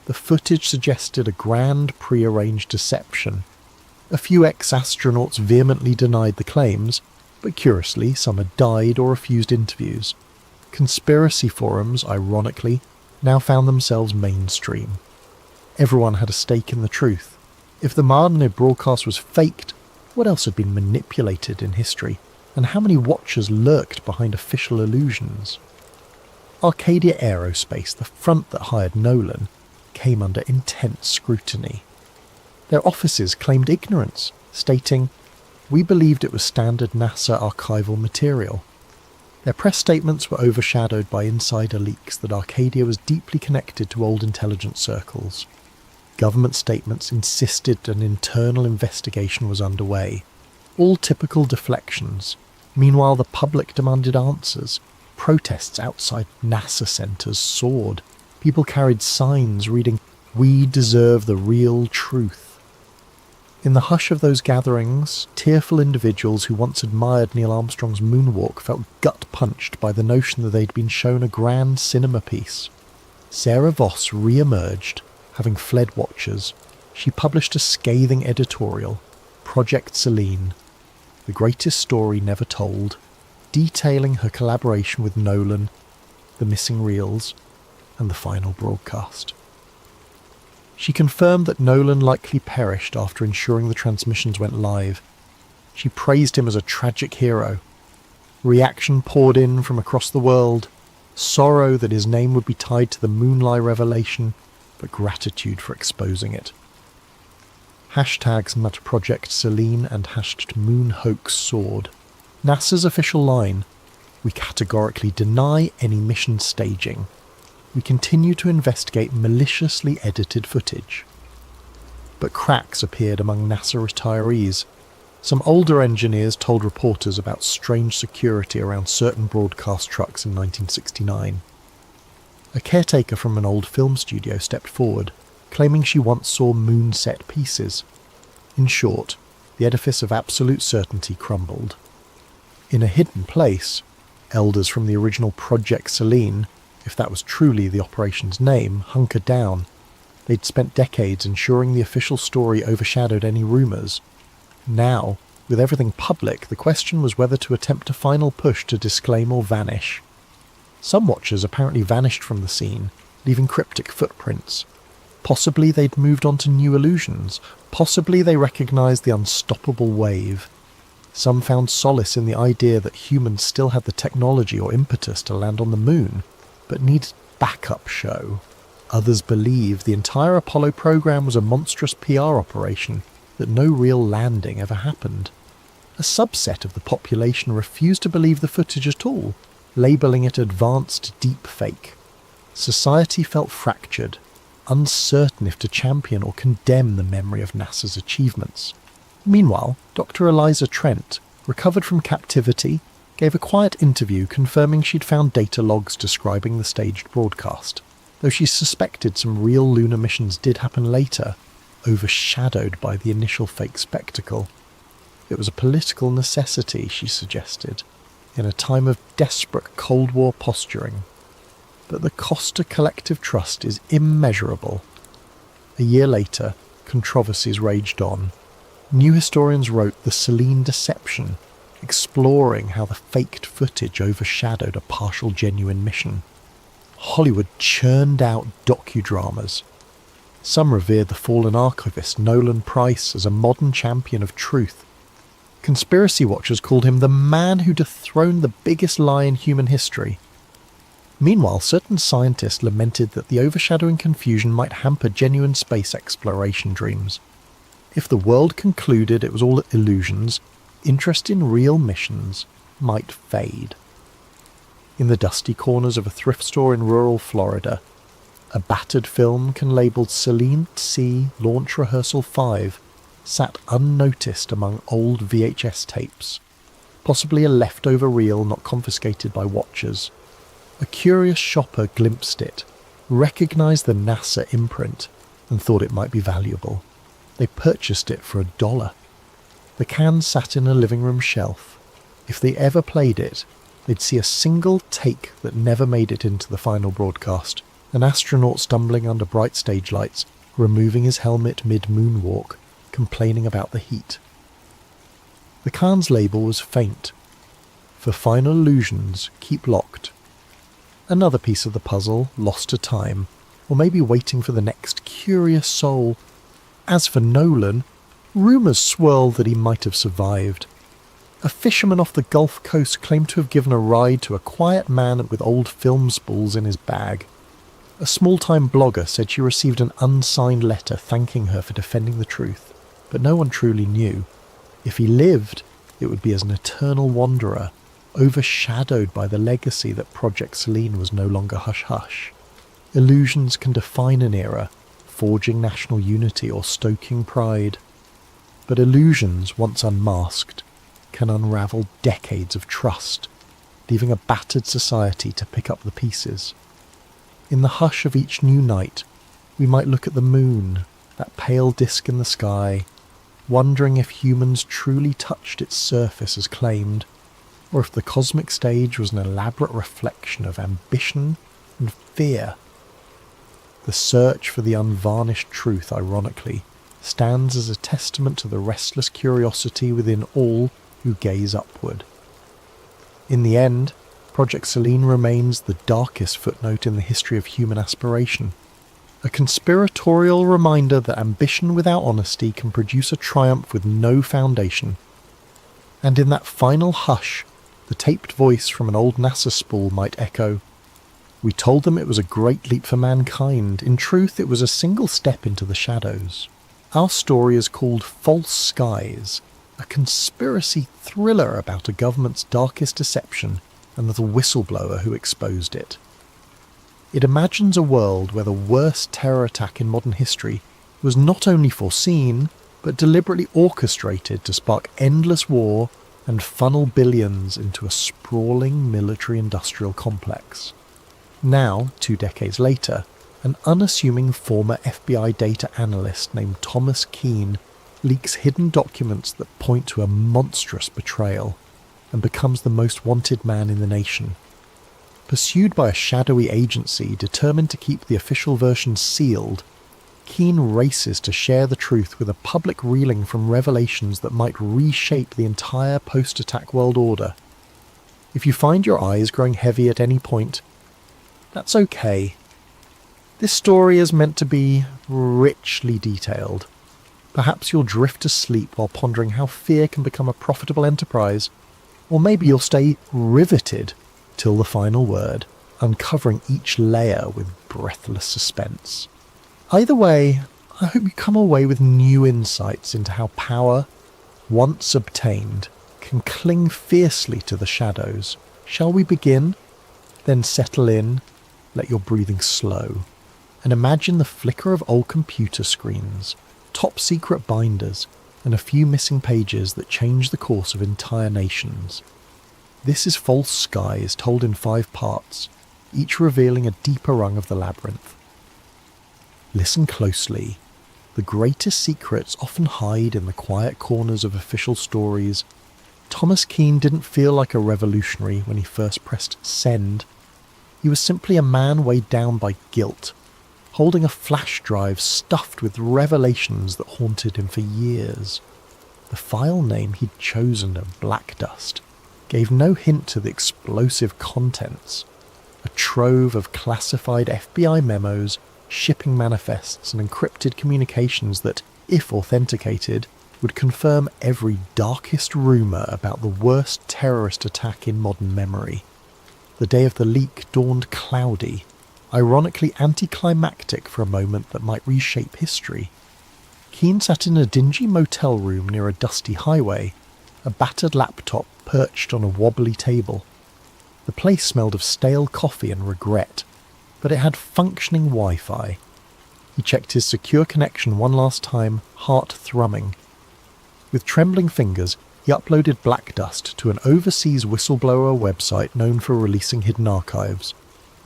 The footage suggested a grand pre-arranged deception. A few ex-astronauts vehemently denied the claims, but curiously some had died or refused interviews. Conspiracy forums, ironically, now found themselves mainstream. Everyone had a stake in the truth. If the Martinet broadcast was faked, what else had been manipulated in history, and how many watchers lurked behind official illusions? Arcadia Aerospace, the front that hired Nolan, came under intense scrutiny. Their offices claimed ignorance, stating, "We believed it was standard NASA archival material." Their press statements were overshadowed by insider leaks that Arcadia was deeply connected to old intelligence circles. Government statements insisted an internal investigation was underway. All typical deflections. Meanwhile, the public demanded answers. Protests outside NASA centres soared. People carried signs reading, "We deserve the real truth." In the hush of those gatherings, tearful individuals who once admired Neil Armstrong's moonwalk felt gut-punched by the notion that they'd been shown a grand cinema piece. Sarah Voss re-emerged, having fled watchers. She published a scathing editorial, Project Selene, the greatest story never told, detailing her collaboration with Nolan, the missing reels, and the final broadcast. She confirmed that Nolan likely perished after ensuring the transmissions went live. She praised him as a tragic hero. Reaction poured in from across the world, sorrow that his name would be tied to the Moonlie revelation, but gratitude for exposing it. Hashtags Project Selene and #Moon Hoax soared. NASA's official line: "We categorically deny any mission staging. We continue to investigate maliciously edited footage." But cracks appeared among NASA retirees. Some older engineers told reporters about strange security around certain broadcast trucks in 1969. A caretaker from an old film studio stepped forward, claiming she once saw moon set pieces. In short, the edifice of absolute certainty crumbled. In a hidden place, elders from the original Project Selene, if that was truly the operation's name, hunkered down. They'd spent decades ensuring the official story overshadowed any rumours. Now, with everything public, the question was whether to attempt a final push to disclaim or vanish. Some watchers apparently vanished from the scene, leaving cryptic footprints. Possibly they'd moved on to new illusions. Possibly they recognised the unstoppable wave. Some found solace in the idea that humans still had the technology or impetus to land on the moon, but needed backup show. Others believed the entire Apollo program was a monstrous PR operation, that no real landing ever happened. A subset of the population refused to believe the footage at all, labelling it advanced deepfake. Society felt fractured, uncertain if to champion or condemn the memory of NASA's achievements. Meanwhile, Dr. Eliza Trent, recovered from captivity, gave a quiet interview confirming she'd found data logs describing the staged broadcast, though she suspected some real lunar missions did happen later, overshadowed by the initial fake spectacle. It was a political necessity, she suggested, in a time of desperate Cold War posturing. But the cost to collective trust is immeasurable. A year later, controversies raged on. New historians wrote The Selene Deception, exploring how the faked footage overshadowed a partial genuine mission. Hollywood churned out docudramas. Some revered the fallen archivist Nolan Price as a modern champion of truth. Conspiracy watchers called him the man who dethroned the biggest lie in human history. Meanwhile, certain scientists lamented that the overshadowing confusion might hamper genuine space exploration dreams. If the world concluded it was all illusions, interest in real missions might fade. In the dusty corners of a thrift store in rural Florida, a battered film can labelled Selene C Launch Rehearsal 5 sat unnoticed among old VHS tapes, possibly a leftover reel not confiscated by watchers. A curious shopper glimpsed it, recognised the NASA imprint, and thought it might be valuable. They purchased it for $1. The can sat in a living room shelf. If they ever played it, they'd see a single take that never made it into the final broadcast. An astronaut stumbling under bright stage lights, removing his helmet mid-moonwalk, complaining about the heat. The can's label was faint. For final illusions, keep locked. Another piece of the puzzle, lost to time, or maybe waiting for the next curious soul. As for Nolan, rumours swirl that he might have survived. A fisherman off the Gulf Coast claimed to have given a ride to a quiet man with old film spools in his bag. A small-time blogger said she received an unsigned letter thanking her for defending the truth, but no one truly knew. If he lived, it would be as an eternal wanderer, overshadowed by the legacy that Project Selene was no longer hush-hush. Illusions can define an era, forging national unity or stoking pride. But illusions, once unmasked, can unravel decades of trust, leaving a battered society to pick up the pieces. In the hush of each new night, we might look at the moon, that pale disk in the sky, wondering if humans truly touched its surface as claimed, or if the cosmic stage was an elaborate reflection of ambition and fear. The search for the unvarnished truth, ironically, stands as a testament to the restless curiosity within all who gaze upward. In the end, Project Selene remains the darkest footnote in the history of human aspiration, a conspiratorial reminder that ambition without honesty can produce a triumph with no foundation. And in that final hush, the taped voice from an old NASA spool might echo, "We told them it was a great leap for mankind. In truth, it was a single step into the shadows." Our story is called False Skies, a conspiracy thriller about a government's darkest deception and the whistleblower who exposed it. It imagines a world where the worst terror attack in modern history was not only foreseen, but deliberately orchestrated to spark endless war and funnel billions into a sprawling military-industrial complex. Now, 2 decades later, an unassuming former FBI data analyst named Thomas Keane leaks hidden documents that point to a monstrous betrayal and becomes the most wanted man in the nation. Pursued by a shadowy agency determined to keep the official version sealed, Keane races to share the truth with a public reeling from revelations that might reshape the entire post-attack world order. If you find your eyes growing heavy at any point, that's okay. This story is meant to be richly detailed. Perhaps you'll drift to sleep while pondering how fear can become a profitable enterprise, or maybe you'll stay riveted till the final word, uncovering each layer with breathless suspense. Either way, I hope you come away with new insights into how power, once obtained, can cling fiercely to the shadows. Shall we begin? Then settle in, let your breathing slow, and imagine the flicker of old computer screens, top-secret binders, and a few missing pages that change the course of entire nations. This is False Skies, told in 5 parts, each revealing a deeper rung of the labyrinth. Listen closely. The greatest secrets often hide in the quiet corners of official stories. Thomas Keane didn't feel like a revolutionary when he first pressed send. He was simply a man weighed down by guilt, holding a flash drive stuffed with revelations that haunted him for years. The file name he'd chosen of Black Dust gave no hint to the explosive contents. A trove of classified FBI memos, shipping manifests and encrypted communications that, if authenticated, would confirm every darkest rumour about the worst terrorist attack in modern memory. The day of the leak dawned cloudy, ironically anticlimactic for a moment that might reshape history. Keane sat in a dingy motel room near a dusty highway, a battered laptop perched on a wobbly table. The place smelled of stale coffee and regret, but it had functioning Wi-Fi. He checked his secure connection one last time, heart thrumming. With trembling fingers, he uploaded Black Dust to an overseas whistleblower website known for releasing hidden archives.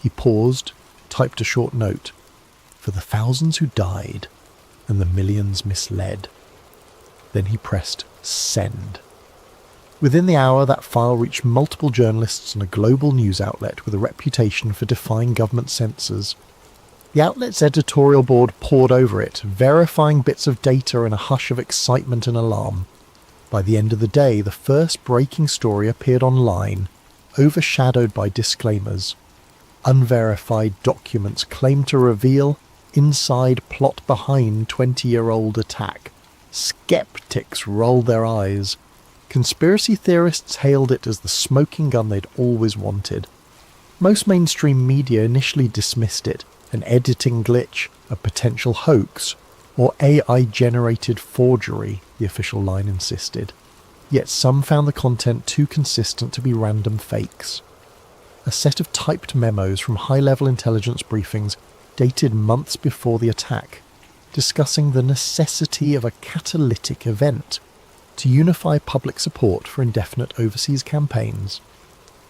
He paused, typed a short note, "For the thousands who died and the millions misled." Then he pressed send. Within the hour, that file reached multiple journalists on a global news outlet with a reputation for defying government censors. The outlet's editorial board pored over it, verifying bits of data in a hush of excitement and alarm. By the end of the day, the first breaking story appeared online, overshadowed by disclaimers. Unverified documents claim to reveal inside plot behind 20-year-old attack. Skeptics rolled their eyes. Conspiracy theorists hailed it as the smoking gun they'd always wanted. Most mainstream media initially dismissed it, an editing glitch, a potential hoax, or AI-generated forgery, the official line insisted. Yet some found the content too consistent to be random fakes. A set of typed memos from high-level intelligence briefings dated months before the attack, discussing the necessity of a catalytic event to unify public support for indefinite overseas campaigns.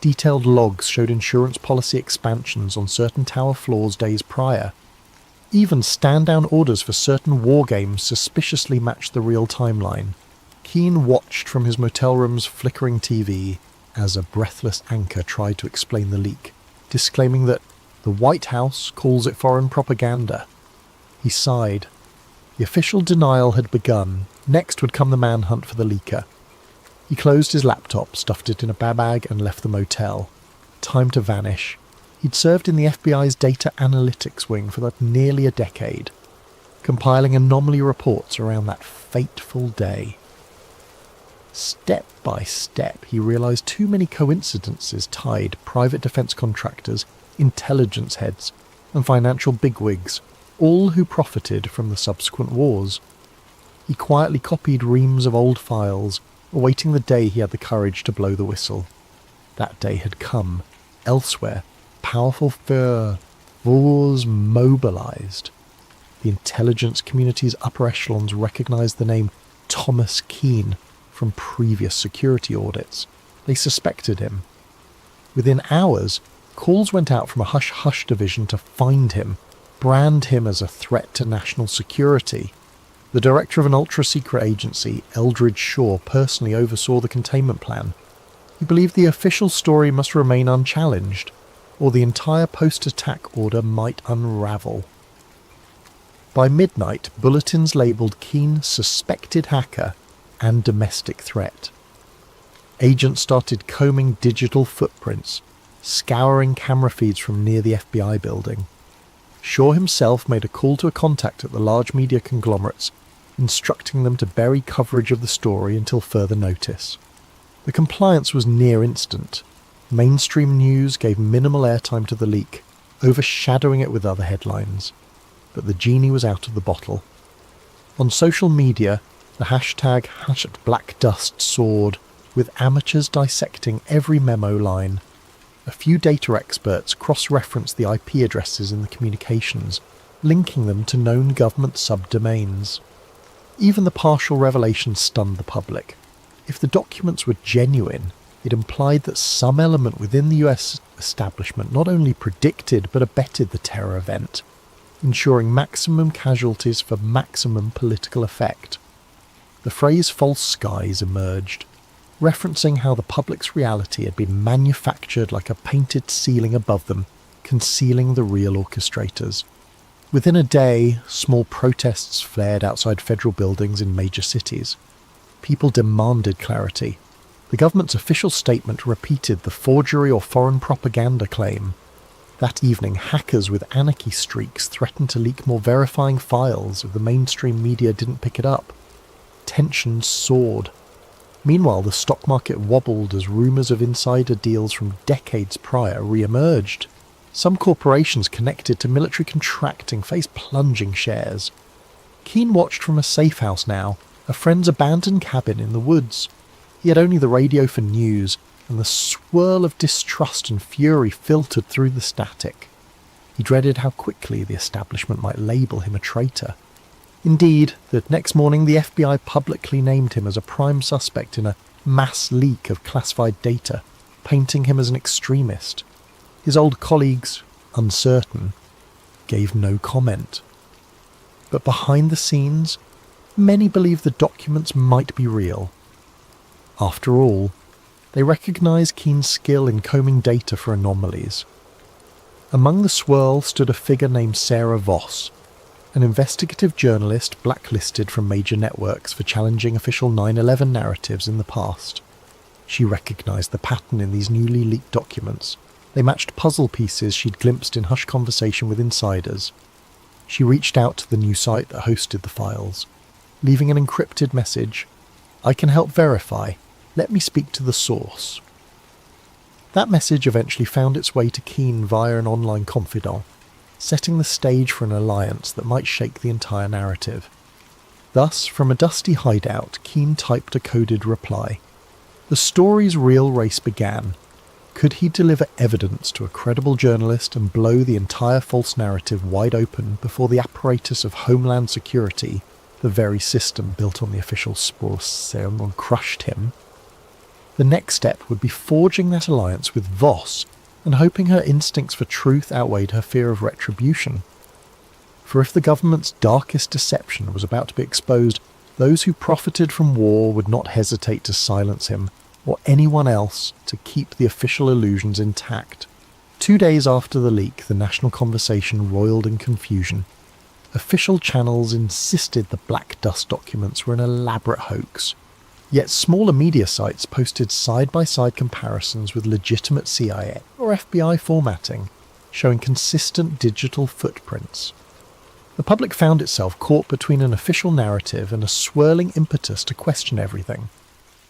Detailed logs showed insurance policy expansions on certain tower floors days prior. Even stand-down orders for certain war games suspiciously matched the real timeline. Keane watched from his motel room's flickering TV as a breathless anchor tried to explain the leak, disclaiming that the White House calls it foreign propaganda. He sighed. The official denial had begun. Next would come the manhunt for the leaker. He closed his laptop, stuffed it in a bag and left the motel. Time to vanish. He'd served in the FBI's data analytics wing for nearly a decade, compiling anomaly reports around that fateful day. Step by step, he realized too many coincidences tied private defense contractors, intelligence heads, and financial bigwigs, all who profited from the subsequent wars. He quietly copied reams of old files, awaiting the day he had the courage to blow the whistle. That day had come. Elsewhere, powerful wars mobilized. The intelligence community's upper echelons recognized the name Thomas Keane from previous security audits. They suspected him. Within hours, calls went out from a hush-hush division to find him, brand him as a threat to national security. The director of an ultra-secret agency, Eldridge Shaw, personally oversaw the containment plan. He believed the official story must remain unchallenged, or the entire post-attack order might unravel. By midnight, bulletins labelled Keane suspected hacker and domestic threat. Agents started combing digital footprints, scouring camera feeds from near the FBI building. Shaw himself made a call to a contact at the large media conglomerates, instructing them to bury coverage of the story until further notice. The compliance was near instant. Mainstream news gave minimal airtime to the leak, overshadowing it with other headlines. But the genie was out of the bottle. On social media, the hashtag #BlackDust soared, with amateurs dissecting every memo line. A few data experts cross-referenced the IP addresses in the communications, linking them to known government subdomains. Even the partial revelation stunned the public. If the documents were genuine, it implied that some element within the US establishment not only predicted but abetted the terror event, ensuring maximum casualties for maximum political effect. The phrase false skies emerged, referencing how the public's reality had been manufactured like a painted ceiling above them, concealing the real orchestrators. Within a day, small protests flared outside federal buildings in major cities. People demanded clarity. The government's official statement repeated the forgery or foreign propaganda claim. That evening, hackers with anarchy streaks threatened to leak more verifying files if the mainstream media didn't pick it up. Tensions soared. Meanwhile, the stock market wobbled as rumours of insider deals from decades prior re-emerged. Some corporations connected to military contracting faced plunging shares. Keane watched from a safe house now, a friend's abandoned cabin in the woods. He had only the radio for news, and the swirl of distrust and fury filtered through the static. He dreaded how quickly the establishment might label him a traitor. Indeed, the next morning the FBI publicly named him as a prime suspect in a mass leak of classified data, painting him as an extremist. His old colleagues, uncertain, gave no comment. But behind the scenes, many believed the documents might be real. After all, they recognised Keen's skill in combing data for anomalies. Among the swirl stood a figure named Sarah Voss, an investigative journalist blacklisted from major networks for challenging official 9/11 narratives in the past. She recognised the pattern in these newly leaked documents. They matched puzzle pieces she'd glimpsed in hushed conversation with insiders. She reached out to the new site that hosted the files, leaving an encrypted message. "I can help verify. Let me speak to the source." That message eventually found its way to Keen via an online confidant, setting the stage for an alliance that might shake the entire narrative. Thus, from a dusty hideout, Keen typed a coded reply. The story's real race began. Could he deliver evidence to a credible journalist and blow the entire false narrative wide open before the apparatus of Homeland Security, the very system built on the official CERN, crushed him? The next step would be forging that alliance with Voss and hoping her instincts for truth outweighed her fear of retribution. For if the government's darkest deception was about to be exposed, those who profited from war would not hesitate to silence him, or anyone else, to keep the official illusions intact. 2 days after the leak, the national conversation roiled in confusion. Official channels insisted the black dust documents were an elaborate hoax. Yet smaller media sites posted side-by-side comparisons with legitimate CIA or FBI formatting, showing consistent digital footprints. The public found itself caught between an official narrative and a swirling impetus to question everything.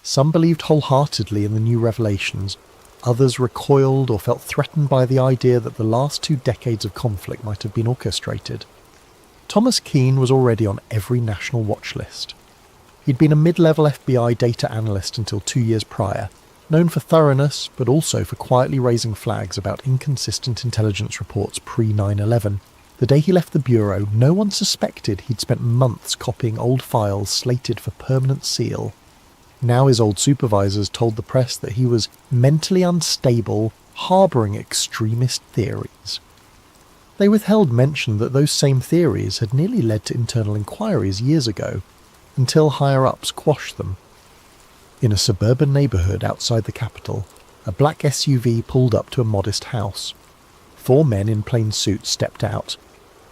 Some believed wholeheartedly in the new revelations, others recoiled or felt threatened by the idea that the last 2 decades of conflict might have been orchestrated. Thomas Keen was already on every national watch list. He'd been a mid-level FBI data analyst until 2 years prior, known for thoroughness but also for quietly raising flags about inconsistent intelligence reports pre-9/11. The day he left the bureau, no one suspected he'd spent months copying old files slated for permanent seal. Now his old supervisors told the press that he was mentally unstable, harbouring extremist theories. They withheld mention that those same theories had nearly led to internal inquiries years ago, until higher-ups quashed them. In a suburban neighbourhood outside the capital, a black SUV pulled up to a modest house. 4 men in plain suits stepped out.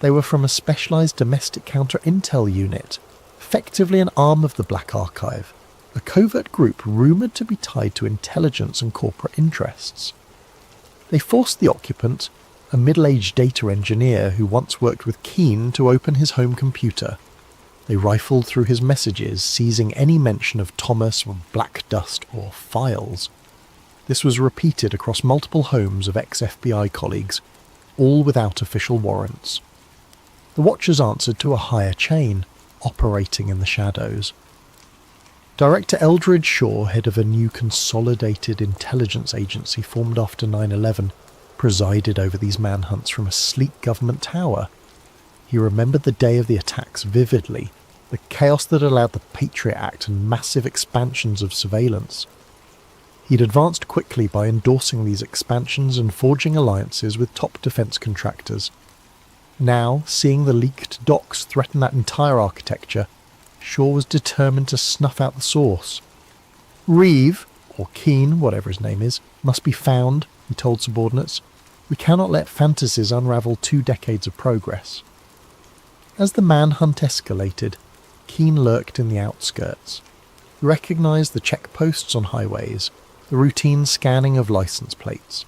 They were from a specialised domestic counter-intel unit, effectively an arm of the Black Archive, a covert group rumoured to be tied to intelligence and corporate interests. They forced the occupant, a middle-aged data engineer who once worked with Keen, to open his home computer. They rifled through his messages, seizing any mention of Thomas or black dust or files. This was repeated across multiple homes of ex-FBI colleagues, all without official warrants. The Watchers answered to a higher chain, operating in the shadows. Director Eldridge Shaw, head of a new consolidated intelligence agency formed after 9/11, presided over these manhunts from a sleek government tower. He remembered the day of the attacks vividly, the chaos that allowed the Patriot Act and massive expansions of surveillance. He'd advanced quickly by endorsing these expansions and forging alliances with top defence contractors. Now, seeing the leaked docs threaten that entire architecture, Shaw was determined to snuff out the source. Reeve, or Keen, whatever his name is, must be found, he told subordinates. We cannot let fantasies unravel 2 decades of progress. As the manhunt escalated, Keen lurked in the outskirts. He recognised the checkposts on highways, the routine scanning of licence plates.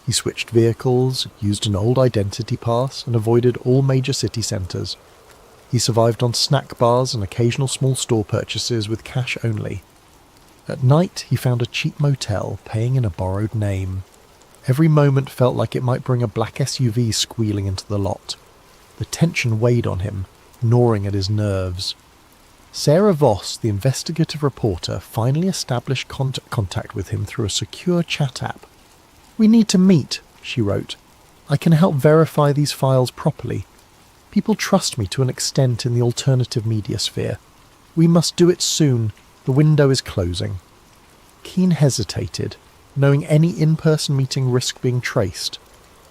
He switched vehicles, used an old identity pass, and avoided all major city centres. He survived on snack bars and occasional small store purchases with cash only. At night, he found a cheap motel, paying in a borrowed name. Every moment felt like it might bring a black SUV squealing into the lot. The tension weighed on him, gnawing at his nerves. Sarah Voss, the investigative reporter, finally established contact with him through a secure chat app. "We need to meet," she wrote. "I can help verify these files properly. People trust me to an extent in the alternative media sphere. We must do it soon. The window is closing." Keen hesitated, knowing any in-person meeting risked being traced.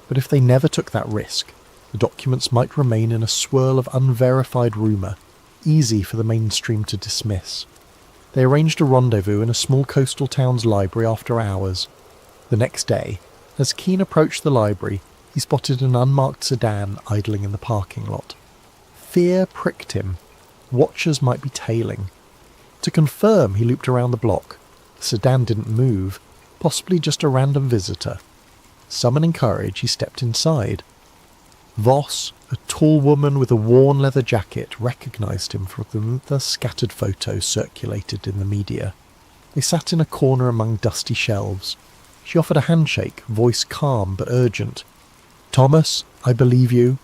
But if they never took that risk, the documents might remain in a swirl of unverified rumour, easy for the mainstream to dismiss. They arranged a rendezvous in a small coastal town's library after hours. The next day, as Keane approached the library, he spotted an unmarked sedan idling in the parking lot. Fear pricked him. Watchers might be tailing. To confirm, he looped around the block. The sedan didn't move, possibly just a random visitor. Summoning courage, he stepped inside. Voss, a tall woman with a worn leather jacket, recognised him from the scattered photos circulated in the media. They sat in a corner among dusty shelves. She offered a handshake, voice calm but urgent. "Thomas, I believe you.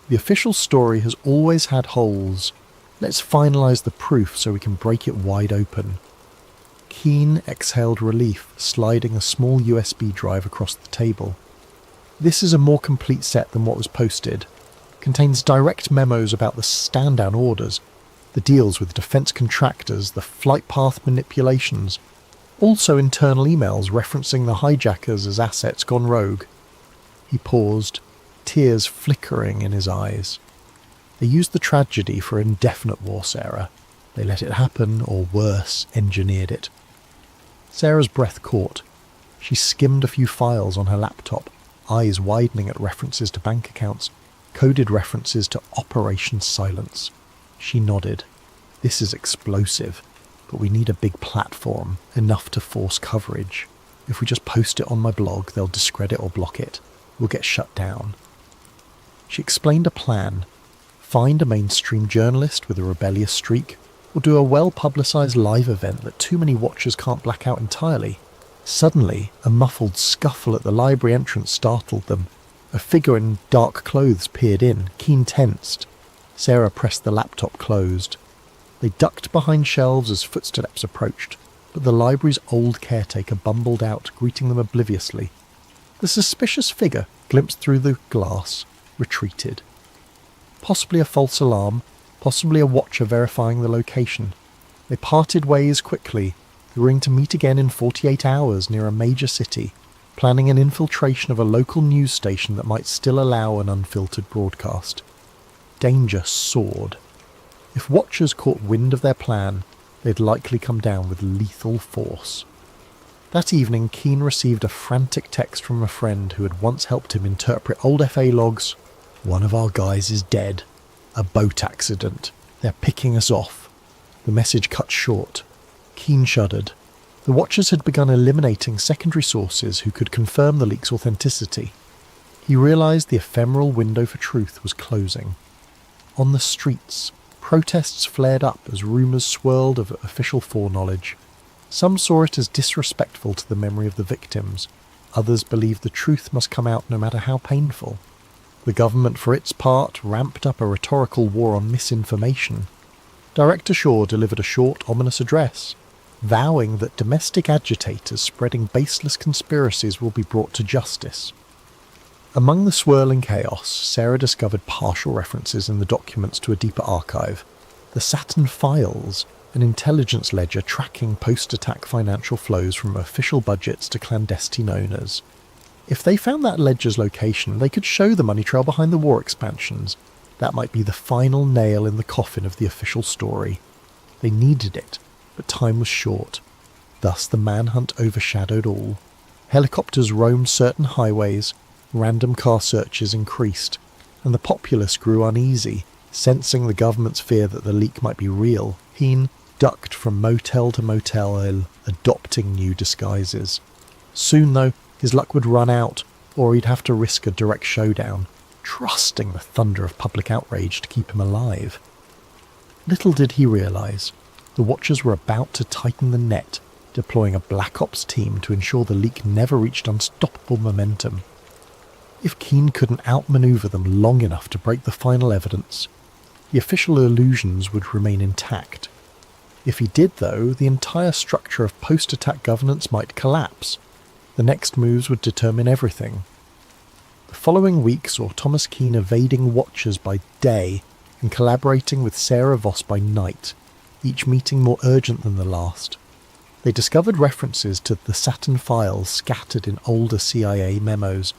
The official story has always had holes. Let's finalise the proof so we can break it wide open." Keane exhaled relief, sliding a small USB drive across the table. This is a more complete set than what was posted. Contains direct memos about the stand-down orders, the deals with defence contractors, the flight path manipulations. Also internal emails referencing the hijackers as assets gone rogue. He paused, tears flickering in his eyes. They used the tragedy for indefinite war, Sarah. They let it happen, or worse, engineered it. Sarah's breath caught. She skimmed a few files on her laptop, eyes widening at references to bank accounts, coded references to Operation Silence. She nodded. This is explosive, but we need a big platform, enough to force coverage. If we just post it on my blog, they'll discredit or block it. We'll get shut down. She explained a plan. Find a mainstream journalist with a rebellious streak, or do a well-publicised live event that too many watchers can't black out entirely. Suddenly, a muffled scuffle at the library entrance startled them. A figure in dark clothes peered in, Keane tensed. Sarah pressed the laptop closed. They ducked behind shelves as footsteps approached, but the library's old caretaker bumbled out, greeting them obliviously. The suspicious figure, glimpsed through the glass, retreated. Possibly a false alarm, possibly a watcher verifying the location. They parted ways quickly, agreeing to meet again in 48 hours near a major city, planning an infiltration of a local news station that might still allow an unfiltered broadcast. Danger soared. If watchers caught wind of their plan, they'd likely come down with lethal force. That evening, Keane received a frantic text from a friend who had once helped him interpret old FA logs. "One of our guys is dead. A boat accident. They're picking us off." The message cut short. Keane shuddered. The watchers had begun eliminating secondary sources who could confirm the leak's authenticity. He realised the ephemeral window for truth was closing. On the streets, protests flared up as rumours swirled of official foreknowledge. Some saw it as disrespectful to the memory of the victims. Others believed the truth must come out no matter how painful. The government, for its part, ramped up a rhetorical war on misinformation. Director Shaw delivered a short, ominous address, vowing that domestic agitators spreading baseless conspiracies will be brought to justice. Among the swirling chaos, Sarah discovered partial references in the documents to a deeper archive. The Saturn Files, an intelligence ledger tracking post-attack financial flows from official budgets to clandestine owners. If they found that ledger's location, they could show the money trail behind the war expansions. That might be the final nail in the coffin of the official story. They needed it, but time was short. Thus the manhunt overshadowed all. Helicopters roamed certain highways, random car searches increased, and the populace grew uneasy, sensing the government's fear that the leak might be real. Keane ducked from motel to motel, adopting new disguises. Soon, though, his luck would run out, or he'd have to risk a direct showdown, trusting the thunder of public outrage to keep him alive. Little did he realise, the watchers were about to tighten the net, deploying a Black Ops team to ensure the leak never reached unstoppable momentum. If Keane couldn't outmaneuver them long enough to break the final evidence, the official illusions would remain intact. If he did, though, the entire structure of post-attack governance might collapse. The next moves would determine everything. The following week saw Thomas Keane evading watchers by day and collaborating with Sarah Voss by night, each meeting more urgent than the last. They discovered references to the Saturn Files scattered in older CIA memos.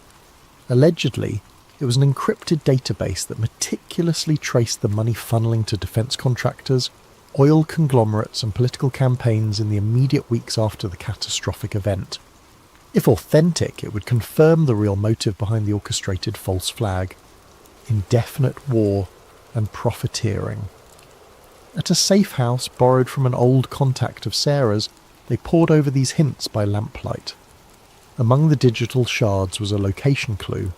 Allegedly, It was an encrypted database that meticulously traced the money funneling to defence contractors, oil conglomerates and political campaigns in the immediate weeks after the catastrophic event. If authentic, it would confirm the real motive behind the orchestrated false flag: indefinite war and profiteering. At a safe house borrowed from an old contact of Sarah's, they pored over these hints by lamplight. Among the digital shards was a location clue: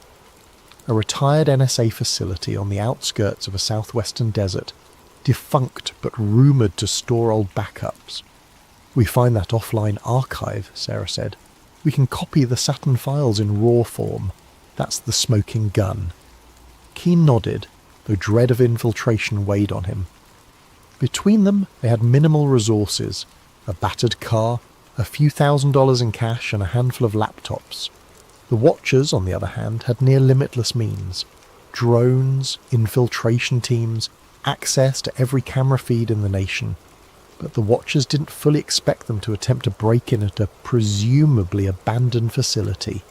a retired NSA facility on the outskirts of a southwestern desert, defunct but rumoured to store old backups. "We find that offline archive," Sarah said. "We can copy the Saturn files in raw form. That's the smoking gun." Keane nodded, though dread of infiltration weighed on him. Between them, they had minimal resources: a battered car, a few $1,000s in cash, and a handful of laptops. The Watchers, on the other hand, had near limitless means: drones, infiltration teams, access to every camera feed in the nation. But the Watchers didn't fully expect them to attempt to break in at a presumably abandoned facility,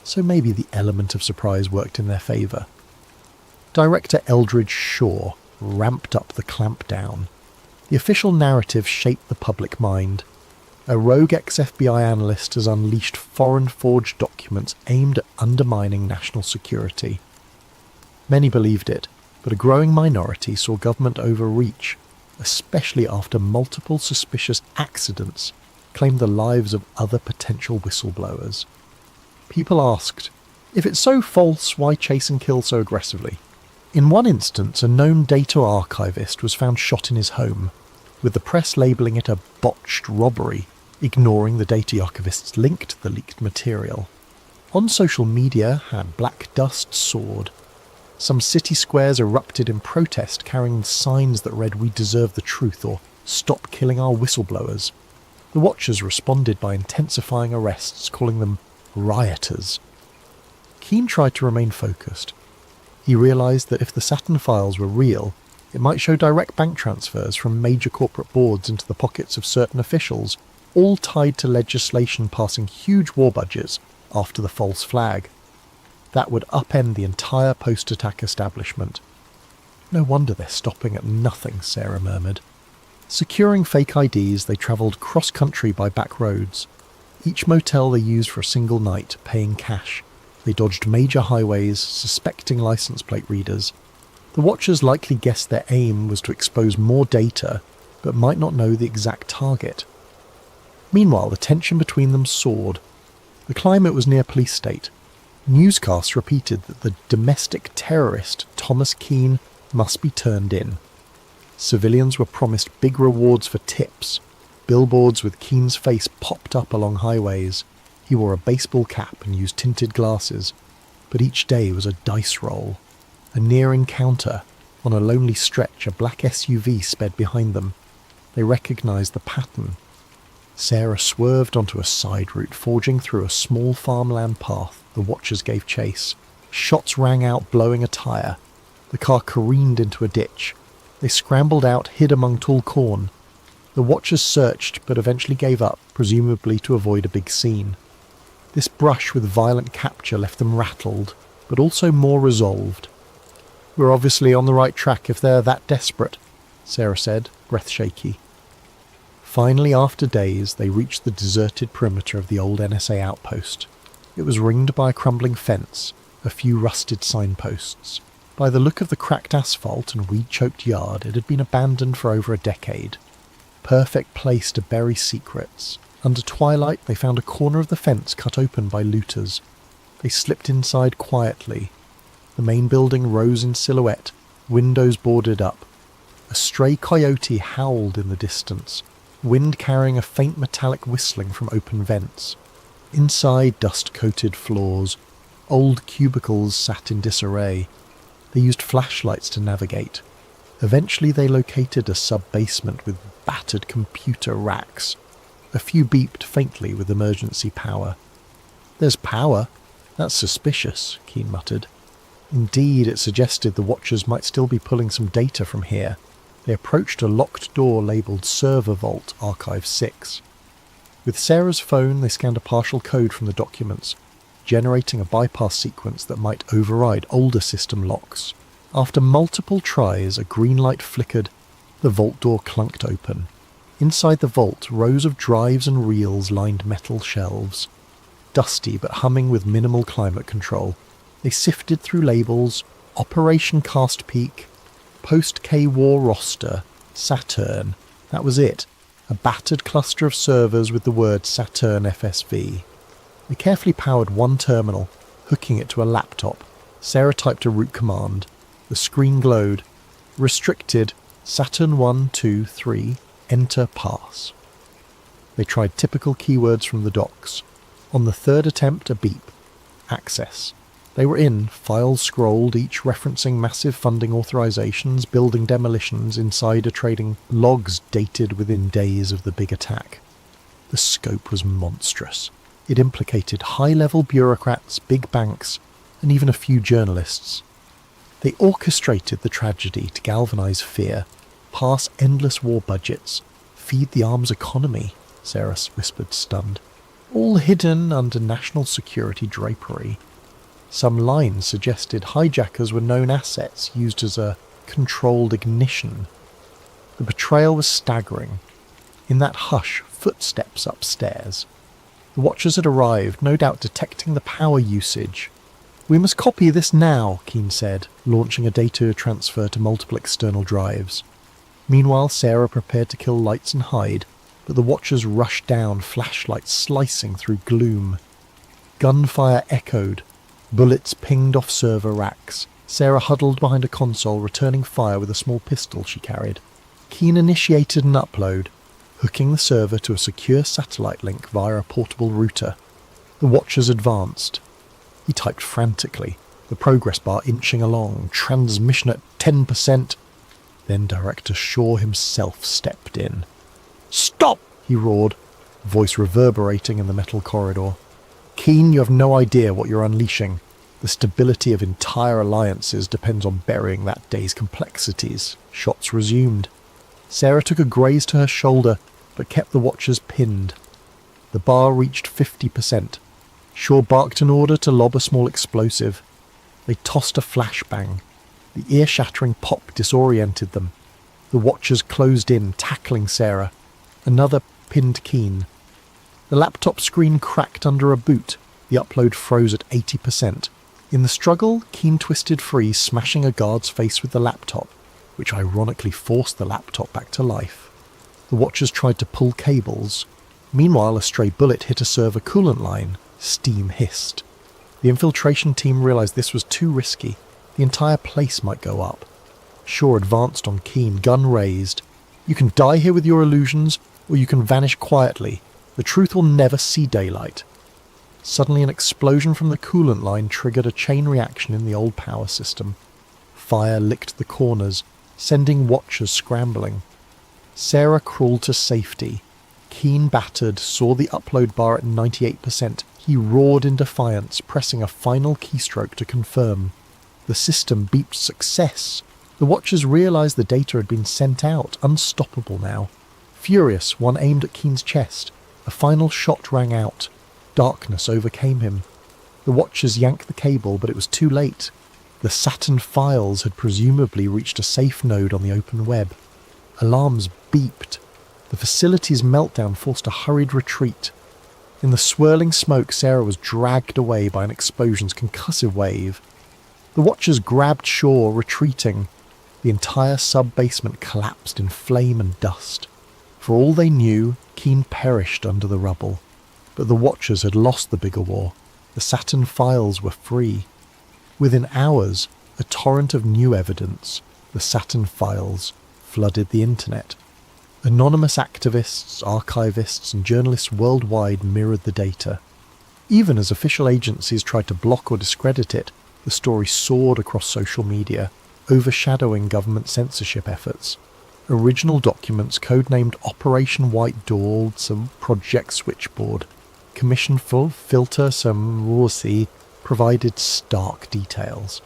so maybe the element of surprise worked in their favour. Director Eldridge Shaw ramped up the clampdown. The official narrative shaped the public mind. A rogue ex-FBI analyst has unleashed foreign-forged documents aimed at undermining national security. Many believed it, but a growing minority saw government overreach, especially after multiple suspicious accidents claimed the lives of other potential whistleblowers. People asked, if it's so false, why chase and kill so aggressively? In one instance, a known data archivist was found shot in his home, with the press labelling it a botched robbery, ignoring the data archivist's link to the leaked material. On social media, black dust soared. Some city squares erupted in protest, carrying signs that read "We deserve the truth" or "Stop killing our whistleblowers." The Watchers responded by intensifying arrests, calling them rioters. Keane tried to remain focused. He realised that if the Saturn files were real, it might show direct bank transfers from major corporate boards into the pockets of certain officials, all tied to legislation passing huge war budgets after the false flag. That would upend the entire post-attack establishment. "No wonder they're stopping at nothing," Sarah murmured. Securing fake IDs, they travelled cross-country by back roads. Each motel they used for a single night, paying cash. They dodged major highways, suspecting license plate readers. The Watchers likely guessed their aim was to expose more data, but might not know the exact target. Meanwhile, the tension between them soared. The climate was near police state. Newscasts repeated that the domestic terrorist Thomas Keane must be turned in. Civilians were promised big rewards for tips. Billboards with Keane's face popped up along highways. He wore a baseball cap and used tinted glasses, but each day was a dice roll. A near encounter. On a lonely stretch, a black SUV sped behind them. They recognised the pattern. Sarah swerved onto a side route, forging through a small farmland path. The Watchers gave chase. Shots rang out, blowing a tyre. The car careened into a ditch. They scrambled out, hid among tall corn. The Watchers searched, but eventually gave up, presumably to avoid a big scene. This brush with violent capture left them rattled, but also more resolved. "We're obviously on the right track if they're that desperate," Sarah said, breath shaky. Finally, after days, they reached the deserted perimeter of the old NSA outpost. It was ringed by a crumbling fence, a few rusted signposts. By the look of the cracked asphalt and weed-choked yard, it had been abandoned for over a decade. Perfect place to bury secrets. Under twilight, they found a corner of the fence cut open by looters. They slipped inside quietly. The main building rose in silhouette, windows boarded up. A stray coyote howled in the distance, wind carrying a faint metallic whistling from open vents. Inside, dust-coated floors. Old cubicles sat in disarray. They used flashlights to navigate. Eventually they located a sub-basement with battered computer racks. A few beeped faintly with emergency power. "There's power? That's suspicious," Keane muttered. Indeed, it suggested the Watchers might still be pulling some data from here. They approached a locked door labelled Server Vault Archive 6. With Sarah's phone, they scanned a partial code from the documents. generating a bypass sequence that might override older system locks. After multiple tries, a green light flickered. The vault door clunked open. Inside the vault, rows of drives and reels lined metal shelves. Dusty but humming with minimal climate control, they sifted through labels: Operation Cast Peak, Post-K-War Roster, Saturn. That was it. A battered cluster of servers with the word Saturn FSV. They carefully powered one terminal, hooking it to a laptop. Sarah typed a root command. The screen glowed. Restricted, Saturn 1, 2, 3, enter pass. They tried typical keywords from the docs. On the third attempt, a beep. Access. They were in, files scrolled, each referencing massive funding authorizations, building demolitions, insider trading, logs dated within days of the big attack. The scope was monstrous. It implicated high-level bureaucrats, big banks, and even a few journalists. They orchestrated the tragedy to galvanize fear, pass endless war budgets, feed the arms economy, Sarah whispered, stunned. All hidden under national security drapery. Some lines suggested hijackers were known assets used as a controlled ignition. The betrayal was staggering. In that hush, footsteps upstairs. The watchers had arrived, no doubt detecting the power usage. "We must copy this now," Keane said, launching a data transfer to multiple external drives. Meanwhile, Sarah prepared to kill lights and hide, but the watchers rushed down, flashlights slicing through gloom. Gunfire echoed. Bullets pinged off server racks. Sarah huddled behind a console, returning fire with a small pistol she carried. Keane initiated an upload, hooking the server to a secure satellite link via a portable router. The watchers advanced. He typed frantically, the progress bar inching along, transmission at 10%. Then Director Shaw himself stepped in. "Stop!" he roared, voice reverberating in the metal corridor. "Keane, you have no idea what you're unleashing. The stability of entire alliances depends on burying that day's complexities." Shots resumed. Sarah took a graze to her shoulder, but kept the watchers pinned. The bar reached 50%. Shaw barked an order to lob a small explosive. They tossed a flashbang. The ear-shattering pop disoriented them. The watchers closed in, tackling Sarah. Another pinned Keane. The laptop screen cracked under a boot. The upload froze at 80%. In the struggle, Keane twisted free, smashing a guard's face with the laptop, which ironically forced the laptop back to life. The watchers tried to pull cables. Meanwhile, a stray bullet hit a server coolant line. Steam hissed. The infiltration team realized this was too risky. The entire place might go up. Shaw advanced on Keane, gun raised. "You can die here with your illusions, or you can vanish quietly. The truth will never see daylight." Suddenly an explosion from the coolant line triggered a chain reaction in the old power system. Fire licked the corners, sending watchers scrambling. Sarah crawled to safety. Keane, battered, saw the upload bar at 98%. He roared in defiance, pressing a final keystroke to confirm. The system beeped success. The watchers realized the data had been sent out, unstoppable now. Furious, one aimed at Keane's chest. A final shot rang out. Darkness overcame him. The watchers yanked the cable, but it was too late. The Saturn files had presumably reached a safe node on the open web. Alarms beeped. The facility's meltdown forced a hurried retreat. In the swirling smoke, Sarah was dragged away by an explosion's concussive wave. The watchers grabbed Shaw, retreating. The entire sub-basement collapsed in flame and dust. For all they knew, Keane perished under the rubble. But the watchers had lost the bigger war. The Saturn files were free. Within hours, a torrent of new evidence, the Saturn files, flooded the internet. Anonymous activists, archivists, and journalists worldwide mirrored the data. Even as official agencies tried to block or discredit it, the story soared across social media, overshadowing government censorship efforts. Original documents codenamed Operation White Door, some Project Switchboard, Commission for Filter some Rorsi, provided stark details.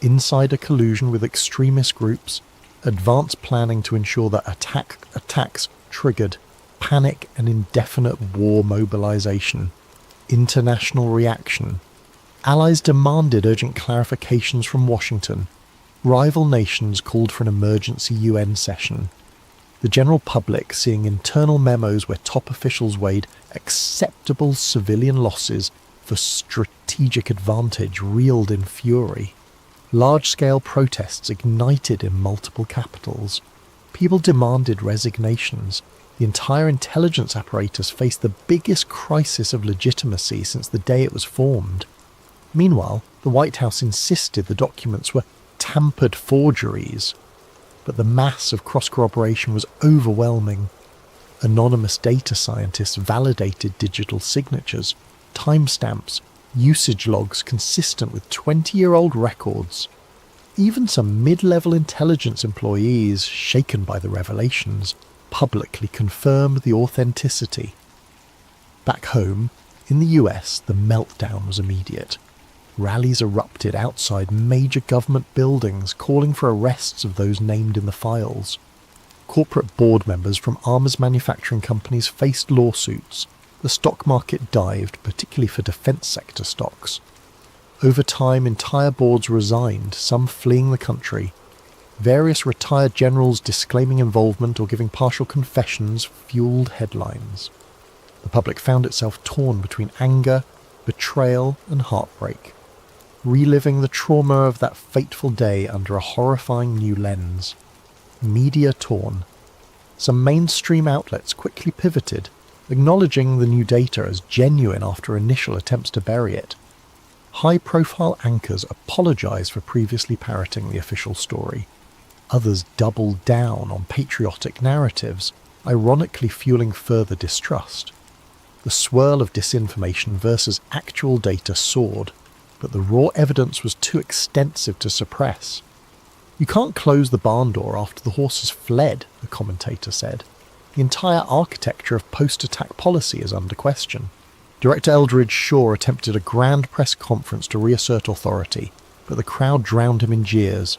Insider collusion with extremist groups, advanced planning to ensure that attacks triggered panic and indefinite war mobilization, international reaction, Allies demanded urgent clarifications from Washington. Rival nations called for an emergency UN session. The general public, seeing internal memos where top officials weighed acceptable civilian losses for strategic advantage, reeled in fury. Large-scale protests ignited in multiple capitals. People demanded resignations. The entire intelligence apparatus faced the biggest crisis of legitimacy since the day it was formed. Meanwhile, the White House insisted the documents were tampered forgeries, but the mass of cross-corroboration was overwhelming. Anonymous data scientists validated digital signatures, timestamps, usage logs consistent with 20-year-old records. Even some mid-level intelligence employees, shaken by the revelations, publicly confirmed the authenticity. Back home, in the US, the meltdown was immediate. Rallies erupted outside major government buildings calling for arrests of those named in the files. Corporate board members from arms manufacturing companies faced lawsuits. The stock market dived, particularly for defence sector stocks. Over time, entire boards resigned, some fleeing the country. Various retired generals disclaiming involvement or giving partial confessions fueled headlines. The public found itself torn between anger, betrayal and heartbreak, reliving the trauma of that fateful day under a horrifying new lens. Media torn. Some mainstream outlets quickly pivoted, acknowledging the new data as genuine after initial attempts to bury it. High-profile anchors apologised for previously parroting the official story. Others doubled down on patriotic narratives, ironically fueling further distrust. The swirl of disinformation versus actual data soared, but the raw evidence was too extensive to suppress. You can't close the barn door after the horses fled, a commentator said. The entire architecture of post-attack policy is under question. Director Eldridge Shaw attempted a grand press conference to reassert authority, but the crowd drowned him in jeers.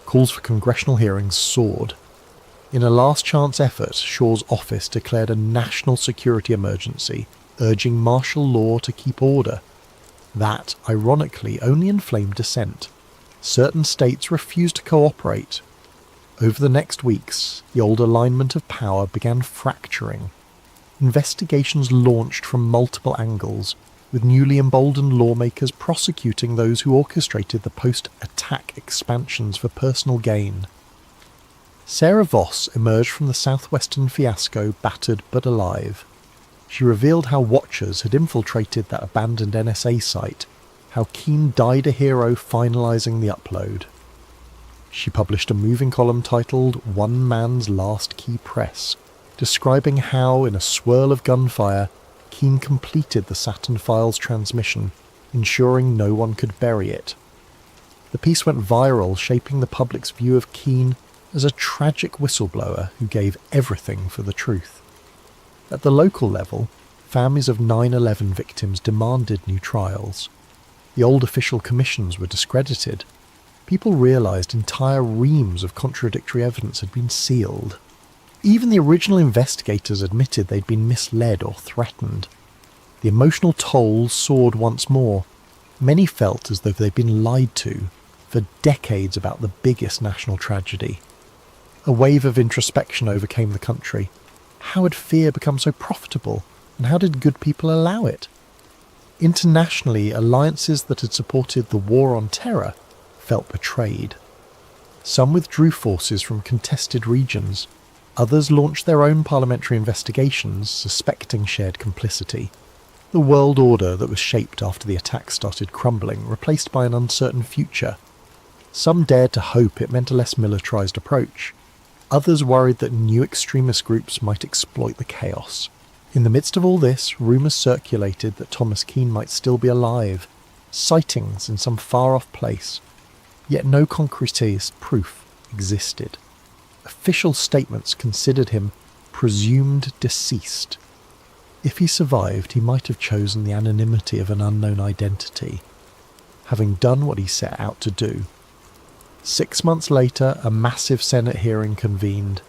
Calls for congressional hearings soared. In a last-chance effort, Shaw's office declared a national security emergency, urging martial law to keep order. That, ironically, only inflamed dissent. Certain states refused to cooperate. Over the next weeks, the old alignment of power began fracturing. Investigations launched from multiple angles, with newly emboldened lawmakers prosecuting those who orchestrated the post-attack expansions for personal gain. Sarah Voss emerged from the southwestern fiasco battered but alive. She revealed how Watchers had infiltrated that abandoned NSA site, how Keane died a hero finalising the upload. She published a moving column titled One Man's Last Key Press, describing how, in a swirl of gunfire, Keane completed the Saturn files transmission, ensuring no one could bury it. The piece went viral, shaping the public's view of Keane as a tragic whistleblower who gave everything for the truth. At the local level, families of 9/11 victims demanded new trials. The old official commissions were discredited. People realised entire reams of contradictory evidence had been sealed. Even the original investigators admitted they'd been misled or threatened. The emotional toll soared once more. Many felt as though they'd been lied to for decades about the biggest national tragedy. A wave of introspection overcame the country. How had fear become so profitable, and how did good people allow it? Internationally, alliances that had supported the war on terror felt betrayed. Some withdrew forces from contested regions. Others launched their own parliamentary investigations, suspecting shared complicity. The world order that was shaped after the attack started crumbling, replaced by an uncertain future. Some dared to hope it meant a less militarised approach. Others worried that new extremist groups might exploit the chaos. In the midst of all this, rumours circulated that Thomas Keane might still be alive, sightings in some far-off place. Yet no concrete proof existed. Official statements considered him presumed deceased. If he survived, he might have chosen the anonymity of an unknown identity, having done what he set out to do. 6 months later, a massive Senate hearing convened.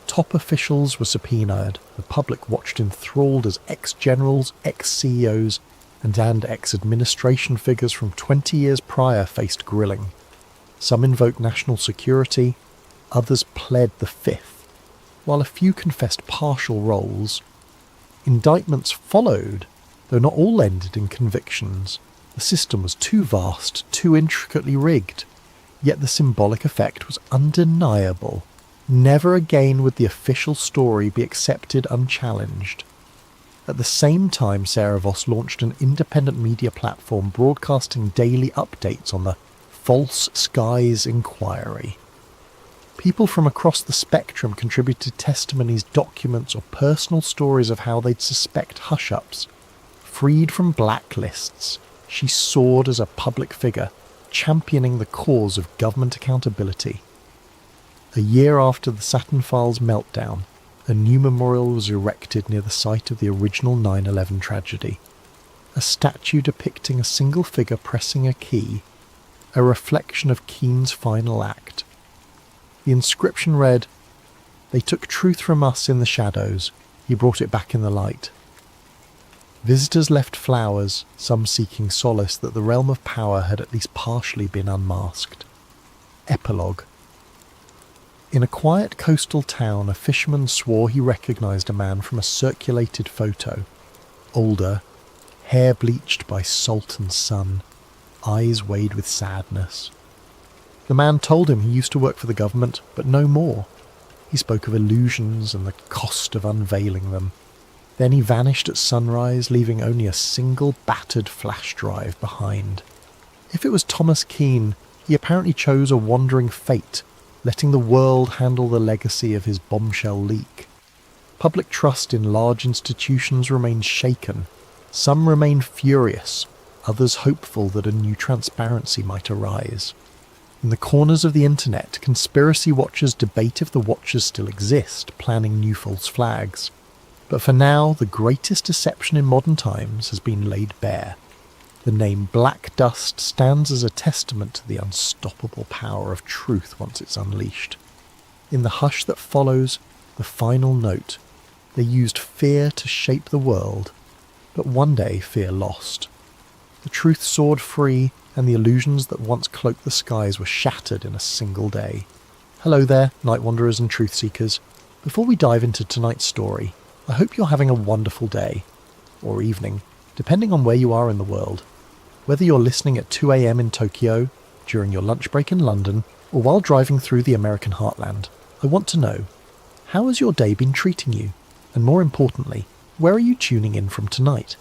Top officials were subpoenaed. The public watched enthralled as ex-generals, ex-CEOs, and ex-administration figures from 20 years prior faced grilling. Some invoked national security, others pled the Fifth, while a few confessed partial roles. Indictments followed, though not all ended in convictions. The system was too vast, too intricately rigged, yet the symbolic effect was undeniable. Never again would the official story be accepted unchallenged. At the same time, Sarah Voss launched an independent media platform broadcasting daily updates on the False Skies Inquiry. People from across the spectrum contributed testimonies, documents, or personal stories of how they'd suspect hush-ups. Freed from blacklists, she soared as a public figure, championing the cause of government accountability. A year after the Saturn Files meltdown, a new memorial was erected near the site of the original 9/11 tragedy. A statue depicting a single figure pressing a key, a reflection of Keen's final act. The inscription read, "They took truth from us in the shadows, he brought it back in the light." Visitors left flowers, some seeking solace that the realm of power had at least partially been unmasked. Epilogue. In a quiet coastal town, a fisherman swore he recognised a man from a circulated photo. Older, hair bleached by salt and sun, eyes weighed with sadness. The man told him he used to work for the government, but no more. He spoke of illusions and the cost of unveiling them. Then he vanished at sunrise, leaving only a single battered flash drive behind. If it was Thomas Keene, he apparently chose a wandering fate, letting the world handle the legacy of his bombshell leak. Public trust in large institutions remained shaken. Some remained furious, others hopeful that a new transparency might arise. In the corners of the internet, conspiracy watchers debate if the watchers still exist, planning new false flags. But for now, the greatest deception in modern times has been laid bare. The name Black Dust stands as a testament to the unstoppable power of truth once it's unleashed. In the hush that follows, the final note, they used fear to shape the world, but one day fear lost. The truth soared free, and the illusions that once cloaked the skies were shattered in a single day. Hello there, night wanderers and truth seekers. Before we dive into tonight's story, I hope you're having a wonderful day, or evening, depending on where you are in the world. Whether you're listening at 2 a.m. in Tokyo, during your lunch break in London, or while driving through the American heartland, I want to know, how has your day been treating you? And more importantly, where are you tuning in from tonight?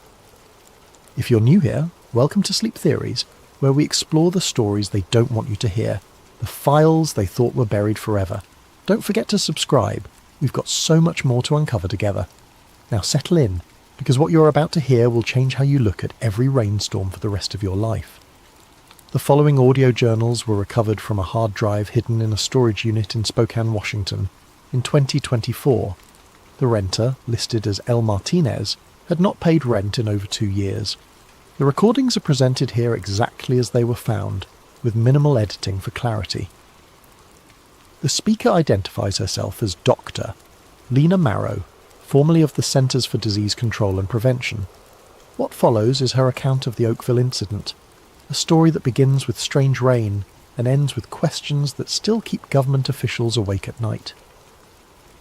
If you're new here, welcome to Sleep Theories, where we explore the stories they don't want you to hear, the files they thought were buried forever. Don't forget to subscribe. We've got so much more to uncover together. Now settle in, because what you're about to hear will change how you look at every rainstorm for the rest of your life. The following audio journals were recovered from a hard drive hidden in a storage unit in Spokane, Washington, in 2024. The renter, listed as L. Martinez, had not paid rent in over 2 years. The recordings are presented here exactly as they were found, with minimal editing for clarity. The speaker identifies herself as Dr. Lena Marrow, formerly of the Centers for Disease Control and Prevention. What follows is her account of the Oakville incident, a story that begins with strange rain and ends with questions that still keep government officials awake at night.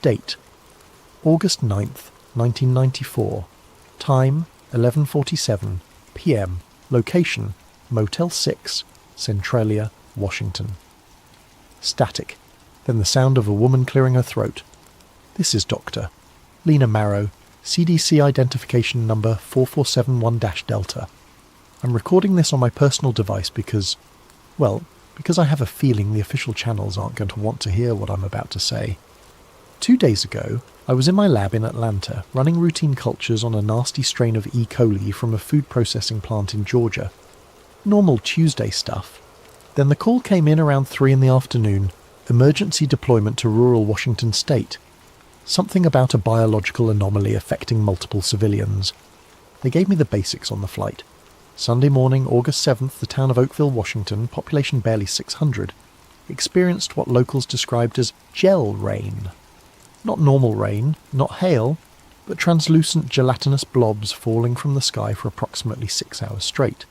Date: August 9th, 1994. Time: 11:47 p.m. Location: Motel 6, Centralia, Washington. Static. Then the sound of a woman clearing her throat. This is Dr. Lena Marrow, CDC identification number 4471-Delta. I'm recording this on my personal device because I have a feeling the official channels aren't going to want to hear what I'm about to say. 2 days ago, I was in my lab in Atlanta, running routine cultures on a nasty strain of E. coli from a food processing plant in Georgia. Normal Tuesday stuff. Then the call came in around 3 in the afternoon, emergency deployment to rural Washington state. Something about a biological anomaly affecting multiple civilians. They gave me the basics on the flight. Sunday morning, August 7th, the town of Oakville, Washington, population barely 600, experienced what locals described as gel rain. Not normal rain, not hail, but translucent gelatinous blobs falling from the sky for approximately 6 hours straight.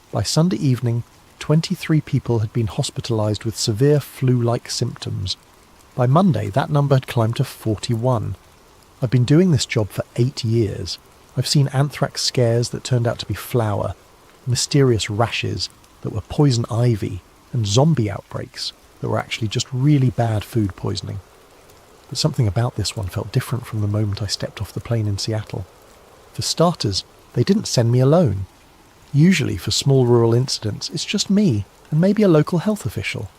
By Sunday evening, 23 people had been hospitalised with severe flu-like symptoms. By Monday, that number had climbed to 41. I've been doing this job for 8 years. I've seen anthrax scares that turned out to be flour, mysterious rashes that were poison ivy, and zombie outbreaks that were actually just really bad food poisoning. But something about this one felt different from the moment I stepped off the plane in Seattle. For starters, they didn't send me alone. Usually for small rural incidents, it's just me and maybe a local health official.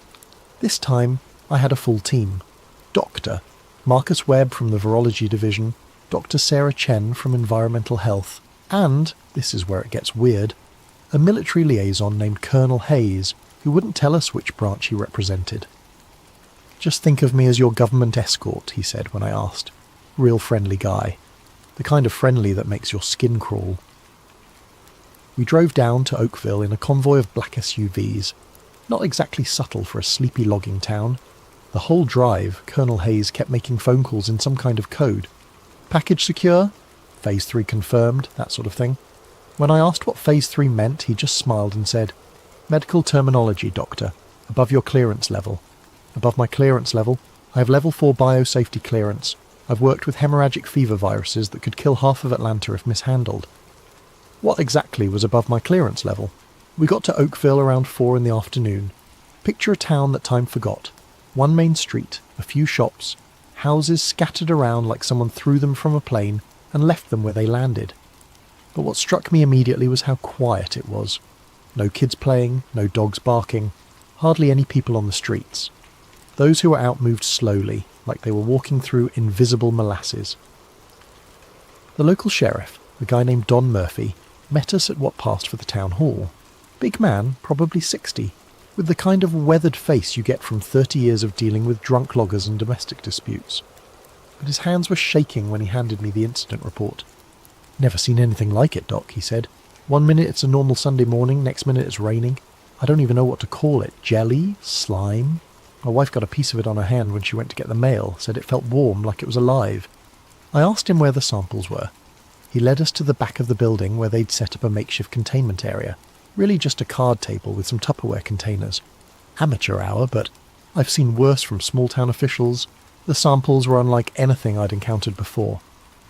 This time, I had a full team. Dr. Marcus Webb from the Virology Division, Dr. Sarah Chen from Environmental Health, and, this is where it gets weird, a military liaison named Colonel Hayes, who wouldn't tell us which branch he represented. "Just think of me as your government escort," he said when I asked. Real friendly guy. The kind of friendly that makes your skin crawl. We drove down to Oakville in a convoy of black SUVs. Not exactly subtle for a sleepy logging town. The whole drive, Colonel Hayes kept making phone calls in some kind of code. "Package secure? Phase 3 confirmed," that sort of thing. When I asked what Phase 3 meant, he just smiled and said, "Medical terminology, Doctor. Above your clearance level." Above my clearance level, I have level 4 biosafety clearance. I've worked with hemorrhagic fever viruses that could kill half of Atlanta if mishandled. What exactly was above my clearance level? We got to Oakville around 4 in the afternoon. Picture a town that time forgot. One main street, a few shops, houses scattered around like someone threw them from a plane and left them where they landed. But what struck me immediately was how quiet it was. No kids playing, no dogs barking, hardly any people on the streets. Those who were out moved slowly, like they were walking through invisible molasses. The local sheriff, a guy named Don Murphy, met us at what passed for the town hall. Big man, probably 60, with the kind of weathered face you get from 30 years of dealing with drunk loggers and domestic disputes. But his hands were shaking when he handed me the incident report. "Never seen anything like it, Doc," he said. "One minute it's a normal Sunday morning, next minute it's raining. I don't even know what to call it. Jelly? Slime? My wife got a piece of it on her hand when she went to get the mail, said it felt warm, like it was alive." I asked him where the samples were. He led us to the back of the building where they'd set up a makeshift containment area. Really just a card table with some Tupperware containers. Amateur hour, but I've seen worse from small-town officials. The samples were unlike anything I'd encountered before.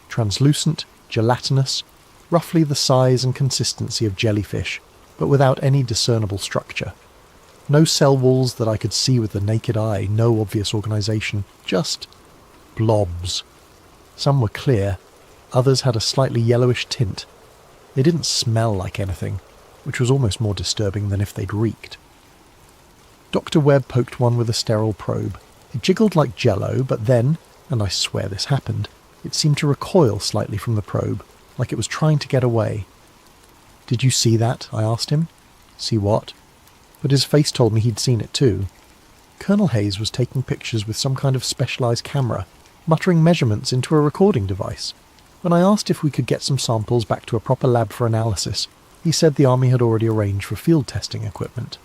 Translucent, gelatinous, roughly the size and consistency of jellyfish, but without any discernible structure. No cell walls that I could see with the naked eye, no obvious organisation, just blobs. Some were clear, others had a slightly yellowish tint. They didn't smell like anything, which was almost more disturbing than if they'd reeked. Dr. Webb poked one with a sterile probe. It jiggled like jello, but then, and I swear this happened, it seemed to recoil slightly from the probe, like it was trying to get away. "Did you see that?" I asked him. "See what?" But his face told me he'd seen it too. Colonel Hayes was taking pictures with some kind of specialised camera, muttering measurements into a recording device. When I asked if we could get some samples back to a proper lab for analysis, he said the Army had already arranged for field testing equipment.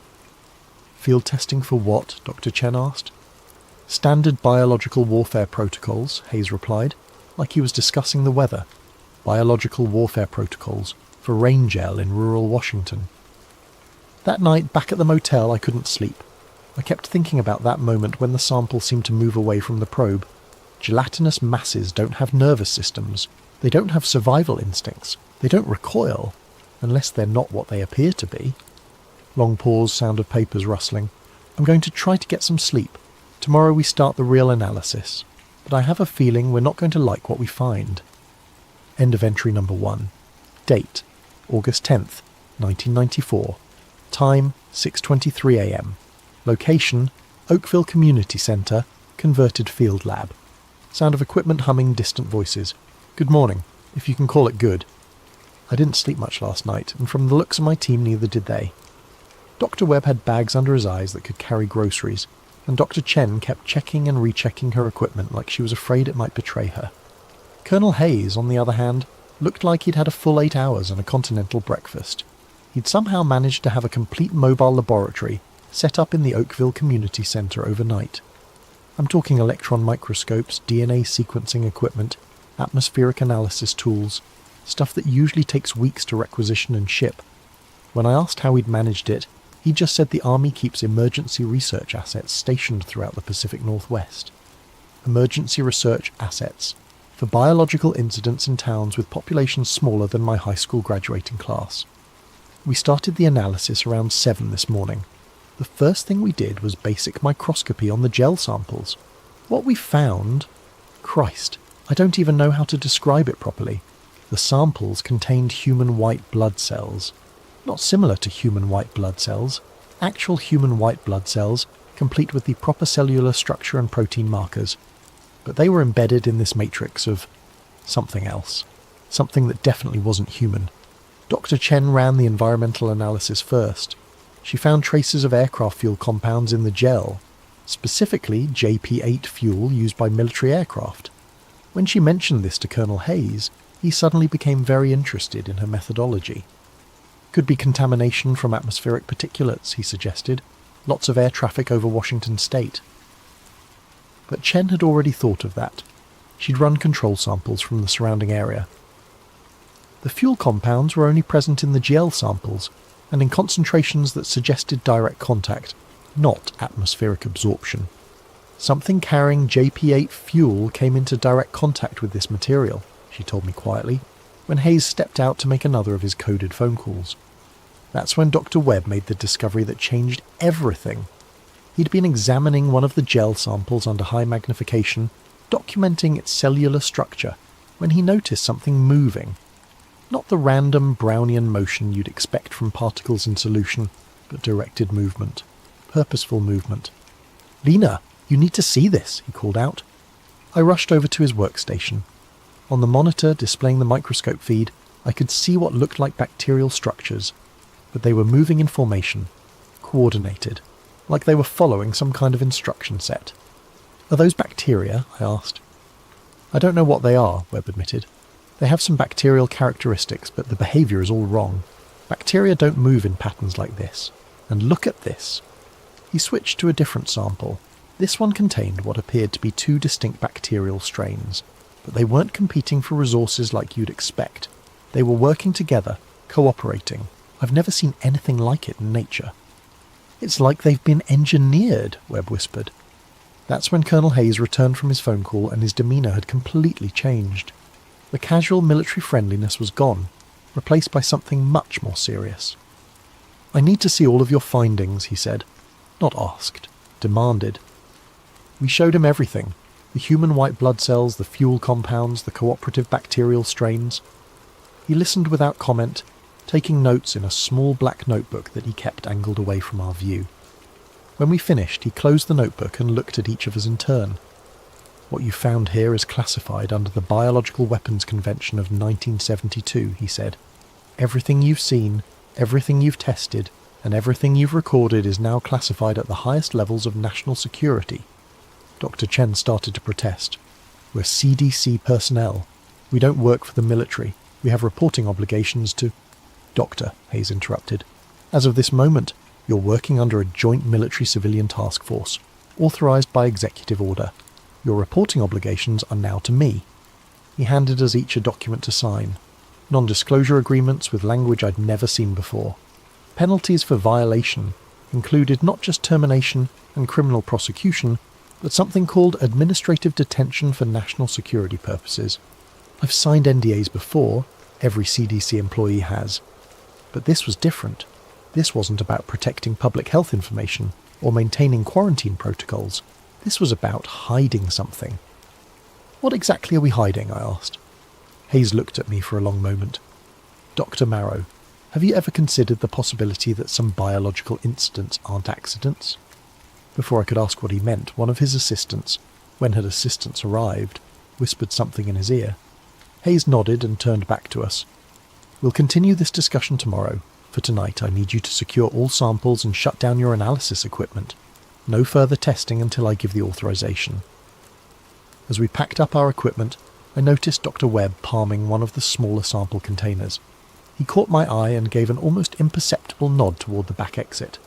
"Field testing for what?" Dr. Chen asked. "Standard biological warfare protocols," Hayes replied, like he was discussing the weather. Biological warfare protocols for rain gel in rural Washington. That night, back at the motel, I couldn't sleep. I kept thinking about that moment when the sample seemed to move away from the probe. Gelatinous masses don't have nervous systems. They don't have survival instincts. They don't recoil, unless they're not what they appear to be. Long pause, sound of papers rustling. I'm going to try to get some sleep. Tomorrow we start the real analysis. But I have a feeling we're not going to like what we find. End of entry number 1. Date, August 10th, 1994. Time, 6:23 a.m. Location, Oakville Community Centre, converted field lab. Sound of equipment humming, distant voices. Good morning, if you can call it good. I didn't sleep much last night, and from the looks of my team neither did they. Dr. Webb had bags under his eyes that could carry groceries, and Dr. Chen kept checking and rechecking her equipment like she was afraid it might betray her. Colonel Hayes, on the other hand, looked like he'd had a full 8 hours and a continental breakfast. He'd somehow managed to have a complete mobile laboratory set up in the Oakville Community Centre overnight. I'm talking electron microscopes, DNA sequencing equipment, atmospheric analysis tools, stuff that usually takes weeks to requisition and ship. When I asked how he'd managed it, he just said the Army keeps emergency research assets stationed throughout the Pacific Northwest. Emergency research assets for biological incidents in towns with populations smaller than my high school graduating class. We started the analysis around 7 this morning. The first thing we did was basic microscopy on the gel samples. What we found... Christ, I don't even know how to describe it properly. The samples contained human white blood cells. Not similar to human white blood cells, actual human white blood cells, complete with the proper cellular structure and protein markers. But they were embedded in this matrix of something else. Something that definitely wasn't human. Dr. Chen ran the environmental analysis first. She found traces of aircraft fuel compounds in the gel, specifically JP-8 fuel used by military aircraft. When she mentioned this to Colonel Hayes, he suddenly became very interested in her methodology. Could be contamination from atmospheric particulates, he suggested. Lots of air traffic over Washington state. But Chen had already thought of that. She'd run control samples from the surrounding area. The fuel compounds were only present in the gel samples, and in concentrations that suggested direct contact, not atmospheric absorption. Something carrying JP-8 fuel came into direct contact with this material, she told me quietly, when Hayes stepped out to make another of his coded phone calls. That's when Dr. Webb made the discovery that changed everything. He'd been examining one of the gel samples under high magnification, documenting its cellular structure, when he noticed something moving. Not the random Brownian motion you'd expect from particles in solution, but directed movement. Purposeful movement. "Lena, you need to see this," he called out. I rushed over to his workstation. On the monitor displaying the microscope feed, I could see what looked like bacterial structures, but they were moving in formation, coordinated, like they were following some kind of instruction set. "Are those bacteria?" I asked. "I don't know what they are," Webb admitted. "They have some bacterial characteristics, but the behaviour is all wrong. Bacteria don't move in patterns like this. And look at this." He switched to a different sample. This one contained what appeared to be 2 distinct bacterial strains, but they weren't competing for resources like you'd expect. They were working together, cooperating. I've never seen anything like it in nature. "It's like they've been engineered," Webb whispered. That's when Colonel Hayes returned from his phone call and his demeanour had completely changed. The casual military friendliness was gone, replaced by something much more serious. "I need to see all of your findings," he said. Not asked, demanded. We showed him everything. The human white blood cells, the fuel compounds, the cooperative bacterial strains. He listened without comment, taking notes in a small black notebook that he kept angled away from our view. When we finished, he closed the notebook and looked at each of us in turn. "What you found here is classified under the Biological Weapons Convention of 1972, he said. "Everything you've seen, everything you've tested, and everything you've recorded is now classified at the highest levels of national security." Dr. Chen started to protest. "We're CDC personnel. We don't work for the military. We have reporting obligations to—" "Doctor," Hayes interrupted, "as of this moment, you're working under a joint military-civilian task force, authorized by executive order. Your reporting obligations are now to me." He handed us each a document to sign. Non-disclosure agreements with language I'd never seen before. Penalties for violation included not just termination and criminal prosecution, but something called administrative detention for national security purposes. I've signed NDAs before, every CDC employee has. But this was different. This wasn't about protecting public health information or maintaining quarantine protocols. This was about hiding something. "What exactly are we hiding?" I asked. Hayes looked at me for a long moment. "Dr. Marrow, have you ever considered the possibility that some biological incidents aren't accidents?" Before I could ask what he meant, one of his assistants, when had assistants arrived, whispered something in his ear. Hayes nodded and turned back to us. "We'll continue this discussion tomorrow. For tonight, I need you to secure all samples and shut down your analysis equipment. No further testing until I give the authorization." As we packed up our equipment, I noticed Dr. Webb palming one of the smaller sample containers. He caught my eye and gave an almost imperceptible nod toward the back exit.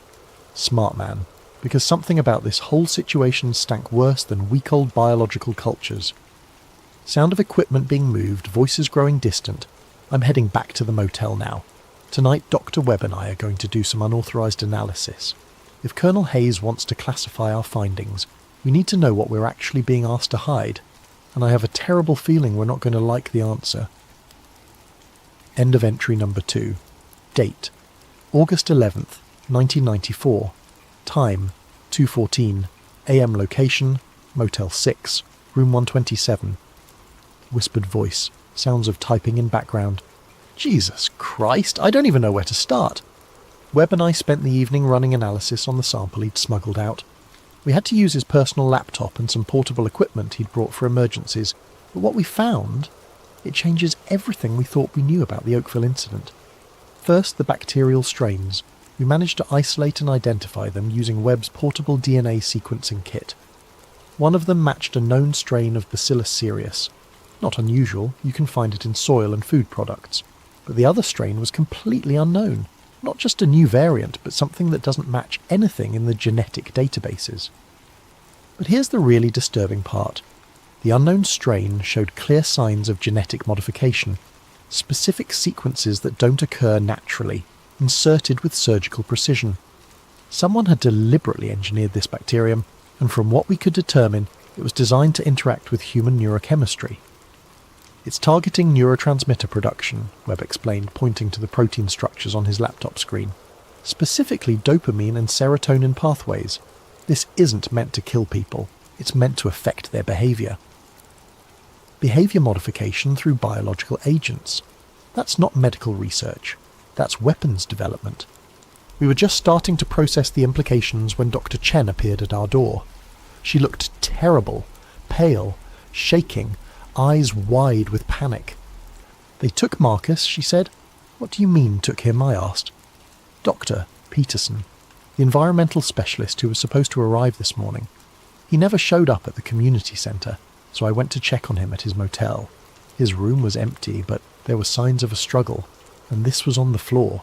Smart man, because something about this whole situation stank worse than week-old biological cultures. Sound of equipment being moved, voices growing distant. I'm heading back to the motel now. Tonight, Dr. Webb and I are going to do some unauthorized analysis. If Colonel Hayes wants to classify our findings, we need to know what we're actually being asked to hide, and I have a terrible feeling we're not going to like the answer. End of entry number 2. Date: August 11th, 1994. Time: 2:14 AM. Location: Motel 6, Room 127. Whispered voice, sounds of typing in background. Jesus Christ, I don't even know where to start. Webb and I spent the evening running analysis on the sample he'd smuggled out. We had to use his personal laptop and some portable equipment he'd brought for emergencies, but what we found, it changes everything we thought we knew about the Oakville incident. First, the bacterial strains. We managed to isolate and identify them using Webb's portable DNA sequencing kit. One of them matched a known strain of Bacillus cereus. Not unusual, you can find it in soil and food products. But the other strain was completely unknown. Not just a new variant, but something that doesn't match anything in the genetic databases. But here's the really disturbing part. The unknown strain showed clear signs of genetic modification, specific sequences that don't occur naturally, inserted with surgical precision. Someone had deliberately engineered this bacterium, and from what we could determine, it was designed to interact with human neurochemistry. It's targeting neurotransmitter production, Webb explained, pointing to the protein structures on his laptop screen. Specifically dopamine and serotonin pathways. This isn't meant to kill people, it's meant to affect their behaviour. Behaviour modification through biological agents. That's not medical research, that's weapons development. We were just starting to process the implications when Dr. Chen appeared at our door. She looked terrible, pale, shaking, eyes wide with panic. "They took Marcus," she said. "What do you mean, took him?" I asked. "Dr. Peterson, the environmental specialist who was supposed to arrive this morning. He never showed up at the community centre, so I went to check on him at his motel. His room was empty, but there were signs of a struggle, and this was on the floor."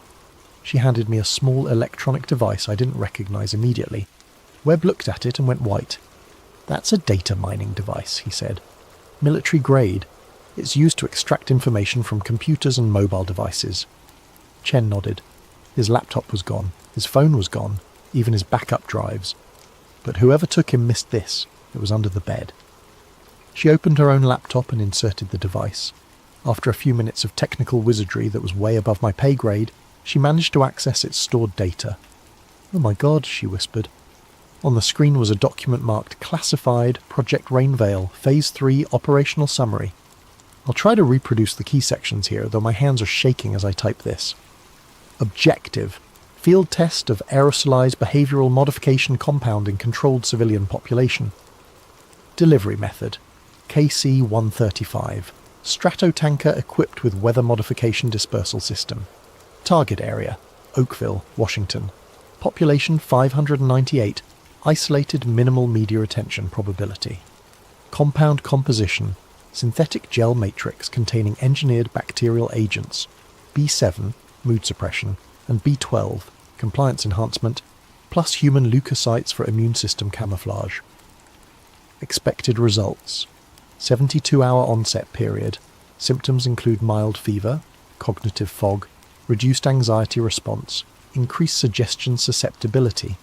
She handed me a small electronic device I didn't recognise immediately. Webb looked at it and went white. "That's a data mining device," he said. "Military grade. It's used to extract information from computers and mobile devices." Chen nodded. His laptop was gone. His phone was gone. Even his backup drives. But whoever took him missed this. It was under the bed. She opened her own laptop and inserted the device. After a few minutes of technical wizardry that was way above my pay grade, she managed to access its stored data. "Oh my God," she whispered. On the screen was a document marked Classified Project Rainveil Phase 3 Operational Summary. I'll try to reproduce the key sections here, though my hands are shaking as I type this. Objective: Field test of aerosolized behavioral modification compound in controlled civilian population. Delivery method: KC-135. Stratotanker equipped with weather modification dispersal system. Target area: Oakville, Washington. Population 598. Isolated minimal media attention probability. Compound composition: synthetic gel matrix containing engineered bacterial agents, B7, mood suppression, and B12, compliance enhancement, plus human leukocytes for immune system camouflage. Expected results: 72-hour onset period. Symptoms include mild fever, cognitive fog, reduced anxiety response, increased suggestion susceptibility.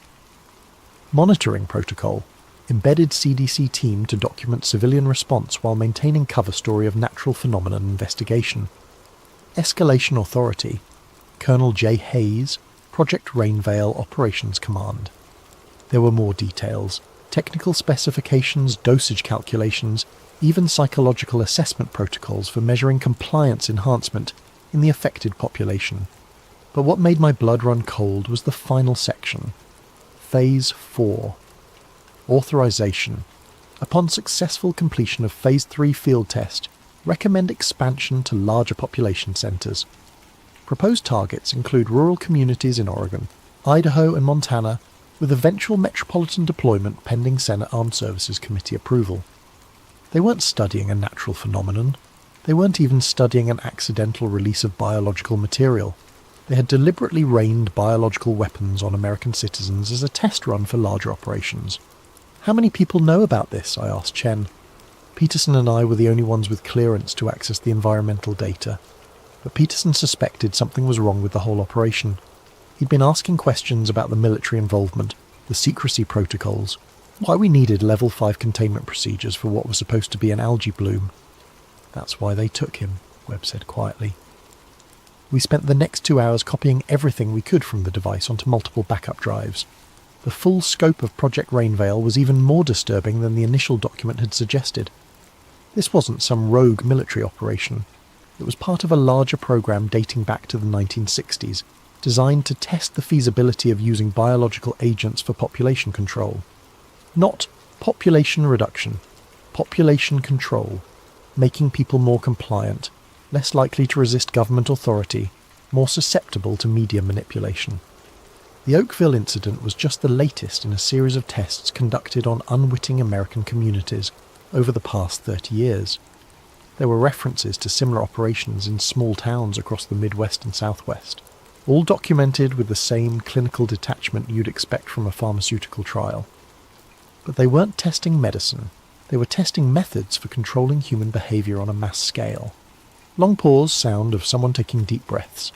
Monitoring protocol: embedded CDC team to document civilian response while maintaining cover story of natural phenomenon investigation. Escalation authority: Colonel J. Hayes, Project Rainveil Operations Command. There were more details: technical specifications, dosage calculations, even psychological assessment protocols for measuring compliance enhancement in the affected population. But what made my blood run cold was the final section. Phase 4. Authorization. Upon successful completion of Phase 3 field test, recommend expansion to larger population centres. Proposed targets include rural communities in Oregon, Idaho and Montana, with eventual metropolitan deployment pending Senate Armed Services Committee approval. They weren't studying a natural phenomenon. They weren't even studying an accidental release of biological material. They had deliberately rained biological weapons on American citizens as a test run for larger operations. "How many people know about this?" I asked Chen. Peterson and I were the only ones with clearance to access the environmental data, but Peterson suspected something was wrong with the whole operation. He'd been asking questions about the military involvement, the secrecy protocols, why we needed level 5 containment procedures for what was supposed to be an algae bloom. That's why they took him, Webb said quietly. We spent the next 2 hours copying everything we could from the device onto multiple backup drives. The full scope of Project Rainveil was even more disturbing than the initial document had suggested. This wasn't some rogue military operation. It was part of a larger program dating back to the 1960s, designed to test the feasibility of using biological agents for population control. Not population reduction, population control, making people more compliant, less likely to resist government authority, more susceptible to media manipulation. The Oakville incident was just the latest in a series of tests conducted on unwitting American communities over the past 30 years. There were references to similar operations in small towns across the Midwest and Southwest, all documented with the same clinical detachment you'd expect from a pharmaceutical trial. But they weren't testing medicine, they were testing methods for controlling human behaviour on a mass scale. Long pause, sound of someone taking deep breaths.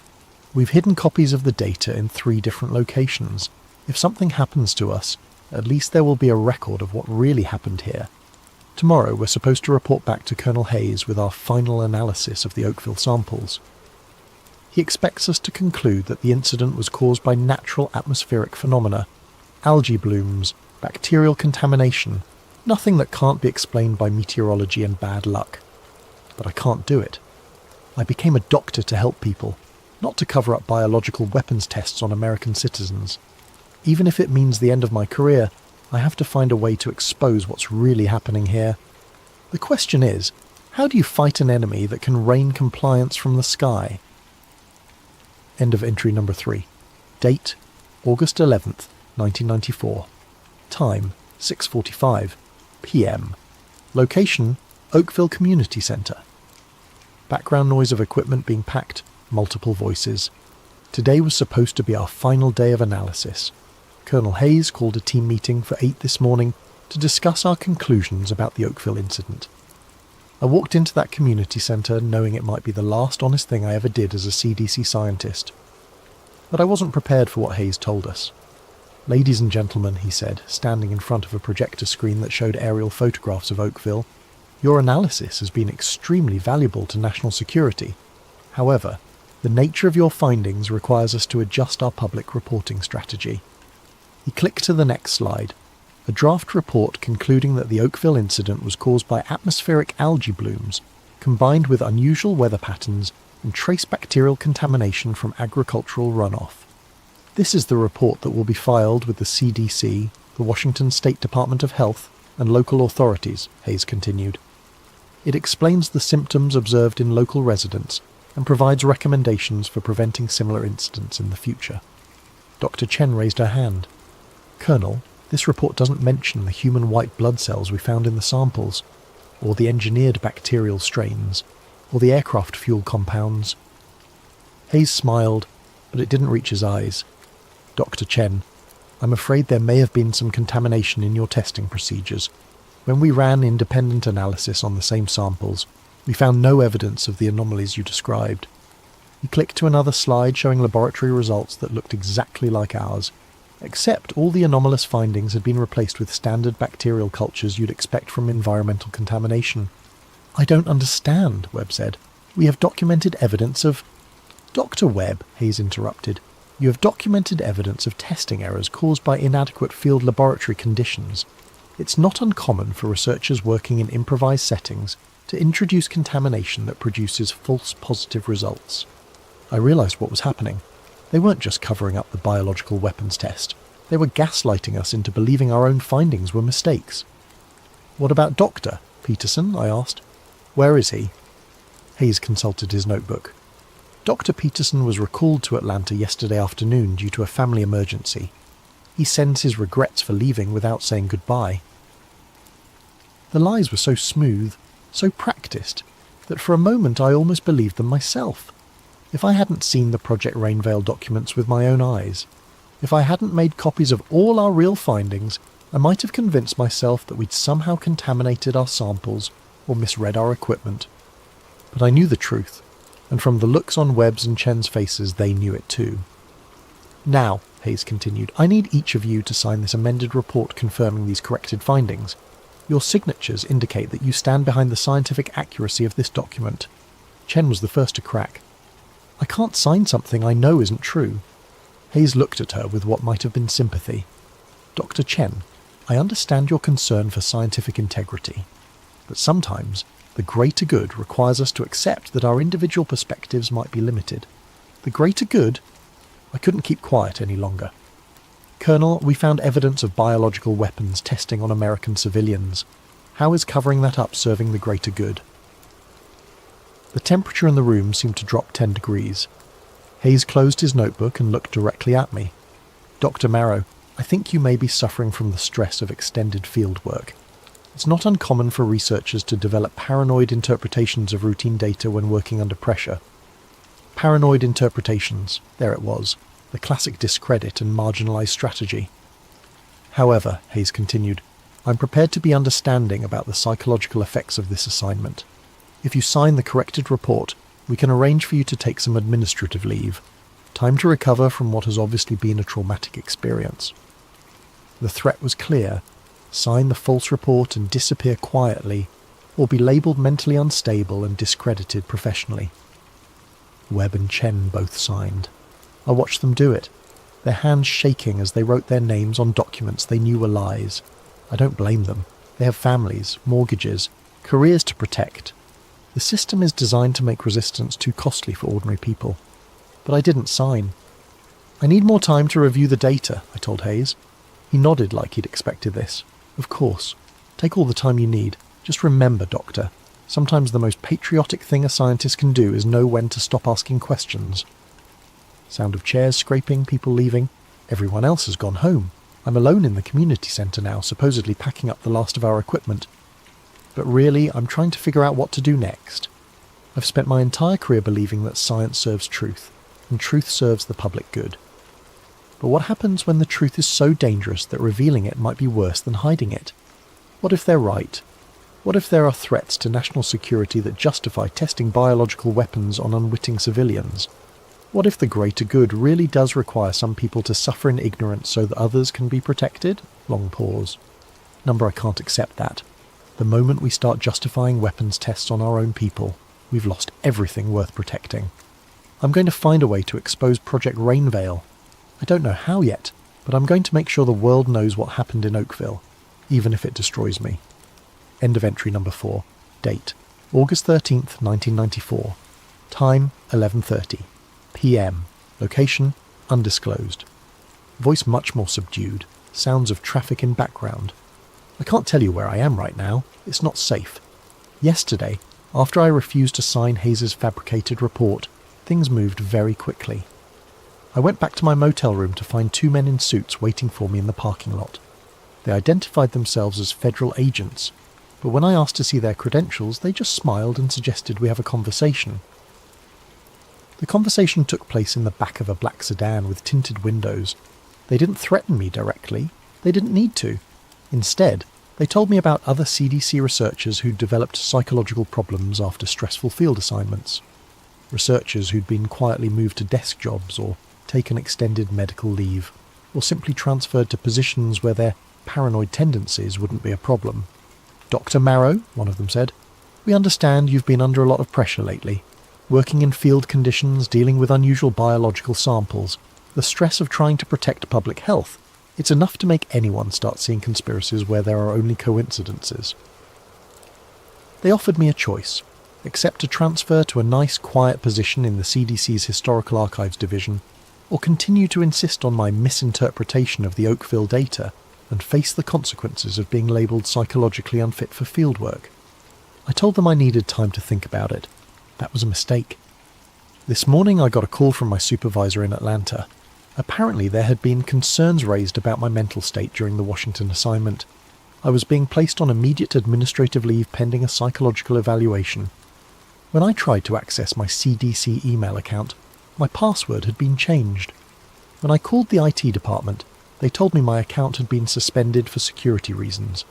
We've hidden copies of the data in 3 different locations. If something happens to us, at least there will be a record of what really happened here. Tomorrow we're supposed to report back to Colonel Hayes with our final analysis of the Oakville samples. He expects us to conclude that the incident was caused by natural atmospheric phenomena, algae blooms, bacterial contamination, nothing that can't be explained by meteorology and bad luck. But I can't do it. I became a doctor to help people, not to cover up biological weapons tests on American citizens. Even if it means the end of my career, I have to find a way to expose what's really happening here. The question is, how do you fight an enemy that can rain compliance from the sky? End of entry number 3. Date, August 11th, 1994. Time, 6:45 p.m. Location, Oakville Community Center. Background noise of equipment being packed, multiple voices. Today was supposed to be our final day of analysis. Colonel Hayes called a team meeting for 8 this morning to discuss our conclusions about the Oakville incident. I walked into that community centre knowing it might be the last honest thing I ever did as a CDC scientist. But I wasn't prepared for what Hayes told us. "Ladies and gentlemen," he said, standing in front of a projector screen that showed aerial photographs of Oakville, "your analysis has been extremely valuable to national security. However, the nature of your findings requires us to adjust our public reporting strategy." He clicked to the next slide, a draft report concluding that the Oakville incident was caused by atmospheric algae blooms, combined with unusual weather patterns and trace bacterial contamination from agricultural runoff. This is the report that will be filed with the CDC, the Washington State Department of Health, and local authorities, Hayes continued. It explains the symptoms observed in local residents and provides recommendations for preventing similar incidents in the future. Dr. Chen raised her hand. "Colonel, this report doesn't mention the human white blood cells we found in the samples, or the engineered bacterial strains, or the aircraft fuel compounds." Hayes smiled, but it didn't reach his eyes. "Dr. Chen, I'm afraid there may have been some contamination in your testing procedures. When we ran independent analysis on the same samples, we found no evidence of the anomalies you described." He clicked to another slide showing laboratory results that looked exactly like ours, except all the anomalous findings had been replaced with standard bacterial cultures you'd expect from environmental contamination. "I don't understand," Webb said. "We have documented evidence of—" "Dr. Webb," Hayes interrupted, "you have documented evidence of testing errors caused by inadequate field laboratory conditions. It's not uncommon for researchers working in improvised settings to introduce contamination that produces false positive results." I realised what was happening. They weren't just covering up the biological weapons test. They were gaslighting us into believing our own findings were mistakes. "What about Dr. Peterson?" I asked. "Where is he?" Hayes consulted his notebook. "Dr. Peterson was recalled to Atlanta yesterday afternoon due to a family emergency. He sends his regrets for leaving without saying goodbye." The lies were so smooth, so practiced, that for a moment I almost believed them myself. If I hadn't seen the Project Rainveil documents with my own eyes, if I hadn't made copies of all our real findings, I might have convinced myself that we'd somehow contaminated our samples or misread our equipment. But I knew the truth, and from the looks on Webb's and Chen's faces, they knew it too. Now, Hayes continued, I need each of you to sign this amended report confirming these corrected findings. Your signatures indicate that you stand behind the scientific accuracy of this document. Chen was the first to crack. I can't sign something I know isn't true. Hayes looked at her with what might have been sympathy. Dr. Chen, I understand your concern for scientific integrity, but sometimes the greater good requires us to accept that our individual perspectives might be limited. The greater good? I couldn't keep quiet any longer. Colonel, we found evidence of biological weapons testing on American civilians. How is covering that up serving the greater good? The temperature in the room seemed to drop 10 degrees. Hayes closed his notebook and looked directly at me. Dr. Marrow, I think you may be suffering from the stress of extended field work. It's not uncommon for researchers to develop paranoid interpretations of routine data when working under pressure. Paranoid interpretations, there it was, the classic discredit and marginalised strategy. However, Hayes continued, I'm prepared to be understanding about the psychological effects of this assignment. If you sign the corrected report, we can arrange for you to take some administrative leave. Time to recover from what has obviously been a traumatic experience. The threat was clear. Sign the false report and disappear quietly, or be labelled mentally unstable and discredited professionally. Webb and Chen both signed. I watched them do it, their hands shaking as they wrote their names on documents they knew were lies. I don't blame them. They have families, mortgages, careers to protect. The system is designed to make resistance too costly for ordinary people. But I didn't sign. I need more time to review the data, I told Hayes. He nodded like he'd expected this. Of course. Take all the time you need. Just remember, Doctor, sometimes the most patriotic thing a scientist can do is know when to stop asking questions. Sound of chairs scraping, people leaving. Everyone else has gone home. I'm alone in the community centre now, supposedly packing up the last of our equipment. But really, I'm trying to figure out what to do next. I've spent my entire career believing that science serves truth, and truth serves the public good. But what happens when the truth is so dangerous that revealing it might be worse than hiding it? What if they're right? What if there are threats to national security that justify testing biological weapons on unwitting civilians? What if the greater good really does require some people to suffer in ignorance so that others can be protected? Long pause. Number, I can't accept that. The moment we start justifying weapons tests on our own people, we've lost everything worth protecting. I'm going to find a way to expose Project Rainveil. I don't know how yet, but I'm going to make sure the world knows what happened in Oakville, even if it destroys me. End of entry number 4. Date, August 13th, 1994. Time, 11:30. PM. Location, undisclosed. Voice much more subdued. Sounds of traffic in background. I can't tell you where I am right now. It's not safe. Yesterday, after I refused to sign Hayes' fabricated report, things moved very quickly. I went back to my motel room to find 2 men in suits waiting for me in the parking lot. They identified themselves as federal agents, but when I asked to see their credentials, they just smiled and suggested we have a conversation. The conversation took place in the back of a black sedan with tinted windows. They didn't threaten me directly. They didn't need to. Instead, they told me about other CDC researchers who'd developed psychological problems after stressful field assignments. Researchers who'd been quietly moved to desk jobs or taken extended medical leave, or simply transferred to positions where their paranoid tendencies wouldn't be a problem. Dr. Marrow, one of them said, we understand you've been under a lot of pressure lately. Working in field conditions, dealing with unusual biological samples, the stress of trying to protect public health, it's enough to make anyone start seeing conspiracies where there are only coincidences. They offered me a choice: accept a transfer to a nice, quiet position in the CDC's Historical Archives Division, or continue to insist on my misinterpretation of the Oakville data and face the consequences of being labelled psychologically unfit for fieldwork. I told them I needed time to think about it. That was a mistake. This morning I got a call from my supervisor in Atlanta. Apparently there had been concerns raised about my mental state during the Washington assignment. I was being placed on immediate administrative leave pending a psychological evaluation. When I tried to access my CDC email account, my password had been changed. When I called the IT department, they told me my account had been suspended for security reasons.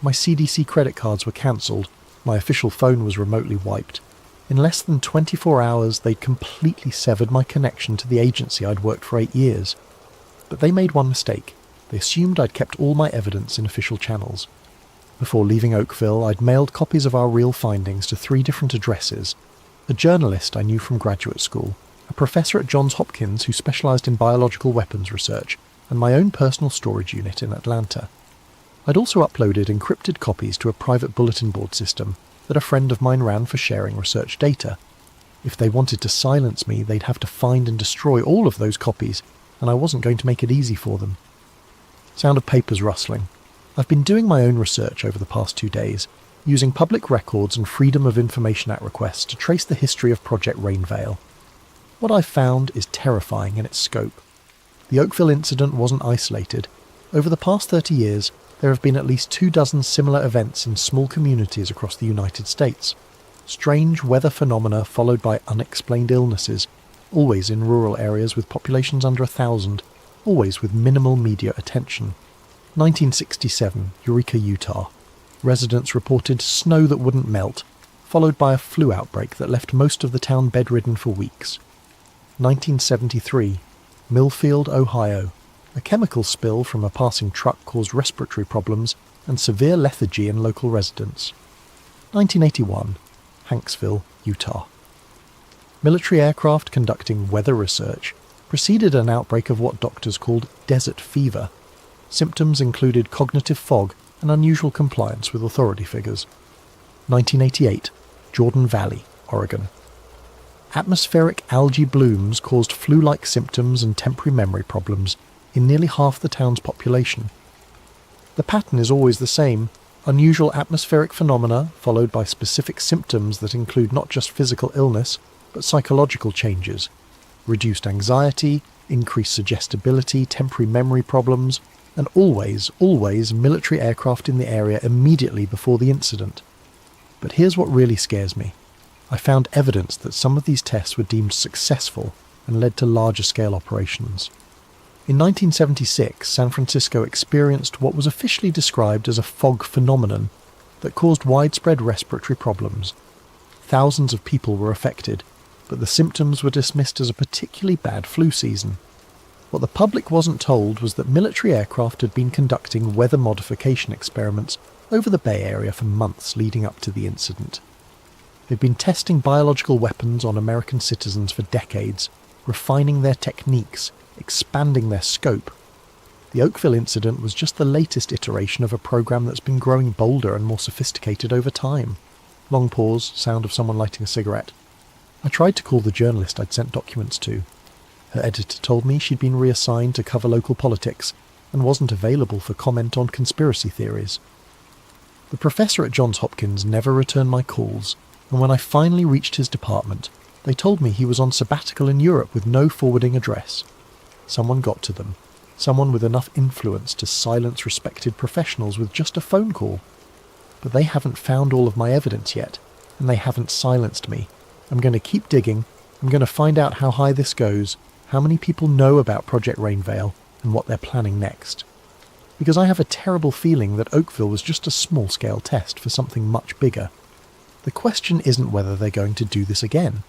My CDC credit cards were cancelled, My official phone was remotely wiped. In less than 24 hours, they'd completely severed my connection to the agency I'd worked for 8 years. But they made one mistake. They assumed I'd kept all my evidence in official channels. Before leaving Oakville, I'd mailed copies of our real findings to 3 different addresses. A journalist I knew from graduate school, a professor at Johns Hopkins who specialised in biological weapons research, and my own personal storage unit in Atlanta. I'd also uploaded encrypted copies to a private bulletin board system that a friend of mine ran for sharing research data. If they wanted to silence me, they'd have to find and destroy all of those copies, and I wasn't going to make it easy for them. Sound of papers rustling. I've been doing my own research over the past 2 days, using public records and Freedom of Information Act requests to trace the history of Project Rainveil. What I've found is terrifying in its scope. The Oakville incident wasn't isolated. Over the past 30 years, there have been at least 24 similar events in small communities across the United States. Strange weather phenomena followed by unexplained illnesses, always in rural areas with populations under 1,000, always with minimal media attention. 1967, Eureka, Utah. Residents reported snow that wouldn't melt, followed by a flu outbreak that left most of the town bedridden for weeks. 1973, Millfield, Ohio. A chemical spill from a passing truck caused respiratory problems and severe lethargy in local residents. 1981, Hanksville, Utah. Military aircraft conducting weather research preceded an outbreak of what doctors called desert fever. Symptoms included cognitive fog and unusual compliance with authority figures. 1988, Jordan Valley, Oregon. Atmospheric algae blooms caused flu-like symptoms and temporary memory problems in nearly half the town's population. The pattern is always the same: unusual atmospheric phenomena followed by specific symptoms that include not just physical illness, but psychological changes. Reduced anxiety, increased suggestibility, temporary memory problems, and always military aircraft in the area immediately before the incident. But here's what really scares me. I found evidence that some of these tests were deemed successful and led to larger-scale operations. In 1976, San Francisco experienced what was officially described as a fog phenomenon that caused widespread respiratory problems. Thousands of people were affected, but the symptoms were dismissed as a particularly bad flu season. What the public wasn't told was that military aircraft had been conducting weather modification experiments over the Bay Area for months leading up to the incident. They'd been testing biological weapons on American citizens for decades, refining their techniques, expanding their scope. The Oakville incident was just the latest iteration of a program that's been growing bolder and more sophisticated over time. Long pause, sound of someone lighting a cigarette. I tried to call the journalist I'd sent documents to. Her editor told me she'd been reassigned to cover local politics and wasn't available for comment on conspiracy theories. The professor at Johns Hopkins never returned my calls, and when I finally reached his department, they told me he was on sabbatical in Europe with no forwarding address. Someone got to them. Someone with enough influence to silence respected professionals with just a phone call. But they haven't found all of my evidence yet, and they haven't silenced me. I'm going to keep digging. I'm going to find out how high this goes, how many people know about Project Rainveil, and what they're planning next. Because I have a terrible feeling that Oakville was just a small-scale test for something much bigger. The question isn't whether they're going to do this again.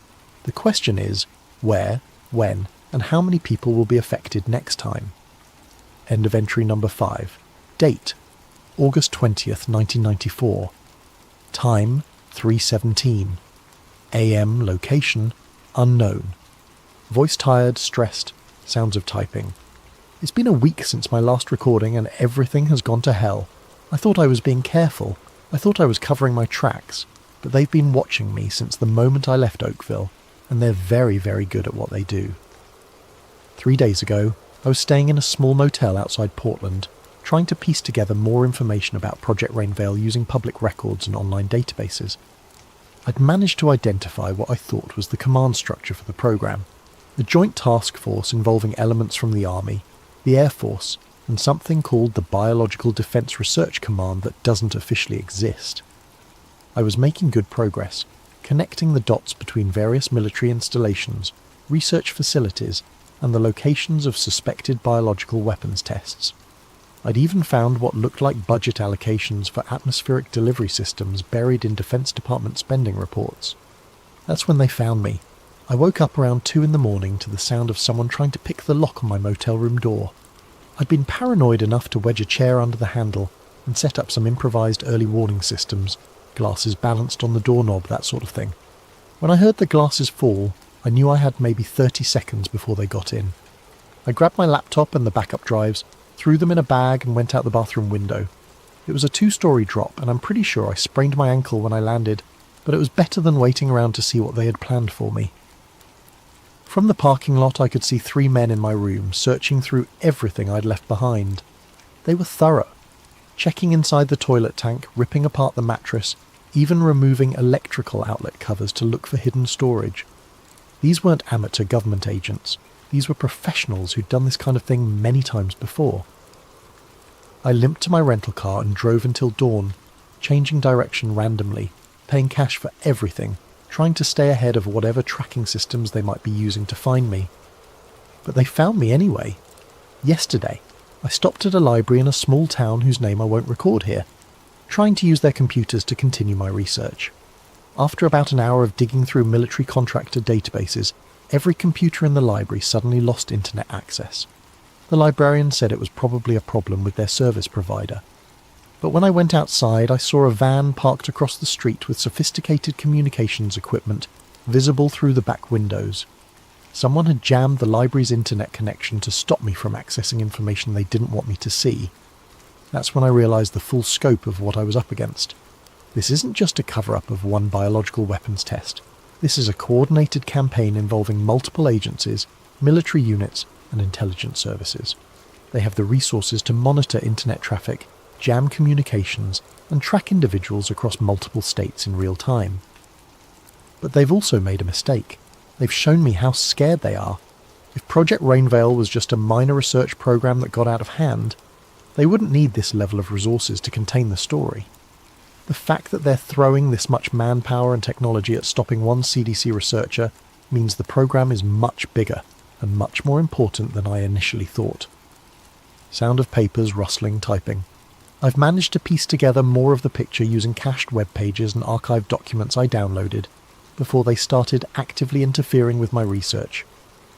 The question is where, when, and how many people will be affected next time. End of entry number 5. Date: August 20th, 1994. Time: 3:17. AM location: unknown. Voice tired, stressed, sounds of typing. It's been a week since my last recording and everything has gone to hell. I thought I was being careful. I thought I was covering my tracks. But they've been watching me since the moment I left Oakville, and they're very, very good at what they do. 3 days ago, I was staying in a small motel outside Portland, trying to piece together more information about Project Rainveil using public records and online databases. I'd managed to identify what I thought was the command structure for the program: a joint task force involving elements from the Army, the Air Force, and something called the Biological Defense Research Command that doesn't officially exist. I was making good progress, connecting the dots between various military installations, research facilities, and the locations of suspected biological weapons tests. I'd even found what looked like budget allocations for atmospheric delivery systems buried in Defense Department spending reports. That's when they found me. I woke up around 2 in the morning to the sound of someone trying to pick the lock on my motel room door. I'd been paranoid enough to wedge a chair under the handle and set up some improvised early warning systems, glasses balanced on the doorknob, that sort of thing. When I heard the glasses fall, I knew I had maybe 30 seconds before they got in. I grabbed my laptop and the backup drives, threw them in a bag and went out the bathroom window. It was a 2-story drop, and I'm pretty sure I sprained my ankle when I landed, but it was better than waiting around to see what they had planned for me. From the parking lot I could see 3 men in my room, searching through everything I'd left behind. They were thorough, checking inside the toilet tank, ripping apart the mattress, even removing electrical outlet covers to look for hidden storage. These weren't amateur government agents. These were professionals who'd done this kind of thing many times before. I limped to my rental car and drove until dawn, changing direction randomly, paying cash for everything, trying to stay ahead of whatever tracking systems they might be using to find me. But they found me anyway. Yesterday, I stopped at a library in a small town whose name I won't record here, trying to use their computers to continue my research. After about an hour of digging through military contractor databases, every computer in the library suddenly lost internet access. The librarian said it was probably a problem with their service provider. But when I went outside, I saw a van parked across the street with sophisticated communications equipment visible through the back windows. Someone had jammed the library's internet connection to stop me from accessing information they didn't want me to see. That's when I realised the full scope of what I was up against. This isn't just a cover-up of one biological weapons test. This is a coordinated campaign involving multiple agencies, military units, and intelligence services. They have the resources to monitor internet traffic, jam communications, and track individuals across multiple states in real time. But they've also made a mistake. They've shown me how scared they are. If Project Rainveil was just a minor research program that got out of hand, they wouldn't need this level of resources to contain the story. The fact that they're throwing this much manpower and technology at stopping one CDC researcher means the program is much bigger and much more important than I initially thought. Sound of papers rustling, typing. I've managed to piece together more of the picture using cached web pages and archived documents I downloaded before they started actively interfering with my research.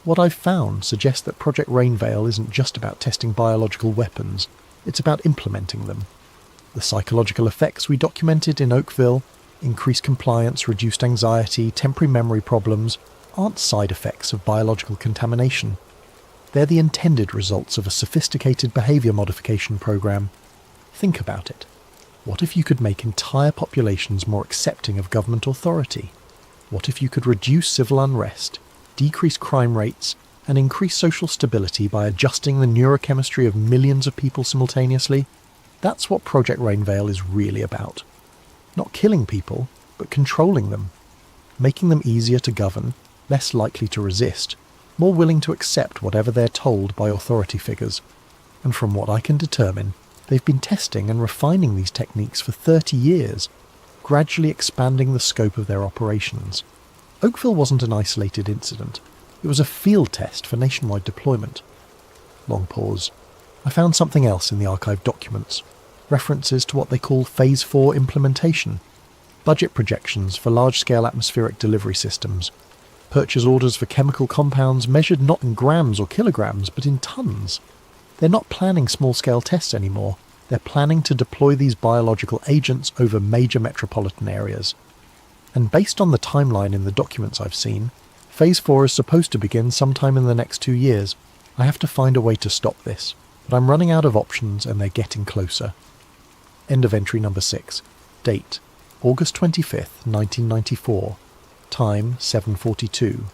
What I've found suggests that Project Rainveil isn't just about testing biological weapons, it's about implementing them. The psychological effects we documented in Oakville, increased compliance, reduced anxiety, temporary memory problems, aren't side effects of biological contamination. They're the intended results of a sophisticated behaviour modification program. Think about it. What if you could make entire populations more accepting of government authority? What if you could reduce civil unrest, decrease crime rates, and increase social stability by adjusting the neurochemistry of millions of people simultaneously? That's what Project Rainveil is really about. Not killing people, but controlling them. Making them easier to govern, less likely to resist, more willing to accept whatever they're told by authority figures. And from what I can determine, they've been testing and refining these techniques for 30 years, gradually expanding the scope of their operations. Oakville wasn't an isolated incident. It was a field test for nationwide deployment. Long pause. I found something else in the archived documents. References to what they call Phase 4 implementation. Budget projections for large-scale atmospheric delivery systems. Purchase orders for chemical compounds measured not in grams or kilograms, but in tons. They're not planning small-scale tests anymore. They're planning to deploy these biological agents over major metropolitan areas. And based on the timeline in the documents I've seen, Phase 4 is supposed to begin sometime in the next 2 years. I have to find a way to stop this, but I'm running out of options and they're getting closer. End of entry number 6. Date: August 25th, 1994. Time: 7:42.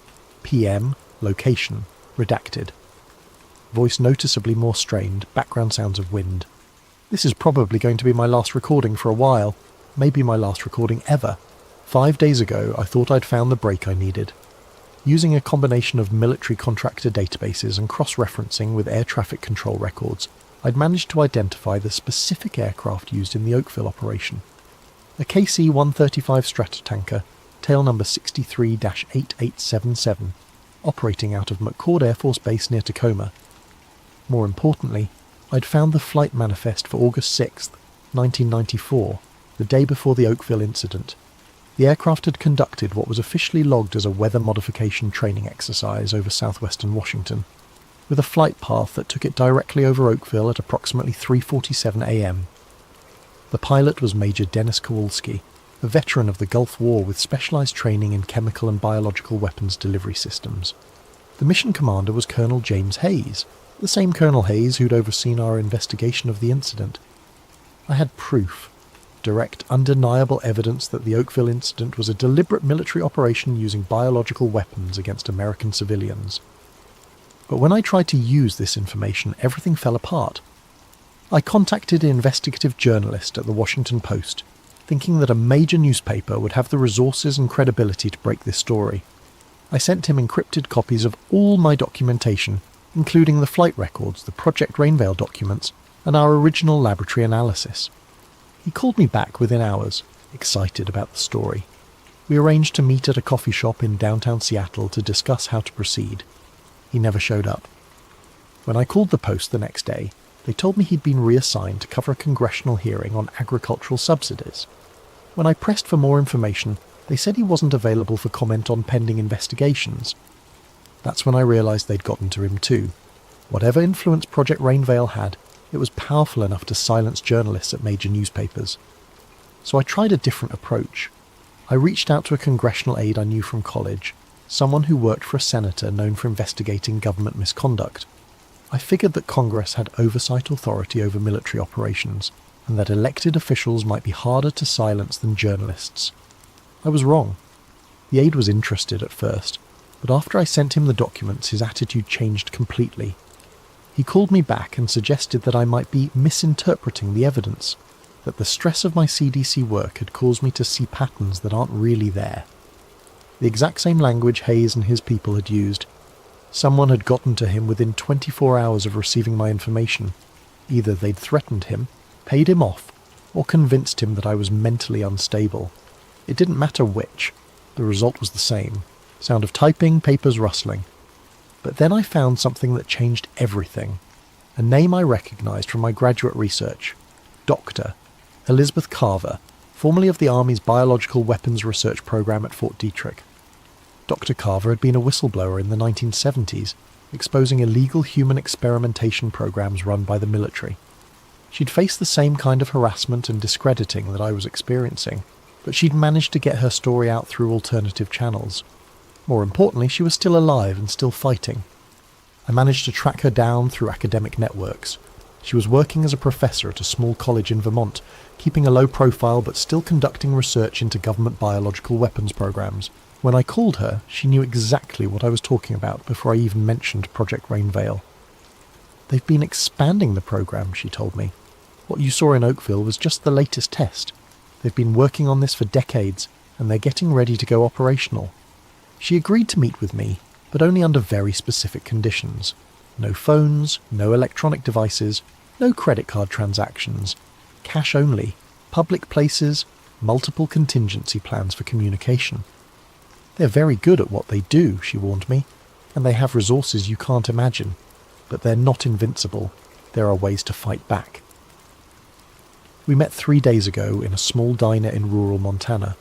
PM. Location: redacted. Voice noticeably more strained, background sounds of wind. This is probably going to be my last recording for a while, maybe my last recording ever. 5 days ago, I thought I'd found the break I needed. Using a combination of military contractor databases and cross-referencing with air traffic control records, I'd managed to identify the specific aircraft used in the Oakville operation. A KC-135 Stratotanker, tail number 63-8877, operating out of McCord Air Force Base near Tacoma. More importantly, I'd found the flight manifest for August 6th, 1994, the day before the Oakville incident. The aircraft had conducted what was officially logged as a weather modification training exercise over southwestern Washington, with a flight path that took it directly over Oakville at approximately 3:47 a.m. The pilot was Major Dennis Kowalski, a veteran of the Gulf War with specialized training in chemical and biological weapons delivery systems. The mission commander was Colonel James Hayes, the same Colonel Hayes who'd overseen our investigation of the incident. I had proof, direct, undeniable evidence that the Oakville incident was a deliberate military operation using biological weapons against American civilians. But when I tried to use this information, everything fell apart. I contacted an investigative journalist at the Washington Post, thinking that a major newspaper would have the resources and credibility to break this story. I sent him encrypted copies of all my documentation, including the flight records, the Project Rainveil documents, and our original laboratory analysis. He called me back within hours, excited about the story. We arranged to meet at a coffee shop in downtown Seattle to discuss how to proceed. He never showed up. When I called the Post the next day, they told me he'd been reassigned to cover a congressional hearing on agricultural subsidies. When I pressed for more information, they said he wasn't available for comment on pending investigations. That's when I realised they'd gotten to him too. Whatever influence Project Rainveil had, it was powerful enough to silence journalists at major newspapers. So I tried a different approach. I reached out to a congressional aide I knew from college, someone who worked for a senator known for investigating government misconduct. I figured that Congress had oversight authority over military operations, and that elected officials might be harder to silence than journalists. I was wrong. The aide was interested at first, but after I sent him the documents, his attitude changed completely. He called me back and suggested that I might be misinterpreting the evidence, that the stress of my CDC work had caused me to see patterns that aren't really there. The exact same language Hayes and his people had used. Someone had gotten to him within 24 hours of receiving my information. Either they'd threatened him, paid him off, or convinced him that I was mentally unstable. It didn't matter which. The result was the same. Sound of typing, papers rustling. But then I found something that changed everything. A name I recognised from my graduate research. Dr. Elizabeth Carver, formerly of the Army's Biological Weapons Research Program at Fort Detrick. Dr. Carver had been a whistleblower in the 1970s, exposing illegal human experimentation programs run by the military. She'd faced the same kind of harassment and discrediting that I was experiencing, but she'd managed to get her story out through alternative channels. More importantly, she was still alive and still fighting. I managed to track her down through academic networks. She was working as a professor at a small college in Vermont, keeping a low profile but still conducting research into government biological weapons programs. When I called her, she knew exactly what I was talking about before I even mentioned Project Rainveil. They've been expanding the program, she told me. What you saw in Oakville was just the latest test. They've been working on this for decades, and they're getting ready to go operational. She agreed to meet with me, but only under very specific conditions. No phones, no electronic devices, no credit card transactions. Cash only, public places, multiple contingency plans for communication. They're very good at what they do, she warned me, and they have resources you can't imagine. But they're not invincible. There are ways to fight back. We met 3 days ago in a small diner in rural Montana.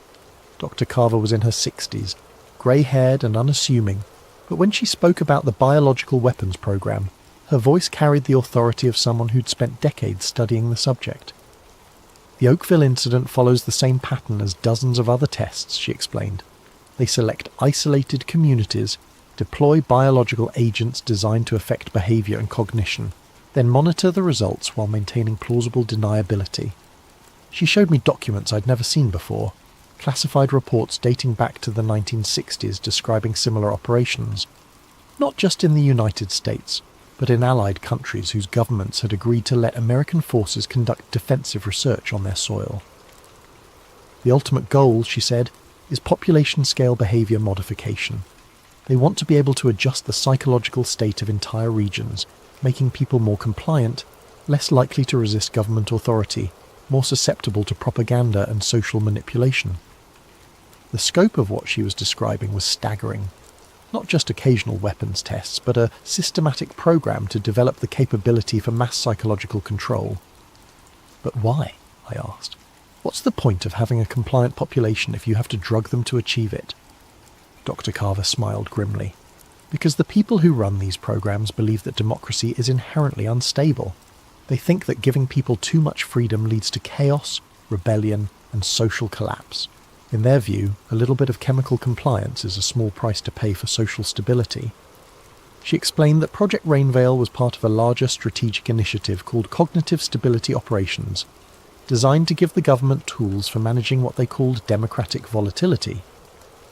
Dr. Carver was in her 60s, grey-haired and unassuming, but when she spoke about the biological weapons program, her voice carried the authority of someone who'd spent decades studying the subject. The Oakville incident follows the same pattern as dozens of other tests, she explained. They select isolated communities, deploy biological agents designed to affect behaviour and cognition, then monitor the results while maintaining plausible deniability. She showed me documents I'd never seen before, classified reports dating back to the 1960s describing similar operations, not just in the United States, but in allied countries whose governments had agreed to let American forces conduct defensive research on their soil. The ultimate goal, she said, is population-scale behaviour modification. They want to be able to adjust the psychological state of entire regions, making people more compliant, less likely to resist government authority, more susceptible to propaganda and social manipulation. The scope of what she was describing was staggering. Not just occasional weapons tests, but a systematic program to develop the capability for mass psychological control. But why? I asked. What's the point of having a compliant population if you have to drug them to achieve it? Dr. Carver smiled grimly. Because the people who run these programs believe that democracy is inherently unstable. They think that giving people too much freedom leads to chaos, rebellion, and social collapse. In their view, a little bit of chemical compliance is a small price to pay for social stability. She explained that Project Rainveil was part of a larger strategic initiative called Cognitive Stability Operations, designed to give the government tools for managing what they called democratic volatility.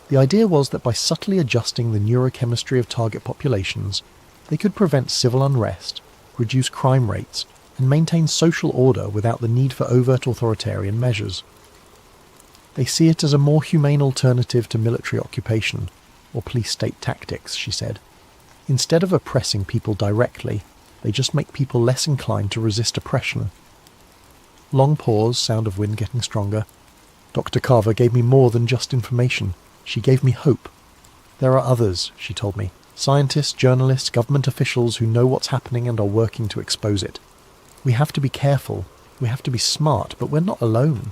The idea was that by subtly adjusting the neurochemistry of target populations, they could prevent civil unrest, reduce crime rates, and maintain social order without the need for overt authoritarian measures. They see it as a more humane alternative to military occupation, or police-state tactics, she said. Instead of oppressing people directly, they just make people less inclined to resist oppression. Long pause, sound of wind getting stronger. Dr. Carver gave me more than just information. She gave me hope. There are others, she told me. Scientists, journalists, government officials who know what's happening and are working to expose it. We have to be careful. We have to be smart, but we're not alone.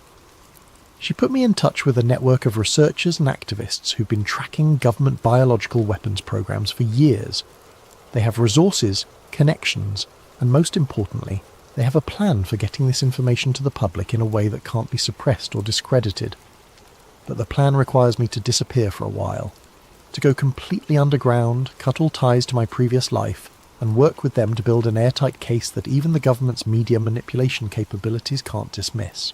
She put me in touch with a network of researchers and activists who've been tracking government biological weapons programs for years. They have resources, connections, and most importantly, they have a plan for getting this information to the public in a way that can't be suppressed or discredited. But the plan requires me to disappear for a while, to go completely underground, cut all ties to my previous life, and work with them to build an airtight case that even the government's media manipulation capabilities can't dismiss.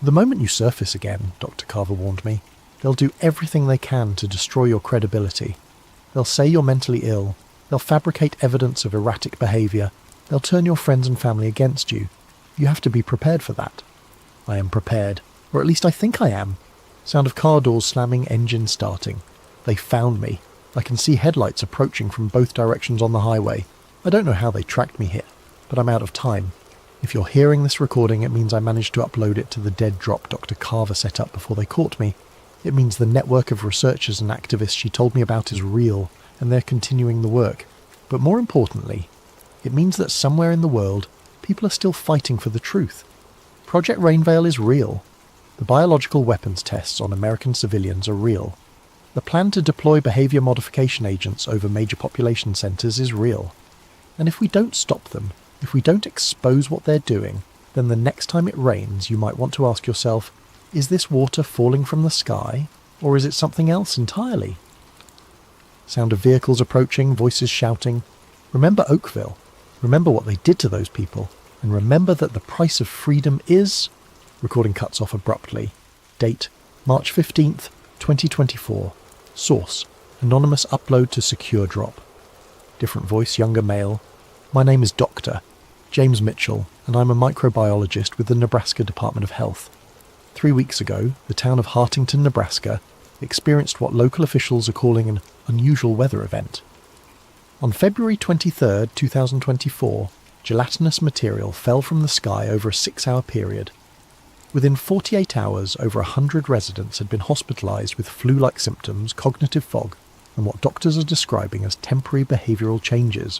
The moment you surface again, Dr. Carver warned me, they'll do everything they can to destroy your credibility. They'll say you're mentally ill, they'll fabricate evidence of erratic behaviour, they'll turn your friends and family against you. You have to be prepared for that. I am prepared, or at least I think I am. Sound of car doors slamming, engine starting. They found me. I can see headlights approaching from both directions on the highway. I don't know how they tracked me here, but I'm out of time. If you're hearing this recording, it means I managed to upload it to the dead drop Dr. Carver set up before they caught me. It means the network of researchers and activists she told me about is real, and they're continuing the work. But more importantly, it means that somewhere in the world, people are still fighting for the truth. Project Rainveil is real. The biological weapons tests on American civilians are real. The plan to deploy behaviour modification agents over major population centres is real. And if we don't stop them, if we don't expose what they're doing, then the next time it rains you might want to ask yourself, is this water falling from the sky, or is it something else entirely? Sound of vehicles approaching, voices shouting. Remember Oakville. Remember what they did to those people. And remember that the price of freedom is... Recording cuts off abruptly. Date, March 15th, 2024. Source, anonymous upload to secure drop. Different voice, younger male. My name is Dr. James Mitchell, and I'm a microbiologist with the Nebraska Department of Health. 3 weeks ago, the town of Hartington, Nebraska, experienced what local officials are calling an unusual weather event. On February 23, 2024, gelatinous material fell from the sky over a 6-hour period. Within 48 hours, over 100 residents had been hospitalised with flu-like symptoms, cognitive fog, and what doctors are describing as temporary behavioural changes.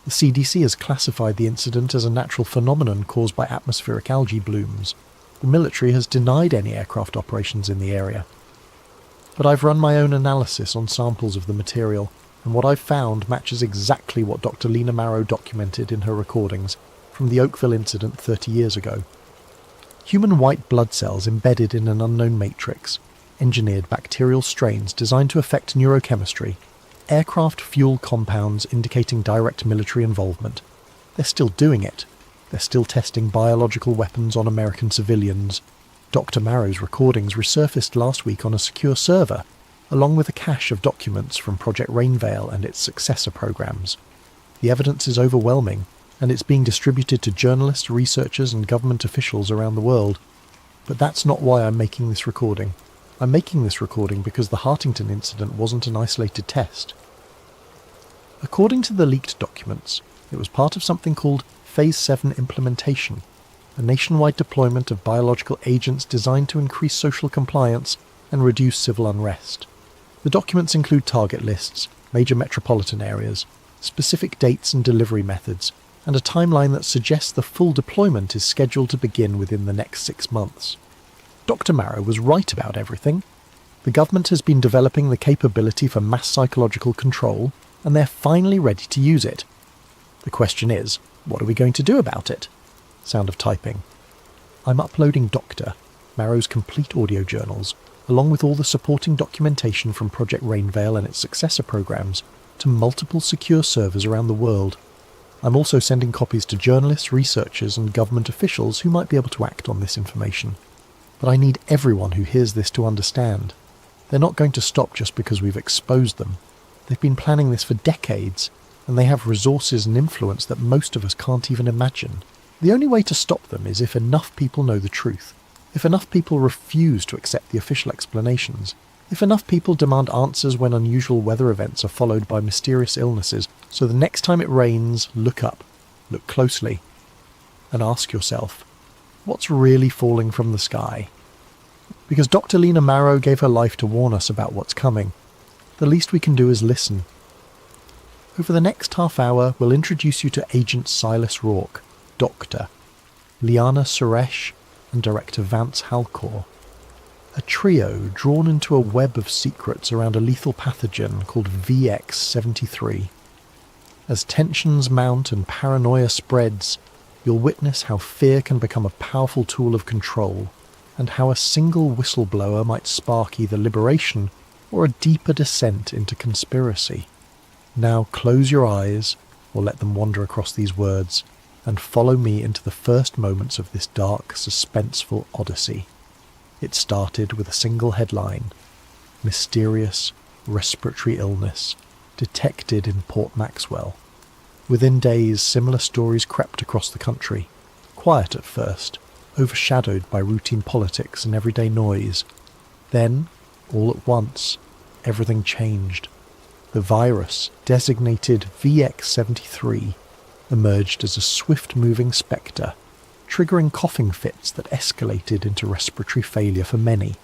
The CDC has classified the incident as a natural phenomenon caused by atmospheric algae blooms. The military has denied any aircraft operations in the area. But I've run my own analysis on samples of the material, and what I've found matches exactly what Dr. Lena Marrow documented in her recordings from the Oakville incident 30 years ago. Human white blood cells embedded in an unknown matrix, engineered bacterial strains designed to affect neurochemistry, aircraft fuel compounds indicating direct military involvement. They're still doing it. They're still testing biological weapons on American civilians. Dr. Marrow's recordings resurfaced last week on a secure server, along with a cache of documents from Project Rainveil and its successor programs. The evidence is overwhelming, and it's being distributed to journalists, researchers, and government officials around the world. But that's not why I'm making this recording. I'm making this recording because the Hartington incident wasn't an isolated test. According to the leaked documents, it was part of something called Phase 7 implementation, a nationwide deployment of biological agents designed to increase social compliance and reduce civil unrest. The documents include target lists, major metropolitan areas, specific dates and delivery methods, and a timeline that suggests the full deployment is scheduled to begin within the next 6 months. Dr. Marrow was right about everything. The government has been developing the capability for mass psychological control, and they're finally ready to use it. The question is, what are we going to do about it? Sound of typing. I'm uploading Dr. Marrow's complete audio journals, along with all the supporting documentation from Project Rainveil and its successor programs, to multiple secure servers around the world. I'm also sending copies to journalists, researchers, and government officials who might be able to act on this information. But I need everyone who hears this to understand. They're not going to stop just because we've exposed them. They've been planning this for decades, and they have resources and influence that most of us can't even imagine. The only way to stop them is if enough people know the truth, if enough people refuse to accept the official explanations, if enough people demand answers when unusual weather events are followed by mysterious illnesses, so the next time it rains, look up, look closely, and ask yourself, what's really falling from the sky? Because Dr. Lena Marrow gave her life to warn us about what's coming. The least we can do is listen. Over the next half hour, we'll introduce you to Agent Silas Rourke, Doctor, Liana Suresh, and Director Vance Halcor. A trio drawn into a web of secrets around a lethal pathogen called VX-73. As tensions mount and paranoia spreads, you'll witness how fear can become a powerful tool of control, and how a single whistleblower might spark either liberation or a deeper descent into conspiracy. Now close your eyes, or let them wander across these words, and follow me into the first moments of this dark, suspenseful odyssey. It started with a single headline: Mysterious respiratory illness detected in Port Maxwell. Within days, similar stories crept across the country, quiet at first, overshadowed by routine politics and everyday noise. Then, all at once, everything changed. The virus, designated VX-73, emerged as a swift-moving spectre, triggering coughing fits that escalated into respiratory failure for many.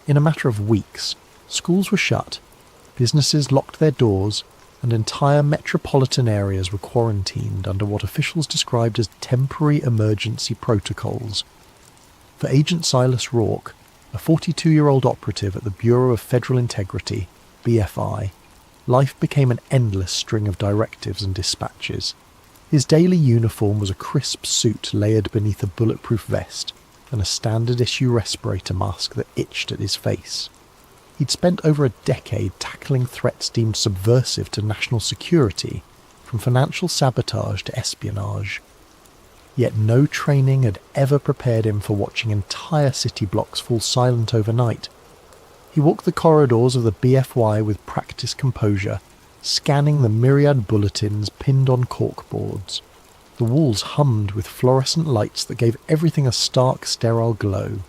In a matter of weeks, schools were shut, businesses locked their doors, and entire metropolitan areas were quarantined under what officials described as temporary emergency protocols. For Agent Silas Rourke, a 42-year-old operative at the Bureau of Federal Integrity, BFI, life became an endless string of directives and dispatches. His daily uniform was a crisp suit layered beneath a bulletproof vest and a standard-issue respirator mask that itched at his face. He'd spent over a decade tackling threats deemed subversive to national security, from financial sabotage to espionage. Yet no training had ever prepared him for watching entire city blocks fall silent overnight. He walked the corridors of the BFY with practiced composure, scanning the myriad bulletins pinned on corkboards. The walls hummed with fluorescent lights that gave everything a stark, sterile glow.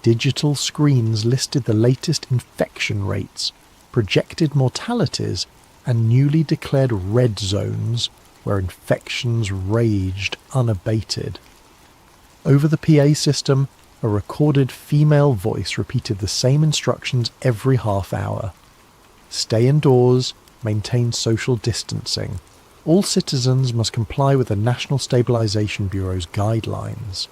Digital screens listed the latest infection rates, projected mortalities, and newly declared red zones where infections raged unabated. Over the PA system, a recorded female voice repeated the same instructions every half hour. Stay indoors, maintain social distancing. All citizens must comply with the National Stabilization Bureau's guidelines.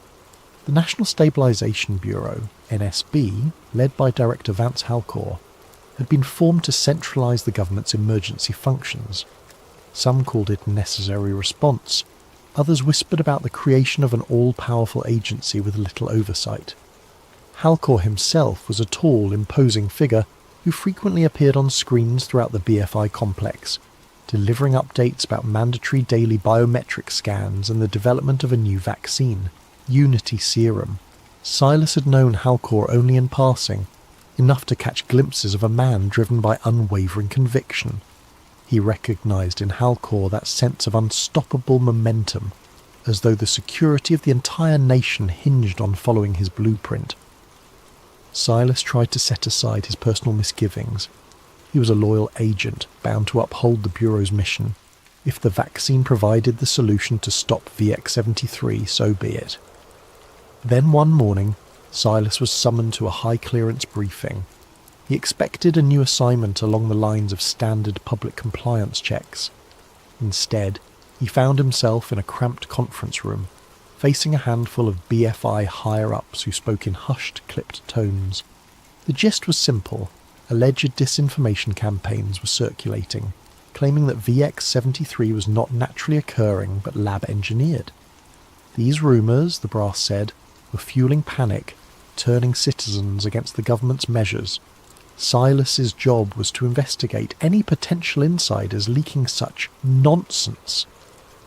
The National Stabilization Bureau, NSB, led by Director Vance Halcor, had been formed to centralize the government's emergency functions. Some called it necessary response. Others whispered about the creation of an all-powerful agency with little oversight. Halcor himself was a tall, imposing figure who frequently appeared on screens throughout the BFI complex, delivering updates about mandatory daily biometric scans and the development of a new vaccine, Unity Serum. Silas had known Halcor only in passing, enough to catch glimpses of a man driven by unwavering conviction. He recognized in Halcor that sense of unstoppable momentum, as though the security of the entire nation hinged on following his blueprint. Silas tried to set aside his personal misgivings. He was a loyal agent, bound to uphold the Bureau's mission. If the vaccine provided the solution to stop VX-73, so be it. Then one morning, Silas was summoned to a high-clearance briefing. He expected a new assignment along the lines of standard public compliance checks. Instead, he found himself in a cramped conference room, facing a handful of BFI higher-ups who spoke in hushed, clipped tones. The gist was simple. Alleged disinformation campaigns were circulating, claiming that VX-73 was not naturally occurring but lab-engineered. These rumours, the brass said, were fueling panic, turning citizens against the government's measures. Silas's job was to investigate any potential insiders leaking such nonsense.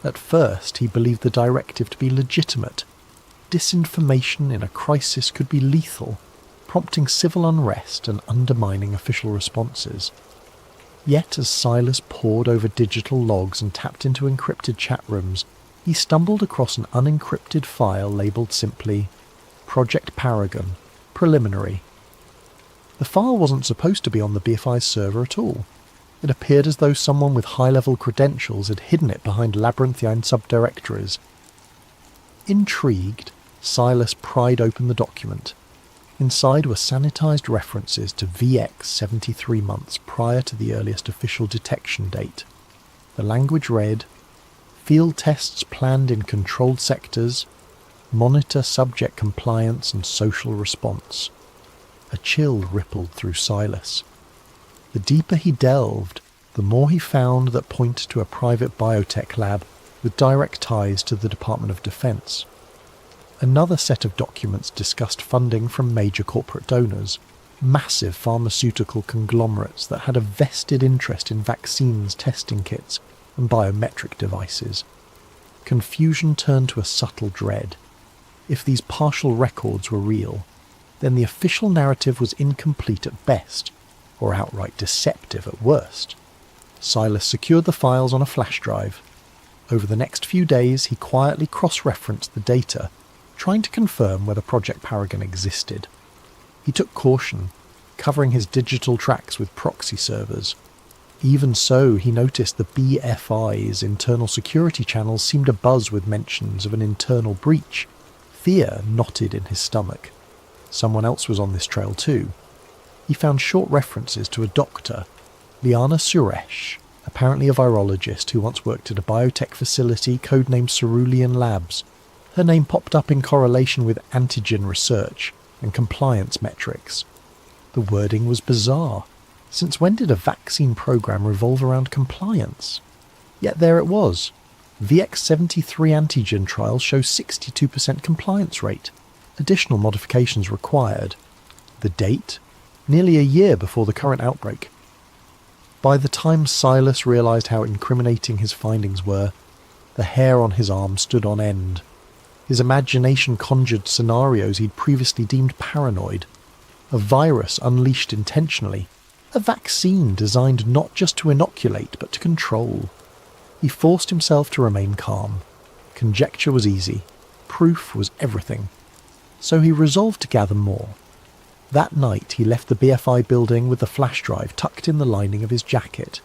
At first, he believed the directive to be legitimate. Disinformation in a crisis could be lethal, prompting civil unrest and undermining official responses. Yet as Silas pored over digital logs and tapped into encrypted chat rooms, he stumbled across an unencrypted file labelled simply Project Paragon, Preliminary. The file wasn't supposed to be on the BFI's server at all. It appeared as though someone with high-level credentials had hidden it behind labyrinthine subdirectories. Intrigued, Silas pried open the document. Inside were sanitized references to VX 73 months prior to the earliest official detection date. The language read, "Field tests planned in controlled sectors, monitor subject compliance and social response." A chill rippled through Silas. The deeper he delved, the more he found that pointed to a private biotech lab with direct ties to the Department of Defense. Another set of documents discussed funding from major corporate donors, massive pharmaceutical conglomerates that had a vested interest in vaccines, testing kits, and biometric devices. Confusion turned to a subtle dread. If these partial records were real, then the official narrative was incomplete at best, or outright deceptive at worst. Silas secured the files on a flash drive. Over the next few days, he quietly cross-referenced the data, trying to confirm whether Project Paragon existed. He took caution, covering his digital tracks with proxy servers. Even so, he noticed the BFI's internal security channels seemed abuzz with mentions of an internal breach. Fear knotted in his stomach. Someone else was on this trail too. He found short references to a doctor, Liana Suresh, apparently a virologist who once worked at a biotech facility codenamed Cerulean Labs. Her name popped up in correlation with antigen research and compliance metrics. The wording was bizarre. Since when did a vaccine program revolve around compliance? Yet there it was. VX-73 antigen trials show 62% compliance rate. Additional modifications required. The date? Nearly a year before the current outbreak. By the time Silas realised how incriminating his findings were, the hair on his arm stood on end. His imagination conjured scenarios he'd previously deemed paranoid. A virus unleashed intentionally. A vaccine designed not just to inoculate, but to control. He forced himself to remain calm. Conjecture was easy. Proof was everything. So he resolved to gather more. That night he left the BFI building with the flash drive tucked in the lining of his jacket.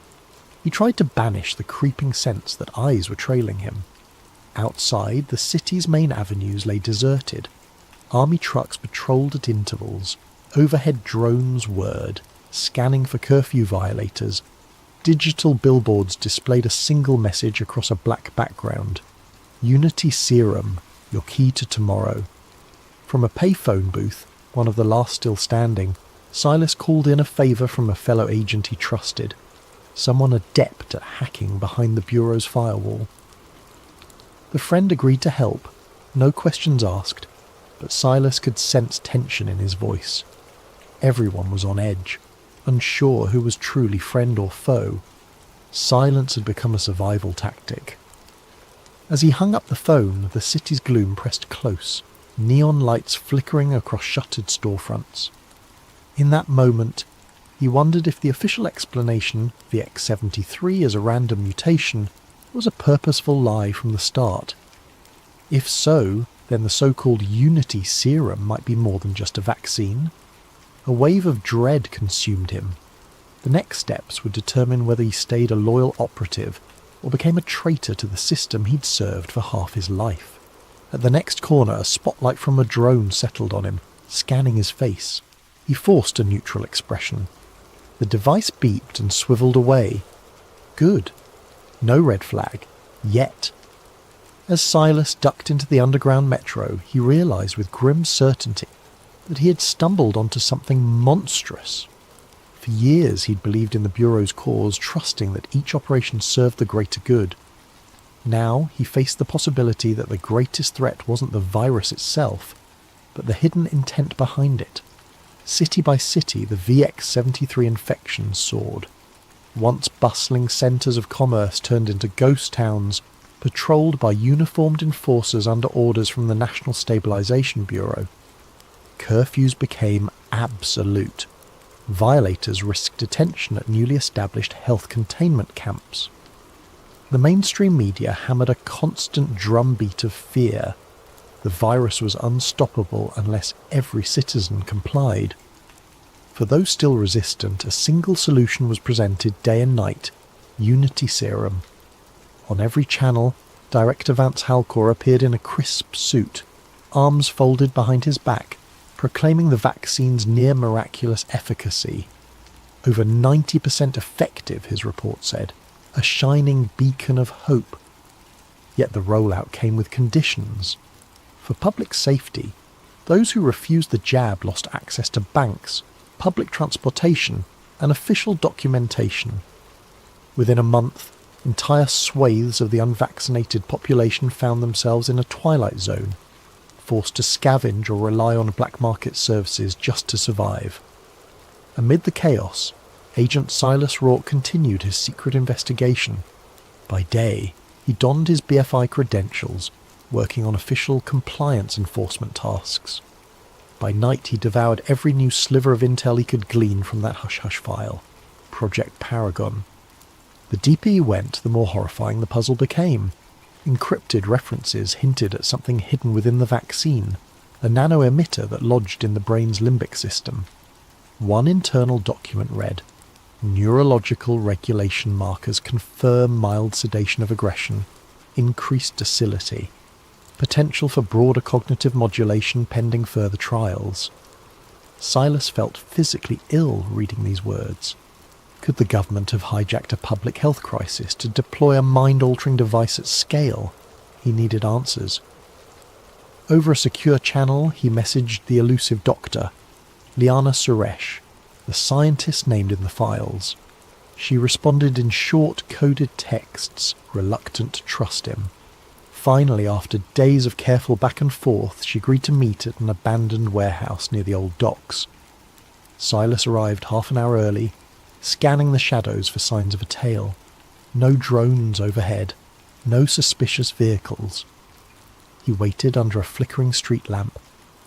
He tried to banish the creeping sense that eyes were trailing him. Outside, the city's main avenues lay deserted. Army trucks patrolled at intervals. Overhead drones whirred, scanning for curfew violators. Digital billboards displayed a single message across a black background. Unity Serum, your key to tomorrow. From a payphone booth, one of the last still standing, Silas called in a favour from a fellow agent he trusted, someone adept at hacking behind the Bureau's firewall. The friend agreed to help, no questions asked, but Silas could sense tension in his voice. Everyone was on edge, unsure who was truly friend or foe. Silence had become a survival tactic. As he hung up the phone, the city's gloom pressed close, neon lights flickering across shuttered storefronts. In that moment, he wondered if the official explanation, VX-73 as a random mutation, was a purposeful lie from the start. If so, then the so-called Unity Serum might be more than just a vaccine. A wave of dread consumed him. The next steps would determine whether he stayed a loyal operative or became a traitor to the system he'd served for half his life. At the next corner, a spotlight from a drone settled on him, scanning his face. He forced a neutral expression. The device beeped and swiveled away. Good. No red flag. Yet. As Silas ducked into the underground metro, he realised with grim certainty that he had stumbled onto something monstrous. For years he'd believed in the Bureau's cause, trusting that each operation served the greater good. Now he faced the possibility that the greatest threat wasn't the virus itself, but the hidden intent behind it. City by city, the VX-73 infection soared. Once bustling centres of commerce turned into ghost towns, patrolled by uniformed enforcers under orders from the National Stabilization Bureau. Curfews became absolute. Violators risked detention at newly established health containment camps. The mainstream media hammered a constant drumbeat of fear. The virus was unstoppable unless every citizen complied. For those still resistant, a single solution was presented day and night: Unity Serum. On every channel, Director Vance Halcor appeared in a crisp suit, arms folded behind his back, proclaiming the vaccine's near-miraculous efficacy. Over 90% effective, his report said, a shining beacon of hope. Yet the rollout came with conditions. For public safety, those who refused the jab lost access to banks, public transportation, and official documentation. Within a month, entire swathes of the unvaccinated population found themselves in a twilight zone, forced to scavenge or rely on black market services just to survive. Amid the chaos, Agent Silas Rourke continued his secret investigation. By day, he donned his BFI credentials, working on official compliance enforcement tasks. By night, he devoured every new sliver of intel he could glean from that hush-hush file, Project Paragon. The deeper he went, the more horrifying the puzzle became. Encrypted references hinted at something hidden within the vaccine, a nano-emitter that lodged in the brain's limbic system. One internal document read, "Neurological regulation markers confirm mild sedation of aggression, increased docility, potential for broader cognitive modulation pending further trials." Silas felt physically ill reading these words. Could the government have hijacked a public health crisis to deploy a mind-altering device at scale? He needed answers. Over a secure channel, he messaged the elusive doctor, Liana Suresh, the scientist named in the files. She responded in short, coded texts, reluctant to trust him. Finally, after days of careful back and forth, she agreed to meet at an abandoned warehouse near the old docks. Silas arrived half an hour early, scanning the shadows for signs of a tail. No drones overhead, no suspicious vehicles. He waited under a flickering street lamp,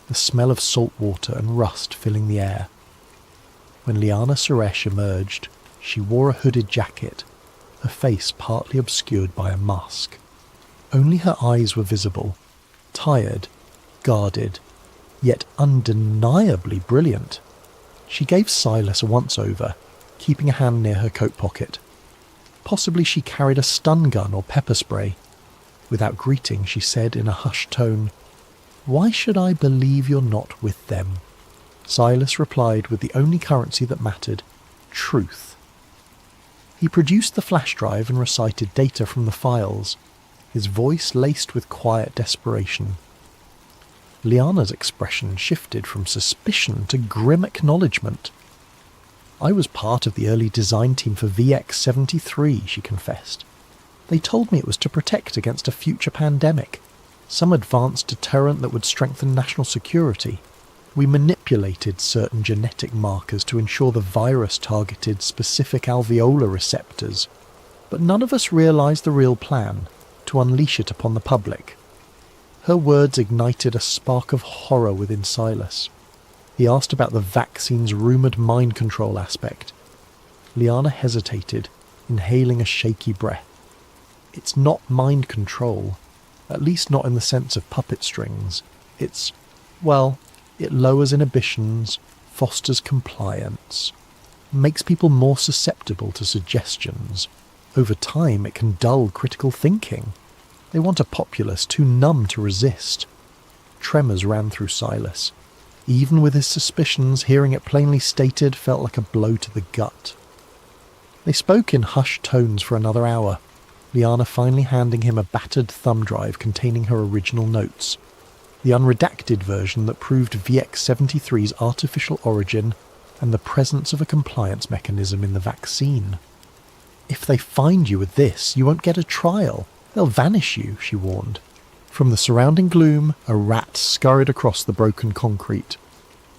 the smell of salt water and rust filling the air. When Liana Suresh emerged, she wore a hooded jacket, her face partly obscured by a mask. Only her eyes were visible, tired, guarded, yet undeniably brilliant. She gave Silas a once-over, keeping a hand near her coat pocket. Possibly she carried a stun gun or pepper spray. Without greeting, she said in a hushed tone, "Why should I believe you're not with them?" Silas replied with the only currency that mattered, truth. He produced the flash drive and recited data from the files, his voice laced with quiet desperation. Liana's expression shifted from suspicion to grim acknowledgement. "I was part of the early design team for VX-73, she confessed. "They told me it was to protect against a future pandemic, some advanced deterrent that would strengthen national security. We manipulated certain genetic markers to ensure the virus targeted specific alveolar receptors, but none of us realized the real plan, to unleash it upon the public." Her words ignited a spark of horror within Silas. He asked about the vaccine's rumoured mind control aspect. Liana hesitated, inhaling a shaky breath. "It's not mind control, at least not in the sense of puppet strings. It's, well, it lowers inhibitions, fosters compliance, makes people more susceptible to suggestions. Over time, it can dull critical thinking. They want a populace too numb to resist." Tremors ran through Silas. Even with his suspicions, hearing it plainly stated felt like a blow to the gut. They spoke in hushed tones for another hour, Liana finally handing him a battered thumb drive containing her original notes, the unredacted version that proved VX-73's artificial origin and the presence of a compliance mechanism in the vaccine. "If they find you with this, you won't get a trial. They'll vanish you," she warned. From the surrounding gloom, a rat scurried across the broken concrete.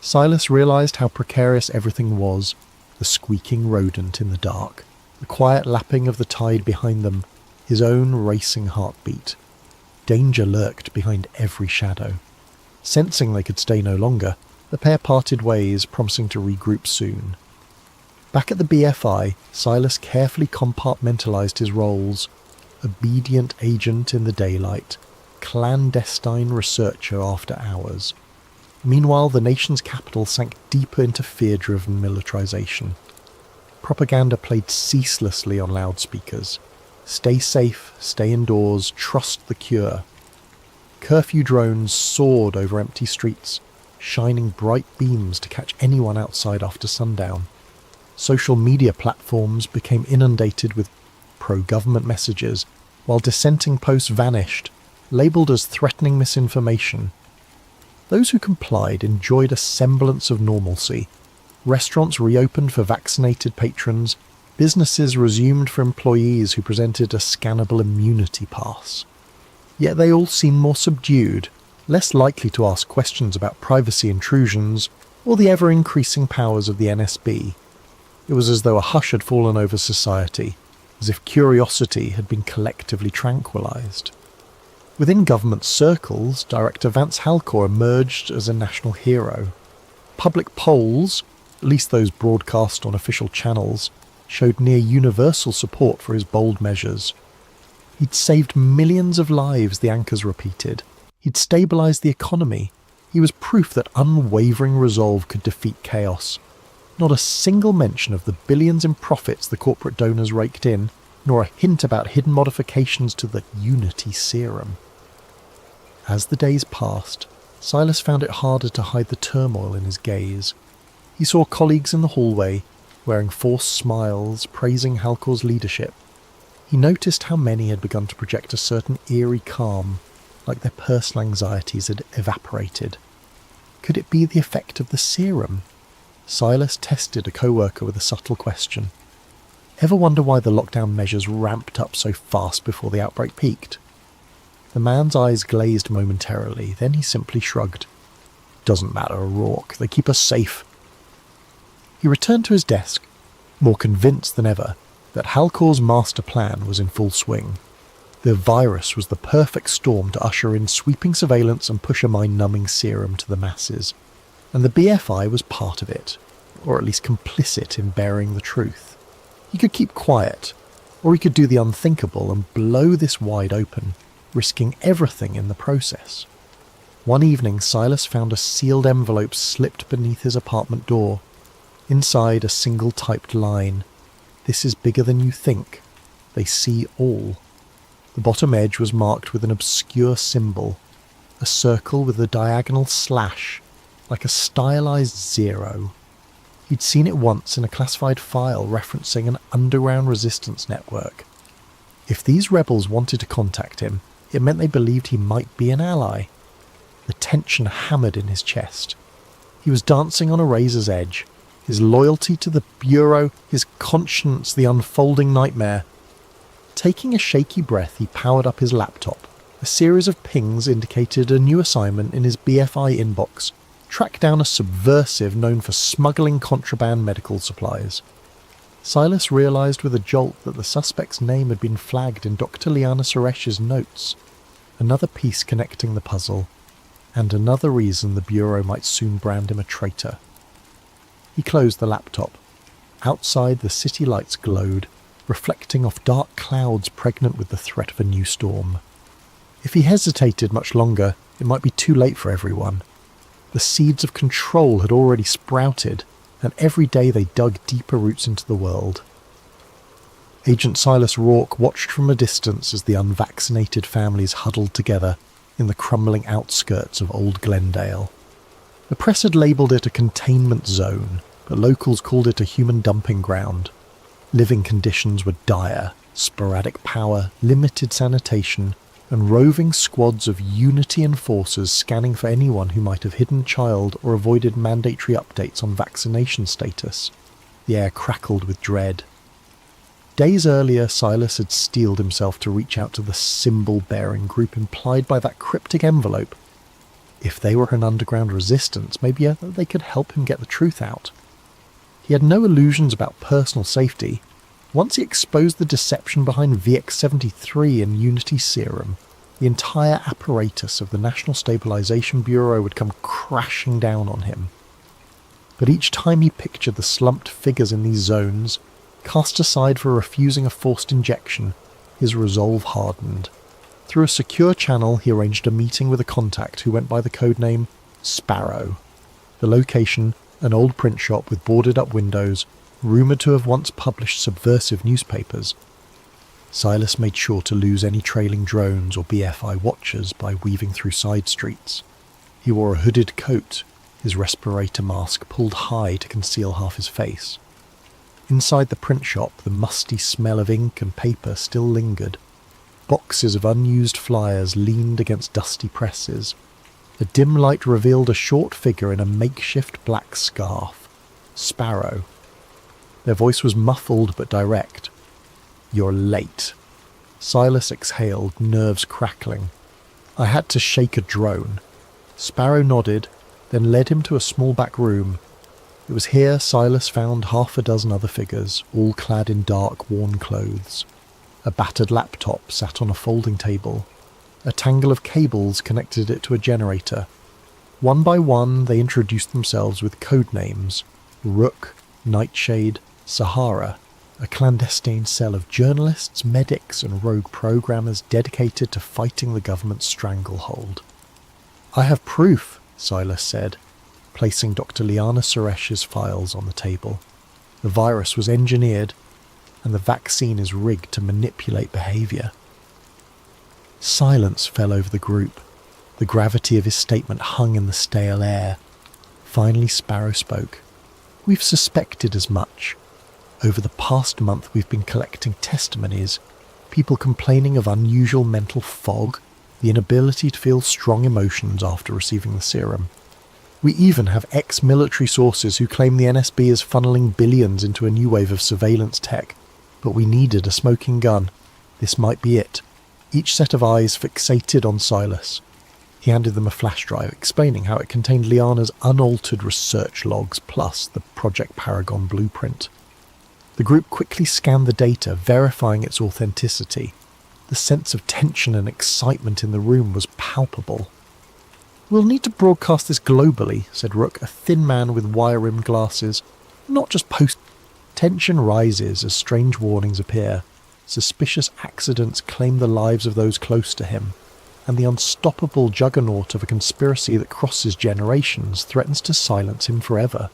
Silas realised how precarious everything was, the squeaking rodent in the dark, the quiet lapping of the tide behind them, his own racing heartbeat. Danger lurked behind every shadow. Sensing they could stay no longer, the pair parted ways, promising to regroup soon. Back at the BFI, Silas carefully compartmentalised his roles: obedient agent in the daylight, clandestine researcher after hours. Meanwhile, the nation's capital sank deeper into fear-driven militarisation. Propaganda played ceaselessly on loudspeakers. Stay safe, stay indoors, trust the cure. Curfew drones soared over empty streets, shining bright beams to catch anyone outside after sundown. Social media platforms became inundated with pro-government messages, while dissenting posts vanished, labelled as threatening misinformation. Those who complied enjoyed a semblance of normalcy. Restaurants reopened for vaccinated patrons, businesses resumed for employees who presented a scannable immunity pass. Yet they all seemed more subdued, less likely to ask questions about privacy intrusions or the ever-increasing powers of the NSB. It was as though a hush had fallen over society, as if curiosity had been collectively tranquilized. Within government circles, Director Vance Halcor emerged as a national hero. Public polls, at least those broadcast on official channels, showed near universal support for his bold measures. He'd saved millions of lives, the anchors repeated. He'd stabilised the economy. He was proof that unwavering resolve could defeat chaos. Not a single mention of the billions in profits the corporate donors raked in, nor a hint about hidden modifications to the Unity serum. As the days passed, Silas found it harder to hide the turmoil in his gaze. He saw colleagues in the hallway, wearing forced smiles, praising Halcor's leadership. He noticed how many had begun to project a certain eerie calm, like their personal anxieties had evaporated. Could it be the effect of the serum? Silas tested a co-worker with a subtle question. Ever wonder why the lockdown measures ramped up so fast before the outbreak peaked? The man's eyes glazed momentarily, then he simply shrugged. Doesn't matter, O'Rourke. They keep us safe. He returned to his desk, more convinced than ever that Halcor's master plan was in full swing. The virus was the perfect storm to usher in sweeping surveillance and push a mind-numbing serum to the masses. And the BFI was part of it, or at least complicit in bearing the truth. He could keep quiet, or he could do the unthinkable and blow this wide open, risking everything in the process. One evening, Silas found a sealed envelope slipped beneath his apartment door. Inside, a single typed line. "This is bigger than you think. They see all." The bottom edge was marked with an obscure symbol, a circle with a diagonal slash, like a stylized zero. He'd seen it once in a classified file referencing an underground resistance network. If these rebels wanted to contact him, it meant they believed he might be an ally. The tension hammered in his chest. He was dancing on a razor's edge, his loyalty to the Bureau, his conscience the unfolding nightmare. Taking a shaky breath, he powered up his laptop. A series of pings indicated a new assignment in his BFI inbox: track down a subversive known for smuggling contraband medical supplies. Silas realised with a jolt that the suspect's name had been flagged in Dr. Liana Suresh's notes. Another piece connecting the puzzle, and another reason the Bureau might soon brand him a traitor. He closed the laptop. Outside, the city lights glowed, reflecting off dark clouds pregnant with the threat of a new storm. If he hesitated much longer, it might be too late for everyone. The seeds of control had already sprouted, and every day they dug deeper roots into the world. Agent Silas Rourke watched from a distance as the unvaccinated families huddled together in the crumbling outskirts of Old Glendale. The press had labelled it a containment zone, but locals called it a human dumping ground. Living conditions were dire, sporadic power, limited sanitation, and roving squads of Unity enforcers scanning for anyone who might have hidden child or avoided mandatory updates on vaccination status. The air crackled with dread. Days earlier, Silas had steeled himself to reach out to the symbol-bearing group implied by that cryptic envelope. If they were an underground resistance, maybe they could help him get the truth out. He had no illusions about personal safety. Once he exposed the deception behind VX-73 and Unity serum, the entire apparatus of the National Stabilization Bureau would come crashing down on him. But each time he pictured the slumped figures in these zones, cast aside for refusing a forced injection, his resolve hardened. Through a secure channel, he arranged a meeting with a contact who went by the codename Sparrow. The location, an old print shop with boarded-up windows, rumoured to have once published subversive newspapers. Silas made sure to lose any trailing drones or BFI watchers by weaving through side streets. He wore a hooded coat, his respirator mask pulled high to conceal half his face. Inside the print shop, the musty smell of ink and paper still lingered. Boxes of unused flyers leaned against dusty presses. A dim light revealed a short figure in a makeshift black scarf. Sparrow. Their voice was muffled but direct. "You're late." Silas exhaled, nerves crackling. "I had to shake a drone." Sparrow nodded, then led him to a small back room. It was here Silas found half a dozen other figures, all clad in dark, worn clothes. A battered laptop sat on a folding table. A tangle of cables connected it to a generator. One by one they introduced themselves with code names: Rook, Nightshade, Sahara, a clandestine cell of journalists, medics and rogue programmers dedicated to fighting the government's stranglehold. "I have proof," Silas said, placing Dr. Liana Suresh's files on the table. "The virus was engineered, and the vaccine is rigged to manipulate behaviour." Silence fell over the group. The gravity of his statement hung in the stale air. Finally Sparrow spoke. "We've suspected as much. Over the past month we've been collecting testimonies, people complaining of unusual mental fog, the inability to feel strong emotions after receiving the serum. We even have ex-military sources who claim the NSB is funneling billions into a new wave of surveillance tech, but we needed a smoking gun. This might be it." Each set of eyes fixated on Silas. He handed them a flash drive, explaining how it contained Liana's unaltered research logs plus the Project Paragon blueprint. The group quickly scanned the data, verifying its authenticity. The sense of tension and excitement in the room was palpable. "We'll need to broadcast this globally," said Rook, a thin man with wire-rimmed glasses. "Not just post." Tension rises as strange warnings appear. Suspicious accidents claim the lives of those close to him, and the unstoppable juggernaut of a conspiracy that crosses generations threatens to silence him forever.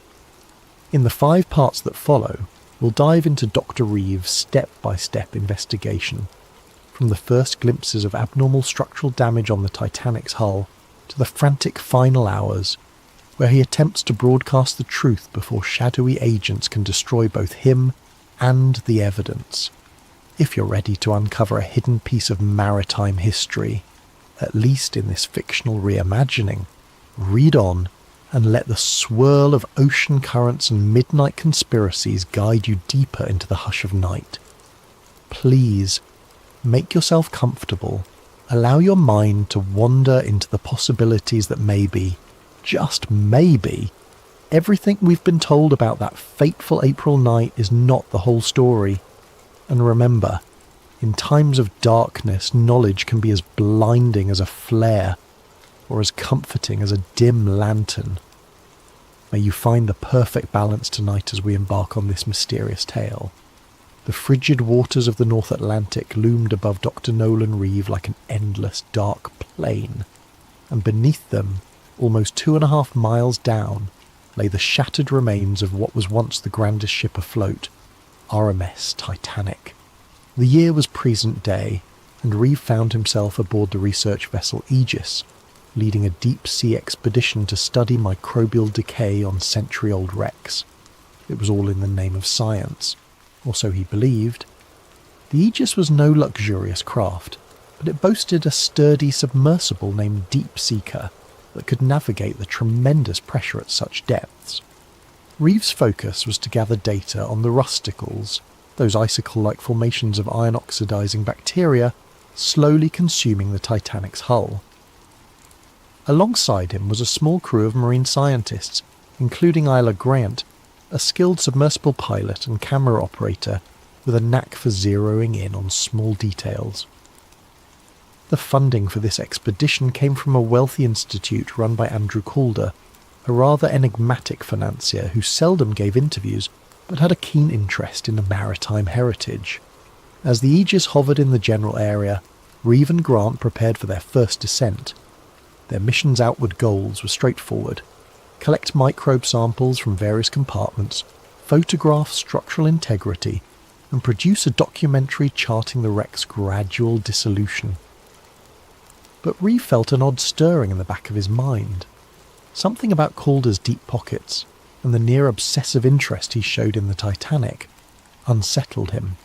In the 5 parts that follow, we'll dive into Dr. Reeves' step-by-step investigation, from the first glimpses of abnormal structural damage on the Titanic's hull to the frantic final hours, where he attempts to broadcast the truth before shadowy agents can destroy both him and the evidence. If you're ready to uncover a hidden piece of maritime history, at least in this fictional reimagining, read on and let the swirl of ocean currents and midnight conspiracies guide you deeper into the hush of night. Please, make yourself comfortable. Allow your mind to wander into the possibilities that maybe, just maybe, everything we've been told about that fateful April night is not the whole story. And remember, in times of darkness, knowledge can be as blinding as a flare, or as comforting as a dim lantern. May you find the perfect balance tonight as we embark on this mysterious tale. The frigid waters of the North Atlantic loomed above Dr. Nolan Reeve like an endless dark plain, and beneath them, almost 2.5 miles down, lay the shattered remains of what was once the grandest ship afloat, RMS Titanic. The year was present day, and Reeve found himself aboard the research vessel Aegis, leading a deep-sea expedition to study microbial decay on century-old wrecks. It was all in the name of science, or so he believed. The Aegis was no luxurious craft, but it boasted a sturdy submersible named Deep Seeker that could navigate the tremendous pressure at such depths. Reeves' focus was to gather data on the rusticles, those icicle-like formations of iron-oxidizing bacteria slowly consuming the Titanic's hull. Alongside him was a small crew of marine scientists, including Isla Grant, a skilled submersible pilot and camera operator with a knack for zeroing in on small details. The funding for this expedition came from a wealthy institute run by Andrew Calder, a rather enigmatic financier who seldom gave interviews but had a keen interest in the maritime heritage. As the Aegis hovered in the general area, Reeve and Grant prepared for their first descent. Their mission's outward goals were straightforward: collect microbe samples from various compartments, photograph structural integrity, and produce a documentary charting the wreck's gradual dissolution. But Reeve felt an odd stirring in the back of his mind. Something about Calder's deep pockets and the near-obsessive interest he showed in the Titanic unsettled him.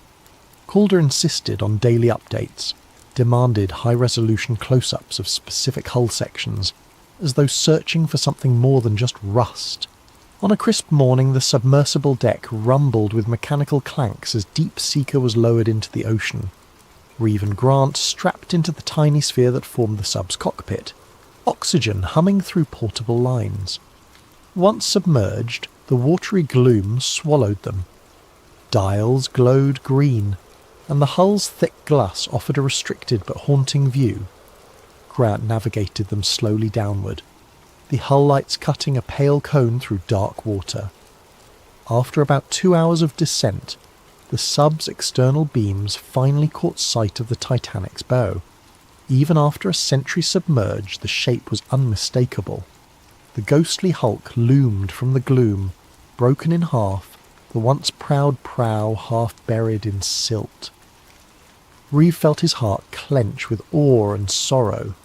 Calder insisted on daily updates, demanded high-resolution close-ups of specific hull sections, as though searching for something more than just rust. On a crisp morning, the submersible deck rumbled with mechanical clanks as Deep Seeker was lowered into the ocean. Reeve and Grant strapped into the tiny sphere that formed the sub's cockpit, oxygen humming through portable lines. Once submerged, the watery gloom swallowed them. Dials glowed green, and the hull's thick glass offered a restricted but haunting view. Grant navigated them slowly downward, the hull lights cutting a pale cone through dark water. After about 2 hours of descent, the sub's external beams finally caught sight of the Titanic's bow. Even after a century submerged, the shape was unmistakable. The ghostly hulk loomed from the gloom, broken in half, the once proud prow half buried in silt. Reeve felt his heart clench with awe and sorrow.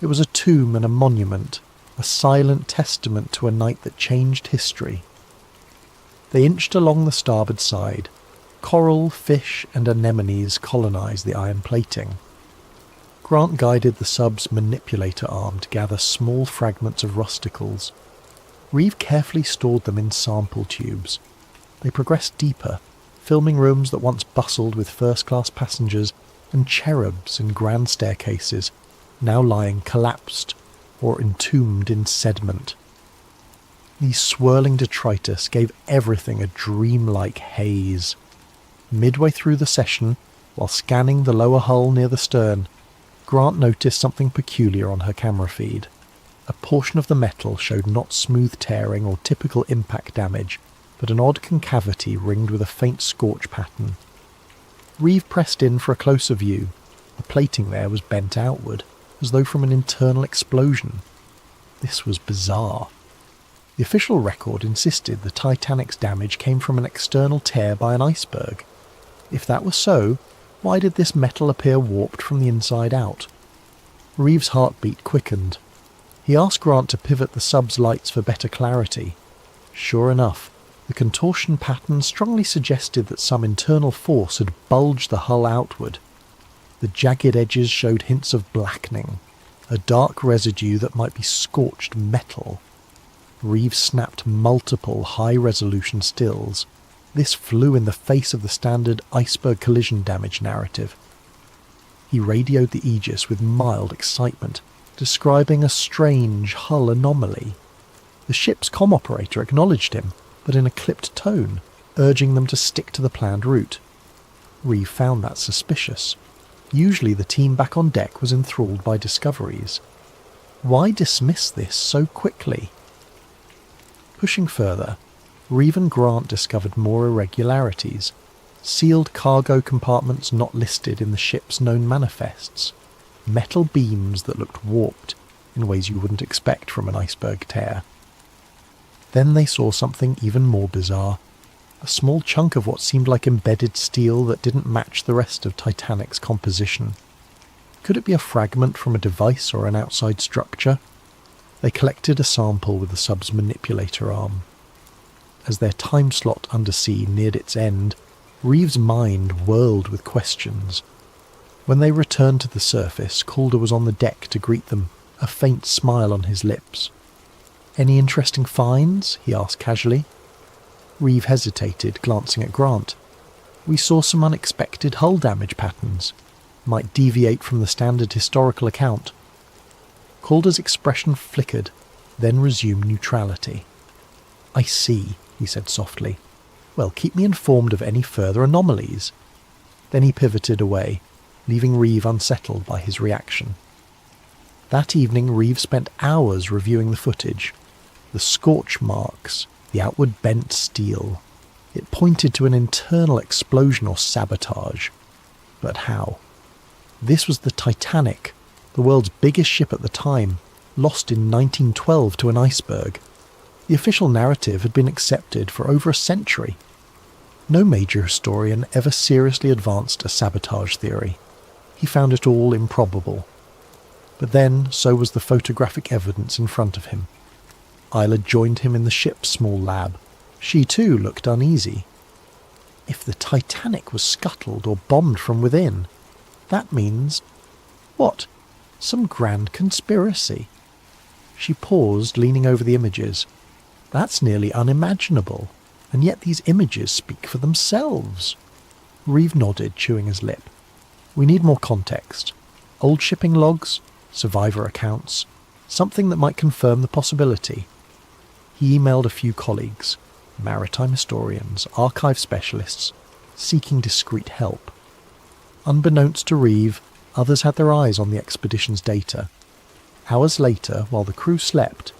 It was a tomb and a monument, a silent testament to a night that changed history. They inched along the starboard side. Coral, fish, and anemones colonized the iron plating. Grant guided the sub's manipulator arm to gather small fragments of rusticles. Reeve carefully stored them in sample tubes. They progressed deeper, filming rooms that once bustled with first-class passengers and cherubs and grand staircases, now lying collapsed or entombed in sediment. These swirling detritus gave everything a dreamlike haze. Midway through the session, while scanning the lower hull near the stern, Grant noticed something peculiar on her camera feed. A portion of the metal showed not smooth tearing or typical impact damage, but an odd concavity ringed with a faint scorch pattern. Reeve pressed in for a closer view. The plating there was bent outward, as though from an internal explosion. This was bizarre. The official record insisted the Titanic's damage came from an external tear by an iceberg. If that was so, why did this metal appear warped from the inside out? Reeve's heartbeat quickened. He asked Grant to pivot the sub's lights for better clarity. Sure enough, the contortion pattern strongly suggested that some internal force had bulged the hull outward. The jagged edges showed hints of blackening, a dark residue that might be scorched metal. Reeve snapped multiple high-resolution stills. This flew in the face of the standard iceberg collision damage narrative. He radioed the Aegis with mild excitement, describing a strange hull anomaly. The ship's comm operator acknowledged him, but in a clipped tone, urging them to stick to the planned route. Reeve found that suspicious. Usually the team back on deck was enthralled by discoveries. Why dismiss this so quickly? Pushing further, Reeve and Grant discovered more irregularities. Sealed cargo compartments not listed in the ship's known manifests. Metal beams that looked warped in ways you wouldn't expect from an iceberg tear. Then they saw something even more bizarre. A small chunk of what seemed like embedded steel that didn't match the rest of Titanic's composition. Could it be a fragment from a device or an outside structure? They collected a sample with the sub's manipulator arm. As their time slot undersea neared its end, Reeves' mind whirled with questions. When they returned to the surface, Calder was on the deck to greet them, a faint smile on his lips. "Any interesting finds?" he asked casually. Reeve hesitated, glancing at Grant. "We saw some unexpected hull damage patterns. Might deviate from the standard historical account." Calder's expression flickered, then resumed neutrality. "I see," he said softly. "Well, keep me informed of any further anomalies." Then he pivoted away, leaving Reeve unsettled by his reaction. That evening Reeve spent hours reviewing the footage. The scorch marks, the outward bent steel. It pointed to an internal explosion or sabotage. But how? This was the Titanic, the world's biggest ship at the time, lost in 1912 to an iceberg. The official narrative had been accepted for over a century. No major historian ever seriously advanced a sabotage theory. He found it all improbable. But then, so was the photographic evidence in front of him. Isla joined him in the ship's small lab. She too looked uneasy. If the Titanic was scuttled or bombed from within, that means... what? Some grand conspiracy. She paused, leaning over the images. That's nearly unimaginable, and yet these images speak for themselves. Reeve nodded, chewing his lip. We need more context. Old shipping logs, survivor accounts, something that might confirm the possibility. He emailed a few colleagues, maritime historians, archive specialists, seeking discreet help. Unbeknownst to Reeve, others had their eyes on the expedition's data. Hours later, while the crew slept,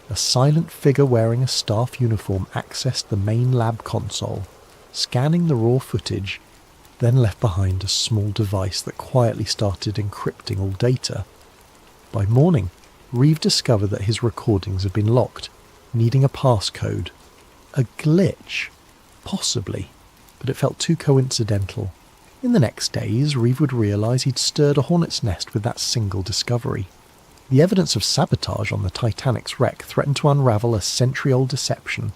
a silent figure wearing a staff uniform accessed the main lab console, scanning the raw footage, then left behind a small device that quietly started encrypting all data. By morning, Reeve discovered that his recordings had been locked, needing a passcode. A glitch? Possibly, but it felt too coincidental. In the next days, Reeve would realise he'd stirred a hornet's nest with that single discovery. The evidence of sabotage on the Titanic's wreck threatened to unravel a century-old deception,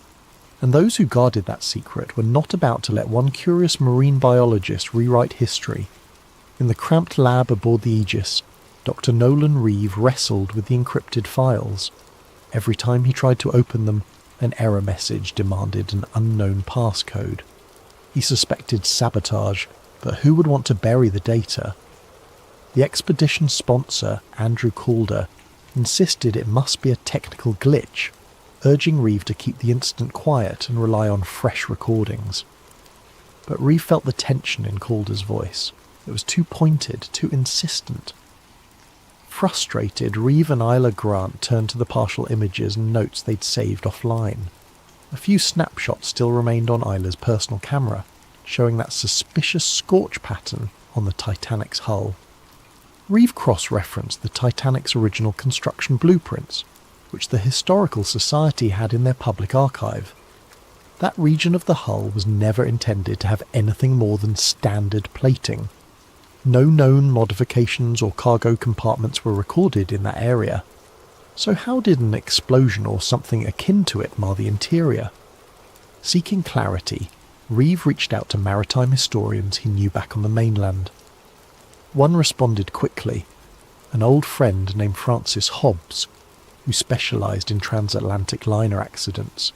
and those who guarded that secret were not about to let one curious marine biologist rewrite history. In the cramped lab aboard the Aegis, Dr. Nolan Reeve wrestled with the encrypted files. Every time he tried to open them, an error message demanded an unknown passcode. He suspected sabotage, but who would want to bury the data? The expedition's sponsor, Andrew Calder, insisted it must be a technical glitch, urging Reeve to keep the incident quiet and rely on fresh recordings. But Reeve felt the tension in Calder's voice. It was too pointed, too insistent. Frustrated, Reeve and Isla Grant turned to the partial images and notes they'd saved offline. A few snapshots still remained on Isla's personal camera, showing that suspicious scorch pattern on the Titanic's hull. Reeve cross-referenced the Titanic's original construction blueprints, which the Historical Society had in their public archive. That region of the hull was never intended to have anything more than standard plating. No known modifications or cargo compartments were recorded in that area. So how did an explosion or something akin to it mar the interior? Seeking clarity, Reeve reached out to maritime historians he knew back on the mainland. One responded quickly, an old friend named Francis Hobbs, who specialised in transatlantic liner accidents.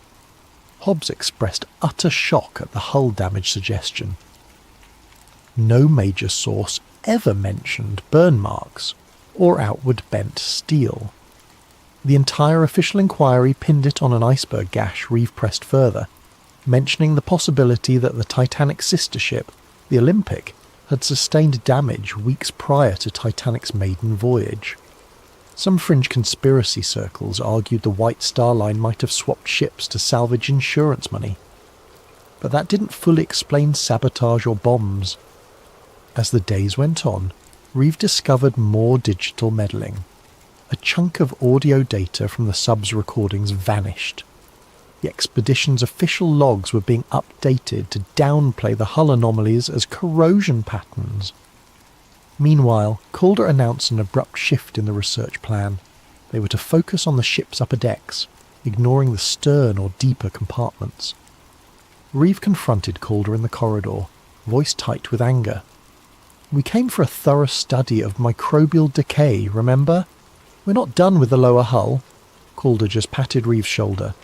Hobbs expressed utter shock at the hull damage suggestion. No major source ever mentioned burn marks or outward bent steel. The entire official inquiry pinned it on an iceberg gash. Reeve pressed further, mentioning the possibility that the Titanic's sister ship, the Olympic, had sustained damage weeks prior to Titanic's maiden voyage. Some fringe conspiracy circles argued the White Star Line might have swapped ships to salvage insurance money. But that didn't fully explain sabotage or bombs. As the days went on, Reeve discovered more digital meddling. A chunk of audio data from the sub's recordings vanished. The expedition's official logs were being updated to downplay the hull anomalies as corrosion patterns. Meanwhile, Calder announced an abrupt shift in the research plan. They were to focus on the ship's upper decks, ignoring the stern or deeper compartments. Reeve confronted Calder in the corridor, voice tight with anger. "We came for a thorough study of microbial decay, remember? We're not done with the lower hull." Calder just patted Reeve's shoulder.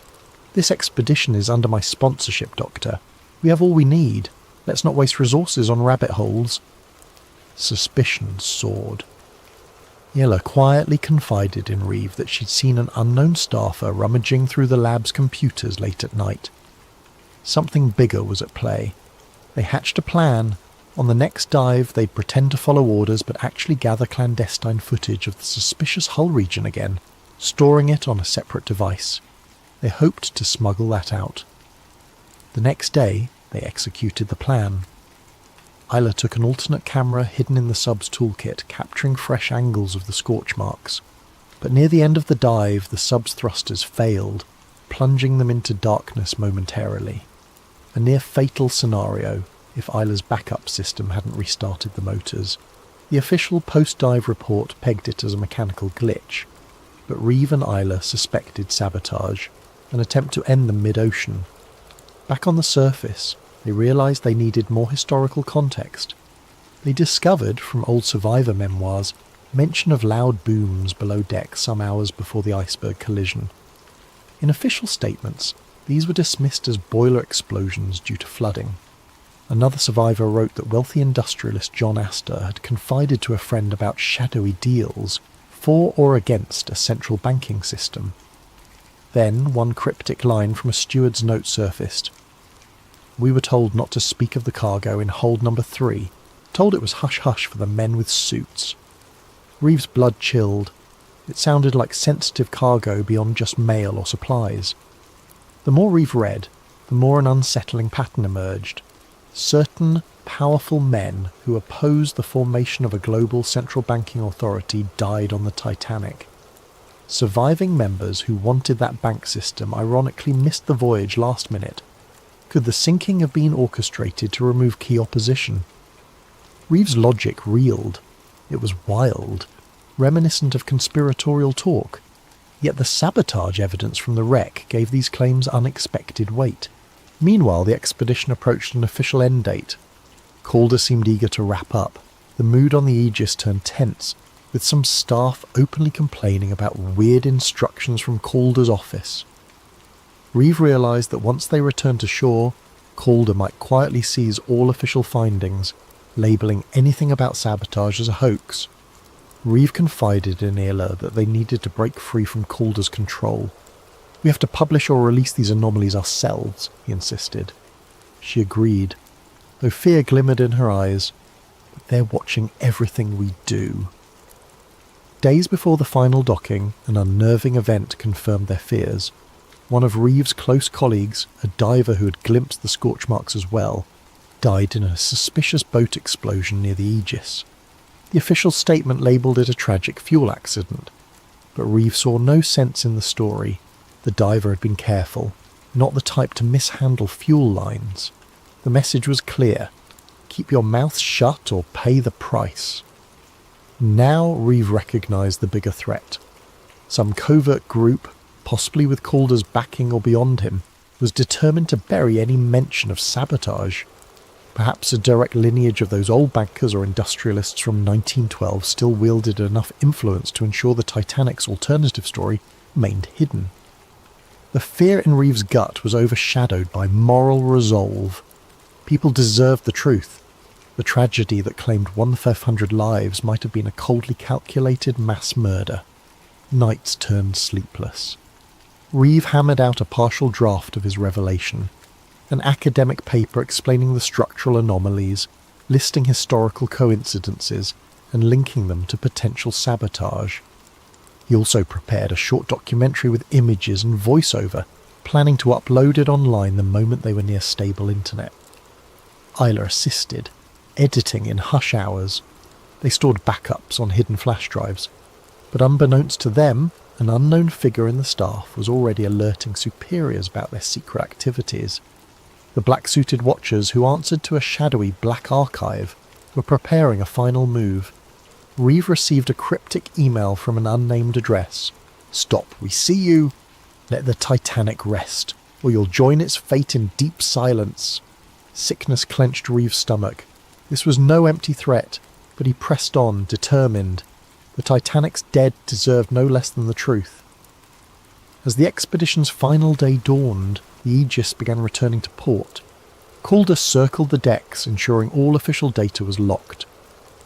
"This expedition is under my sponsorship, Doctor. We have all we need. Let's not waste resources on rabbit holes." Suspicion soared. Yella quietly confided in Reeve that she'd seen an unknown staffer rummaging through the lab's computers late at night. Something bigger was at play. They hatched a plan. On the next dive, they'd pretend to follow orders but actually gather clandestine footage of the suspicious hull region again, storing it on a separate device. They hoped to smuggle that out. The next day, they executed the plan. Isla took an alternate camera hidden in the sub's toolkit, capturing fresh angles of the scorch marks. But near the end of the dive, the sub's thrusters failed, plunging them into darkness momentarily. A near-fatal scenario if Isla's backup system hadn't restarted the motors. The official post-dive report pegged it as a mechanical glitch, but Reeve and Isla suspected sabotage, an attempt to end them mid-ocean. Back on the surface, they realised they needed more historical context. They discovered, from old survivor memoirs, mention of loud booms below deck some hours before the iceberg collision. In official statements, these were dismissed as boiler explosions due to flooding. Another survivor wrote that wealthy industrialist John Astor had confided to a friend about shadowy deals for or against a central banking system. Then one cryptic line from a steward's note surfaced. "We were told not to speak of the cargo in hold number 3, told it was hush-hush for the men with suits." Reeve's blood chilled. It sounded like sensitive cargo beyond just mail or supplies. The more Reeve read, the more an unsettling pattern emerged. Certain powerful men who opposed the formation of a global central banking authority died on the Titanic. Surviving members who wanted that bank system ironically missed the voyage last minute. Could the sinking have been orchestrated to remove key opposition? Reeve's logic reeled. It was wild, reminiscent of conspiratorial talk. Yet the sabotage evidence from the wreck gave these claims unexpected weight. Meanwhile, the expedition approached an official end date. Calder seemed eager to wrap up. The mood on the Aegis turned tense, with some staff openly complaining about weird instructions from Calder's office. Reeve realised that once they returned to shore, Calder might quietly seize all official findings, labelling anything about sabotage as a hoax. Reeve confided in Isla that they needed to break free from Calder's control. "We have to publish or release these anomalies ourselves," he insisted. She agreed, though fear glimmered in her eyes. "But they're watching everything we do." Days before the final docking, an unnerving event confirmed their fears. One of Reeve's close colleagues, a diver who had glimpsed the scorch marks as well, died in a suspicious boat explosion near the Aegis. The official statement labelled it a tragic fuel accident, but Reeve saw no sense in the story. The diver had been careful, not the type to mishandle fuel lines. The message was clear: keep your mouth shut or pay the price. Now Reeve recognised the bigger threat. Some covert group, possibly with Calder's backing or beyond him, was determined to bury any mention of sabotage. Perhaps a direct lineage of those old bankers or industrialists from 1912 still wielded enough influence to ensure the Titanic's alternative story remained hidden. The fear in Reeve's gut was overshadowed by moral resolve. People deserved the truth. The tragedy that claimed 1/500 lives might have been a coldly calculated mass murder. Nights turned sleepless. Reeve hammered out a partial draft of his revelation. An academic paper explaining the structural anomalies, listing historical coincidences, and linking them to potential sabotage. He also prepared a short documentary with images and voiceover, planning to upload it online the moment they were near stable internet. Isla assisted, editing in hush hours. They stored backups on hidden flash drives, but unbeknownst to them, an unknown figure in the staff was already alerting superiors about their secret activities. The black-suited watchers who answered to a shadowy black archive were preparing a final move, Reeve received a cryptic email from an unnamed address. "Stop, we see you. Let the Titanic rest, or you'll join its fate in deep silence." Sickness clenched Reeve's stomach. This was no empty threat, but he pressed on, determined. The Titanic's dead deserved no less than the truth. As the expedition's final day dawned, the Aegis began returning to port. Calder circled the decks, ensuring all official data was locked.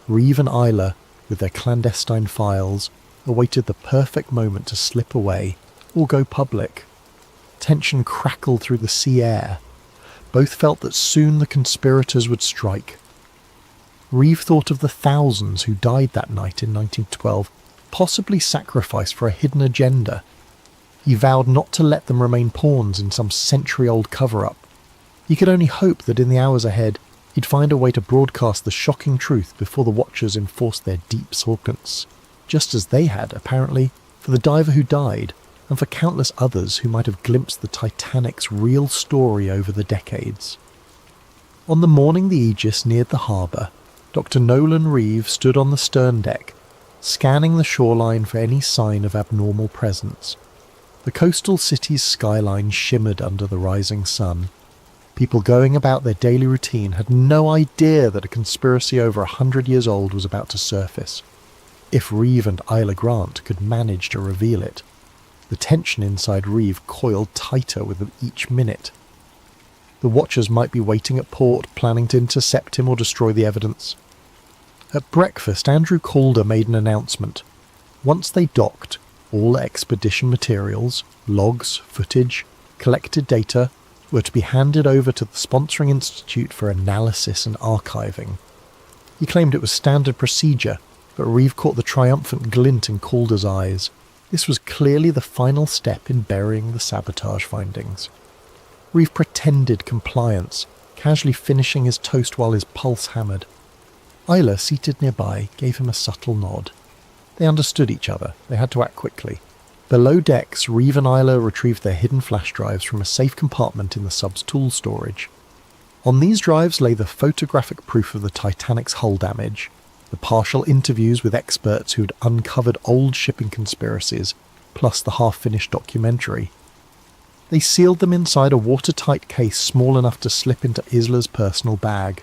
Reeve and Isla, with their clandestine files, awaited the perfect moment to slip away or go public. Tension crackled through the sea air. Both felt that soon the conspirators would strike. Reeve thought of the thousands who died that night in 1912, possibly sacrificed for a hidden agenda. He vowed not to let them remain pawns in some century-old cover-up. He could only hope that in the hours ahead he'd find a way to broadcast the shocking truth before the Watchers enforced their deep silence, just as they had, apparently, for the diver who died, and for countless others who might have glimpsed the Titanic's real story over the decades. On the morning the Aegis neared the harbour, Dr. Nolan Reeve stood on the stern deck, scanning the shoreline for any sign of abnormal presence. The coastal city's skyline shimmered under the rising sun. People going about their daily routine had no idea that a conspiracy over 100 years old was about to surface. If Reeve and Isla Grant could manage to reveal it. The tension inside Reeve coiled tighter with each minute. The Watchers might be waiting at port, planning to intercept him or destroy the evidence. At breakfast, Andrew Calder made an announcement. Once they docked, all expedition materials, logs, footage, collected data were to be handed over to the sponsoring institute for analysis and archiving. He claimed it was standard procedure, but Reeve caught the triumphant glint in Calder's eyes. This was clearly the final step in burying the sabotage findings. Reeve pretended compliance, casually finishing his toast while his pulse hammered. Isla, seated nearby, gave him a subtle nod. They understood each other. They had to act quickly. Below decks, Reeve and Isla retrieved their hidden flash drives from a safe compartment in the sub's tool storage. On these drives lay the photographic proof of the Titanic's hull damage, the partial interviews with experts who had uncovered old shipping conspiracies, plus the half-finished documentary. They sealed them inside a watertight case small enough to slip into Isla's personal bag.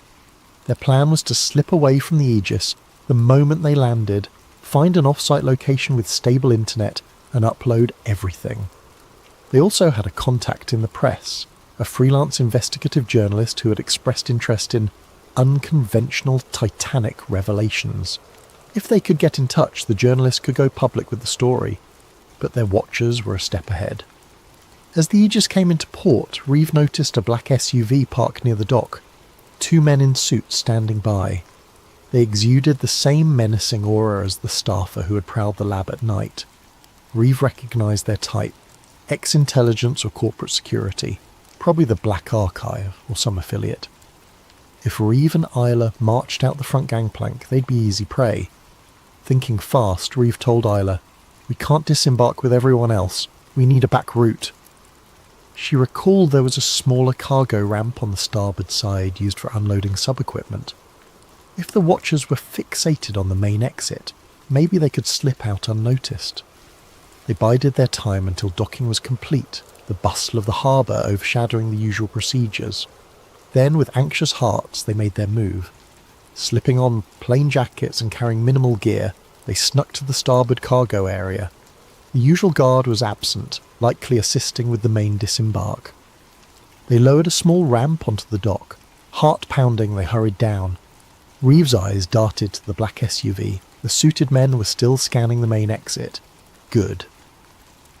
Their plan was to slip away from the Aegis the moment they landed, find an off-site location with stable internet, and upload everything. They also had a contact in the press, a freelance investigative journalist who had expressed interest in unconventional Titanic revelations. If they could get in touch, the journalist could go public with the story, but their Watchers were a step ahead. As the Aegis came into port, Reeve noticed a black SUV parked near the dock, 2 men in suits standing by. They exuded the same menacing aura as the staffer who had prowled the lab at night. Reeve recognised their type, ex-intelligence or corporate security, probably the Black Archive or some affiliate. If Reeve and Isla marched out the front gangplank, they'd be easy prey. Thinking fast, Reeve told Isla, "We can't disembark with everyone else. We need a back route." She recalled there was a smaller cargo ramp on the starboard side used for unloading sub-equipment. If the Watchers were fixated on the main exit, maybe they could slip out unnoticed. They bided their time until docking was complete, the bustle of the harbour overshadowing the usual procedures. Then, with anxious hearts, they made their move. Slipping on plain jackets and carrying minimal gear, they snuck to the starboard cargo area. The usual guard was absent, likely assisting with the main disembark. They lowered a small ramp onto the dock. Heart-pounding, they hurried down. Reeve's eyes darted to the black SUV. The suited men were still scanning the main exit. Good.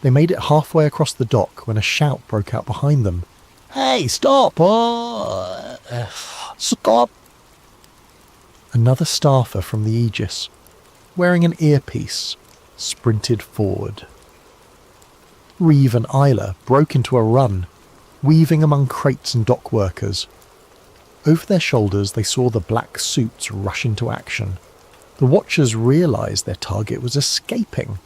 They made it halfway across the dock when a shout broke out behind them. "Hey, stop! Stop!" Another staffer from the Aegis, wearing an earpiece, sprinted forward. Reeve and Isla broke into a run, weaving among crates and dock workers. Over their shoulders they saw the black suits rush into action. The Watchers realised their target was escaping.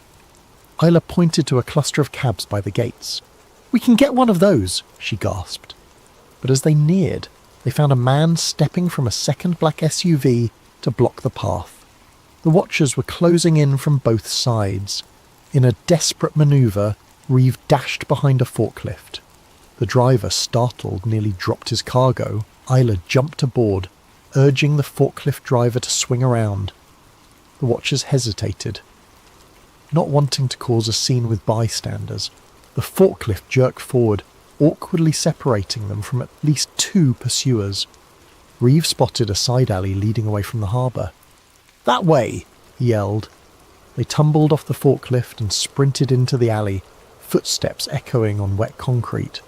Isla pointed to a cluster of cabs by the gates. "We can get one of those," she gasped. But as they neared, they found a man stepping from a second black SUV to block the path. The Watchers were closing in from both sides. In a desperate manoeuvre, Reeve dashed behind a forklift. The driver, startled, nearly dropped his cargo. Isla jumped aboard, urging the forklift driver to swing around. The Watchers hesitated, not wanting to cause a scene with bystanders. The forklift jerked forward, awkwardly separating them from at least 2 pursuers. Reeve spotted a side alley leading away from the harbour. "That way!" he yelled. They tumbled off the forklift and sprinted into the alley, footsteps echoing on wet concrete.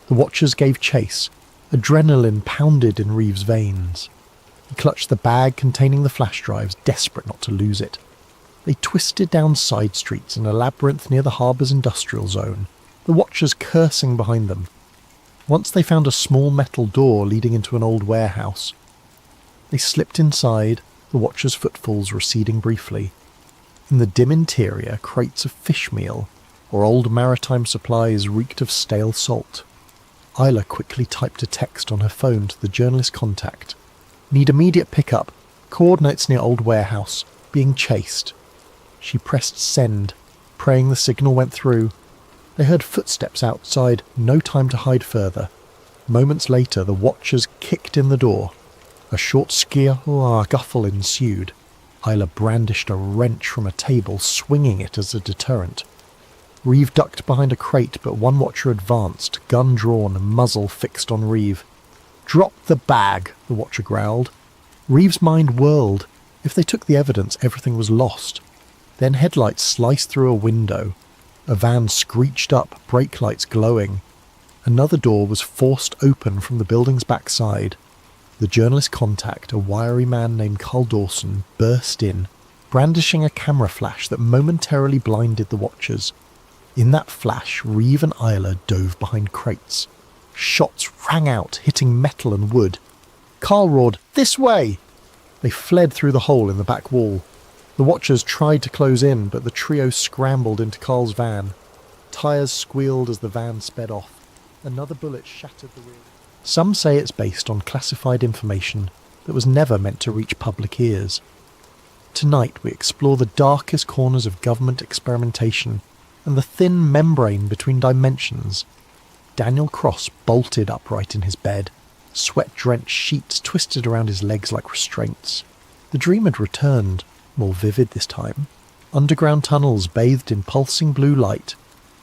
The Watchers gave chase. Adrenaline pounded in Reeve's veins. He clutched the bag containing the flash drives, desperate not to lose it. They twisted down side streets in a labyrinth near the harbour's industrial zone, the Watchers cursing behind them. Once they found a small metal door leading into an old warehouse. They slipped inside, the Watchers' footfalls receding briefly. In the dim interior, crates of fish meal or old maritime supplies reeked of stale salt. Isla quickly typed a text on her phone to the journalist contact. "Need immediate pickup. Coordinates near old warehouse. Being chased." She pressed send, praying the signal went through. They heard footsteps outside, no time to hide further. Moments later, the Watchers kicked in the door. A short scuffle ensued. Isla brandished a wrench from a table, swinging it as a deterrent. Reeve ducked behind a crate, but one Watcher advanced, gun drawn, muzzle fixed on Reeve. "Drop the bag," the Watcher growled. Reeve's mind whirled. If they took the evidence, everything was lost. Then headlights sliced through a window. A van screeched up, brake lights glowing. Another door was forced open from the building's backside. The journalist contact, a wiry man named Carl Dawson, burst in, brandishing a camera flash that momentarily blinded the Watchers. In that flash, Reeve and Isla dove behind crates. Shots rang out, hitting metal and wood. Carl roared, "This way!" They fled through the hole in the back wall. The Watchers tried to close in, but the trio scrambled into Carl's van. Tyres squealed as the van sped off. Another bullet shattered the wheel. Some say it's based on classified information that was never meant to reach public ears. Tonight we explore the darkest corners of government experimentation and the thin membrane between dimensions. Daniel Cross bolted upright in his bed, sweat-drenched sheets twisted around his legs like restraints. The dream had returned, more vivid this time. Underground tunnels bathed in pulsing blue light,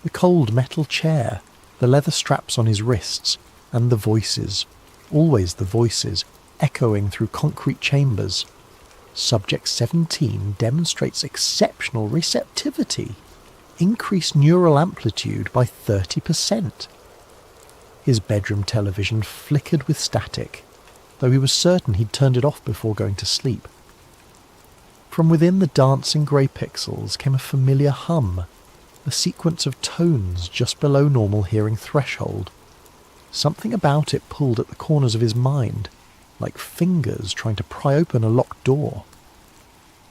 the cold metal chair, the leather straps on his wrists, and the voices, always the voices, echoing through concrete chambers. Subject 17 demonstrates exceptional receptivity, increased neural amplitude by 30%. His bedroom television flickered with static, though he was certain he'd turned it off before going to sleep. From within the dancing grey pixels came a familiar hum, a sequence of tones just below normal hearing threshold. Something about it pulled at the corners of his mind, like fingers trying to pry open a locked door.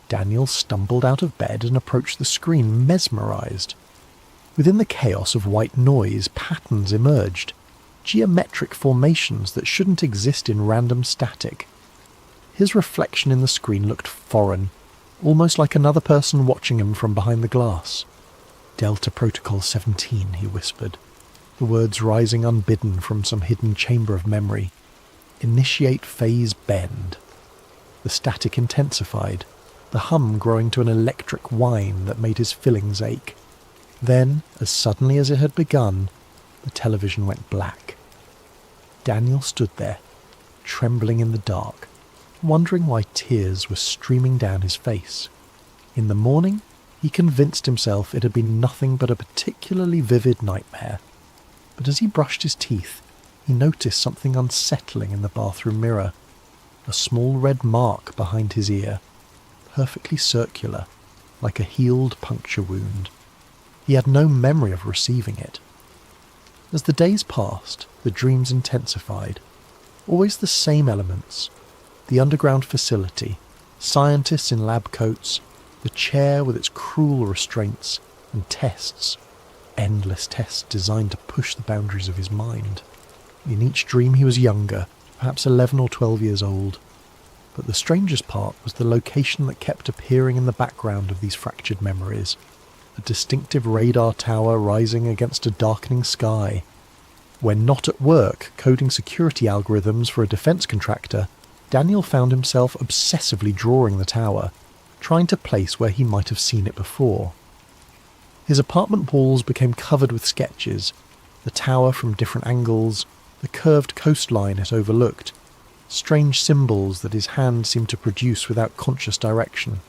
Daniel stumbled out of bed and approached the screen, mesmerised. Within the chaos of white noise, patterns emerged, geometric formations that shouldn't exist in random static. His reflection in the screen looked foreign, almost like another person watching him from behind the glass. "Delta Protocol 17, he whispered, the words rising unbidden from some hidden chamber of memory. "Initiate phase bend." The static intensified, the hum growing to an electric whine that made his fillings ache. Then, as suddenly as it had begun, the television went black. Daniel stood there, trembling in the dark, wondering why tears were streaming down his face. In the morning, he convinced himself it had been nothing but a particularly vivid nightmare. But as he brushed his teeth, he noticed something unsettling in the bathroom mirror. A small red mark behind his ear, perfectly circular, like a healed puncture wound. He had no memory of receiving it. As the days passed, the dreams intensified. Always the same elements. The underground facility, scientists in lab coats, the chair with its cruel restraints, and tests. Endless tests designed to push the boundaries of his mind. In each dream he was younger, perhaps 11 or 12 years old. But the strangest part was the location that kept appearing in the background of these fractured memories. A distinctive radar tower rising against a darkening sky. When not at work coding security algorithms for a defence contractor, Daniel found himself obsessively drawing the tower, trying to place where he might have seen it before. His apartment walls became covered with sketches, the tower from different angles, the curved coastline it overlooked, strange symbols that his hand seemed to produce without conscious direction.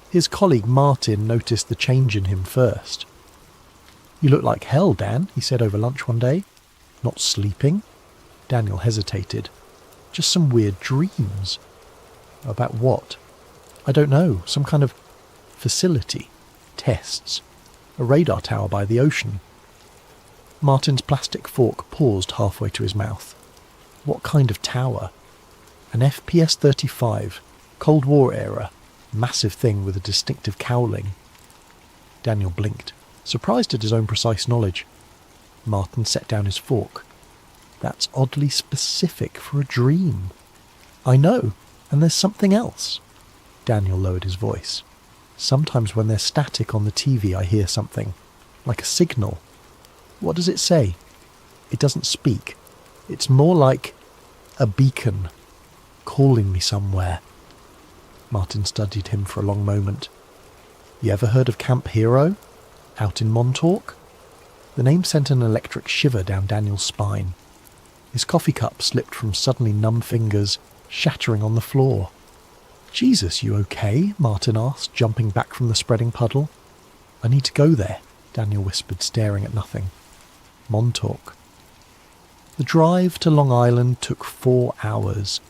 His colleague Martin noticed the change in him first. "You look like hell, Dan," he said over lunch one day. "Not sleeping?" Daniel hesitated. "Just some weird dreams." "About what?" "I don't know. Some kind of facility. Tests. A radar tower by the ocean." Martin's plastic fork paused halfway to his mouth. "What kind of tower?" "An FPS-35. Cold War era. Massive thing with a distinctive cowling." Daniel blinked, surprised at his own precise knowledge. Martin set down his fork. "That's oddly specific for a dream." "I know, and there's something else." Daniel lowered his voice. "Sometimes when there's static on the TV I hear something, like a signal." "What does it say?" "It doesn't speak. It's more like a beacon, calling me somewhere." Martin studied him for a long moment. "You ever heard of Camp Hero? Out in Montauk?" The name sent an electric shiver down Daniel's spine. His coffee cup slipped from suddenly numb fingers, shattering on the floor. "Jesus, you okay?" Martin asked, jumping back from the spreading puddle. "I need to go there," Daniel whispered, staring at nothing. "Montauk." The drive to Long Island took 4 hours,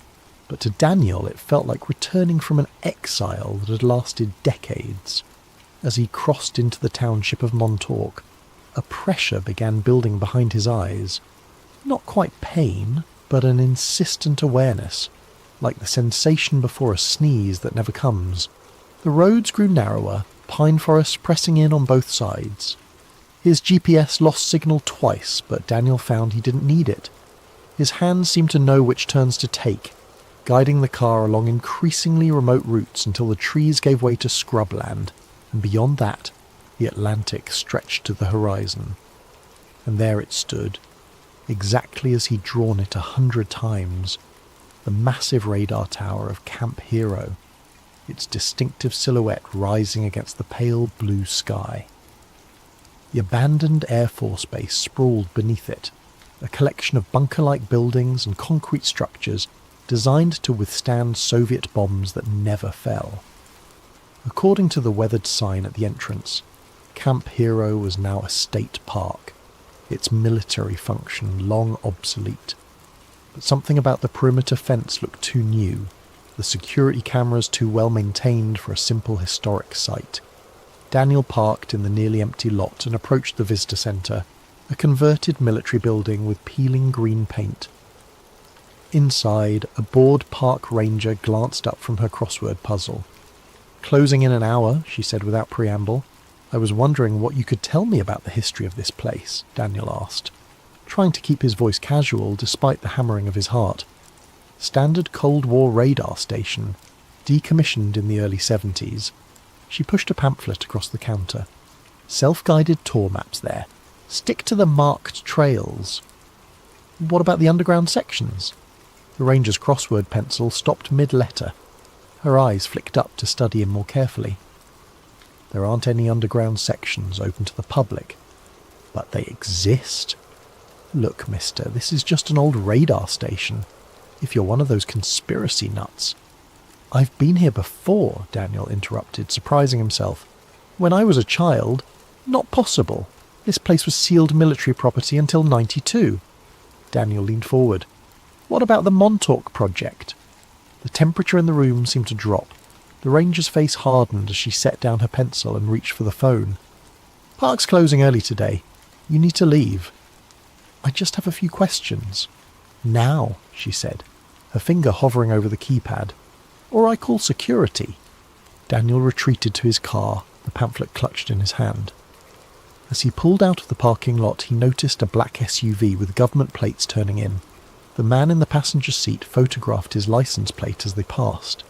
but to Daniel it felt like returning from an exile that had lasted decades. As he crossed into the township of Montauk, a pressure began building behind his eyes. Not quite pain, but an insistent awareness, like the sensation before a sneeze that never comes. The roads grew narrower, pine forests pressing in on both sides. His GPS lost signal twice, but Daniel found he didn't need it. His hands seemed to know which turns to take, guiding the car along increasingly remote routes until the trees gave way to scrubland, and beyond that, the Atlantic stretched to the horizon. And there it stood, exactly as he'd drawn it 100 times, the massive radar tower of Camp Hero, its distinctive silhouette rising against the pale blue sky. The abandoned Air Force Base sprawled beneath it, a collection of bunker-like buildings and concrete structures designed to withstand Soviet bombs that never fell. According to the weathered sign at the entrance, Camp Hero was now a state park, its military function long obsolete. But something about the perimeter fence looked too new, the security cameras too well maintained for a simple historic site. Daniel parked in the nearly empty lot and approached the visitor centre, a converted military building with peeling green paint. Inside, a bored park ranger glanced up from her crossword puzzle. "Closing in an hour," she said without preamble. "I was wondering what you could tell me about the history of this place," Daniel asked, trying to keep his voice casual despite the hammering of his heart. "Standard Cold War radar station, decommissioned in the early 70s. She pushed a pamphlet across the counter. "Self-guided tour maps there. Stick to the marked trails." "What about the underground sections?" The ranger's crossword pencil stopped mid-letter. Her eyes flicked up to study him more carefully. "There aren't any underground sections open to the public, but they exist. Look, mister, this is just an old radar station, if you're one of those conspiracy nuts." "I've been here before," Daniel interrupted, surprising himself. "When I was a child." "Not possible. This place was sealed military property until 92. Daniel leaned forward. "What about the Montauk Project?" The temperature in the room seemed to drop. The ranger's face hardened as she set down her pencil and reached for the phone. "Park's closing early today. You need to leave." "I just have a few questions." "Now," she said, her finger hovering over the keypad. "Or I call security." Daniel retreated to his car, the pamphlet clutched in his hand. As he pulled out of the parking lot, he noticed a black SUV with government plates turning in. The man in the passenger seat photographed his license plate as they passed.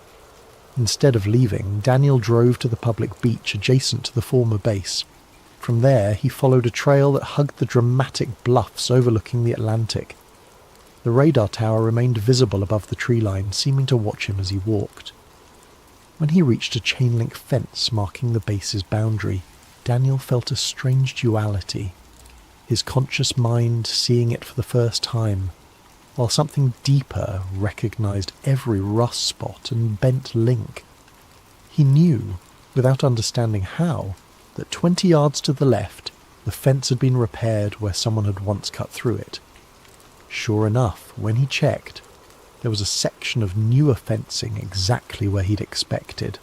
Instead of leaving, Daniel drove to the public beach adjacent to the former base. From there, he followed a trail that hugged the dramatic bluffs overlooking the Atlantic. The radar tower remained visible above the tree line, seeming to watch him as he walked. When he reached a chain-link fence marking the base's boundary, Daniel felt a strange duality, his conscious mind seeing it for the first time, while something deeper recognized every rust spot and bent link. He knew, without understanding how, that 20 yards to the left, the fence had been repaired where someone had once cut through it. Sure enough, when he checked, there was a section of newer fencing exactly where he'd expected.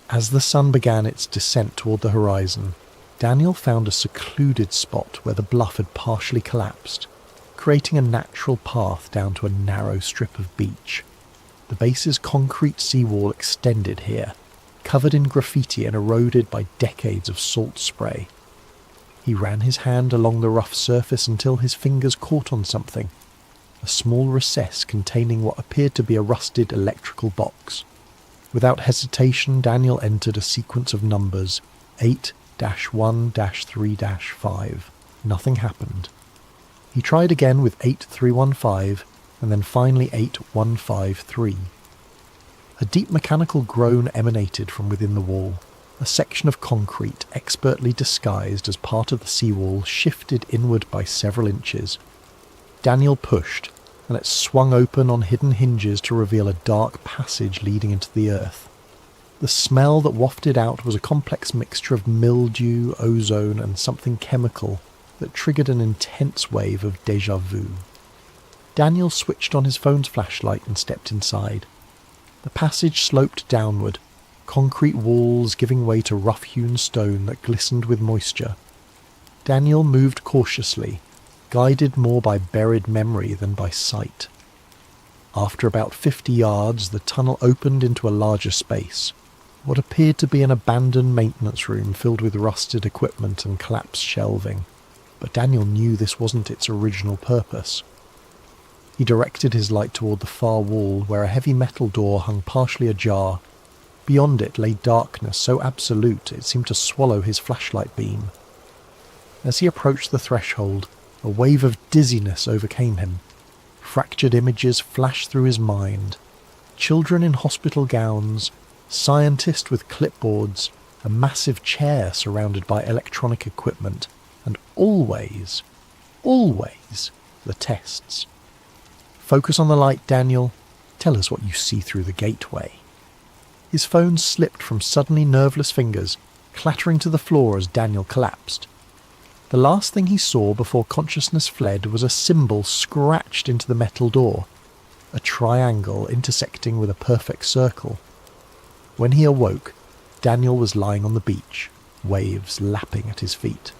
As the sun began its descent toward the horizon, Daniel found a secluded spot where the bluff had partially collapsed, creating a natural path down to a narrow strip of beach. The base's concrete seawall extended here, covered in graffiti and eroded by decades of salt spray. He ran his hand along the rough surface until his fingers caught on something, a small recess containing what appeared to be a rusted electrical box. Without hesitation, Daniel entered a sequence of numbers, 8-1-3-5. Nothing happened. He tried again with 8315, and then finally 8153. A deep mechanical groan emanated from within the wall. A section of concrete, expertly disguised as part of the seawall, shifted inward by several inches. Daniel pushed, and it swung open on hidden hinges to reveal a dark passage leading into the earth. The smell that wafted out was a complex mixture of mildew, ozone, and something chemical that triggered an intense wave of déjà vu. Daniel switched on his phone's flashlight and stepped inside. The passage sloped downward, concrete walls giving way to rough-hewn stone that glistened with moisture. Daniel moved cautiously, guided more by buried memory than by sight. After about 50 yards, the tunnel opened into a larger space, what appeared to be an abandoned maintenance room filled with rusted equipment and collapsed shelving. But Daniel knew this wasn't its original purpose. He directed his light toward the far wall, where a heavy metal door hung partially ajar. Beyond it lay darkness so absolute it seemed to swallow his flashlight beam. As he approached the threshold, a wave of dizziness overcame him. Fractured images flashed through his mind. Children in hospital gowns, scientists with clipboards, a massive chair surrounded by electronic equipment, and always, the tests. Focus on the light, Daniel. Tell us what you see through the gateway. His phone slipped from suddenly nerveless fingers, clattering to the floor as Daniel collapsed. The last thing he saw before consciousness fled was a symbol scratched into the metal door, a triangle intersecting with a perfect circle. When he awoke, Daniel was lying on the beach, waves lapping at his feet.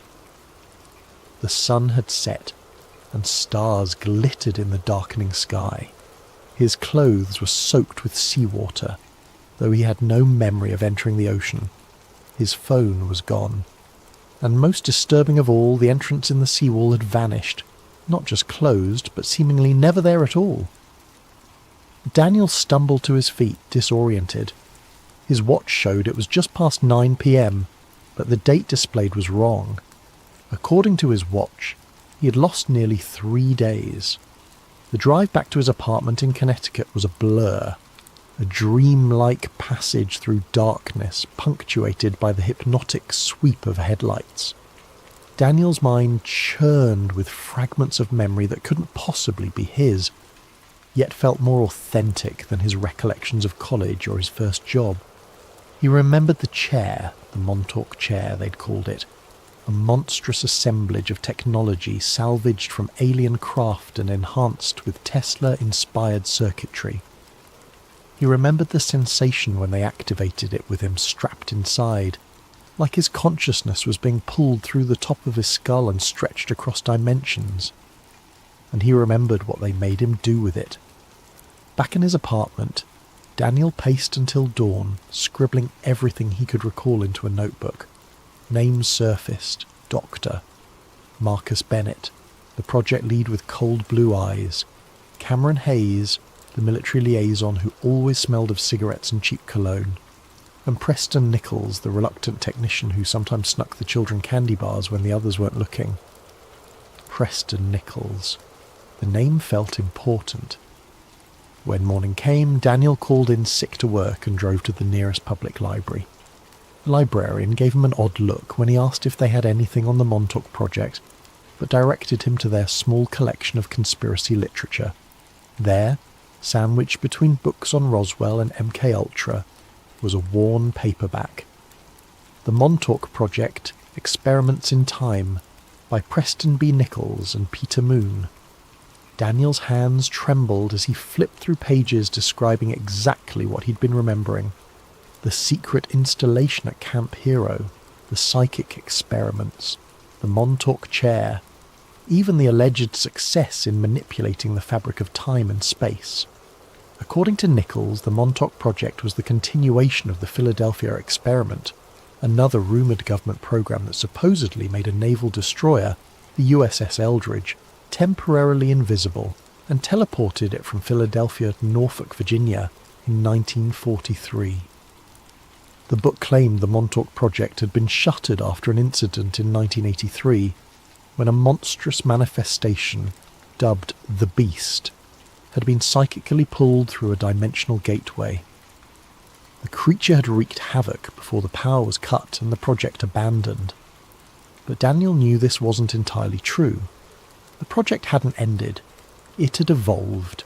The sun had set, and stars glittered in the darkening sky. His clothes were soaked with seawater, though he had no memory of entering the ocean. His phone was gone. And most disturbing of all, the entrance in the seawall had vanished, not just closed, but seemingly never there at all. Daniel stumbled to his feet, disoriented. His watch showed it was just past 9 p.m, but the date displayed was wrong. According to his watch, he had lost nearly 3 days. The drive back to his apartment in Connecticut was a blur, a dream-like passage through darkness punctuated by the hypnotic sweep of headlights. Daniel's mind churned with fragments of memory that couldn't possibly be his, yet felt more authentic than his recollections of college or his first job. He remembered the chair, the Montauk chair they'd called it, a monstrous assemblage of technology salvaged from alien craft and enhanced with Tesla-inspired circuitry. He remembered the sensation when they activated it with him strapped inside, like his consciousness was being pulled through the top of his skull and stretched across dimensions. And he remembered what they made him do with it. Back in his apartment, Daniel paced until dawn, scribbling everything he could recall into a notebook. Names surfaced: Doctor, Marcus Bennett, the project lead with cold blue eyes, Cameron Hayes, the military liaison who always smelled of cigarettes and cheap cologne, and Preston Nichols, the reluctant technician who sometimes snuck the children candy bars when the others weren't looking. Preston Nichols. The name felt important. When morning came, Daniel called in sick to work and drove to the nearest public library. The librarian gave him an odd look when he asked if they had anything on the Montauk Project, but directed him to their small collection of conspiracy literature. There, sandwiched between books on Roswell and MK Ultra, was a worn paperback. The Montauk Project, Experiments in Time, by Preston B. Nichols and Peter Moon. Daniel's hands trembled as he flipped through pages describing exactly what he'd been remembering. The secret installation at Camp Hero, the psychic experiments, the Montauk chair, even the alleged success in manipulating the fabric of time and space. According to Nichols, the Montauk Project was the continuation of the Philadelphia experiment, another rumoured government program that supposedly made a naval destroyer, the USS Eldridge, temporarily invisible and teleported it from Philadelphia to Norfolk, Virginia in 1943. The book claimed the Montauk Project had been shuttered after an incident in 1983 when a monstrous manifestation, dubbed the Beast, had been psychically pulled through a dimensional gateway. The creature had wreaked havoc before the power was cut and the project abandoned. But Daniel knew this wasn't entirely true. The project hadn't ended. It had evolved.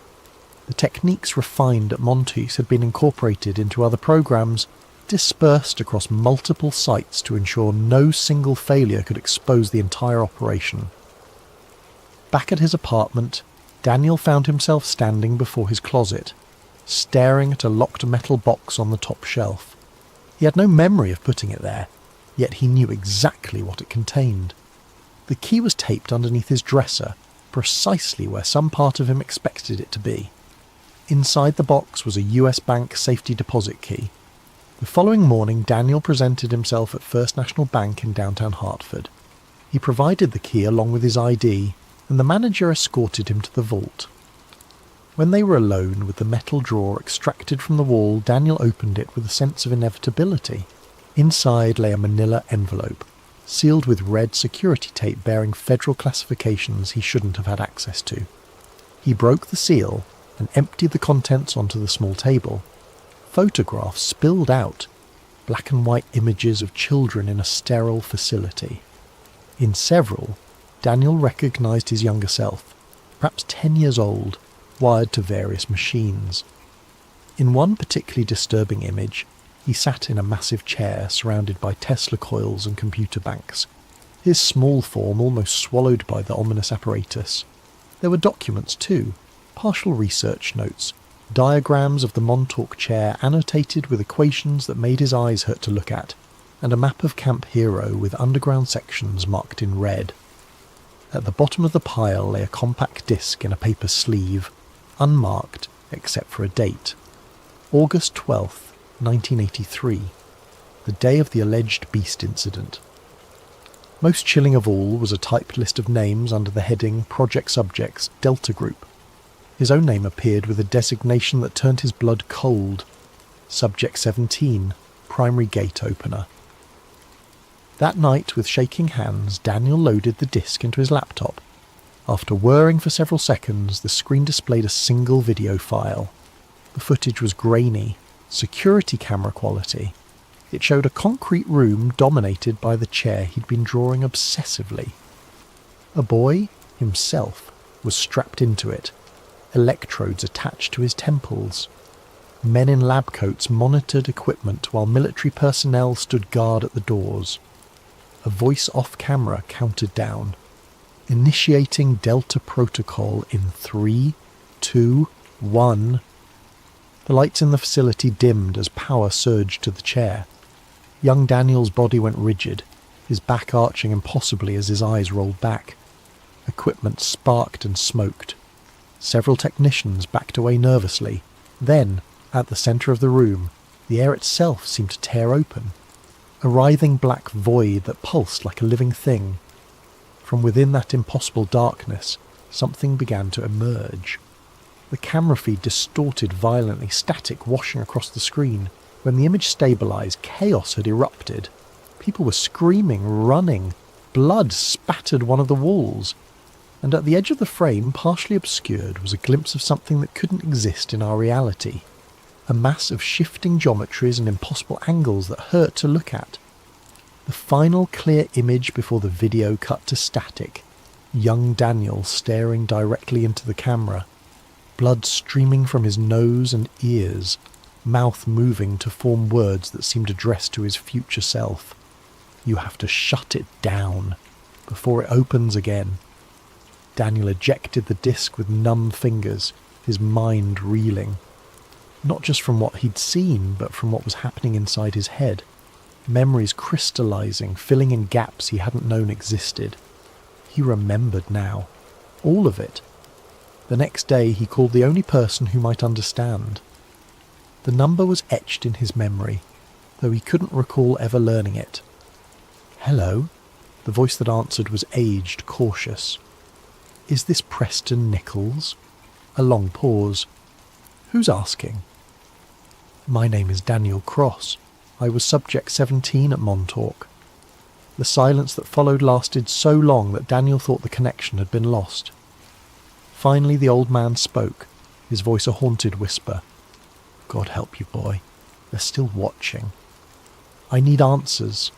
The techniques refined at Montes had been incorporated into other programs, dispersed across multiple sites to ensure no single failure could expose the entire operation. Back at his apartment, Daniel found himself standing before his closet, staring at a locked metal box on the top shelf. He had no memory of putting it there, yet he knew exactly what it contained. The key was taped underneath his dresser, precisely where some part of him expected it to be. Inside the box was a US Bank safety deposit key. The following morning, Daniel presented himself at First National Bank in downtown Hartford. He provided the key along with his ID, and the manager escorted him to the vault. When they were alone with the metal drawer extracted from the wall, Daniel opened it with a sense of inevitability. Inside lay a manila envelope, sealed with red security tape bearing federal classifications he shouldn't have had access to. He broke the seal and emptied the contents onto the small table. Photographs spilled out, black and white images of children in a sterile facility. In several, Daniel recognised his younger self, perhaps 10 years old, wired to various machines. In one particularly disturbing image, he sat in a massive chair surrounded by Tesla coils and computer banks, his small form almost swallowed by the ominous apparatus. There were documents too, partial research notes, diagrams of the Montauk chair annotated with equations that made his eyes hurt to look at, and a map of Camp Hero with underground sections marked in red. At the bottom of the pile lay a compact disc in a paper sleeve, unmarked except for a date. August 12th, 1983, the day of the alleged Beast Incident. Most chilling of all was a typed list of names under the heading Project Subjects Delta Group. His own name appeared with a designation that turned his blood cold. Subject 17, Primary Gate Opener. That night, with shaking hands, Daniel loaded the disc into his laptop. After whirring for several seconds, the screen displayed a single video file. The footage was grainy, security camera quality. It showed a concrete room dominated by the chair he'd been drawing obsessively. A boy, himself, was strapped into it, electrodes attached to his temples. Men in lab coats monitored equipment while military personnel stood guard at the doors. A voice off camera counted down. Initiating Delta Protocol in 3, 2, 1. The lights in the facility dimmed as power surged to the chair. Young Daniel's body went rigid, his back arching impossibly as his eyes rolled back. Equipment sparked and smoked. Several technicians backed away nervously. Then, at the centre of the room, the air itself seemed to tear open. A writhing black void that pulsed like a living thing. From within that impossible darkness, something began to emerge. The camera feed distorted violently, static washing across the screen. When the image stabilised, chaos had erupted. People were screaming, running. Blood spattered one of the walls. And at the edge of the frame, partially obscured, was a glimpse of something that couldn't exist in our reality. A mass of shifting geometries and impossible angles that hurt to look at. The final clear image before the video cut to static. Young Daniel staring directly into the camera. Blood streaming from his nose and ears. Mouth moving to form words that seemed addressed to his future self. You have to shut it down before it opens again. Daniel ejected the disc with numb fingers, his mind reeling. Not just from what he'd seen, but from what was happening inside his head. Memories crystallizing, filling in gaps he hadn't known existed. He remembered now. All of it. The next day he called the only person who might understand. The number was etched in his memory, though he couldn't recall ever learning it. "Hello?" The voice that answered was aged, cautious. "Is this Preston Nichols?" A long pause. "Who's asking?" "My name is Daniel Cross. I was Subject 17 at Montauk." The silence that followed lasted so long that Daniel thought the connection had been lost. Finally the old man spoke, his voice a haunted whisper. "God help you, boy. They're still watching. I need answers.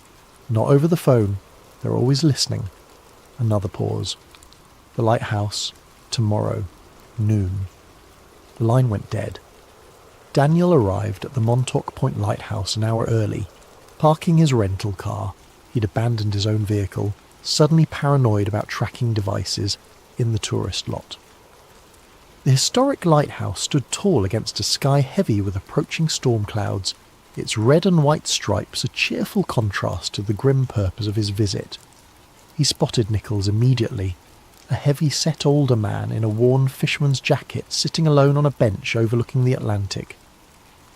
Not over the phone. They're always listening." Another pause. "The lighthouse. Tomorrow. Noon." The line went dead. Daniel arrived at the Montauk Point lighthouse an hour early. Parking his rental car, he'd abandoned his own vehicle, suddenly paranoid about tracking devices, in the tourist lot. The historic lighthouse stood tall against a sky heavy with approaching storm clouds, its red and white stripes a cheerful contrast to the grim purpose of his visit. He spotted Nichols immediately, a heavy-set older man in a worn fisherman's jacket sitting alone on a bench overlooking the Atlantic.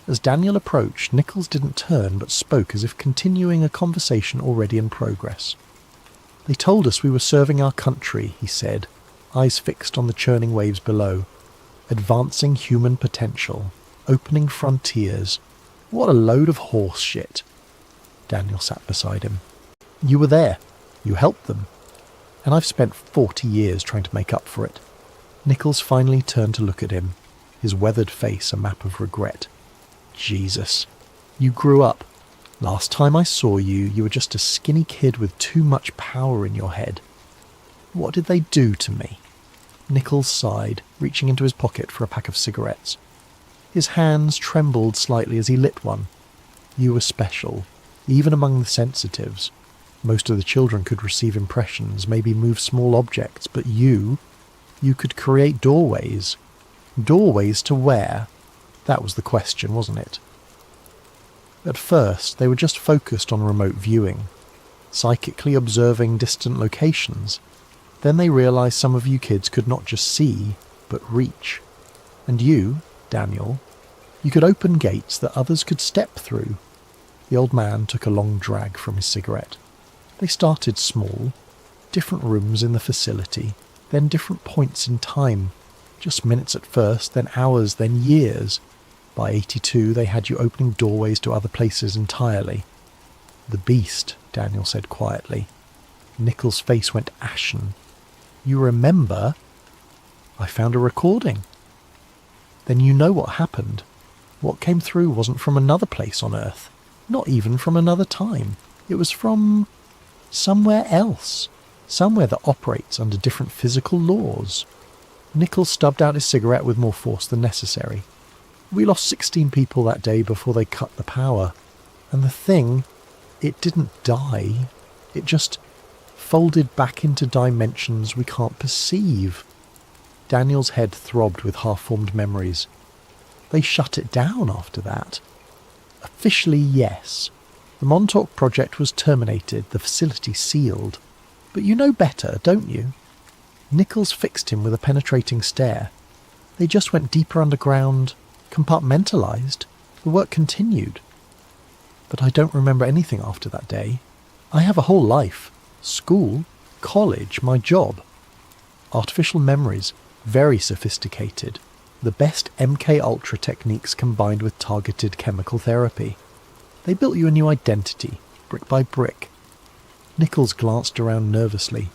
As Daniel approached, Nichols didn't turn but spoke as if continuing a conversation already in progress. "They told us we were serving our country," he said, eyes fixed on the churning waves below. "Advancing human potential. Opening frontiers. What a load of horse shit." Daniel sat beside him. "You were there. You helped them. And I've spent 40 years trying to make up for it." Nichols finally turned to look at him, his weathered face a map of regret. "Jesus. You grew up. Last time I saw you, you were just a skinny kid with too much power in your head. What did they do to me?" Nichols sighed, reaching into his pocket for a pack of cigarettes. His hands trembled slightly as he lit one. "You were special, even among the sensitives. Most of the children could receive impressions, maybe move small objects, but you could create doorways. Doorways to where? That was the question, wasn't it? At first, they were just focused on remote viewing, psychically observing distant locations. Then they realised some of you kids could not just see, but reach. And you, Daniel, you could open gates that others could step through." The old man took a long drag from his cigarette. "They started small, different rooms in the facility, then different points in time, just minutes at first, then hours, then years. By 82, they had you opening doorways to other places entirely." "The beast," Daniel said quietly. Nichols' face went ashen. "You remember?" "I found a recording." "Then you know what happened. What came through wasn't from another place on Earth, not even from another time. It was from somewhere else, somewhere that operates under different physical laws." Nichols stubbed out his cigarette with more force than necessary. "We lost 16 people that day before they cut the power. And the thing, it didn't die. It just folded back into dimensions we can't perceive." Daniel's head throbbed with half-formed memories. "They shut it down after that." "Officially, yes. The Montauk Project was terminated, the facility sealed. But you know better, don't you?" Nichols fixed him with a penetrating stare. "They just went deeper underground, compartmentalized. The work continued." "But I don't remember anything after that day. I have a whole life. School. College, my job. Artificial memories, very sophisticated. The best MK Ultra techniques combined with targeted chemical therapy. They built you a new identity, brick by brick. Nichols glanced around nervously.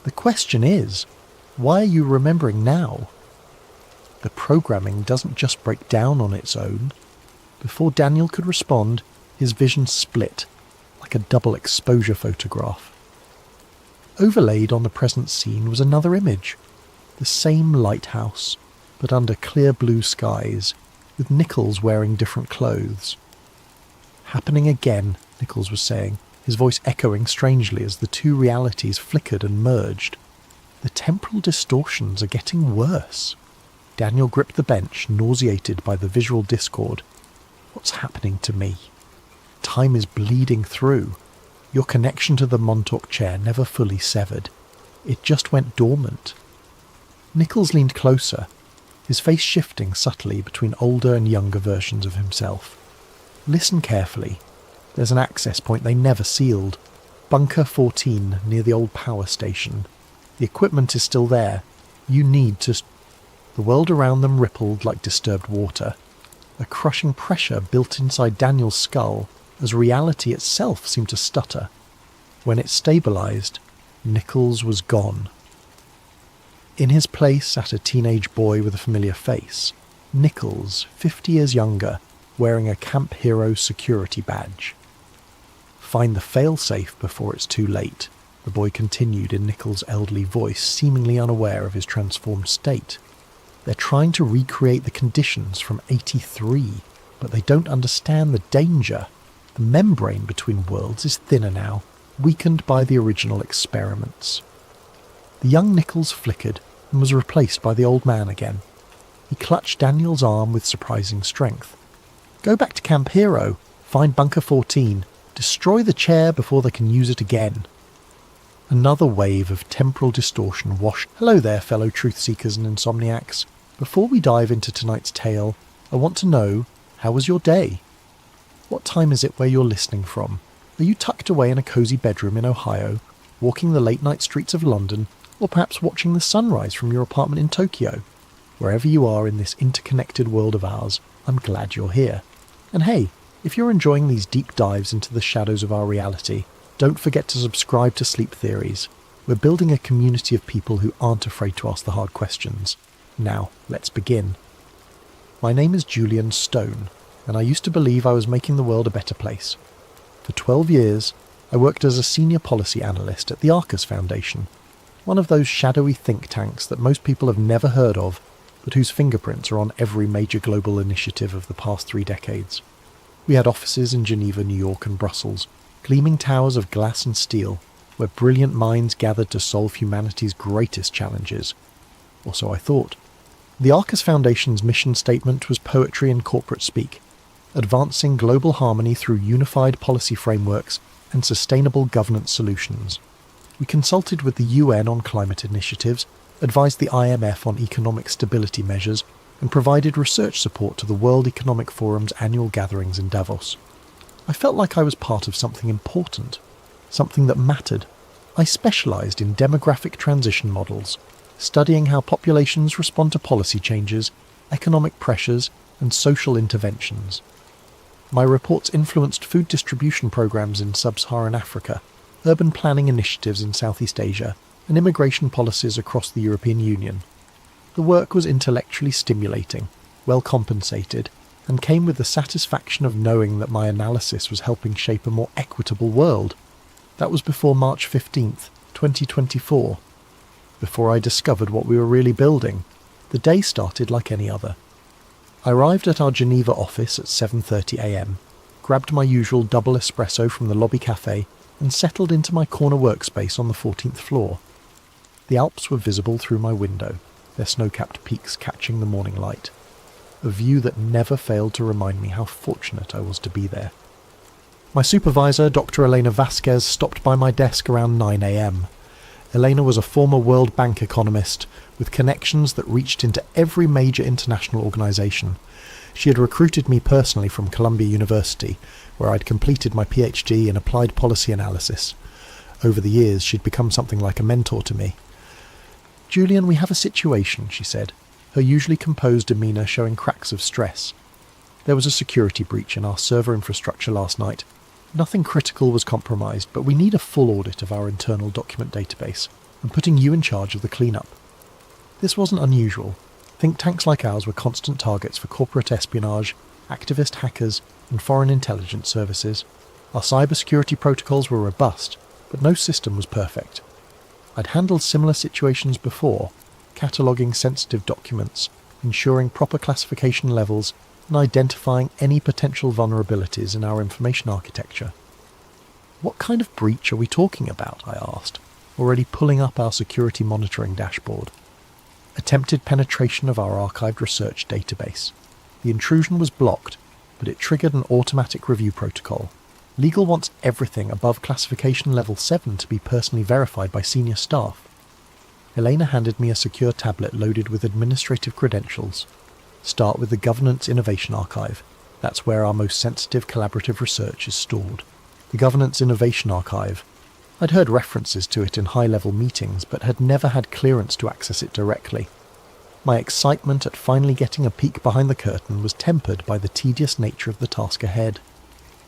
The question is, why are you remembering now? The programming doesn't just break down on its own. Before Daniel could respond, his vision split, like a double exposure photograph. Overlaid on the present scene was another image. The same lighthouse, but under clear blue skies, with Nichols wearing different clothes. Happening again, Nichols was saying, his voice echoing strangely as the two realities flickered and merged. The temporal distortions are getting worse. Daniel gripped the bench, nauseated by the visual discord. What's happening to me? Time is bleeding through. Your connection to the Montauk chair never fully severed. It just went dormant. Nichols leaned closer, his face shifting subtly between older and younger versions of himself. Listen carefully. There's an access point they never sealed. Bunker 14 near the old power station. The equipment is still there. You need to... The world around them rippled like disturbed water. A crushing pressure built inside Daniel's skull as reality itself seemed to stutter. When it stabilized, Nichols was gone. In his place sat a teenage boy with a familiar face. Nichols, 50 years younger, wearing a Camp Hero security badge. Find the failsafe before it's too late, the boy continued in Nichols' elderly voice, seemingly unaware of his transformed state. They're trying to recreate the conditions from 83, but they don't understand the danger. The membrane between worlds is thinner now, weakened by the original experiments. The young Nichols flickered and was replaced by the old man again. He clutched Daniel's arm with surprising strength. Go back to Camp Hero, find Bunker 14, destroy the chair before they can use it again. Another wave of temporal distortion washed. Hello there, fellow truth-seekers and insomniacs. Before we dive into tonight's tale, I want to know, how was your day? What time is it where you're listening from? Are you tucked away in a cosy bedroom in Ohio, walking the late-night streets of London, or perhaps watching the sunrise from your apartment in Tokyo? Wherever you are in this interconnected world of ours, I'm glad you're here. And hey, if you're enjoying these deep dives into the shadows of our reality, don't forget to subscribe to Sleep Theories. We're building a community of people who aren't afraid to ask the hard questions. Now, let's begin. My name is Julian Stone, and I used to believe I was making the world a better place. For 12 years, I worked as a senior policy analyst at the Aegis Foundation, one of those shadowy think tanks that most people have never heard of, but whose fingerprints are on every major global initiative of the past 3 decades. We had offices in Geneva, New York and Brussels, gleaming towers of glass and steel, where brilliant minds gathered to solve humanity's greatest challenges. Or so I thought. The Aegis Foundation's mission statement was poetry and corporate speak, advancing global harmony through unified policy frameworks and sustainable governance solutions. We consulted with the UN on climate initiatives, advised the IMF on economic stability measures, and provided research support to the World Economic Forum's annual gatherings in Davos. I felt like I was part of something important, something that mattered. I specialised in demographic transition models, studying how populations respond to policy changes, economic pressures, and social interventions. My reports influenced food distribution programs in sub-Saharan Africa, urban planning initiatives in Southeast Asia, and immigration policies across the European Union. The work was intellectually stimulating, well compensated, and came with the satisfaction of knowing that my analysis was helping shape a more equitable world. That was before March 15th, 2024. Before I discovered what we were really building, the day started like any other. I arrived at our Geneva office at 7:30 a.m, grabbed my usual double espresso from the lobby cafe, and settled into my corner workspace on the 14th floor. The Alps were visible through my window, their snow-capped peaks catching the morning light. A view that never failed to remind me how fortunate I was to be there. My supervisor, Dr. Elena Vasquez, stopped by my desk around 9 a.m. Elena was a former World Bank economist with connections that reached into every major international organisation. She had recruited me personally from Columbia University, where I'd completed my PhD in applied policy analysis. Over the years, she'd become something like a mentor to me. "Julian, we have a situation," she said, her usually composed demeanour showing cracks of stress. "There was a security breach in our server infrastructure last night. Nothing critical was compromised, but we need a full audit of our internal document database. I'm putting you in charge of the cleanup." This wasn't unusual. Think tanks like ours were constant targets for corporate espionage, activist hackers, and foreign intelligence services. Our cybersecurity protocols were robust, but no system was perfect. I'd handled similar situations before, cataloguing sensitive documents, ensuring proper classification levels, and identifying any potential vulnerabilities in our information architecture. "What kind of breach are we talking about?" I asked, already pulling up our security monitoring dashboard. "Attempted penetration of our archived research database. The intrusion was blocked, but it triggered an automatic review protocol. Legal wants everything above classification level 7 to be personally verified by senior staff." Elena handed me a secure tablet loaded with administrative credentials. "Start with the Governance Innovation Archive. That's where our most sensitive collaborative research is stored." The Governance Innovation Archive. I'd heard references to it in high-level meetings, but had never had clearance to access it directly. My excitement at finally getting a peek behind the curtain was tempered by the tedious nature of the task ahead.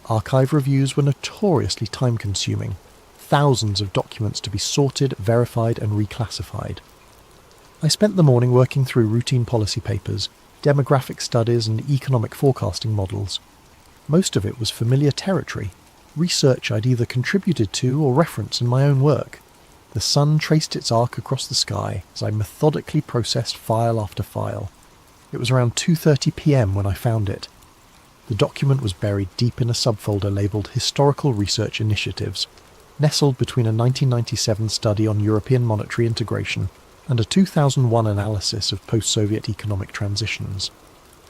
Archive reviews were notoriously time-consuming. Thousands of documents to be sorted, verified, and reclassified. I spent the morning working through routine policy papers, demographic studies, and economic forecasting models. Most of it was familiar territory, research I'd either contributed to or referenced in my own work. The sun traced its arc across the sky as I methodically processed file after file. It was around 2:30 p.m. when I found it. The document was buried deep in a subfolder labelled Historical Research Initiatives, nestled between a 1997 study on European monetary integration and a 2001 analysis of post-Soviet economic transitions.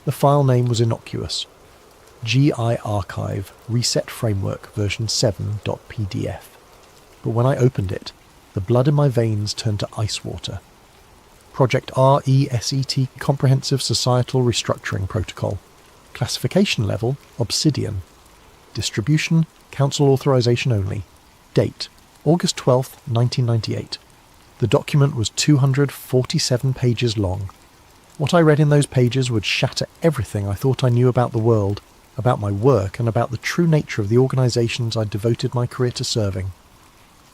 The file name was innocuous: GI Archive Reset Framework version 7.pdf. But when I opened it, the blood in my veins turned to ice water. Project RESET Comprehensive Societal Restructuring Protocol. Classification level, Obsidian. Distribution, Council authorization only. Date, August 12, 1998. The document was 247 pages long. What I read in those pages would shatter everything I thought I knew about the world, about my work, and about the true nature of the organisations I'd devoted my career to serving.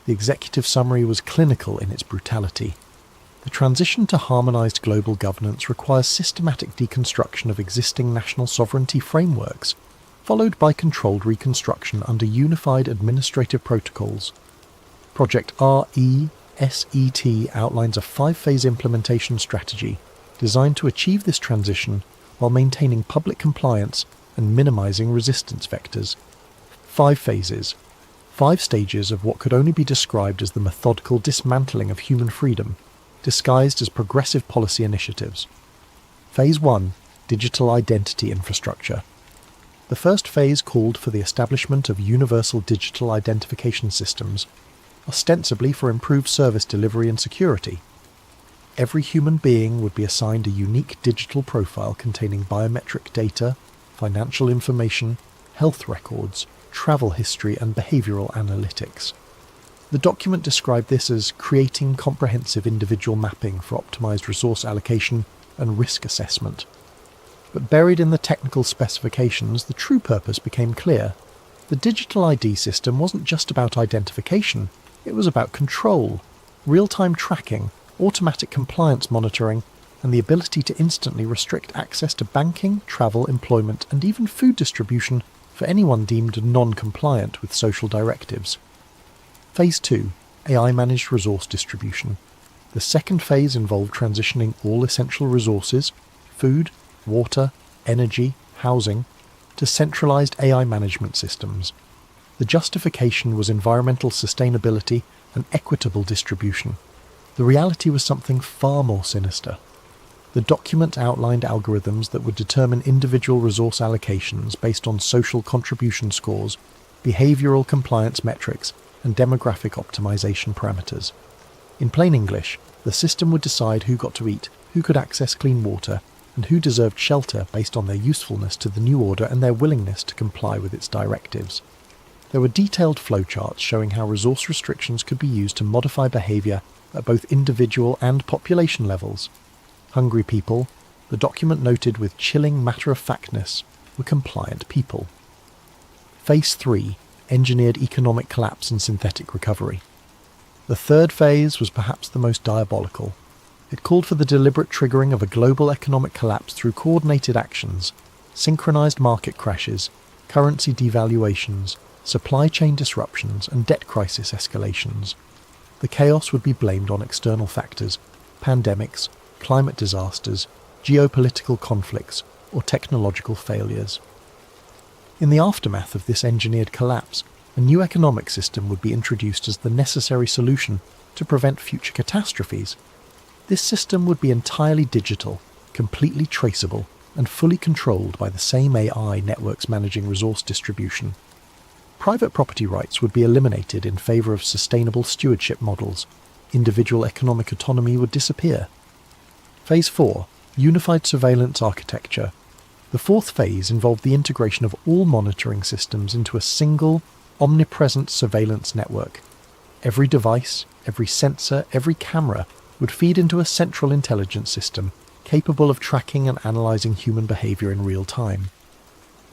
The executive summary was clinical in its brutality. The transition to harmonised global governance requires systematic deconstruction of existing national sovereignty frameworks, followed by controlled reconstruction under unified administrative protocols. Project RESET outlines a 5-phase implementation strategy designed to achieve this transition while maintaining public compliance and minimising resistance vectors. 5 phases. 5 stages of what could only be described as the methodical dismantling of human freedom, disguised as progressive policy initiatives. Phase 1. Digital Identity Infrastructure. The first phase called for the establishment of universal digital identification systems, ostensibly for improved service delivery and security. Every human being would be assigned a unique digital profile containing biometric data, financial information, health records, travel history, and behavioural analytics. The document described this as creating comprehensive individual mapping for optimised resource allocation and risk assessment. But buried in the technical specifications, the true purpose became clear. The digital ID system wasn't just about identification, it was about control, real-time tracking, automatic compliance monitoring, and the ability to instantly restrict access to banking, travel, employment, and even food distribution for anyone deemed non-compliant with social directives. Phase 2. AI-managed resource distribution. The second phase involved transitioning all essential resources, food, water, energy, housing, to centralised AI management systems. The justification was environmental sustainability and equitable distribution. The reality was something far more sinister. The document outlined algorithms that would determine individual resource allocations based on social contribution scores, behavioural compliance metrics, and demographic optimization parameters. In plain English, the system would decide who got to eat, who could access clean water, and who deserved shelter based on their usefulness to the new order and their willingness to comply with its directives. There were detailed flowcharts showing how resource restrictions could be used to modify behaviour at both individual and population levels. Hungry people, the document noted with chilling matter-of-factness, were compliant people. Phase 3, engineered economic collapse and synthetic recovery. The third phase was perhaps the most diabolical. It called for the deliberate triggering of a global economic collapse through coordinated actions, synchronized market crashes, currency devaluations, supply chain disruptions, and debt crisis escalations. The chaos would be blamed on external factors, pandemics, climate disasters, geopolitical conflicts, or technological failures. In the aftermath of this engineered collapse, a new economic system would be introduced as the necessary solution to prevent future catastrophes. This system would be entirely digital, completely traceable, and fully controlled by the same AI networks managing resource distribution. Private property rights would be eliminated in favour of sustainable stewardship models. Individual economic autonomy would disappear. Phase 4, unified surveillance architecture. The fourth phase involved the integration of all monitoring systems into a single, omnipresent surveillance network. Every device, every sensor, every camera would feed into a central intelligence system capable of tracking and analysing human behaviour in real time.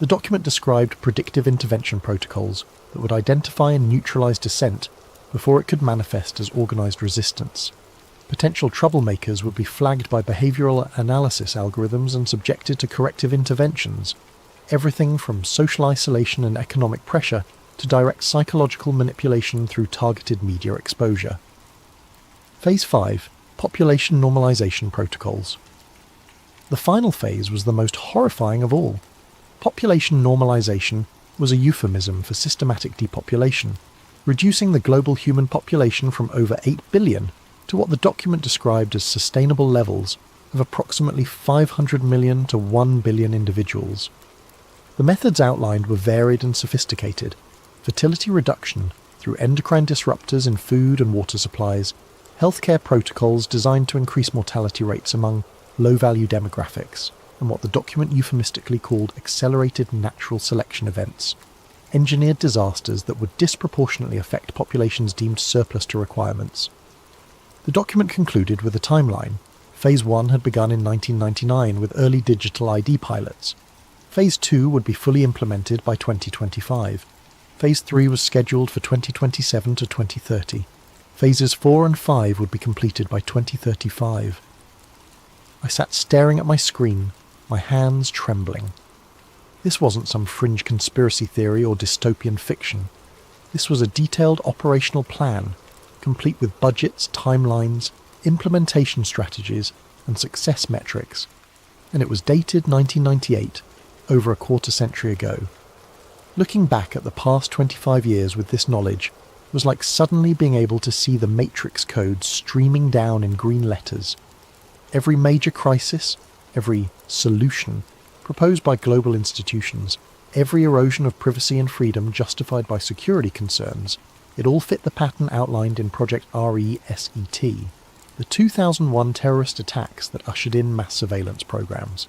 The document described predictive intervention protocols that would identify and neutralise dissent before it could manifest as organised resistance. Potential troublemakers would be flagged by behavioural analysis algorithms and subjected to corrective interventions, everything from social isolation and economic pressure to direct psychological manipulation through targeted media exposure. Phase 5, population normalisation protocols. The final phase was the most horrifying of all. Population normalisation was a euphemism for systematic depopulation, reducing the global human population from over 8 billion to what the document described as sustainable levels of approximately 500 million to 1 billion individuals. The methods outlined were varied and sophisticated: fertility reduction through endocrine disruptors in food and water supplies, healthcare protocols designed to increase mortality rates among low-value demographics, and what the document euphemistically called accelerated natural selection events, engineered disasters that would disproportionately affect populations deemed surplus to requirements. The document concluded with a timeline. Phase 1 had begun in 1999 with early digital ID pilots. Phase 2 would be fully implemented by 2025. Phase 3 was scheduled for 2027 to 2030. Phases 4 and 5 would be completed by 2035. I sat staring at my screen, my hands trembling. This wasn't some fringe conspiracy theory or dystopian fiction. This was a detailed operational plan, complete with budgets, timelines, implementation strategies, and success metrics. And it was dated 1998, over a quarter century ago. Looking back at the past 25 years with this knowledge was like suddenly being able to see the matrix code streaming down in green letters. Every major crisis, every solution proposed by global institutions, every erosion of privacy and freedom justified by security concerns, it all fit the pattern outlined in Project RESET, the 2001 terrorist attacks that ushered in mass surveillance programs,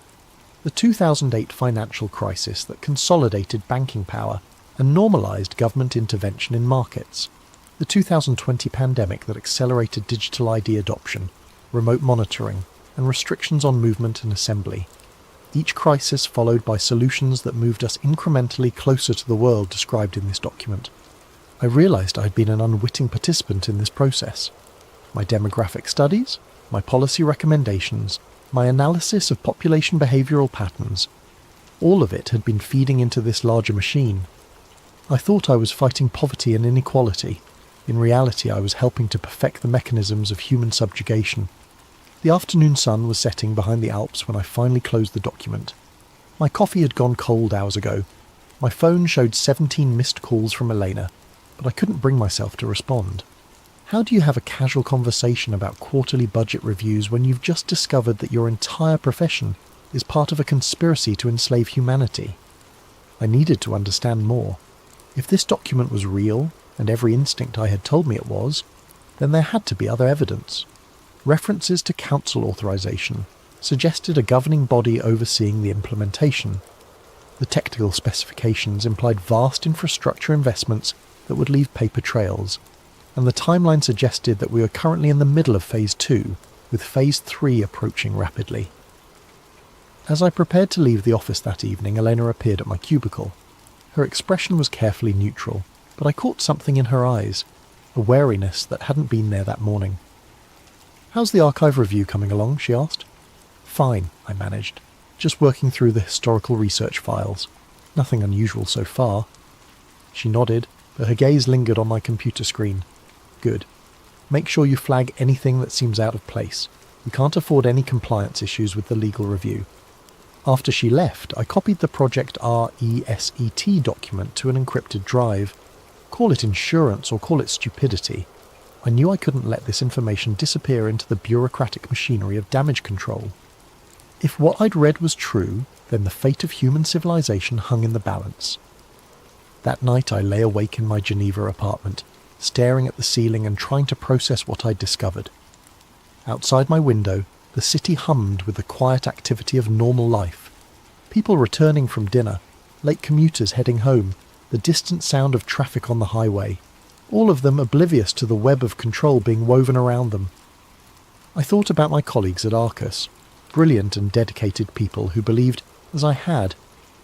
the 2008 financial crisis that consolidated banking power and normalised government intervention in markets, the 2020 pandemic that accelerated digital ID adoption, remote monitoring, and restrictions on movement and assembly. Each crisis followed by solutions that moved us incrementally closer to the world described in this document. I realised I had been an unwitting participant in this process. My demographic studies, my policy recommendations, my analysis of population behavioural patterns, all of it had been feeding into this larger machine. I thought I was fighting poverty and inequality. In reality, I was helping to perfect the mechanisms of human subjugation. The afternoon sun was setting behind the Alps when I finally closed the document. My coffee had gone cold hours ago. My phone showed 17 missed calls from Elena, but I couldn't bring myself to respond. How do you have a casual conversation about quarterly budget reviews when you've just discovered that your entire profession is part of a conspiracy to enslave humanity? I needed to understand more. If this document was real, and every instinct I had told me it was, then there had to be other evidence. References to council authorization suggested a governing body overseeing the implementation. The technical specifications implied vast infrastructure investments that would leave paper trails, and the timeline suggested that we were currently in the middle of Phase 2, with Phase 3 approaching rapidly. As I prepared to leave the office that evening, Elena appeared at my cubicle. Her expression was carefully neutral, but I caught something in her eyes, a wariness that hadn't been there that morning. "How's the archive review coming along?" she asked. "Fine," I managed. "Just working through the historical research files. Nothing unusual so far." She nodded, but her gaze lingered on my computer screen. "Good. Make sure you flag anything that seems out of place. We can't afford any compliance issues with the legal review." After she left, I copied the Project RESET document to an encrypted drive. Call it insurance or call it stupidity. I knew I couldn't let this information disappear into the bureaucratic machinery of damage control. If what I'd read was true, then the fate of human civilization hung in the balance. That night I lay awake in my Geneva apartment, staring at the ceiling and trying to process what I'd discovered. Outside my window, the city hummed with the quiet activity of normal life. People returning from dinner, late commuters heading home, the distant sound of traffic on the highway, all of them oblivious to the web of control being woven around them. I thought about my colleagues at Arcus, brilliant and dedicated people who believed, as I had,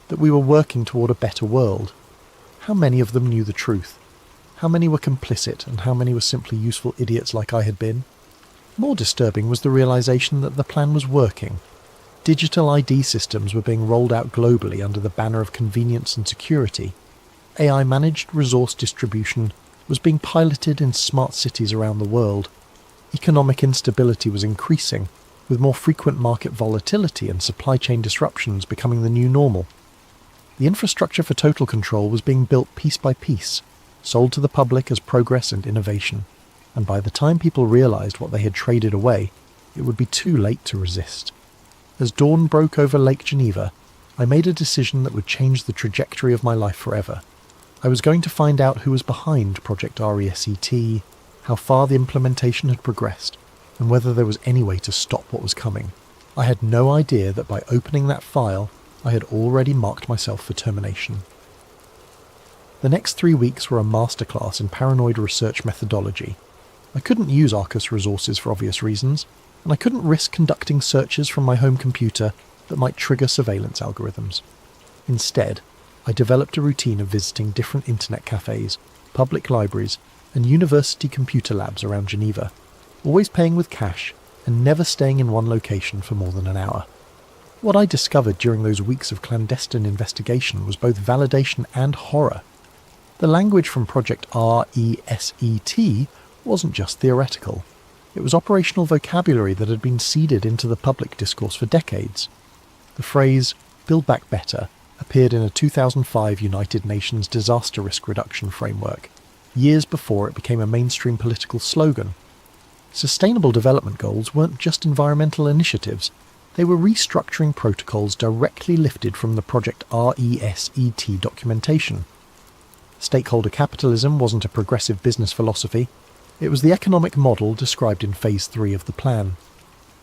that we were working toward a better world. How many of them knew the truth? How many were complicit, and how many were simply useful idiots like I had been? More disturbing was the realization that the plan was working. Digital ID systems were being rolled out globally under the banner of convenience and security. AI-managed resource distribution was being piloted in smart cities around the world. Economic instability was increasing, with more frequent market volatility and supply chain disruptions becoming the new normal. The infrastructure for total control was being built piece by piece, sold to the public as progress and innovation, and by the time people realized what they had traded away, it would be too late to resist. As dawn broke over Lake Geneva, I made a decision that would change the trajectory of my life forever. I was going to find out who was behind Project RESET, how far the implementation had progressed, and whether there was any way to stop what was coming. I had no idea that by opening that file, I had already marked myself for termination. The next 3 weeks were a masterclass in paranoid research methodology. I couldn't use Arcus resources for obvious reasons, and I couldn't risk conducting searches from my home computer that might trigger surveillance algorithms. Instead, I developed a routine of visiting different internet cafes, public libraries, and university computer labs around Geneva, always paying with cash and never staying in one location for more than an hour. What I discovered during those weeks of clandestine investigation was both validation and horror. The language from Project RESET wasn't just theoretical. It was operational vocabulary that had been seeded into the public discourse for decades. The phrase, "Build Back Better," appeared in a 2005 United Nations Disaster Risk Reduction Framework, years before it became a mainstream political slogan. Sustainable development goals weren't just environmental initiatives, they were restructuring protocols directly lifted from the Project RESET documentation. Stakeholder capitalism wasn't a progressive business philosophy, it was the economic model described in Phase 3 of the plan.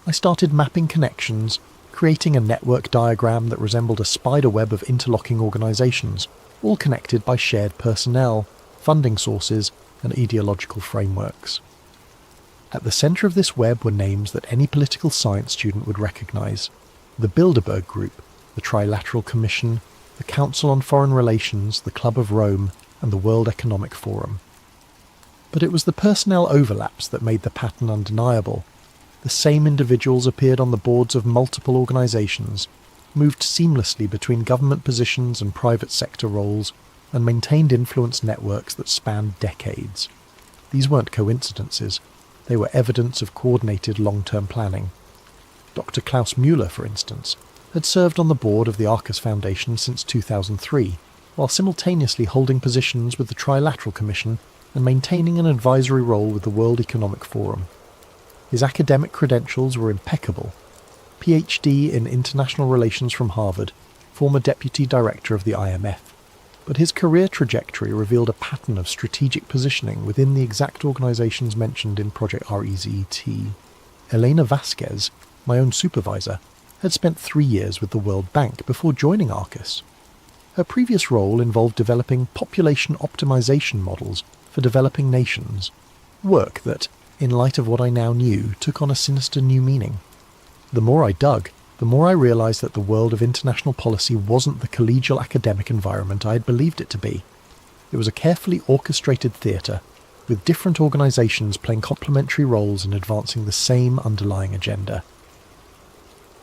I started mapping connections, creating a network diagram that resembled a spider web of interlocking organisations, all connected by shared personnel, funding sources, and ideological frameworks. At the centre of this web were names that any political science student would recognise: the Bilderberg Group, the Trilateral Commission, the Council on Foreign Relations, the Club of Rome, and the World Economic Forum. But it was the personnel overlaps that made the pattern undeniable. The same individuals appeared on the boards of multiple organisations, moved seamlessly between government positions and private sector roles, and maintained influence networks that spanned decades. These weren't coincidences, they were evidence of coordinated long-term planning. Dr. Klaus Müller, for instance, had served on the board of the Arcus Foundation since 2003, while simultaneously holding positions with the Trilateral Commission and maintaining an advisory role with the World Economic Forum. His academic credentials were impeccable. PhD in International Relations from Harvard, former Deputy Director of the IMF. But his career trajectory revealed a pattern of strategic positioning within the exact organisations mentioned in Project RESET. Elena Vasquez, my own supervisor, had spent 3 years with the World Bank before joining Arcus. Her previous role involved developing population optimization models for developing nations, work that, in light of what I now knew, took on a sinister new meaning. The more I dug, the more I realised that the world of international policy wasn't the collegial academic environment I had believed it to be. It was a carefully orchestrated theatre, with different organisations playing complementary roles in advancing the same underlying agenda.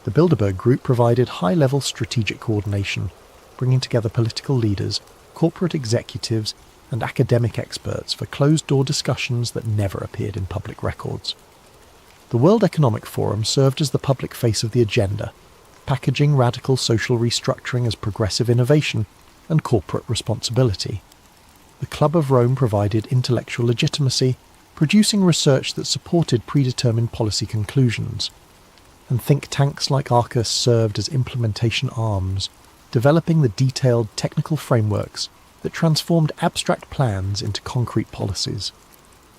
The Bilderberg Group provided high-level strategic coordination, bringing together political leaders, corporate executives, and academic experts for closed-door discussions that never appeared in public records. The World Economic Forum served as the public face of the agenda, packaging radical social restructuring as progressive innovation and corporate responsibility. The Club of Rome provided intellectual legitimacy, producing research that supported predetermined policy conclusions. And think tanks like Arcus served as implementation arms, developing the detailed technical frameworks that transformed abstract plans into concrete policies.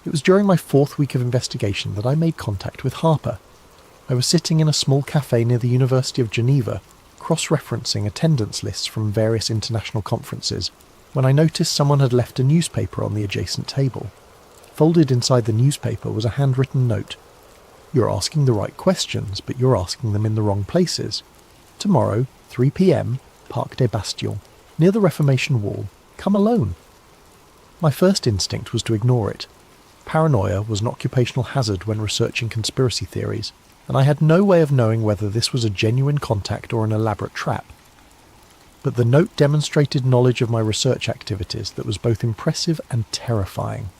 It was during my 4th week of investigation that I made contact with Harper. I was sitting in a small cafe near the University of Geneva, cross-referencing attendance lists from various international conferences, when I noticed someone had left a newspaper on the adjacent table. Folded inside the newspaper was a handwritten note. "You're asking the right questions, but you're asking them in the wrong places. Tomorrow, 3 p.m, Parc des Bastions, near the Reformation Wall. Come alone." My first instinct was to ignore it. Paranoia was an occupational hazard when researching conspiracy theories, and I had no way of knowing whether this was a genuine contact or an elaborate trap. But the note demonstrated knowledge of my research activities that was both impressive and terrifying.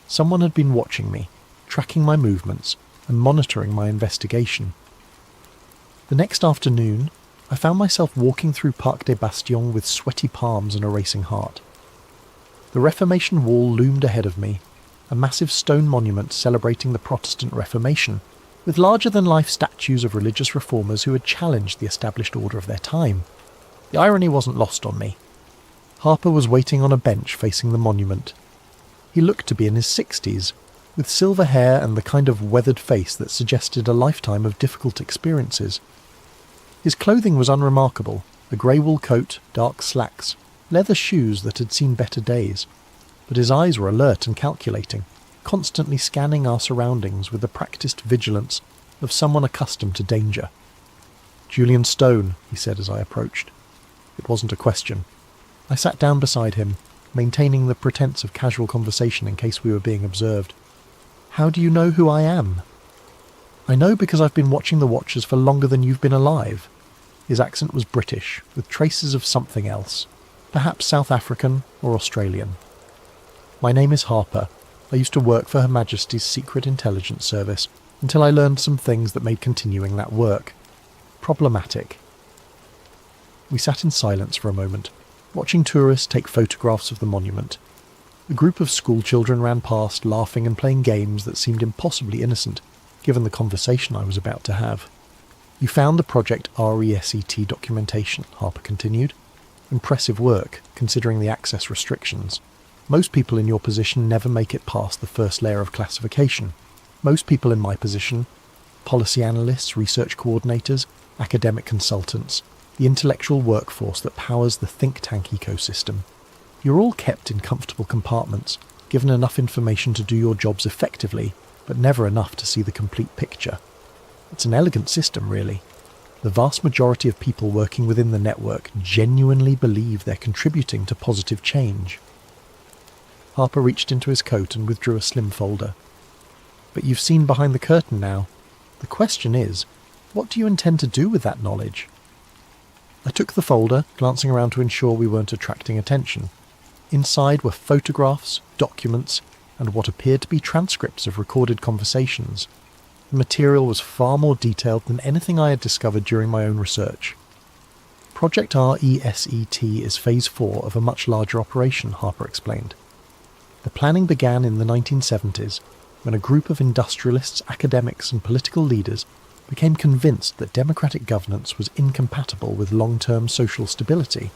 Someone had been watching me, tracking my movements, and monitoring my investigation. The next afternoon, I found myself walking through Parc des Bastions with sweaty palms and a racing heart. The Reformation Wall loomed ahead of me, a massive stone monument celebrating the Protestant Reformation, with larger-than-life statues of religious reformers who had challenged the established order of their time. The irony wasn't lost on me. Harper was waiting on a bench facing the monument. He looked to be in his 60s, with silver hair and the kind of weathered face that suggested a lifetime of difficult experiences. His clothing was unremarkable, a grey wool coat, dark slacks, leather shoes that had seen better days. But his eyes were alert and calculating, constantly scanning our surroundings with the practised vigilance of someone accustomed to danger. "Julian Stone," he said as I approached. It wasn't a question. I sat down beside him, maintaining the pretense of casual conversation in case we were being observed. "How do you know who I am?" "I know because I've been watching the Watchers for longer than you've been alive." His accent was British, with traces of something else, perhaps South African or Australian. "My name is Harper. I used to work for Her Majesty's Secret Intelligence Service until I learned some things that made continuing that work problematic." We sat in silence for a moment, watching tourists take photographs of the monument. A group of schoolchildren ran past, laughing and playing games that seemed impossibly innocent, given the conversation I was about to have. "You found the Project RESET documentation," Harper continued. "Impressive work, considering the access restrictions. Most people in your position never make it past the first layer of classification. Most people in my position, policy analysts, research coordinators, academic consultants, the intellectual workforce that powers the think tank ecosystem. You're all kept in comfortable compartments, given enough information to do your jobs effectively, but never enough to see the complete picture. It's an elegant system, really. The vast majority of people working within the network genuinely believe they're contributing to positive change." Harper reached into his coat and withdrew a slim folder. "But you've seen behind the curtain now. The question is, what do you intend to do with that knowledge?" I took the folder, glancing around to ensure we weren't attracting attention. Inside were photographs, documents, and what appeared to be transcripts of recorded conversations. The material was far more detailed than anything I had discovered during my own research. Project RESET is Phase 4 of a much larger operation, Harper explained. The planning began in the 1970s, when a group of industrialists, academics, and political leaders became convinced that democratic governance was incompatible with long-term social stability.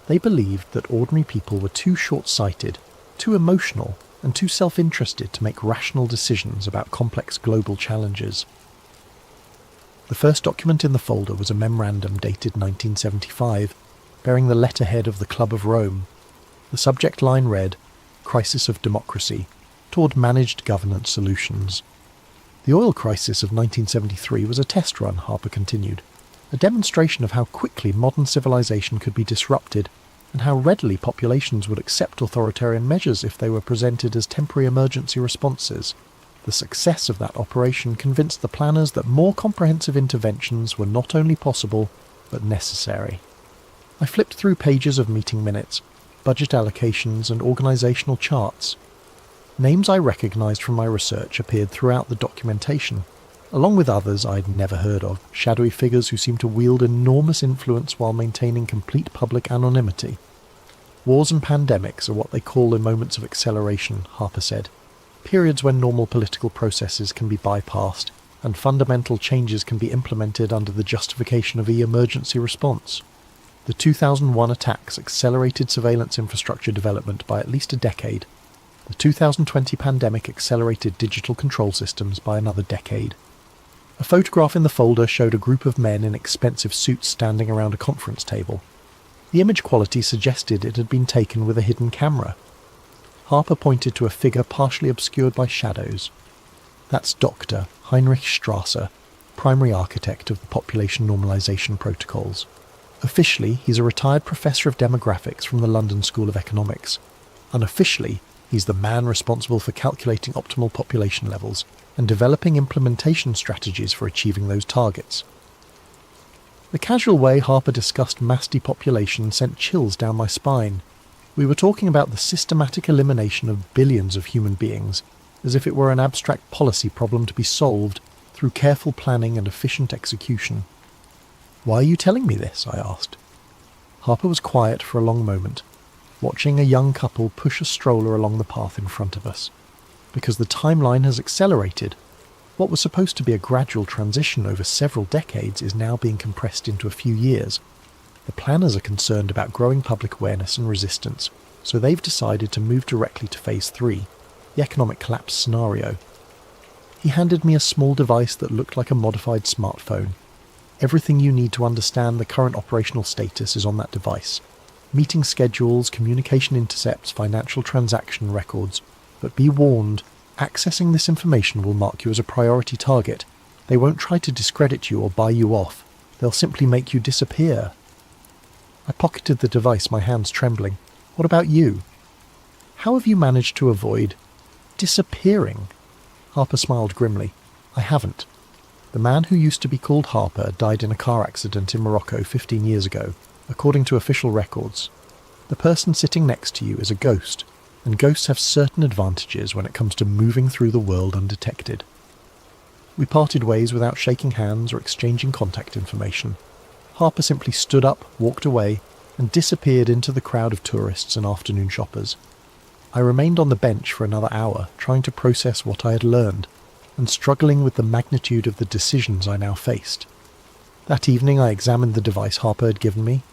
They believed that ordinary people were too short-sighted, too emotional, and too self-interested to make rational decisions about complex global challenges. The first document in the folder was a memorandum dated 1975, bearing the letterhead of the Club of Rome. The subject line read, "Crisis of Democracy, Toward Managed Governance Solutions." The oil crisis of 1973 was a test run, Harper continued, a demonstration of how quickly modern civilization could be disrupted and how readily populations would accept authoritarian measures if they were presented as temporary emergency responses. The success of that operation convinced the planners that more comprehensive interventions were not only possible, but necessary. I flipped through pages of meeting minutes, budget allocations and organisational charts. Names I recognised from my research appeared throughout the documentation, along with others I'd never heard of, shadowy figures who seemed to wield enormous influence while maintaining complete public anonymity. Wars and pandemics are what they call the moments of acceleration, Harper said, periods when normal political processes can be bypassed and fundamental changes can be implemented under the justification of the emergency response. The 2001 attacks accelerated surveillance infrastructure development by at least a decade. The 2020 pandemic accelerated digital control systems by another decade. A photograph in the folder showed a group of men in expensive suits standing around a conference table. The image quality suggested it had been taken with a hidden camera. Harper pointed to a figure partially obscured by shadows. That's Dr. Heinrich Strasser, primary architect of the population normalization protocols. Officially, he's a retired professor of demographics from the London School of Economics. Unofficially, he's the man responsible for calculating optimal population levels and developing implementation strategies for achieving those targets. The casual way Harper discussed mass depopulation sent chills down my spine. We were talking about the systematic elimination of billions of human beings, as if it were an abstract policy problem to be solved through careful planning and efficient execution. "Why are you telling me this?" I asked. Harper was quiet for a long moment, watching a young couple push a stroller along the path in front of us. Because the timeline has accelerated. What was supposed to be a gradual transition over several decades is now being compressed into a few years. The planners are concerned about growing public awareness and resistance, so they've decided to move directly to Phase 3, the economic collapse scenario. He handed me a small device that looked like a modified smartphone. Everything you need to understand the current operational status is on that device. Meeting schedules, communication intercepts, financial transaction records. But be warned, accessing this information will mark you as a priority target. They won't try to discredit you or buy you off. They'll simply make you disappear. I pocketed the device, my hands trembling. What about you? How have you managed to avoid disappearing? Harper smiled grimly. I haven't. The man who used to be called Harper died in a car accident in Morocco 15 years ago, according to official records. The person sitting next to you is a ghost, and ghosts have certain advantages when it comes to moving through the world undetected. We parted ways without shaking hands or exchanging contact information. Harper simply stood up, walked away, and disappeared into the crowd of tourists and afternoon shoppers. I remained on the bench for another hour, trying to process what I had learned, and struggling with the magnitude of the decisions I now faced. That evening I examined the device Harper had given me.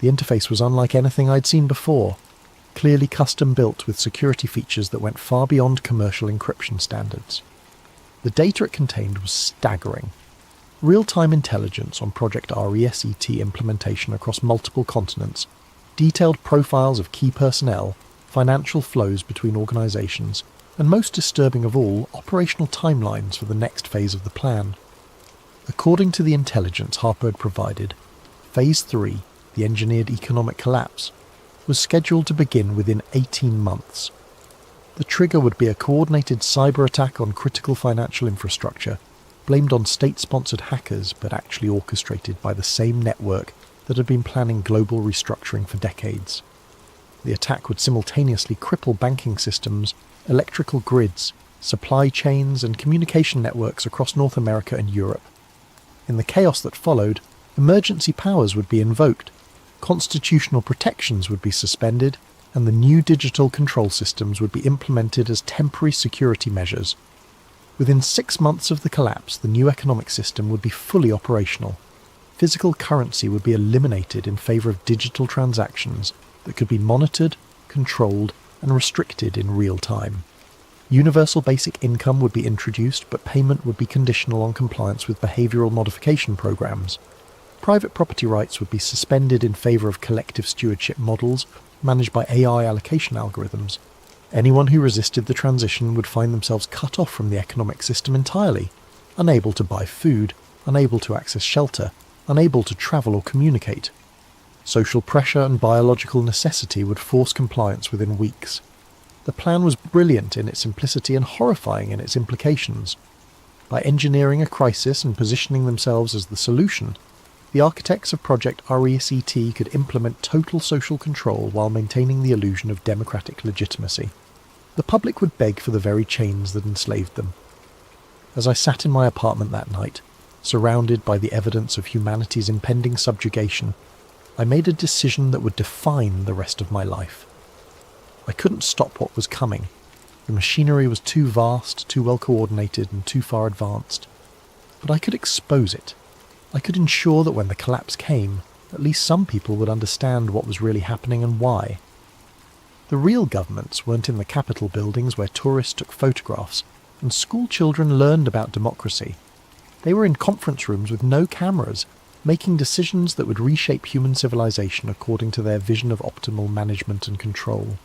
The interface was unlike anything I'd seen before, clearly custom-built with security features that went far beyond commercial encryption standards. The data it contained was staggering. Real-time intelligence on Project RESET implementation across multiple continents, detailed profiles of key personnel, financial flows between organisations, and most disturbing of all, operational timelines for the next phase of the plan. According to the intelligence Harper had provided, Phase 3, the engineered economic collapse, was scheduled to begin within 18 months. The trigger would be a coordinated cyber attack on critical financial infrastructure, blamed on state-sponsored hackers but actually orchestrated by the same network that had been planning global restructuring for decades. The attack would simultaneously cripple banking systems, electrical grids, supply chains and communication networks across North America and Europe. In the chaos that followed, emergency powers would be invoked, constitutional protections would be suspended, and the new digital control systems would be implemented as temporary security measures. Within 6 months of the collapse, the new economic system would be fully operational. Physical currency would be eliminated in favour of digital transactions that could be monitored, controlled, and restricted in real time. Universal basic income would be introduced, but payment would be conditional on compliance with behavioural modification programs. Private property rights would be suspended in favour of collective stewardship models managed by AI allocation algorithms. Anyone who resisted the transition would find themselves cut off from the economic system entirely, unable to buy food, unable to access shelter, unable to travel or communicate. Social pressure and biological necessity would force compliance within weeks. The plan was brilliant in its simplicity and horrifying in its implications. By engineering a crisis and positioning themselves as the solution, the architects of Project RECT could implement total social control while maintaining the illusion of democratic legitimacy. The public would beg for the very chains that enslaved them. As I sat in my apartment that night, surrounded by the evidence of humanity's impending subjugation, I made a decision that would define the rest of my life. I couldn't stop what was coming. The machinery was too vast, too well coordinated, and too far advanced. But I could expose it. I could ensure that when the collapse came, at least some people would understand what was really happening and why. The real governments weren't in the Capitol buildings where tourists took photographs and school children learned about democracy. They were in conference rooms with no cameras, making decisions that would reshape human civilization according to their vision of optimal management and control.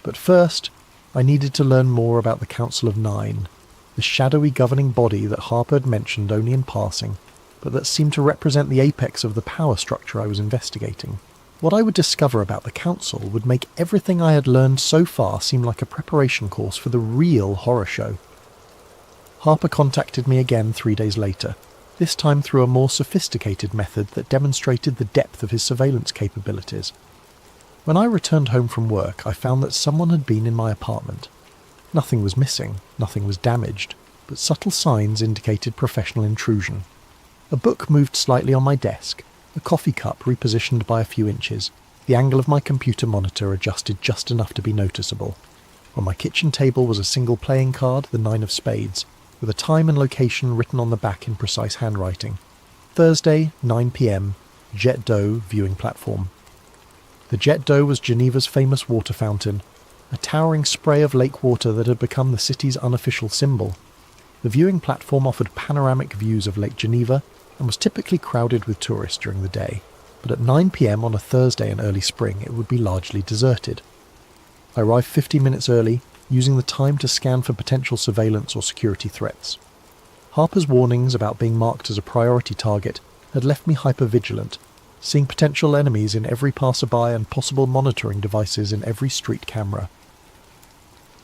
But first, I needed to learn more about the Council of Nine, the shadowy governing body that Harper had mentioned only in passing, but that seemed to represent the apex of the power structure I was investigating. What I would discover about the Council would make everything I had learned so far seem like a preparation course for the real horror show. Harper contacted me again 3 days later, this time through a more sophisticated method that demonstrated the depth of his surveillance capabilities. When I returned home from work, I found that someone had been in my apartment. Nothing was missing, nothing was damaged, but subtle signs indicated professional intrusion. A book moved slightly on my desk, a coffee cup repositioned by a few inches, the angle of my computer monitor adjusted just enough to be noticeable. On my kitchen table was a single playing card, the 9 of spades, with a time and location written on the back in precise handwriting. Thursday, 9 p.m, Jet d'eau viewing platform. The Jet d'eau was Geneva's famous water fountain, a towering spray of lake water that had become the city's unofficial symbol. The viewing platform offered panoramic views of Lake Geneva and was typically crowded with tourists during the day, but at 9 p.m. on a Thursday in early spring it would be largely deserted. I arrived 15 minutes early, using the time to scan for potential surveillance or security threats. Harper's warnings about being marked as a priority target had left me hyper-vigilant, seeing potential enemies in every passerby and possible monitoring devices in every street camera.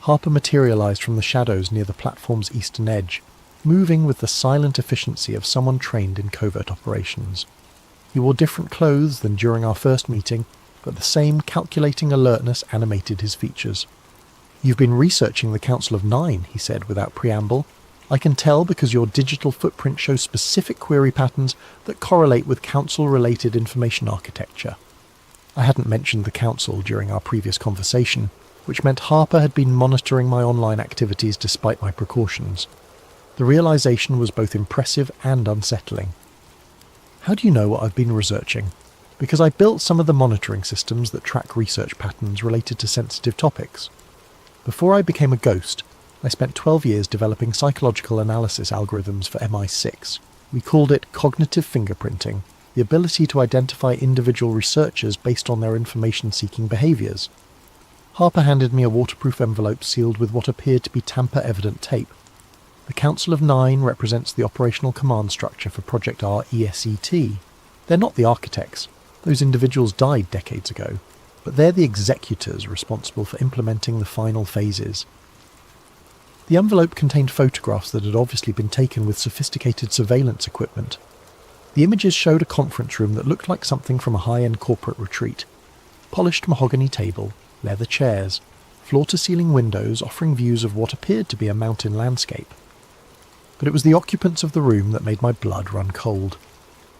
Harper materialized from the shadows near the platform's eastern edge, moving with the silent efficiency of someone trained in covert operations. He wore different clothes than during our first meeting, but the same calculating alertness animated his features. "You've been researching the Council of Nine," he said without preamble. "I can tell because your digital footprint shows specific query patterns that correlate with Council-related information architecture." I hadn't mentioned the Council during our previous conversation, which meant Harper had been monitoring my online activities despite my precautions. The realization was both impressive and unsettling. "How do you know what I've been researching?" "Because I built some of the monitoring systems that track research patterns related to sensitive topics. Before I became a ghost, I spent 12 years developing psychological analysis algorithms for MI6. We called it cognitive fingerprinting, the ability to identify individual researchers based on their information-seeking behaviours." Harper handed me a waterproof envelope sealed with what appeared to be tamper-evident tape. The Council of Nine represents the operational command structure for Project RECT. They're not the architects. Those individuals died decades ago. But they're the executors responsible for implementing the final phases. The envelope contained photographs that had obviously been taken with sophisticated surveillance equipment. The images showed a conference room that looked like something from a high-end corporate retreat. Polished mahogany table, leather chairs, floor-to-ceiling windows offering views of what appeared to be a mountain landscape. But it was the occupants of the room that made my blood run cold.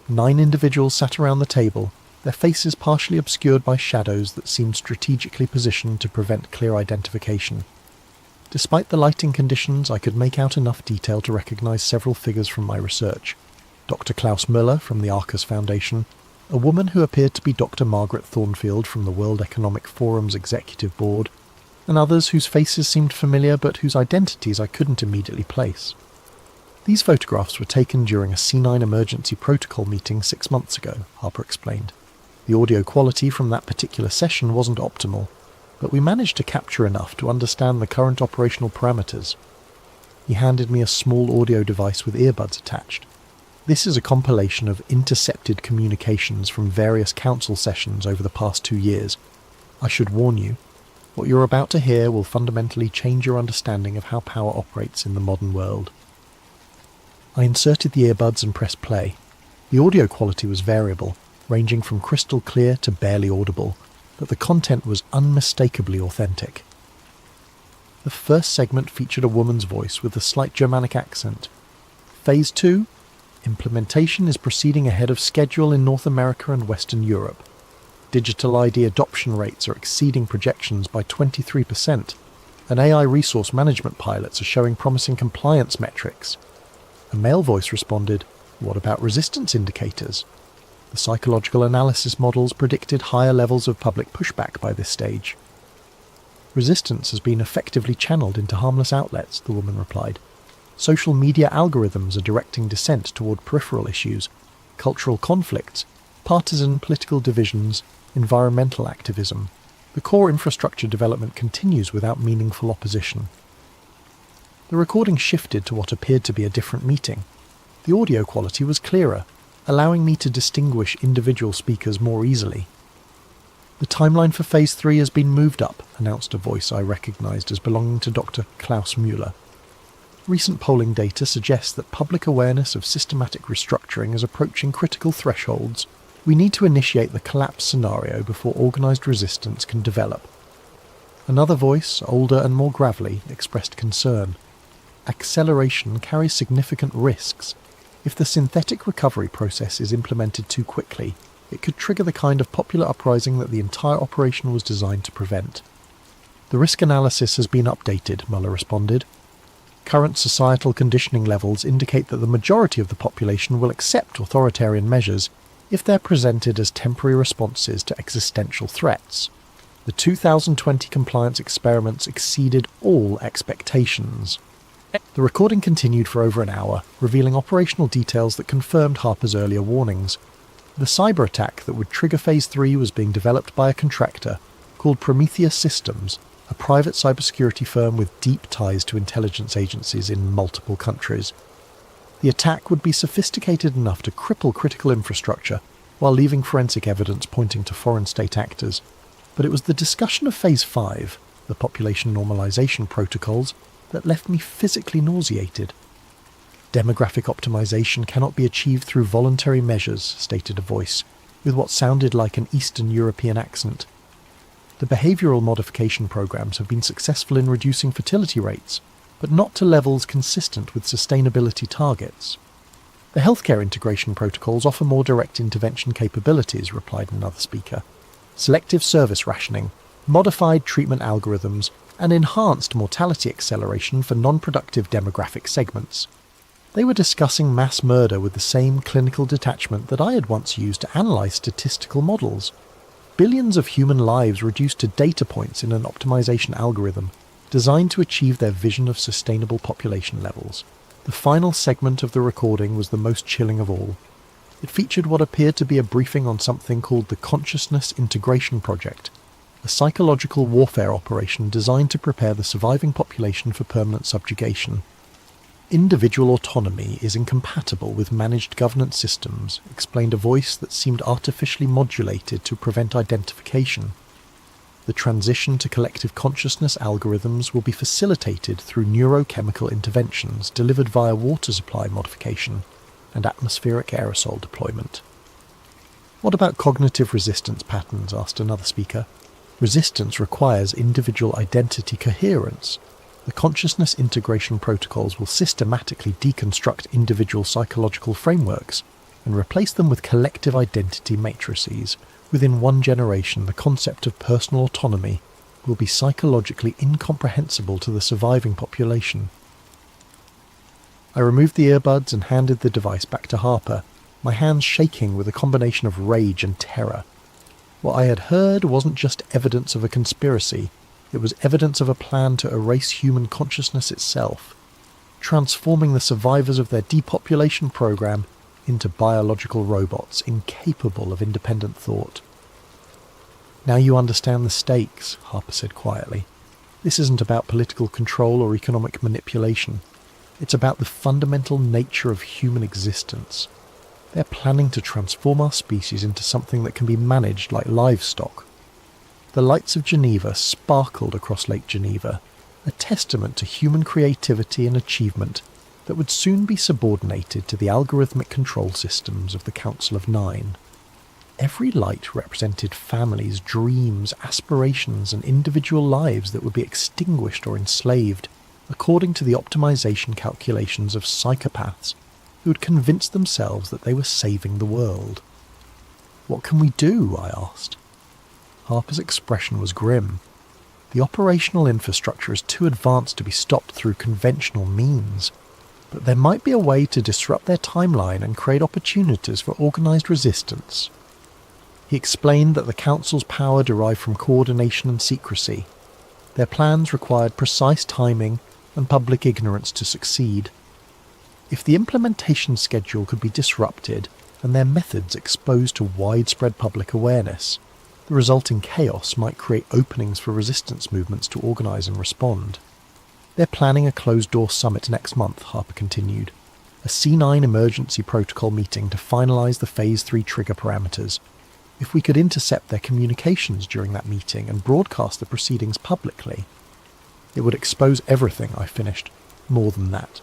9 individuals sat around the table, their faces partially obscured by shadows that seemed strategically positioned to prevent clear identification. Despite the lighting conditions, I could make out enough detail to recognize several figures from my research. Dr. Klaus Müller from the Arcus Foundation, a woman who appeared to be Dr. Margaret Thornfield from the World Economic Forum's Executive Board, and others whose faces seemed familiar but whose identities I couldn't immediately place. These photographs were taken during a C9 emergency protocol meeting 6 months ago, Harper explained. The audio quality from that particular session wasn't optimal, but we managed to capture enough to understand the current operational parameters. He handed me a small audio device with earbuds attached. This is a compilation of intercepted communications from various council sessions over the past 2 years. I should warn you, what you're about to hear will fundamentally change your understanding of how power operates in the modern world. I inserted the earbuds and pressed play. The audio quality was variable, ranging from crystal clear to barely audible, but the content was unmistakably authentic. The first segment featured a woman's voice with a slight Germanic accent. Phase 2, implementation is proceeding ahead of schedule in North America and Western Europe. Digital ID adoption rates are exceeding projections by 23%, and AI resource management pilots are showing promising compliance metrics. A male voice responded, "What about resistance indicators?" The psychological analysis models predicted higher levels of public pushback by this stage. "Resistance has been effectively channeled into harmless outlets," the woman replied. "Social media algorithms are directing dissent toward peripheral issues, cultural conflicts, partisan political divisions, environmental activism. The core infrastructure development continues without meaningful opposition." The recording shifted to what appeared to be a different meeting. The audio quality was clearer, allowing me to distinguish individual speakers more easily. "The timeline for Phase 3 has been moved up," announced a voice I recognised as belonging to Dr. Klaus Müller. "Recent polling data suggests that public awareness of systematic restructuring is approaching critical thresholds. We need to initiate the collapse scenario before organised resistance can develop." Another voice, older and more gravelly, expressed concern. "Acceleration carries significant risks. If the synthetic recovery process is implemented too quickly, it could trigger the kind of popular uprising that the entire operation was designed to prevent." "The risk analysis has been updated," Muller responded. "Current societal conditioning levels indicate that the majority of the population will accept authoritarian measures if they're presented as temporary responses to existential threats. The 2020 compliance experiments exceeded all expectations." The recording continued for over an hour, revealing operational details that confirmed Harper's earlier warnings. The cyber attack that would trigger Phase 3 was being developed by a contractor called Prometheus Systems, a private cybersecurity firm with deep ties to intelligence agencies in multiple countries. The attack would be sophisticated enough to cripple critical infrastructure while leaving forensic evidence pointing to foreign state actors. But it was the discussion of Phase 5, the population normalization protocols, that left me physically nauseated. "Demographic optimization cannot be achieved through voluntary measures," stated a voice, with what sounded like an Eastern European accent. "The behavioural modification programs have been successful in reducing fertility rates, but not to levels consistent with sustainability targets." "The healthcare integration protocols offer more direct intervention capabilities," replied another speaker. "Selective service rationing, modified treatment algorithms, and enhanced mortality acceleration for non-productive demographic segments." They were discussing mass murder with the same clinical detachment that I had once used to analyse statistical models. Billions of human lives reduced to data points in an optimization algorithm designed to achieve their vision of sustainable population levels. The final segment of the recording was the most chilling of all. It featured what appeared to be a briefing on something called the Consciousness Integration Project, a psychological warfare operation designed to prepare the surviving population for permanent subjugation. "Individual autonomy is incompatible with managed governance systems," explained a voice that seemed artificially modulated to prevent identification. "The transition to collective consciousness algorithms will be facilitated through neurochemical interventions delivered via water supply modification and atmospheric aerosol deployment." "What about cognitive resistance patterns?" asked another speaker. "Resistance requires individual identity coherence. The consciousness integration protocols will systematically deconstruct individual psychological frameworks and replace them with collective identity matrices. Within one generation, the concept of personal autonomy will be psychologically incomprehensible to the surviving population." I removed the earbuds and handed the device back to Harper, my hands shaking with a combination of rage and terror. What I had heard wasn't just evidence of a conspiracy, it was evidence of a plan to erase human consciousness itself. transforming the survivors of their depopulation program into biological robots incapable of independent thought. "Now you understand the stakes," Harper said quietly. "This isn't about political control or economic manipulation. It's about the fundamental nature of human existence. They're planning to transform our species into something that can be managed like livestock." The lights of Geneva sparkled across Lake Geneva, a testament to human creativity and achievement that would soon be subordinated to the algorithmic control systems of the Council of Nine. Every light represented families, dreams, aspirations, and individual lives that would be extinguished or enslaved according to the optimization calculations of psychopaths who had convinced themselves that they were saving the world. "What can we do?" I asked. Harper's expression was grim. "The operational infrastructure is too advanced to be stopped through conventional means, but there might be a way to disrupt their timeline and create opportunities for organized resistance." He explained that the Council's power derived from coordination and secrecy. Their plans required precise timing and public ignorance to succeed. If the implementation schedule could be disrupted and their methods exposed to widespread public awareness, the resulting chaos might create openings for resistance movements to organize and respond. "They're planning a closed-door summit next month," Harper continued. "A C9 emergency protocol meeting to finalize the Phase 3 trigger parameters. If we could intercept their communications during that meeting and broadcast the proceedings publicly, it would expose everything," I finished. "More than that.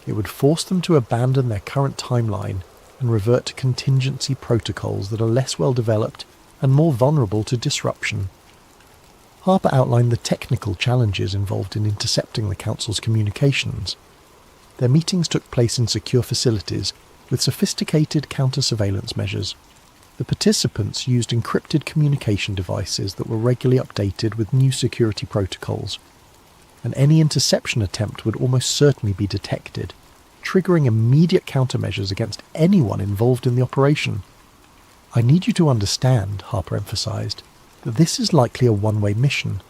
It would force them to abandon their current timeline and revert to contingency protocols that are less well developed and more vulnerable to disruption." Harper outlined the technical challenges involved in intercepting the Council's communications. Their meetings took place in secure facilities with sophisticated counter-surveillance measures. The participants used encrypted communication devices that were regularly updated with new security protocols, and any interception attempt would almost certainly be detected, triggering immediate countermeasures against anyone involved in the operation. "I need you to understand," Harper emphasized, "that this is likely a one-way mission.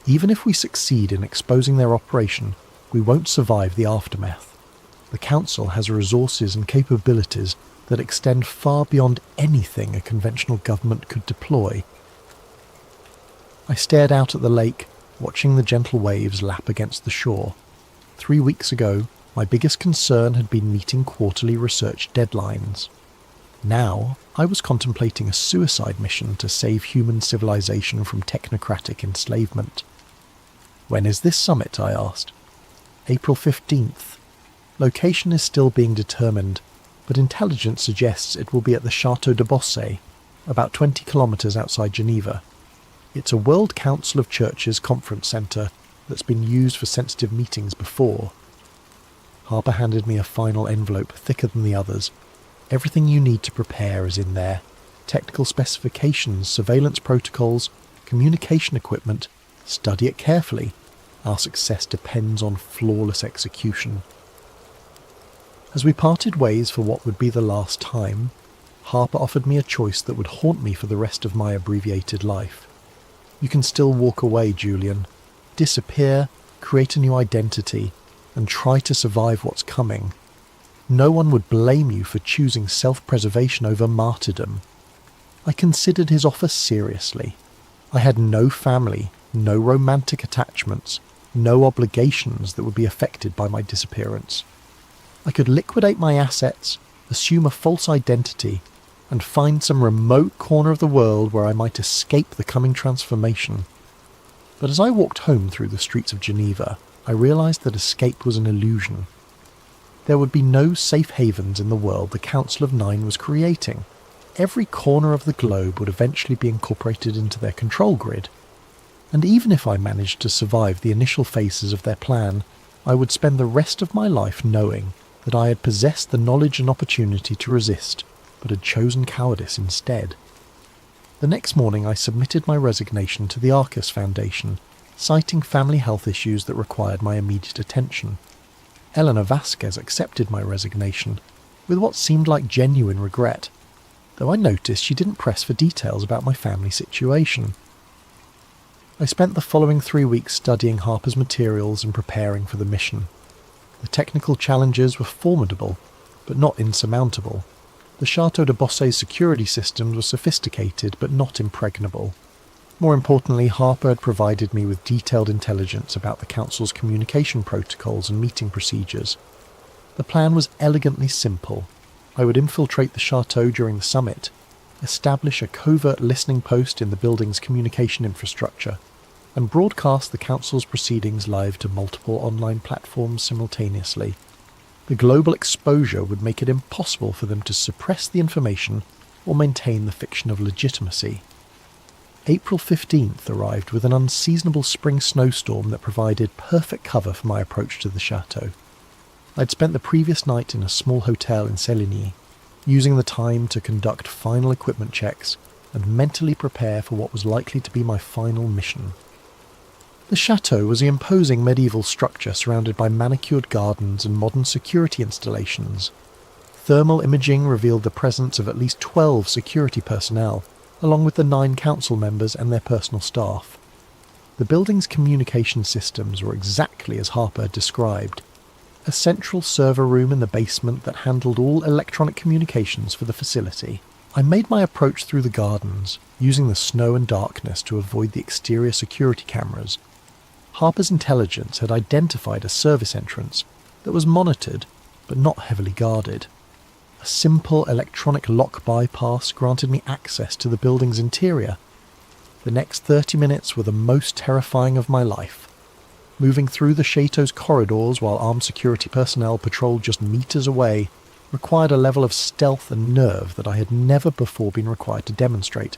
Even if we succeed in exposing their operation, we won't survive the aftermath. The Council has resources and capabilities that extend far beyond anything a conventional government could deploy." I stared out at the lake, watching the gentle waves lap against the shore. 3 weeks ago, my biggest concern had been meeting quarterly research deadlines. Now, I was contemplating a suicide mission to save human civilization from technocratic enslavement. "When is this summit?" I asked. "April 15th. Location is still being determined, but intelligence suggests it will be at the Château de Bossé, about 20 kilometers outside Geneva. It's a World Council of Churches conference centre that's been used for sensitive meetings before." Harper handed me a final envelope thicker than the others. "Everything you need to prepare is in there. Technical specifications, surveillance protocols, communication equipment. Study it carefully. Our success depends on flawless execution." As we parted ways for what would be the last time, Harper offered me a choice that would haunt me for the rest of my abbreviated life. "You can still walk away, Julian. Disappear, create a new identity, and try to survive what's coming. No one would blame you for choosing self-preservation over martyrdom." I considered his offer seriously. I had no family, no romantic attachments, no obligations that would be affected by my disappearance. I could liquidate my assets, assume a false identity, and find some remote corner of the world where I might escape the coming transformation. But as I walked home through the streets of Geneva, I realized that escape was an illusion. There would be no safe havens in the world the Council of Nine was creating. Every corner of the globe would eventually be incorporated into their control grid. And even if I managed to survive the initial phases of their plan, I would spend the rest of my life knowing that I had possessed the knowledge and opportunity to resist, but had chosen cowardice instead. The next morning I submitted my resignation to the Arcus Foundation, citing family health issues that required my immediate attention. Eleanor Vasquez accepted my resignation, with what seemed like genuine regret, though I noticed she didn't press for details about my family situation. I spent the following 3 weeks studying Harper's materials and preparing for the mission. The technical challenges were formidable, but not insurmountable. The Château de Bossey's security systems were sophisticated, but not impregnable. More importantly, Harper had provided me with detailed intelligence about the Council's communication protocols and meeting procedures. The plan was elegantly simple. I would infiltrate the chateau during the summit, establish a covert listening post in the building's communication infrastructure, and broadcast the Council's proceedings live to multiple online platforms simultaneously. The global exposure would make it impossible for them to suppress the information or maintain the fiction of legitimacy. April 15th arrived with an unseasonable spring snowstorm that provided perfect cover for my approach to the chateau. I'd spent the previous night in a small hotel in Séligny, using the time to conduct final equipment checks and mentally prepare for what was likely to be my final mission. The chateau was an imposing medieval structure surrounded by manicured gardens and modern security installations. Thermal imaging revealed the presence of at least 12 security personnel, along with the 9 council members and their personal staff. The building's communication systems were exactly as Harper had described. A central server room in the basement that handled all electronic communications for the facility. I made my approach through the gardens, using the snow and darkness to avoid the exterior security cameras. Harper's intelligence had identified a service entrance that was monitored but not heavily guarded. A simple electronic lock bypass granted me access to the building's interior. The next 30 minutes were the most terrifying of my life. Moving through the chateau's corridors while armed security personnel patrolled just meters away required a level of stealth and nerve that I had never before been required to demonstrate.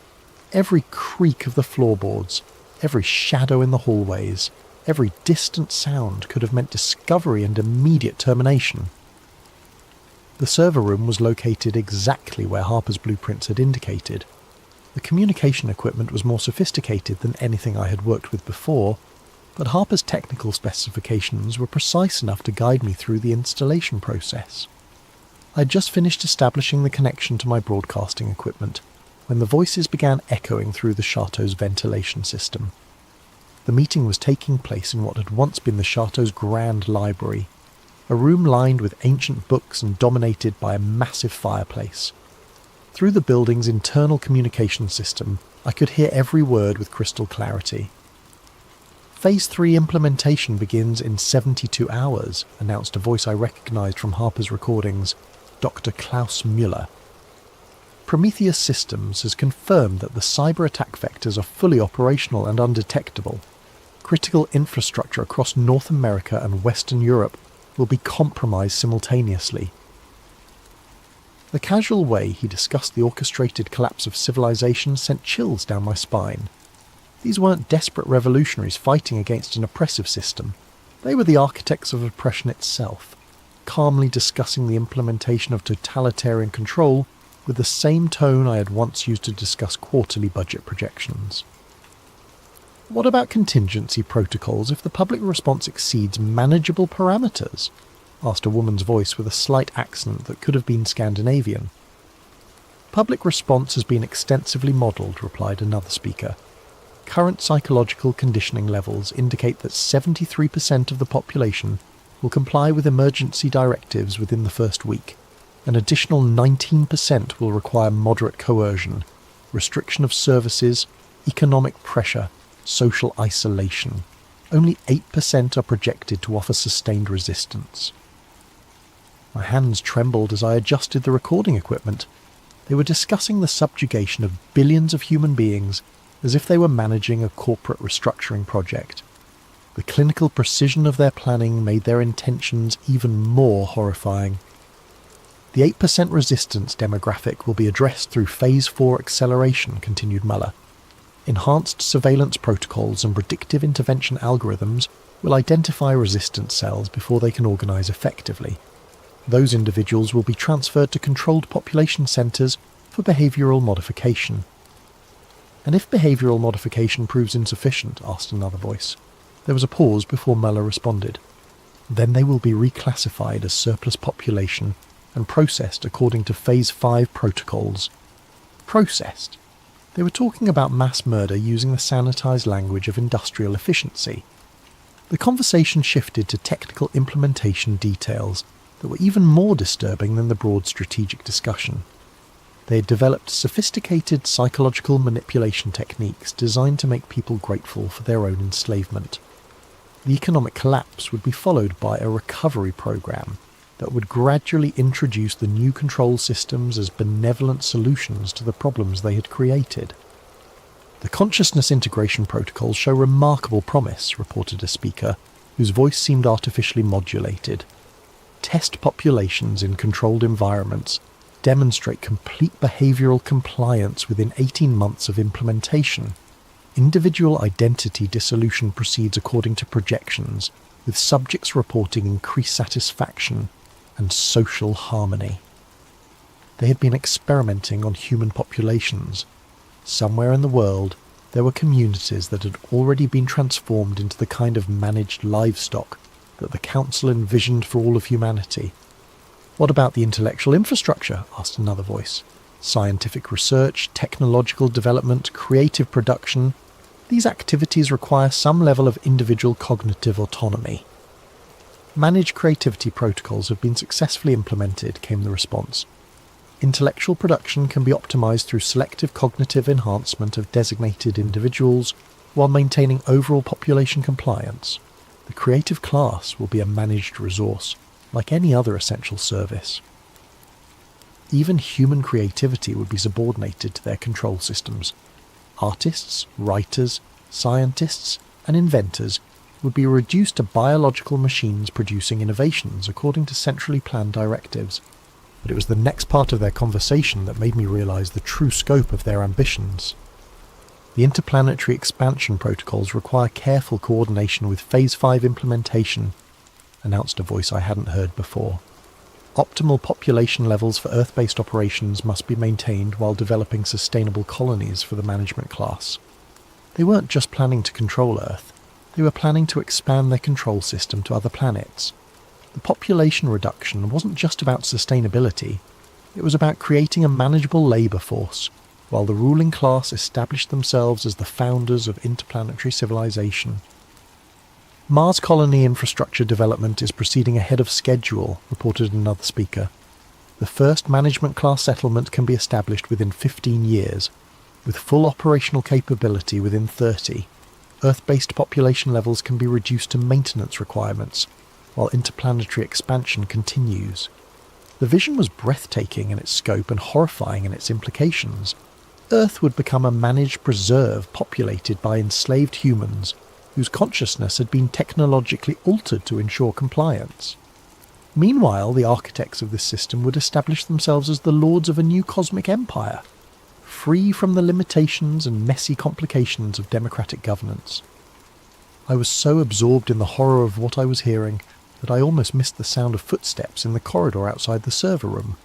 Every creak of the floorboards, every shadow in the hallways, every distant sound could have meant discovery and immediate termination. The server room was located exactly where Harper's blueprints had indicated. The communication equipment was more sophisticated than anything I had worked with before, but Harper's technical specifications were precise enough to guide me through the installation process. I had just finished establishing the connection to my broadcasting equipment when the voices began echoing through the chateau's ventilation system. The meeting was taking place in what had once been the chateau's grand library, a room lined with ancient books and dominated by a massive fireplace. Through the building's internal communication system, I could hear every word with crystal clarity. Phase 3 implementation begins in 72 hours, announced a voice I recognized from Harper's recordings, Dr. Klaus Müller. Prometheus Systems has confirmed that the cyber attack vectors are fully operational and undetectable. Critical infrastructure across North America and Western Europe will be compromised simultaneously. The casual way he discussed the orchestrated collapse of civilization sent chills down my spine. These weren't desperate revolutionaries fighting against an oppressive system. They were the architects of oppression itself, calmly discussing the implementation of totalitarian control with the same tone I had once used to discuss quarterly budget projections. What about contingency protocols if the public response exceeds manageable parameters? Asked a woman's voice with a slight accent that could have been Scandinavian. Public response has been extensively modelled, replied another speaker. Current psychological conditioning levels indicate that 73% of the population will comply with emergency directives within the first week. An additional 19% will require moderate coercion, restriction of services, economic pressure, social isolation. Only 8% are projected to offer sustained resistance. My hands trembled as I adjusted the recording equipment. They were discussing the subjugation of billions of human beings as if they were managing a corporate restructuring project. The clinical precision of their planning made their intentions even more horrifying. The 8% resistance demographic will be addressed through Phase 4 acceleration, continued Muller. Enhanced surveillance protocols and predictive intervention algorithms will identify resistance cells before they can organise effectively. Those individuals will be transferred to controlled population centres for behavioural modification. And if behavioural modification proves insufficient, asked another voice. There was a pause before Muller responded. Then they will be reclassified as surplus population and processed according to Phase 5 protocols. Processed? They were talking about mass murder using the sanitised language of industrial efficiency. The conversation shifted to technical implementation details that were even more disturbing than the broad strategic discussion. They had developed sophisticated psychological manipulation techniques designed to make people grateful for their own enslavement. The economic collapse would be followed by a recovery program that would gradually introduce the new control systems as benevolent solutions to the problems they had created. The consciousness integration protocols show remarkable promise, reported a speaker, whose voice seemed artificially modulated. Test populations in controlled environments demonstrate complete behavioural compliance within 18 months of implementation. Individual identity dissolution proceeds according to projections, with subjects reporting increased satisfaction and social harmony. They had been experimenting on human populations. Somewhere in the world, there were communities that had already been transformed into the kind of managed livestock that the Council envisioned for all of humanity. "What about the intellectual infrastructure?" asked another voice. "Scientific research, technological development, creative production. These activities require some level of individual cognitive autonomy." "Managed creativity protocols have been successfully implemented," came the response. "Intellectual production can be optimized through selective cognitive enhancement of designated individuals while maintaining overall population compliance. The creative class will be a managed resource, like any other essential service." Even human creativity would be subordinated to their control systems. Artists, writers, scientists, and inventors would be reduced to biological machines producing innovations according to centrally planned directives. But it was the next part of their conversation that made me realise the true scope of their ambitions. "The interplanetary expansion protocols require careful coordination with Phase 5 implementation," announced a voice I hadn't heard before. "Optimal population levels for Earth-based operations must be maintained while developing sustainable colonies for the management class." They weren't just planning to control Earth, they were planning to expand their control system to other planets. The population reduction wasn't just about sustainability, it was about creating a manageable labour force, while the ruling class established themselves as the founders of interplanetary civilization. "Mars colony infrastructure development is proceeding ahead of schedule," reported another speaker. "The first management class settlement can be established within 15 years, with full operational capability within 30. Earth-based population levels can be reduced to maintenance requirements, while interplanetary expansion continues." The vision was breathtaking in its scope and horrifying in its implications. Earth would become a managed preserve populated by enslaved humans whose consciousness had been technologically altered to ensure compliance. Meanwhile, the architects of this system would establish themselves as the lords of a new cosmic empire, free from the limitations and messy complications of democratic governance. I was so absorbed in the horror of what I was hearing that I almost missed the sound of footsteps in the corridor outside the server room.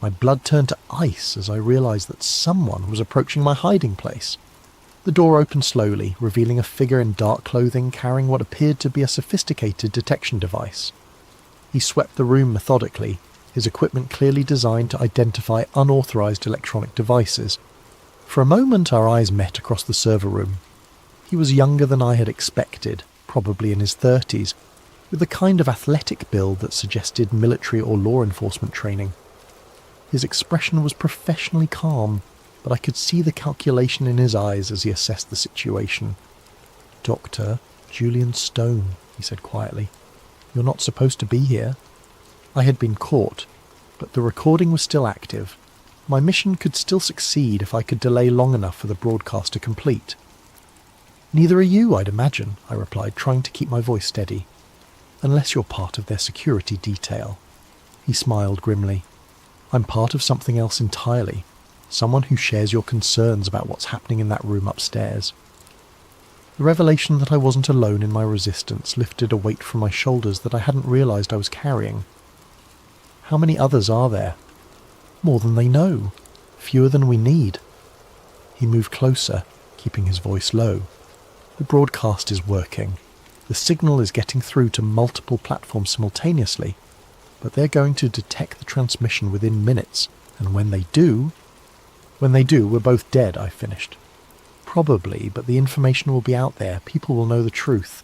My blood turned to ice as I realised that someone was approaching my hiding place. The door opened slowly, revealing a figure in dark clothing carrying what appeared to be a sophisticated detection device. He swept the room methodically, his equipment clearly designed to identify unauthorised electronic devices. For a moment our eyes met across the server room. He was younger than I had expected, probably in his 30s, with the kind of athletic build that suggested military or law enforcement training. His expression was professionally calm, but I could see the calculation in his eyes as he assessed the situation. "Dr. Julian Stone," he said quietly. "You're not supposed to be here." I had been caught, but the recording was still active. My mission could still succeed if I could delay long enough for the broadcast to complete. "Neither are you, I'd imagine," I replied, trying to keep my voice steady. "Unless you're part of their security detail." He smiled grimly. "I'm part of something else entirely. Someone who shares your concerns about what's happening in that room upstairs." The revelation that I wasn't alone in my resistance lifted a weight from my shoulders that I hadn't realised I was carrying. "How many others are there?" "More than they know. Fewer than we need." He moved closer, keeping his voice low. "The broadcast is working. The signal is getting through to multiple platforms simultaneously, but they're going to detect the transmission within minutes, and when they do, we're both dead," I finished. "Probably, but the information will be out there. People will know the truth."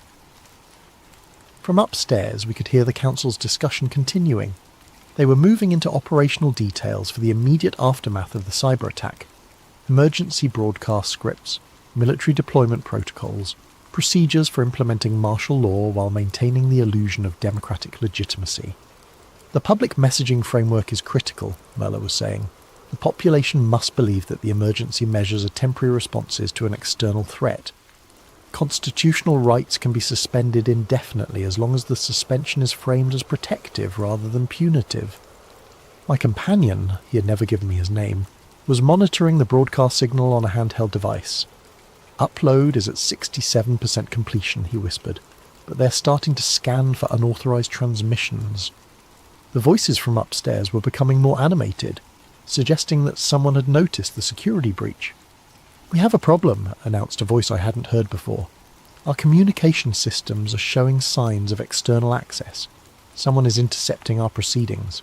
From upstairs we could hear the council's discussion continuing. They were moving into operational details for the immediate aftermath of the cyber attack. Emergency broadcast scripts, military deployment protocols, procedures for implementing martial law while maintaining the illusion of democratic legitimacy. The public messaging framework is critical, Mueller was saying. The population must believe that the emergency measures are temporary responses to an external threat. Constitutional rights can be suspended indefinitely as long as the suspension is framed as protective rather than punitive. My companion, he had never given me his name, was monitoring the broadcast signal on a handheld device. Upload is at 67% completion, he whispered, but they're starting to scan for unauthorized transmissions. The voices from upstairs were becoming more animated, suggesting that someone had noticed the security breach. "We have a problem," announced a voice I hadn't heard before. "Our communication systems are showing signs of external access. Someone is intercepting our proceedings."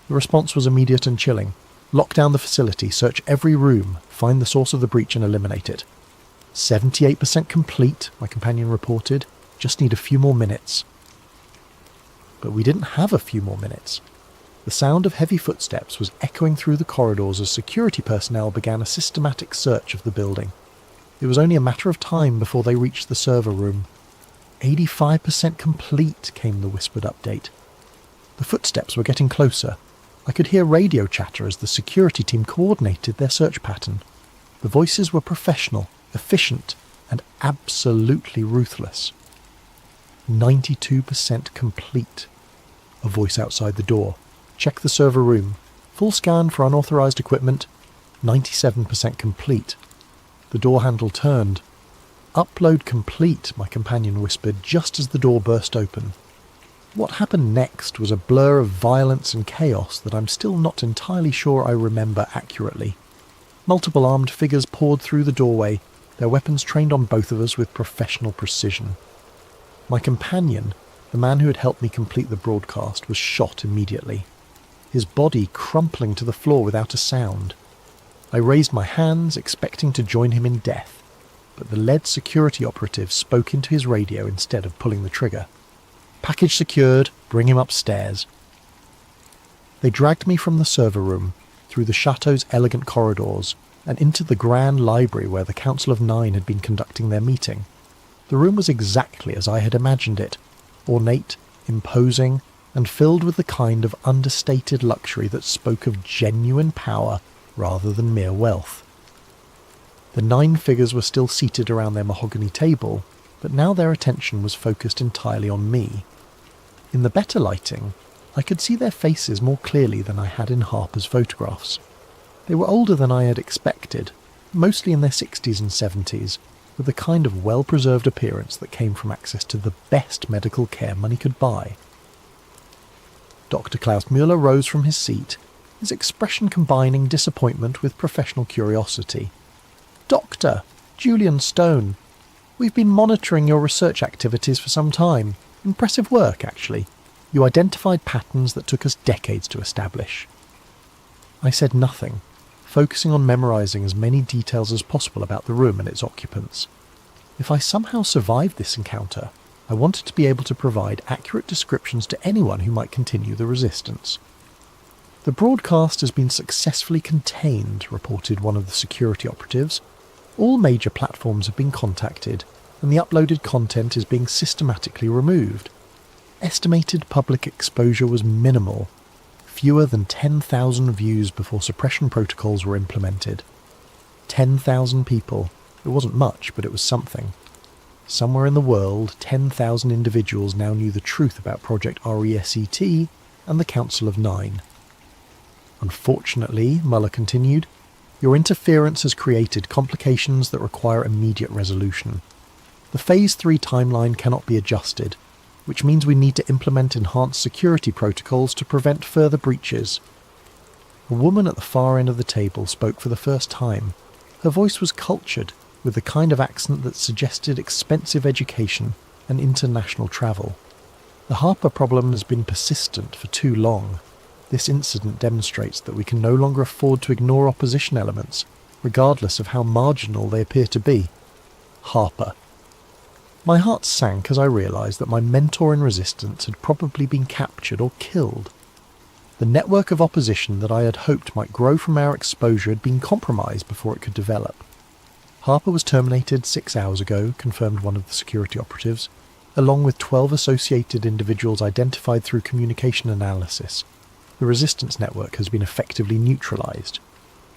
The response was immediate and chilling. "Lock down the facility, search every room, find the source of the breach and eliminate it." 78% complete, my companion reported. "Just need a few more minutes." But we didn't have a few more minutes. The sound of heavy footsteps was echoing through the corridors as security personnel began a systematic search of the building. It was only a matter of time before they reached the server room. 85% complete, came the whispered update. The footsteps were getting closer. I could hear radio chatter as the security team coordinated their search pattern. The voices were professional, efficient, and absolutely ruthless. 92% complete. A voice outside the door. "Check the server room. Full scan for unauthorized equipment. 97% complete." The door handle turned. "Upload complete," my companion whispered just as the door burst open. What happened next was a blur of violence and chaos that I'm still not entirely sure I remember accurately. Multiple armed figures poured through the doorway, their weapons trained on both of us with professional precision. My companion, the man who had helped me complete the broadcast, was shot immediately, his body crumpling to the floor without a sound. I raised my hands, expecting to join him in death, but the lead security operative spoke into his radio instead of pulling the trigger. "Package secured, bring him upstairs." They dragged me from the server room, through the chateau's elegant corridors, and into the grand library where the Council of Nine had been conducting their meeting. The room was exactly as I had imagined it, ornate, imposing, and filled with the kind of understated luxury that spoke of genuine power rather than mere wealth. The 9 figures were still seated around their mahogany table, but now their attention was focused entirely on me. In the better lighting, I could see their faces more clearly than I had in Harper's photographs. They were older than I had expected, mostly in their 60s and 70s, with the kind of well-preserved appearance that came from access to the best medical care money could buy. Dr. Klaus Müller rose from his seat, his expression combining disappointment with professional curiosity. "Doctor, Julian Stone, we've been monitoring your research activities for some time. Impressive work, actually. You identified patterns that took us decades to establish." I said nothing, focusing on memorizing as many details as possible about the room and its occupants. If I somehow survived this encounter, I wanted to be able to provide accurate descriptions to anyone who might continue the resistance. "The broadcast has been successfully contained," reported one of the security operatives. "All major platforms have been contacted, and the uploaded content is being systematically removed. Estimated public exposure was minimal, fewer than 10,000 views before suppression protocols were implemented. 10,000 people. It wasn't much, but it was something. Somewhere in the world, 10,000 individuals now knew the truth about Project RESET and the Council of Nine. Unfortunately, Mueller continued, your interference has created complications that require immediate resolution. The Phase 3 timeline cannot be adjusted, which means we need to implement enhanced security protocols to prevent further breaches. A woman at the far end of the table spoke for the first time. Her voice was cultured, with the kind of accent that suggested expensive education and international travel. The Harper problem has been persistent for too long. This incident demonstrates that we can no longer afford to ignore opposition elements, regardless of how marginal they appear to be. Harper. My heart sank as I realised that my mentor in resistance had probably been captured or killed. The network of opposition that I had hoped might grow from our exposure had been compromised before it could develop. Harper was terminated 6 hours ago, confirmed one of the security operatives, along with 12 associated individuals identified through communication analysis. The resistance network has been effectively neutralised.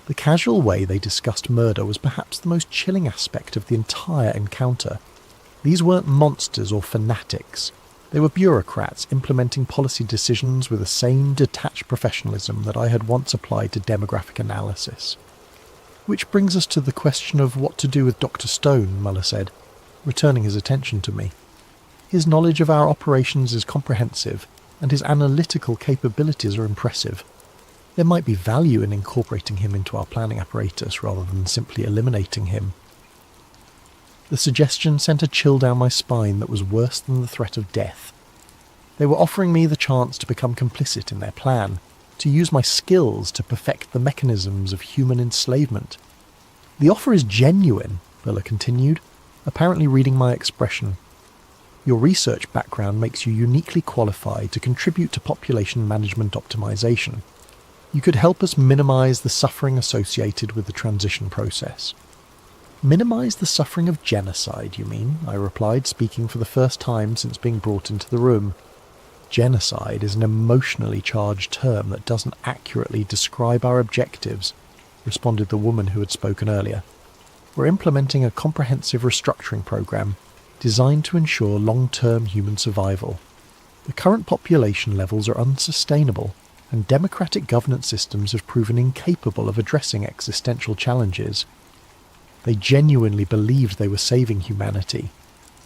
The casual way they discussed murder was perhaps the most chilling aspect of the entire encounter. These weren't monsters or fanatics. They were bureaucrats implementing policy decisions with the same detached professionalism that I had once applied to demographic analysis. Which brings us to the question of what to do with Dr. Stone, Muller said, returning his attention to me. His knowledge of our operations is comprehensive, and his analytical capabilities are impressive. There might be value in incorporating him into our planning apparatus rather than simply eliminating him. The suggestion sent a chill down my spine that was worse than the threat of death. They were offering me the chance to become complicit in their plan, to use my skills to perfect the mechanisms of human enslavement. The offer is genuine, Muller continued, apparently reading my expression. Your research background makes you uniquely qualified to contribute to population management optimization. You could help us minimize the suffering associated with the transition process. Minimize the suffering of genocide, you mean? I replied, speaking for the first time since being brought into the room. Genocide is an emotionally charged term that doesn't accurately describe our objectives, responded the woman who had spoken earlier. We're implementing a comprehensive restructuring program designed to ensure long-term human survival. The current population levels are unsustainable, and democratic governance systems have proven incapable of addressing existential challenges. They genuinely believed they were saving humanity.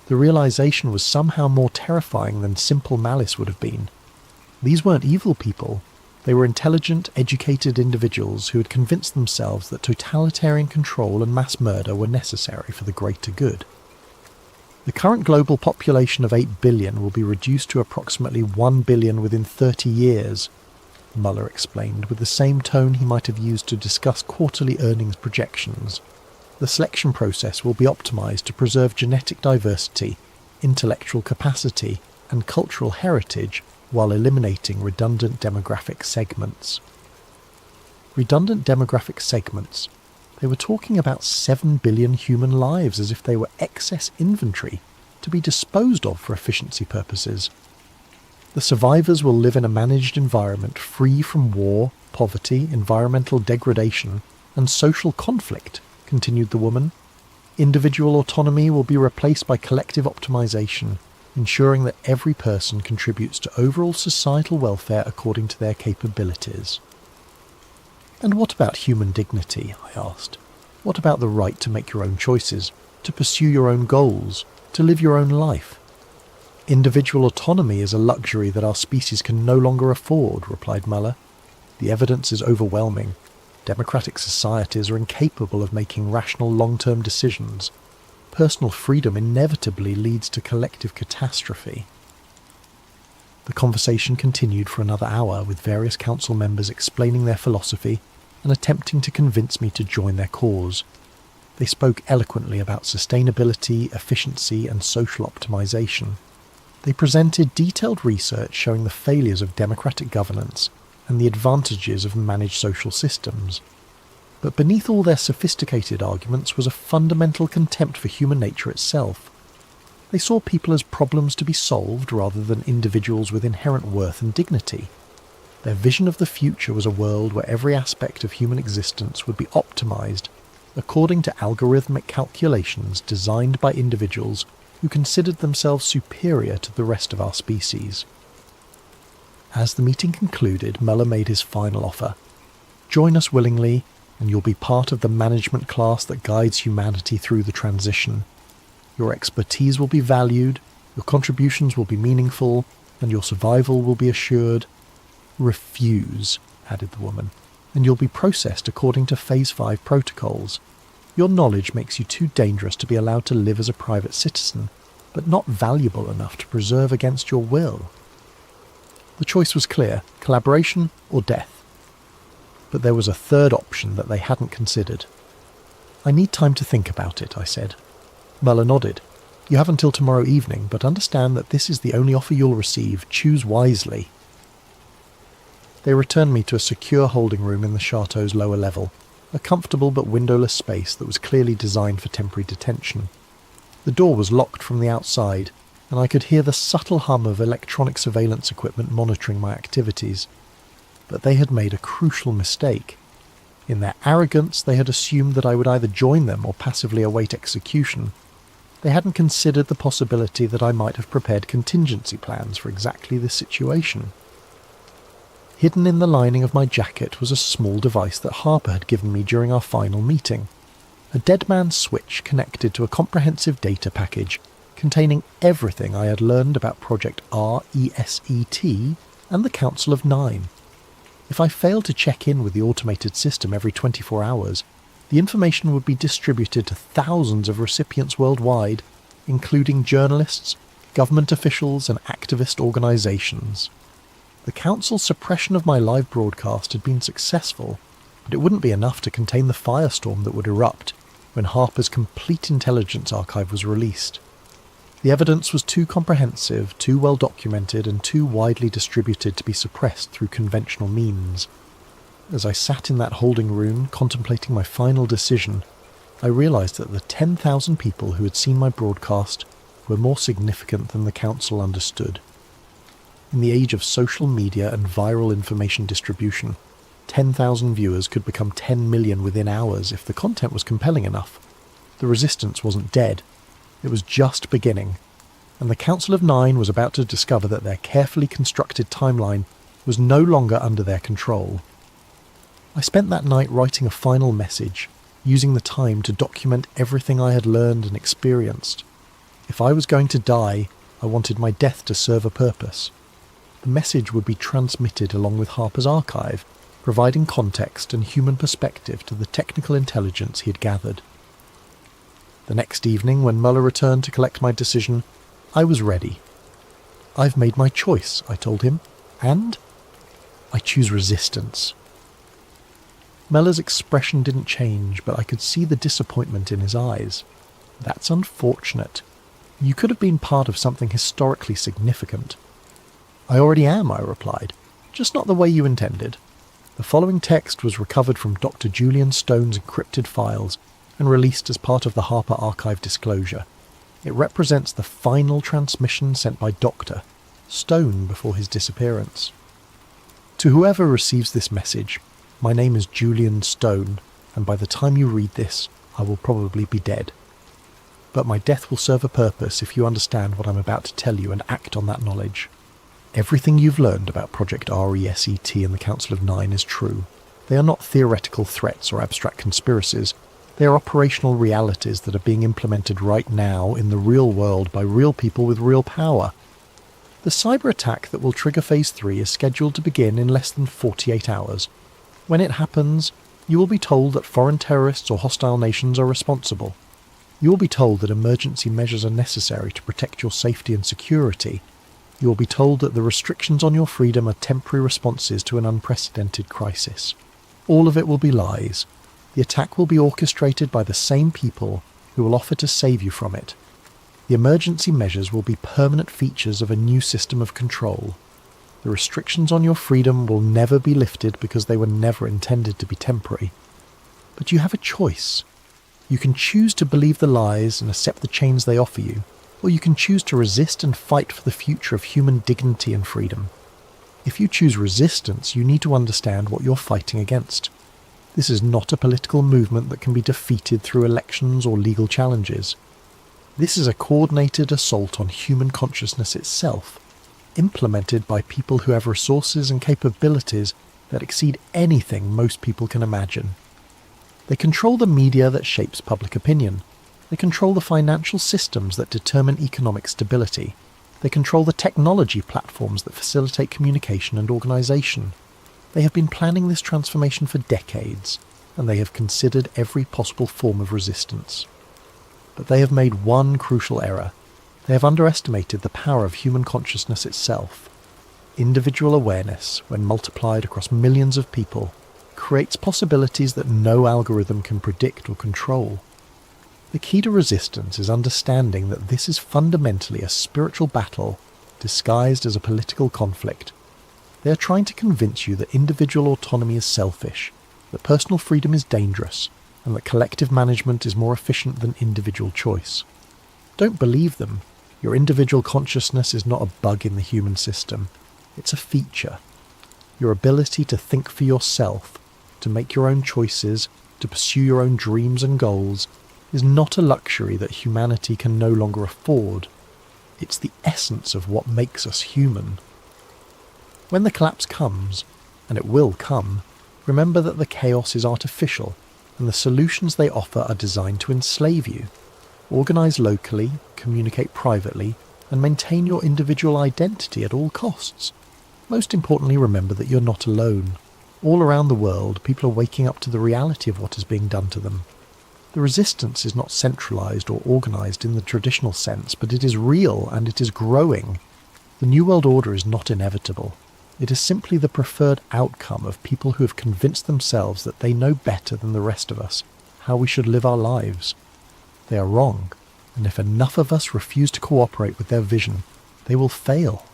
The realization was somehow more terrifying than simple malice would have been. These weren't evil people. They were intelligent, educated individuals who had convinced themselves that totalitarian control and mass murder were necessary for the greater good. The current global population of 8 billion will be reduced to approximately 1 billion within 30 years, Muller explained, with the same tone he might have used to discuss quarterly earnings projections. The selection process will be optimized to preserve genetic diversity, intellectual capacity, and cultural heritage while eliminating redundant demographic segments. Redundant demographic segments? They were talking about 7 billion human lives as if they were excess inventory to be disposed of for efficiency purposes. The survivors will live in a managed environment free from war, poverty, environmental degradation, and social conflict, continued the woman. Individual autonomy will be replaced by collective optimization, ensuring that every person contributes to overall societal welfare according to their capabilities. And what about human dignity? I asked. What about the right to make your own choices, to pursue your own goals, to live your own life? Individual autonomy is a luxury that our species can no longer afford, replied Muller. The evidence is overwhelming. Democratic societies are incapable of making rational long-term decisions. Personal freedom inevitably leads to collective catastrophe. The conversation continued for another hour, with various council members explaining their philosophy and attempting to convince me to join their cause. They spoke eloquently about sustainability, efficiency, and social optimization. They presented detailed research showing the failures of democratic governance and the advantages of managed social systems. But beneath all their sophisticated arguments was a fundamental contempt for human nature itself. They saw people as problems to be solved rather than individuals with inherent worth and dignity. Their vision of the future was a world where every aspect of human existence would be optimized according to algorithmic calculations designed by individuals who considered themselves superior to the rest of our species. As the meeting concluded, Muller made his final offer. Join us willingly, and you'll be part of the management class that guides humanity through the transition. Your expertise will be valued, your contributions will be meaningful, and your survival will be assured. Refuse, added the woman, and you'll be processed according to Phase 5 protocols. Your knowledge makes you too dangerous to be allowed to live as a private citizen, but not valuable enough to preserve against your will. The choice was clear, collaboration or death. But there was a third option that they hadn't considered. I need time to think about it, I said. Muller nodded. You have until tomorrow evening, but understand that this is the only offer you'll receive. Choose wisely." They returned me to a secure holding room in the chateau's lower level, a comfortable but windowless space that was clearly designed for temporary detention. The door was locked from the outside, and I could hear the subtle hum of electronic surveillance equipment monitoring my activities. But they had made a crucial mistake. In their arrogance, they had assumed that I would either join them or passively await execution. They hadn't considered the possibility that I might have prepared contingency plans for exactly this situation. Hidden in the lining of my jacket was a small device that Harper had given me during our final meeting. A dead man's switch connected to a comprehensive data package containing everything I had learned about Project RESET and the Council of Nine. If I failed to check in with the automated system every 24 hours, the information would be distributed to thousands of recipients worldwide, including journalists, government officials, and activist organisations. The Council's suppression of my live broadcast had been successful, but it wouldn't be enough to contain the firestorm that would erupt when Harper's complete intelligence archive was released. The evidence was too comprehensive, too well documented, and too widely distributed to be suppressed through conventional means. As I sat in that holding room, contemplating my final decision, I realised that the 10,000 people who had seen my broadcast were more significant than the Council understood. In the age of social media and viral information distribution, 10,000 viewers could become 10 million within hours if the content was compelling enough. The resistance wasn't dead. It was just beginning, and the Council of Nine was about to discover that their carefully constructed timeline was no longer under their control. I spent that night writing a final message, using the time to document everything I had learned and experienced. If I was going to die, I wanted my death to serve a purpose. The message would be transmitted along with Harper's archive, providing context and human perspective to the technical intelligence he had gathered. The next evening, when Muller returned to collect my decision, I was ready. "I've made my choice," I told him, "and I choose resistance." Muller's expression didn't change, but I could see the disappointment in his eyes. "That's unfortunate. You could have been part of something historically significant." "I already am," I replied, "just not the way you intended." The following text was recovered from Dr. Julian Stone's encrypted files and released as part of the Harper Archive disclosure. It represents the final transmission sent by Dr. Stone before his disappearance. "To whoever receives this message, my name is Julian Stone, and by the time you read this, I will probably be dead. But my death will serve a purpose if you understand what I'm about to tell you and act on that knowledge. Everything you've learned about Project RESET and the Council of Nine is true. They are not theoretical threats or abstract conspiracies. They are operational realities that are being implemented right now in the real world by real people with real power. The cyber attack that will trigger Phase 3 is scheduled to begin in less than 48 hours. When it happens, you will be told that foreign terrorists or hostile nations are responsible. You will be told that emergency measures are necessary to protect your safety and security. You will be told that the restrictions on your freedom are temporary responses to an unprecedented crisis. All of it will be lies. The attack will be orchestrated by the same people who will offer to save you from it. The emergency measures will be permanent features of a new system of control. The restrictions on your freedom will never be lifted because they were never intended to be temporary. But you have a choice. You can choose to believe the lies and accept the chains they offer you, or you can choose to resist and fight for the future of human dignity and freedom. If you choose resistance, you need to understand what you're fighting against. This is not a political movement that can be defeated through elections or legal challenges. This is a coordinated assault on human consciousness itself, implemented by people who have resources and capabilities that exceed anything most people can imagine. They control the media that shapes public opinion. They control the financial systems that determine economic stability. They control the technology platforms that facilitate communication and organisation. They have been planning this transformation for decades, and they have considered every possible form of resistance. But they have made one crucial error. They have underestimated the power of human consciousness itself. Individual awareness, when multiplied across millions of people, creates possibilities that no algorithm can predict or control. The key to resistance is understanding that this is fundamentally a spiritual battle disguised as a political conflict. They are trying to convince you that individual autonomy is selfish, that personal freedom is dangerous, and that collective management is more efficient than individual choice. Don't believe them. Your individual consciousness is not a bug in the human system. It's a feature. Your ability to think for yourself, to make your own choices, to pursue your own dreams and goals, is not a luxury that humanity can no longer afford. It's the essence of what makes us human. When the collapse comes, and it will come, remember that the chaos is artificial, and the solutions they offer are designed to enslave you. Organise locally, communicate privately, and maintain your individual identity at all costs. Most importantly, remember that you're not alone. All around the world, people are waking up to the reality of what is being done to them. The resistance is not centralised or organised in the traditional sense, but it is real and it is growing. The New World Order is not inevitable. It is simply the preferred outcome of people who have convinced themselves that they know better than the rest of us how we should live our lives. They are wrong, and if enough of us refuse to cooperate with their vision, they will fail.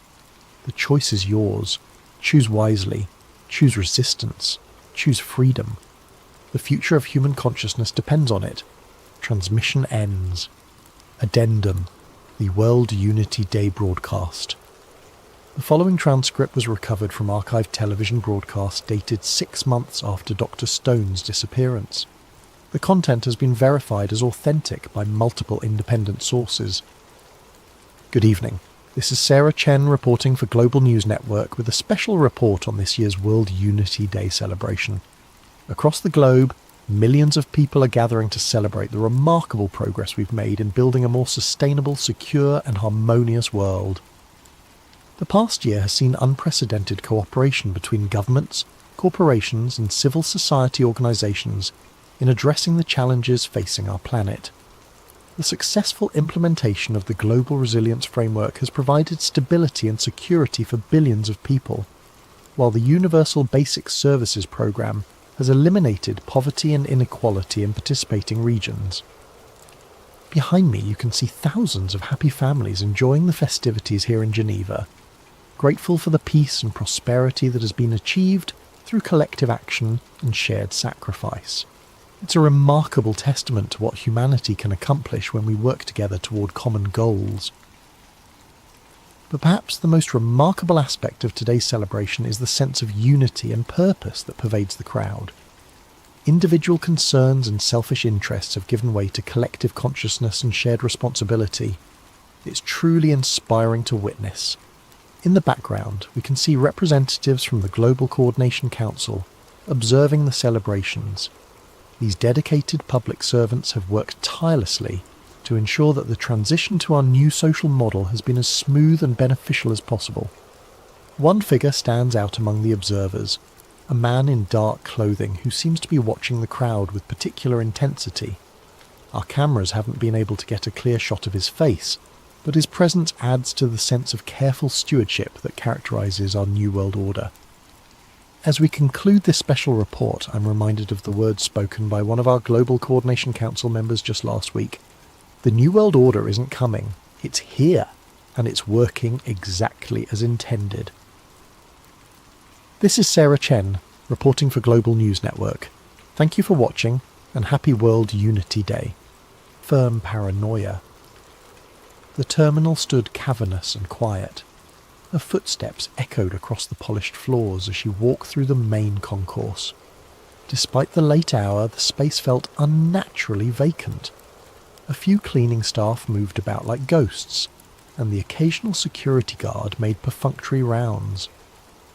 The choice is yours. Choose wisely. Choose resistance. Choose freedom. The future of human consciousness depends on it. Transmission ends. Addendum, the World Unity Day broadcast. The following transcript was recovered from archived television broadcasts dated 6 months after Dr. Stone's disappearance. The content has been verified as authentic by multiple independent sources. Good evening. This is Sarah Chen reporting for Global News Network with a special report on this year's World Unity Day celebration. Across the globe, millions of people are gathering to celebrate the remarkable progress we've made in building a more sustainable, secure and harmonious world. The past year has seen unprecedented cooperation between governments, corporations and civil society organisations in addressing the challenges facing our planet. The successful implementation of the Global Resilience Framework has provided stability and security for billions of people, while the Universal Basic Services Programme has eliminated poverty and inequality in participating regions. Behind me you can see thousands of happy families enjoying the festivities here in Geneva, grateful for the peace and prosperity that has been achieved through collective action and shared sacrifice. It's a remarkable testament to what humanity can accomplish when we work together toward common goals. But perhaps the most remarkable aspect of today's celebration is the sense of unity and purpose that pervades the crowd. Individual concerns and selfish interests have given way to collective consciousness and shared responsibility. It's truly inspiring to witness. In the background, we can see representatives from the Global Coordination Council observing the celebrations. These dedicated public servants have worked tirelessly to ensure that the transition to our new social model has been as smooth and beneficial as possible. One figure stands out among the observers, a man in dark clothing who seems to be watching the crowd with particular intensity. Our cameras haven't been able to get a clear shot of his face, but his presence adds to the sense of careful stewardship that characterises our New World Order. As we conclude this special report, I'm reminded of the words spoken by one of our Global Coordination Council members just last week. The New World Order isn't coming, it's here, and it's working exactly as intended. This is Sarah Chen, reporting for Global News Network. Thank you for watching, and happy World Unity Day. Firm paranoia. The terminal stood cavernous and quiet. Her footsteps echoed across the polished floors as she walked through the main concourse. Despite the late hour, the space felt unnaturally vacant. A few cleaning staff moved about like ghosts, and the occasional security guard made perfunctory rounds.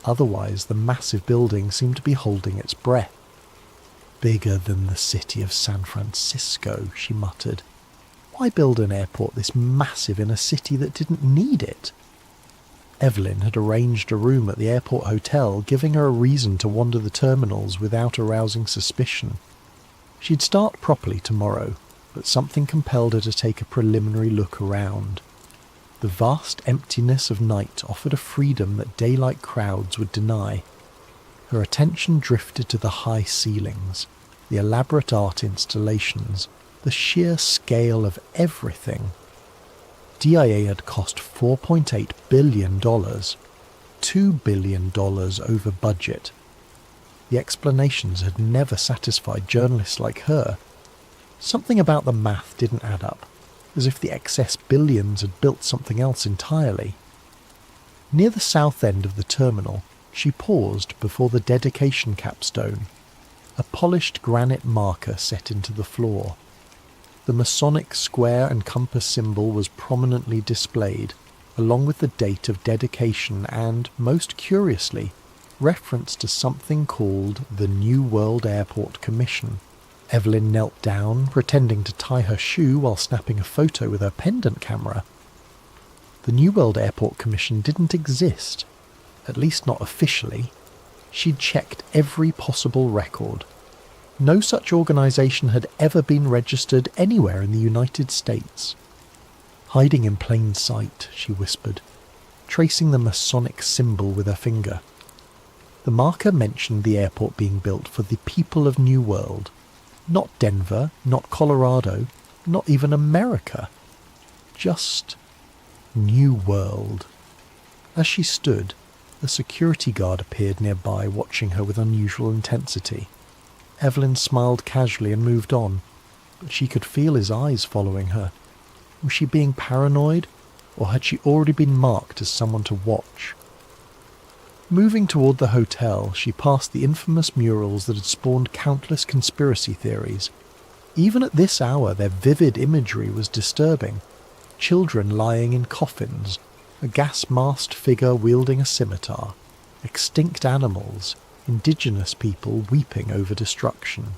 Otherwise, the massive building seemed to be holding its breath. Bigger than the city of San Francisco, she muttered. Why build an airport this massive in a city that didn't need it? Evelyn had arranged a room at the airport hotel, giving her a reason to wander the terminals without arousing suspicion. She'd start properly tomorrow, but something compelled her to take a preliminary look around. The vast emptiness of night offered a freedom that daylight crowds would deny. Her attention drifted to the high ceilings, the elaborate art installations, The sheer scale of everything. DIA had cost $4.8 billion, $2 billion over budget. The explanations had never satisfied journalists like her. Something about the math didn't add up, as if the excess billions had built something else entirely. Near the south end of the terminal, she paused before the dedication capstone, a polished granite marker set into the floor. The Masonic square and compass symbol was prominently displayed, along with the date of dedication and, most curiously, reference to something called the New World Airport Commission. Evelyn knelt down, pretending to tie her shoe while snapping a photo with her pendant camera. The New World Airport Commission didn't exist, at least not officially. She'd checked every possible record. No such organisation had ever been registered anywhere in the United States. Hiding in plain sight, she whispered, tracing the Masonic symbol with her finger. The marker mentioned the airport being built for the people of New World. Not Denver, not Colorado, not even America. Just New World. As she stood, a security guard appeared nearby, watching her with unusual intensity. Evelyn smiled casually and moved on, but she could feel his eyes following her. Was she being paranoid, or had she already been marked as someone to watch? Moving toward the hotel, she passed the infamous murals that had spawned countless conspiracy theories. Even at this hour, their vivid imagery was disturbing. Children lying in coffins, a gas-masked figure wielding a scimitar, extinct animals, indigenous people weeping over destruction.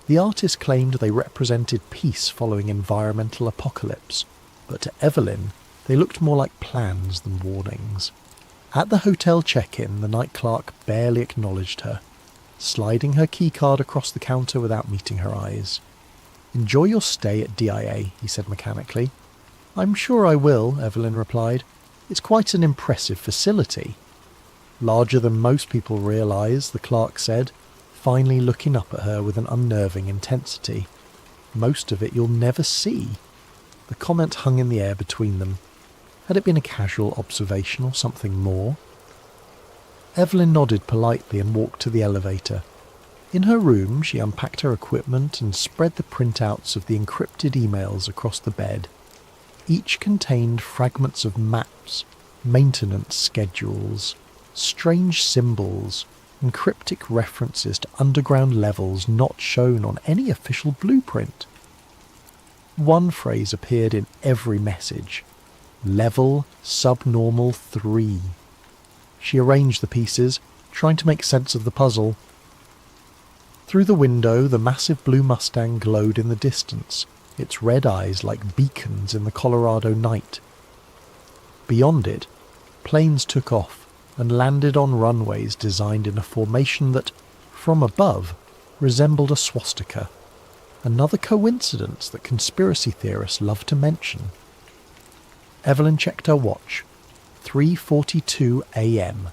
The artist claimed they represented peace following environmental apocalypse, but to Evelyn, they looked more like plans than warnings. At the hotel check-in, the night clerk barely acknowledged her, sliding her keycard across the counter without meeting her eyes. "Enjoy your stay at DIA," he said mechanically. "I'm sure I will," Evelyn replied. "It's quite an impressive facility." "Larger than most people realise," the clerk said, finally looking up at her with an unnerving intensity. "Most of it you'll never see." The comment hung in the air between them. Had it been a casual observation or something more? Evelyn nodded politely and walked to the elevator. In her room, she unpacked her equipment and spread the printouts of the encrypted emails across the bed. Each contained fragments of maps, maintenance schedules, strange symbols, and cryptic references to underground levels not shown on any official blueprint. One phrase appeared in every message: Level Subnormal 3. She arranged the pieces, trying to make sense of the puzzle. Through the window, the massive blue Mustang glowed in the distance, its red eyes like beacons in the Colorado night. Beyond it, planes took off and landed on runways designed in a formation that, from above, resembled a swastika. Another coincidence that conspiracy theorists love to mention. Evelyn checked her watch. 3:42 a.m.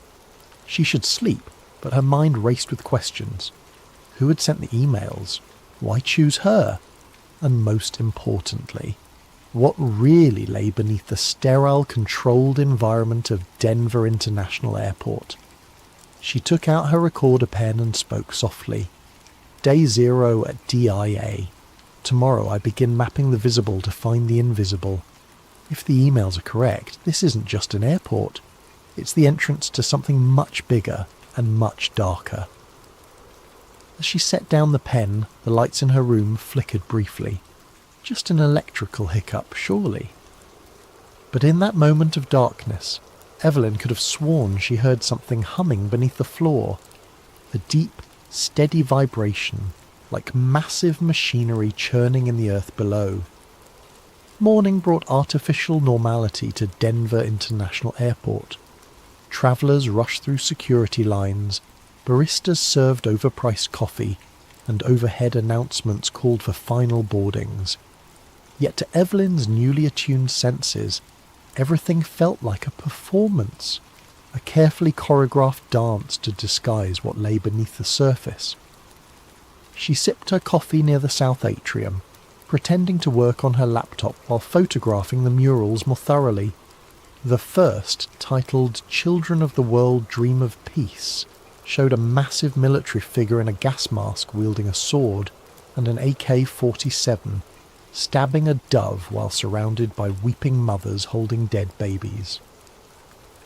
She should sleep, but her mind raced with questions. Who had sent the emails? Why choose her? And most importantly, what really lay beneath the sterile, controlled environment of Denver International Airport? She took out her recorder pen and spoke softly. Day 0 at DIA. Tomorrow I begin mapping the visible to find the invisible. If the emails are correct, this isn't just an airport. It's the entrance to something much bigger and much darker. As she set down the pen, the lights in her room flickered briefly. Just an electrical hiccup, surely. But in that moment of darkness, Evelyn could have sworn she heard something humming beneath the floor. A deep, steady vibration, like massive machinery churning in the earth below. Morning brought artificial normality to Denver International Airport. Travellers rushed through security lines, baristas served overpriced coffee, and overhead announcements called for final boardings. Yet to Evelyn's newly attuned senses, everything felt like a performance, a carefully choreographed dance to disguise what lay beneath the surface. She sipped her coffee near the south atrium, pretending to work on her laptop while photographing the murals more thoroughly. The first, titled "Children of the World Dream of Peace," showed a massive military figure in a gas mask wielding a sword and an AK-47, stabbing a dove while surrounded by weeping mothers holding dead babies.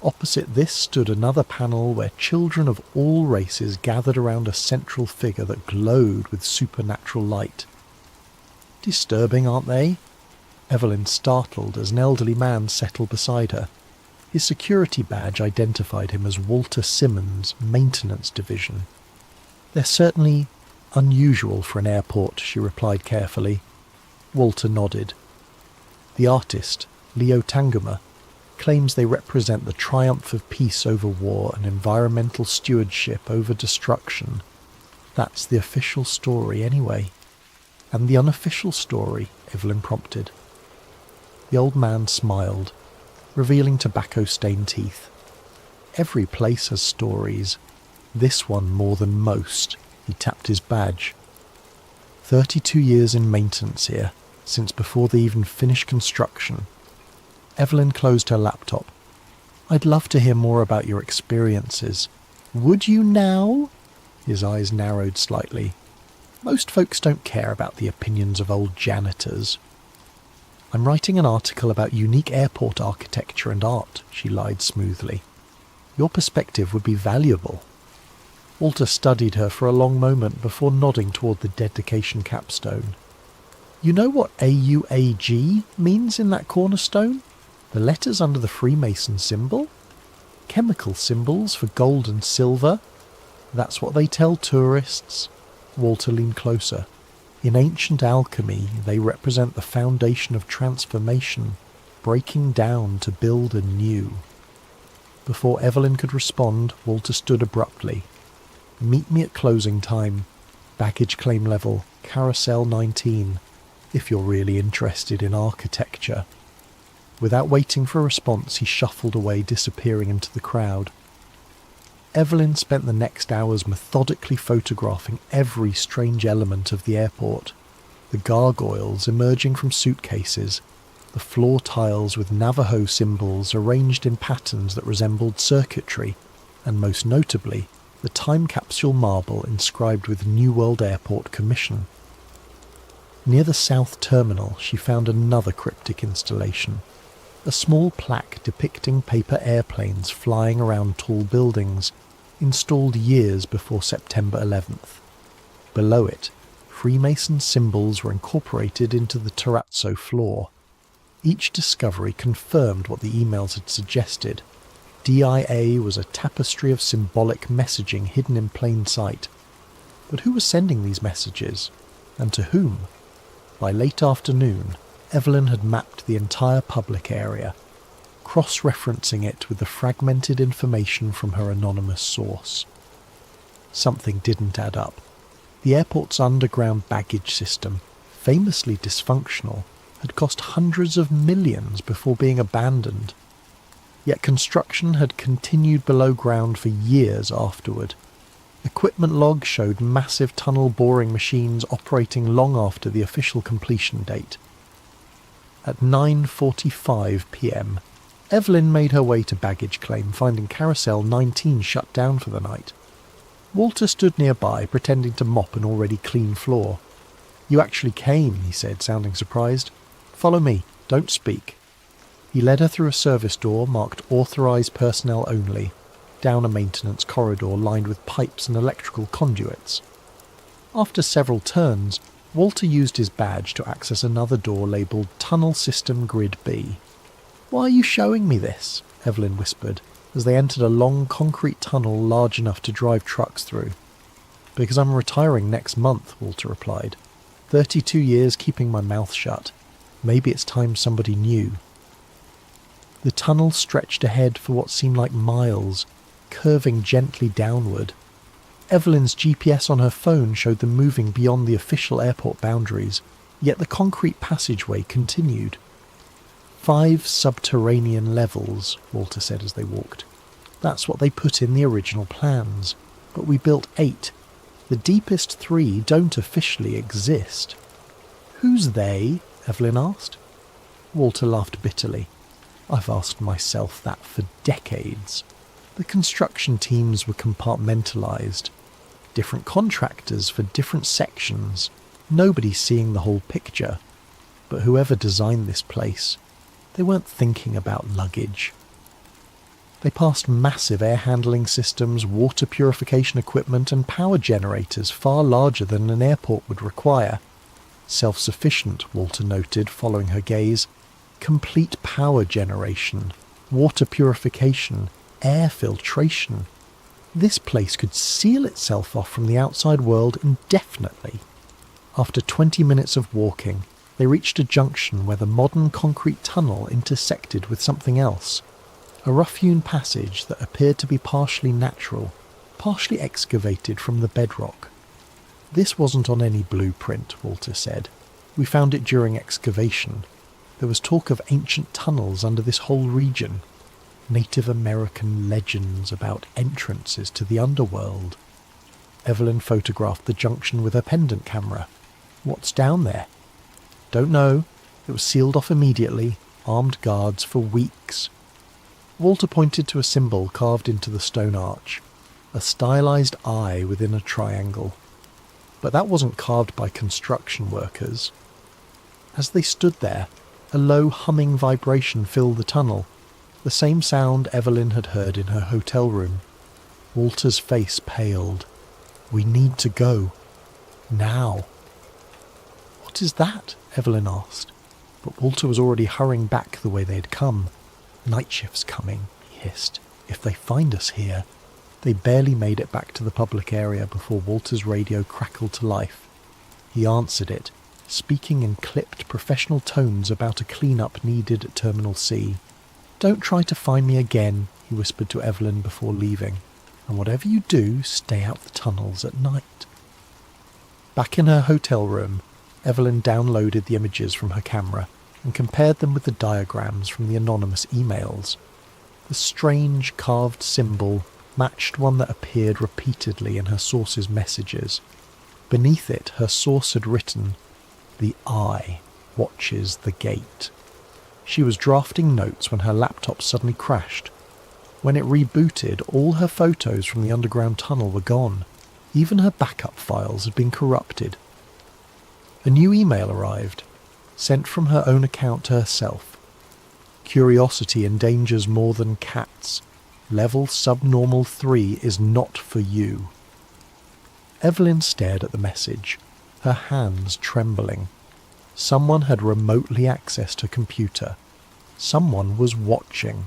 Opposite this stood another panel where children of all races gathered around a central figure that glowed with supernatural light. Disturbing, aren't they? Evelyn startled as an elderly man settled beside her. His security badge identified him as Walter Simmons, Maintenance Division. "They're certainly unusual for an airport," she replied carefully. Walter nodded. "The artist, Leo Tanguma, claims they represent the triumph of peace over war and environmental stewardship over destruction. That's the official story anyway." "And the unofficial story?" Evelyn prompted. The old man smiled, revealing tobacco-stained teeth. "Every place has stories. This one more than most." He tapped his badge. 32 years in maintenance here, since before they even finished construction." Evelyn closed her laptop. "I'd love to hear more about your experiences." "Would you now?" His eyes narrowed slightly. "Most folks don't care about the opinions of old janitors." "I'm writing an article about unique airport architecture and art," she lied smoothly. "Your perspective would be valuable." Walter studied her for a long moment before nodding toward the dedication capstone. "You know what AUAG means in that cornerstone? The letters under the Freemason symbol? Chemical symbols for gold and silver? That's what they tell tourists." Walter leaned closer. "In ancient alchemy, they represent the foundation of transformation, breaking down to build anew." Before Evelyn could respond, Walter stood abruptly. "Meet me at closing time. Baggage claim level, Carousel 19, if you're really interested in architecture." Without waiting for a response, he shuffled away, disappearing into the crowd. Evelyn spent the next hours methodically photographing every strange element of the airport. The gargoyles emerging from suitcases, the floor tiles with Navajo symbols arranged in patterns that resembled circuitry, and most notably, the time capsule marble inscribed with New World Airport Commission. Near the south terminal, she found another cryptic installation. A small plaque depicting paper airplanes flying around tall buildings, installed years before September 11th. Below it, Freemason symbols were incorporated into the terrazzo floor. Each discovery confirmed what the emails had suggested. DIA was a tapestry of symbolic messaging hidden in plain sight. But who was sending these messages? And to whom? By late afternoon, Evelyn had mapped the entire public area, cross-referencing it with the fragmented information from her anonymous source. Something didn't add up. The airport's underground baggage system, famously dysfunctional, had cost hundreds of millions before being abandoned. Yet construction had continued below ground for years afterward. Equipment logs showed massive tunnel boring machines operating long after the official completion date. At 9:45 p.m, Evelyn made her way to baggage claim, finding Carousel 19 shut down for the night. Walter stood nearby, pretending to mop an already clean floor. "You actually came," he said, sounding surprised. "Follow me. Don't speak." He led her through a service door marked "Authorized Personnel Only," down a maintenance corridor lined with pipes and electrical conduits. After several turns, Walter used his badge to access another door labelled Tunnel System Grid B. "Why are you showing me this?" Evelyn whispered, as they entered a long concrete tunnel large enough to drive trucks through. "Because I'm retiring next month," Walter replied. 32 years keeping my mouth shut. Maybe it's time somebody knew." The tunnel stretched ahead for what seemed like miles, curving gently downward. Evelyn's GPS on her phone showed them moving beyond the official airport boundaries, yet the concrete passageway continued. 5 subterranean levels, Walter said as they walked. "That's what they put in the original plans. But we built 8. The deepest 3 don't officially exist." "Who's they?" Evelyn asked. Walter laughed bitterly. "I've asked myself that for decades. The construction teams were compartmentalised. Different contractors for different sections. Nobody seeing the whole picture. But whoever designed this place, they weren't thinking about luggage." They passed massive air handling systems, water purification equipment and power generators far larger than an airport would require. Self-sufficient, Walter noted, following her gaze. Complete power generation, water purification, air filtration. This place could seal itself off from the outside world indefinitely. After 20 minutes of walking, they reached a junction where the modern concrete tunnel intersected with something else. A rough-hewn passage that appeared to be partially natural, partially excavated from the bedrock. "This wasn't on any blueprint," Walter said. "We found it during excavation. There was talk of ancient tunnels under this whole region. Native American legends about entrances to the underworld." Evelyn photographed the junction with her pendant camera. "What's down there?" "Don't know. It was sealed off immediately. Armed guards for weeks." Walter pointed to a symbol carved into the stone arch. A stylized eye within a triangle. But that wasn't carved by construction workers. As they stood there, a low humming vibration filled the tunnel, the same sound Evelyn had heard in her hotel room. Walter's face paled. "We need to go. Now." "What is that?" Evelyn asked, but Walter was already hurrying back the way they had come. "Night shift's coming," he hissed. "If they find us here." They barely made it back to the public area before Walter's radio crackled to life. He answered it, speaking in clipped professional tones about a clean-up needed at Terminal C. "Don't try to find me again," he whispered to Evelyn before leaving. "And whatever you do, stay out the tunnels at night." Back in her hotel room, Evelyn downloaded the images from her camera and compared them with the diagrams from the anonymous emails. The strange carved symbol matched one that appeared repeatedly in her source's messages. Beneath it, her source had written, "The Eye watches the gate." She was drafting notes when her laptop suddenly crashed. When it rebooted, all her photos from the underground tunnel were gone. Even her backup files had been corrupted. A new email arrived, sent from her own account to herself. "Curiosity endangers more than cats. Level subnormal 3 is not for you." Evelyn stared at the message, her hands trembling. Someone had remotely accessed her computer. Someone was watching.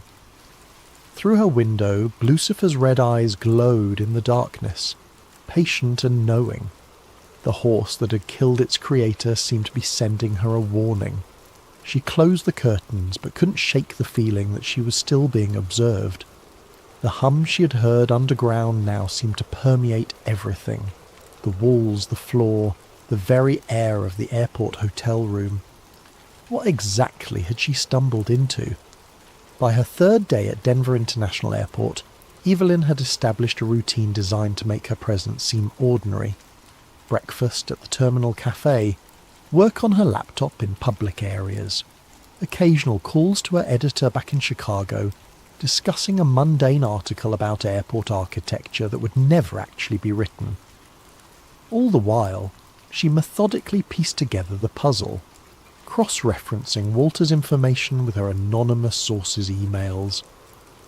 Through her window, Lucifer's red eyes glowed in the darkness, patient and knowing. The horse that had killed its creator seemed to be sending her a warning. She closed the curtains but couldn't shake the feeling that she was still being observed. The hum she had heard underground now seemed to permeate everything. The walls, the floor, the very air of the airport hotel room. What exactly had she stumbled into? By her third day at Denver International Airport, Evelyn had established a routine designed to make her presence seem ordinary. Breakfast at the terminal cafe, work on her laptop in public areas, occasional calls to her editor back in Chicago, discussing a mundane article about airport architecture that would never actually be written. All the while, she methodically pieced together the puzzle, cross-referencing Walter's information with her anonymous source's emails.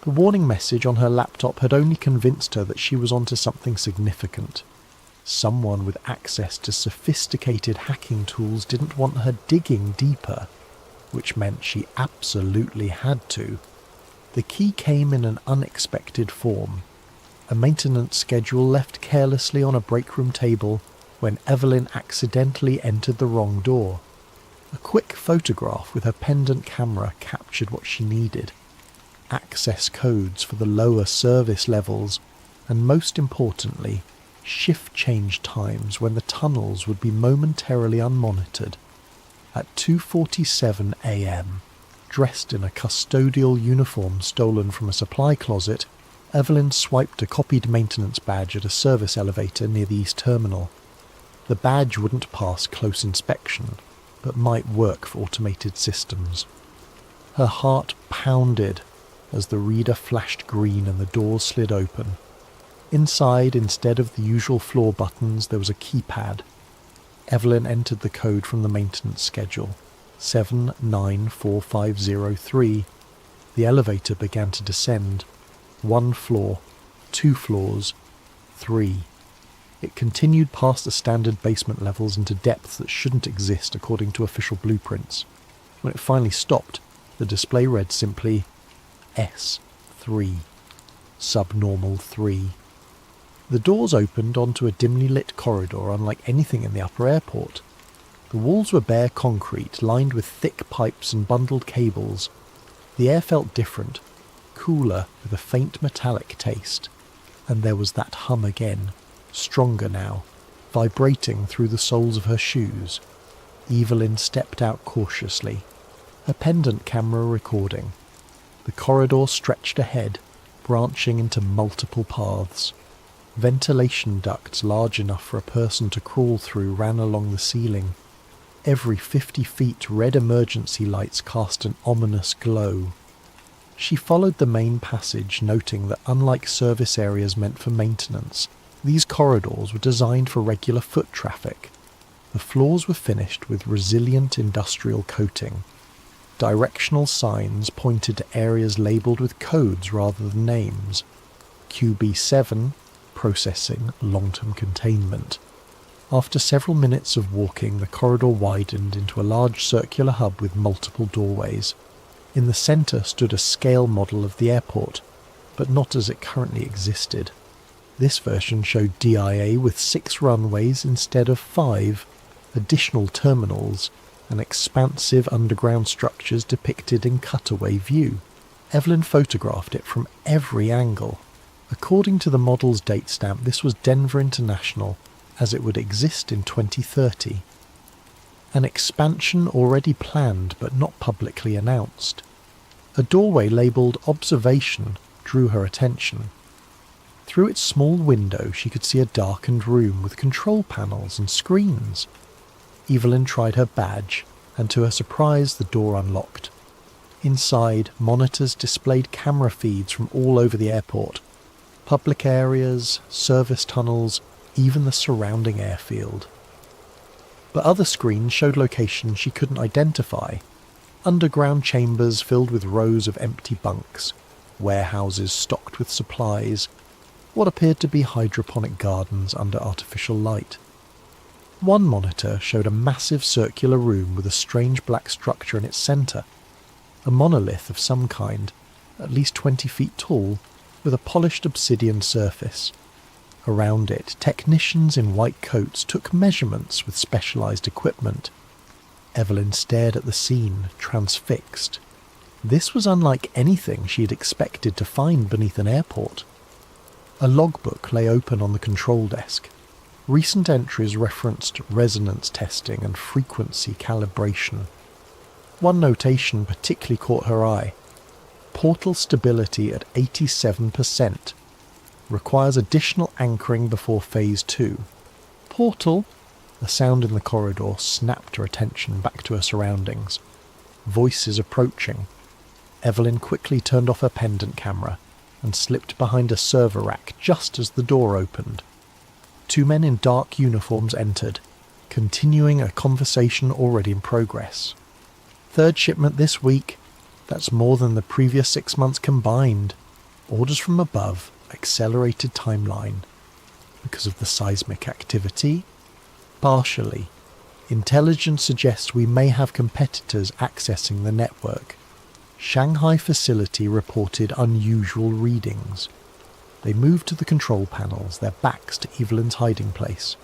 The warning message on her laptop had only convinced her that she was onto something significant. Someone with access to sophisticated hacking tools didn't want her digging deeper, which meant she absolutely had to. The key came in an unexpected form. A maintenance schedule left carelessly on a break-room table when Evelyn accidentally entered the wrong door. A quick photograph with her pendant camera captured what she needed. Access codes for the lower service levels, and most importantly, shift change times when the tunnels would be momentarily unmonitored. At 2:47 a.m., dressed in a custodial uniform stolen from a supply closet, Evelyn swiped a copied maintenance badge at a service elevator near the East Terminal. The badge wouldn't pass close inspection. but might work for automated systems. Her heart pounded as the reader flashed green and the doors slid open. Inside, instead of the usual floor buttons, there was a keypad. Evelyn entered the code from the maintenance schedule, 794503. The elevator began to descend. 1 floor, 2 floors, 3. It continued past the standard basement levels into depths that shouldn't exist according to official blueprints. When it finally stopped, the display read simply S3, subnormal 3. The doors opened onto a dimly lit corridor unlike anything in the upper airport. The walls were bare concrete, lined with thick pipes and bundled cables. The air felt different, cooler with a faint metallic taste. And there was that hum again, stronger now, vibrating through the soles of her shoes. Evelyn stepped out cautiously, her pendant camera recording. The corridor stretched ahead, branching into multiple paths. Ventilation ducts large enough for a person to crawl through ran along the ceiling. Every 50 feet red emergency lights cast an ominous glow. She followed the main passage, noting that unlike service areas meant for maintenance, these corridors were designed for regular foot traffic. The floors were finished with resilient industrial coating. Directional signs pointed to areas labelled with codes rather than names. QB7, processing long-term containment. After several minutes of walking, the corridor widened into a large circular hub with multiple doorways. In the centre stood a scale model of the airport, but not as it currently existed. This version showed DIA with 6 runways instead of 5, additional terminals, and expansive underground structures depicted in cutaway view. Evelyn photographed it from every angle. According to the model's date stamp, this was Denver International, as it would exist in 2030. An expansion already planned but not publicly announced. A doorway labelled Observation drew her attention. Through its small window she could see a darkened room with control panels and screens. Evelyn tried her badge, and to her surprise the door unlocked. Inside, monitors displayed camera feeds from all over the airport. Public areas, service tunnels, even the surrounding airfield. But other screens showed locations she couldn't identify. Underground chambers filled with rows of empty bunks, warehouses stocked with supplies, what appeared to be hydroponic gardens under artificial light. One monitor showed a massive circular room with a strange black structure in its centre, a monolith of some kind, at least 20 feet tall, with a polished obsidian surface. Around it, technicians in white coats took measurements with specialised equipment. Evelyn stared at the scene, transfixed. This was unlike anything she had expected to find beneath an airport. A logbook lay open on the control desk. Recent entries referenced resonance testing and frequency calibration. One notation particularly caught her eye. Portal stability at 87%. Requires additional anchoring before Phase 2. Portal? The sound in the corridor snapped her attention back to her surroundings. Voices approaching. Evelyn quickly turned off her pendant camera and slipped behind a server rack just as the door opened. 2 men in dark uniforms entered, continuing a conversation already in progress. 3rd shipment this week. That's more than the previous 6 months combined. Orders from above. Accelerated timeline. Because of the seismic activity? Partially. Intelligence suggests we may have competitors accessing the network. Shanghai facility reported unusual readings. They moved to the control panels, their backs to Evelyn's hiding place.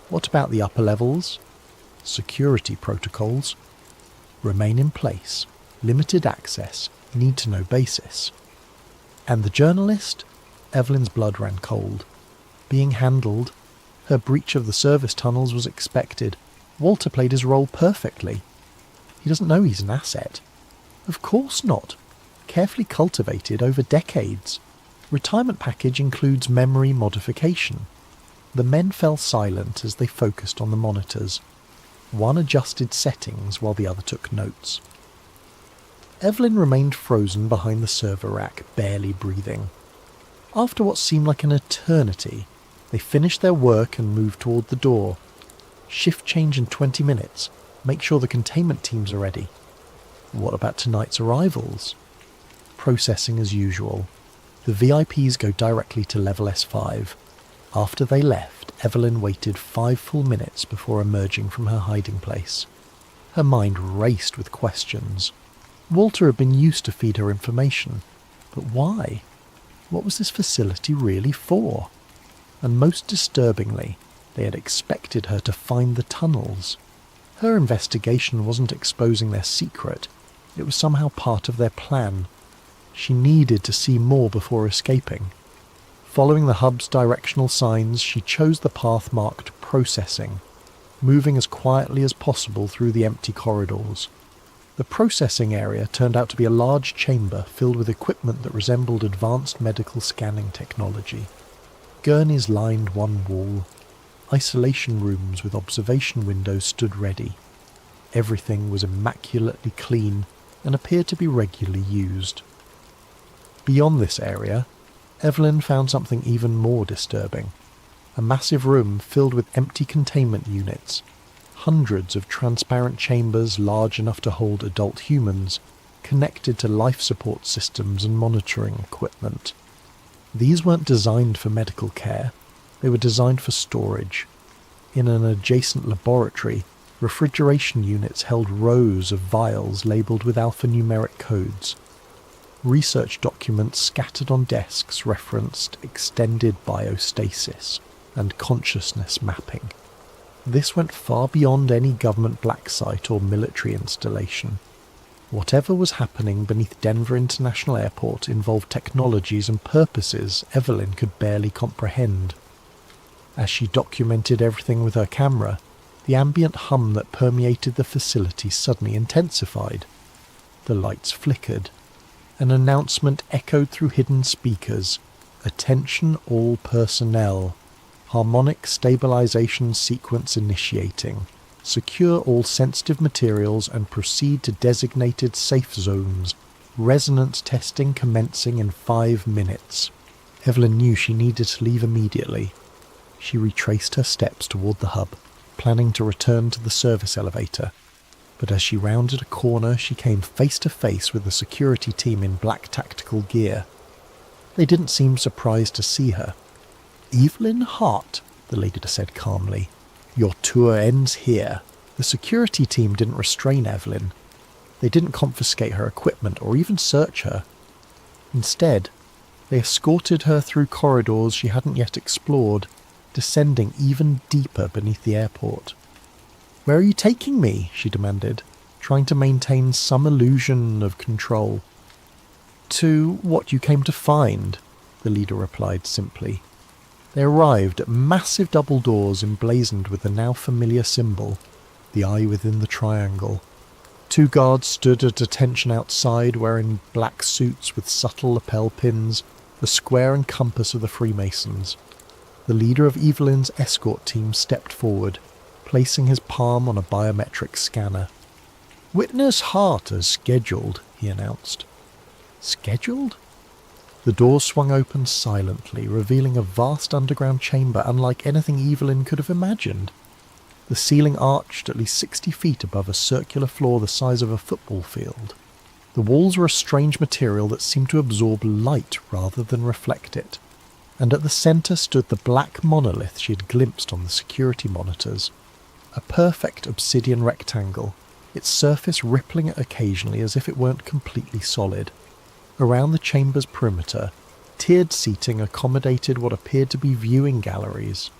What about the upper levels? Security protocols. Remain in place. Limited access. Need-to-know basis. And the journalist? Evelyn's blood ran cold. Being handled. Her breach of the service tunnels was expected. Walter played his role perfectly. He doesn't know he's an asset. Of course not. Carefully cultivated over decades. Retirement package includes memory modification. The men fell silent as they focused on the monitors. One adjusted settings while the other took notes. Evelyn remained frozen behind the server rack, barely breathing. After what seemed like an eternity, they finished their work and moved toward the door. Shift change in 20 minutes. Make sure the containment teams are ready. What about tonight's arrivals? Processing as usual. The VIPs go directly to level S5. After they left, Evelyn waited 5 full minutes before emerging from her hiding place. Her mind raced with questions. Walter had been used to feed her information, but why? What was this facility really for? And most disturbingly, they had expected her to find the tunnels. Her investigation wasn't exposing their secret, it was somehow part of their plan. She needed to see more before escaping. Following the hub's directional signs, she chose the path marked Processing, moving as quietly as possible through the empty corridors. The processing area turned out to be a large chamber filled with equipment that resembled advanced medical scanning technology. Gurneys lined one wall. Isolation rooms with observation windows stood ready. Everything was immaculately clean and appeared to be regularly used. Beyond this area, Evelyn found something even more disturbing. A massive room filled with empty containment units. Hundreds of transparent chambers large enough to hold adult humans, connected to life support systems and monitoring equipment. These weren't designed for medical care, they were designed for storage. In an adjacent laboratory, refrigeration units held rows of vials labelled with alphanumeric codes. Research documents scattered on desks referenced extended biostasis and consciousness mapping. This went far beyond any government black site or military installation. Whatever was happening beneath Denver International Airport involved technologies and purposes Evelyn could barely comprehend. As she documented everything with her camera, the ambient hum that permeated the facility suddenly intensified. The lights flickered. An announcement echoed through hidden speakers. "Attention all personnel. Harmonic stabilization sequence initiating. Secure all sensitive materials and proceed to designated safe zones. Resonance testing commencing in 5 minutes." Evelyn knew she needed to leave immediately. She retraced her steps toward the hub, planning to return to the service elevator. But as she rounded a corner, she came face to face with a security team in black tactical gear. They didn't seem surprised to see her. "Evelyn Hart," the leader said calmly, "your tour ends here." The security team didn't restrain Evelyn. They didn't confiscate her equipment or even search her. Instead, they escorted her through corridors she hadn't yet explored, descending even deeper beneath the airport. "Where are you taking me?" she demanded, trying to maintain some illusion of control. "To what you came to find," the leader replied simply. They arrived at massive double doors emblazoned with the now familiar symbol, the eye within the triangle. 2 guards stood at attention outside wearing black suits with subtle lapel pins, the square and compass of the Freemasons. The leader of Evelyn's escort team stepped forward, placing his palm on a biometric scanner. "Witness Hart as scheduled," he announced. Scheduled? The door swung open silently, revealing a vast underground chamber unlike anything Evelyn could have imagined. The ceiling arched at least 60 feet above a circular floor the size of a football field. The walls were a strange material that seemed to absorb light rather than reflect it, and at the centre stood the black monolith she had glimpsed on the security monitors. A perfect obsidian rectangle, its surface rippling occasionally as if it weren't completely solid. Around the chamber's perimeter, tiered seating accommodated what appeared to be viewing galleries.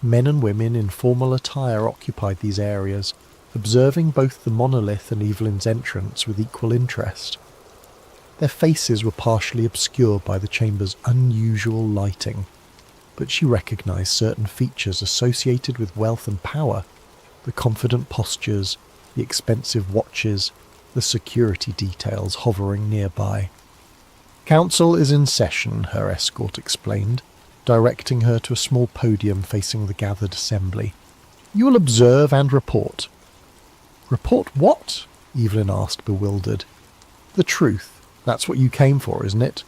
Men and women in formal attire occupied these areas, observing both the monolith and Evelyn's entrance with equal interest. Their faces were partially obscured by the chamber's unusual lighting, but she recognized certain features associated with wealth and power: the confident postures, the expensive watches, the security details hovering nearby. "Council is in session," her escort explained, directing her to a small podium facing the gathered assembly. "You will observe and report. "Report what?" Evelyn asked, bewildered. "The truth. That's what you came for, isn't it?"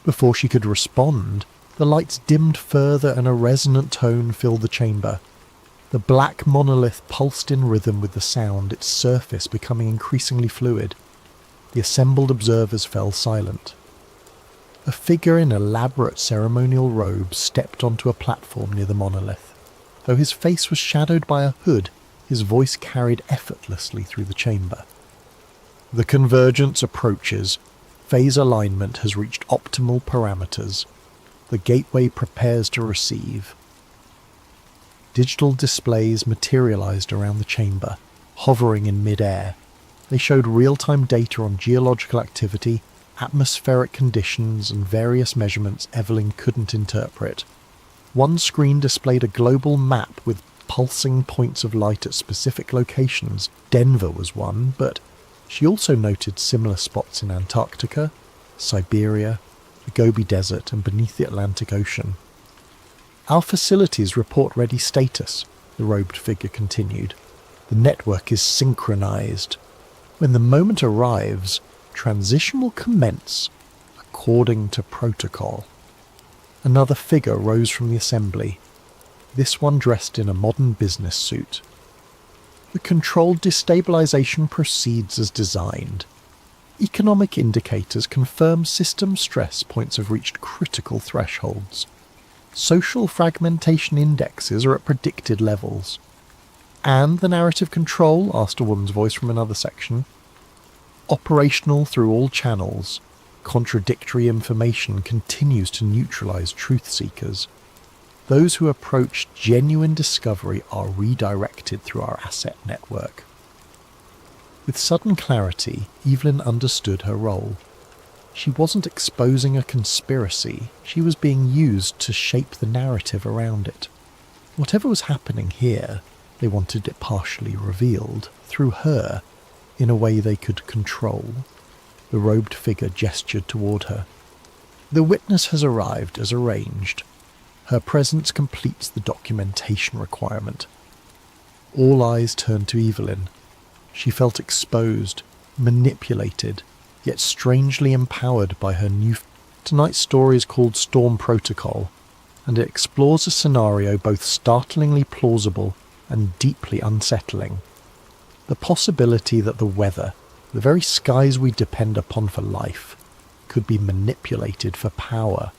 Before she could respond, the lights dimmed further and a resonant tone filled the chamber. The black monolith pulsed in rhythm with the sound, its surface becoming increasingly fluid. The assembled observers fell silent. A figure in elaborate ceremonial robes stepped onto a platform near the monolith. Though his face was shadowed by a hood, his voice carried effortlessly through the chamber. "The convergence approaches. Phase alignment has reached optimal parameters. The gateway prepares to receive." Digital displays materialized around the chamber, hovering in mid-air. They showed real-time data on geological activity, atmospheric conditions, and various measurements Evelyn couldn't interpret. One screen displayed a global map with pulsing points of light at specific locations. Denver was one, but she also noted similar spots in Antarctica, Siberia, the Gobi Desert, and beneath the Atlantic Ocean. "Our facilities report ready status," the robed figure continued. "The network is synchronized. When the moment arrives, transition will commence, according to protocol." Another figure rose from the assembly, this one dressed in a modern business suit. "The controlled destabilization proceeds as designed. Economic indicators confirm system stress points have reached critical thresholds. Social fragmentation indexes are at predicted levels." "And the narrative control?" asked a woman's voice from another section. "Operational through all channels. Contradictory information continues to neutralize truth seekers. Those who approach genuine discovery are redirected through our asset network." With sudden clarity, Evelyn understood her role. She wasn't exposing a conspiracy, she was being used to shape the narrative around it. Whatever was happening here, they wanted it partially revealed, through her, in a way they could control. The robed figure gestured toward her. "The witness has arrived as arranged. Her presence completes the documentation requirement." All eyes turned to Evelyn. She felt exposed, manipulated, yet strangely empowered by her new... Tonight's story is called Storm Protocol, and it explores a scenario both startlingly plausible and deeply unsettling. The possibility that the weather, the very skies we depend upon for life, could be manipulated for power.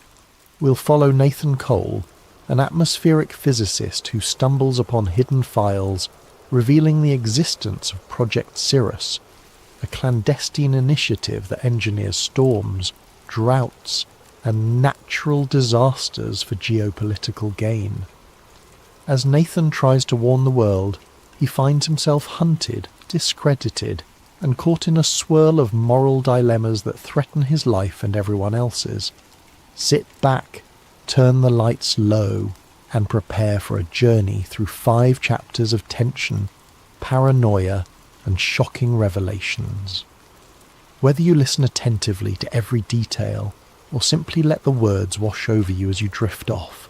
We'll follow Nathan Cole, an atmospheric physicist who stumbles upon hidden files revealing the existence of Project Cirrus, a clandestine initiative that engineers storms, droughts, and natural disasters for geopolitical gain. As Nathan tries to warn the world, he finds himself hunted, discredited, and caught in a swirl of moral dilemmas that threaten his life and everyone else's. Sit back, turn the lights low, and prepare for a journey through 5 chapters of tension, paranoia, and shocking revelations. Whether you listen attentively to every detail, or simply let the words wash over you as you drift off,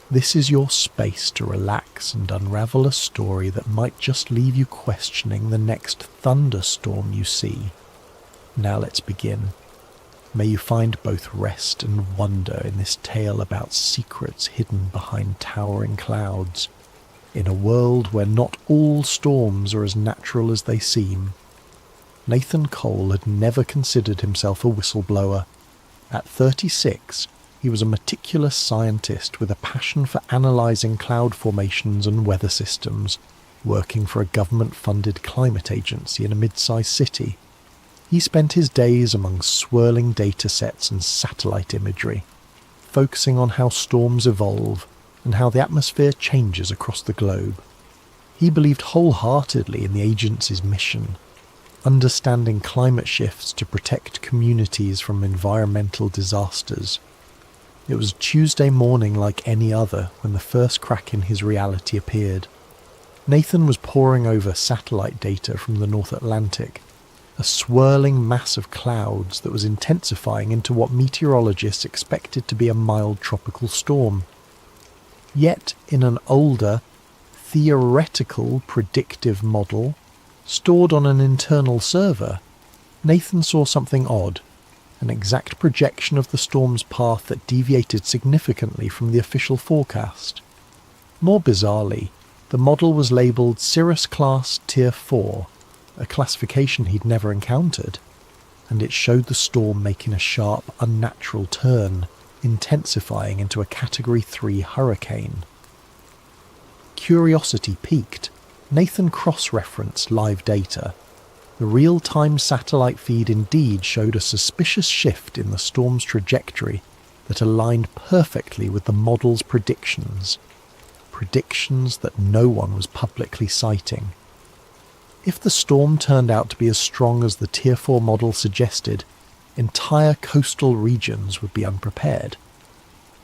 this is your space to relax and unravel a story that might just leave you questioning the next thunderstorm you see. Now let's begin. May you find both rest and wonder in this tale about secrets hidden behind towering clouds, in a world where not all storms are as natural as they seem. Nathan Cole had never considered himself a whistleblower. At 36, he was a meticulous scientist with a passion for analysing cloud formations and weather systems, working for a government-funded climate agency in a mid-sized city. He spent his days among swirling data sets and satellite imagery, focusing on how storms evolve and how the atmosphere changes across the globe. He believed wholeheartedly in the agency's mission, understanding climate shifts to protect communities from environmental disasters. It was Tuesday morning like any other when the first crack in his reality appeared. Nathan was poring over satellite data from the North Atlantic, a swirling mass of clouds that was intensifying into what meteorologists expected to be a mild tropical storm. Yet, in an older, theoretical predictive model, Stored on an internal server, Nathan saw something odd, an exact projection of the storm's path that deviated significantly from the official forecast. More bizarrely, the model was labelled Cirrus Class Tier 4, a classification he'd never encountered, and it showed the storm making a sharp, unnatural turn, intensifying into a Category 3 hurricane. Curiosity piqued, Nathan cross-referenced live data. The real-time satellite feed indeed showed a suspicious shift in the storm's trajectory that aligned perfectly with the model's predictions. Predictions that no one was publicly citing. If the storm turned out to be as strong as the Tier 4 model suggested, entire coastal regions would be unprepared.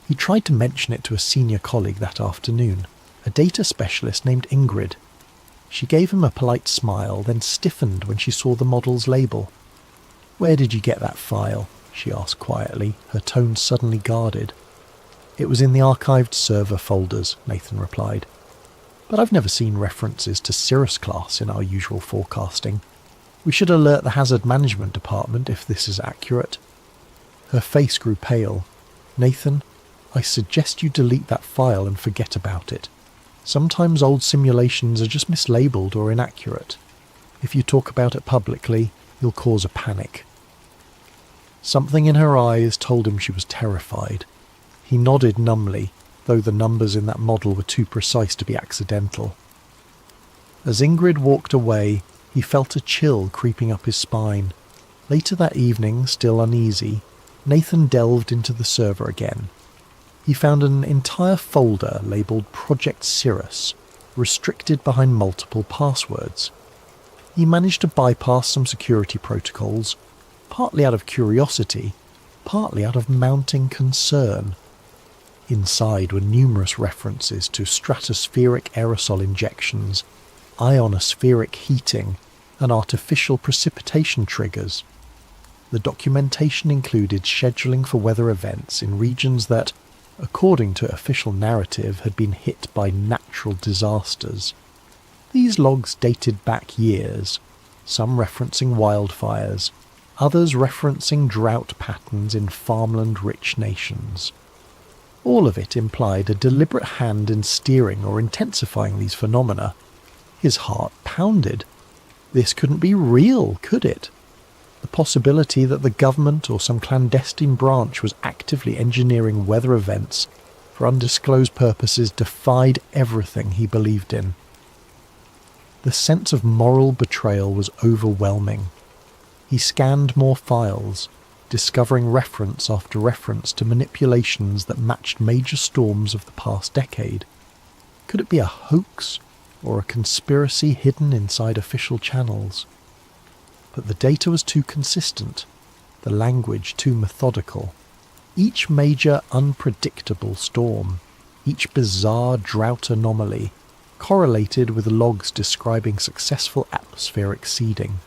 He tried to mention it to a senior colleague that afternoon, a data specialist named Ingrid. She gave him a polite smile, then stiffened when she saw the model's label. "Where did you get that file?" she asked quietly, her tone suddenly guarded. "It was in the archived server folders," Nathan replied. "But I've never seen references to Cirrus Class in our usual forecasting. We should alert the hazard management department if this is accurate." Her face grew pale. "Nathan, I suggest you delete that file and forget about it. Sometimes old simulations are just mislabeled or inaccurate. If you talk about it publicly, you'll cause a panic." Something in her eyes told him she was terrified. He nodded numbly, though the numbers in that model were too precise to be accidental. As Ingrid walked away, he felt a chill creeping up his spine. Later that evening, still uneasy, Nathan delved into the server again. He found an entire folder labelled Project Cirrus, restricted behind multiple passwords. He managed to bypass some security protocols, partly out of curiosity, partly out of mounting concern. Inside were numerous references to stratospheric aerosol injections, ionospheric heating, and artificial precipitation triggers. The documentation included scheduling for weather events in regions that, according to official narrative, had been hit by natural disasters. These logs dated back years, some referencing wildfires, others referencing drought patterns in farmland-rich nations. All of it implied a deliberate hand in steering or intensifying these phenomena. His heart pounded. This couldn't be real, could it? The possibility that the government or some clandestine branch was actively engineering weather events for undisclosed purposes defied everything he believed in. The sense of moral betrayal was overwhelming. He scanned more files, discovering reference after reference to manipulations that matched major storms of the past decade. Could it be a hoax or a conspiracy hidden inside official channels? But the data was too consistent, the language too methodical. Each major unpredictable storm, each bizarre drought anomaly, correlated with logs describing successful atmospheric seeding.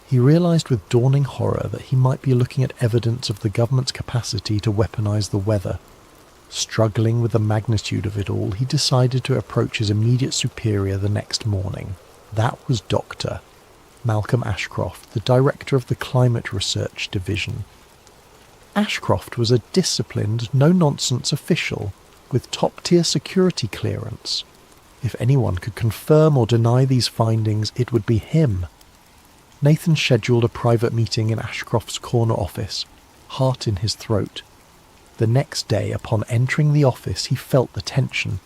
He realised with dawning horror that he might be looking at evidence of the government's capacity to weaponize the weather. Struggling with the magnitude of it all, he decided to approach his immediate superior the next morning. That was Dr. Malcolm Ashcroft, the director of the Climate Research Division. Ashcroft was a disciplined, no-nonsense official with top-tier security clearance. If anyone could confirm or deny these findings, it would be him. Nathan scheduled a private meeting in Ashcroft's corner office, heart in his throat. The next day, upon entering the office, he felt the tension.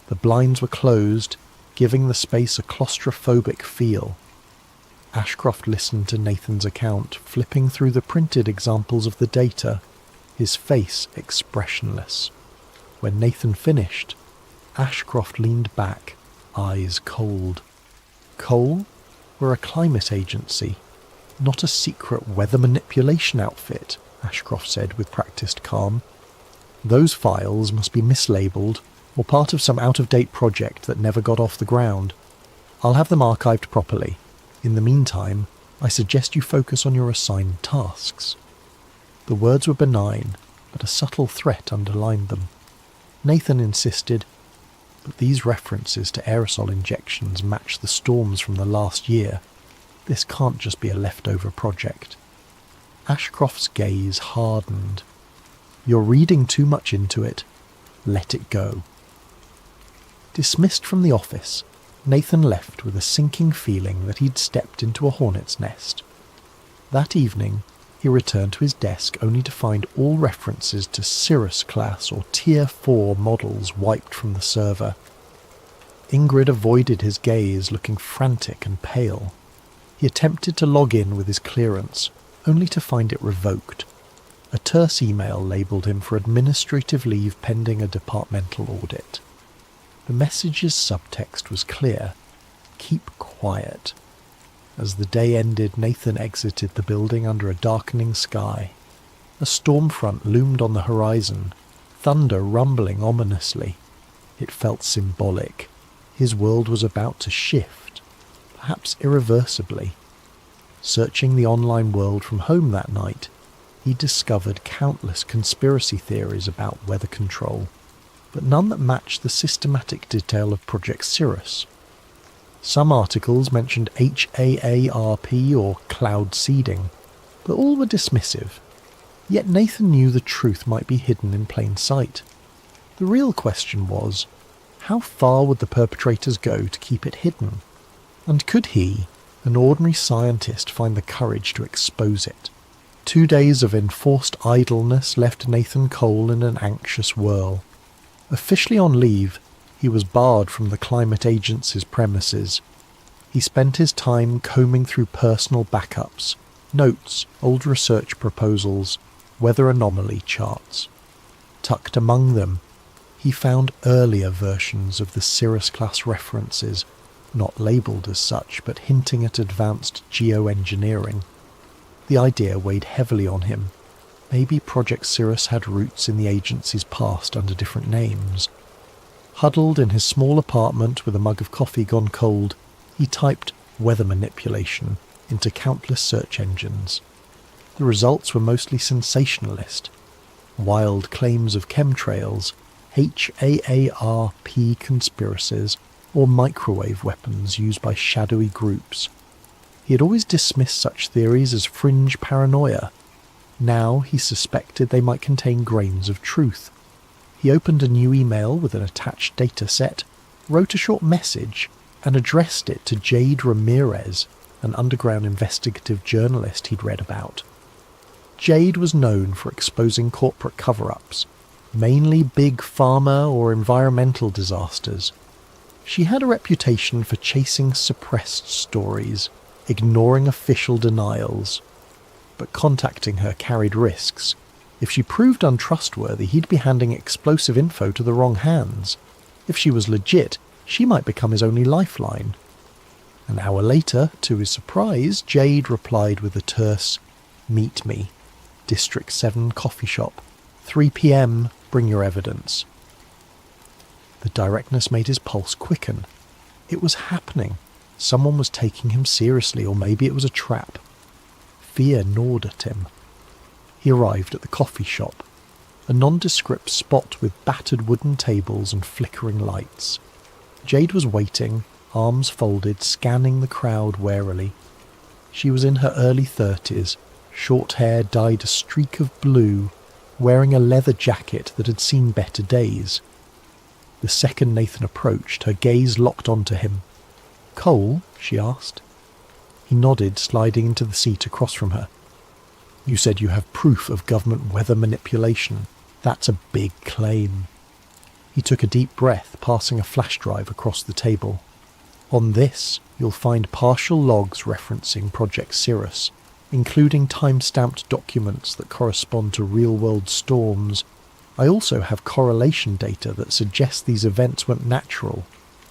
The blinds were closed, giving the space a claustrophobic feel. Ashcroft listened to Nathan's account, flipping through the printed examples of the data, his face expressionless. When Nathan finished, Ashcroft leaned back, eyes cold. Coal? We're a climate agency, not a secret weather manipulation outfit, Ashcroft said with practised calm. Those files must be mislabelled or part of some out-of-date project that never got off the ground. I'll have them archived properly. In the meantime, I suggest you focus on your assigned tasks. The words were benign, but a subtle threat underlined them. Nathan insisted, but these references to aerosol injections match the storms from the last year. This can't just be a leftover project. Ashcroft's gaze hardened. You're reading too much into it. Let it go. Dismissed from the office, Nathan left with a sinking feeling that he'd stepped into a hornet's nest. That evening, he returned to his desk only to find all references to Cirrus class or Tier 4 models wiped from the server. Ingrid avoided his gaze, looking frantic and pale. He attempted to log in with his clearance, only to find it revoked. A terse email labelled him for administrative leave pending a departmental audit. The message's subtext was clear: keep quiet. As the day ended, Nathan exited the building under a darkening sky. A storm front loomed on the horizon, thunder rumbling ominously. It felt symbolic. His world was about to shift, perhaps irreversibly. Searching the online world from home that night, he discovered countless conspiracy theories about weather control, but none that matched the systematic detail of Project Cirrus. Some articles mentioned HAARP or cloud seeding, but all were dismissive. Yet Nathan knew the truth might be hidden in plain sight. The real question was, how far would the perpetrators go to keep it hidden? And could he, an ordinary scientist, find the courage to expose it? 2 days of enforced idleness left Nathan Cole in an anxious whirl. Officially on leave, he was barred from the Climate Agency's premises. He spent his time combing through personal backups, notes, old research proposals, weather anomaly charts. Tucked among them, he found earlier versions of the Cirrus-class references, not labelled as such, but hinting at advanced geoengineering. The idea weighed heavily on him. Maybe Project Cirrus had roots in the agency's past under different names. Huddled in his small apartment with a mug of coffee gone cold, he typed weather manipulation into countless search engines. The results were mostly sensationalist. Wild claims of chemtrails, HAARP conspiracies, or microwave weapons used by shadowy groups. He had always dismissed such theories as fringe paranoia. Now he suspected they might contain grains of truth. He opened a new email with an attached data set, wrote a short message, and addressed it to Jade Ramirez, an underground investigative journalist he'd read about. Jade was known for exposing corporate cover-ups, mainly big pharma or environmental disasters. She had a reputation for chasing suppressed stories, ignoring official denials. But contacting her carried risks. If she proved untrustworthy, he'd be handing explosive info to the wrong hands. If she was legit, she might become his only lifeline. An hour later, to his surprise, Jade replied with a terse, "Meet me. District 7 coffee shop. 3 p.m, bring your evidence." The directness made his pulse quicken. It was happening. Someone was taking him seriously, or maybe it was a trap. Fear gnawed at him. He arrived at the coffee shop, a nondescript spot with battered wooden tables and flickering lights. Jade was waiting, arms folded, scanning the crowd warily. She was in her early 30s, short hair dyed a streak of blue, wearing a leather jacket that had seen better days. The second Nathan approached, her gaze locked onto him. "Cole?" she asked. He nodded, sliding into the seat across from her. "You said you have proof of government weather manipulation. That's a big claim." He took a deep breath, passing a flash drive across the table. "On this, you'll find partial logs referencing Project Cirrus, including time-stamped documents that correspond to real-world storms. I also have correlation data that suggests these events weren't natural."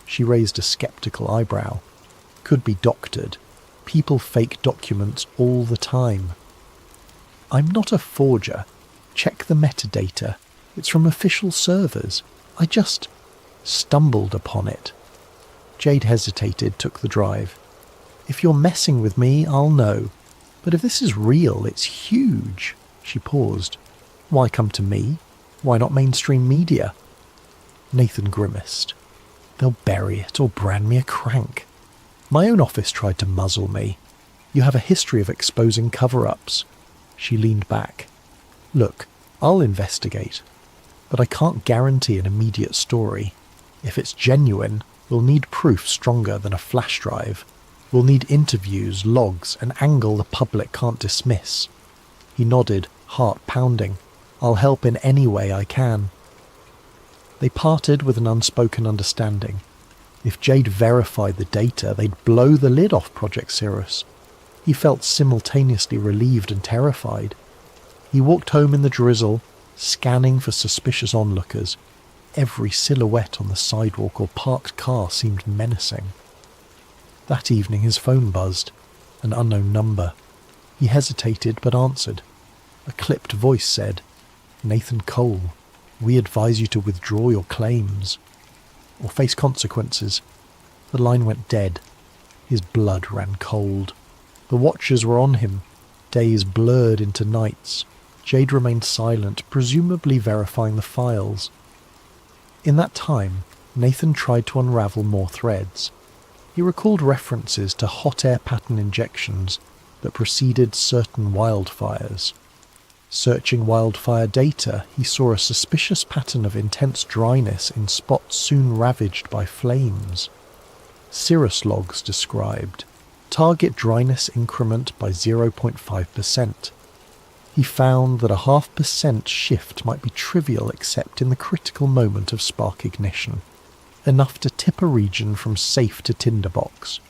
She raised a skeptical eyebrow. "Could be doctored. People fake documents all the time." "I'm not a forger. Check the metadata. It's from official servers. I just stumbled upon it." Jade hesitated, took the drive. "If you're messing with me, I'll know. But if this is real, it's huge." She paused. "Why come to me? Why not mainstream media?" Nathan grimaced. They'll bury it or brand me a crank. My own office tried to muzzle me. You have a history of exposing cover-ups. She leaned back. Look, I'll investigate, but I can't guarantee an immediate story. If it's genuine, we'll need proof stronger than a flash drive. We'll need interviews, logs, an angle the public can't dismiss. He nodded, heart pounding. I'll help in any way I can. They parted with an unspoken understanding. If Jade verified the data, they'd blow the lid off Project Cirrus. He felt simultaneously relieved and terrified. He walked home in the drizzle, scanning for suspicious onlookers. Every silhouette on the sidewalk or parked car seemed menacing. That evening his phone buzzed, an unknown number. He hesitated but answered. A clipped voice said, "Nathan Cole, we advise you to withdraw your claims or face consequences." The line went dead. His blood ran cold. The watchers were on him. Days blurred into nights. Jade remained silent, presumably verifying the files. In that time, Nathan tried to unravel more threads. He recalled references to hot air pattern injections that preceded certain wildfires. Searching wildfire data, he saw a suspicious pattern of intense dryness in spots soon ravaged by flames. Cirrus logs described target dryness increment by 0.5%. He found that a 0.5% shift might be trivial except in the critical moment of spark ignition, enough to tip a region from safe to tinderbox.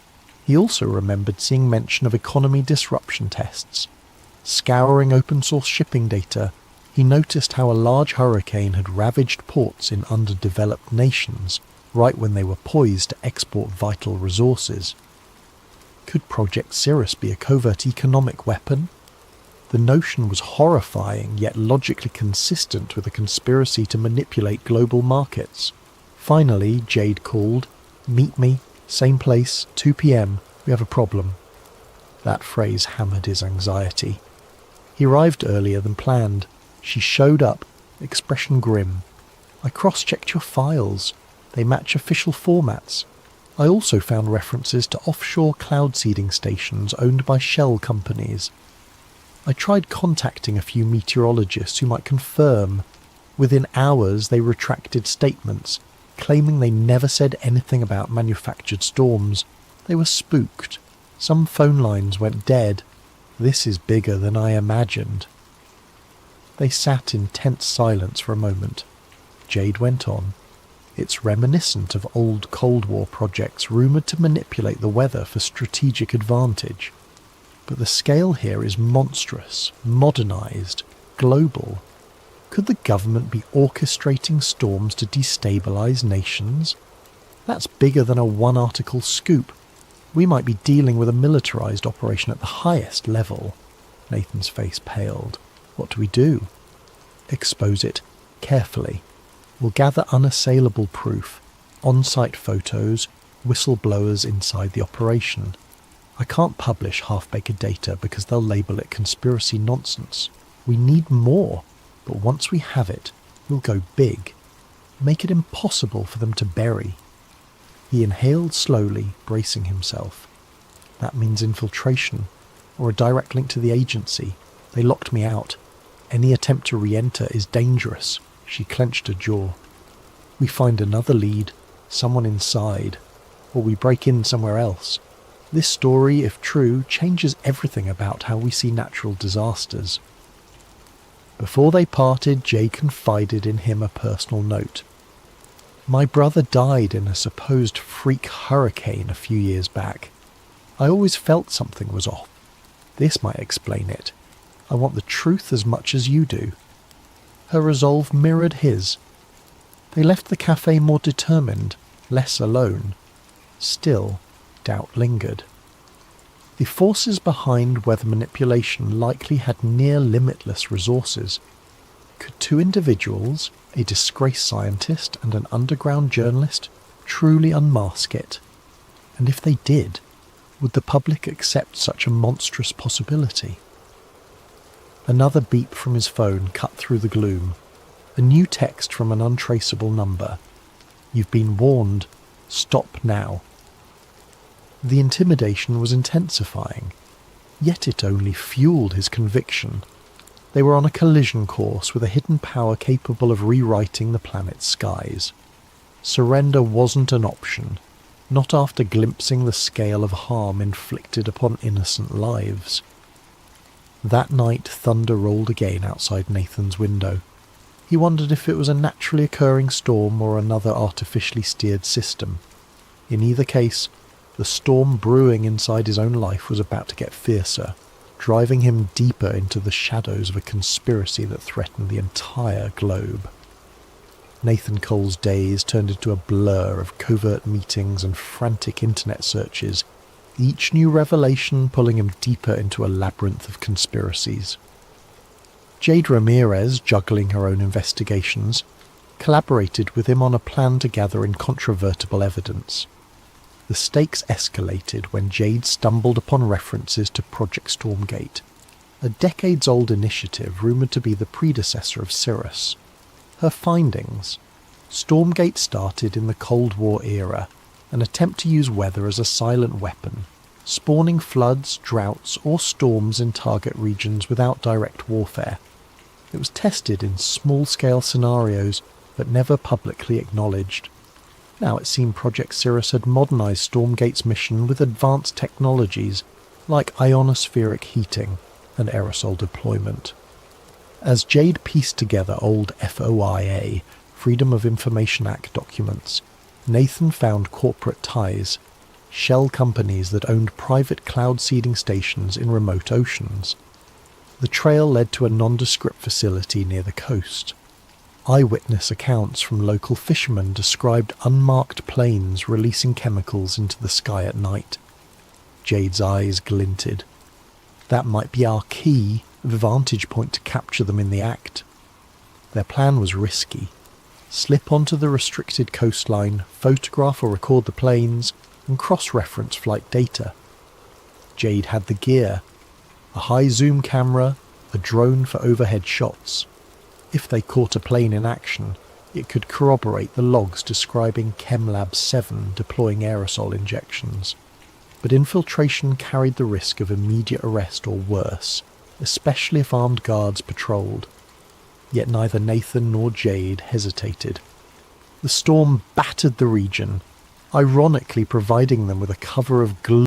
He also remembered seeing mention of economy disruption tests. Scouring open-source shipping data, he noticed how a large hurricane had ravaged ports in underdeveloped nations right when they were poised to export vital resources. Could Project Cirrus be a covert economic weapon? The notion was horrifying, yet logically consistent with a conspiracy to manipulate global markets. Finally, Jade called. "Meet me, same place, 2 p.m. We have a problem." That phrase hammered his anxiety. He arrived earlier than planned. She showed up, expression grim. "I cross-checked your files. They match official formats. I also found references to offshore cloud seeding stations owned by shell companies. I tried contacting a few meteorologists who might confirm. Within hours they retracted statements, claiming they never said anything about manufactured storms. They were spooked. Some phone lines went dead. This is bigger than I imagined." They sat in tense silence for a moment. Jade went on. "It's reminiscent of old Cold War projects rumoured to manipulate the weather for strategic advantage. But the scale here is monstrous, modernised, global. Could the government be orchestrating storms to destabilise nations? That's bigger than a one-article scoop. We might be dealing with a militarised operation at the highest level." Nathan's face paled. "What do we do?" "Expose it, carefully. We'll gather unassailable proof, on-site photos, whistleblowers inside the operation. I can't publish half-baked data because they'll label it conspiracy nonsense. We need more, but once we have it, we'll go big. Make it impossible for them to bury." He inhaled slowly, bracing himself. "That means infiltration, or a direct link to the agency. They locked me out. Any attempt to re-enter is dangerous." She clenched her jaw. "We find another lead, someone inside, or we break in somewhere else. This story, if true, changes everything about how we see natural disasters." Before they parted, Jay confided in him a personal note. "My brother died in a supposed freak hurricane a few years back. I always felt something was off. This might explain it. I want the truth as much as you do." Her resolve mirrored his. They left the cafe more determined, less alone. Still, doubt lingered. The forces behind weather manipulation likely had near limitless resources. Could two individuals, a disgraced scientist and an underground journalist, truly unmask it? And if they did, would the public accept such a monstrous possibility? Another beep from his phone cut through the gloom. A new text from an untraceable number. "You've been warned. Stop now. The intimidation was intensifying, yet it only fueled his conviction. They were on a collision course with a hidden power capable of rewriting the planet's skies. Surrender wasn't an option, not after glimpsing the scale of harm inflicted upon innocent lives. That night thunder rolled again outside Nathan's window. He wondered if it was a naturally occurring storm or another artificially steered system. In either case, the storm brewing inside his own life was about to get fiercer, driving him deeper into the shadows of a conspiracy that threatened the entire globe. Nathan Cole's days turned into a blur of covert meetings and frantic internet searches, each new revelation pulling him deeper into a labyrinth of conspiracies. Jade Ramirez, juggling her own investigations, collaborated with him on a plan to gather incontrovertible evidence. The stakes escalated when Jade stumbled upon references to Project Stormgate, a decades-old initiative rumoured to be the predecessor of Cirrus. Her findings: Stormgate started in the Cold War era, an attempt to use weather as a silent weapon, spawning floods, droughts, or storms in target regions without direct warfare. It was tested in small-scale scenarios, but never publicly acknowledged. Now it seemed Project Cirrus had modernised Stormgate's mission with advanced technologies like ionospheric heating and aerosol deployment. As Jade pieced together old FOIA, Freedom of Information Act documents, Nathan found corporate ties, shell companies that owned private cloud seeding stations in remote oceans. The trail led to a nondescript facility near the coast. Eyewitness accounts from local fishermen described unmarked planes releasing chemicals into the sky at night. Jade's eyes glinted. That might be our key vantage point to capture them in the act. Their plan was risky. Slip onto the restricted coastline, photograph or record the planes, and cross-reference flight data. Jade had the gear: a high-zoom camera, a drone for overhead shots. If they caught a plane in action, it could corroborate the logs describing ChemLab 7 deploying aerosol injections. But infiltration carried the risk of immediate arrest or worse, especially if armed guards patrolled. Yet neither Nathan nor Jade hesitated. The storm battered the region, ironically providing them with a cover of